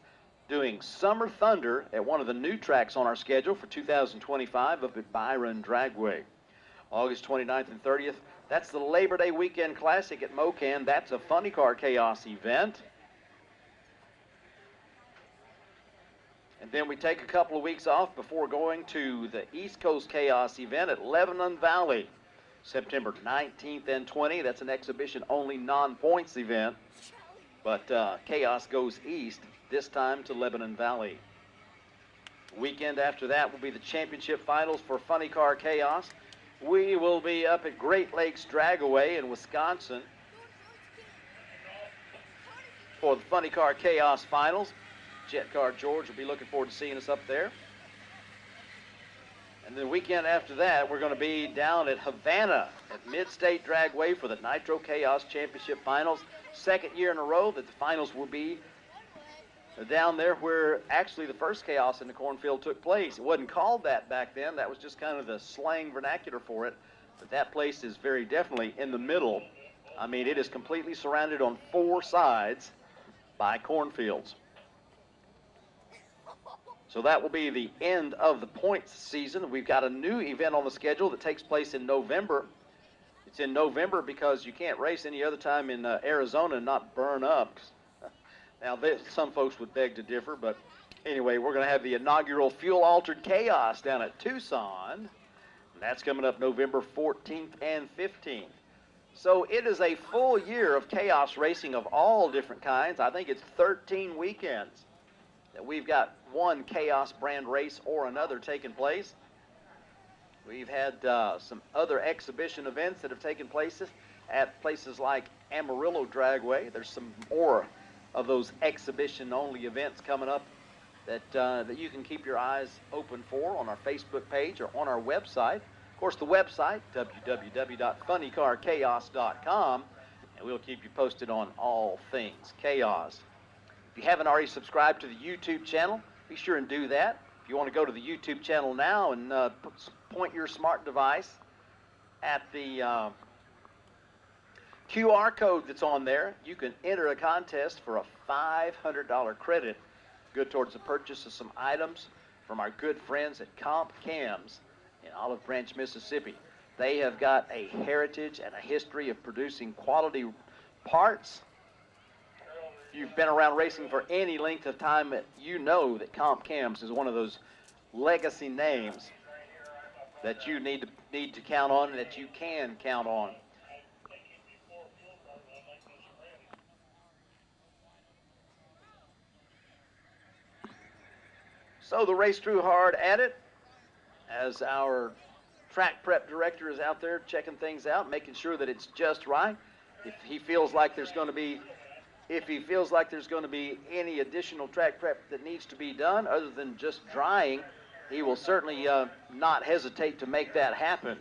doing Summer Thunder at one of the new tracks on our schedule for 2025 up at Byron Dragway. August 29th and 30th, that's the Labor Day Weekend Classic at Mocan. That's a Funny Car Chaos event. And then we take a couple of weeks off before going to the East Coast Chaos event at Lebanon Valley, September 19th and 20th. That's an exhibition-only non-points event, but Chaos goes east, this time to Lebanon Valley. The weekend after that will be the championship finals for Funny Car Chaos. We will be up at Great Lakes Dragway in Wisconsin for the Funny Car Chaos finals. Jet Car George will be looking forward to seeing us up there. And the weekend after that, we're going to be down at Havana at Mid-State Dragway for the Nitro Chaos Championship Finals. Second year in a row that the finals will be down there where actually the first Chaos in the Cornfield took place. It wasn't called that back then. That was just kind of the slang vernacular for it. But that place is very definitely in the middle. I mean, it is completely surrounded on 4 sides by cornfields. So that will be the end of the points season. We've got a new event on the schedule that takes place in November. It's in November because you can't race any other time in Arizona and not burn up. Now, some folks would beg to differ, but anyway, we're going to have the inaugural fuel-altered Chaos down at Tucson. And that's coming up November 14th and 15th. So it is a full year of Chaos racing of all different kinds. I think it's 13 weekends that we've got one Chaos brand race or another taking place. We've had some other exhibition events that have taken place at places like Amarillo Dragway. There's some more of those exhibition-only events coming up that you can keep your eyes open for on our Facebook page or on our website. Of course, the website, www.funnycarchaos.com, and we'll keep you posted on all things chaos. If you haven't already subscribed to the YouTube channel, be sure and do that. If you want to go to the YouTube channel now and point your smart device at the QR code that's on there, you can enter a contest for a $500 credit, good towards the purchase of some items from our good friends at Comp Cams in Olive Branch, Mississippi. They have got a heritage and a history of producing quality parts. If you've been around racing for any length of time, you know that Comp Cams is one of those legacy names that you need to count on and that you can count on. So the race drew hard at it as our track prep director is out there checking things out, making sure that it's just right. If he feels like there's going to be any additional track prep that needs to be done other than just drying, he will certainly not hesitate to make that happen.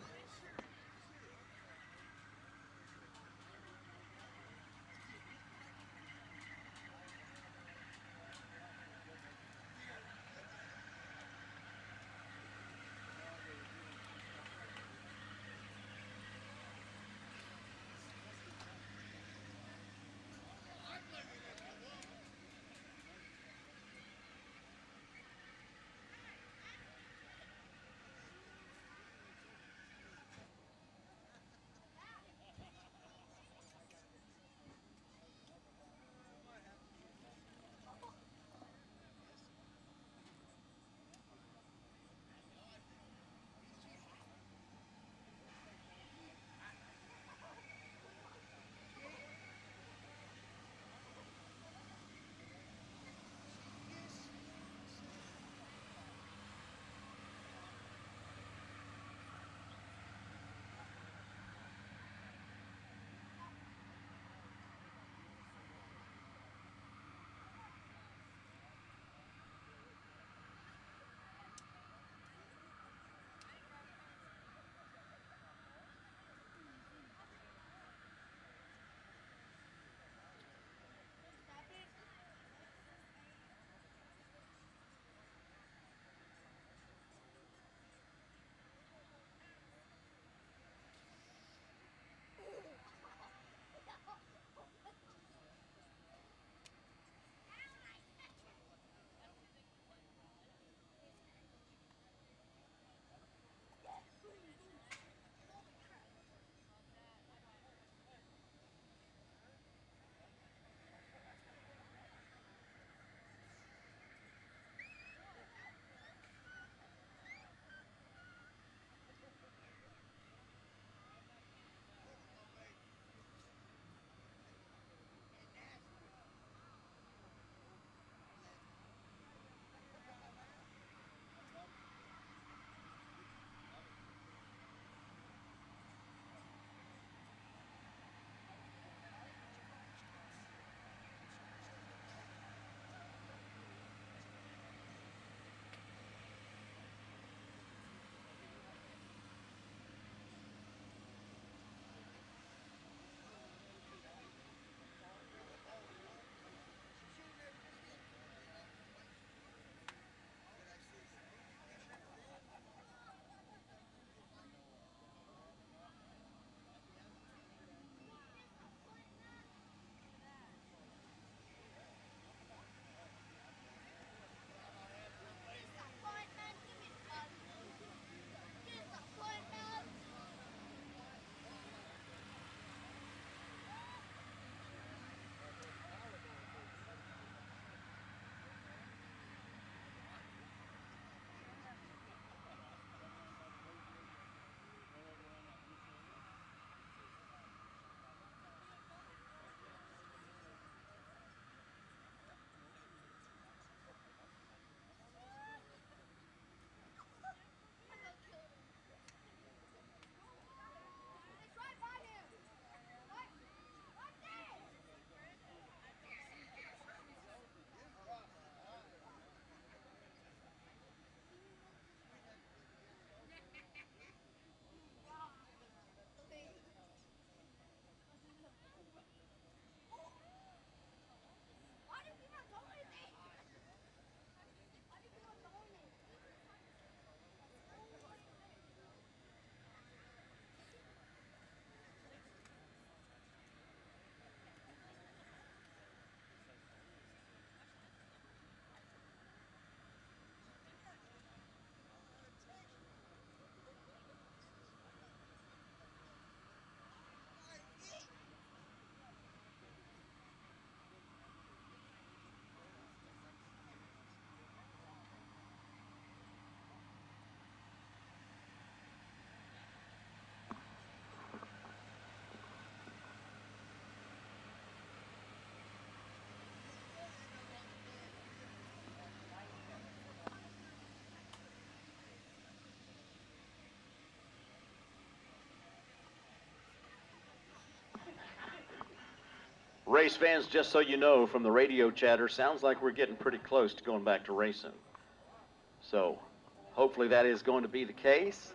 Race fans, just so you know from the radio chatter, sounds like we're getting pretty close to going back to racing. So hopefully that is going to be the case.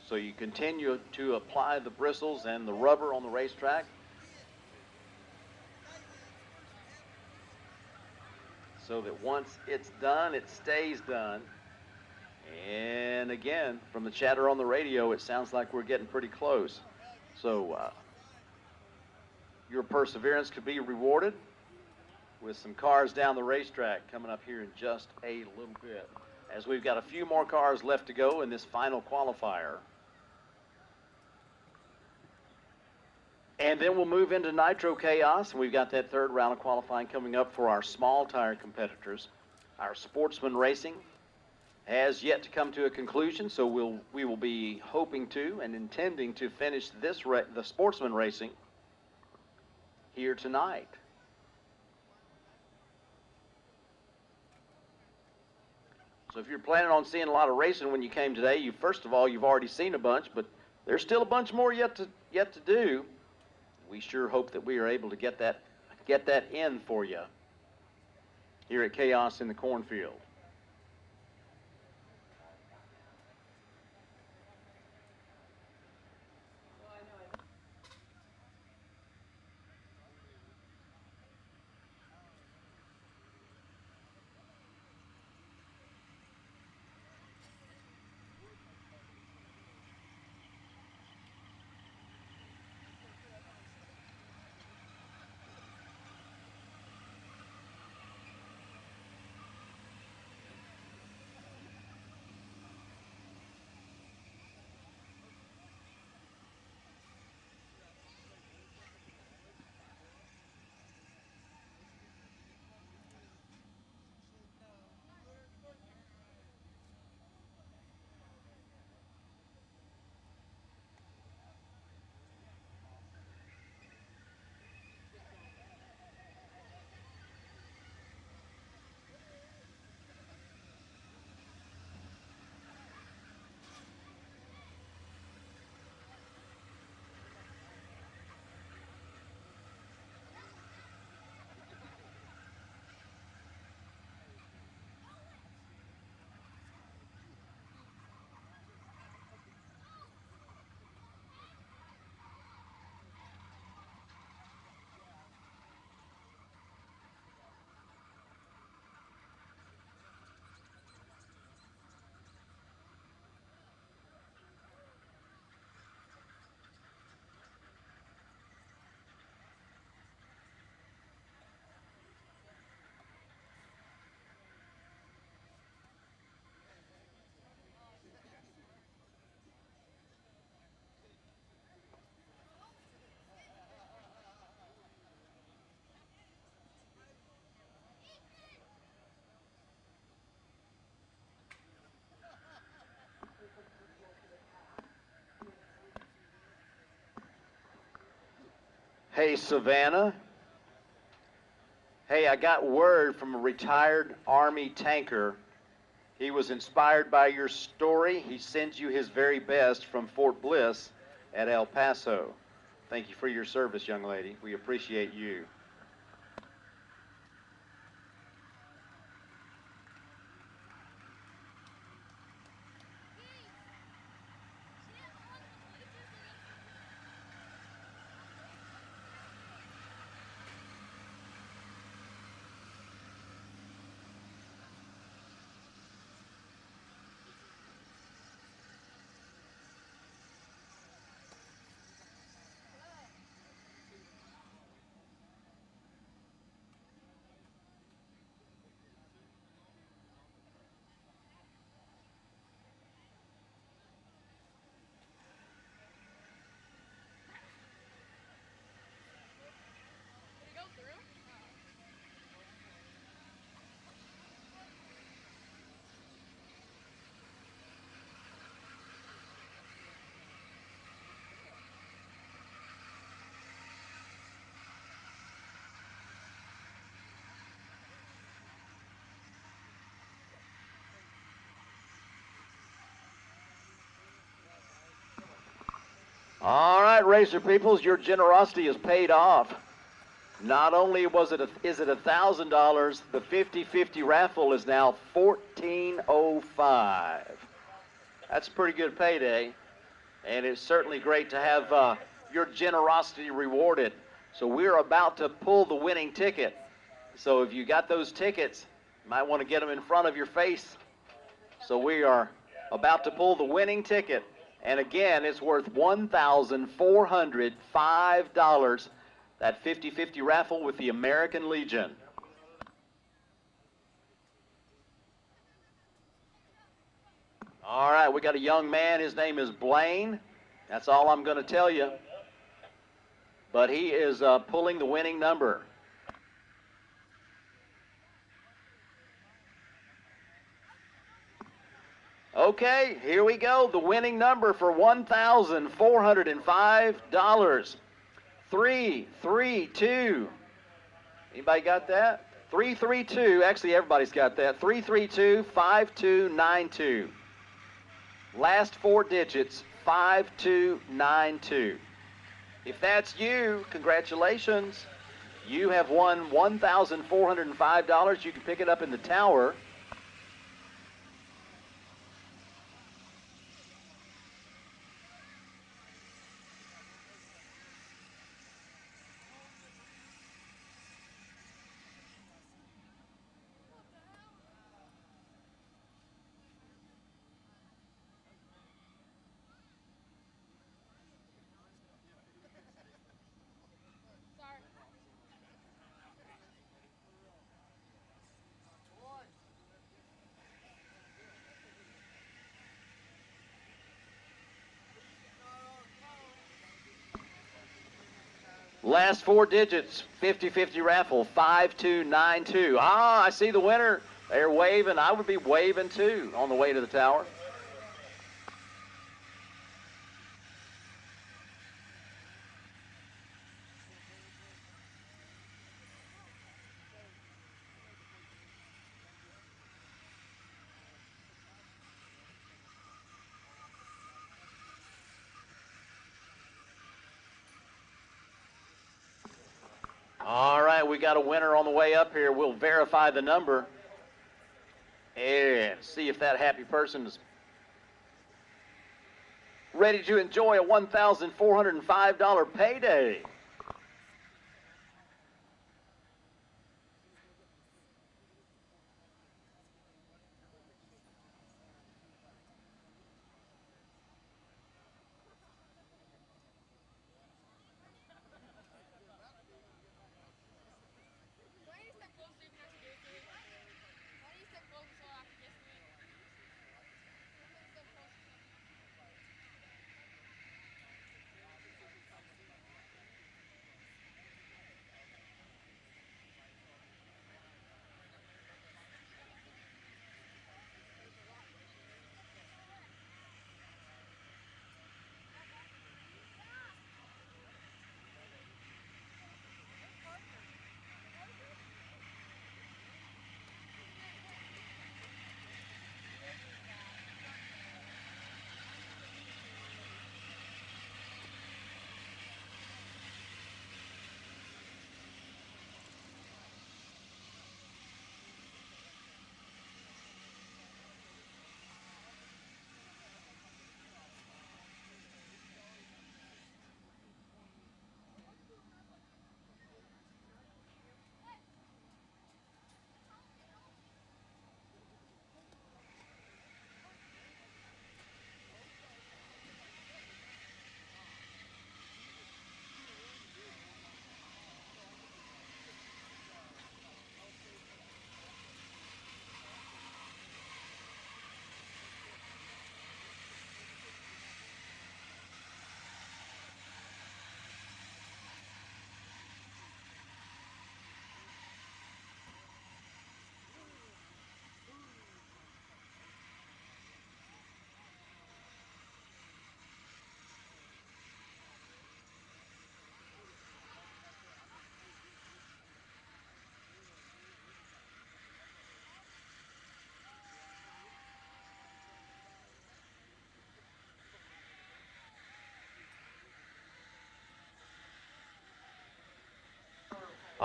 So you continue to apply the bristles and the rubber on the racetrack. So that once it's done, it stays done. And again, from the chatter on the radio, it sounds like we're getting pretty close. So your perseverance could be rewarded with some cars down the racetrack coming up here in just a little bit, as we've got a few more cars left to go in this final qualifier. And then we'll move into Nitro Chaos, and we've got that third round of qualifying coming up for our small tire competitors. Our sportsman racing has yet to come to a conclusion, so we will be hoping to and intending to finish the sportsman racing here tonight. So if you're planning on seeing a lot of racing when you came today, first of all, you've already seen a bunch, but there's still a bunch more yet to do. We sure hope that we are able to get that in for you here at Chaos in the Cornfield. Hey, Savannah. Hey, I got word from a retired Army tanker. He was inspired by your story. He sends you his very best from Fort Bliss at El Paso. Thank you for your service, young lady. We appreciate you. All right, racer peoples, your generosity is paid off. Not only is it $1,000, the 50-50 raffle is now $1,405. That's a pretty good payday, and it's certainly great to have your generosity rewarded. So we're about to pull the winning ticket. So if you got those tickets, you might want to get them in front of your face. So we are about to pull the winning ticket. And again, it's worth $1,405. That 50-50 raffle with the American Legion. All right, we got a young man. His name is Blaine. That's all I'm going to tell you. But he is pulling the winning number. Okay, here we go. The winning number for $1,405. 332. Anybody got that? 332. Actually, everybody's got that. 332-5292. Last 4 digits, 5292. If that's you, congratulations. You have won $1,405. You can pick it up in the tower. Last 4 digits, 50-50 raffle, 5292. Ah, I see the winner. They're waving. I would be waving too on the way to the tower. All right, we got a winner on the way up here. We'll verify the number and see if that happy person is ready to enjoy a $1,405 payday.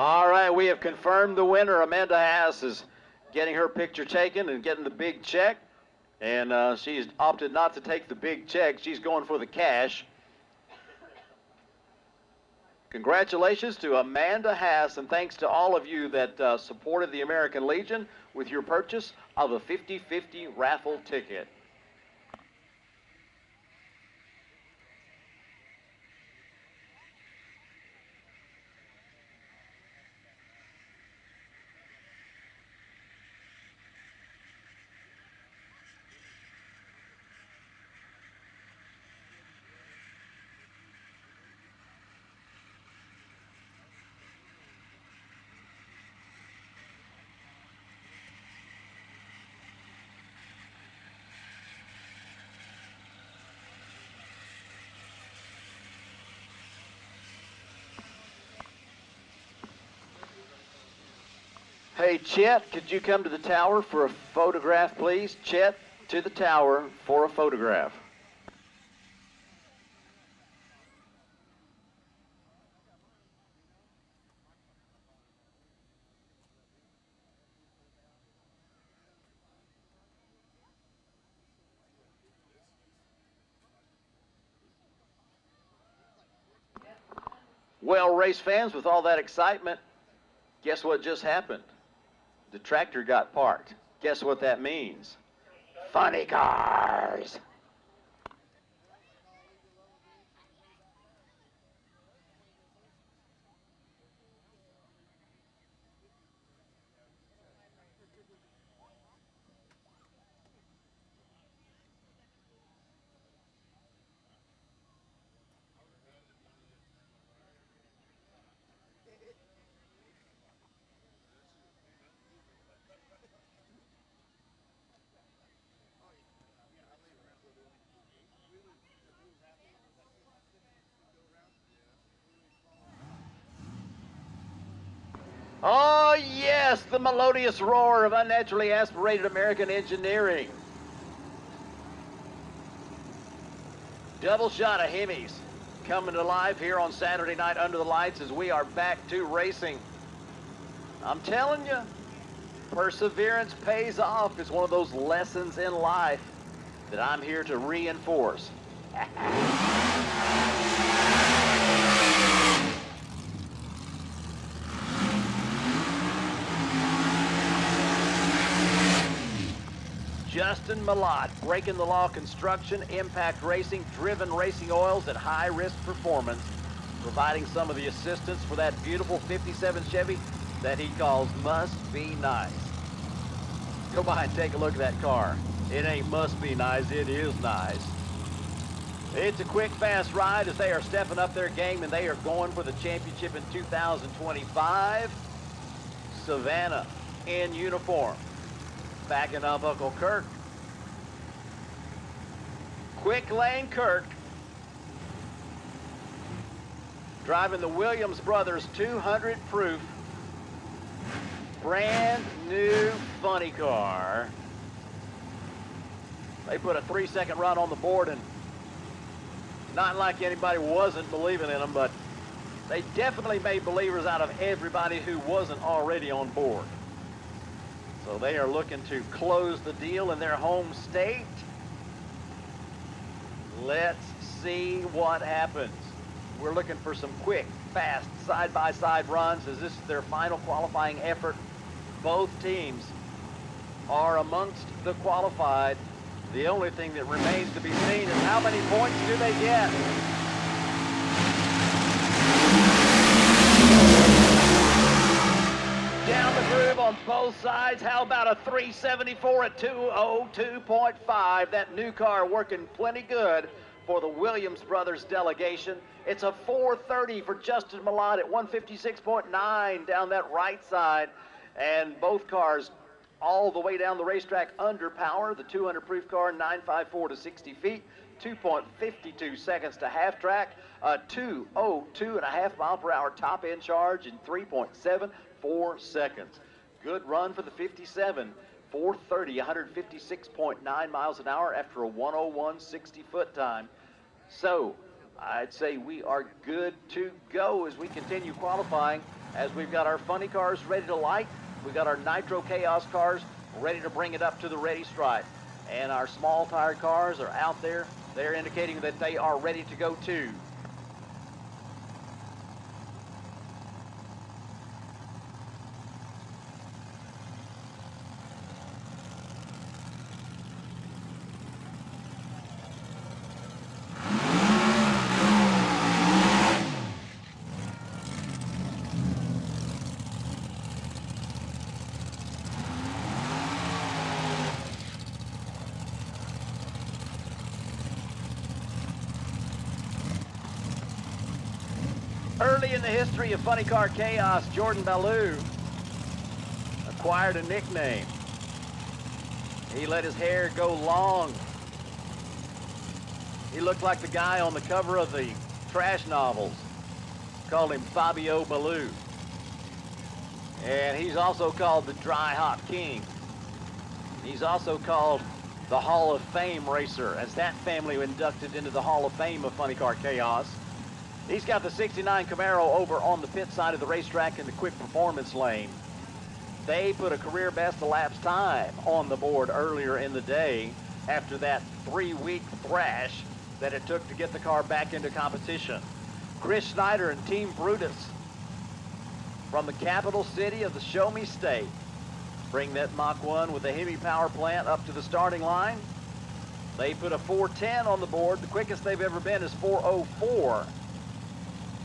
All right, we have confirmed the winner. Amanda Haas is getting her picture taken and getting the big check. And she's opted not to take the big check. She's going for the cash. Congratulations to Amanda Haas, and thanks to all of you that supported the American Legion with your purchase of a 50/50 raffle ticket. Hey, Chet, could you come to the tower for a photograph, please? Chet, to the tower for a photograph. Well, race fans, with all that excitement, guess what just happened? The tractor got parked. Guess what that means? Funny cars. Oh, yes, the melodious roar of unnaturally aspirated American engineering. Double shot of Hemis coming to life here on Saturday night under the lights as we are back to racing. I'm telling you, perseverance pays off. It's one of those lessons in life that I'm here to reinforce. Justin Malott, breaking the law construction, impact racing, driven racing oils, and high-risk performance, providing some of the assistance for that beautiful 57 Chevy that he calls Must Be Nice. Go by and take a look at that car. It ain't must be nice, it is nice. It's a quick, fast ride as they are stepping up their game and they are going for the championship in 2025. Savannah in uniform. Backing up Uncle Kirk. Quick Lane Kirk driving the Williams Brothers 200 proof brand new funny car. They put a 3-second run on the board, and not like anybody wasn't believing in them, but they definitely made believers out of everybody who wasn't already on board. So they are looking to close the deal in their home state. Let's see what happens. We're looking for some quick, fast, side-by-side runs as this is their final qualifying effort. Both teams are amongst the qualified. The only thing that remains to be seen is how many points do they get? Down the groove on both sides. How about a 374 at 202.5? That new car working plenty good for the Williams Brothers delegation. It's a 430 for Justin Malott at 156.9 down that right side. And both cars all the way down the racetrack under power. The 200 proof car, 954 to 60 feet, 2.52 seconds to half track, a 202.5 mile per hour top end charge in 3.74 seconds. Good run for the 57, 430, 156.9 miles an hour after a 101.60 foot time. So I'd say we are good to go as we continue qualifying. as we've got our funny cars ready to light. We've got our Nitro Chaos cars ready to bring it up to the ready stripe. And our small tire cars are out there. They're indicating that they are ready to go too. Early in the history of Funny Car Chaos, Jordan Ballou acquired a nickname. He let his hair go long. He looked like the guy on the cover of the trash novels. Called him Fabio Ballou. And he's also called the Dry Hop King. He's also called the Hall of Fame Racer, as that family inducted into the Hall of Fame of Funny Car Chaos. He's got the 69 Camaro over on the pit side of the racetrack in the quick performance lane. They put a career best elapsed time on the board earlier in the day after that 3-week thrash that it took to get the car back into competition. Chris Snyder and Team Brutus from the capital city of the Show Me State bring that Mach 1 with the Hemi power plant up to the starting line. They put a 410 on the board. The quickest they've ever been is 404.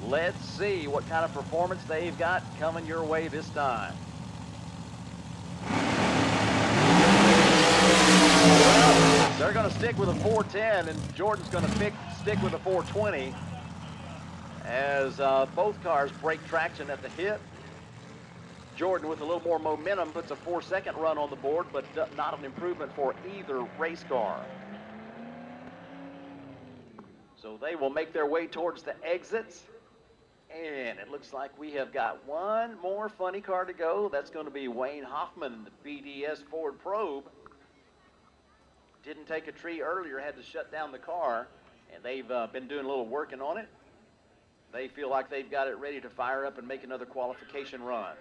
Let's see what kind of performance they've got coming your way this time. Well, they're going to stick with a 410, and Jordan's going to stick with a 420 as both cars break traction at the hit. Jordan, with a little more momentum, puts a 4-second run on the board, but not an improvement for either race car. So they will make their way towards the exits. And it looks like we have got one more funny car to go. That's going to be Wayne Hoffman, the BDS Ford Probe. Didn't take a tree earlier, had to shut down the car, and they've been doing a little working on it. They feel like they've got it ready to fire up and make another qualification run.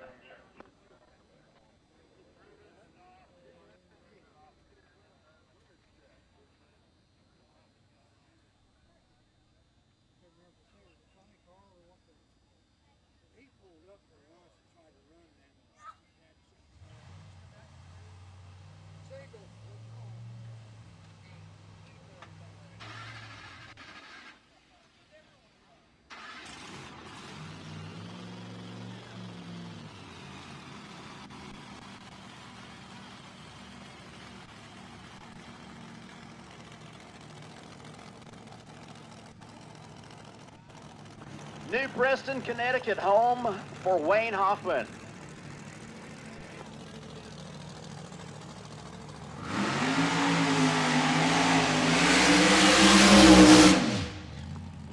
New Preston, Connecticut, home for Wayne Hoffman.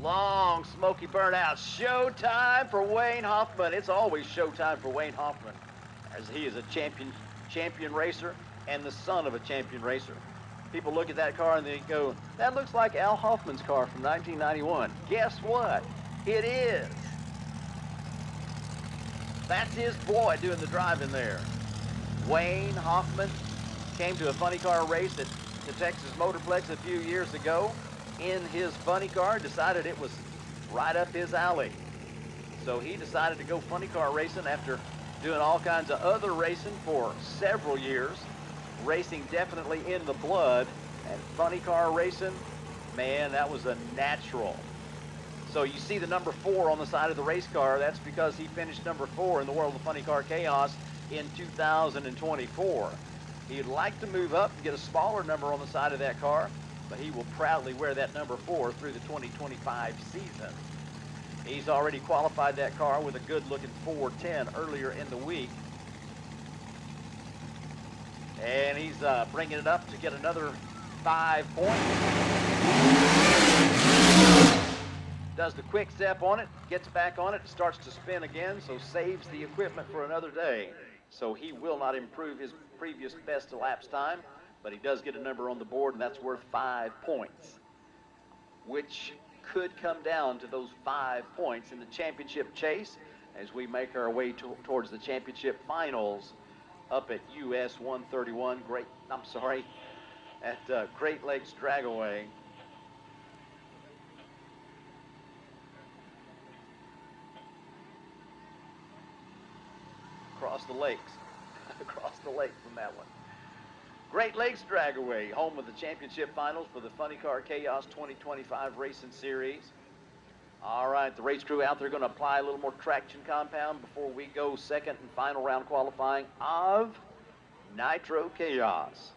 Long smoky burnout. Showtime for Wayne Hoffman. It's always showtime for Wayne Hoffman, as he is a champion racer and the son of a champion racer. People look at that car and they go, that looks like Al Hoffman's car from 1991. Guess what? It is. That's his boy doing the driving there. Wayne Hoffman came to a funny car race at the Texas Motorplex a few years ago in his funny car, decided it was right up his alley. So he decided to go funny car racing after doing all kinds of other racing for several years. Racing definitely in the blood, and funny car racing, man, that was a natural. So you see the number 4 on the side of the race car. That's because he finished number 4 in the World of Funny Car Chaos in 2024. He'd like to move up and get a smaller number on the side of that car, but he will proudly wear that number 4 through the 2025 season. He's already qualified that car with a good-looking 410 earlier in the week. And he's bringing it up to get another 5 points. Does the quick step on it, gets back on it, starts to spin again, so saves the equipment for another day. So he will not improve his previous best elapsed time, but he does get a number on the board, and that's worth 5 points, which could come down to those 5 points in the championship chase as we make our way towards the championship finals up at US 131. At Great Lakes Dragaway. Across the lakes, across the lake from that one. Great Lakes Dragaway, home of the championship finals for the Funny Car Chaos 2025 Racing Series. All right, the race crew out there going to apply a little more traction compound before we go second and final round qualifying of Nitro Chaos.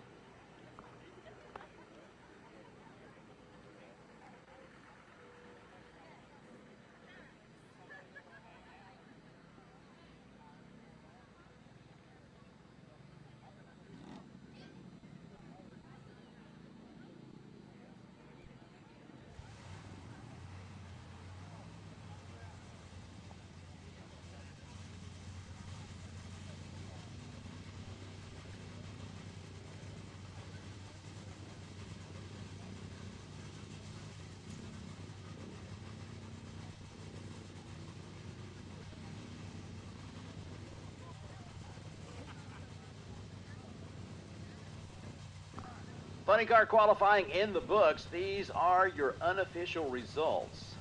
Funny car qualifying in the books. These are your unofficial results.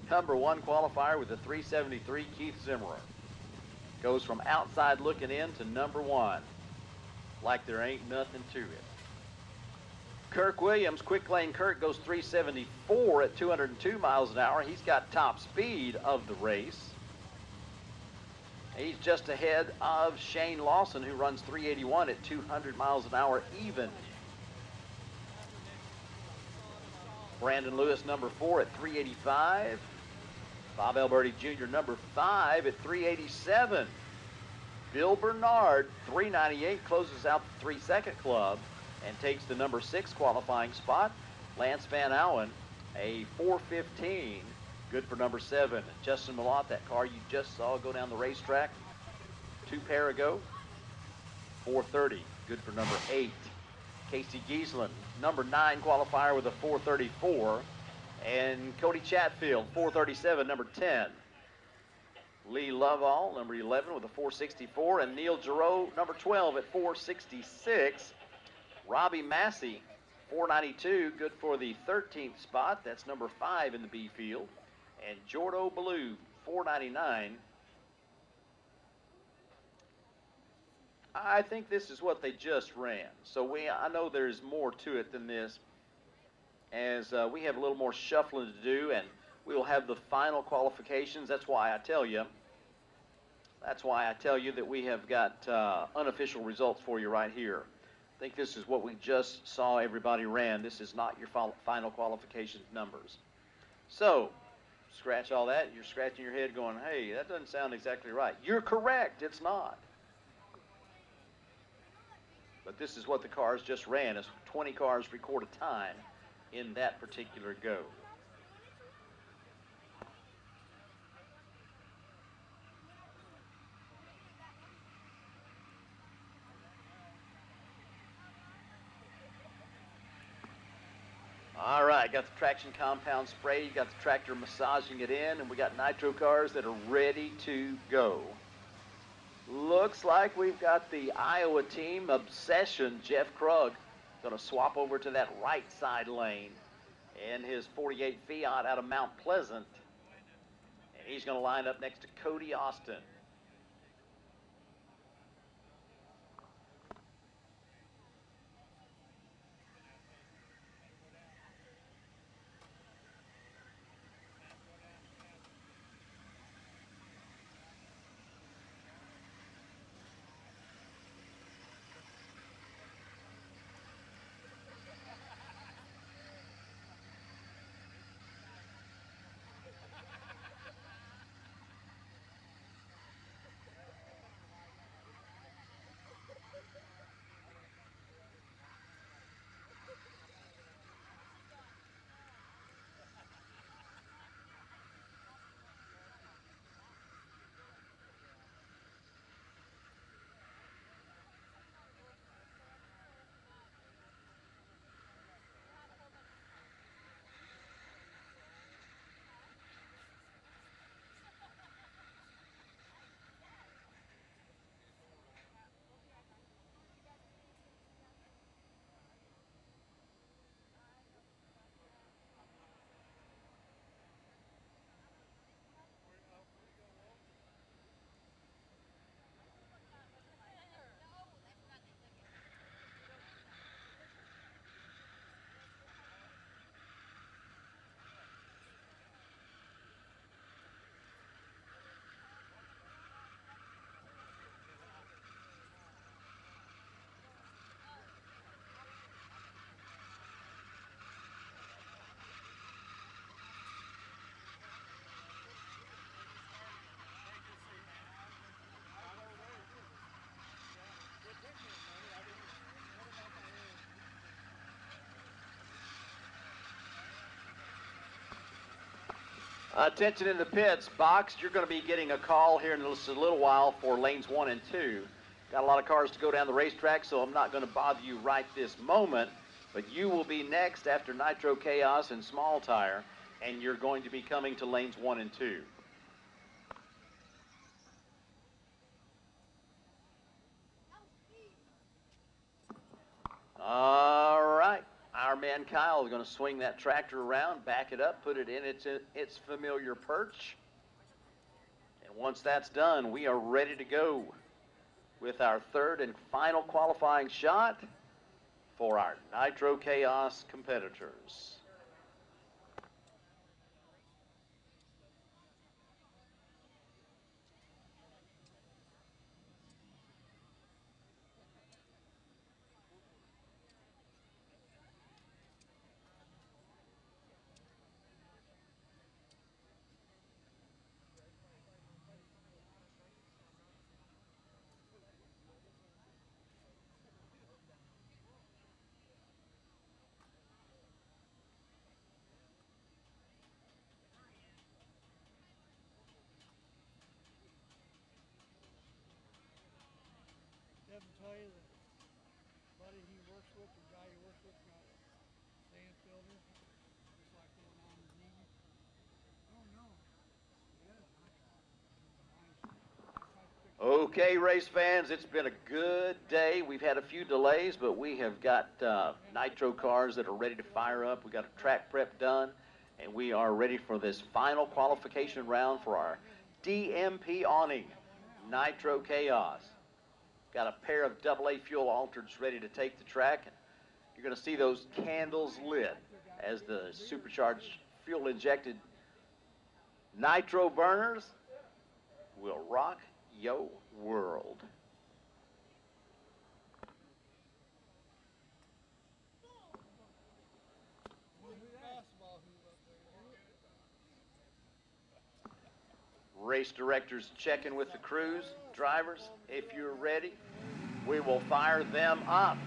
Number 1 qualifier with a 373, Keith Zimmerer. Goes from outside looking in to number 1. Like there ain't nothing to it. Kirk Williams, Quick Lane Kirk, goes 374 at 202 miles an hour. He's got top speed of the race. He's just ahead of Shane Lawson, who runs 381 at 200 miles an hour even. Brandon Lewis, number 4 at 385. Bob Alberti Jr., number 5 at 387. Bill Bernard, 398, closes out the 3-second club and takes the number 6 qualifying spot. Lance Van Allen, a 415. Good for number 7. Justin Malott, that car you just saw go down the racetrack 2 pair ago, 430. Good for number 8. Casey Giesland, number 9 qualifier with a 434. And Cody Chatfield, 437, number 10. Lee Lovell, number 11 with a 464. And Neil Giroux, number 12 at 466. Robbie Massey, 492, good for the 13th spot. That's number 5 in the B field. And Jordo Ballou, 499. I think this is what they just ran. So I know there's more to it than this, as we have a little more shuffling to do, and we will have the final qualifications. That's why I tell you that we have got unofficial results for you right here. I think this is what we just saw everybody ran. This is not your final qualifications numbers. So, scratch all that. You're scratching your head going, hey, that doesn't sound exactly right. You're correct. It's not. But this is what the cars just ran, as 20 cars record a time in that particular go. All right, got the traction compound spray, you got the tractor massaging it in, and we got nitro cars that are ready to go. Looks like we've got the Iowa team, Obsession, Jeff Krug, going to swap over to that right side lane in his 48 Fiat out of Mount Pleasant. And he's going to line up next to Cody Austin. Attention in the pits. Box, you're going to be getting a call here in just a little while for lanes 1 and 2. Got a lot of cars to go down the racetrack, so I'm not going to bother you right this moment. But you will be next after Nitro Chaos and Small Tire, and you're going to be coming to lanes 1 and 2. All right. Our man Kyle is going to swing that tractor around, back it up, put it in its familiar perch. And once that's done, we are ready to go with our third and final qualifying shot for our Nitro Chaos competitors. Devin tell you that buddy he works with, the guy he works with, got a sand filter, just like the one on his knee. Oh no. Okay, race fans, it's been a good day. We've had a few delays, but we have got nitro cars that are ready to fire up. We got a track prep done, and we are ready for this final qualification round for our DMP Awning Nitro Chaos. Got a pair of AA fuel altereds ready to take the track. You're going to see those candles lit as the supercharged fuel injected nitro burners will rock your world. Race directors checking with the crews. Drivers, if you're ready, we will fire them up.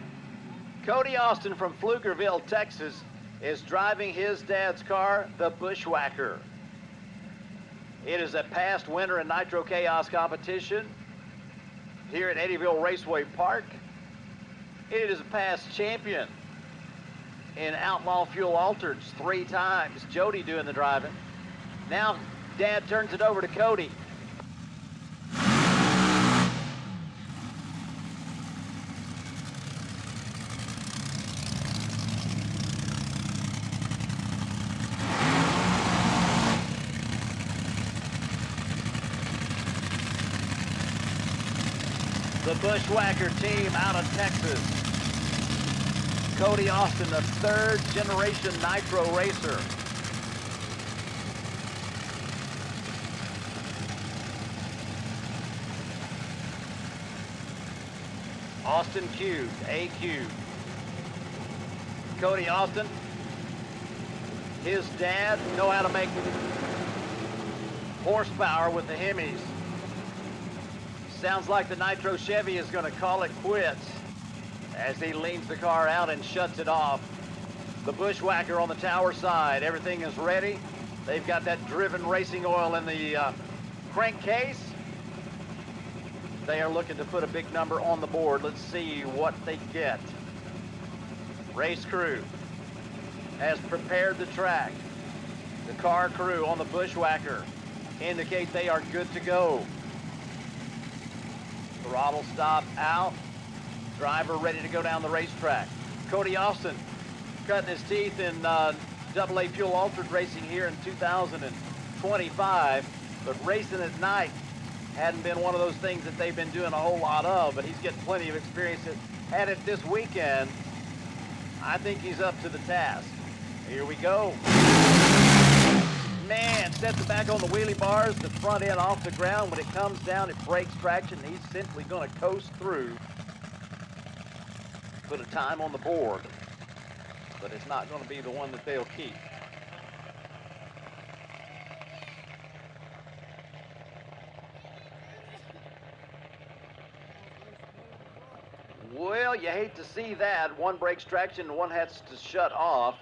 Cody Austin from Pflugerville, Texas, is driving his dad's car, the Bushwhacker. It is a past winner in Nitro Chaos competition here at Eddyville Raceway Park. It is a past champion in Outlaw Fuel Altereds 3 times. Jody doing the driving. Now Dad turns it over to Cody. The Bushwhacker team out of Texas. Cody Austin, the 3rd generation Nitro racer. Austin Cubed, A Cubed. Cody Austin, his dad know how to make horsepower with the Hemis. Sounds like the Nitro Chevy is going to call it quits as he leans the car out and shuts it off. The Bushwhacker on the tower side, everything is ready. They've got that driven racing oil in the crankcase. They are looking to put a big number on the board. Let's see what they get. Race crew has prepared the track. The car crew on the Bushwhacker indicate they are good to go. Throttle stop out. Driver ready to go down the racetrack. Cody Austin cutting his teeth in AA Fuel Altered racing here in 2025, but racing at night hadn't been one of those things that they've been doing a whole lot of, but he's getting plenty of experience at it this weekend. I think he's up to the task. Here we go. Man, sets it back on the wheelie bars, the front end off the ground. When it comes down, it breaks traction. He's simply going to coast through. Put a time on the board, but it's not going to be the one that they'll keep. Well, you hate to see that. One breaks traction, one has to shut off.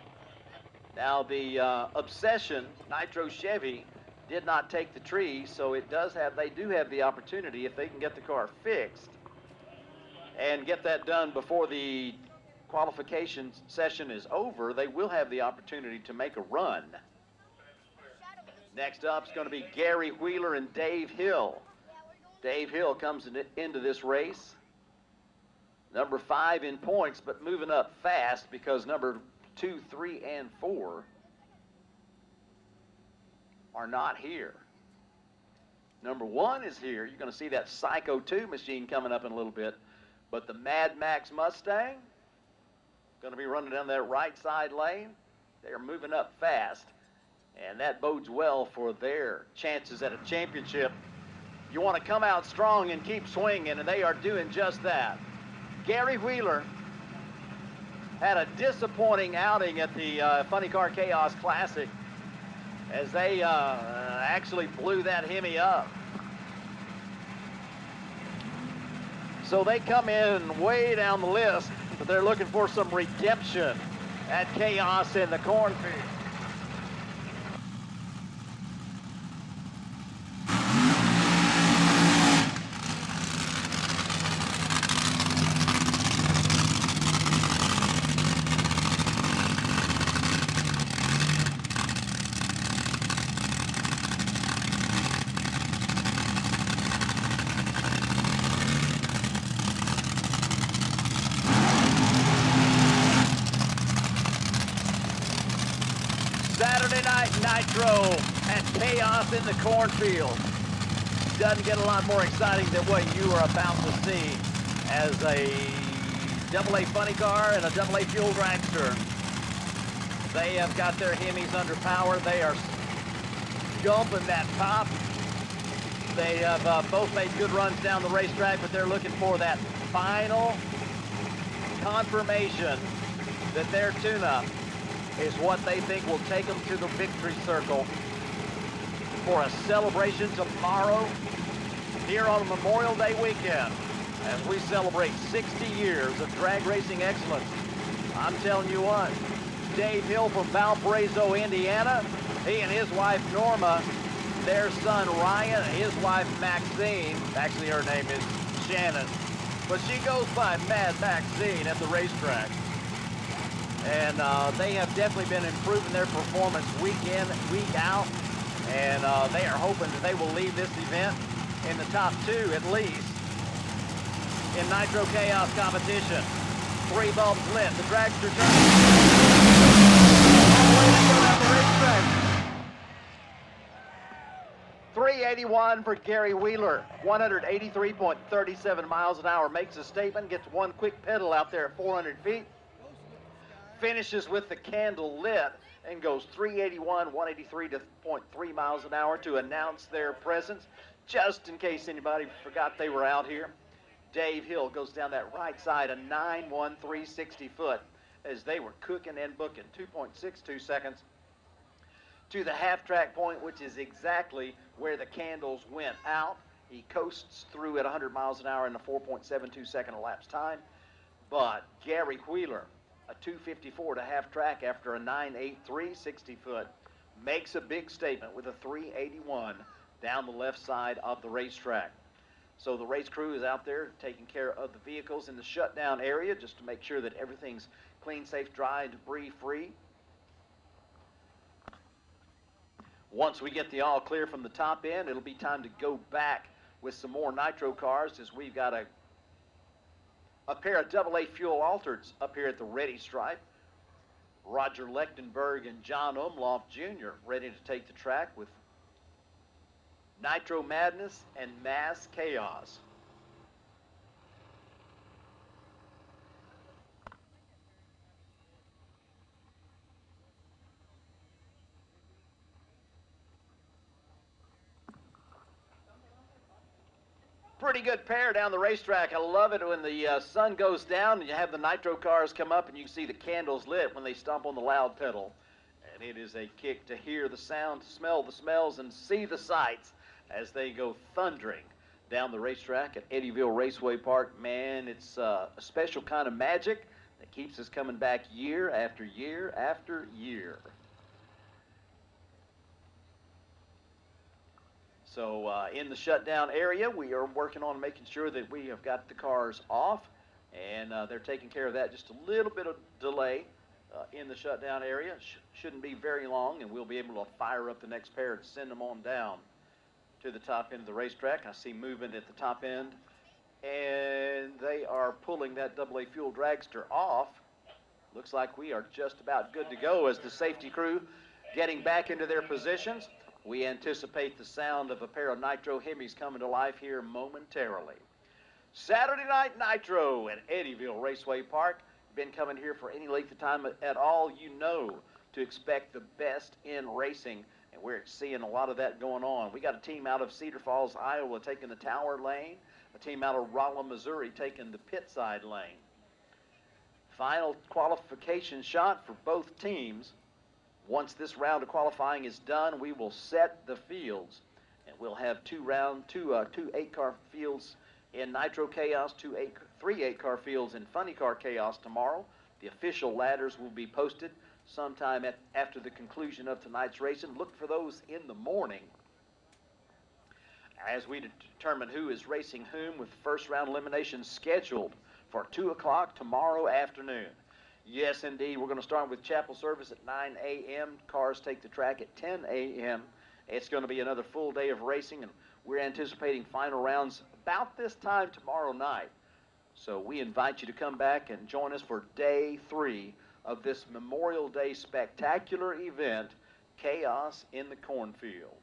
Now the Obsession Nitro Chevy did not take the tree, so they do have the opportunity, if they can get the car fixed and get that done before the qualification session is over, they will have the opportunity to make a run. Next up is going to be Gary Wheeler and Dave Hill. Dave Hill comes into this race, number 5 in points, but moving up fast because number 2, 3, and 4 are not here. Number 1 is here. You're going to see that Psycho 2 machine coming up in a little bit. But the Mad Max Mustang, going to be running down that right side lane. They're moving up fast, and that bodes well for their chances at a championship. You want to come out strong and keep swinging, and they are doing just that. Gary Wheeler had a disappointing outing at the Funny Car Chaos Classic as they actually blew that Hemi up. So they come in way down the list, but they're looking for some redemption at Chaos in the Cornfield. Saturday Night Nitro at Chaos in the Cornfield. Doesn't get a lot more exciting than what you are about to see as a AA funny car and a AA fuel dragster. They have got their Hemis under power. They are jumping that top. They have both made good runs down the racetrack, but they're looking for that final confirmation that their tune-up is what they think will take them to the victory circle for a celebration tomorrow here on Memorial Day weekend as we celebrate 60 years of drag racing excellence. I'm telling you what, Dave Hill from Valparaiso, Indiana, he and his wife Norma, their son Ryan, and his wife Maxine, actually her name is Shannon, but she goes by Mad Maxine at the racetrack. And they have definitely been improving their performance week in, week out. And they are hoping that they will leave this event in the top 2 at least in Nitro Chaos competition. 3 bulbs lit. The dragster turns. All the way to go down the racetrack. 381 for Gary Wheeler. 183.37 miles an hour. Makes a statement. Gets one quick pedal out there at 400 feet. Finishes with the candle lit and goes 381, 183.3 miles an hour to announce their presence, just in case anybody forgot they were out here. Dave Hill goes down that right side, a 9.1360 foot, as they were cooking and booking. 2.62 seconds to the half-track point, which is exactly where the candles went out. He coasts through at 100 miles an hour in a 4.72 second elapsed time. But Gary Wheeler, a 254 to half track after a 9.83 60 foot, makes a big statement with a 381 down the left side of the racetrack. So the race crew is out there taking care of the vehicles in the shutdown area just to make sure that everything's clean, safe, dry, and debris free. Once we get the all clear from the top end, it'll be time to go back with some more nitro cars, as we've got a pair of AA fuel altereds up here at the ready stripe. Roger Lechtenberg and John Umlauf Jr. ready to take the track with Nitro Madness and Mass Chaos. Pretty good pair down the racetrack. I love it when the sun goes down and you have the nitro cars come up and you can see the candles lit when they stomp on the loud pedal. And it is a kick to hear the sound, smell the smells, and see the sights as they go thundering down the racetrack at Eddyville Raceway Park. Man, it's a special kind of magic that keeps us coming back year after year after year. So in the shutdown area, we are working on making sure that we have got the cars off, and they're taking care of that. Just a little bit of delay in the shutdown area. Shouldn't be very long, and we'll be able to fire up the next pair and send them on down to the top end of the racetrack. I see movement at the top end, and they are pulling that AA fuel dragster off. Looks like we are just about good to go as the safety crew getting back into their positions. We anticipate the sound of a pair of Nitro Hemis coming to life here momentarily. Saturday Night Nitro at Eddyville Raceway Park. Been coming here for any length of time at all, you know to expect the best in racing, and we're seeing a lot of that going on. We got a team out of Cedar Falls, Iowa taking the Tower lane, a team out of Rolla, Missouri taking the pit side lane. Final qualification shot for both teams. Once this round of qualifying is done, we will set the fields, and we'll have two 8-car fields in Nitro Chaos, three 8-car fields in Funny Car Chaos tomorrow. The official ladders will be posted sometime after the conclusion of tonight's racing. Look for those in the morning as we determine who is racing whom, with the first round eliminations scheduled for 2 o'clock tomorrow afternoon. Yes, indeed, we're going to start with chapel service at 9 a.m. Cars take the track at 10 a.m. It's going to be another full day of racing, and we're anticipating final rounds about this time tomorrow night. So we invite you to come back and join us for day 3 of this Memorial Day spectacular event, Chaos in the Cornfield.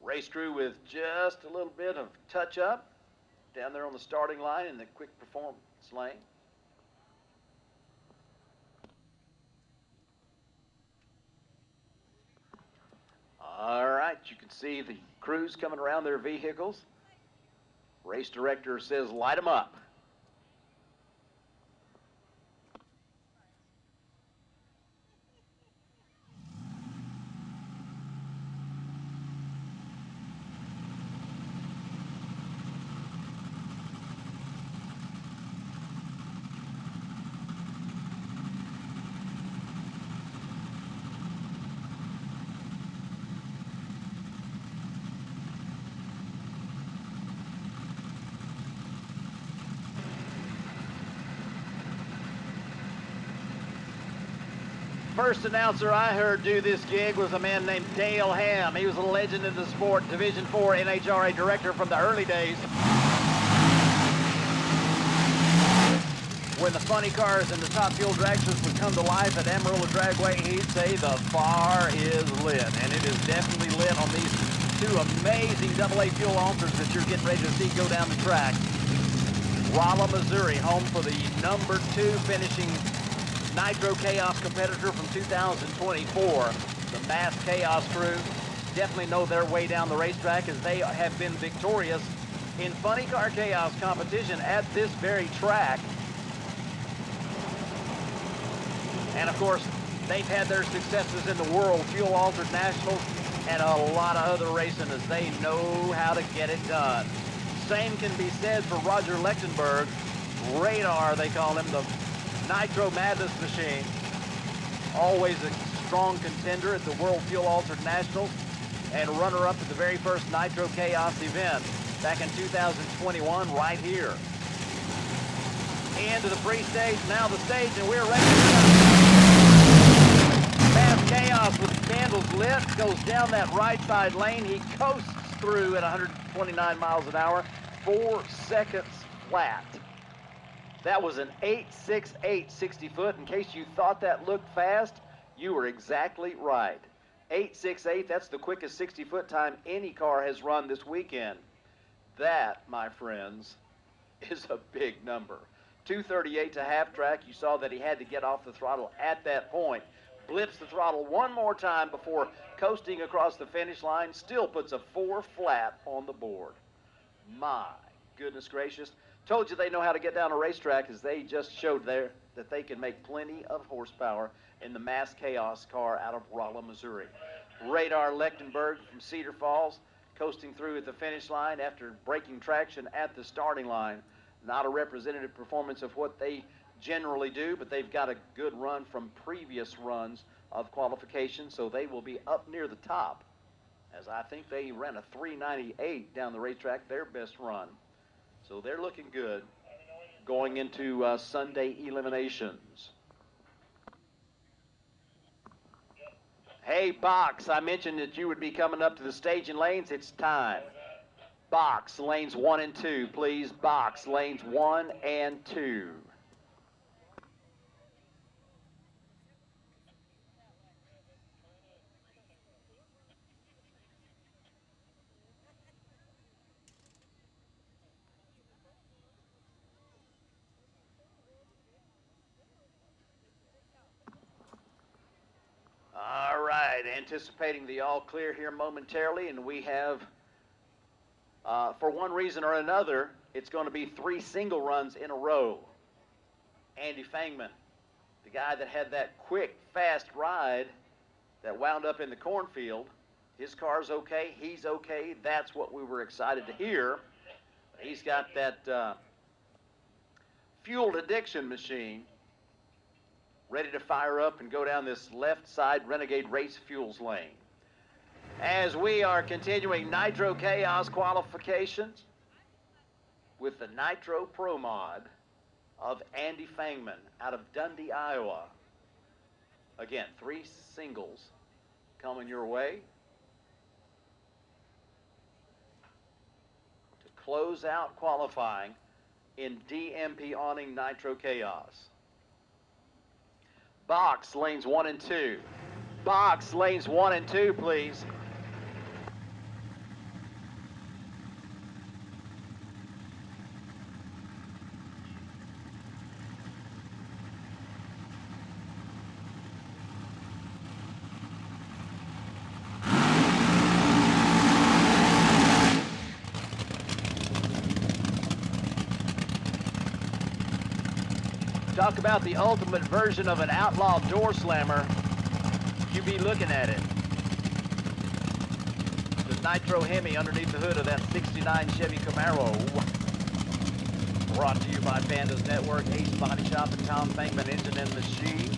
Race crew with just a little bit of touch-up down there on the starting line in the quick performance lane. All right, you can see the crews coming around their vehicles. Race director says, light them up. First announcer I heard do this gig was a man named Dale Ham. He was a legend in the sport, Division 4 NHRA director from the early days, when the funny cars and the top fuel dragsters would come to life at Amarillo Dragway. He'd say the bar is lit, and it is definitely lit on these two amazing AA fuel alters that you're getting ready to see go down the track. Rolla, Missouri, home for the number 2 finishing Nitro Chaos competitor from 2024. The Mass Chaos crew definitely know their way down the racetrack, as they have been victorious in Funny Car Chaos competition at this very track. And of course, they've had their successes in the World Fuel Altered Nationals and a lot of other racing, as they know how to get it done. Same can be said for Roger Lechtenberg. Radar, they call him, the Nitro Madness machine. Always a strong contender at the World Fuel Altered Nationals and runner-up at the very first Nitro Chaos event back in 2021 right here. Into the pre-stage, now the stage, and we're ready to go. Mass Chaos with the candles lit goes down that right side lane. He coasts through at 129 miles an hour, 4 seconds flat. That was an 8.68 60-foot. In case you thought that looked fast, you were exactly right. 8.68, that's the quickest 60-foot time any car has run this weekend. That, my friends, is a big number. 238 to half track. You saw that he had to get off the throttle at that point. Blips the throttle one more time before coasting across the finish line. Still puts a 4 flat on the board. My goodness gracious. Told you they know how to get down a racetrack, as they just showed there that they can make plenty of horsepower in the Mass Chaos car out of Rolla, Missouri. Radar Lechtenberg from Cedar Falls coasting through at the finish line after breaking traction at the starting line. Not a representative performance of what they generally do, but they've got a good run from previous runs of qualification, so they will be up near the top, as I think they ran a 398 down the racetrack, their best run. So they're looking good going into Sunday eliminations. Hey, Box, I mentioned that you would be coming up to the staging lanes. It's time. Box, lanes 1 and 2, please. Box, lanes 1 and 2. All right, anticipating the all clear here momentarily, and we have, for one reason or another, it's going to be 3 single runs in a row. Andy Fangman, the guy that had that quick, fast ride that wound up in the cornfield, his car's okay, he's okay. That's what we were excited to hear. He's got that fuel addiction machine ready to fire up and go down this left side Renegade Race Fuels lane. As we are continuing Nitro Chaos qualifications with the Nitro Pro Mod of Andy Fangman out of Dundee, Iowa. Again, 3 singles coming your way to close out qualifying in DMP Awning Nitro Chaos. Box, lanes 1 and 2. Box, lanes 1 and 2, please. Talk about the ultimate version of an outlaw door slammer. You be looking at it. The Nitro Hemi underneath the hood of that 69 Chevy Camaro. Brought to you by Pandas Network, Ace Body Shop, and Tom Fangman Engine and Machine.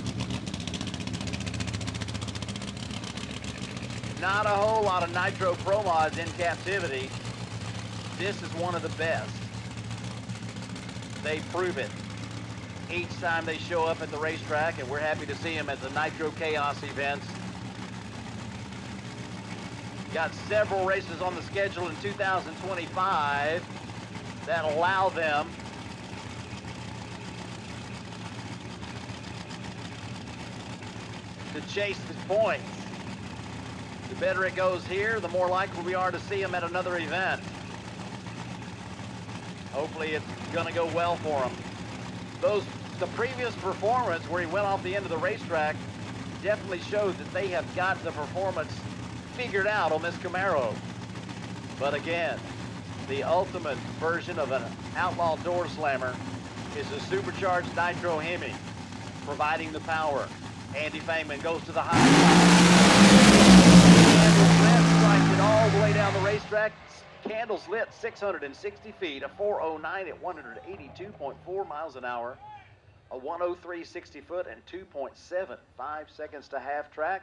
Not a whole lot of Nitro Pro Mods in captivity. This is one of the best. They prove it each time they show up at the racetrack, and we're happy to see them at the Nitro Chaos events. Got several races on the schedule in 2025 that allow them to chase the points. The better it goes here, the more likely we are to see them at another event. Hopefully it's going to go well for them. The previous performance where he went off the end of the racetrack definitely shows that they have got the performance figured out on this Camaro. But again, the ultimate version of an outlaw door slammer is a supercharged Nitro Hemi, providing the power. Andy Fangman goes to the high side. Strikes it all the way down the racetrack. Candles lit 660 feet, a 409 at 182.4 miles an hour, a 103 60 foot, and 2.75 seconds to half track.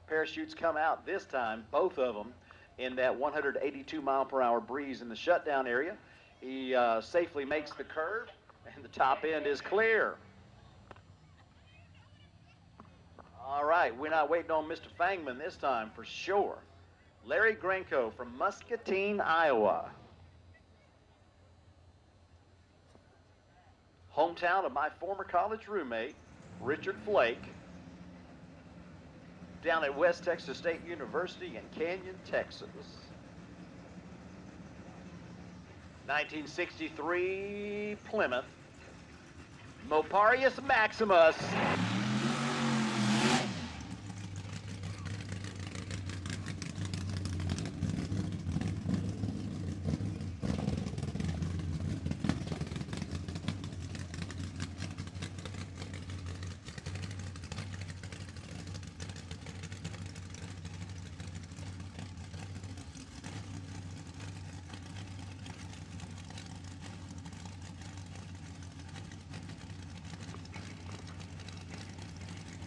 Parachutes come out this time, both of them, in that 182 mile per hour breeze in the shutdown area. He safely makes the curve, and the top end is clear. All right, we're not waiting on Mr. Fangman this time for sure. Larry Granko from Muscatine, Iowa. Hometown of my former college roommate, Richard Flake, down at West Texas State University in Canyon, Texas. 1963 Plymouth, Moparius Maximus.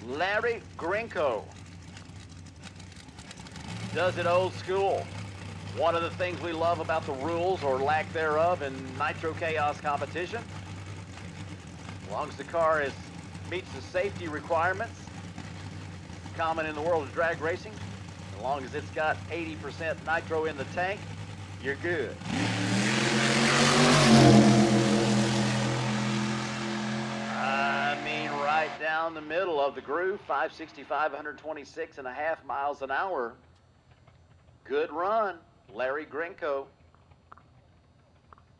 Larry Grinko does it old school. One of the things we love about the rules, or lack thereof, in Nitro Chaos competition, as long as the car meets the safety requirements common in the world of drag racing, as long as it's got 80% nitro in the tank, you're good. I mean, right down the middle of the groove, 565, 126.5 miles an hour. Good run, Larry Grinko,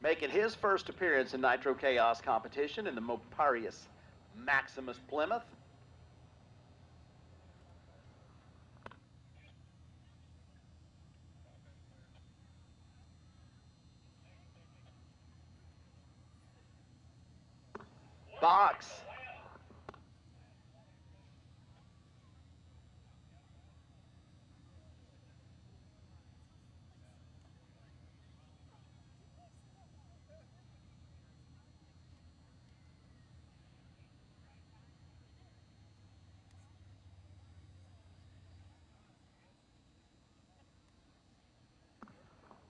making his first appearance in Nitro Chaos competition in the Moparius Maximus Plymouth. Box.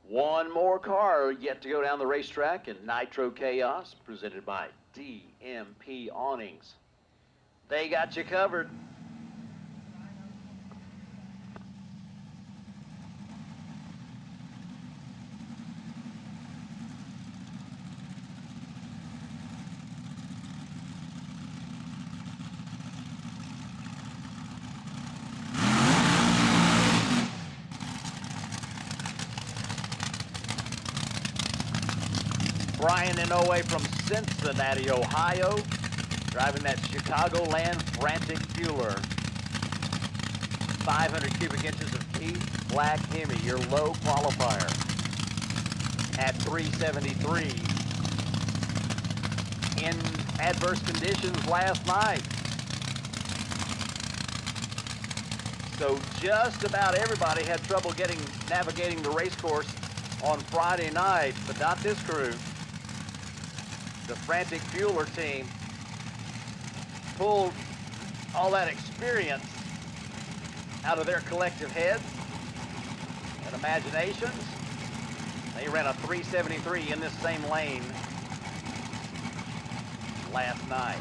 One more car yet to go down the racetrack in Nitro Chaos, presented by DMP Awnings. They got you covered. Brian Inoue from Cincinnati, Ohio, driving that Chicagoland Frantic Fueler. 500 cubic inches of Keith Black Hemi, your low qualifier, at 373 in adverse conditions last night. So just about everybody had trouble navigating the race course on Friday night, but not this crew. The Frantic Fueler team pulled all that experience out of their collective heads and imaginations. They ran a 373 in this same lane last night.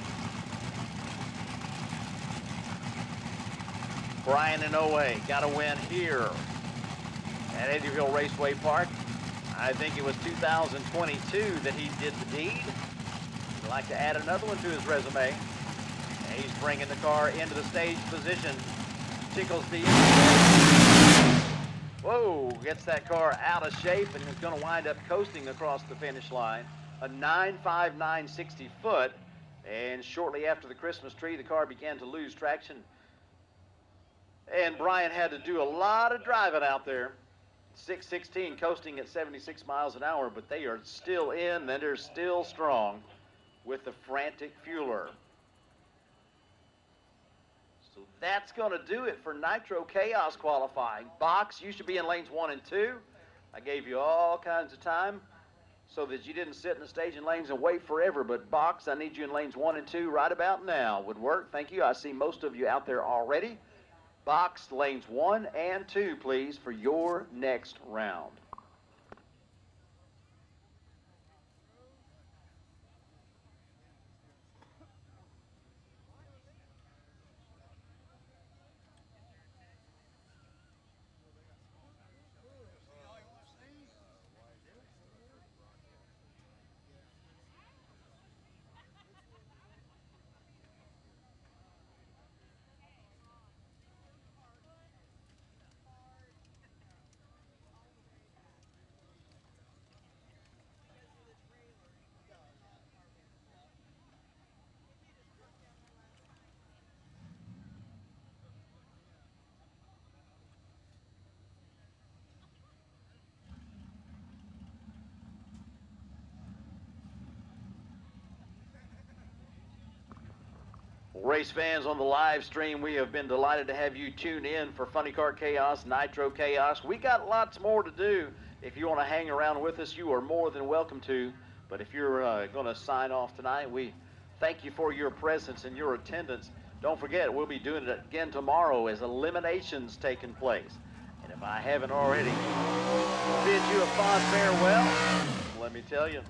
Brian Inoue got a win here at Eddyville Raceway Park. I think it was 2022 that he did the deed. He'd like to add another one to his resume. And he's bringing the car into the stage position. Tickles the whoa, gets that car out of shape and is going to wind up coasting across the finish line. A 9.59 60 foot. And shortly after the Christmas tree, the car began to lose traction. And Brian had to do a lot of driving out there. 616 coasting at 76 miles an hour, but they are still in and they're still strong with the Frantic Fueler. So that's going to do it for Nitro Chaos qualifying. Box, you should be in lanes 1 and 2. I gave you all kinds of time so that you didn't sit in the staging lanes and wait forever, but Box, I need you in lanes 1 and 2 right about now. Would work, thank you. I see most of you out there already. Box, lanes 1 and 2, please, for your next round. Race fans on the live stream, we have been delighted to have you tune in for Funny Car Chaos, Nitro Chaos. We got lots more to do. If you want to hang around with us, you are more than welcome to. But if you're going to sign off tonight, we thank you for your presence and your attendance Don't forget, we'll be doing it again tomorrow as eliminations taking place. And if I haven't already bid you a fond farewell, let me tell you,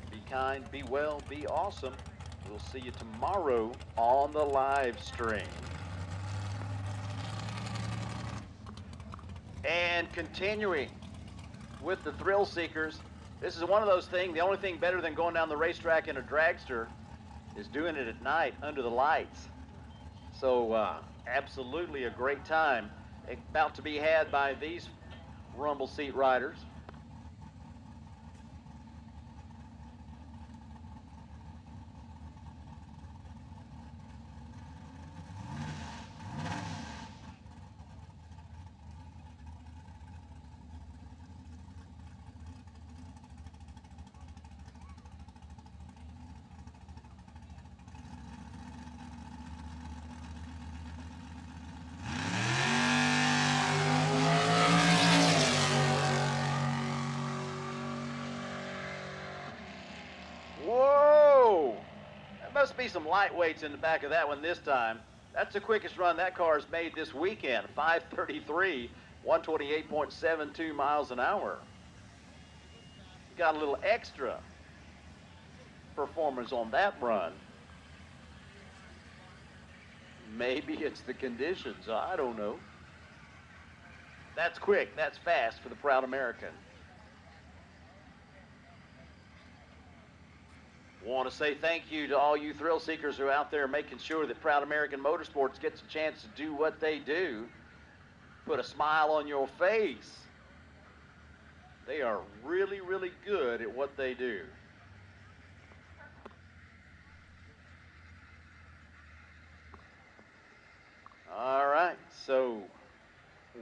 be kind, be well, be awesome. We'll see you tomorrow on the live stream. And continuing with the thrill seekers, this is one of those things, the only thing better than going down the racetrack in a dragster is doing it at night under the lights. So absolutely a great time about to be had by these rumble seat riders. Whoa! There must be some lightweights in the back of that one this time. That's the quickest run that car's made this weekend. 5:33, 128.72 miles an hour. Got a little extra performance on that run. Maybe it's the conditions, I don't know. That's quick, that's fast for the proud American. Want to say thank you to all you thrill seekers who are out there making sure that Proud American Motorsports gets a chance to do what they do. Put a smile on your face. They are really, really good at what they do. All right, so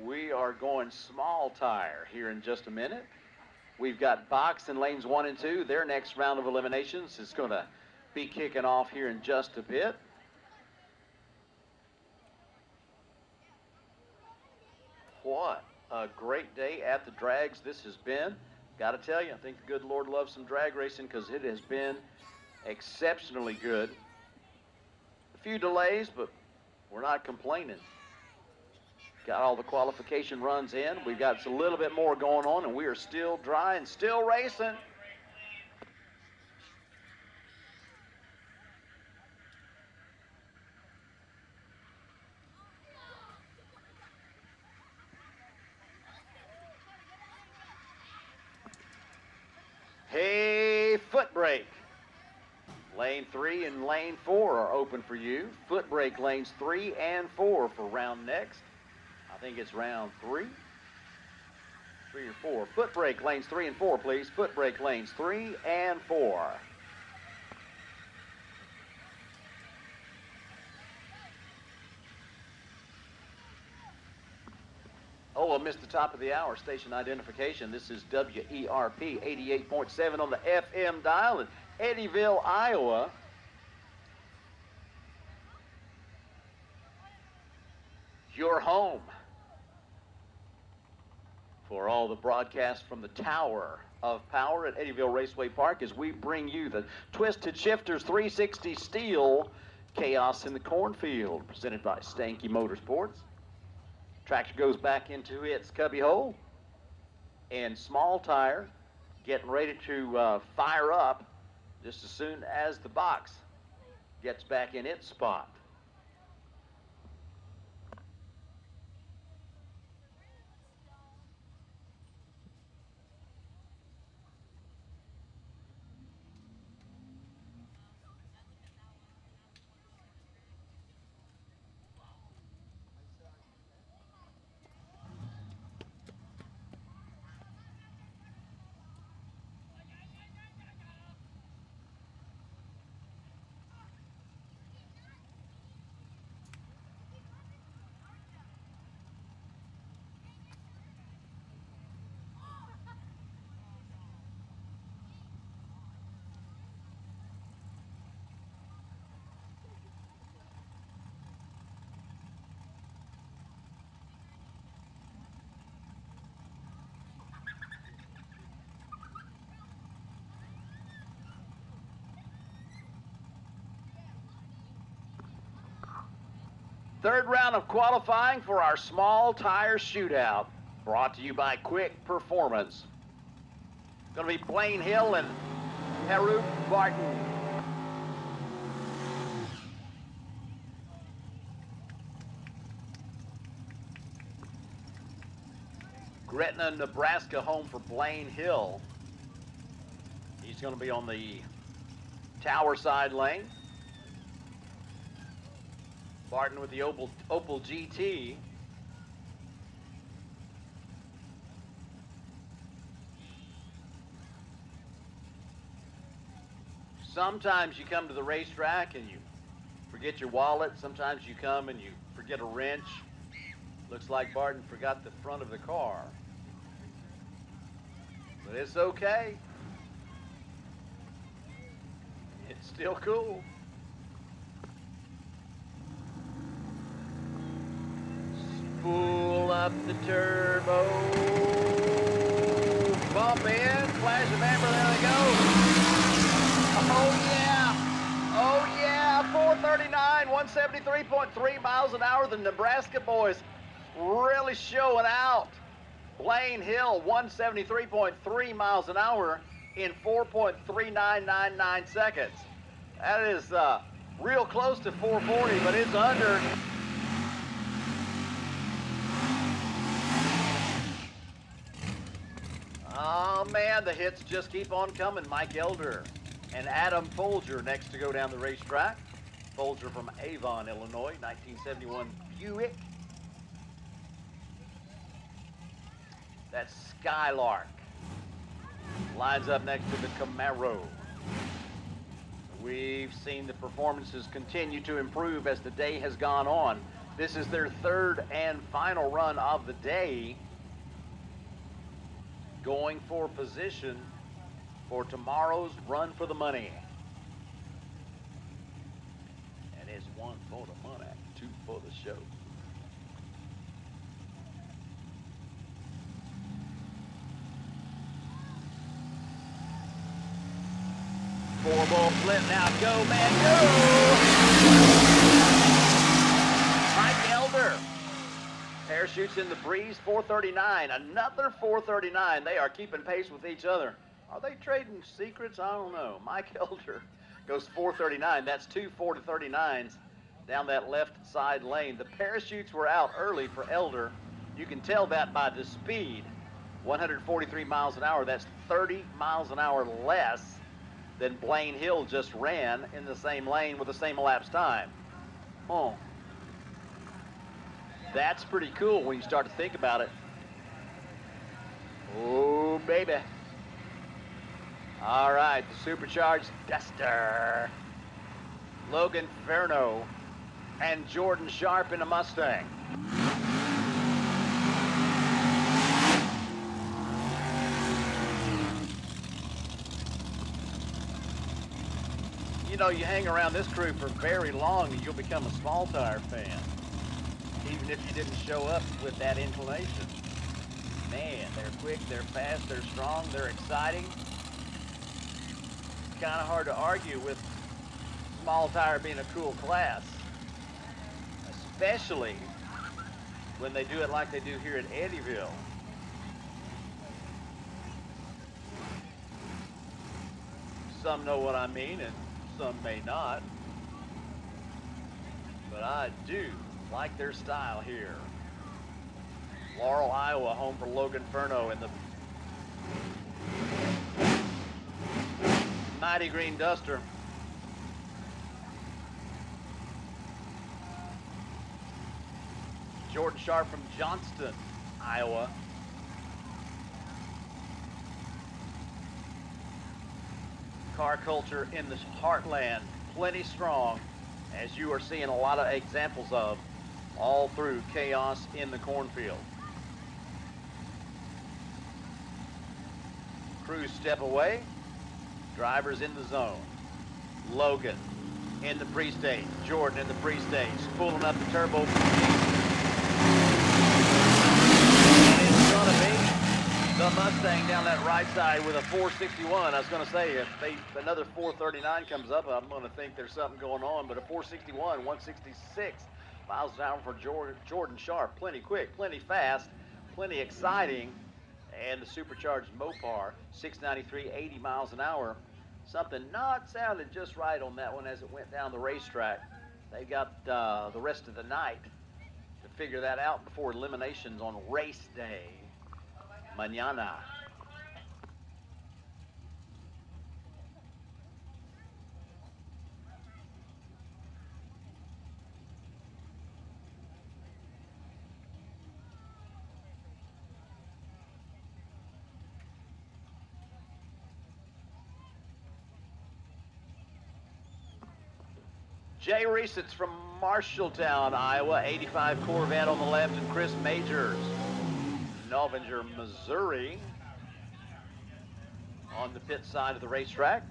we are going small tire here in just a minute. We've got box in lanes 1 and 2. Their next round of eliminations is going to be kicking off here in just a bit. What a great day at the drags this has been. Got to tell you, I think the good Lord loves some drag racing because it has been exceptionally good. A few delays, but we're not complaining. Got all the qualification runs in. We've got a little bit more going on, and we are still dry and still racing. Hey, foot brake. Lane 3 and lane 4 are open for you. Foot brake lanes 3 and 4 for round next. I think it's round 3 or 4. Foot brake lanes 3 and 4, please. Foot brake lanes 3 and 4. Oh, I missed the top of the hour station identification. This is WERP 88.7 on the FM dial in Eddyville, Iowa. Your home for all the broadcasts from the Tower of Power at Eddyville Raceway Park as we bring you the Twisted Shifterz 360 Steel Chaos in the Cornfield, presented by Stanky Motorsports. Tractor goes back into its cubbyhole, and small tire getting ready to fire up just as soon as the box gets back in its spot. Third round of qualifying for our small tire shootout, brought to you by Quick Performance. Going to be Blaine Hill and Harut Barton. Gretna, Nebraska home for Blaine Hill. He's going to be on the tower side lane. Barton with the Opel GT. Sometimes you come to the racetrack and you forget your wallet. Sometimes you come and you forget a wrench. Looks like Barton forgot the front of the car. But it's okay. It's still cool. Spool up the turbo. Bump in, flash of amber, there they go. Oh yeah, oh yeah, 439, 173.3 miles an hour. The Nebraska boys really showing out. Blaine Hill, 173.3 miles an hour in 4.3999 seconds. That is real close to 440, but it's under. Oh man, the hits just keep on coming. Mike Elder and Adam Folger next to go down the racetrack. Folger from Avon, Illinois, 1971 Buick. That's Skylark. Lines up next to the Camaro. We've seen the performances continue to improve as the day has gone on. This is their third and final run of the day, going for position for tomorrow's Run for the Money. And it's 1 for the money, 2 for the show. Four-ball flip now, go man, go! Mike Elder, parachutes in the breeze, 439, another 439. They are keeping pace with each other. Are they trading secrets? I don't know. Mike Elder goes 439. That's 2 439s down that left side lane. The parachutes were out early for Elder. You can tell that by the speed. 143 miles an hour. That's 30 miles an hour less than Blaine Hill just ran in the same lane with the same elapsed time. Oh, that's pretty cool when you start to think about it. Oh, baby. All right, the supercharged Duster. Logan Ferno and Jordan Sharp in a Mustang. You know, you hang around this crew for very long and you'll become a small tire fan, even if you didn't show up with that inclination. Man, they're quick, they're fast, they're strong, they're exciting. It's kind of hard to argue with small tire being a cool class, especially when they do it like they do here at Eddyville. Some know what I mean and some may not, but I do like their style here. Laurel, Iowa, home for Logan Ferno in the mighty green Duster. Jordan Sharp from Johnston, Iowa. Car culture in the heartland, plenty strong, as you are seeing a lot of examples of all through Chaos in the Cornfield. Crews step away, drivers in the zone. Logan in the pre-stage, Jordan in the pre-stage, pulling up the turbo. And it's gonna be the Mustang down that right side with a 461. I was going to say, if another 439 comes up, I'm going to think there's something going on. But a 461, 166 miles an hour for Jordan Sharp. Plenty quick, plenty fast, plenty exciting. And the supercharged Mopar, 693, 80 miles an hour. Something not sounding just right on that one as it went down the racetrack. They got the rest of the night to figure that out before eliminations on race day. Mañana. Jay Reesitz from Marshalltown, Iowa, 85 Corvette on the left, and Chris Majors, Novinger, Missouri, on the pit side of the racetrack.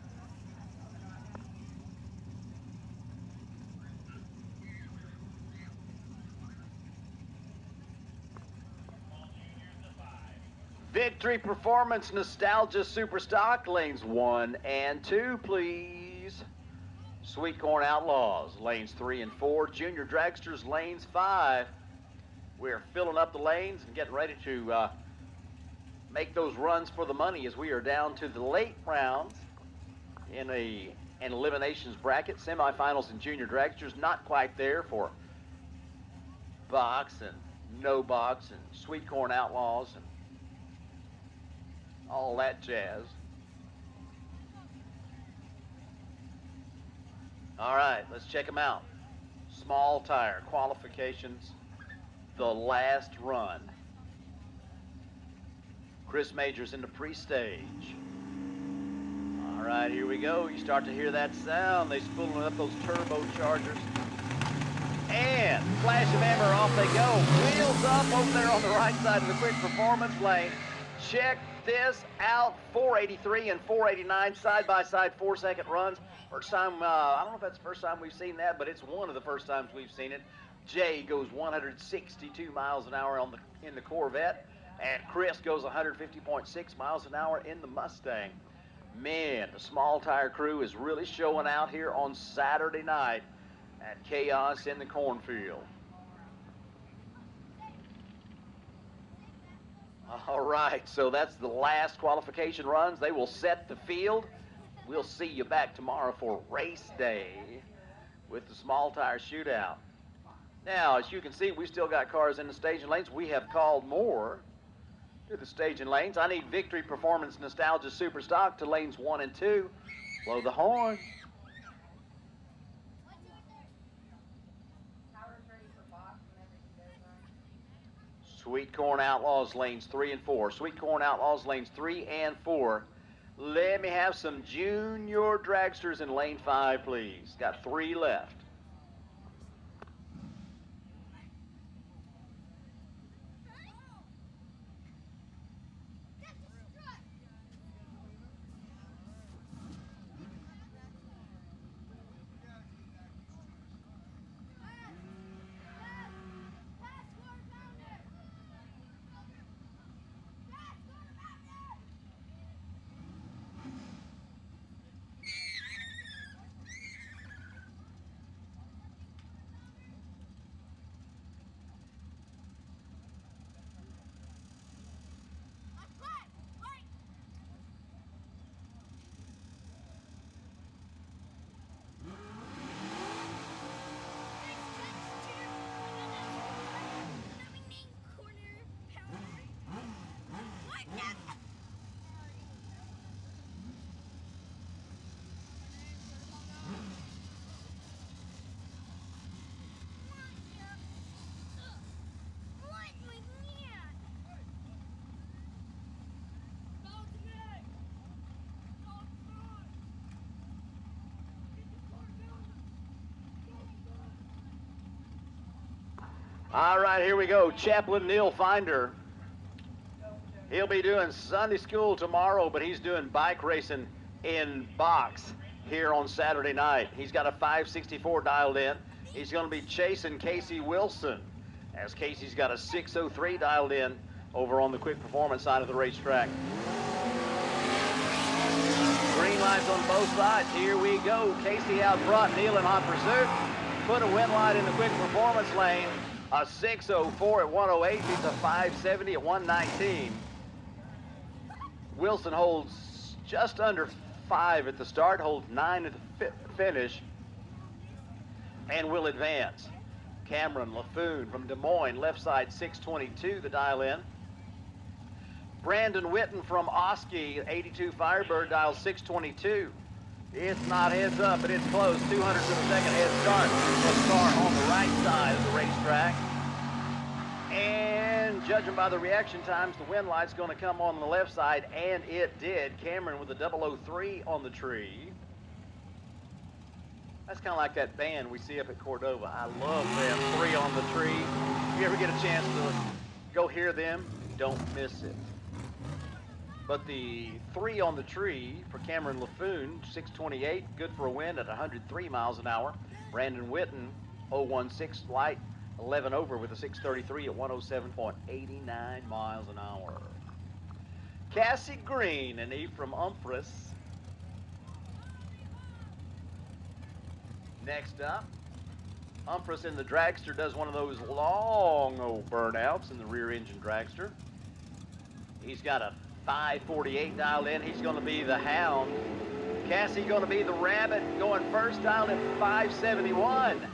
Victory Performance Nostalgia Superstock, lanes 1 and 2, please. Sweet Corn Outlaws, lanes 3 and 4. Junior Dragsters, lanes 5. We're filling up the lanes and getting ready to make those runs for the money as we are down to the late rounds in an eliminations bracket. Semifinals and Junior Dragsters, not quite there for box and no box and Sweet Corn Outlaws and all that jazz. All right, let's check them out. Small tire qualifications, the last run. Chris Majors in the pre-stage. All right, here we go. You start to hear that sound. They spooling up those turbochargers. And flash of amber, off they go. Wheels up over there on the right side of the quick performance lane. Check this out, 483 and 489 side-by-side 4-second runs. First time, I don't know if that's the first time we've seen that, but it's one of the first times we've seen it. Jay goes 162 miles an hour in the Corvette, and Chris goes 150.6 miles an hour in the Mustang. Man, the small tire crew is really showing out here on Saturday night at Chaos in the Cornfield. All right, so that's the last qualification runs. They will set the field. We'll see you back tomorrow for race day with the small tire shootout. Now, as you can see, we still got cars in the staging lanes. We have called more to the staging lanes. I need Victory Performance Nostalgia Superstock to lanes 1 and 2. Blow the horn. Sweet Corn Outlaws, lanes 3 and 4. Sweet Corn Outlaws, lanes 3 and 4. Let me have some Junior Dragsters in lane 5, please. Got 3 left. All right, here we go. Chaplain Neil Finder. He'll be doing Sunday school tomorrow, but he's doing bike racing in box here on Saturday night. He's got a 564 dialed in. He's going to be chasing Casey Wilson, as Casey's got a 603 dialed in over on the quick performance side of the racetrack. Green lights on both sides. Here we go. Casey out front, Neil in hot pursuit. put a win light in the quick performance lane. A 6:04 at 108 beats a 5:70 at 119. Wilson holds just under 5 at the start, holds 9 at the finish, and will advance. Cameron LaFoon from Des Moines, left side 622, the dial in. Brandon Witten from Oski, 82 Firebird, dial 622. It's not heads up, but it's close. 200 to the second head start. The car on the right side of the racetrack. And judging by the reaction times, the win light's going to come on the left side, and it did. Cameron with a 003 on the tree. That's kind of like that band we see up at Cordova. I love them, 3 on the tree. If you ever get a chance to go hear them, don't miss it. But the 3 on the tree for Cameron LaFoon, 628, good for a win at 103 miles an hour. Brandon Witten, 016 light, 11 over with a 633 at 107.89 miles an hour. Cassie Green and Ephraim Umphris. Next up, Umphris in the Dragster does one of those long old burnouts in the rear engine Dragster. He's got a 548 dialed in. He's going to be the Hound. Cassie going to be the Rabbit, going first, dialed in 571.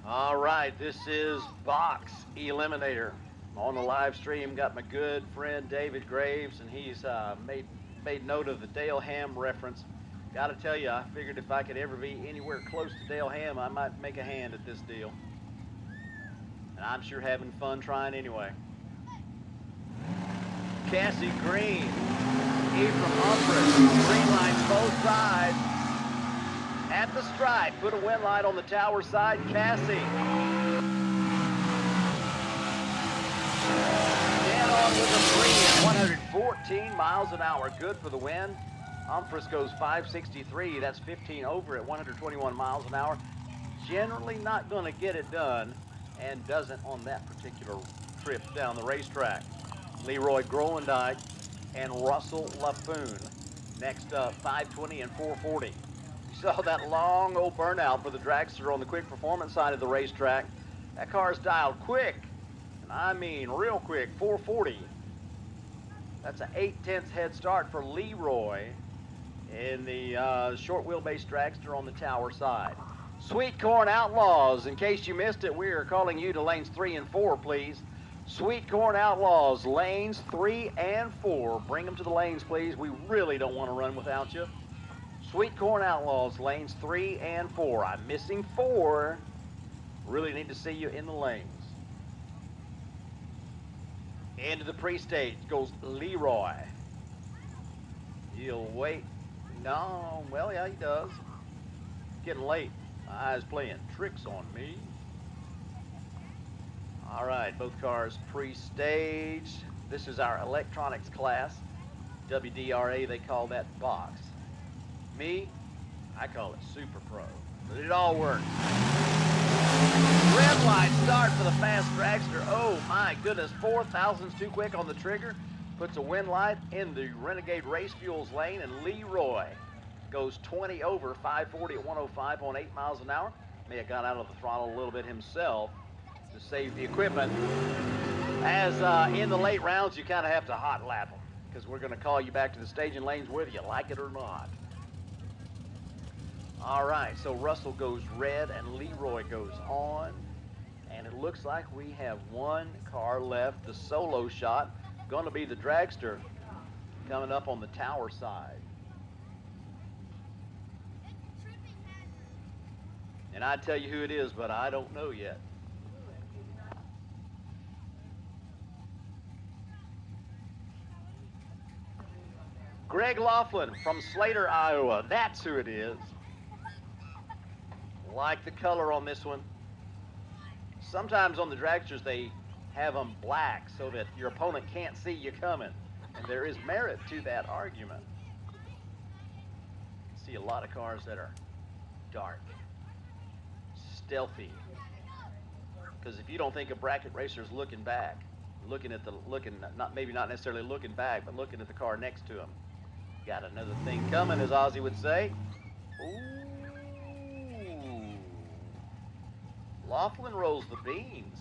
All right, this is Box Eliminator. On the live stream, got my good friend David Graves, and he's made note of the Dale Ham reference. Got to tell you, I figured if I could ever be anywhere close to Dale Ham, I might make a hand at this deal. And I'm sure having fun trying anyway. Cassie Green, Ephraim Umphris, green lights both sides. At the stripe, put a win light on the tower side, Cassie. Dead on with a 3 at 114 miles an hour, good for the win. Umphris goes 563, that's 15 over at 121 miles an hour. Generally not going to get it done, and doesn't on that particular trip down the racetrack. Leroy Groendyke and Russell LaFoon. Next up, 520 and 440. Saw that long old burnout for the Dragster on the quick performance side of the racetrack. That car's dialed quick, and I mean real quick, 440. That's an 8/10 head start for Leroy in the short wheelbase Dragster on the tower side. Sweet Corn Outlaws, in case you missed it, we are calling you to lanes 3 and 4, please. Sweet Corn Outlaws, lanes 3 and 4. Bring them to the lanes, please. We really don't want to run without you. Sweet Corn Outlaws, lanes 3 and 4. I'm missing 4. Really need to see you in the lanes. Into the pre-stage goes Leroy. He'll wait. No, well, yeah, he does. Getting late. My eyes playing tricks on me. All right, both cars pre-stage. This is our electronics class. WDRA, they call that box. Me, I call it Super Pro, but it all works. Red light start for the fast Dragster. Oh my goodness, 4 thousandths too quick on the trigger. Puts a win light in the Renegade Race Fuels lane, and Leroy goes 20 over, 540 at 105 on 8 miles an hour. May have got out of the throttle a little bit himself to save the equipment. As in the late rounds, you kind of have to hot lap them, because we're going to call you back to the staging lanes whether you like it or not. All right, so Russell goes red and Leroy goes on. And it looks like we have one car left, the solo shot. Going to be the Dragster coming up on the tower side. And I'd tell you who it is, but I don't know yet. Greg Laughlin from Slater, Iowa. That's who it is. Like the color on this one. Sometimes on the Dragsters they have them black so that your opponent can't see you coming. And there is merit to that argument. see a lot of cars that are dark, stealthy. Because if you don't think of bracket racers looking back, maybe not necessarily looking back, but looking at the car next to him. Got another thing coming, as Ozzy would say. Ooh. Laughlin rolls the beans.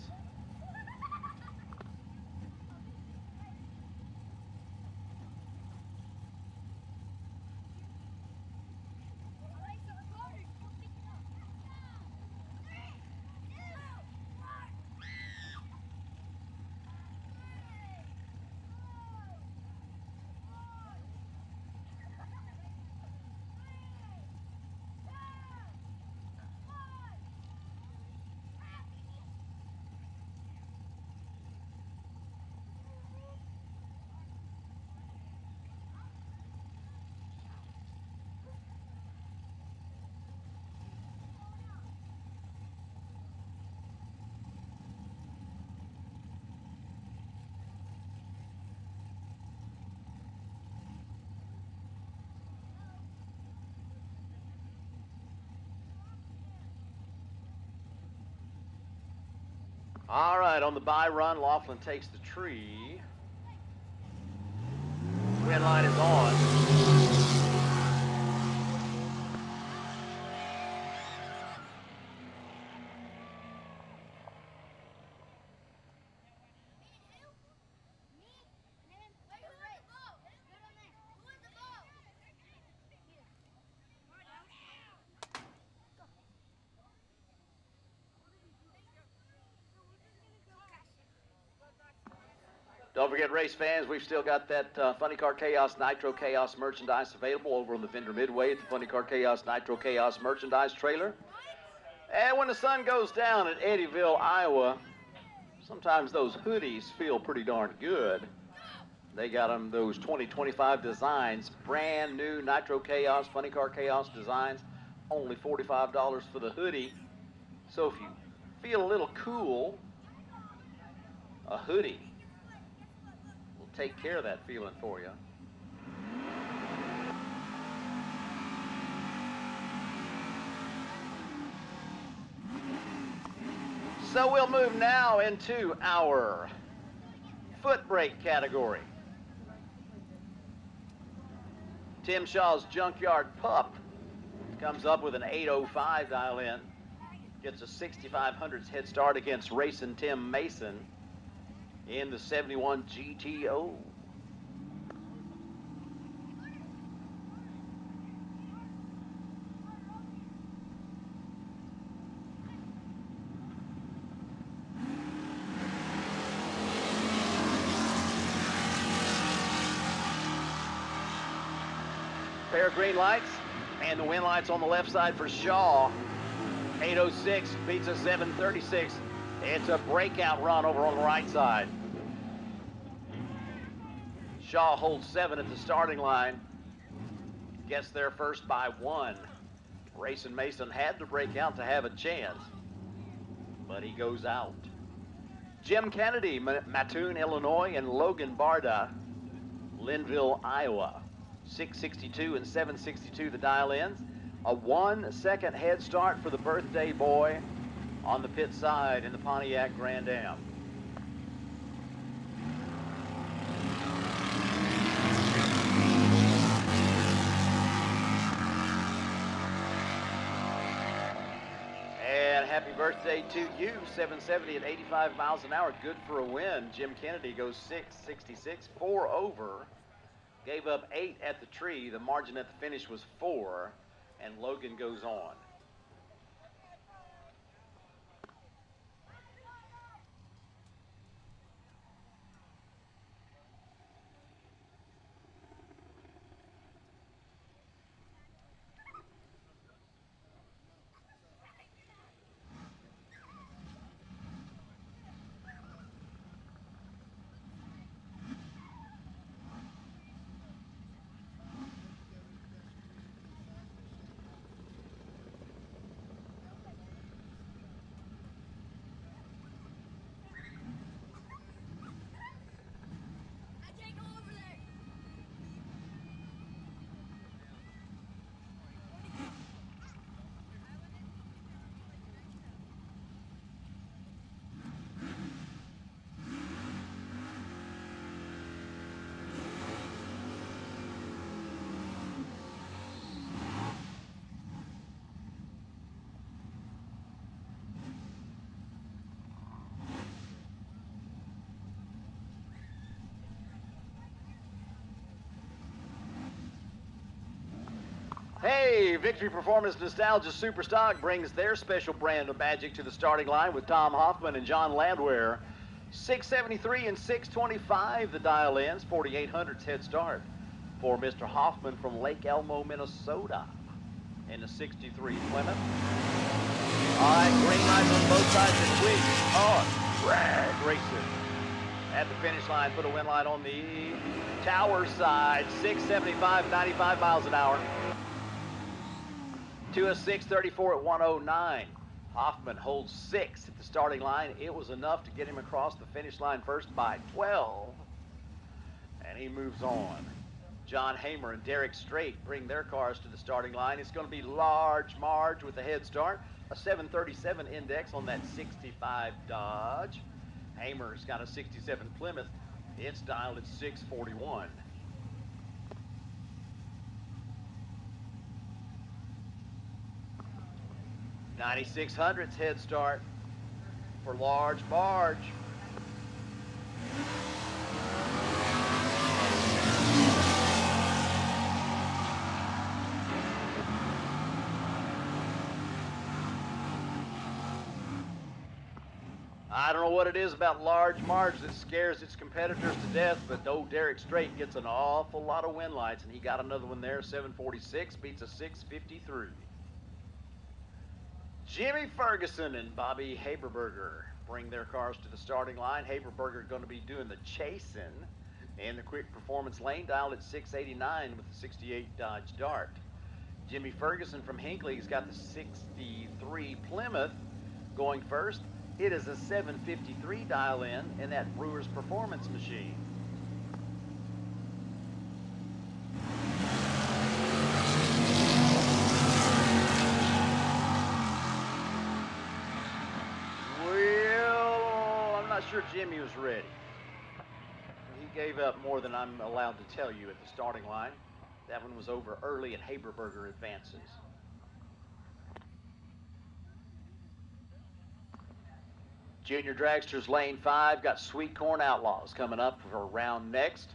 All right, on the bye run, Laughlin takes the tree. Win line is on. Don't forget, race fans, we've still got that Funny Car Chaos Nitro Chaos merchandise available over on the vendor midway at the Funny Car Chaos Nitro Chaos merchandise trailer. And when the sun goes down at Eddyville, Iowa, sometimes those hoodies feel pretty darn good. They got them, those 2025 designs, brand new Nitro Chaos, Funny Car Chaos designs, only $45 for the hoodie. So if you feel a little cool, a hoodie will take care of that feeling for you. So we'll move now into our foot brake category. Tim Shaw's Junkyard Pup comes up with an 805 dial in. Gets a 6500s head start against Racing Tim Mason in the 71 GTO. Pair of green lights and the win lights on the left side for Shaw. 806 beats a 736. It's a breakout run over on the right side. Shaw holds 7 at the starting line. Gets there first by 1. Racing Mason had to break out to have a chance, but he goes out. Jim Kennedy, Mattoon, Illinois, and Logan Barda, Linville, Iowa. 662 and 762 the dial-ins. A 1 second head start for the birthday boy on the pit side in the Pontiac Grand Am. And happy birthday to you, 770 at 85 miles an hour, good for a win. Jim Kennedy goes 666, 4 over. Gave up 8 at the tree. The margin at the finish was 4, and Logan goes on. Hey, Victory Performance Nostalgia Superstock brings their special brand of magic to the starting line with Tom Hoffman and John Landwehr. 673 and 625 the dial ins, 4800's head start for Mr. Hoffman from Lake Elmo, Minnesota in the 63 Plymouth. All right, green lights on both sides of the quick. Drag Racer at the finish line, put a win light on the tower side, 675, 95 miles an hour. To a 634 at 109. Hoffman holds 6 at the starting line. It was enough to get him across the finish line first by 12. And he moves on. John Hamer and Derek Strait bring their cars to the starting line. It's going to be Large Marge with a head start. A 737 index on that 65 Dodge. Hamer's got a 67 Plymouth. It's dialed at 641. $9,600's head start for Large Marge. I don't know what it is about Large Marge that scares its competitors to death, but old Derek Strait gets an awful lot of win lights, and he got another one there. 746 beats a 653. Jimmy Ferguson and Bobby Haberberger bring their cars to the starting line. Haberberger going to be doing the chasing in the quick performance lane, dialed at 689 with the 68 Dodge Dart. Jimmy Ferguson from Hinckley's got the 63 Plymouth going first. It is a 753 dial in that Brewers performance machine. I'm not sure Jimmy was ready. He gave up more than I'm allowed to tell you at the starting line. That one was over early and Haberberger advances. Junior Dragsters lane 5 got Sweet Corn Outlaws coming up for a round next.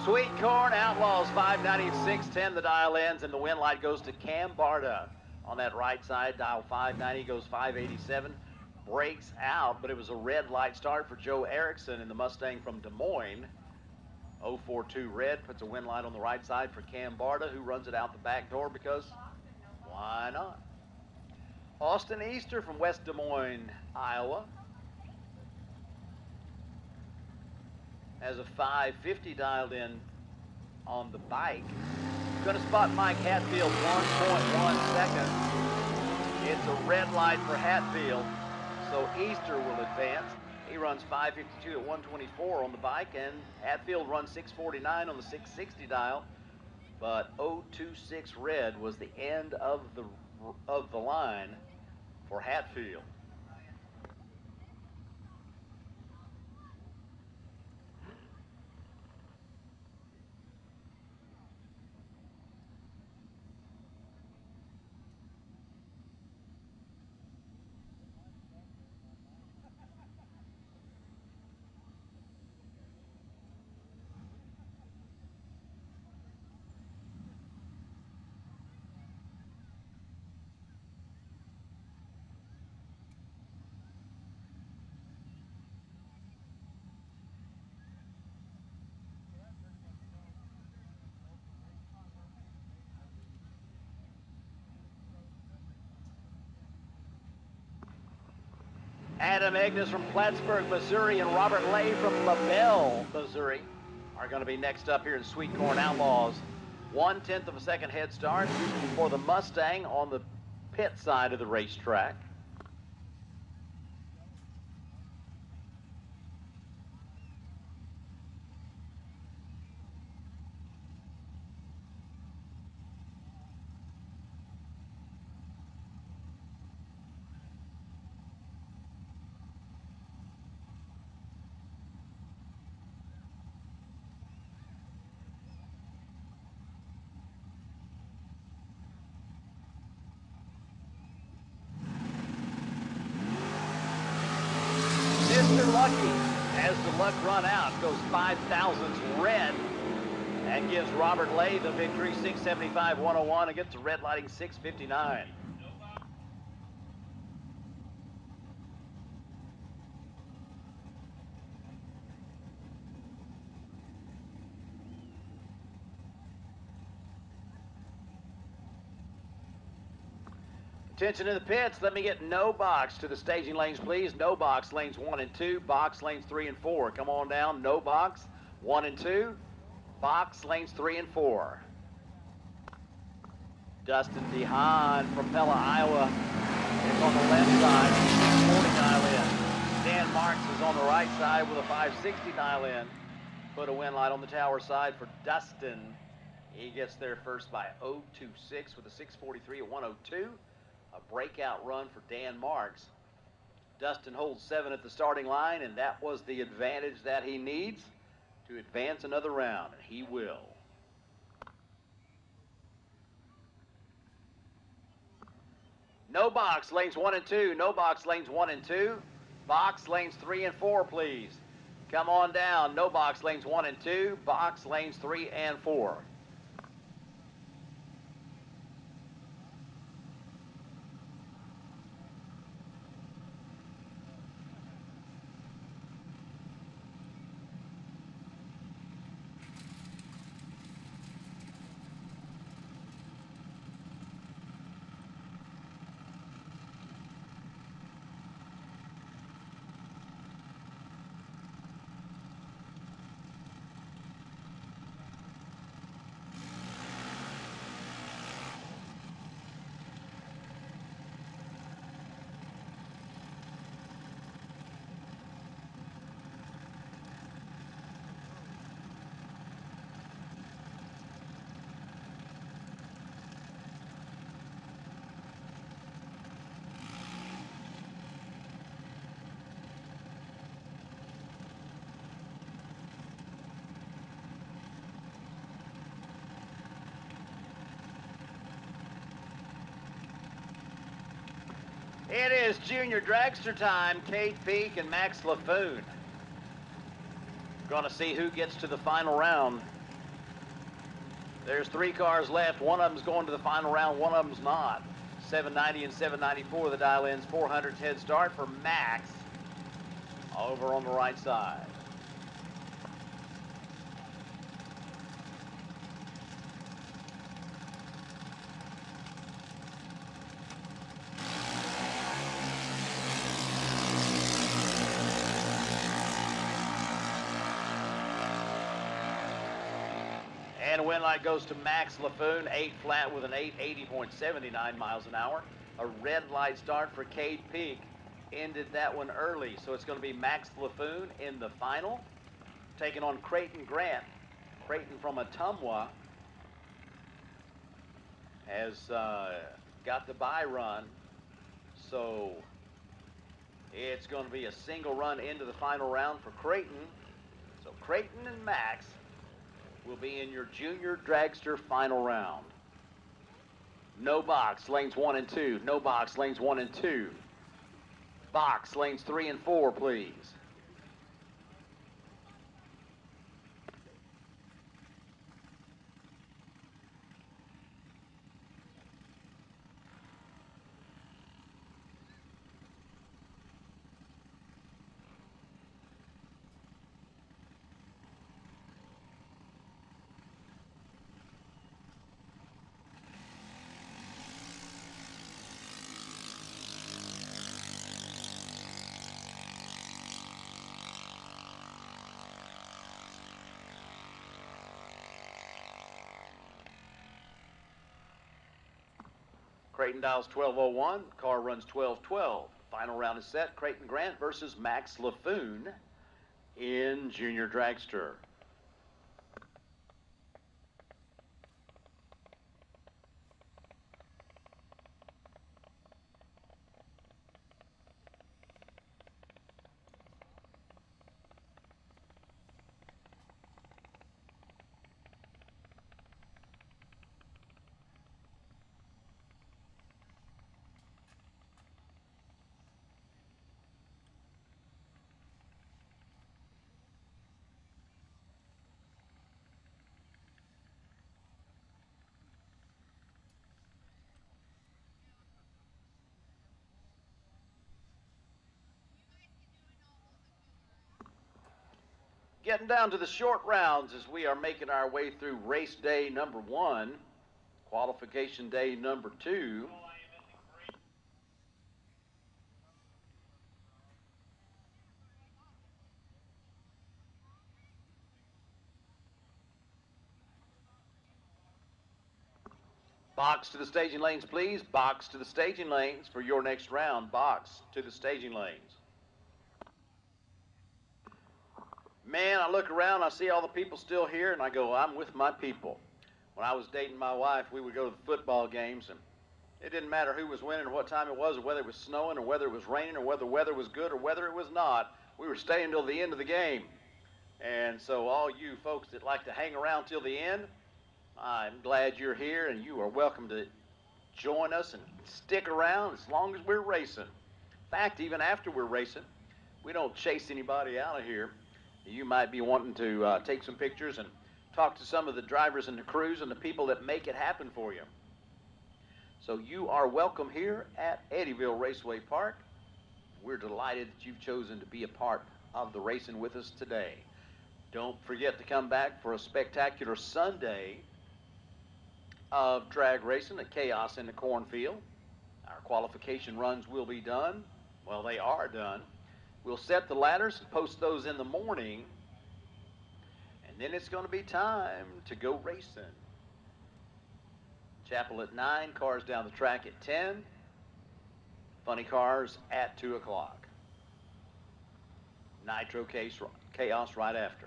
Sweet Corn Outlaws 596.10 the dial ends, and the win light goes to Cam Barta on that right side. Dial 590 goes 587. Breaks out, but it was a red light start for Joe Erickson in the Mustang from Des Moines. 042 red puts a win light on the right side for Cam Barta, who runs it out the back door because why not? Austin Easter from West Des Moines, Iowa, has a 550 dialed in on the bike. Going to spot Mike Hatfield 1.1 seconds. It's a red light for Hatfield, so Easter will advance. He runs 5:52 at 124 on the bike, and Hatfield runs 6:49 on the 660 dial. But 026 red was the end of the line for Hatfield. Adam Agnes from Plattsburgh, Missouri, and Robert Lay from LaBelle, Missouri, are going to be next up here in Sweet Corn Outlaws. 1/10 of a second head start for the Mustang on the pit side of the racetrack. Mr. Lucky has the luck run out, goes 5,000ths red, and gives Robert Lay the victory, 675-101, and gets the red lighting 659. Attention in the pits. Let me get no box to the staging lanes, please. No box lanes 1 and 2. Box lanes 3 and 4. Come on down. No box 1 and 2. Box lanes 3 and 4. Dustin DeHaan from Pella, Iowa is on the left side. 40 dial in. Dan Marks is on the right side with a 560 dial in. Put a win light on the tower side for Dustin. He gets there first by 026 with a 643 at 102. A breakout run for Dan Marks. Dustin holds 7 at the starting line, and that was the advantage that he needs to advance another round, and he will. No box lanes 1 and 2. No box lanes 1 and 2. Box lanes 3 and 4, please. Come on down. No box lanes 1 and 2. Box lanes 3 and 4. It is junior dragster time. Kate Peak and Max LaFoon. Going to see who gets to the final round. There's 3 cars left. One of them's going to the final round. One of them's not. 790 and 794 the dial-ins. 400 head start for Max over on the right side. And And a win light goes to Max Laffoon, 8 flat with an 880.79 miles an hour. A red light start for Cade Peak ended that one early. So it's going to be Max Laffoon in the final, taking on Creighton Grant. Creighton from Ottumwa has got the bye run. So it's going to be a single run into the final round for Creighton. So Creighton and Max will be in your junior dragster final round. No box, lanes 1 and 2. No box, lanes 1 and 2. Box, lanes 3 and 4, please. Creighton dials 1201, car runs 1212. Final round is set, Creighton Grant versus Max Laffoon in junior dragster. Getting down to the short rounds as we are making our way through race day number 1, qualification day number 2. Box to the staging lanes, please. Box to the staging lanes for your next round. Box to the staging lanes. Man, I look around, I see all the people still here, and I go, I'm with my people. When I was dating my wife, we would go to the football games, and it didn't matter who was winning or what time it was, or whether it was snowing, or whether it was raining, or whether the weather was good, or whether it was not. We were staying until the end of the game. And so all you folks that like to hang around till the end, I'm glad you're here, and you are welcome to join us and stick around as long as we're racing. In fact, even after we're racing, we don't chase anybody out of here. You might be wanting to take some pictures and talk to some of the drivers and the crews and the people that make it happen for you. So you are welcome here at Eddyville Raceway Park. We're delighted that you've chosen to be a part of the racing with us today. Don't forget to come back for a spectacular Sunday of drag racing at Chaos in the Cornfield. Our qualification runs will be done. Well, they are done. We'll set the ladders and post those in the morning, and then it's going to be time to go racing. Chapel at 9, cars down the track at 10, funny cars at 2 o'clock. Nitro Chaos right after.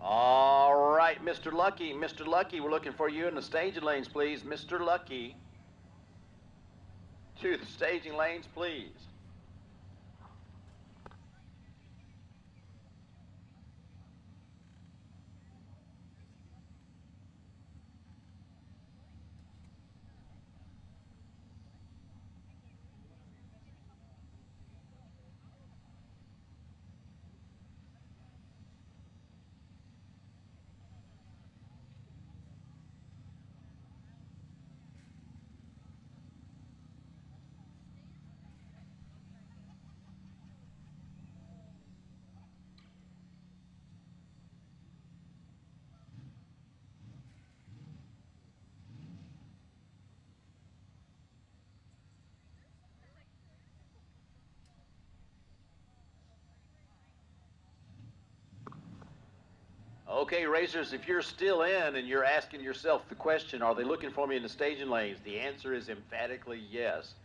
All right, Mr. Lucky. Mr. Lucky, we're looking for you in the staging lanes, please. Mr. Lucky, to the staging lanes, please. Okay, racers, if you're still in and you're asking yourself the question, are they looking for me in the staging lanes? The answer is emphatically yes.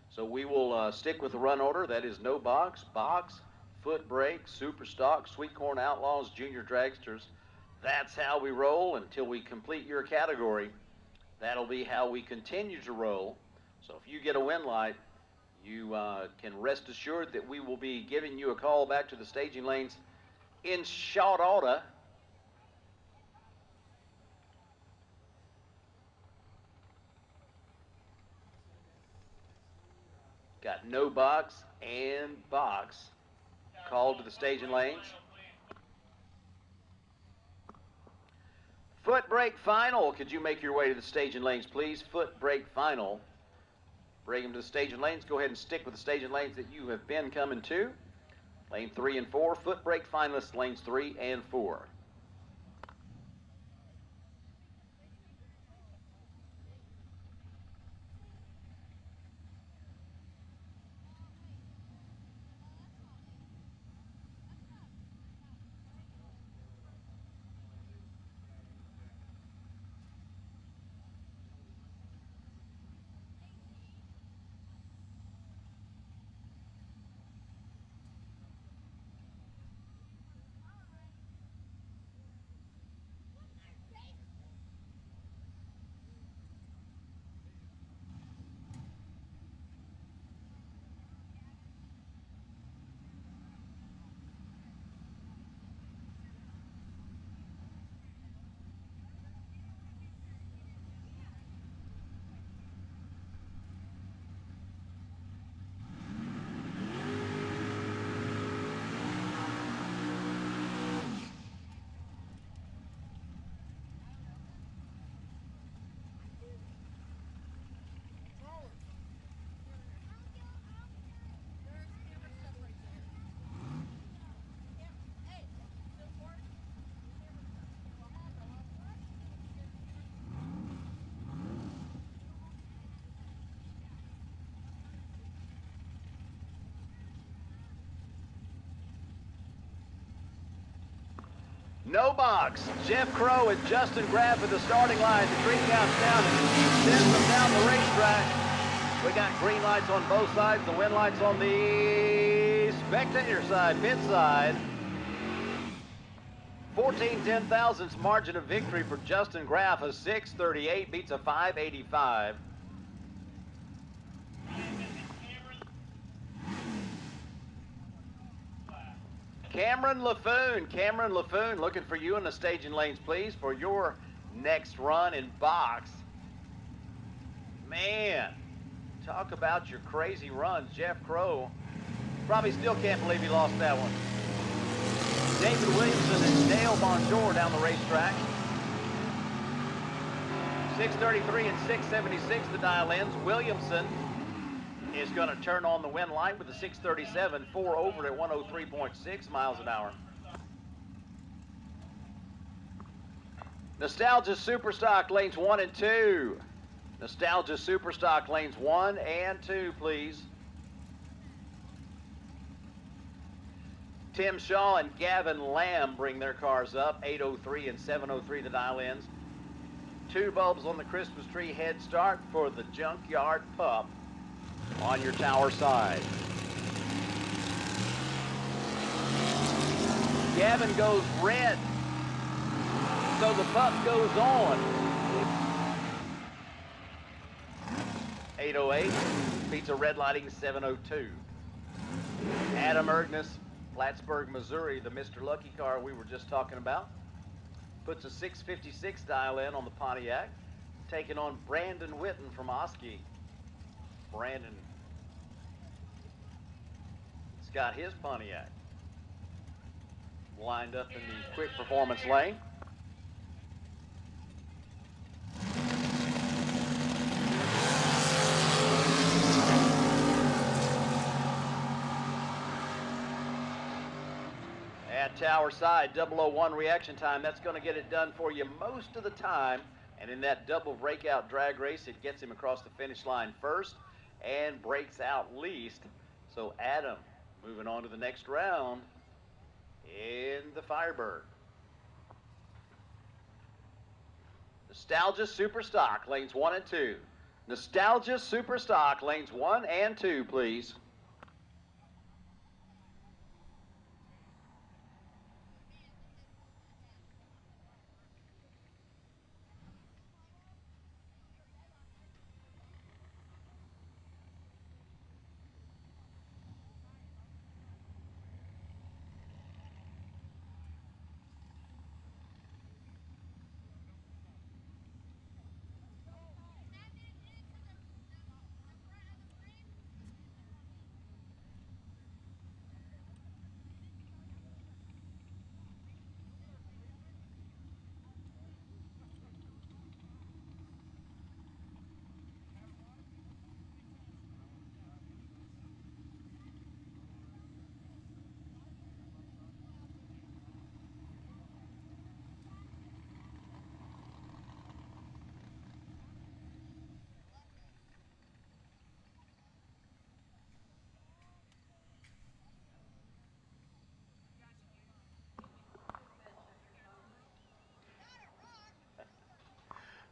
So we will stick with the run order. That is no box, box, foot brake, super stock, sweet corn outlaws, junior dragsters. That's how we roll until we complete your category. That'll be how we continue to roll. So if you get a win light, you can rest assured that we will be giving you a call back to the staging lanes in short order. Got no box and box called to the staging lanes. Foot brake final. Could you make your way to the staging lanes, please? Foot brake final. Bring them to the staging lanes. Go ahead and stick with the staging lanes that you have been coming to. Lane 3 and 4. Foot brake finalists, lanes 3 and 4. No box. Jeff Crow and Justin Graff at the starting line. The tree counts down and sends them down the racetrack. We got green lights on both sides. The wind lights on the spectator side, pit side. 14 thousandths margin of victory for Justin Graff. A 6:38 beats a 5:85. Cameron LaFoon, looking for you in the staging lanes, please, for your next run in box. Man, talk about your crazy runs. Jeff Crow probably still can't believe he lost that one. David Williamson and Dale Bonjour down the racetrack. 6:33 and 6:76 the dial ends. Williamson is going to turn on the wind light with a 6:37, 4 over at 103.6 miles an hour. Nostalgia Superstock lanes 1 and 2. Nostalgia Superstock lanes 1 and 2, please. Tim Shaw and Gavin Lamb bring their cars up, 8:03 and 7:03 the dial ends. 2 bulbs on the Christmas tree head start for the Junkyard Pup on your tower side. Gavin goes red, so the pup goes on. 8:08 beats a red lighting 7:02. Adam Ergness, Plattsburgh, Missouri, the Mr. Lucky car we were just talking about, puts a 6:56 dial in on the Pontiac, taking on Brandon Witten from Oski. Brandon has got his Pontiac lined up in the quick performance lane. At tower side, 001 reaction time. That's going to get it done for you most of the time. And in that double breakout drag race, it gets him across the finish line first and breaks out least. So Adam moving on to the next round in the Firebird. Nostalgia Super Stock, lanes 1 and 2. Nostalgia Super Stock, lanes 1 and 2, please.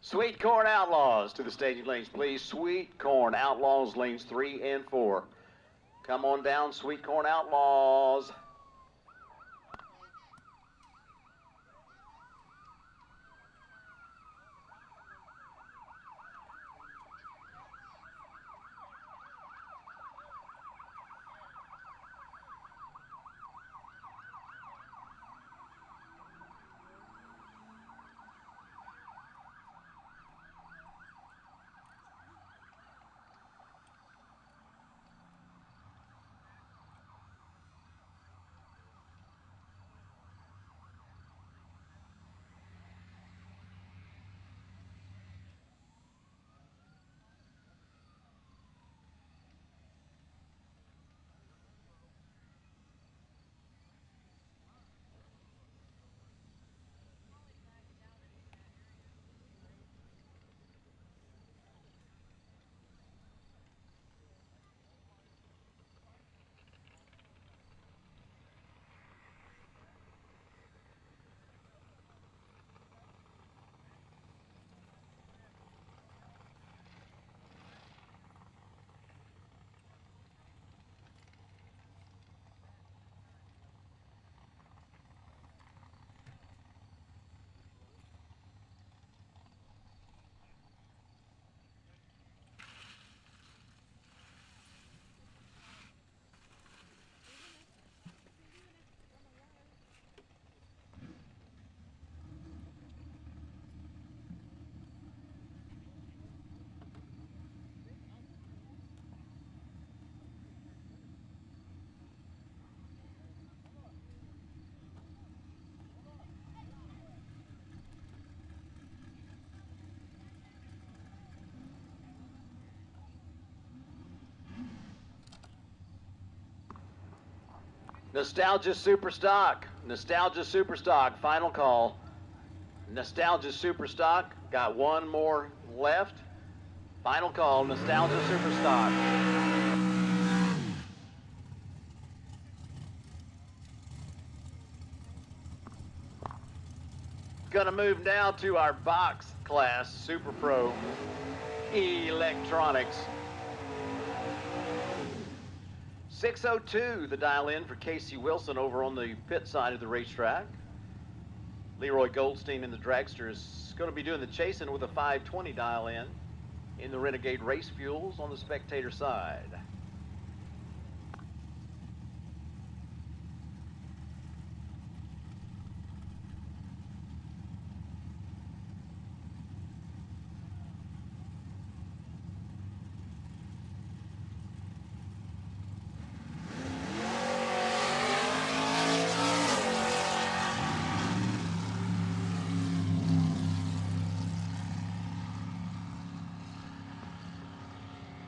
Sweet Corn Outlaws to the staging lanes, please. Sweet Corn Outlaws, lanes 3 and 4. Come on down, Sweet Corn Outlaws. Nostalgia Super Stock. Nostalgia Super Stock. Final call. Nostalgia Super Stock. Got one more left. Final call. Nostalgia Super Stock. Gonna move now to our box class Super Pro Electronics. 6:02, the dial in for Casey Wilson over on the pit side of the racetrack. Leroy Goldstein in the Dragster is going to be doing the chasing with a 520 dial in the Renegade Race Fuels on the spectator side.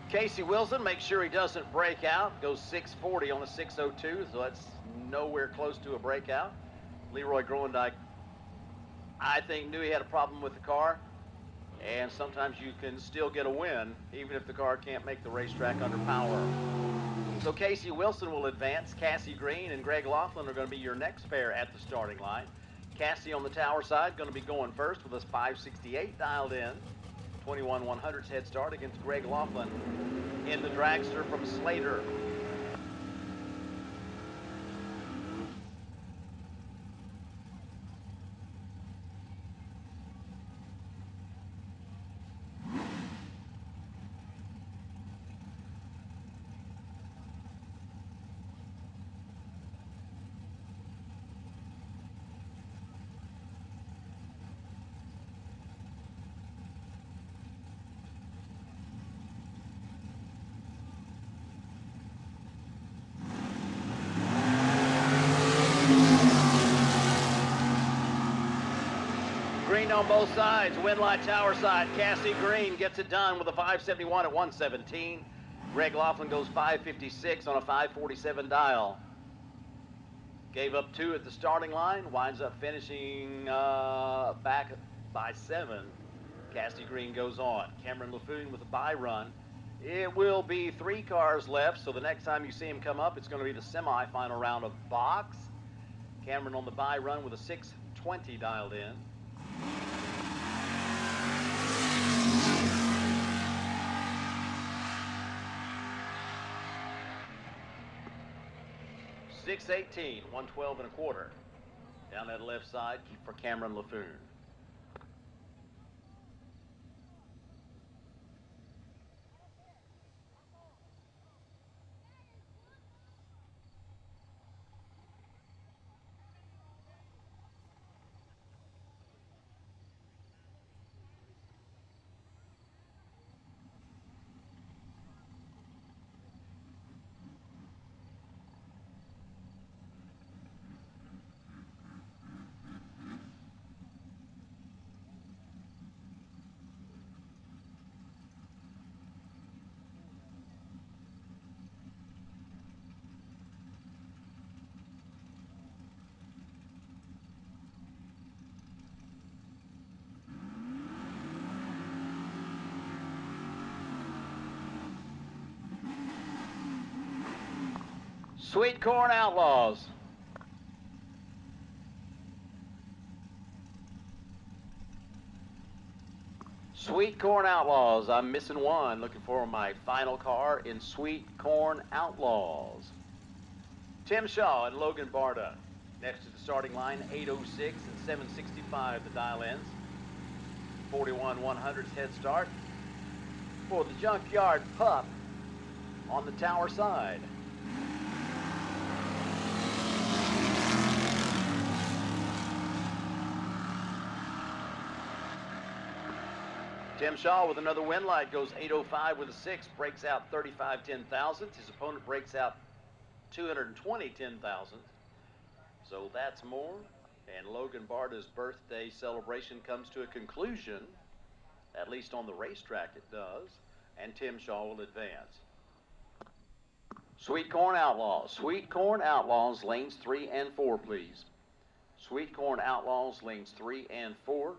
Casey Wilson, make sure he doesn't break out. Goes 640 on the 6:02, so that's nowhere close to a breakout. Leroy Groendyke, I think, knew he had a problem with the car, and sometimes you can still get a win even if the car can't make the racetrack under power. So Casey Wilson will advance. Cassie Green and Greg Laughlin are going to be your next pair at the starting line. Cassie on the tower side going to be going first with us 568 dialed in. 21-100's head start against Greg Laughlin in the Dragster from Slater. Green on both sides, Windlight tower side. Cassie Green gets it done with a 571 at 117. Greg Laughlin goes 556 on a 547 dial. Gave up 2 at the starting line, winds up finishing back by 7. Cassie Green goes on. Cameron LaFoon with a bye run. It will be 3 cars left, so the next time you see him come up, it's going to be the semi-final round of box. Cameron on the bye run with a 620 dialed in. .618, 112 and a quarter. Down that left side for Cameron LaFoon. Sweet Corn Outlaws. Sweet Corn Outlaws. I'm missing one. Looking for my final car in Sweet Corn Outlaws. Tim Shaw and Logan Barta. Next to the starting line, 806 and 765 the dial ends. 41-100's head start for the Junkyard Pup on the tower side. Tim Shaw with another win light goes 805 with a 6, breaks out 35 10 thousandths. His opponent breaks out 220 10 thousandths. So that's more. And Logan Barta's birthday celebration comes to a conclusion, at least on the racetrack it does, and Tim Shaw will advance. Sweet Corn Outlaws. Sweet Corn Outlaws, lanes 3 and 4, please. Sweet Corn Outlaws, lanes 3 and 4.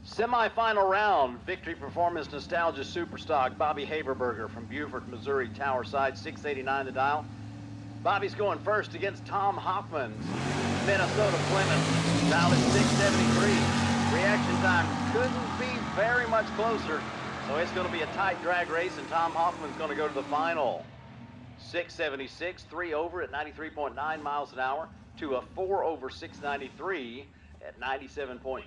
Semi-final round, Victory Performance Nostalgia Superstock, Bobby Haberberger from Beaufort, Missouri, tower side, 689 the dial. Bobby's going first against Tom Hoffman. Minnesota Plymouth, valid 673. Reaction time couldn't be very much closer, so it's going to be a tight drag race, and Tom Hoffman's going to go to the final. 676, 3 over at 93.9 miles an hour to a 4 over 693 at 97.6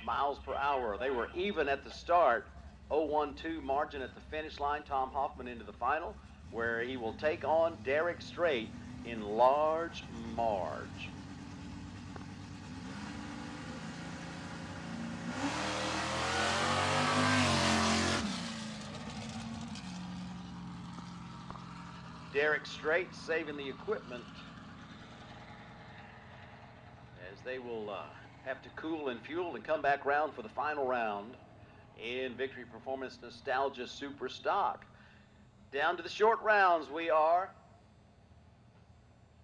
miles per hour. They were even at the start. 0-1-2 margin at the finish line. Tom Hoffman into the final, where he will take on Derek Strait in Large Marge. Derek Strait saving the equipment as they will have to cool and fuel and come back round for the final round in Victory Performance Nostalgia Super Stock. Down to the short rounds we are.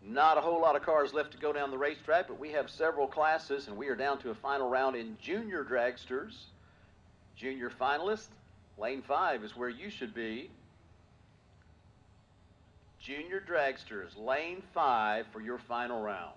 Not a whole lot of cars left to go down the racetrack, but we have several classes, and we are down to a final round in Junior Dragsters. Junior finalist, lane 5 is where you should be. Junior Dragsters, lane 5 for your final round.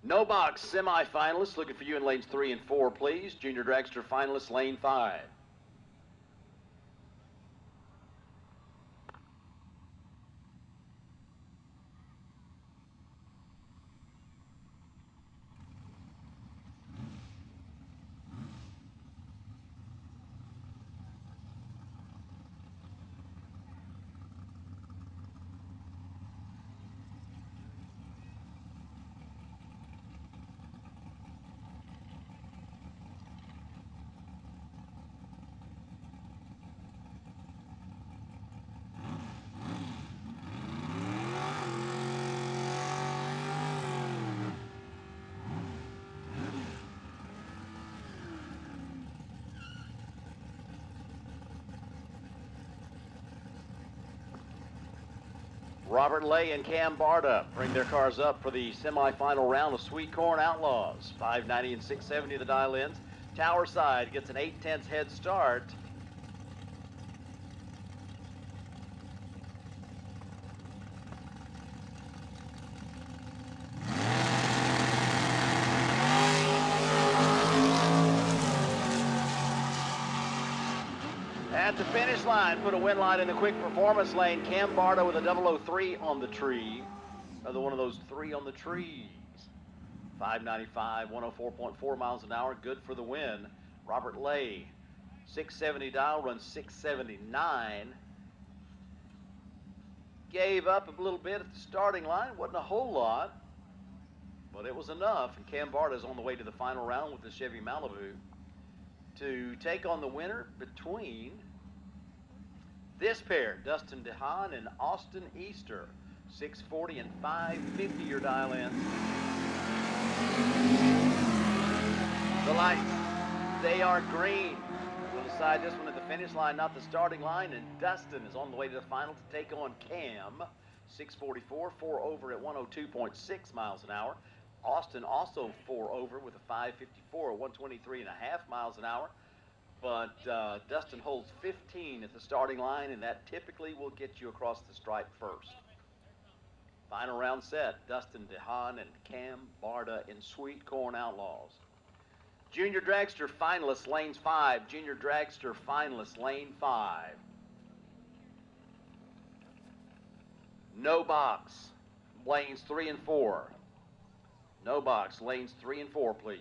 No box semifinalists, looking for you in lanes 3 and 4, please. Junior Dragster finalists, lane 5. Robert Lay and Cam Barda bring their cars up for the semifinal round of Sweet Corn Outlaws. 590 and 670 the dial-ins. Tower side gets an 8/10 head start. At the finish line, put a win line in the quick performance lane. Cam Barda with a 003 on the tree. Another one of those 3 on the trees. 595, 104.4 miles an hour, good for the win. Robert Lay, 670 dial, runs 679. Gave up a little bit at the starting line. Wasn't a whole lot, but it was enough. And Cam Barda is on the way to the final round with the Chevy Malibu to take on the winner between this pair, Dustin DeHaan and Austin Easter. 640 and 550 your dial-in. The lights, they are green. We'll decide this one at the finish line, not the starting line, and Dustin is on the way to the final to take on Cam. 644, 4 over at 102.6 miles an hour. Austin also 4 over with a 554, 123.5 miles an hour. But Dustin holds 15 at the starting line, and that typically will get you across the stripe first. Final round set, Dustin DeHaan and Cam Barda in Sweet Corn Outlaws. Junior Dragster finalists, lanes 5. Junior Dragster finalists, lane 5. No box, lanes 3 and 4. No box, lanes 3 and 4, please.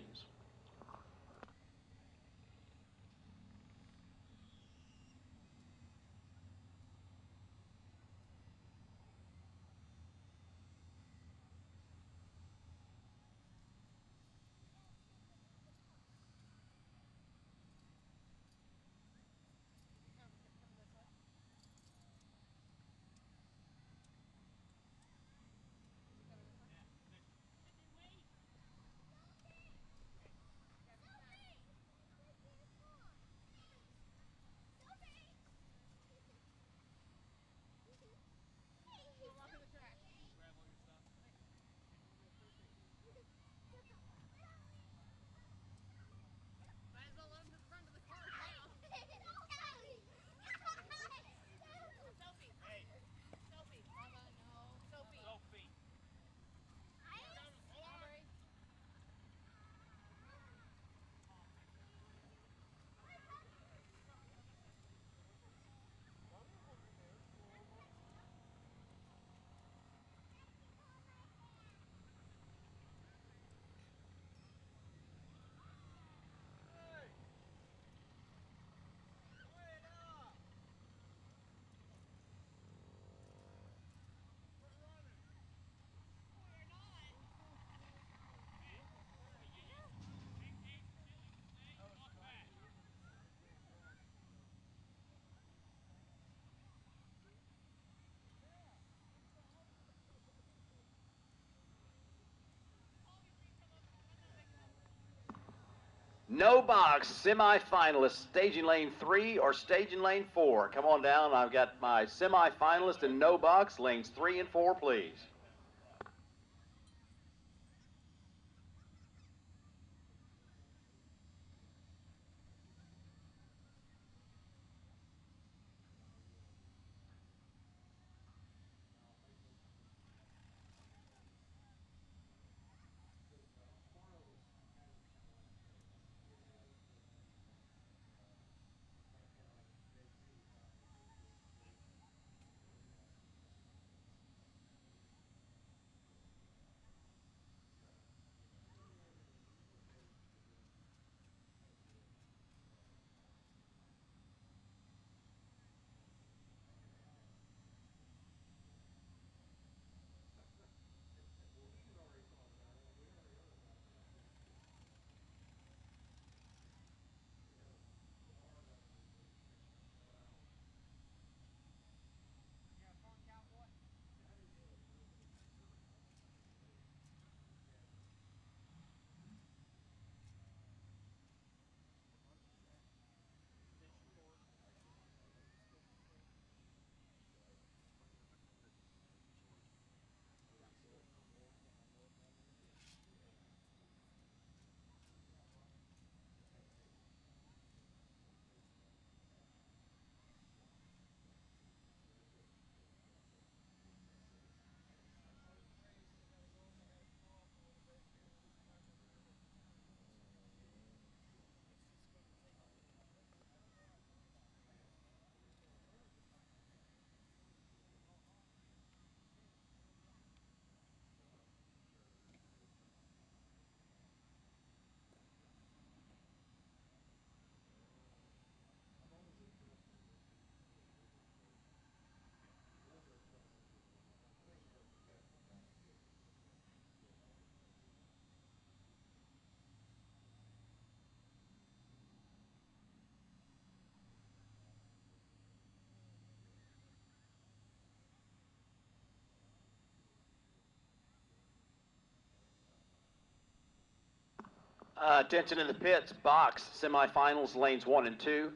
No box semifinalist, staging lane 3 or staging lane 4. Come on down. I've got my semifinalist in no box, lanes 3 and 4, please. Attention in the pits, box semifinals lanes 1 and 2,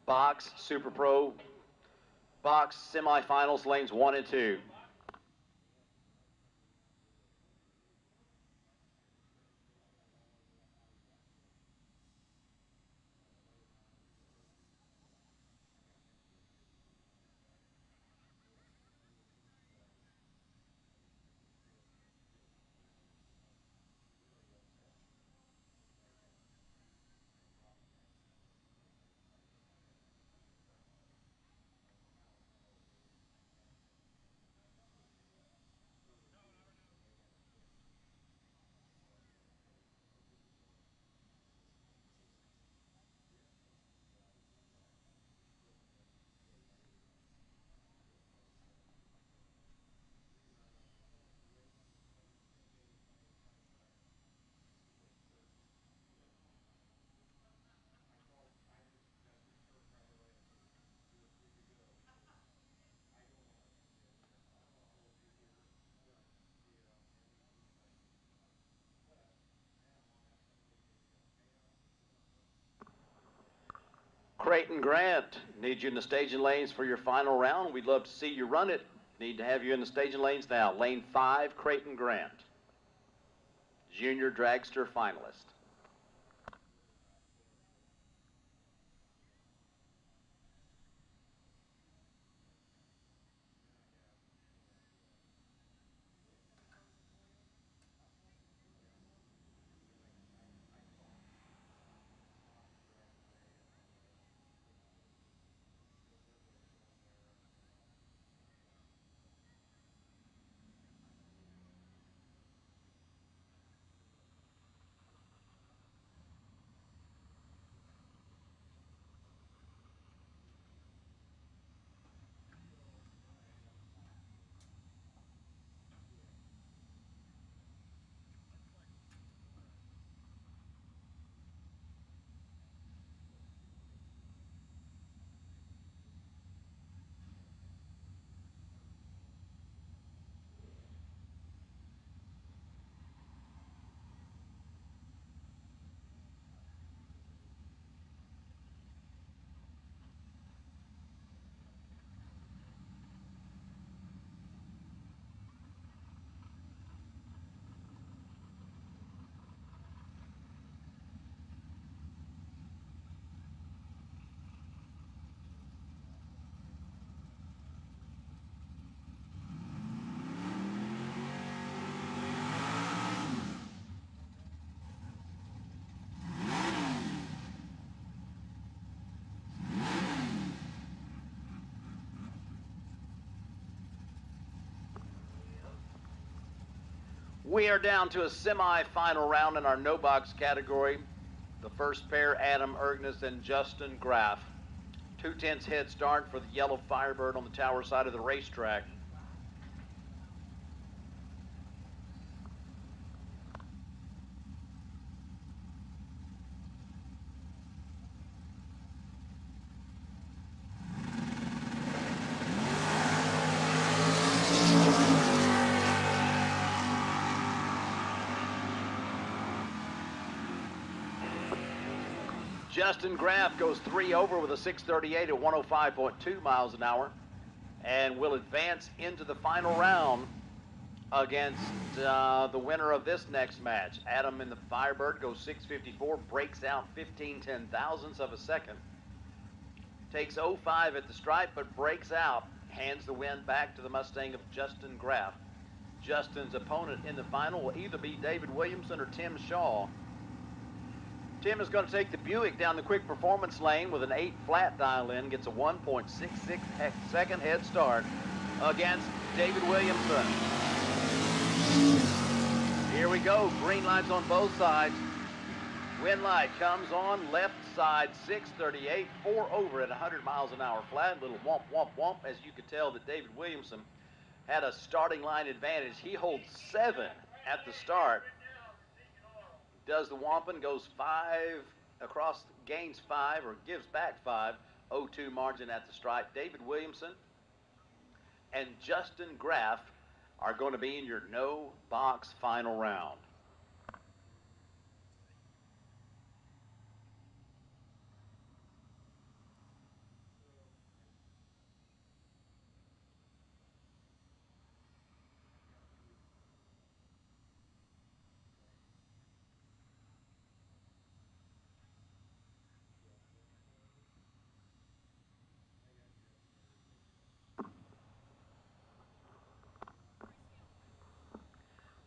box Super Pro, box semifinals lanes 1 and 2. Creighton Grant, need you in the staging lanes for your final round. We'd love to see you run it. Need to have you in the staging lanes now. Lane 5, Creighton Grant, junior dragster finalist. We are down to a semi-final round in our no box category. The first pair, Adam Ergnes and Justin Graff. 2/10 head start for the yellow Firebird on the tower side of the racetrack. Justin Graff goes 3 over with a 638 at 105.2 miles an hour and will advance into the final round against the winner of this next match. Adam in the Firebird goes 654, breaks out 15 thousandths of a second. Takes 05 at the stripe, but breaks out. Hands the win back to the Mustang of Justin Graff. Justin's opponent in the final will either be David Williamson or Tim Shaw. Tim is going to take the Buick down the quick performance lane with an 8 flat dial in, gets a 1.66 second head start against David Williamson. Here we go, green lights on both sides. Wind light comes on, left side 638, 4 over at 100 miles an hour flat, little womp, womp, womp. As you could tell that David Williamson had a starting line advantage. He holds 7 at the start. Does the Wampin, goes 5 across, gains 5 or gives back 5, 0-2 margin at the stripe. David Williamson and Justin Graff are going to be in your no box final round.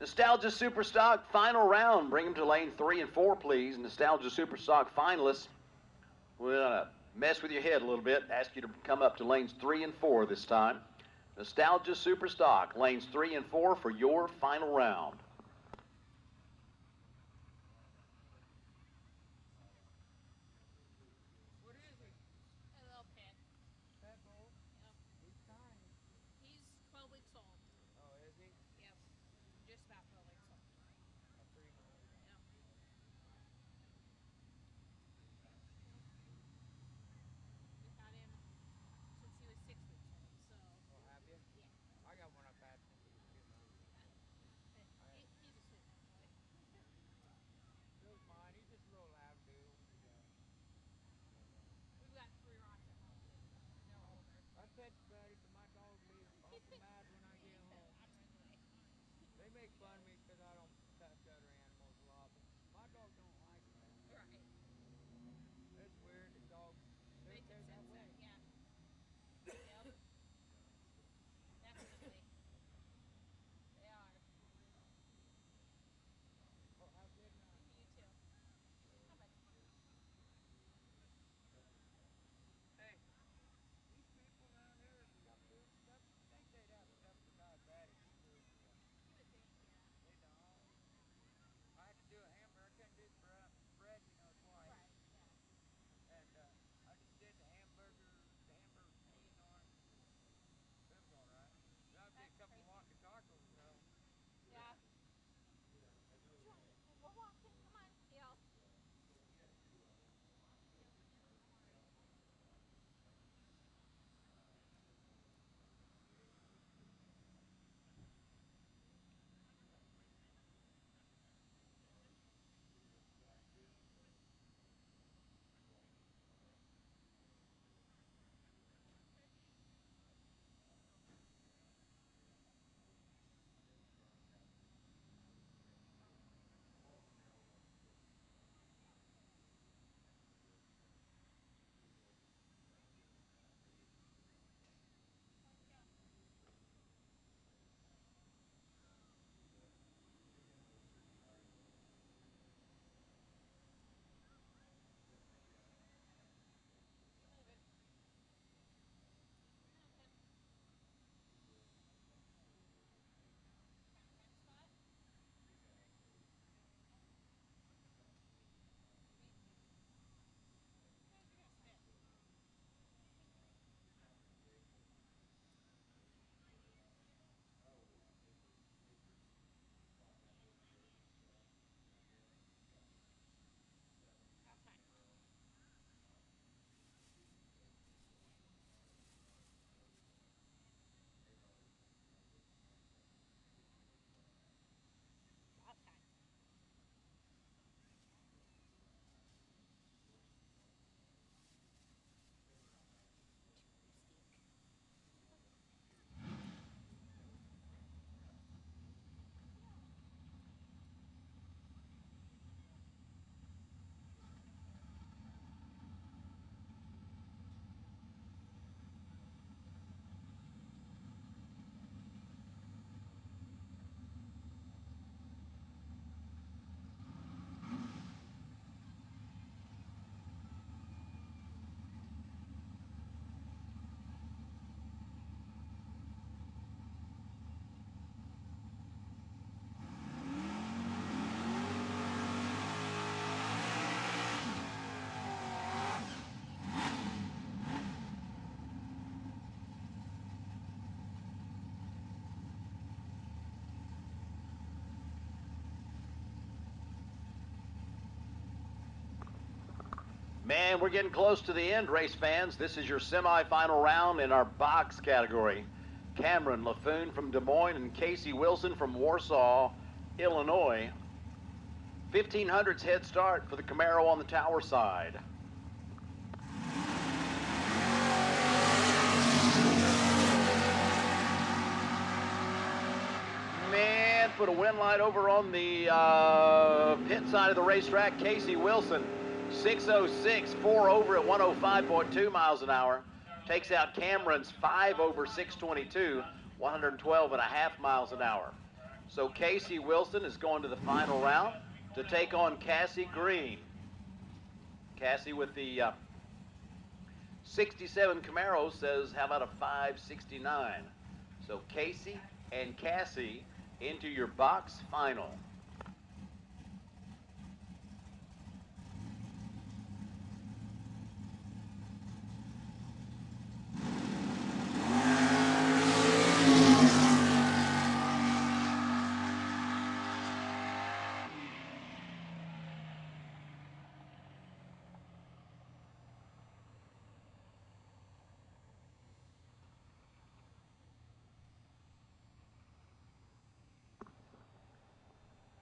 Nostalgia Superstock final round. Bring them to lane 3 and 4, please. Nostalgia Superstock finalists. We're going to mess with your head a little bit. Ask you to come up to lanes 3 and 4 this time. Nostalgia Superstock, lanes 3 and 4 for your final round. Man, we're getting close to the end, race fans. This is your semifinal round in our box category. Cameron LaFoon from Des Moines and Casey Wilson from Warsaw, Illinois. 1500's head start for the Camaro on the tower side. Man, put a wind light over on the pit side of the racetrack. Casey Wilson, 606, 4 over at 105.2 miles an hour. Takes out Cameron's 5 over 622, 112 and a half miles an hour. So Casey Wilson is going to the final round to take on Cassie Green. Cassie with the 67 Camaro says, how about a 569? So Casey and Cassie into your box final.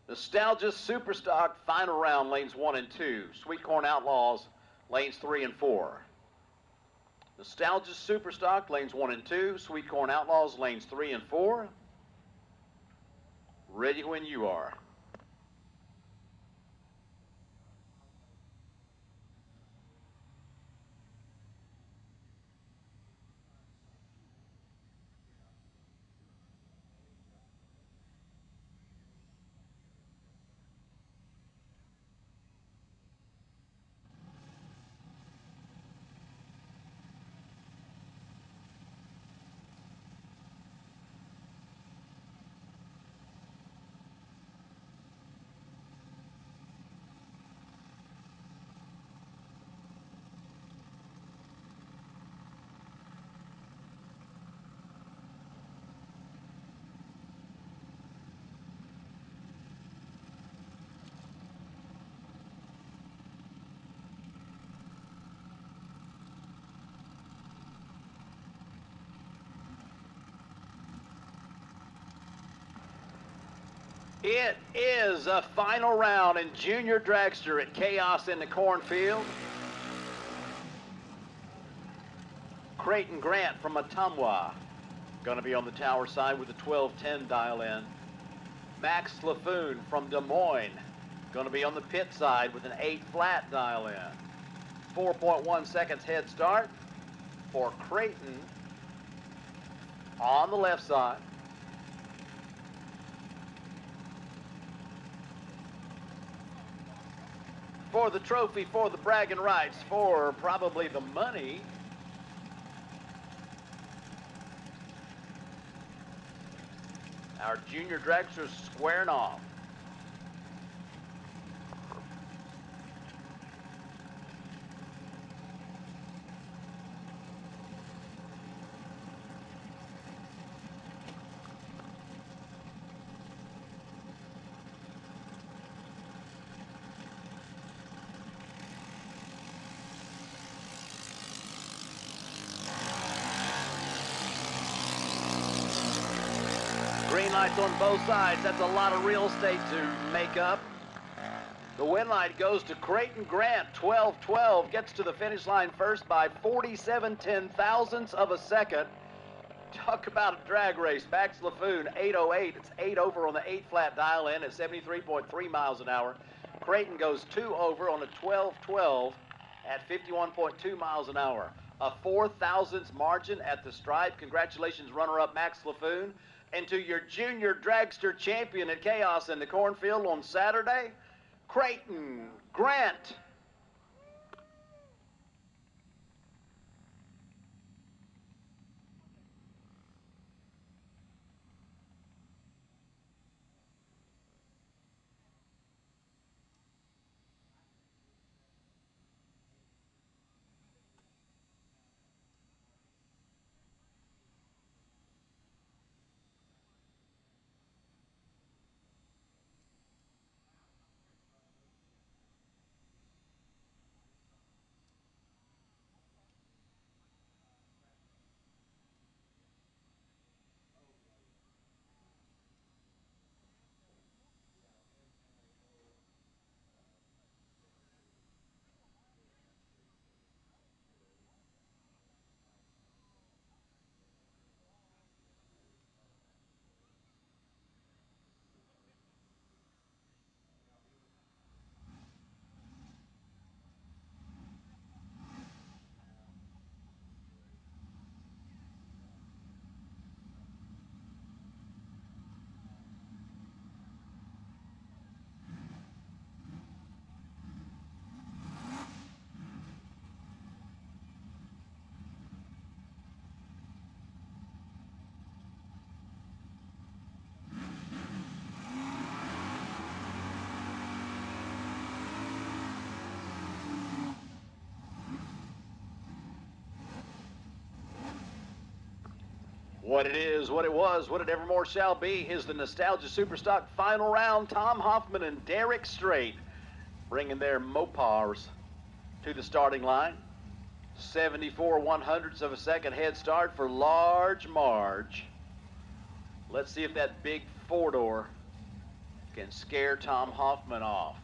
Nostalgia Superstock final round, lanes 1 and 2. Sweet Corn Outlaws, lanes 3 and 4. Nostalgia Superstock, lanes 1 and 2. Sweet Corn Outlaws, lanes 3 and 4. Ready when you are. It is a final round in Junior Dragster at Chaos in the Cornfield. Creighton Grant from Ottumwa going to be on the tower side with a 1210 dial in. Max LaFoon from Des Moines going to be on the pit side with an 8 flat dial in. 4.1 seconds head start for Creighton on the left side. For the trophy, for the bragging rights, for probably the money. Our Junior Dragster's squaring off. Green lights on both sides. That's a lot of real estate to make up. The win light goes to Creighton Grant, 12-12, gets to the finish line first by 47 ten-thousandths of a second. Talk about a drag race. Max LaFoon, 808. It's 8 over on the 8 flat dial in at 73.3 miles an hour. Creighton goes 2 over on a 12-12 at 51.2 miles an hour. A 4,000ths margin at the stripe. Congratulations, runner-up Max LaFoon. And to your Junior Dragster champion at Chaos in the Cornfield on Saturday, Creighton Grant. What it is, what it was, what it evermore shall be is the Nostalgia Superstock final round. Tom Hoffman and Derek Strait bringing their Mopars to the starting line. 74 100ths of a second head start for Large Marge. Let's see if that big four-door can scare Tom Hoffman off.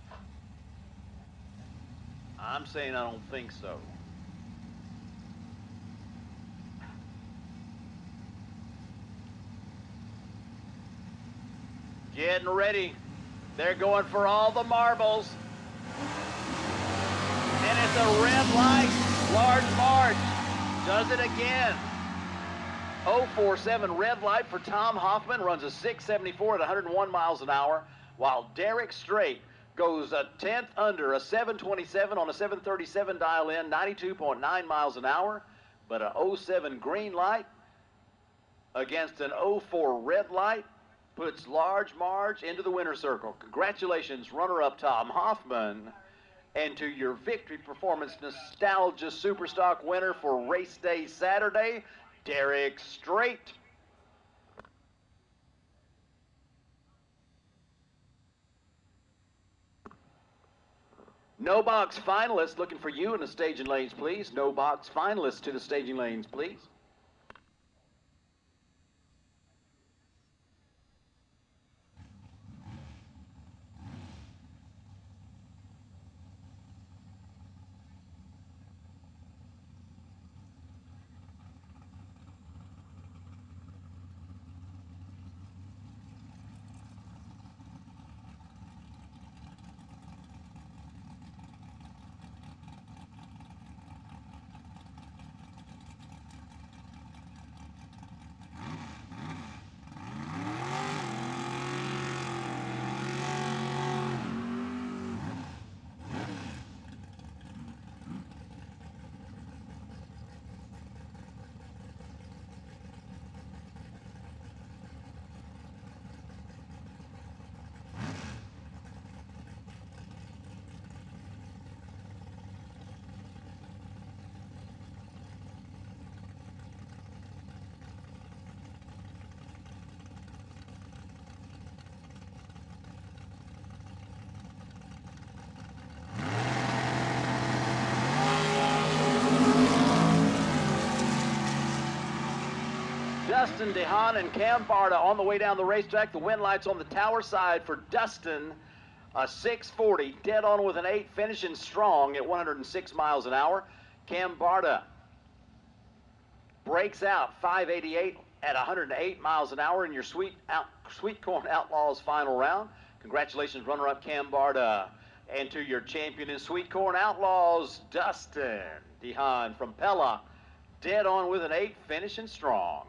I'm saying I don't think so. Getting ready. They're going for all the marbles. And it's a red light. Large Marge does it again. 047 red light for Tom Hoffman, runs a 674 at 101 miles an hour, while Derek Strait goes a 10th under, a 727 on a 737 dial in, 92.9 miles an hour, but a 07 green light against an 04 red light puts Large Marge into the winner's circle. Congratulations, runner-up Tom Hoffman, and to your victory performance Nostalgia Superstock winner for race day Saturday, Derek Strait. No box finalists, looking for you in the staging lanes, please. No box finalists to the staging lanes, please. Dustin DeHaan and Cam Barta on the way down the racetrack. The wind lights on the tower side for Dustin. A 640, dead on with an 8, finishing strong at 106 miles an hour. Cam Barta breaks out 588 at 108 miles an hour in your Sweet Corn Outlaws final round. Congratulations, runner-up Cam Barta. And to your champion in Sweet Corn Outlaws, Dustin DeHaan from Pella, dead on with an 8, finishing strong.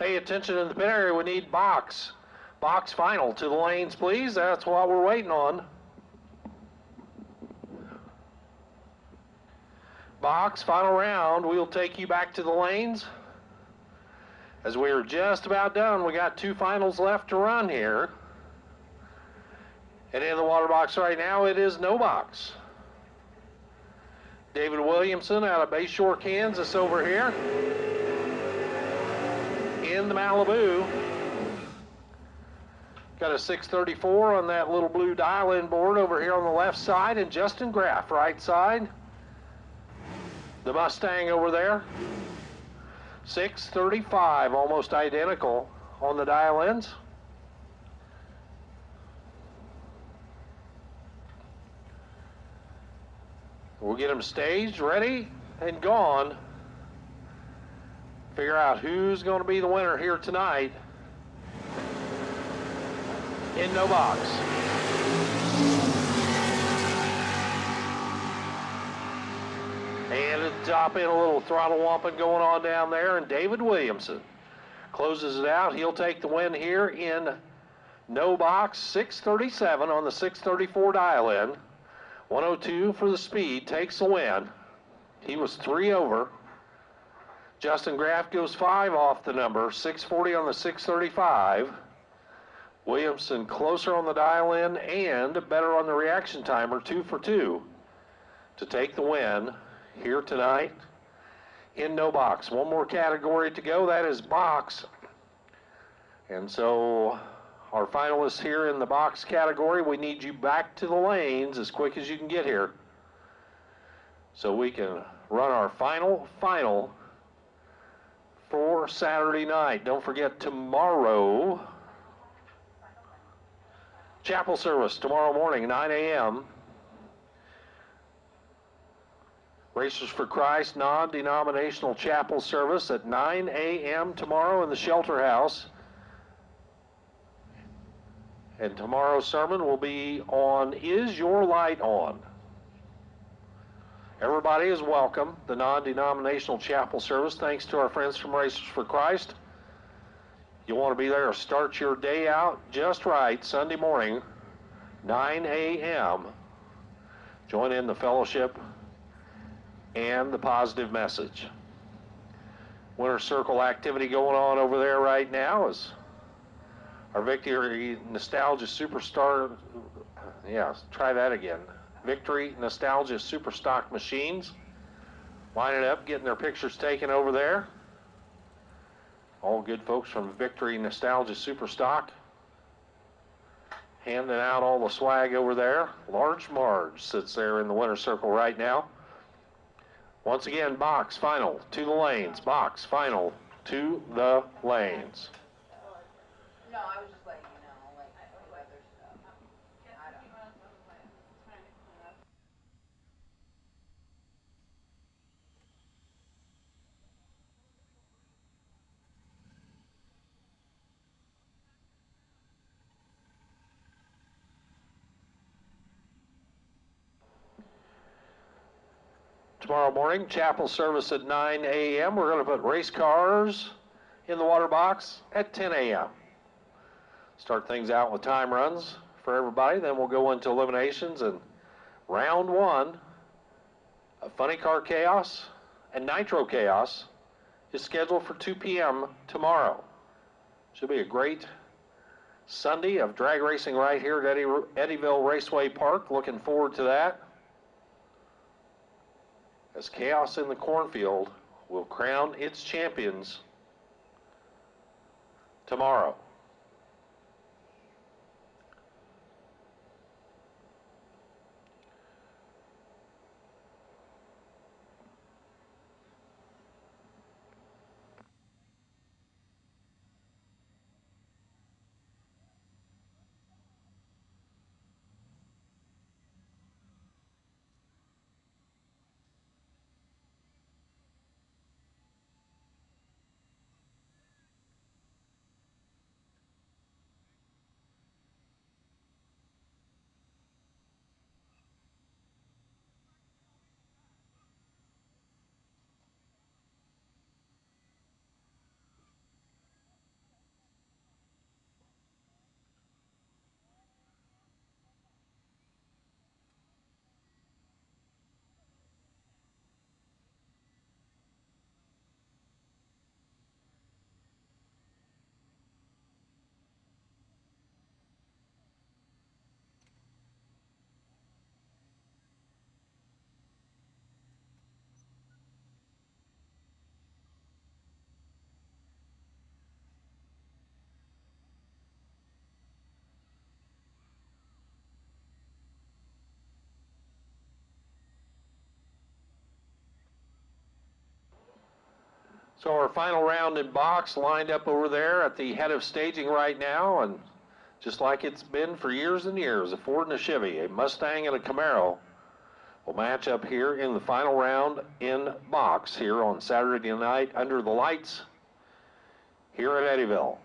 Pay attention in the pit area. We need box. Box final to the lanes, please. That's what we're waiting on. Box, final round. We'll take you back to the lanes. As we are just about done, we got 2 finals left to run here. And in the water box right now, it is no box. David Williamson out of Bayshore, Kansas over here. In the Malibu. Got a 634 on that little blue dial-in board over here on the left side, and Justin Graff right side. The Mustang over there. 635, almost identical on the dial-ins. We'll get them staged, ready, and gone. Figure out who's going to be the winner here tonight in no box. And at the top end, a little throttle wumping going on down there, and David Williamson closes it out. He'll take the win here in no box. 637 on the 634 dial-in. 102 for the speed, takes the win. He was 3 over. Justin Graff goes 5 off the number, 640 on the 635. Williamson closer on the dial-in and better on the reaction timer, 2 for 2 to take the win here tonight in no box. One more category to go, that is box. And so our finalists here in the box category, we need you back to the lanes as quick as you can get here so we can run our final for Saturday night. Don't forget tomorrow, chapel service tomorrow morning, 9 a.m. Racers for Christ non-denominational chapel service at 9 a.m. tomorrow in the shelter house. And tomorrow's sermon will be on Is Your Light On? Everybody is welcome. The non-denominational chapel service, thanks to our friends from Racers for Christ. You'll want to be there to start your day out just right, Sunday morning, 9 a.m. Join in the fellowship and the positive message. Winter Circle activity going on over there right now is our Victory Nostalgia Superstar, try that again. Victory Nostalgia Superstock machines. Lining up, getting their pictures taken over there. All good folks from Victory Nostalgia Superstock. Handing out all the swag over there. Large Marge sits there in the winter circle right now. Once again, box final to the lanes. Box final to the lanes. No, I was just letting you know, like, other stuff. I don't know. Tomorrow morning, chapel service at 9 a.m. We're going to put race cars in the water box at 10 a.m. Start things out with time runs for everybody. Then we'll go into eliminations, and round 1 of Funny Car Chaos and Nitro Chaos is scheduled for 2 p.m. tomorrow. Should be a great Sunday of drag racing right here at Eddyville Raceway Park. Looking forward to that, as Chaos in the Cornfield will crown its champions tomorrow. So our final round in box lined up over there at the head of staging right now, and just like it's been for years and years, a Ford and a Chevy, a Mustang and a Camaro will match up here in the final round in box here on Saturday night under the lights here at Eddyville.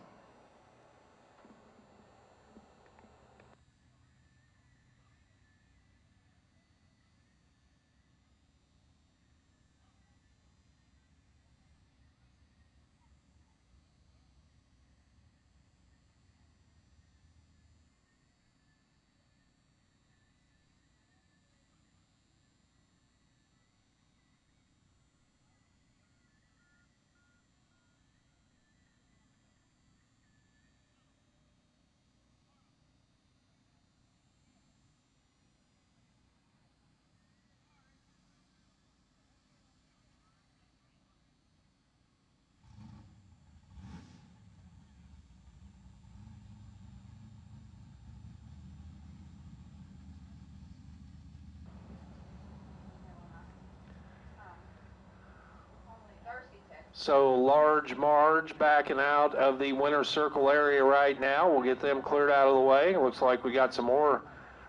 So Large Marge backing out of the winner's circle area right now. We'll get them cleared out of the way. It looks like we got some more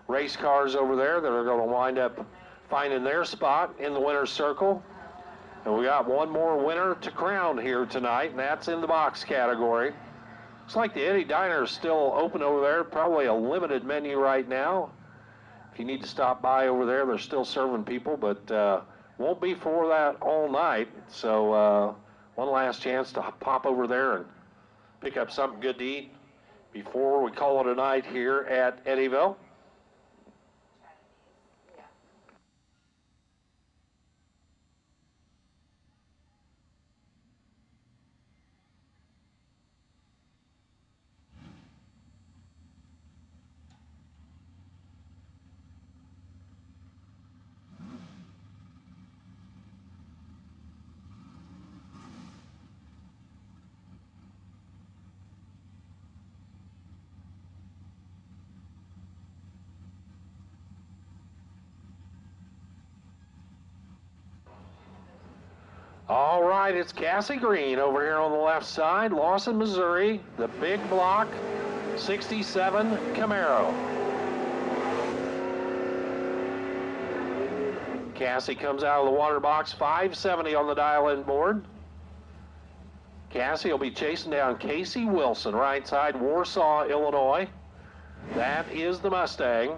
race cars over there that are going to wind up finding their spot in the winner's circle. And we got one more winner to crown here tonight, and that's in the box category. Looks like the Eddie Diner is still open over there, probably a limited menu right now. If you need to stop by over there, they're still serving people, but won't be for that all night. So one last chance to pop over there and pick up something good to eat before we call it a night here at Eddyville. All right, it's Cassie Green over here on the left side, Lawson, Missouri, the big block, 67 Camaro. Cassie comes out of the water box, 570 on the dial-in board. Cassie will be chasing down Casey Wilson, right side, Warsaw, Illinois. That is the Mustang.